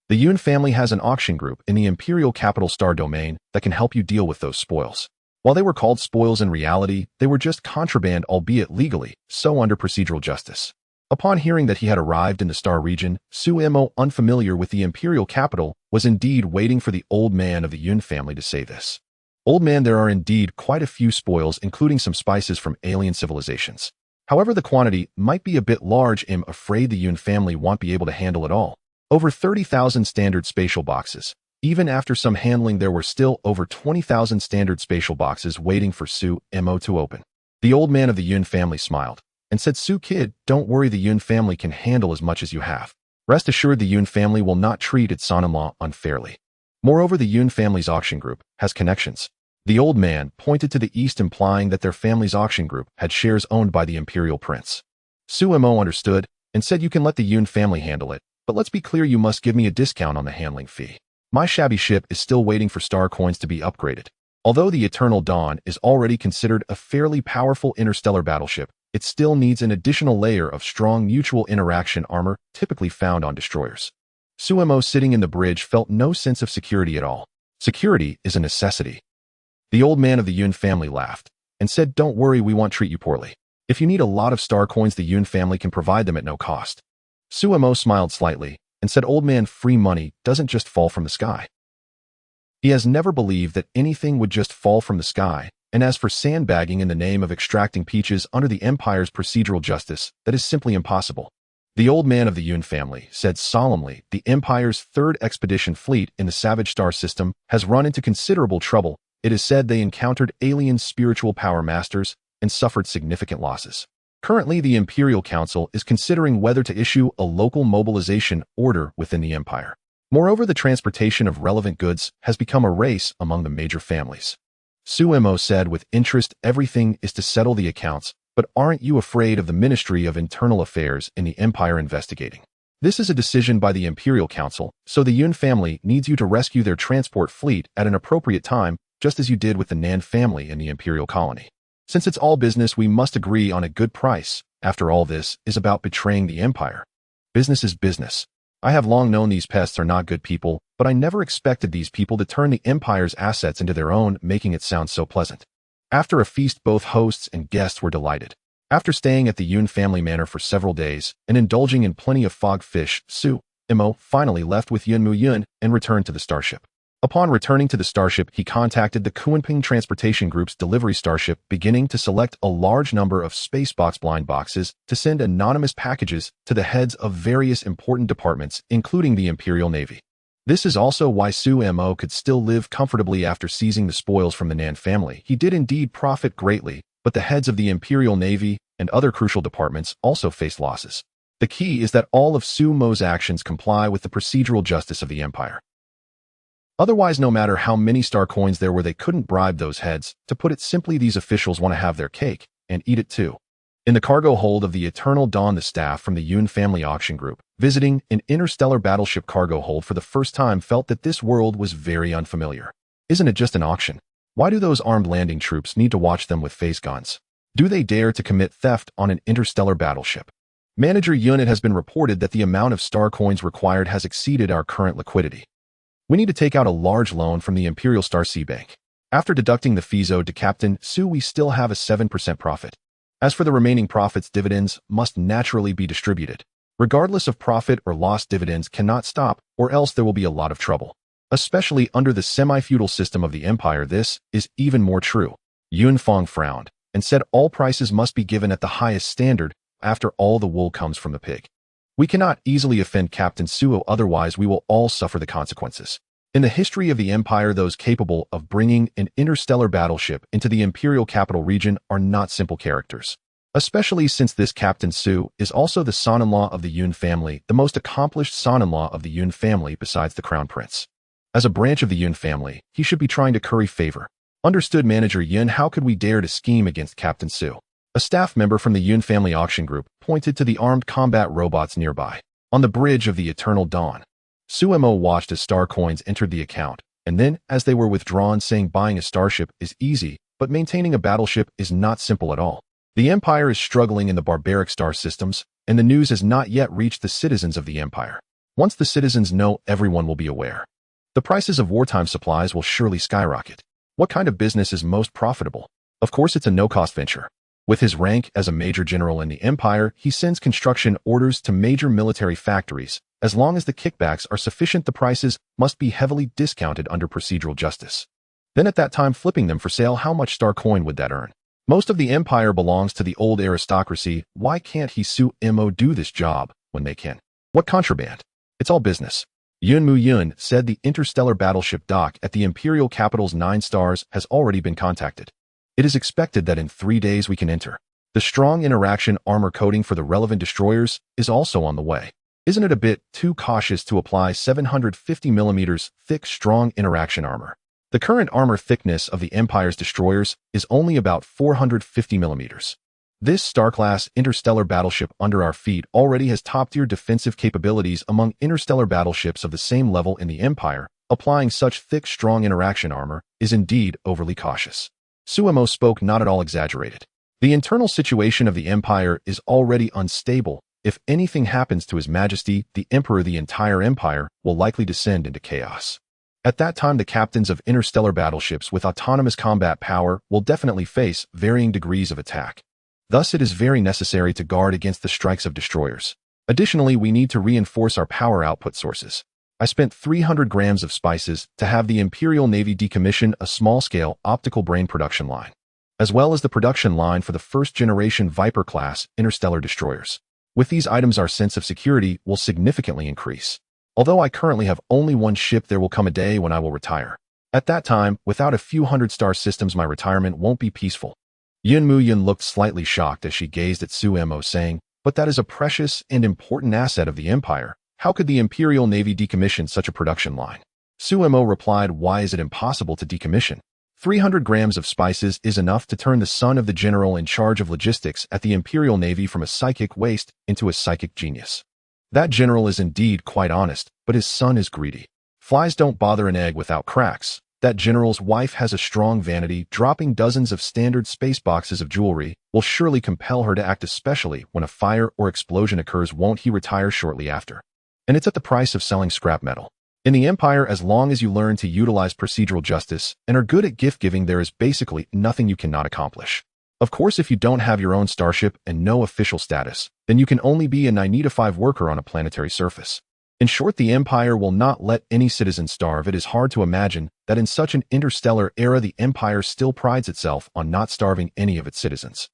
The Yun family has an auction group in the Imperial capital Star Domain that can help you deal with those spoils. While they were called spoils, in reality, they were just contraband, albeit legally, so under procedural justice. Upon hearing that he had arrived in the Star region, Su-mo, unfamiliar with the Imperial capital, was indeed waiting for the old man of the Yun family to say this. "Old man, there are indeed quite a few spoils, including some spices from alien civilizations. However, the quantity might be a bit large. I'm afraid the Yun family won't be able to handle it all. Over 30,000 standard spatial boxes. Even after some handling, there were still over 20,000 standard spatial boxes waiting for Su-mo to open." The old man of the Yun family smiled and said, "Su-kid, don't worry, the Yun family can handle as much as you have. Rest assured, the Yun family will not treat its son-in-law unfairly. Moreover, the Yun family's auction group has connections." The old man pointed to the east, implying that their family's auction group had shares owned by the Imperial Prince. Su-mo understood and said, "You can let the Yun family handle it, but let's be clear, you must give me a discount on the handling fee. My shabby ship is still waiting for star coins to be upgraded. Although the Eternal Dawn is already considered a fairly powerful interstellar battleship, it still needs an additional layer of strong mutual interaction armor typically found on destroyers." Su-mo, sitting in the bridge, felt no sense of security at all. Security is a necessity. The old man of the Yun family laughed and said, "Don't worry, we won't treat you poorly. If you need a lot of star coins, the Yun family can provide them at no cost." Su-mo smiled slightly and said, "Old man, free money doesn't just fall from the sky." He has never believed that anything would just fall from the sky, and as for sandbagging in the name of extracting peaches under the Empire's procedural justice, that is simply impossible. The old man of the Yun family said solemnly, "The Empire's 3rd expedition fleet in the Savage Star system has run into considerable trouble. It is said they encountered alien spiritual power masters and suffered significant losses. Currently, the Imperial Council is considering whether to issue a local mobilization order within the Empire. Moreover, the transportation of relevant goods has become a race among the major families. Suemo said with interest, everything is to settle the accounts, but aren't you afraid of the Ministry of Internal Affairs in the Empire investigating? This is a decision by the Imperial Council, so the Yun family needs you to rescue their transport fleet at an appropriate time, just as you did with the Nan family in the Imperial colony. Since it's all business, we must agree on a good price. After all, this is about betraying the Empire. Business is business. I have long known these pests are not good people, but I never expected these people to turn the Empire's assets into their own, making it sound so pleasant. After a feast, both hosts and guests were delighted. After staying at the Yun family manor for several days and indulging in plenty of fog fish, Suemo finally left with Yun Mu-yun and returned to the Starship. Upon returning to the Starship, he contacted the Kuanping Transportation Group's delivery Starship, beginning to select a large number of Spacebox blind boxes to send anonymous packages to the heads of various important departments, including the Imperial Navy. This is also why Suemo could still live comfortably after seizing the spoils from the Nan family. He did indeed profit greatly, but the heads of the Imperial Navy and other crucial departments also faced losses. The key is that all of Suemo's actions comply with the procedural justice of the Empire. Otherwise, no matter how many star coins there were, they couldn't bribe those heads. To put it simply, these officials want to have their cake and eat it too. In the cargo hold of the Eternal Dawn, the staff from the Yun family auction group, visiting an interstellar battleship cargo hold for the first time, felt that this world was very unfamiliar. Isn't it just an auction? Why do those armed landing troops need to watch them with phase guns? Do they dare to commit theft on an interstellar battleship? Manager Yun, it has been reported that the amount of star coins required has exceeded our current liquidity. We need to take out a large loan from the Imperial Star Sea Bank. After deducting the fees owed to Captain Su, we still have a 7% profit. As for the remaining profits, dividends must naturally be distributed. Regardless of profit or loss, dividends cannot stop, or else there will be a lot of trouble. Especially under the semi-feudal system of the Empire, this is even more true. Yun Fong frowned and said all prices must be given at the highest standard. After all, the wool comes from the pig. We cannot easily offend Captain Suo, otherwise we will all suffer the consequences. In the history of the Empire, those capable of bringing an interstellar battleship into the Imperial capital region are not simple characters. Especially since this Captain Su is also the son-in-law of the Yun family, the most accomplished son-in-law of the Yun family besides the Crown Prince. As a branch of the Yun family, he should be trying to curry favor. Understood, Manager Yun. How could we dare to scheme against Captain Su? A staff member from the Yun family auction group pointed to the armed combat robots nearby. On the bridge of the Eternal Dawn, Suemo watched as star coins entered the account, and then, as they were withdrawn, saying buying a starship is easy, but maintaining a battleship is not simple at all. The Empire is struggling in the barbaric star systems, and the news has not yet reached the citizens of the Empire. Once the citizens know, everyone will be aware. The prices of wartime supplies will surely skyrocket. What kind of business is most profitable? Of course, it's a no-cost venture. With his rank as a major general in the Empire, he sends construction orders to major military factories. As long as the kickbacks are sufficient, the prices must be heavily discounted under procedural justice. Then at that time, flipping them for sale, how much star coin would that earn? Most of the Empire belongs to the old aristocracy. Why can't Suemo do this job when they can? What contraband? It's all business. Yun Mu-yun said the interstellar battleship dock at the Imperial capital's 9 stars has already been contacted. It is expected that in 3 days we can enter. The strong interaction armor coating for the relevant destroyers is also on the way. Isn't it a bit too cautious to apply 750mm thick strong interaction armor? The current armor thickness of the Empire's destroyers is only about 450mm. This star-class interstellar battleship under our feet already has top-tier defensive capabilities among interstellar battleships of the same level in the Empire. Applying such thick strong interaction armor is indeed overly cautious. Suemo spoke not at all exaggerated. The internal situation of the Empire is already unstable. If anything happens to His Majesty, the Emperor, the entire Empire will likely descend into chaos. At that time, the captains of interstellar battleships with autonomous combat power will definitely face varying degrees of attack. Thus, it is very necessary to guard against the strikes of destroyers. Additionally, we need to reinforce our power output sources. I spent 300 grams of spices to have the Imperial Navy decommission a small-scale optical brain production line, as well as the production line for the first-generation Viper-class interstellar destroyers. With these items, our sense of security will significantly increase. Although I currently have only one ship, there will come a day when I will retire. At that time, without a few hundred star systems, my retirement won't be peaceful. Yun Mu-yun looked slightly shocked as she gazed at Su Mo, saying, "But that is a precious and important asset of the Empire. How could the Imperial Navy decommission such a production line?" Su Mo replied, "Why is it impossible to decommission? 300 grams of spices is enough to turn the son of the general in charge of logistics at the Imperial Navy from a psychic waste into a psychic genius. That general is indeed quite honest, but his son is greedy. Flies don't bother an egg without cracks. That general's wife has a strong vanity. Dropping dozens of standard space boxes of jewelry will surely compel her to act, especially when a fire or explosion occurs. Won't he retire shortly after? And it's at the price of selling scrap metal. In the Empire, as long as you learn to utilize procedural justice and are good at gift-giving, there is basically nothing you cannot accomplish. Of course, if you don't have your own starship and no official status, then you can only be a 9-to-5 worker on a planetary surface. In short, the Empire will not let any citizen starve. It is hard to imagine that in such an interstellar era the Empire still prides itself on not starving any of its citizens."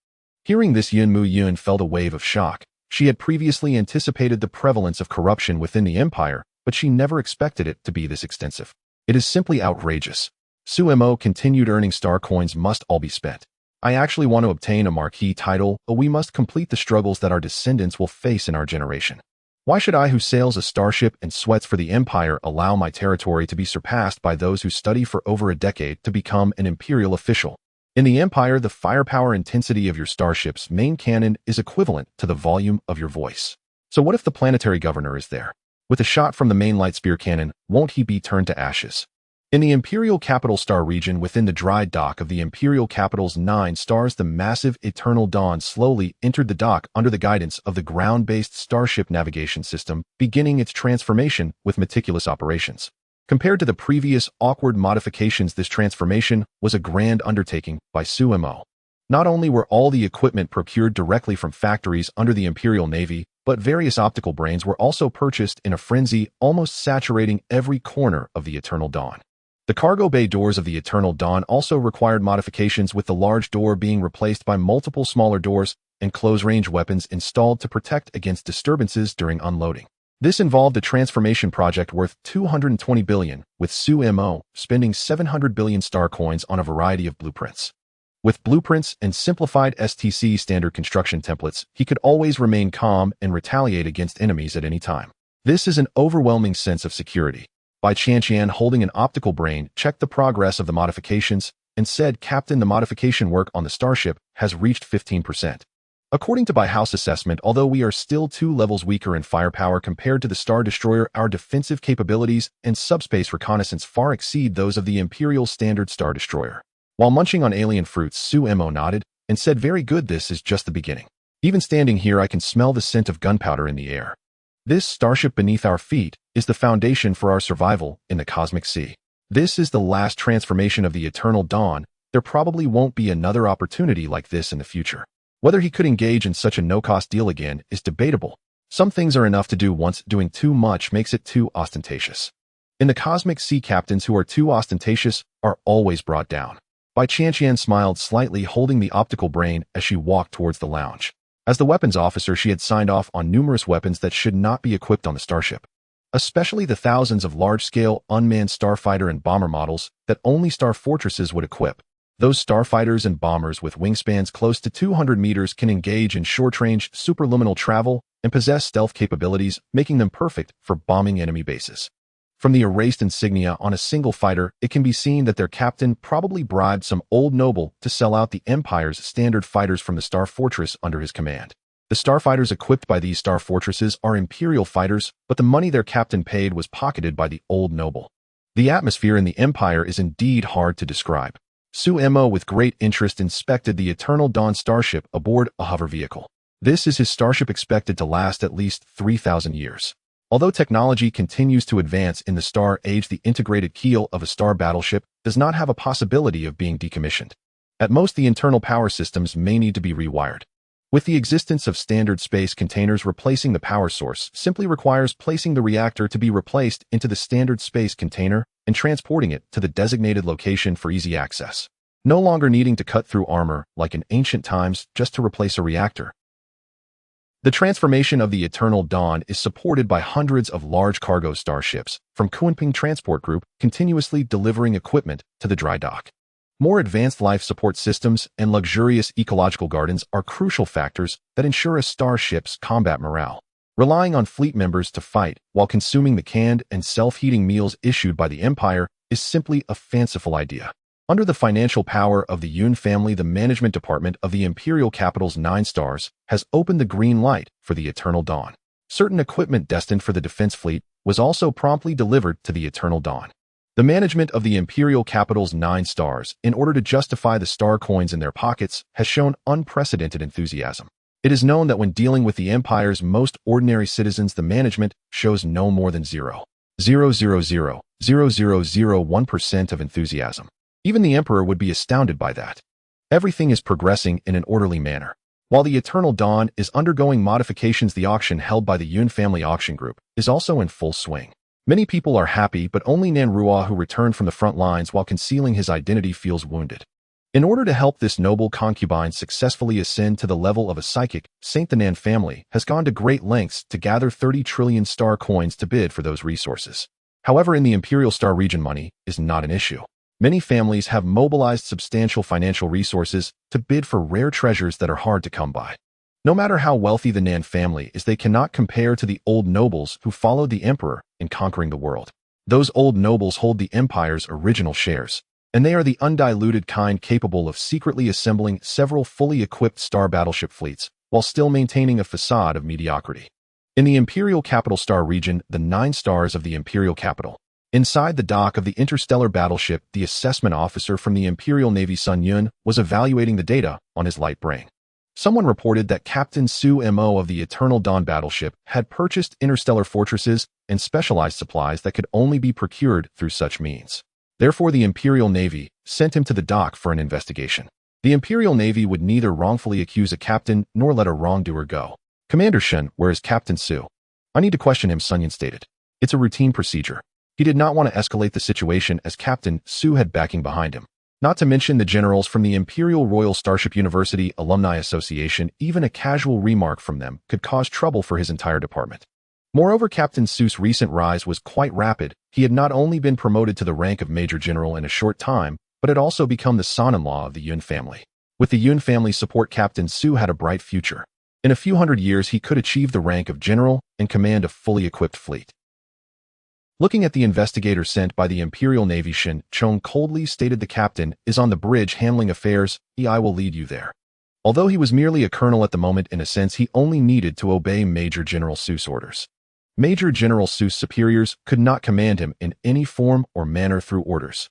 Hearing this, Yun Mu-yun felt a wave of shock. She had previously anticipated the prevalence of corruption within the Empire, but she never expected it to be this extensive. It is simply outrageous. Su Mo continued, "Earning star coins must all be spent. I actually want to obtain a marquis title, but we must complete the struggles that our descendants will face in our generation. Why should I, who sails a starship and sweats for the Empire, allow my territory to be surpassed by those who study for over a decade to become an imperial official? In the Empire, the firepower intensity of your starship's main cannon is equivalent to the volume of your voice. So what if the planetary governor is there? With a shot from the main light spear cannon, won't he be turned to ashes?" In the Imperial Capital Star region within the dry dock of the Imperial Capital's 9 stars, the massive Eternal Dawn slowly entered the dock under the guidance of the ground-based Starship navigation system, beginning its transformation with meticulous operations. Compared to the previous awkward modifications, this transformation was a grand undertaking by Su Mo. Not only were all the equipment procured directly from factories under the Imperial Navy, but various optical brains were also purchased in a frenzy, almost saturating every corner of the Eternal Dawn. The cargo bay doors of the Eternal Dawn also required modifications, with the large door being replaced by multiple smaller doors and close-range weapons installed to protect against disturbances during unloading. This involved a transformation project worth 220 billion, with Su Mo spending 700 billion star coins on a variety of blueprints. With blueprints and simplified STC standard construction templates, he could always remain calm and retaliate against enemies at any time. This is an overwhelming sense of security. Bai Qianqian, holding an optical brain, checked the progress of the modifications and said, "Captain, the modification work on the Starship has reached 15%. According to Bai House assessment, although we are still 2 levels weaker in firepower compared to the Star Destroyer, our defensive capabilities and subspace reconnaissance far exceed those of the Imperial Standard Star Destroyer." While munching on alien fruits, Su Mo nodded and said, "Very good, this is just the beginning. Even standing here, I can smell the scent of gunpowder in the air. This starship beneath our feet is the foundation for our survival in the cosmic sea. This is the last transformation of the Eternal Dawn. There probably won't be another opportunity like this in the future." Whether he could engage in such a no-cost deal again is debatable. Some things are enough to do once. Doing too much makes it too ostentatious. In the cosmic sea, captains who are too ostentatious are always brought down. Bai Qianqian smiled slightly, holding the optical brain as she walked towards the lounge. As the weapons officer, she had signed off on numerous weapons that should not be equipped on the Starship, especially the thousands of large-scale unmanned starfighter and bomber models that only star fortresses would equip. Those starfighters and bombers with wingspans close to 200 meters can engage in short-range superluminal travel and possess stealth capabilities, making them perfect for bombing enemy bases. From the erased insignia on a single fighter, it can be seen that their captain probably bribed some old noble to sell out the Empire's standard fighters from the Star Fortress under his command. The starfighters equipped by these star fortresses are Imperial fighters, but the money their captain paid was pocketed by the old noble. The atmosphere in the Empire is indeed hard to describe. Su Mo, with great interest, inspected the Eternal Dawn starship aboard a hover vehicle. This is his starship, expected to last at least 3,000 years. Although technology continues to advance in the Star Age, the integrated keel of a star battleship does not have a possibility of being decommissioned. At most, the internal power systems may need to be rewired. With the existence of standard space containers, replacing the power source simply requires placing the reactor to be replaced into the standard space container and transporting it to the designated location for easy access. No longer needing to cut through armor like in ancient times just to replace a reactor. The transformation of the Eternal Dawn is supported by hundreds of large cargo starships from Kunping Transport Group, continuously delivering equipment to the dry dock. More advanced life support systems and luxurious ecological gardens are crucial factors that ensure a starship's combat morale. Relying on fleet members to fight while consuming the canned and self-heating meals issued by the Empire is simply a fanciful idea. Under the financial power of the Yun family, the management department of the Imperial Capital's 9 stars has opened the green light for the Eternal Dawn. Certain equipment destined for the defense fleet was also promptly delivered to the Eternal Dawn. The management of the Imperial Capital's 9 stars, in order to justify the star coins in their pockets, has shown unprecedented enthusiasm. It is known that when dealing with the Empire's most ordinary citizens, the management shows no more than 0.0000001% of enthusiasm. Even the Emperor would be astounded by that. Everything is progressing in an orderly manner. While the Eternal Dawn is undergoing modifications, the auction held by the Yun Family Auction Group is also in full swing. Many people are happy, but only Nanrua, who returned from the front lines while concealing his identity, feels wounded. In order to help this noble concubine successfully ascend to the level of a psychic saint, the Nan family has gone to great lengths to gather 30 trillion star coins to bid for those resources. However, in the Imperial Star region, money is not an issue. Many families have mobilized substantial financial resources to bid for rare treasures that are hard to come by. No matter how wealthy the Nan family is, they cannot compare to the old nobles who followed the Emperor in conquering the world. Those old nobles hold the Empire's original shares, and they are the undiluted kind capable of secretly assembling several fully equipped star battleship fleets while still maintaining a facade of mediocrity. In the Imperial Capital Star region, the 9 stars of the Imperial Capital. Inside the dock of the Interstellar battleship, the assessment officer from the Imperial Navy, Sun Yun, was evaluating the data on his light brain. Someone reported that Captain Su Mo of the Eternal Dawn battleship had purchased interstellar fortresses and specialized supplies that could only be procured through such means. Therefore, the Imperial Navy sent him to the dock for an investigation. The Imperial Navy would neither wrongfully accuse a captain nor let a wrongdoer go. Commander Shen, where is Captain Su? I need to question him, Sun Yun stated. It's a routine procedure. He did not want to escalate the situation as Captain Su had backing behind him. Not to mention the generals from the Imperial Royal Starship University Alumni Association. Even a casual remark from them could cause trouble for his entire department. Moreover, Captain Su's recent rise was quite rapid. He had not only been promoted to the rank of Major General in a short time, but had also become the son-in-law of the Yun family. With the Yun family support, Captain Su had a bright future. In a few hundred years, he could achieve the rank of general and command a fully equipped fleet. Looking at the investigator sent by the Imperial Navy, Shin Chong coldly stated, the captain is on the bridge handling affairs. I will lead you there. Although he was merely a colonel at the moment, in a sense, he only needed to obey Major General Su's orders. Major General Su's superiors could not command him in any form or manner through orders.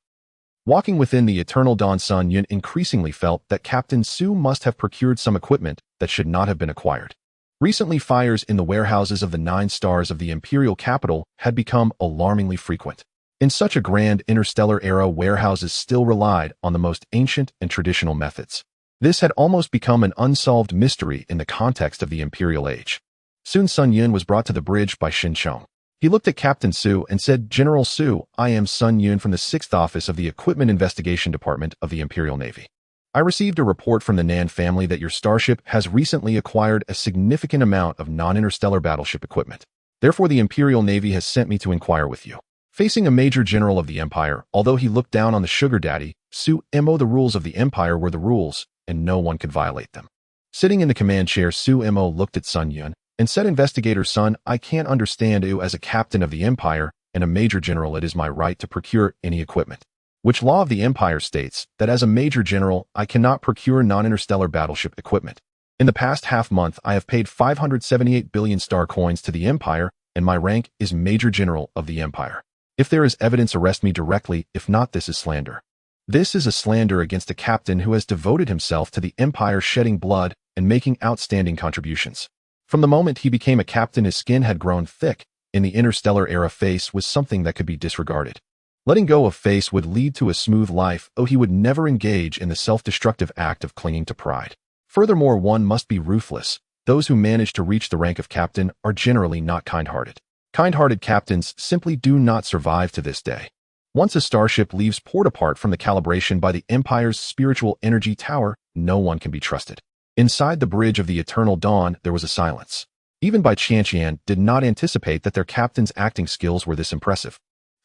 Walking within the Eternal Dawn, Sun Yun increasingly felt that Captain Su must have procured some equipment that should not have been acquired. Recently, fires in the warehouses of the 9 stars of the Imperial Capital had become alarmingly frequent. In such a grand interstellar era, warehouses still relied on the most ancient and traditional methods. This had almost become an unsolved mystery in the context of the Imperial Age. Soon Sun Yun was brought to the bridge by Shin Chong. He looked at Captain Su and said, General Su, I am Sun Yun from the 6th Office of the Equipment Investigation Department of the Imperial Navy. I received a report from the Nan family that your starship has recently acquired a significant amount of non-interstellar battleship equipment. Therefore, the Imperial Navy has sent me to inquire with you. Facing a major general of the Empire, although he looked down on the sugar daddy, Su Mo, the rules of the Empire were the rules, and no one could violate them. Sitting in the command chair, Su Mo looked at Sun Yun and said, Investigator Sun, I can't understand you as a captain of the Empire and a major general. It is my right to procure any equipment. Which law of the Empire states that as a major general, I cannot procure non-interstellar battleship equipment. In the past half-month, I have paid 578 billion star coins to the Empire, and my rank is Major General of the Empire. If there is evidence, arrest me directly. If not, this is slander. This is a slander against a captain who has devoted himself to the Empire, shedding blood and making outstanding contributions. From the moment he became a captain, his skin had grown thick. In the interstellar era, face was something that could be disregarded. Letting go of face would lead to a smooth life. He would never engage in the self-destructive act of clinging to pride. Furthermore, one must be ruthless. Those who manage to reach the rank of captain are generally not kind-hearted. Kind-hearted captains simply do not survive to this day. Once a starship leaves port apart from the calibration by the Empire's spiritual energy tower, no one can be trusted. Inside the bridge of the Eternal Dawn, there was a silence. Even Bai Qianqian did not anticipate that their captain's acting skills were this impressive.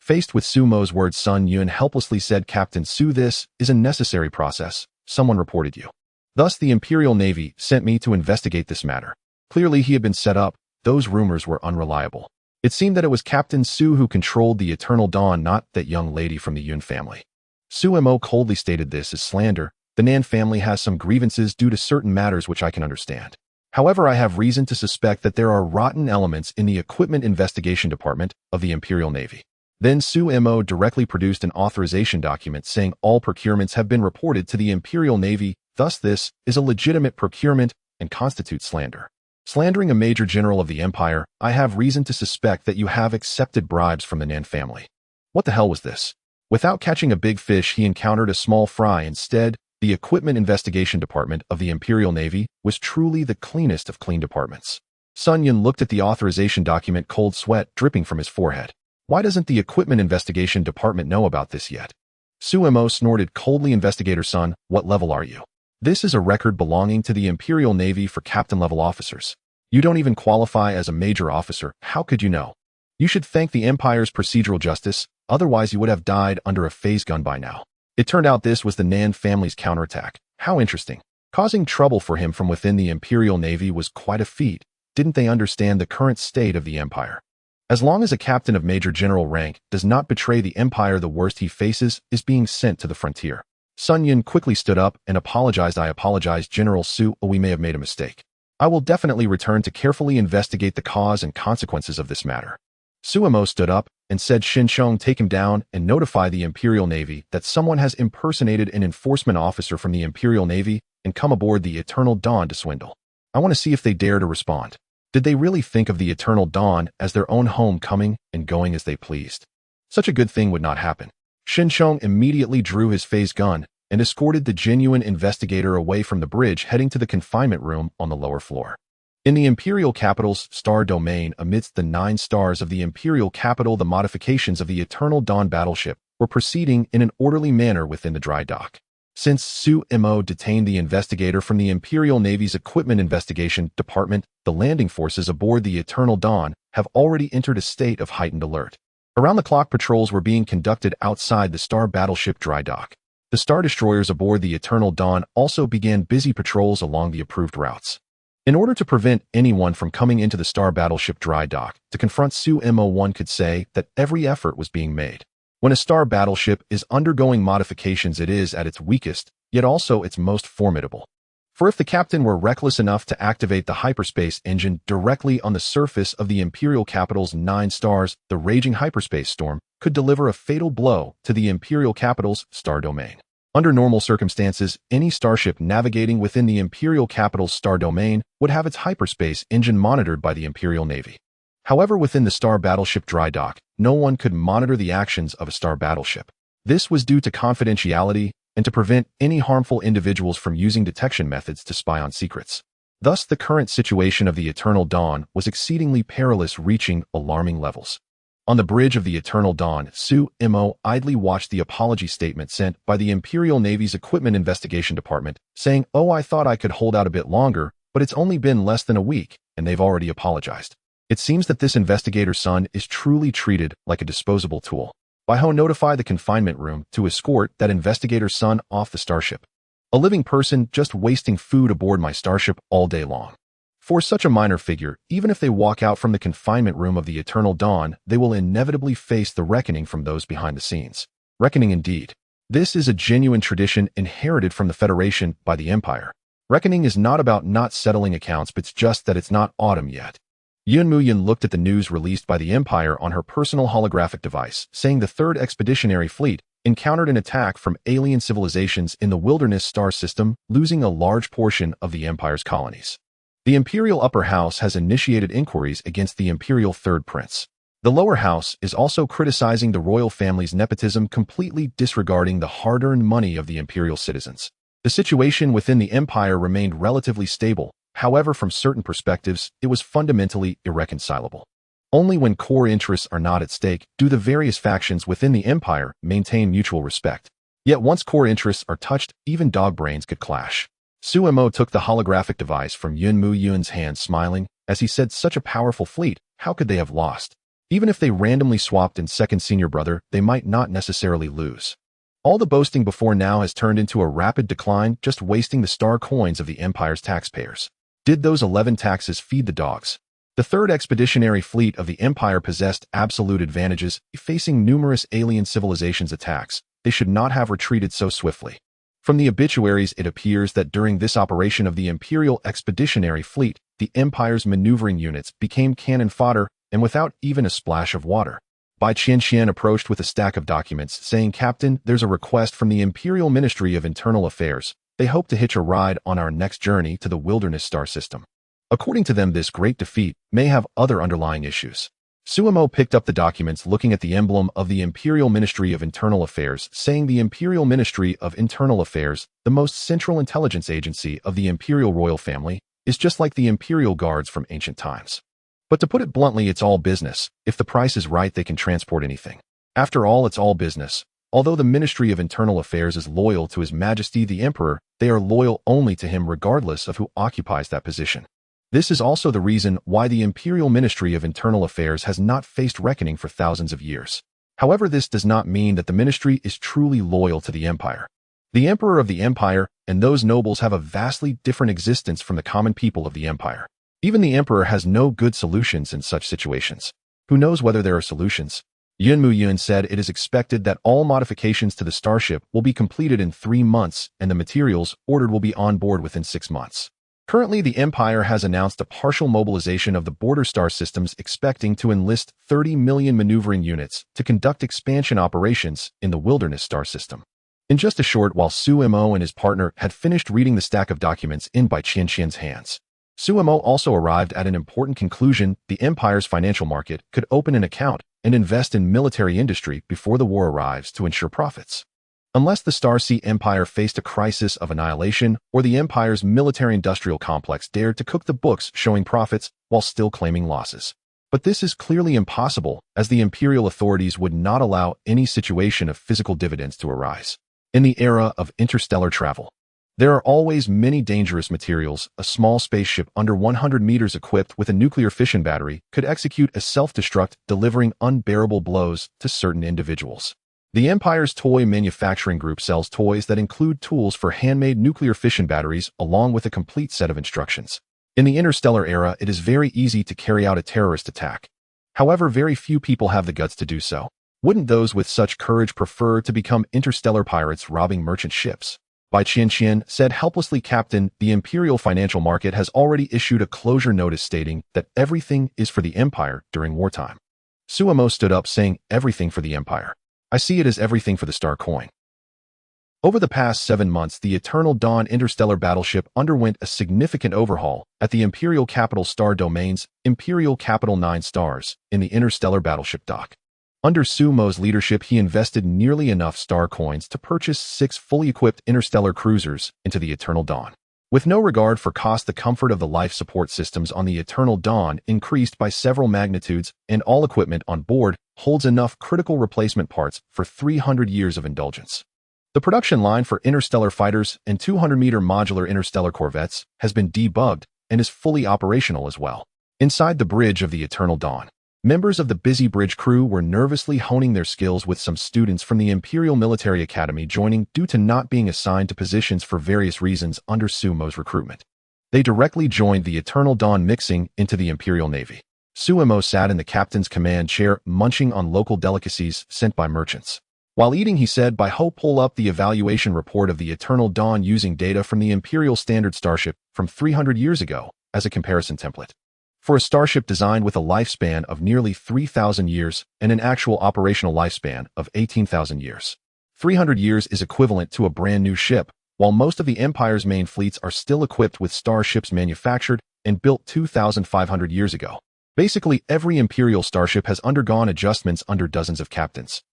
Faced with Sumo's words, Sun Yun helplessly said, Captain Su, this is a necessary process. Someone reported you. Thus, the Imperial Navy sent me to investigate this matter. Clearly, he had been set up. Those rumors were unreliable. It seemed that it was Captain Su who controlled the Eternal Dawn, not that young lady from the Yun family. Su Mo coldly stated this as slander. The Nan family has some grievances due to certain matters which I can understand. However, I have reason to suspect that there are rotten elements in the Equipment Investigation Department of the Imperial Navy. Then Su Mo directly produced an authorization document saying all procurements have been reported to the Imperial Navy, thus this is a legitimate procurement and constitutes slander. Slandering a major general of the Empire, I have reason to suspect that you have accepted bribes from the Nan family. What the hell was this? Without catching a big fish, he encountered a small fry. Instead, the Equipment Investigation Department of the Imperial Navy was truly the cleanest of clean departments. Sun Yun looked at the authorization document, cold sweat dripping from his forehead. Why doesn't the Equipment Investigation Department know about this yet? Su Mo snorted coldly. Investigator Sun, what level are you? This is a record belonging to the Imperial Navy for captain-level officers. You don't even qualify as a major officer. How could you know? You should thank the Empire's procedural justice, otherwise you would have died under a phase gun by now. It turned out this was the Nan family's counterattack. How interesting. Causing trouble for him from within the Imperial Navy was quite a feat. Didn't they understand the current state of the Empire? As long as a captain of major general rank does not betray the Empire, the worst he faces is being sent to the frontier. Sun Yun quickly stood up and apologized. I apologize, General Su. We may have made a mistake. I will definitely return to carefully investigate the cause and consequences of this matter. Su Mo stood up and said, Shin Shong, take him down and notify the Imperial Navy that someone has impersonated an enforcement officer from the Imperial Navy and come aboard the Eternal Dawn to swindle. I want to see if they dare to respond. Did they really think of the Eternal Dawn as their own home, coming and going as they pleased? Such a good thing would not happen. Shin Shong immediately drew his phase gun and escorted the genuine investigator away from the bridge, heading to the confinement room on the lower floor. In the Imperial Capital's star domain, amidst the 9 stars of the Imperial Capital, the modifications of the Eternal Dawn battleship were proceeding in an orderly manner within the dry dock. Since Su Mo detained the investigator from the Imperial Navy's Equipment Investigation Department, the landing forces aboard the Eternal Dawn have already entered a state of heightened alert. Around-the-clock patrols were being conducted outside the star battleship dry dock. The star destroyers aboard the Eternal Dawn also began busy patrols along the approved routes. In order to prevent anyone from coming into the star battleship dry dock to confront Su Mo, one could say that every effort was being made. When a star battleship is undergoing modifications, it is at its weakest, yet also its most formidable. For if the captain were reckless enough to activate the hyperspace engine directly on the surface of the Imperial Capital's 9 stars, the raging hyperspace storm could deliver a fatal blow to the Imperial Capital's star domain. Under normal circumstances, any starship navigating within the Imperial Capital's star domain would have its hyperspace engine monitored by the Imperial Navy. However, within the star battleship dry dock, no one could monitor the actions of a star battleship. This was due to confidentiality and to prevent any harmful individuals from using detection methods to spy on secrets. Thus, the current situation of the Eternal Dawn was exceedingly perilous, reaching alarming levels. On the bridge of the Eternal Dawn, Su Mo idly watched the apology statement sent by the Imperial Navy's Equipment Investigation Department, saying, "Oh, I thought I could hold out a bit longer, but it's only been less than a week, and they've already apologized." It seems that this investigator's son is truly treated like a disposable tool. Baiho notify the confinement room to escort that investigator's son off the starship. A living person just wasting food aboard my starship all day long. For such a minor figure, even if they walk out from the confinement room of the Eternal Dawn, they will inevitably face the reckoning from those behind the scenes. Reckoning indeed. This is a genuine tradition inherited from the Federation by the Empire. Reckoning is not about not settling accounts, but it's just that it's not autumn yet. Yun Muyin looked at the news released by the Empire on her personal holographic device, saying the 3rd Expeditionary Fleet encountered an attack from alien civilizations in the Wilderness star system, losing a large portion of the Empire's colonies. The Imperial Upper House has initiated inquiries against the Imperial Third Prince. The Lower House is also criticizing the royal family's nepotism, completely disregarding the hard-earned money of the Imperial citizens. The situation within the Empire remained relatively stable. However, from certain perspectives, it was fundamentally irreconcilable. Only when core interests are not at stake do the various factions within the Empire maintain mutual respect. Yet once core interests are touched, even dog brains could clash. Su Mo took the holographic device from Yun Mu Yun's hand, smiling, as he said, "Such a powerful fleet, how could they have lost?" Even if they randomly swapped in second senior brother, they might not necessarily lose. All the boasting before now has turned into a rapid decline, just wasting the star coins of the Empire's taxpayers. Did those 11 taxes feed the dogs? The third expeditionary fleet of the Empire possessed absolute advantages, facing numerous alien civilizations' attacks. They should not have retreated so swiftly. From the obituaries, it appears that during this operation of the Imperial Expeditionary Fleet, the Empire's maneuvering units became cannon fodder, and without even a splash of water. Bai Qianqian approached with a stack of documents, saying, "Captain, there's a request from the Imperial Ministry of Internal Affairs. They hope to hitch a ride on our next journey to the Wilderness Star System." According to them, this great defeat may have other underlying issues. Suemo picked up the documents, looking at the emblem of the Imperial Ministry of Internal Affairs, saying the Imperial Ministry of Internal Affairs, the most central intelligence agency of the Imperial royal family, is just like the Imperial Guards from ancient times. But to put it bluntly, it's all business. If the price is right, they can transport anything. After all, it's all business. Although the Ministry of Internal Affairs is loyal to His Majesty the Emperor, they are loyal only to him regardless of who occupies that position. This is also the reason why the Imperial Ministry of Internal Affairs has not faced reckoning for thousands of years. However, this does not mean that the ministry is truly loyal to the Empire. The Emperor of the Empire and those nobles have a vastly different existence from the common people of the Empire. Even the Emperor has no good solutions in such situations. Who knows whether there are solutions? Yun Muyun said it is expected that all modifications to the Starship will be completed in 3 months and the materials ordered will be on board within 6 months. Currently, the Empire has announced a partial mobilization of the border star systems, expecting to enlist 30 million maneuvering units to conduct expansion operations in the Wilderness Star System. In just a short while, Suemo and his partner had finished reading the stack of documents in Bai Qianqian's hands. Suemo also arrived at an important conclusion: the Empire's financial market could open an account and invest in military industry before the war arrives to ensure profits. Unless the Star Sea Empire faced a crisis of annihilation, or the Empire's military-industrial complex dared to cook the books showing profits while still claiming losses. But this is clearly impossible, as the imperial authorities would not allow any situation of physical dividends to arise. In the era of interstellar travel, there are always many dangerous materials. A small spaceship under 100 meters equipped with a nuclear fission battery could execute a self-destruct, delivering unbearable blows to certain individuals. The Empire's toy manufacturing group sells toys that include tools for handmade nuclear fission batteries along with a complete set of instructions. In the interstellar era, it is very easy to carry out a terrorist attack. However, very few people have the guts to do so. Wouldn't those with such courage prefer to become interstellar pirates robbing merchant ships? Bai Qianqian said helplessly, "Captain, the imperial financial market has already issued a closure notice stating that everything is for the Empire during wartime." Suemo stood up, saying, "Everything for the Empire. I see it as everything for the Star Coin." Over the past 7 months, the Eternal Dawn interstellar battleship underwent a significant overhaul at the Imperial Capital Star Domain's Imperial Capital 9 Stars in the interstellar battleship dock. Under Sumo's leadership, he invested nearly enough star coins to purchase 6 fully equipped interstellar cruisers into the Eternal Dawn. With no regard for cost, the comfort of the life support systems on the Eternal Dawn increased by several magnitudes, and all equipment on board holds enough critical replacement parts for 300 years of indulgence. The production line for interstellar fighters and 200-meter modular interstellar corvettes has been debugged and is fully operational as well. Inside the bridge of the Eternal Dawn, members of the busy bridge crew were nervously honing their skills, with some students from the Imperial Military Academy joining due to not being assigned to positions for various reasons under Sumo's recruitment. They directly joined the Eternal Dawn, mixing into the Imperial Navy. Suemo sat in the captain's command chair, munching on local delicacies sent by merchants. While eating, he said, "By hope, pull up the evaluation report of the Eternal Dawn using data from the Imperial Standard Starship from 300 years ago as a comparison template. For a starship designed with a lifespan of nearly 3,000 years and an actual operational lifespan of 18,000 years. 300 years is equivalent to a brand new ship, while most of the Empire's main fleets are still equipped with starships manufactured and built 2,500 years ago. Basically, every Imperial starship has undergone adjustments under dozens of captains."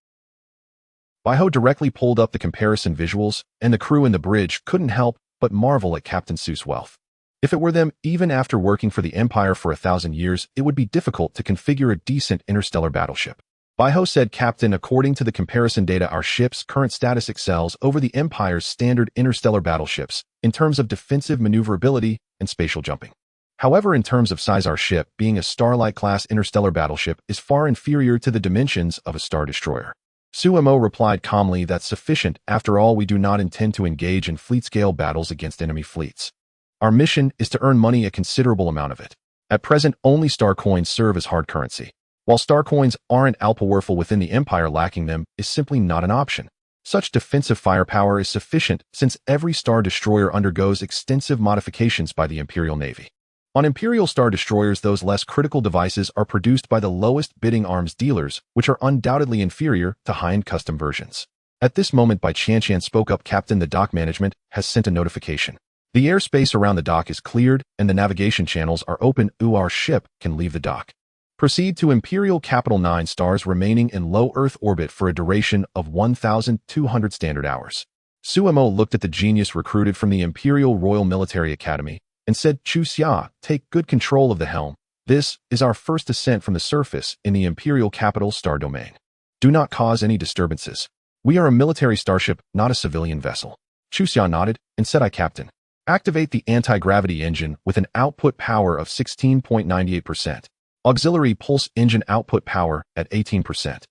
Baiho directly pulled up the comparison visuals, and the crew in the bridge couldn't help but marvel at Captain Seuss' wealth. If it were them, even after working for the Empire for 1,000 years, it would be difficult to configure a decent interstellar battleship. Baiho said, "Captain, according to the comparison data, our ship's current status excels over the Empire's standard interstellar battleships in terms of defensive maneuverability and spatial jumping. However, in terms of size, our ship, being a Starlight-class interstellar battleship, is far inferior to the dimensions of a Star Destroyer. Sumo replied calmly, "That's sufficient. After all, we do not intend to engage in fleet-scale battles against enemy fleets. Our mission is to earn money, a considerable amount of it. At present, only star coins serve as hard currency. While star coins aren't powerful within the Empire, lacking them is simply not an option. Such defensive firepower is sufficient since every Star Destroyer undergoes extensive modifications by the Imperial Navy. On Imperial Star Destroyers, those less critical devices are produced by the lowest bidding arms dealers, which are undoubtedly inferior to high-end custom versions." At this moment, Bai Qianqian spoke up, "Captain, the dock management has sent a notification. The airspace around the dock is cleared and the navigation channels are open. Our ship can leave the dock. Proceed to Imperial Capital 9 stars remaining in low Earth orbit for a duration of 1,200 standard hours." Suemo looked at the genius recruited from the Imperial Royal Military Academy and said, "Chu Xia, take good control of the helm. This is our first descent from the surface in the Imperial Capital Star Domain. Do not cause any disturbances. We are a military starship, not a civilian vessel." Chu Xia nodded and said, "Aye, Captain. Activate the anti-gravity engine with an output power of 16.98%. Auxiliary pulse engine output power at 18%.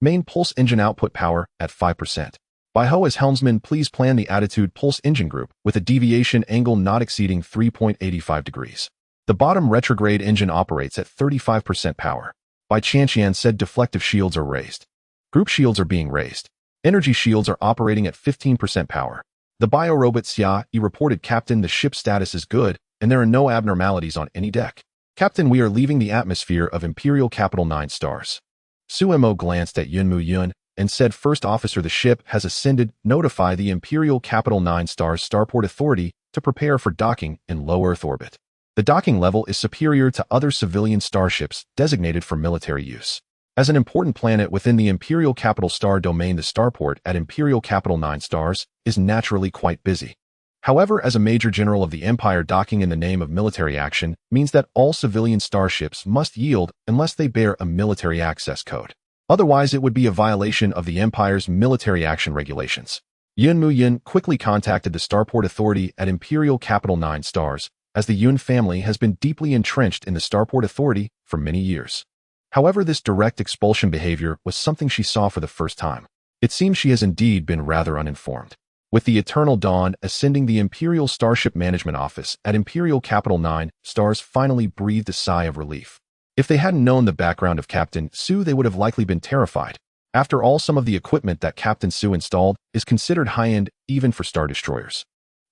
Main pulse engine output power at 5%. By Ho as helmsman, please plan the attitude pulse engine group with a deviation angle not exceeding 3.85 degrees. The bottom retrograde engine operates at 35% power." Bai Qianqian said, "Deflective shields are raised. Group shields are being raised. Energy shields are operating at 15% power." The biorobot Xia Yi reported, "Captain, the ship's status is good, and there are no abnormalities on any deck. Captain, we are leaving the atmosphere of Imperial Capital 9 stars." Suemo glanced at Yunmu Yun and said, "First Officer, the ship has ascended. Notify the Imperial Capital 9 stars Starport Authority to prepare for docking in low Earth orbit. The docking level is superior to other civilian starships designated for military use. As an important planet within the Imperial Capital Star Domain, the starport at Imperial Capital 9 stars is naturally quite busy. However, as a major general of the Empire, docking in the name of military action means that all civilian starships must yield unless they bear a military access code. Otherwise, it would be a violation of the Empire's military action regulations." Yunmu Yun quickly contacted the Starport Authority at Imperial Capital 9 stars, as the Yun family has been deeply entrenched in the Starport Authority for many years. However, this direct expulsion behavior was something she saw for the first time. It seems she has indeed been rather uninformed. With the Eternal Dawn ascending, the Imperial Starship Management Office at Imperial Capital 9 stars finally breathed a sigh of relief. If they hadn't known the background of Captain Su, they would have likely been terrified. After all, some of the equipment that Captain Su installed is considered high-end even for Star Destroyers.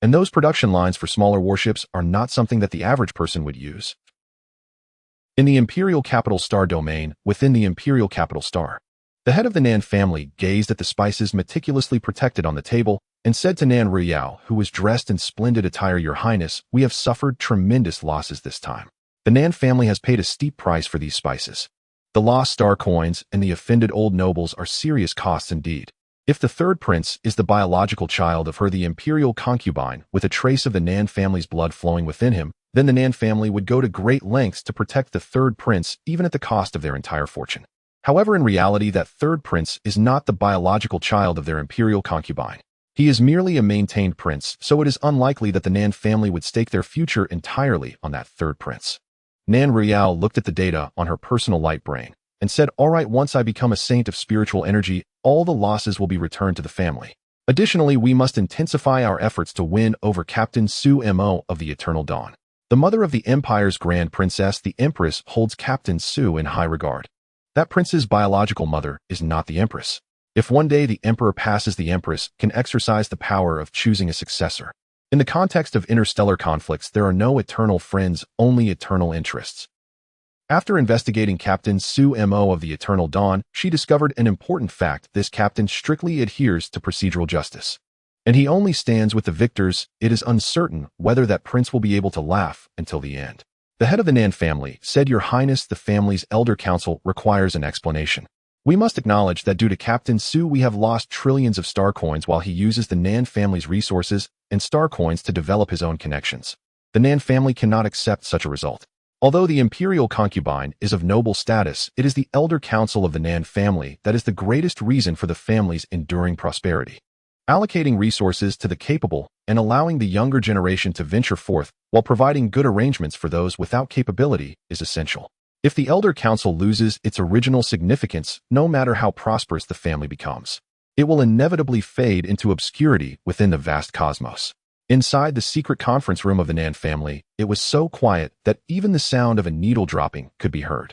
And those production lines for smaller warships are not something that the average person would use. In the Imperial Capital Star Domain, within the Imperial Capital Star, the head of the Nan family gazed at the spices meticulously protected on the table and said to Nan Riyao, who was dressed in splendid attire, "Your Highness, we have suffered tremendous losses this time. The Nan family has paid a steep price for these spices. The lost star coins and the offended old nobles are serious costs indeed. If the third prince is the biological child of her, the imperial concubine, with a trace of the Nan family's blood flowing within him, then the Nan family would go to great lengths to protect the third prince, even at the cost of their entire fortune. However, in reality, that third prince is not the biological child of their imperial concubine. He is merely a maintained prince, so it is unlikely that the Nan family would stake their future entirely on that third prince." Nan Riyao looked at the data on her personal light brain and said, "All right, once I become a saint of spiritual energy, all the losses will be returned to the family. Additionally, we must intensify our efforts to win over Captain Su Mo of the Eternal Dawn. The mother of the Empire's Grand Princess, the Empress, holds Captain Su in high regard. That prince's biological mother is not the Empress. If one day the Emperor passes, the Empress can exercise the power of choosing a successor. In the context of interstellar conflicts, there are no eternal friends, only eternal interests." After investigating Captain Su Mo of the Eternal Dawn, she discovered an important fact: this captain strictly adheres to procedural justice, and he only stands with the victors. It is uncertain whether that prince will be able to laugh until the end. The head of the Nan family said, "Your Highness, the family's elder council requires an explanation. We must acknowledge that due to Captain Su, we have lost trillions of star coins while he uses the Nan family's resources and star coins to develop his own connections. The Nan family cannot accept such a result. Although the imperial concubine is of noble status, it is the elder council of the Nan family that is the greatest reason for the family's enduring prosperity. Allocating resources to the capable and allowing the younger generation to venture forth while providing good arrangements for those without capability is essential. If the elder council loses its original significance, no matter how prosperous the family becomes, it will inevitably fade into obscurity within the vast cosmos. Inside the secret conference room of the Nan family, it was so quiet that even the sound of a needle dropping could be heard.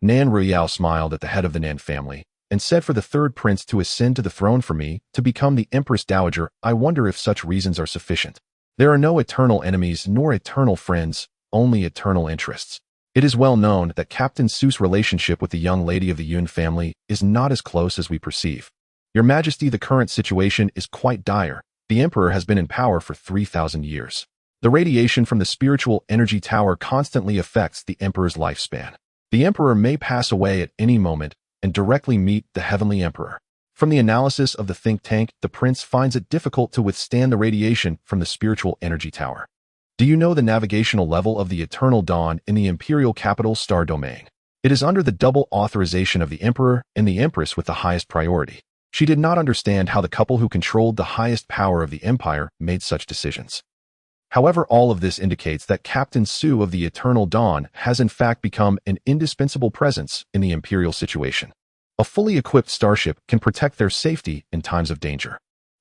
Nan Royale smiled at the head of the Nan family and said, "For the third prince to ascend to the throne for me, to become the Empress Dowager, I wonder if such reasons are sufficient. There are no eternal enemies nor eternal friends, only eternal interests. It is well known that Captain Su's relationship with the young lady of the Yun family is not as close as we perceive. Your Majesty, the current situation is quite dire. The Emperor has been in power for 3,000 years. The radiation from the spiritual energy tower constantly affects the Emperor's lifespan. The Emperor may pass away at any moment and directly meet the Heavenly Emperor. From the analysis of the think tank, the prince finds it difficult to withstand the radiation from the spiritual energy tower. Do you know the navigational level of the Eternal Dawn in the Imperial Capital Star Domain? It is under the double authorization of the Emperor and the Empress with the highest priority. She did not understand how the couple who controlled the highest power of the Empire made such decisions. However, all of this indicates that Captain Su of the Eternal Dawn has in fact become an indispensable presence in the Imperial situation. A fully equipped starship can protect their safety in times of danger.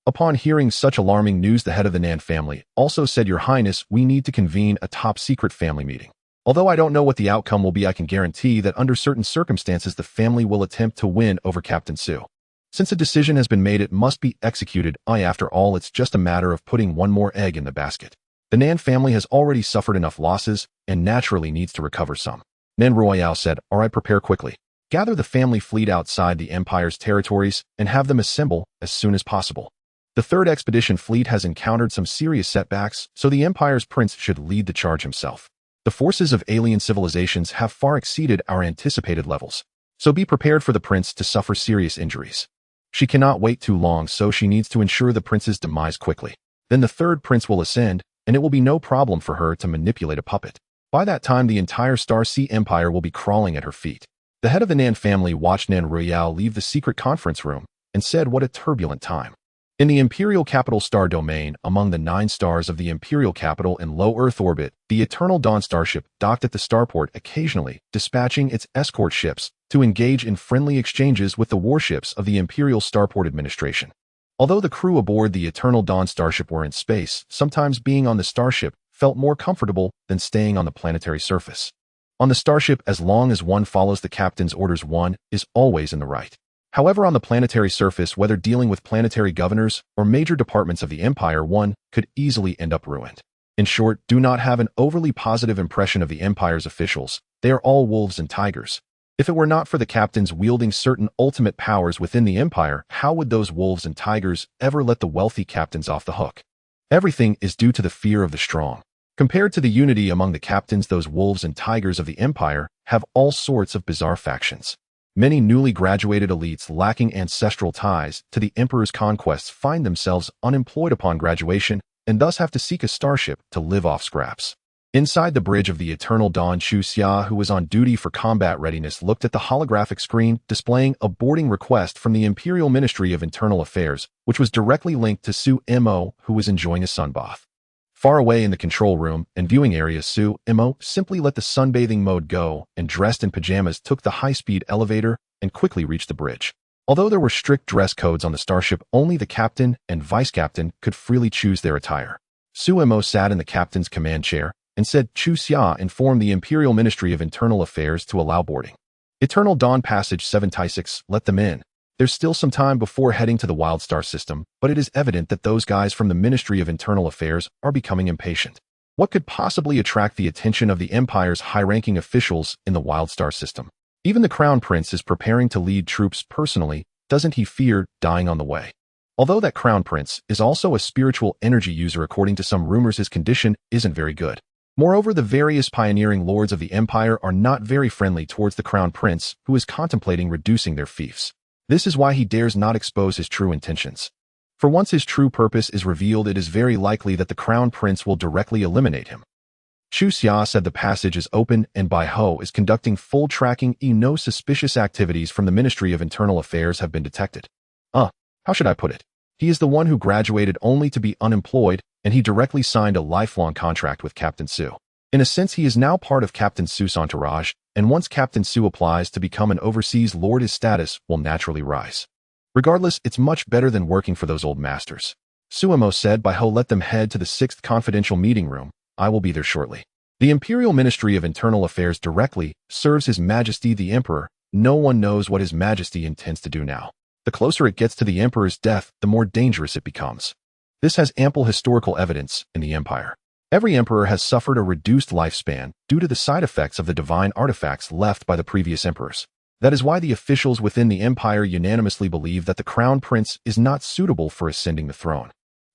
Upon hearing such alarming news, the head of the Nan family also said, "Your Highness, we need to convene a top-secret family meeting. Although I don't know what the outcome will be, I can guarantee that under certain circumstances the family will attempt to win over Captain Su. Since a decision has been made, it must be executed. After all, it's just a matter of putting one more egg in the basket. The Nan family has already suffered enough losses and naturally needs to recover some." Nan Royale said, "All right, prepare quickly. Gather the family fleet outside the Empire's territories and have them assemble as soon as possible. The third expedition fleet has encountered some serious setbacks, so the Empire's prince should lead the charge himself. The forces of alien civilizations have far exceeded our anticipated levels, so be prepared for the prince to suffer serious injuries. She cannot wait too long, so she needs to ensure the prince's demise quickly. Then the third prince will ascend, and it will be no problem for her to manipulate a puppet. By that time, the entire Star Sea Empire will be crawling at her feet." The head of the Nan family watched Nan Royale leave the secret conference room and said, "What a turbulent time." In the Imperial Capital Star Domain, among the 9 stars of the Imperial Capital in low Earth orbit, the Eternal Dawn starship docked at the starport, occasionally dispatching its escort ships to engage in friendly exchanges with the warships of the Imperial Starport Administration. Although the crew aboard the Eternal Dawn starship were in space, sometimes being on the starship felt more comfortable than staying on the planetary surface. On the starship, as long as one follows the captain's orders, one is always in the right. However, on the planetary surface, whether dealing with planetary governors or major departments of the Empire, one could easily end up ruined. In short, do not have an overly positive impression of the Empire's officials. They are all wolves and tigers. If it were not for the captains wielding certain ultimate powers within the Empire, how would those wolves and tigers ever let the wealthy captains off the hook? Everything is due to the fear of the strong. Compared to the unity among the captains, those wolves and tigers of the Empire have all sorts of bizarre factions. Many newly graduated elites lacking ancestral ties to the Emperor's conquests find themselves unemployed upon graduation and thus have to seek a starship to live off scraps. Inside the bridge of the Eternal Dawn, Chu Xia, who was on duty for combat readiness, looked at the holographic screen displaying a boarding request from the Imperial Ministry of Internal Affairs, which was directly linked to Su Mo, who was enjoying a sunbath. Far away in the control room and viewing area, Su Mo simply let the sunbathing mode go and, dressed in pajamas, took the high-speed elevator and quickly reached the bridge. Although there were strict dress codes on the starship, only the captain and vice-captain could freely choose their attire. Su Mo sat in the captain's command chair and said, "Chu Xia informed the Imperial Ministry of Internal Affairs to allow boarding. Eternal Dawn Passage 7-6, let them in. There's still some time before heading to the Wild Star system, but it is evident that those guys from the Ministry of Internal Affairs are becoming impatient. What could possibly attract the attention of the Empire's high-ranking officials in the Wild Star system? Even the Crown Prince is preparing to lead troops personally. Doesn't he fear dying on the way? Although that Crown Prince is also a spiritual energy user, according to some rumors, his condition isn't very good. Moreover, the various pioneering lords of the Empire are not very friendly towards the Crown Prince, who is contemplating reducing their fiefs. This is why he dares not expose his true intentions. For once his true purpose is revealed, it is very likely that the Crown Prince will directly eliminate him." Chu Xia said the passage is open and Bai Ho is conducting full tracking. No suspicious activities from the Ministry of Internal Affairs have been detected. How should I put it? He is the one who graduated only to be unemployed and he directly signed a lifelong contract with Captain Sue. In a sense, he is now part of Captain Sue's entourage, and once Captain Sue applies to become an overseas lord, his status will naturally rise. Regardless, it's much better than working for those old masters. Suemo said, "By ho, let them head to the 6th confidential meeting room. I will be there shortly." The Imperial Ministry of Internal Affairs directly serves His Majesty the Emperor. No one knows what His Majesty intends to do now. The closer it gets to the Emperor's death, the more dangerous it becomes. This has ample historical evidence in the Empire. Every emperor has suffered a reduced lifespan due to the side effects of the divine artifacts left by the previous emperors. That is why the officials within the Empire unanimously believe that the Crown Prince is not suitable for ascending the throne.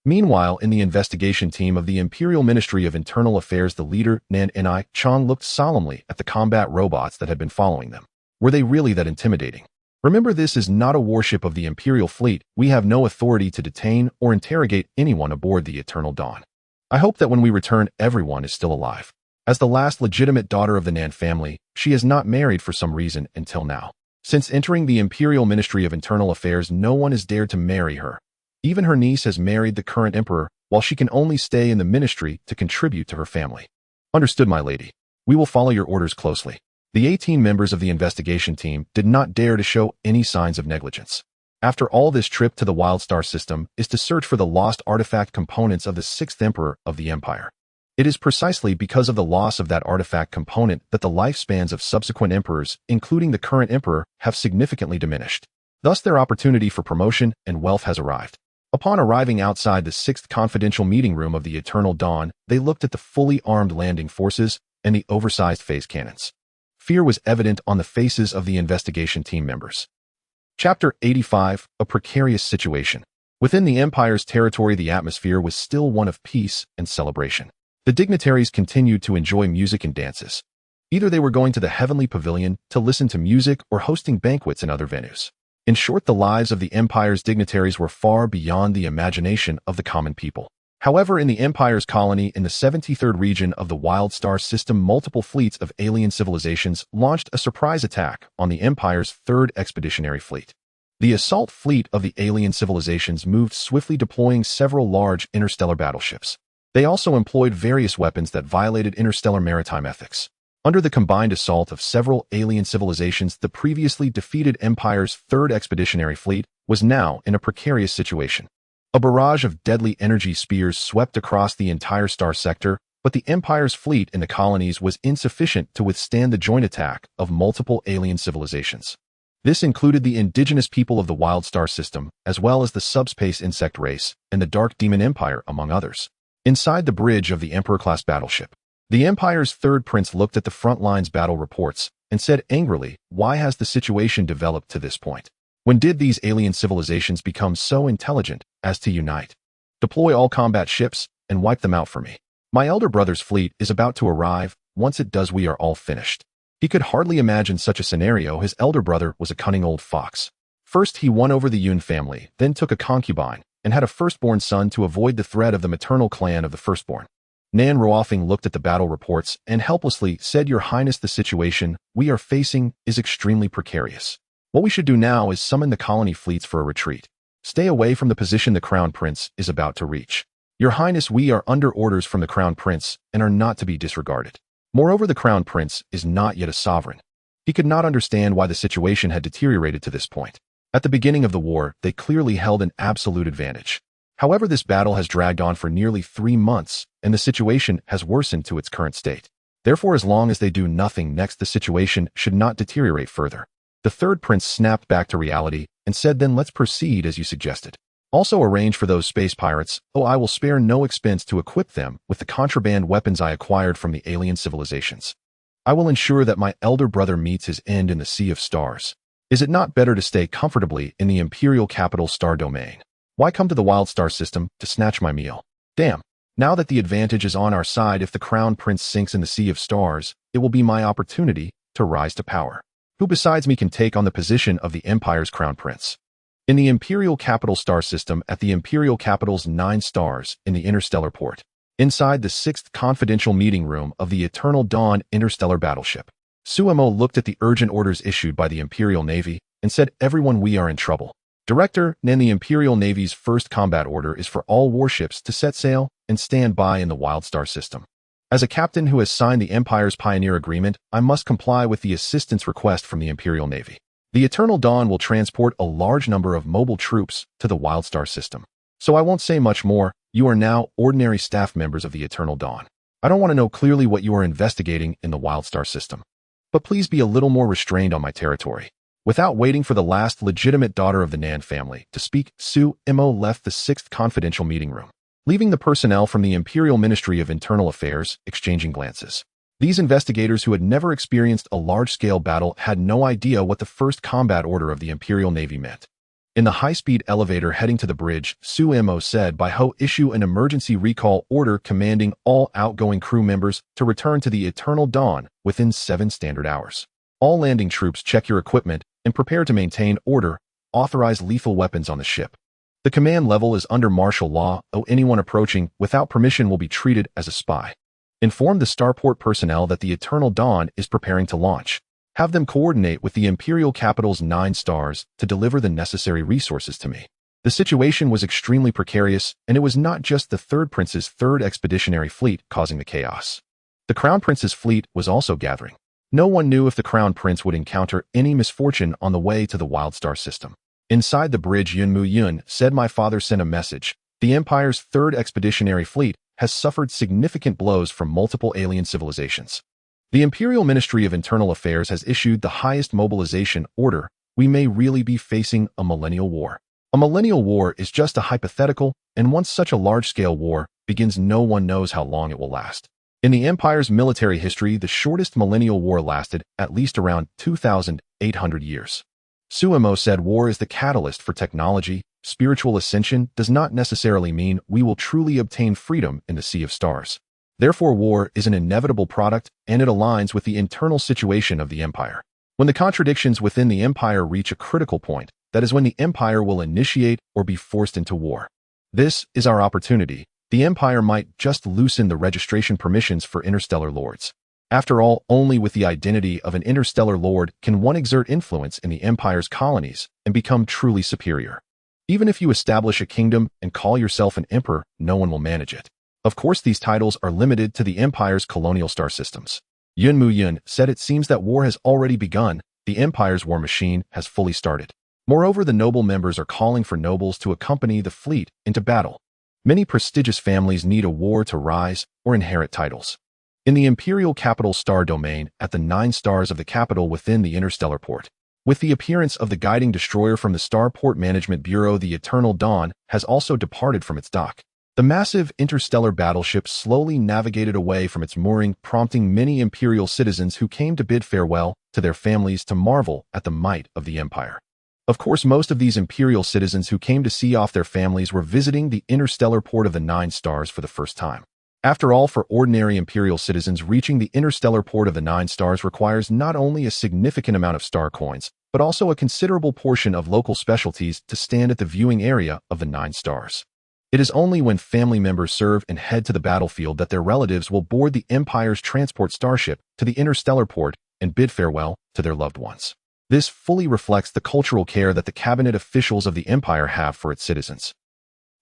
Meanwhile, in the investigation team of the Imperial Ministry of Internal Affairs, the leader, Nan Ni Chong, looked solemnly at the combat robots that had been following them. Were they really that intimidating? Remember, this is not a warship of the Imperial fleet. We have no authority to detain or interrogate anyone aboard the Eternal Dawn. I hope that when we return, everyone is still alive. As the last legitimate daughter of the Nan family, she is not married for some reason until now. Since entering the Imperial Ministry of Internal Affairs, no one has dared to marry her. Even her niece has married the current emperor, while she can only stay in the ministry to contribute to her family. Understood, my lady. We will follow your orders closely. The 18 members of the investigation team did not dare to show any signs of negligence. After all, this trip to the WildStar system is to search for the lost artifact components of the 6th Emperor of the Empire. It is precisely because of the loss of that artifact component that the lifespans of subsequent emperors, including the current emperor, have significantly diminished. Thus, their opportunity for promotion and wealth has arrived. Upon arriving outside the 6th confidential meeting room of the Eternal Dawn, they looked at the fully armed landing forces and the oversized phase cannons. Fear was evident on the faces of the investigation team members. Chapter 85, A Precarious Situation. Within the Empire's territory, the atmosphere was still one of peace and celebration. The dignitaries continued to enjoy music and dances. Either they were going to the Heavenly Pavilion to listen to music or hosting banquets in other venues. In short, the lives of the Empire's dignitaries were far beyond the imagination of the common people. However, in the Empire's colony in the 73rd region of the WildStar system, multiple fleets of alien civilizations launched a surprise attack on the Empire's 3rd Expeditionary Fleet. The assault fleet of the alien civilizations moved swiftly, deploying several large interstellar battleships. They also employed various weapons that violated interstellar maritime ethics. Under the combined assault of several alien civilizations, the previously defeated Empire's 3rd Expeditionary Fleet was now in a precarious situation. A barrage of deadly energy spears swept across the entire star sector, but the Empire's fleet in the colonies was insufficient to withstand the joint attack of multiple alien civilizations. This included the indigenous people of the WildStar system, as well as the subspace insect race and the Dark Demon Empire, among others. Inside the bridge of the Emperor-class battleship, the Empire's 3rd Prince looked at the front lines battle reports and said angrily, "Why has the situation developed to this point? When did these alien civilizations become so intelligent as to unite? Deploy all combat ships and wipe them out for me. My elder brother's fleet is about to arrive. Once it does, we are all finished." He could hardly imagine such a scenario. His elder brother was a cunning old fox. First, he won over the Yun family, then took a concubine, and had a firstborn son to avoid the threat of the maternal clan of the firstborn. Nan Roafing looked at the battle reports and helplessly said, "Your Highness, the situation we are facing is extremely precarious. What we should do now is summon the colony fleets for a retreat. Stay away from the position the Crown Prince is about to reach. Your Highness, we are under orders from the Crown Prince and are not to be disregarded." Moreover, the Crown Prince is not yet a sovereign. He could not understand why the situation had deteriorated to this point. At the beginning of the war, they clearly held an absolute advantage. However, this battle has dragged on for nearly 3 months, and the situation has worsened to its current state. Therefore, as long as they do nothing next, the situation should not deteriorate further. The 3rd Prince snapped back to reality and said, "Then let's proceed as you suggested. Also arrange for those space pirates. Oh, I will spare no expense to equip them with the contraband weapons I acquired from the alien civilizations. I will ensure that my elder brother meets his end in the Sea of Stars. Is it not better to stay comfortably in the Imperial Capital Star Domain? Why come to the WildStar system to snatch my meal? Damn. Now that the advantage is on our side, if the Crown Prince sinks in the Sea of Stars, it will be my opportunity to rise to power. Who besides me can take on the position of the Empire's Crown Prince?" In the Imperial Capital Star System, at the Imperial Capital's 9 stars in the Interstellar Port, inside the 6th confidential meeting room of the Eternal Dawn interstellar battleship, Suemo looked at the urgent orders issued by the Imperial Navy and said, "Everyone, we are in trouble. Director, Nan, the Imperial Navy's first combat order is for all warships to set sail and stand by in the WildStar system. As a captain who has signed the Empire's Pioneer Agreement, I must comply with the assistance request from the Imperial Navy. The Eternal Dawn will transport a large number of mobile troops to the WildStar system. So I won't say much more. You are now ordinary staff members of the Eternal Dawn. I don't want to know clearly what you are investigating in the WildStar system. But please be a little more restrained on my territory. Without waiting for the last legitimate daughter of the Nan family to speak, Su-Mo left the 6th confidential meeting room, leaving the personnel from the Imperial Ministry of Internal Affairs exchanging glances. These investigators who had never experienced a large-scale battle had no idea what the first combat order of the Imperial Navy meant. In the high-speed elevator heading to the bridge, Su-Mo said by Ho issue an emergency recall order commanding all outgoing crew members to return to the Eternal Dawn within 7 standard hours. All landing troops check your equipment and prepare to maintain order. Authorize lethal weapons on the ship. The command level is under martial law, so anyone approaching without permission will be treated as a spy. Inform the starport personnel that the Eternal Dawn is preparing to launch. Have them coordinate with the Imperial Capital's 9 stars to deliver the necessary resources to me. The situation was extremely precarious, and it was not just the Third Prince's 3rd Expeditionary Fleet causing the chaos. The Crown Prince's fleet was also gathering. No one knew if the Crown Prince would encounter any misfortune on the way to the WildStar system. Inside the bridge, Yun said, "My father sent a message. The Empire's 3rd Expeditionary Fleet has suffered significant blows from multiple alien civilizations. The Imperial Ministry of Internal Affairs has issued the highest mobilization order. We may really be facing a millennial war." A millennial war is just a hypothetical, and once such a large-scale war begins, no one knows how long it will last. In the Empire's military history, the shortest millennial war lasted at least around 2,800 years. Su-Mo said war is the catalyst for technology. Spiritual ascension does not necessarily mean we will truly obtain freedom in the Sea of Stars. Therefore, war is an inevitable product, and it aligns with the internal situation of the Empire. When the contradictions within the Empire reach a critical point, that is when the Empire will initiate or be forced into war. This is our opportunity. The Empire might just loosen the registration permissions for interstellar lords. After all, only with the identity of an interstellar lord can one exert influence in the Empire's colonies and become truly superior. Even if you establish a kingdom and call yourself an emperor, no one will manage it. Of course, these titles are limited to the Empire's colonial star systems. Yun said, "It seems that war has already begun. The Empire's war machine has fully started. Moreover, the noble members are calling for nobles to accompany the fleet into battle. Many prestigious families need a war to rise or inherit titles." In the Imperial Capital Star Domain, at the 9 stars of the capital within the interstellar port, with the appearance of the guiding destroyer from the Starport Management Bureau, the Eternal Dawn has also departed from its dock. The massive interstellar battleship slowly navigated away from its mooring, prompting many Imperial citizens who came to bid farewell to their families to marvel at the might of the Empire. Of course, most of these Imperial citizens who came to see off their families were visiting the interstellar port of the 9 stars for the first time. After all, for ordinary Imperial citizens, reaching the interstellar port of the 9 stars requires not only a significant amount of star coins, but also a considerable portion of local specialties to stand at the viewing area of the 9 stars. It is only when family members serve and head to the battlefield that their relatives will board the Empire's transport starship to the interstellar port and bid farewell to their loved ones. This fully reflects the cultural care that the cabinet officials of the Empire have for its citizens.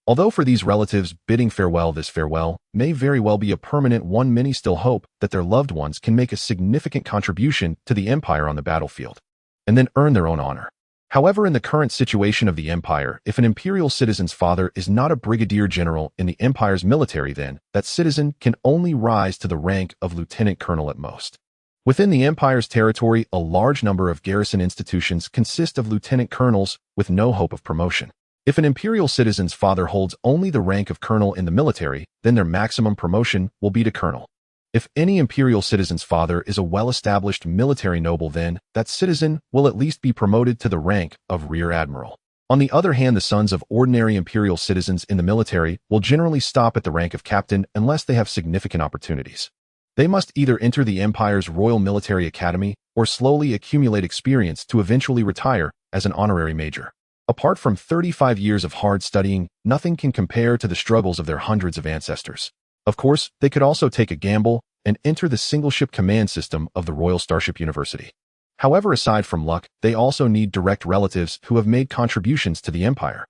Although for these relatives, bidding farewell, this farewell may very well be a permanent one, many still hope that their loved ones can make a significant contribution to the Empire on the battlefield, and then earn their own honor. However, in the current situation of the Empire, if an Imperial citizen's father is not a brigadier general in the Empire's military, then that citizen can only rise to the rank of lieutenant colonel at most. Within the Empire's territory, a large number of garrison institutions consist of lieutenant colonels with no hope of promotion. If an Imperial citizen's father holds only the rank of colonel in the military, then their maximum promotion will be to colonel. If any Imperial citizen's father is a well-established military noble, then that citizen will at least be promoted to the rank of rear admiral. On the other hand, the sons of ordinary Imperial citizens in the military will generally stop at the rank of captain unless they have significant opportunities. They must either enter the Empire's Royal Military Academy or slowly accumulate experience to eventually retire as an honorary major. Apart from 35 years of hard studying, nothing can compare to the struggles of their hundreds of ancestors. Of course, they could also take a gamble and enter the single-ship command system of the Royal Starship University. However, aside from luck, they also need direct relatives who have made contributions to the Empire.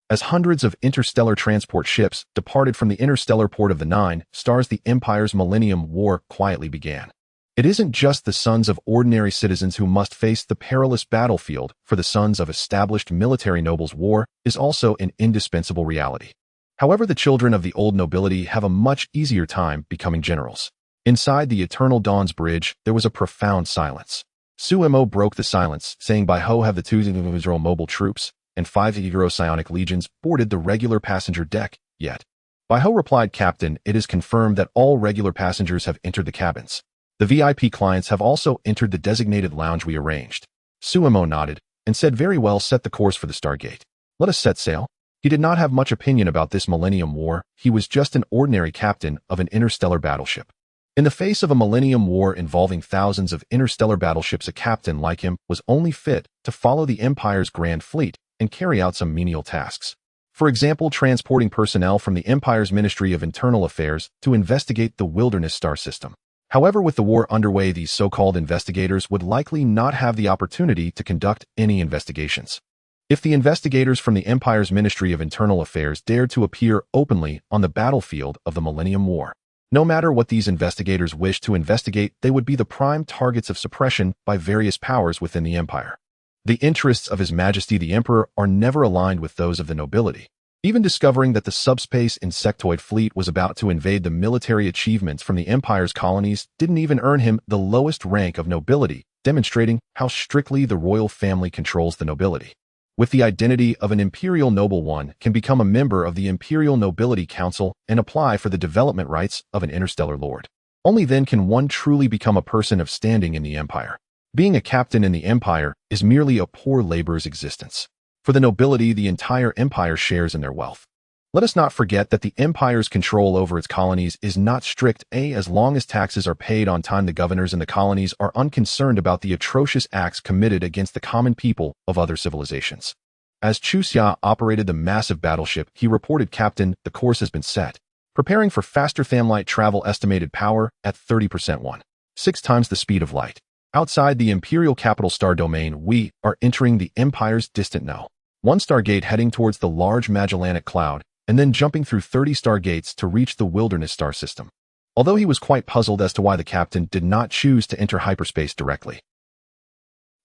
As hundreds of interstellar transport ships departed from the interstellar port of the Nine Stars, the Empire's Millennium War quietly began. It isn't just the sons of ordinary citizens who must face the perilous battlefield. For the sons of established military nobles, war is also an indispensable reality. However, the children of the old nobility have a much easier time becoming generals. Inside the Eternal Dawn's bridge, there was a profound silence. Suemo broke the silence, saying, "By Ho have the two Israel mobile troops and 5 Euro-Psionic legions boarded the regular passenger deck yet?" By Ho replied, "Captain, it is confirmed that all regular passengers have entered the cabins. The VIP clients have also entered the designated lounge we arranged." Suemo nodded and said, "Very well, set the course for the Stargate. Let us set sail." He did not have much opinion about this Millennium War. He was just an ordinary captain of an interstellar battleship. In the face of a Millennium War involving thousands of interstellar battleships, a captain like him was only fit to follow the Empire's grand fleet and carry out some menial tasks. For example, transporting personnel from the Empire's Ministry of Internal Affairs to investigate the Wilderness Star System. However, with the war underway, these so-called investigators would likely not have the opportunity to conduct any investigations. If the investigators from the Empire's Ministry of Internal Affairs dared to appear openly on the battlefield of the Millennium War, no matter what these investigators wished to investigate, they would be the prime targets of suppression by various powers within the Empire. The interests of His Majesty the Emperor are never aligned with those of the nobility. Even discovering that the subspace insectoid fleet was about to invade, the military achievements from the Empire's colonies didn't even earn him the lowest rank of nobility, demonstrating how strictly the royal family controls the nobility. With the identity of an imperial noble, one can become a member of the Imperial Nobility Council and apply for the development rights of an interstellar lord. Only then can one truly become a person of standing in the Empire. Being a captain in the Empire is merely a poor laborer's existence. For the nobility, the entire Empire shares in their wealth. Let us not forget that the Empire's control over its colonies is not strict. As long as taxes are paid on time, the governors in the colonies are unconcerned about the atrocious acts committed against the common people of other civilizations. As Chu Xia operated the massive battleship, he reported, "Captain, the course has been set. Preparing for faster than light travel, estimated power at 30%, 1.6 times the speed of light. Outside the Imperial Capital Star Domain, we are entering the Empire's distant No. 1 Stargate, heading towards the large Magellanic Cloud, and then jumping through 30 stargates to reach the Wilderness Star System." Although he was quite puzzled as to why the captain did not choose to enter hyperspace directly.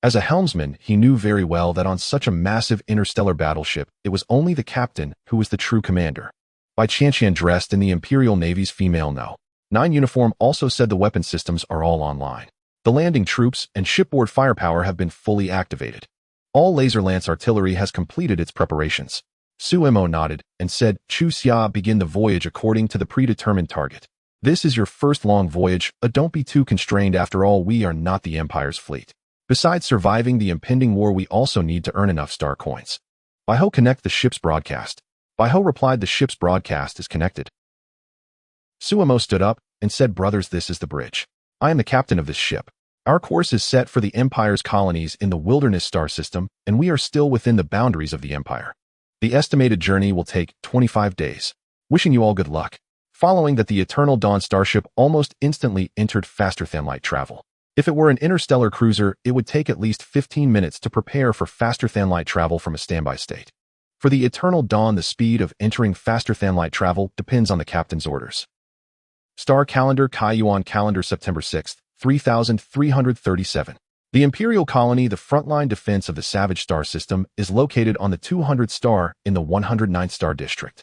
As a helmsman, he knew very well that on such a massive interstellar battleship, it was only the captain who was the true commander. By Chanshan, dressed in the Imperial Navy's female No. 9 uniform, also said, "The weapon systems are all online. The landing troops and shipboard firepower have been fully activated. All laser lance artillery has completed its preparations." Suemo nodded and said, "Chu Xia, begin the voyage according to the predetermined target. This is your first long voyage. Don't be too constrained. After all, we are not the Empire's fleet. Besides surviving the impending war, we also need to earn enough star coins. By Ho, connect the ship's broadcast." By Ho replied, "The ship's broadcast is connected." Suemo stood up and said, "Brothers, this is the bridge. I am the captain of this ship. Our course is set for the Empire's colonies in the Wilderness Star System, and we are still within the boundaries of the Empire. The estimated journey will take 25 days. Wishing you all good luck." Following that, the Eternal Dawn starship almost instantly entered faster than light travel. If it were an interstellar cruiser, it would take at least 15 minutes to prepare for faster than light travel from a standby state. For the Eternal Dawn, the speed of entering faster than light travel depends on the captain's orders. Star Calendar, Kaiyuan Calendar, September 6, 3337. The Imperial Colony, the frontline defense of the Savage Star System, is located on the 200th star in the 109th Star District.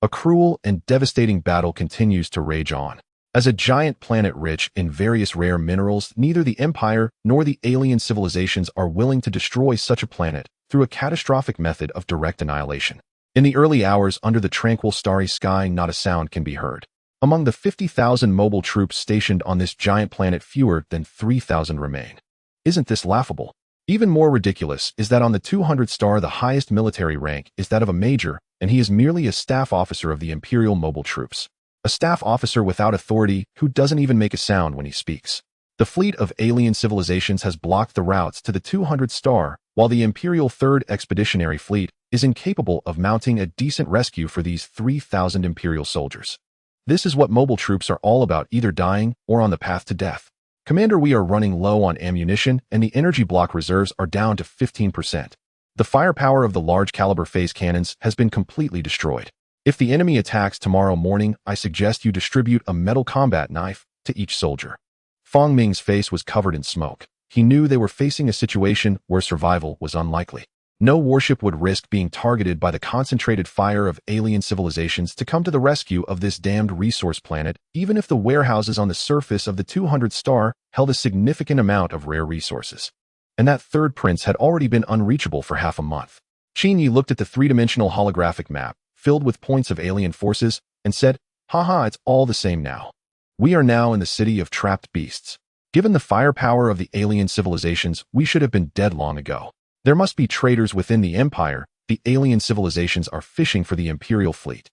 A cruel and devastating battle continues to rage on. As a giant planet rich in various rare minerals, neither the Empire nor the alien civilizations are willing to destroy such a planet through a catastrophic method of direct annihilation. In the early hours, under the tranquil starry sky, not a sound can be heard. Among the 50,000 mobile troops stationed on this giant planet, fewer than 3,000 remain. Isn't this laughable? Even more ridiculous is that on the 200th star, the highest military rank is that of a major, and he is merely a staff officer of the Imperial Mobile Troops. A staff officer without authority who doesn't even make a sound when he speaks. The fleet of alien civilizations has blocked the routes to the 200th star, while the Imperial 3rd Expeditionary Fleet is incapable of mounting a decent rescue for these 3,000 Imperial soldiers. This is what mobile troops are all about, either dying or on the path to death. "Commander, we are running low on ammunition and the energy block reserves are down to 15%. The firepower of the large-caliber phase cannons has been completely destroyed. If the enemy attacks tomorrow morning, I suggest you distribute a metal combat knife to each soldier. Fong Ming's face was covered in smoke. He knew they were facing a situation where survival was unlikely. No warship would risk being targeted by the concentrated fire of alien civilizations to come to the rescue of this damned resource planet, even if the warehouses on the surface of the 200 star held a significant amount of rare resources. And that third prince had already been unreachable for half a month. Qin Yi looked at the three-dimensional holographic map, filled with points of alien forces, and said, "Haha, it's all the same now. We are now in the city of trapped beasts. Given the firepower of the alien civilizations, we should have been dead long ago. There must be traitors within the Empire. The alien civilizations are fishing for the Imperial fleet.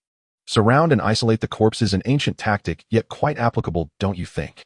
Surround and isolate the corpses, an ancient tactic, yet quite applicable, don't you think?"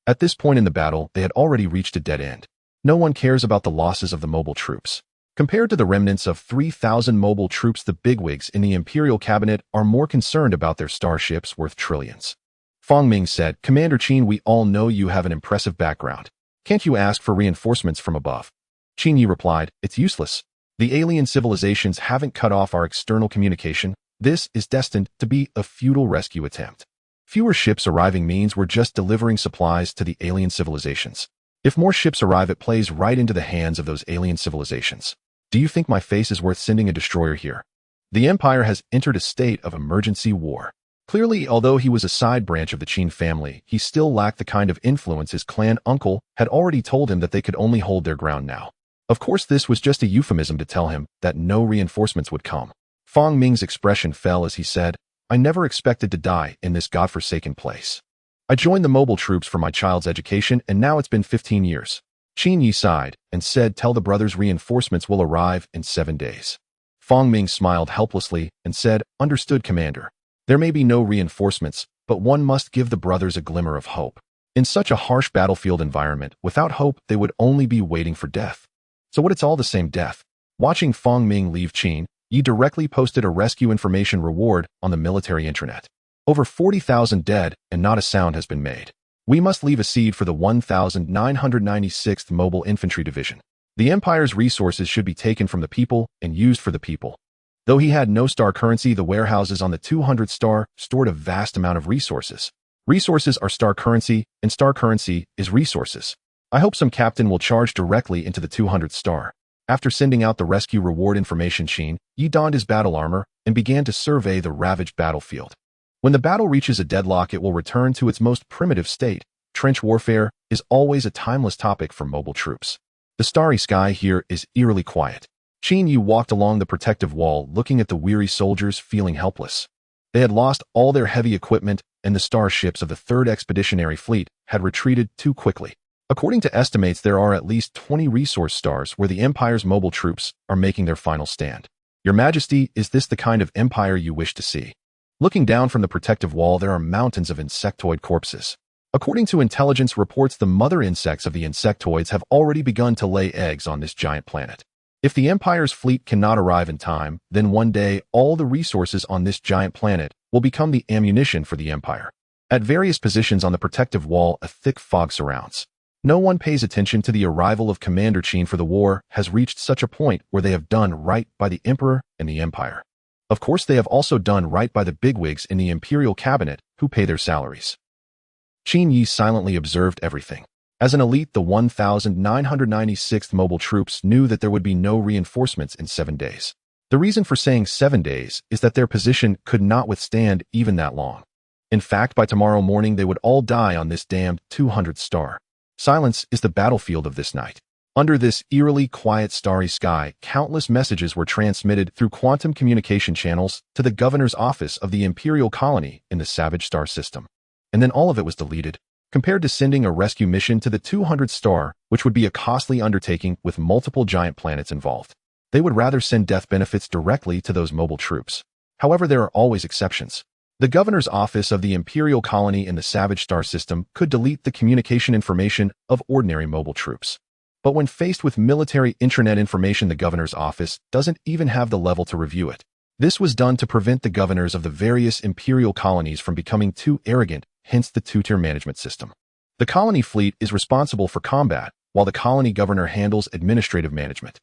At this point in the battle, they had already reached a dead end. No one cares about the losses of the mobile troops. Compared to the remnants of 3,000 mobile troops, the bigwigs in the Imperial cabinet are more concerned about their starships worth trillions. Fong Ming said, "Commander Qin, we all know you have an impressive background. Can't you ask for reinforcements from above?" Qin Yi replied, "It's useless. The alien civilizations haven't cut off our external communication. This is destined to be a futile rescue attempt. Fewer ships arriving means we're just delivering supplies to the alien civilizations. If more ships arrive, it plays right into the hands of those alien civilizations. Do you think my face is worth sending a destroyer here? The Empire has entered a state of emergency war." Clearly, although he was a side branch of the Qin family, he still lacked the kind of influence his clan uncle had already told him that they could only hold their ground now. Of course, this was just a euphemism to tell him that no reinforcements would come. Fong Ming's expression fell as he said, "I never expected to die in this godforsaken place. I joined the mobile troops for my child's education, and now it's been 15 years. Qin Yi sighed and said, "Tell the brothers reinforcements will arrive in 7 days. Fong Ming smiled helplessly and said, "Understood, Commander. There may be no reinforcements, but one must give the brothers a glimmer of hope. In such a harsh battlefield environment, without hope, they would only be waiting for death. So what, it's all the same death." Watching Fong Ming leave, Qin Yi directly posted a rescue information reward on the military intranet. Over 40,000 dead, and not a sound has been made. We must leave a seed for the 1996th Mobile Infantry Division. The Empire's resources should be taken from the people and used for the people. Though he had no star currency, the warehouses on the 200 star stored a vast amount of resources. Resources are star currency, and star currency is resources. I hope some captain will charge directly into the 200 star. After sending out the rescue reward information, Qin Yi donned his battle armor and began to survey the ravaged battlefield. When the battle reaches a deadlock, it will return to its most primitive state. Trench warfare is always a timeless topic for mobile troops. The starry sky here is eerily quiet. Qin Yi walked along the protective wall, looking at the weary soldiers, feeling helpless. They had lost all their heavy equipment, and the starships of the 3rd Expeditionary Fleet had retreated too quickly. According to estimates, there are at least 20 resource stars where the Empire's mobile troops are making their final stand. Your Majesty, is this the kind of empire you wish to see? Looking down from the protective wall, there are mountains of insectoid corpses. According to intelligence reports, the mother insects of the insectoids have already begun to lay eggs on this giant planet. If the Empire's fleet cannot arrive in time, then one day all the resources on this giant planet will become the ammunition for the Empire. At various positions on the protective wall, a thick fog surrounds. No one pays attention to the arrival of Commander Qin, for the war has reached such a point where they have done right by the Emperor and the Empire. Of course, they have also done right by the bigwigs in the Imperial cabinet who pay their salaries. Qin Yi silently observed everything. As an elite, the 1996th mobile troops knew that there would be no reinforcements in 7 days. The reason for saying 7 days is that their position could not withstand even that long. In fact, by tomorrow morning, they would all die on this damned 200 star. Silence is the battlefield of this night. Under this eerily quiet starry sky, countless messages were transmitted through quantum communication channels to the governor's office of the Imperial colony in the Savage Star system. And then all of it was deleted. Compared to sending a rescue mission to the 200 star, which would be a costly undertaking with multiple giant planets involved, they would rather send death benefits directly to those mobile troops. However, there are always exceptions. The governor's office of the Imperial colony in the Savage Star system could delete the communication information of ordinary mobile troops. But when faced with military intranet information, the governor's office doesn't even have the level to review it. This was done to prevent the governors of the various imperial colonies from becoming too arrogant, hence the two-tier management system. The colony fleet is responsible for combat, while the colony governor handles administrative management.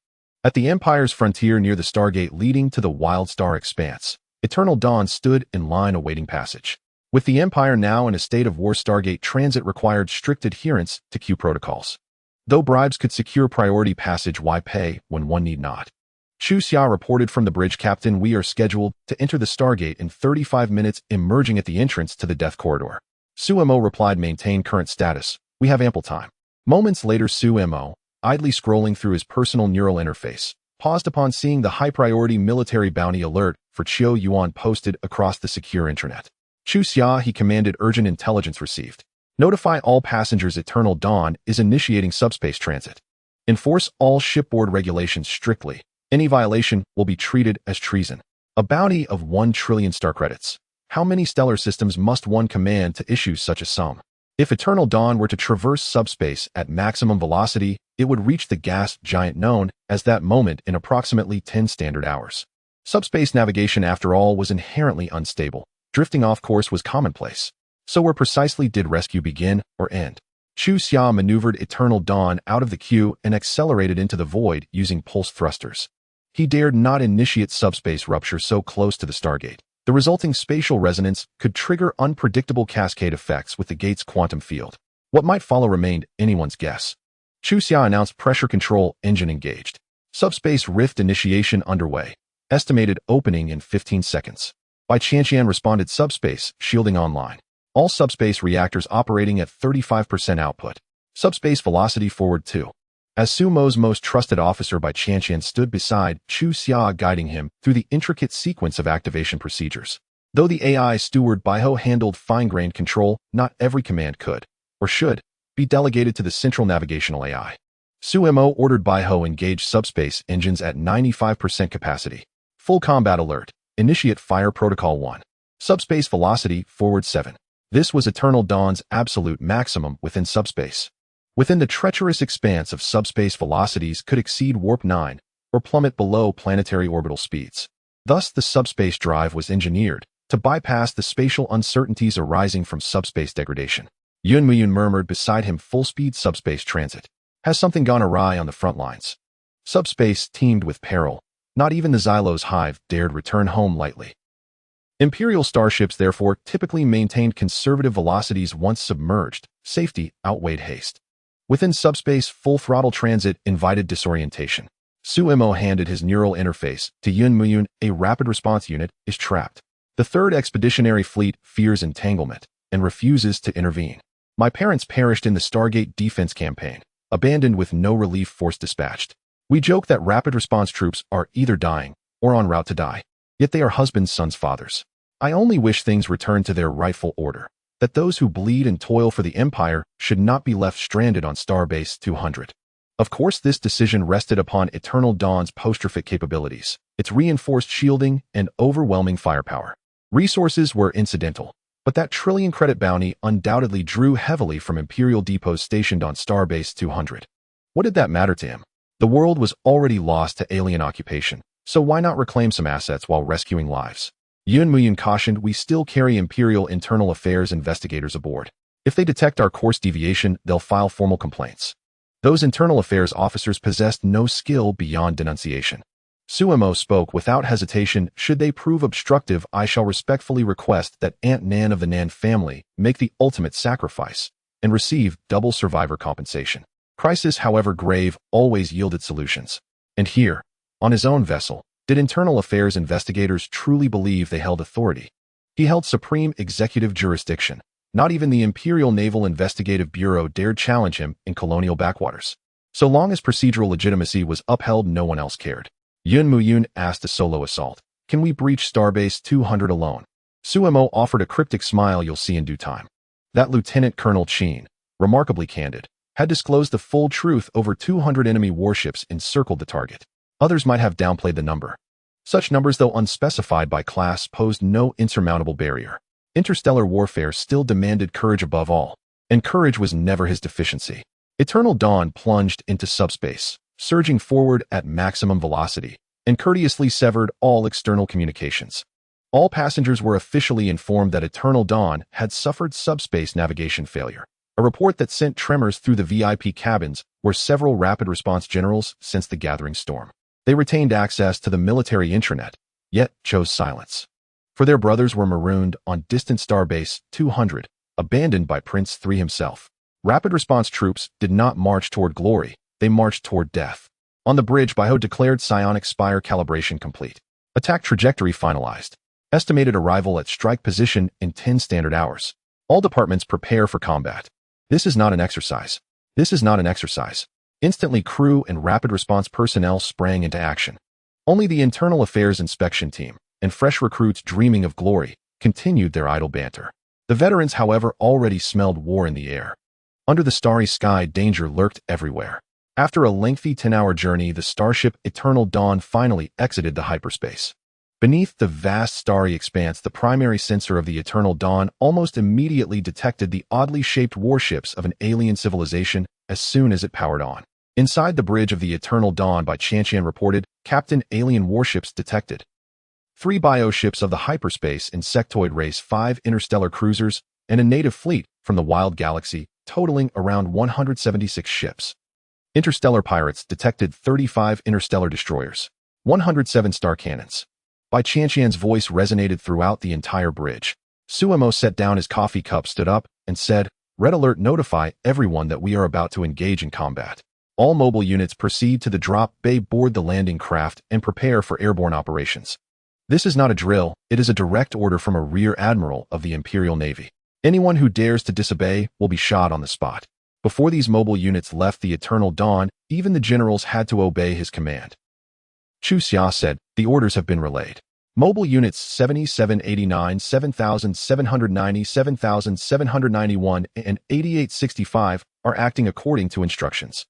At the Empire's frontier near the Stargate leading to the Wild Star Expanse, Eternal Dawn stood in line awaiting passage. With the Empire now in a state of war, Stargate transit required strict adherence to Q protocols. Though bribes could secure priority passage, why pay when one need not? Chu Xia reported from the bridge, "Captain, we are scheduled to enter the Stargate in 35 minutes, emerging at the entrance to the Death Corridor." Su Mo replied, "Maintain current status. We have ample time." Moments later, Su Mo, idly scrolling through his personal neural interface, paused upon seeing the high-priority military bounty alert for Chiu Yuan posted across the secure intranet. Chu Xia, he commanded, "Urgent intelligence received. Notify all passengers Eternal Dawn is initiating subspace transit. Enforce all shipboard regulations strictly. Any violation will be treated as treason. A bounty of 1 trillion star credits. How many stellar systems must one command to issue such a sum? If Eternal Dawn were to traverse subspace at maximum velocity, it would reach the gas giant known as that moment in approximately 10 standard hours. Subspace navigation, after all, was inherently unstable. Drifting off course was commonplace. So where precisely did rescue begin or end? Chu Xia maneuvered Eternal Dawn out of the queue and accelerated into the void using pulse thrusters. He dared not initiate subspace rupture so close to the Stargate. The resulting spatial resonance could trigger unpredictable cascade effects with the gate's quantum field. What might follow remained anyone's guess. Chu Xia announced, "Pressure control engine engaged. Subspace rift initiation underway. Estimated opening in 15 seconds. Bai Qianqian responded, "Subspace shielding online. All subspace reactors operating at 35% output. Subspace velocity forward 2. As Su Mo's most trusted officer, Bai Qianqian stood beside Chu Xia, guiding him through the intricate sequence of activation procedures. Though the AI steward Baiho handled fine-grained control, not every command could, or should, be delegated to the central navigational AI. Su Mo ordered Baiho engage subspace engines at 95% capacity. Full combat alert. Initiate fire protocol 1. Subspace velocity forward 7. This was Eternal Dawn's absolute maximum within subspace. Within the treacherous expanse of subspace, velocities could exceed warp 9 or plummet below planetary orbital speeds. Thus, the subspace drive was engineered to bypass the spatial uncertainties arising from subspace degradation. Yun Muyun murmured beside him, "Full-speed subspace transit. Has something gone awry on the front lines?" Subspace teemed with peril. Not even the Xylos hive dared return home lightly. Imperial starships, therefore, typically maintained conservative velocities once submerged. Safety outweighed haste. Within subspace, full-throttle transit invited disorientation. Su Mo handed his neural interface to Yun Muyun. "A rapid response unit is trapped. The 3rd Expeditionary Fleet fears entanglement and refuses to intervene. My parents perished in the Stargate defense campaign, abandoned with no relief force dispatched. We joke that rapid response troops are either dying or en route to die, yet they are husbands, sons, fathers. I only wish things returned to their rightful order, that those who bleed and toil for the Empire should not be left stranded on Starbase 200. Of course, this decision rested upon Eternal Dawn's postrophic capabilities, its reinforced shielding, and overwhelming firepower. Resources were incidental, but that trillion credit bounty undoubtedly drew heavily from Imperial depots stationed on Starbase 200. What did that matter to him? The world was already lost to alien occupation, so why not reclaim some assets while rescuing lives? Yun Muyun cautioned, "We still carry Imperial Internal Affairs investigators aboard. If they detect our course deviation, they'll file formal complaints." Those Internal Affairs officers possessed no skill beyond denunciation. Su Mo spoke without hesitation, "Should they prove obstructive, I shall respectfully request that Aunt Nan of the Nan family make the ultimate sacrifice and receive double survivor compensation." Crisis, however grave, always yielded solutions. And here, on his own vessel, did Internal Affairs investigators truly believe they held authority? He held supreme executive jurisdiction. Not even the Imperial Naval Investigative Bureau dared challenge him in colonial backwaters. So long as procedural legitimacy was upheld, no one else cared. Yun Muyun asked a solo assault, "Can we breach Starbase 200 alone?" Su Mo offered a cryptic smile, "You'll see in due time." That Lieutenant Colonel Chin, remarkably candid, had disclosed the full truth. Over 200 enemy warships encircled the target. Others might have downplayed the number. Such numbers, though unspecified by class, posed no insurmountable barrier. Interstellar warfare still demanded courage above all, and courage was never his deficiency. Eternal Dawn plunged into subspace, surging forward at maximum velocity, and courteously severed all external communications. All passengers were officially informed that Eternal Dawn had suffered subspace navigation failure, a report that sent tremors through the VIP cabins where several rapid response generals sensed the gathering storm. They retained access to the military intranet, yet chose silence. For their brothers were marooned on distant Starbase 200, abandoned by Prince 3 himself. Rapid response troops did not march toward glory, they marched toward death. On the bridge, Baiho declared psionic spire calibration complete. Attack trajectory finalized. Estimated arrival at strike position in 10 standard hours. All departments prepare for combat. This is not an exercise. This is not an exercise. Instantly, crew and rapid response personnel sprang into action. Only the internal affairs inspection team and fresh recruits dreaming of glory continued their idle banter. The veterans, however, already smelled war in the air. Under the starry sky, danger lurked everywhere. After a lengthy 10-hour journey, the Starship Eternal Dawn finally exited the hyperspace. Beneath the vast starry expanse, the primary sensor of the Eternal Dawn almost immediately detected the oddly shaped warships of an alien civilization as soon as it powered on. Inside the bridge of the Eternal Dawn, by Chanshan reported, Captain Alien warships detected. 3 bioships of the hyperspace insectoid race, 5 interstellar cruisers, and a native fleet from the wild galaxy, totaling around 176 ships. Interstellar pirates detected 35 interstellar destroyers, 107 star cannons. By Chanshan's voice resonated throughout the entire bridge. Suemo set down his coffee cup, stood up, and said, "Red alert, notify everyone that we are about to engage in combat. All mobile units proceed to the drop bay, board the landing craft, and prepare for airborne operations." This is not a drill, it is a direct order from a rear admiral of the Imperial Navy. Anyone who dares to disobey will be shot on the spot. Before these mobile units left the Eternal Dawn, even the generals had to obey his command. Chu Xia said, "The orders have been relayed. Mobile units 7789, 7790, 7791, and 8865 are acting according to instructions."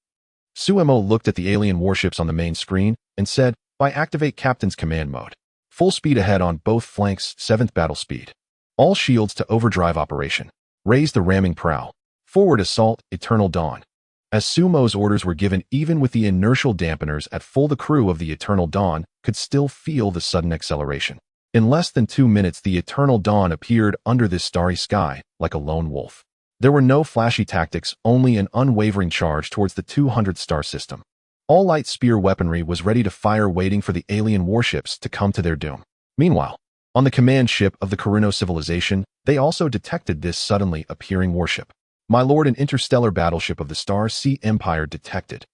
Suemo looked at the alien warships on the main screen and said, "By activate Captain's command mode. Full speed ahead on both flanks, 7th battle speed. All shields to overdrive operation. Raise the ramming prow. Forward assault, Eternal Dawn." As Sumo's orders were given, even with the inertial dampeners at full, the crew of the Eternal Dawn could still feel the sudden acceleration. In less than 2 minutes, the Eternal Dawn appeared under this starry sky like a lone wolf. There were no flashy tactics, only an unwavering charge towards the 200-star system. All light spear weaponry was ready to fire, waiting for the alien warships to come to their doom. Meanwhile, on the command ship of the Karuno civilization, they also detected this suddenly appearing warship. "My lord, an interstellar battleship of the Star Sea Empire detected.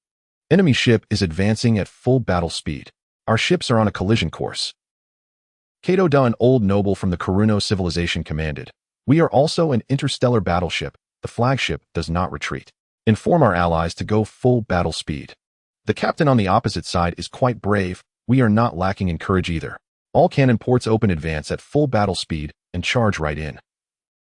Enemy ship is advancing at full battle speed. Our ships are on a collision course." Kato Da, an old noble from the Karuno civilization, commanded, "We are also an interstellar battleship. The flagship does not retreat. Inform our allies to go full battle speed." The captain on the opposite side is quite brave. "We are not lacking in courage either. All cannon ports open, advance at full battle speed, and charge right in."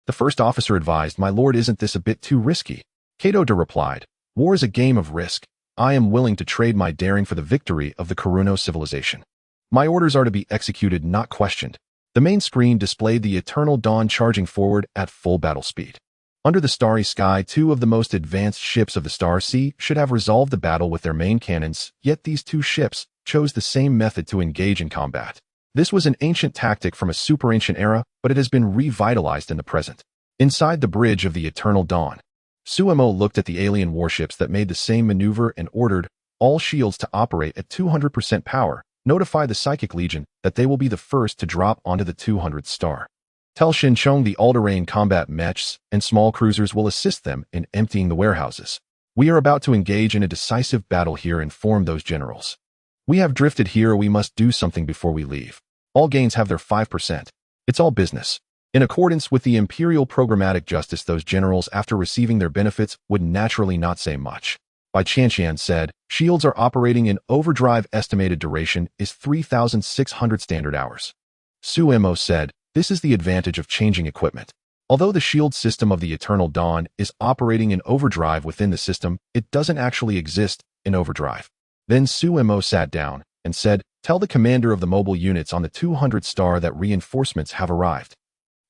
The first officer advised, "My lord, isn't this a bit too risky?" Kato Da replied, "War is a game of risk. I am willing to trade my daring for the victory of the Karuno civilization. My orders are to be executed, not questioned." The main screen displayed the Eternal Dawn charging forward at full battle speed. Under the starry sky, 2 of the most advanced ships of the Star Sea should have resolved the battle with their main cannons, yet these 2 ships chose the same method to engage in combat. This was an ancient tactic from a super-ancient era, but it has been revitalized in the present. Inside the bridge of the Eternal Dawn, Suemo looked at the alien warships that made the same maneuver and ordered all shields to operate at 200% power. Notify the Psychic Legion that they will be the first to drop onto the 200th star. Tell Shinchong the all-terrain combat mechs and small cruisers will assist them in emptying the warehouses. We are about to engage in a decisive battle here, inform those generals. We have drifted here, we must do something before we leave. All gains have their 5%. It's all business. In accordance with the Imperial Programmatic Justice, those generals, after receiving their benefits, would naturally not say much. By Chanshan said, "Shields are operating in overdrive. Estimated duration is 3,600 standard hours." Suemo said, "This is the advantage of changing equipment. Although the shield system of the Eternal Dawn is operating in overdrive within the system, it doesn't actually exist in overdrive." Then Suemo sat down and said, "Tell the commander of the mobile units on the 200 star that reinforcements have arrived."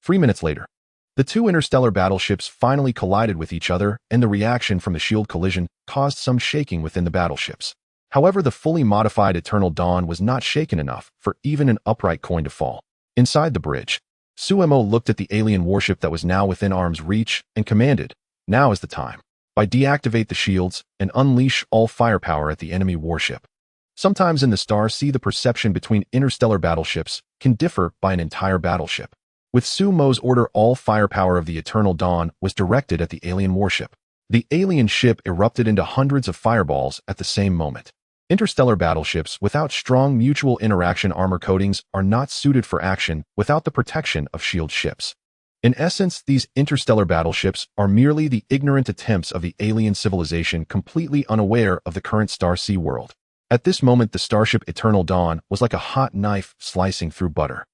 3 minutes later, the 2 interstellar battleships finally collided with each other, and the reaction from the shield collision caused some shaking within the battleships. However, the fully modified Eternal Dawn was not shaken enough for even an upright coin to fall. Inside the bridge, Suemo looked at the alien warship that was now within arm's reach and commanded, "Now is the time. By deactivate the shields and unleash all firepower at the enemy warship." Sometimes in the Star Sea, the perception between interstellar battleships can differ by an entire battleship. With Sumo's order, all firepower of the Eternal Dawn was directed at the alien warship. The alien ship erupted into hundreds of fireballs at the same moment. Interstellar battleships without strong mutual interaction armor coatings are not suited for action without the protection of shield ships. In essence, these interstellar battleships are merely the ignorant attempts of the alien civilization completely unaware of the current Star Sea world. At this moment, the starship Eternal Dawn was like a hot knife slicing through butter.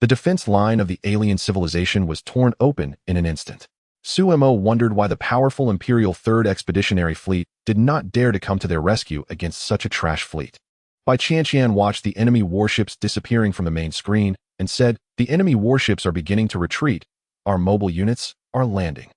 The defense line of the alien civilization was torn open in an instant. Sumo wondered why the powerful Imperial Third Expeditionary Fleet did not dare to come to their rescue against such a trash fleet. Bai Qianqian watched the enemy warships disappearing from the main screen and said, "The enemy warships are beginning to retreat. Our mobile units are landing."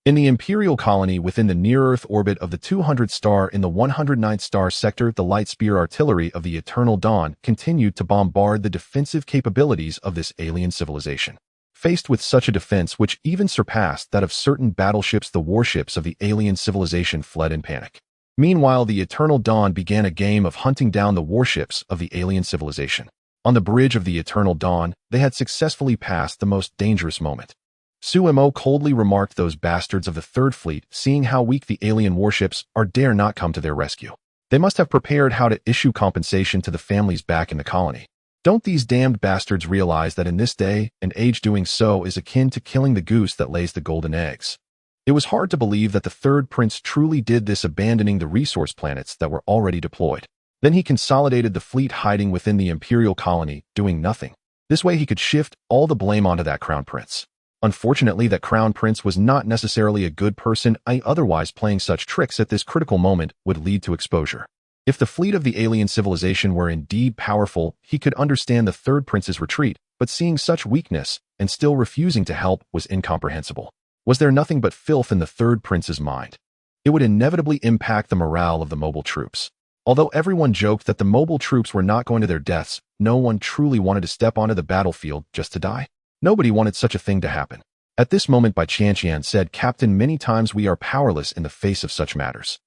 In the Imperial colony within the near-Earth orbit of the 200th star in the 109th star sector, the light spear artillery of the Eternal Dawn continued to bombard the defensive capabilities of this alien civilization. Faced with such a defense which even surpassed that of certain battleships, the warships of the alien civilization fled in panic. Meanwhile, the Eternal Dawn began a game of hunting down the warships of the alien civilization. On the bridge of the Eternal Dawn, they had successfully passed the most dangerous moment. Sumo coldly remarked, "Those bastards of the Third Fleet, seeing how weak the alien warships are, dare not come to their rescue. They must have prepared how to issue compensation to the families back in the colony. Don't these damned bastards realize that in this day and age doing so is akin to killing the goose that lays the golden eggs?" It was hard to believe that the Third Prince truly did this, abandoning the resource planets that were already deployed. Then he consolidated the fleet hiding within the Imperial colony, doing nothing. This way he could shift all the blame onto that Crown Prince. Unfortunately, that Crown Prince was not necessarily a good person. Otherwise, playing such tricks at this critical moment would lead to exposure. If the fleet of the alien civilization were indeed powerful, he could understand the Third Prince's retreat, but seeing such weakness and still refusing to help was incomprehensible. Was there nothing but filth in the Third Prince's mind? It would inevitably impact the morale of the mobile troops. Although everyone joked that the mobile troops were not going to their deaths, no one truly wanted to step onto the battlefield just to die. Nobody wanted such a thing to happen. At this moment, Bai Qianqian said, "Captain, many times we are powerless in the face of such matters.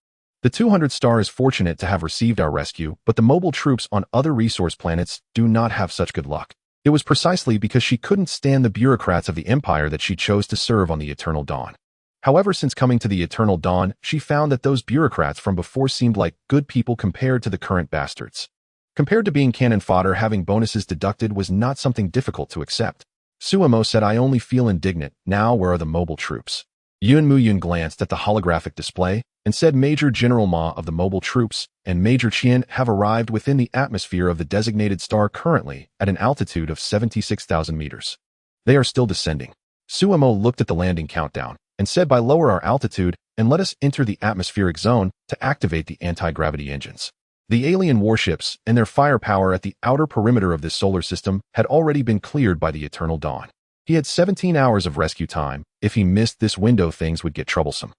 The 200th star is fortunate to have received our rescue, but the mobile troops on other resource planets do not have such good luck." It was precisely because she couldn't stand the bureaucrats of the Empire that she chose to serve on the Eternal Dawn. However, since coming to the Eternal Dawn, she found that those bureaucrats from before seemed like good people compared to the current bastards. Compared to being cannon fodder, having bonuses deducted was not something difficult to accept. Sumo said, "I only feel indignant. Now where are the mobile troops?" Yun Muyun glanced at the holographic display and said, "Major General Ma of the mobile troops and Major Qian have arrived within the atmosphere of the designated star currently at an altitude of 76,000 meters. They are still descending." Sumo looked at the landing countdown and said, "By lower our altitude and let us enter the atmospheric zone to activate the anti-gravity engines." The alien warships and their firepower at the outer perimeter of this solar system had already been cleared by the Eternal Dawn. He had 17 hours of rescue time. If he missed this window, things would get troublesome.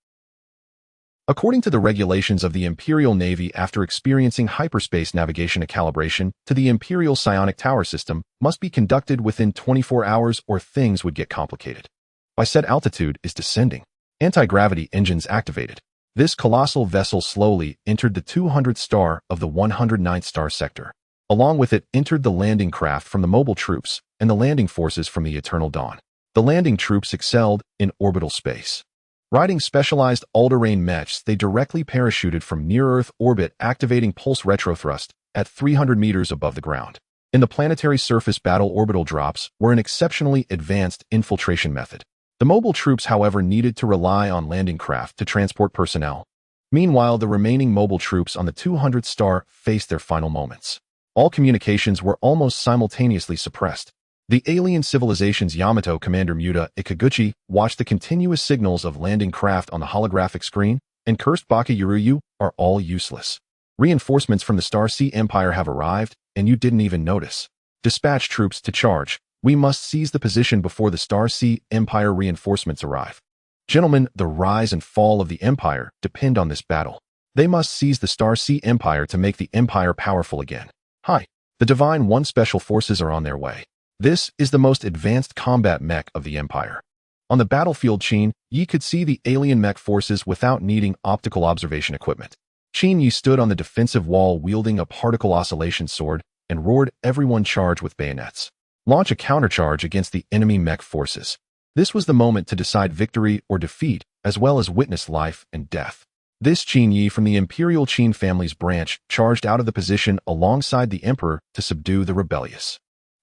According to the regulations of the Imperial Navy, after experiencing hyperspace navigation, a calibration to the Imperial Psionic Tower system must be conducted within 24 hours or things would get complicated. By said altitude is descending. Anti-gravity engines activated. This colossal vessel slowly entered the 200th star of the 109th star sector. Along with it entered the landing craft from the mobile troops and the landing forces from the Eternal Dawn. The landing troops excelled in orbital space. Riding specialized all-terrain mechs, they directly parachuted from near-Earth orbit, activating pulse retrothrust at 300 meters above the ground. In the planetary surface, battle orbital drops were an exceptionally advanced infiltration method. The mobile troops, however, needed to rely on landing craft to transport personnel. Meanwhile, the remaining mobile troops on the 200th star faced their final moments. All communications were almost simultaneously suppressed. The alien civilization's Yamato commander Muta Ikaguchi watched the continuous signals of landing craft on the holographic screen and cursed, "Baka Yuruyu are all useless. Reinforcements from the Star Sea Empire have arrived, and you didn't even notice. Dispatch troops to charge. We must seize the position before the Star Sea Empire reinforcements arrive. Gentlemen, the rise and fall of the Empire depend on this battle. They must seize the Star Sea Empire to make the Empire powerful again. Hi, the Divine One Special Forces are on their way. This is the most advanced combat mech of the Empire." On the battlefield, Yi could see the alien mech forces without needing optical observation equipment. Qin Yi stood on the defensive wall wielding a particle oscillation sword and roared, "Everyone charge with bayonets. Launch a countercharge against the enemy mech forces." This was the moment to decide victory or defeat, as well as witness life and death. This Qin Yi from the Imperial Qin family's branch charged out of the position alongside the emperor to subdue the rebellious.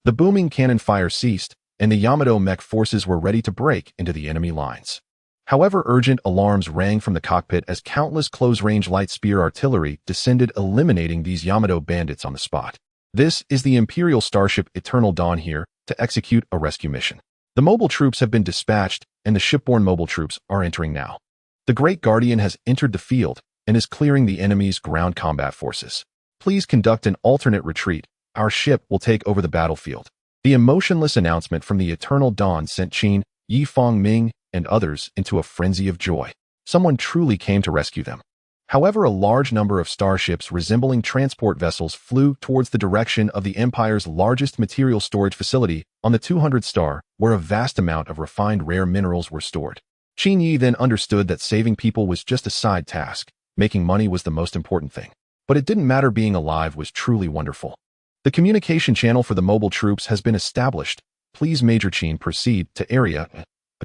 The booming cannon fire ceased, and the Yamato mech forces were ready to break into the enemy lines. However, urgent alarms rang from the cockpit as countless close-range light spear artillery descended, eliminating these Yamato bandits on the spot. This is the Imperial Starship Eternal Dawn here to execute a rescue mission. The mobile troops have been dispatched, and the shipborne mobile troops are entering now. The Great Guardian has entered the field and is clearing the enemy's ground combat forces. Please conduct an alternate retreat. Our ship will take over the battlefield. The emotionless announcement from the Eternal Dawn sent Qin, Yi Fong Ming, and others into a frenzy of joy. Someone truly came to rescue them. However, a large number of starships resembling transport vessels flew towards the direction of the Empire's largest material storage facility on the 200 star, where a vast amount of refined rare minerals were stored. Qin Yi then understood that saving people was just a side task. Making money was the most important thing. But it didn't matter, being alive was truly wonderful. The communication channel for the mobile troops has been established. Please, Major Qin, proceed to Area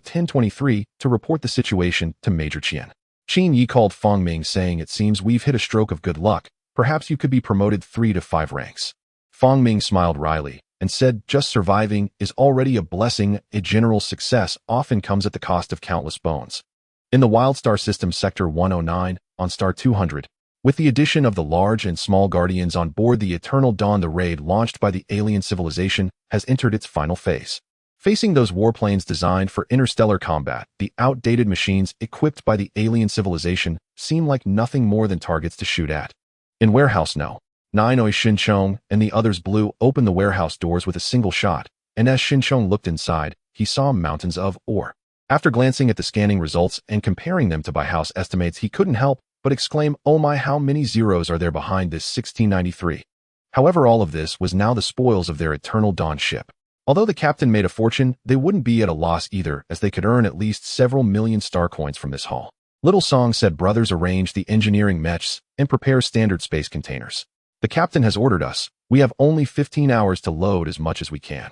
1023 to report the situation to Major Qian. Qin Yi called Fong Ming, saying, "It seems we've hit a stroke of good luck. Perhaps you could be promoted 3 to 5 ranks." Fong Ming smiled wryly and said, "Just surviving is already a blessing. A general's success often comes at the cost of countless bones." In the Wildstar System Sector 109, on Star 200, with the addition of the large and small Guardians on board the Eternal Dawn, the raid launched by the alien civilization has entered its final phase. Facing those warplanes designed for interstellar combat, the outdated machines equipped by the alien civilization seem like nothing more than targets to shoot at. In Warehouse No. 9, Shinchong and the others blew open the warehouse doors with a single shot, and as Shinchong looked inside, he saw mountains of ore. After glancing at the scanning results and comparing them to Buyhouse estimates, he couldn't help but exclaim, "Oh my, how many zeros are there behind this 1693? However, all of this was now the spoils of their Eternal Dawn ship. Although the captain made a fortune, they wouldn't be at a loss either, as they could earn at least several million star coins from this haul. Little Song said, "Brothers, arrange the engineering mechs and prepare standard space containers. The captain has ordered us. We have only 15 hours to load as much as we can."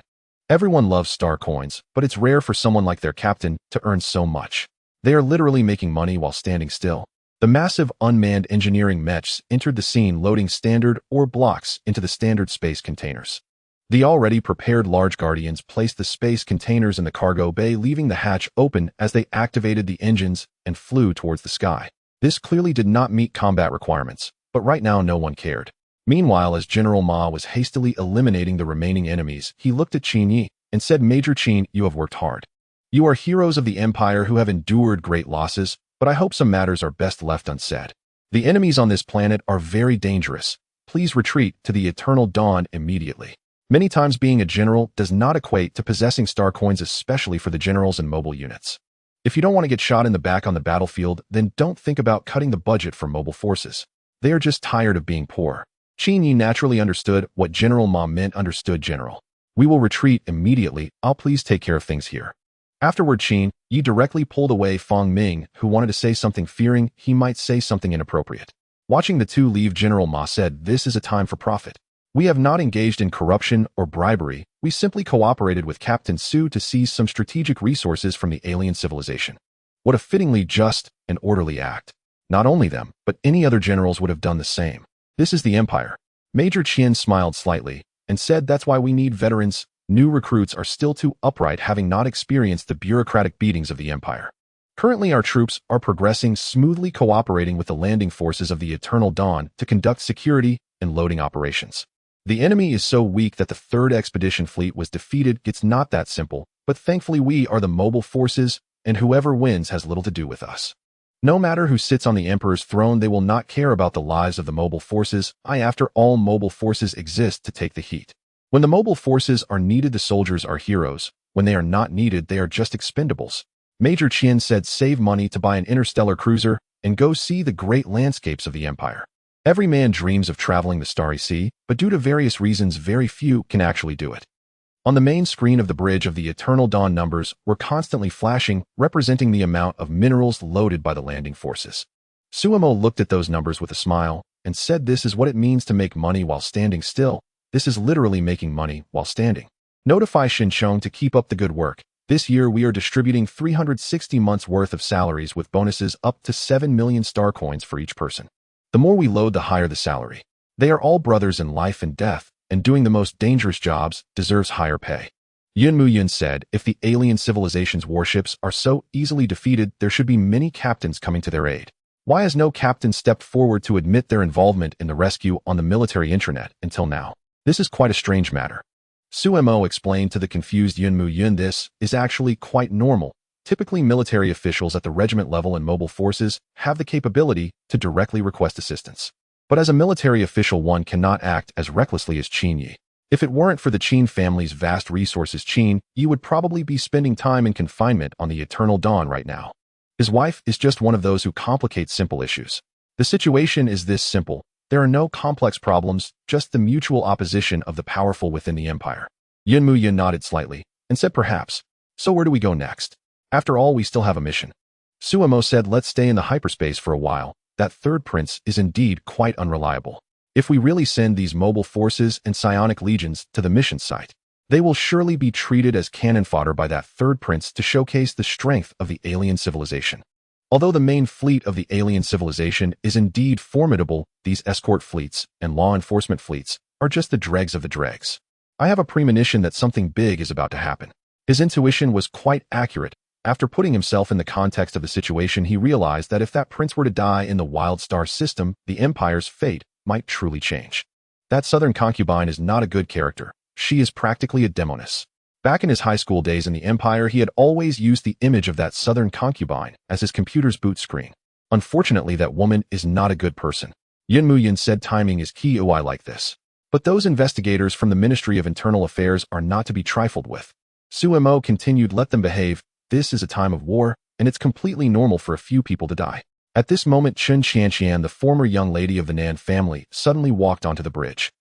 Everyone loves star coins, but it's rare for someone like their captain to earn so much. They are literally making money while standing still. The massive unmanned engineering mechs entered the scene, loading standard ore blocks into the standard space containers. The already prepared large Guardians placed the space containers in the cargo bay, leaving the hatch open as they activated the engines and flew towards the sky. This clearly did not meet combat requirements, but right now no one cared. Meanwhile, as General Ma was hastily eliminating the remaining enemies, he looked at Qin Yi and said, "Major Qin, you have worked hard. You are heroes of the Empire who have endured great losses, but I hope some matters are best left unsaid. The enemies on this planet are very dangerous. Please retreat to the Eternal Dawn immediately." Many times, being a general does not equate to possessing star coins, especially for the generals and mobile units. If you don't want to get shot in the back on the battlefield, then don't think about cutting the budget for mobile forces. They are just tired of being poor. Qin Yi naturally understood what General Ma meant. Understood, General. We will retreat immediately. I'll please take care of things here. Afterward, Qin Yi directly pulled away Fong Ming, who wanted to say something, fearing he might say something inappropriate. Watching the two leave, General Ma said, "This is a time for profit. We have not engaged in corruption or bribery. We simply cooperated with Captain Su to seize some strategic resources from the alien civilization." What a fittingly just and orderly act. Not only them, but any other generals would have done the same. This is the Empire. Major Qian smiled slightly and said, "That's why we need veterans. New recruits are still too upright, having not experienced the bureaucratic beatings of the Empire. Currently, our troops are progressing smoothly, cooperating with the landing forces of the Eternal Dawn to conduct security and loading operations. The enemy is so weak that the 3rd Expedition Fleet was defeated. It's not that simple, but thankfully we are the mobile forces, and whoever wins has little to do with us. No matter who sits on the Emperor's throne, they will not care about the lives of the mobile forces. After all, mobile forces exist to take the heat. When the mobile forces are needed, the soldiers are heroes. When they are not needed, they are just expendables." Major Qian said, "Save money to buy an interstellar cruiser and go see the great landscapes of the Empire. Every man dreams of traveling the Starry Sea, but due to various reasons, very few can actually do it." On the main screen of the bridge of the Eternal Dawn, numbers were constantly flashing, representing the amount of minerals loaded by the landing forces. Suemo looked at those numbers with a smile and said, "This is what it means to make money while standing still. This is literally making money while standing. Notify Shinchong to keep up the good work. This year we are distributing 360 months worth of salaries with bonuses up to 7 million star coins for each person. The more we load, the higher the salary. They are all brothers in life and death, and doing the most dangerous jobs deserves higher pay." Yun Muyun said, "If the alien civilization's warships are so easily defeated, there should be many captains coming to their aid. Why has no captain stepped forward to admit their involvement in the rescue on the military intranet until now? This is quite a strange matter." Suemo explained to the confused Yun Muyun this is actually quite normal. Typically, military officials at the regiment level and mobile forces have the capability to directly request assistance. But as a military official, one cannot act as recklessly as Qin Yi. If it weren't for the Qin family's vast resources, Qin Yi would probably be spending time in confinement on the Eternal Dawn right now. His wife is just one of those who complicate simple issues. The situation is this simple. There are no complex problems, just the mutual opposition of the powerful within the empire. Yun Muyun nodded slightly and said, "Perhaps. So where do we go next? After all, we still have a mission." Suemo said, "Let's stay in the hyperspace for a while. That third prince is indeed quite unreliable. If we really send these mobile forces and psionic legions to the mission site, they will surely be treated as cannon fodder by that third prince to showcase the strength of the alien civilization. Although the main fleet of the alien civilization is indeed formidable, these escort fleets and law enforcement fleets are just the dregs of the dregs. I have a premonition that something big is about to happen." His intuition was quite accurate. After putting himself in the context of the situation, he realized that if that prince were to die in the Wild Star system, the Empire's fate might truly change. That southern concubine is not a good character. She is practically a demoness. Back in his high school days in the Empire, he had always used the image of that southern concubine as his computer's boot screen. Unfortunately, that woman is not a good person. Yun Muyun said, "Timing is key. Oh, I like this. But those investigators from the Ministry of Internal Affairs are not to be trifled with." Suemo continued, "Let them behave. This is a time of war, and it's completely normal for a few people to die." At this moment, Chun Qianqian, the former young lady of the Nan family, suddenly walked onto the bridge.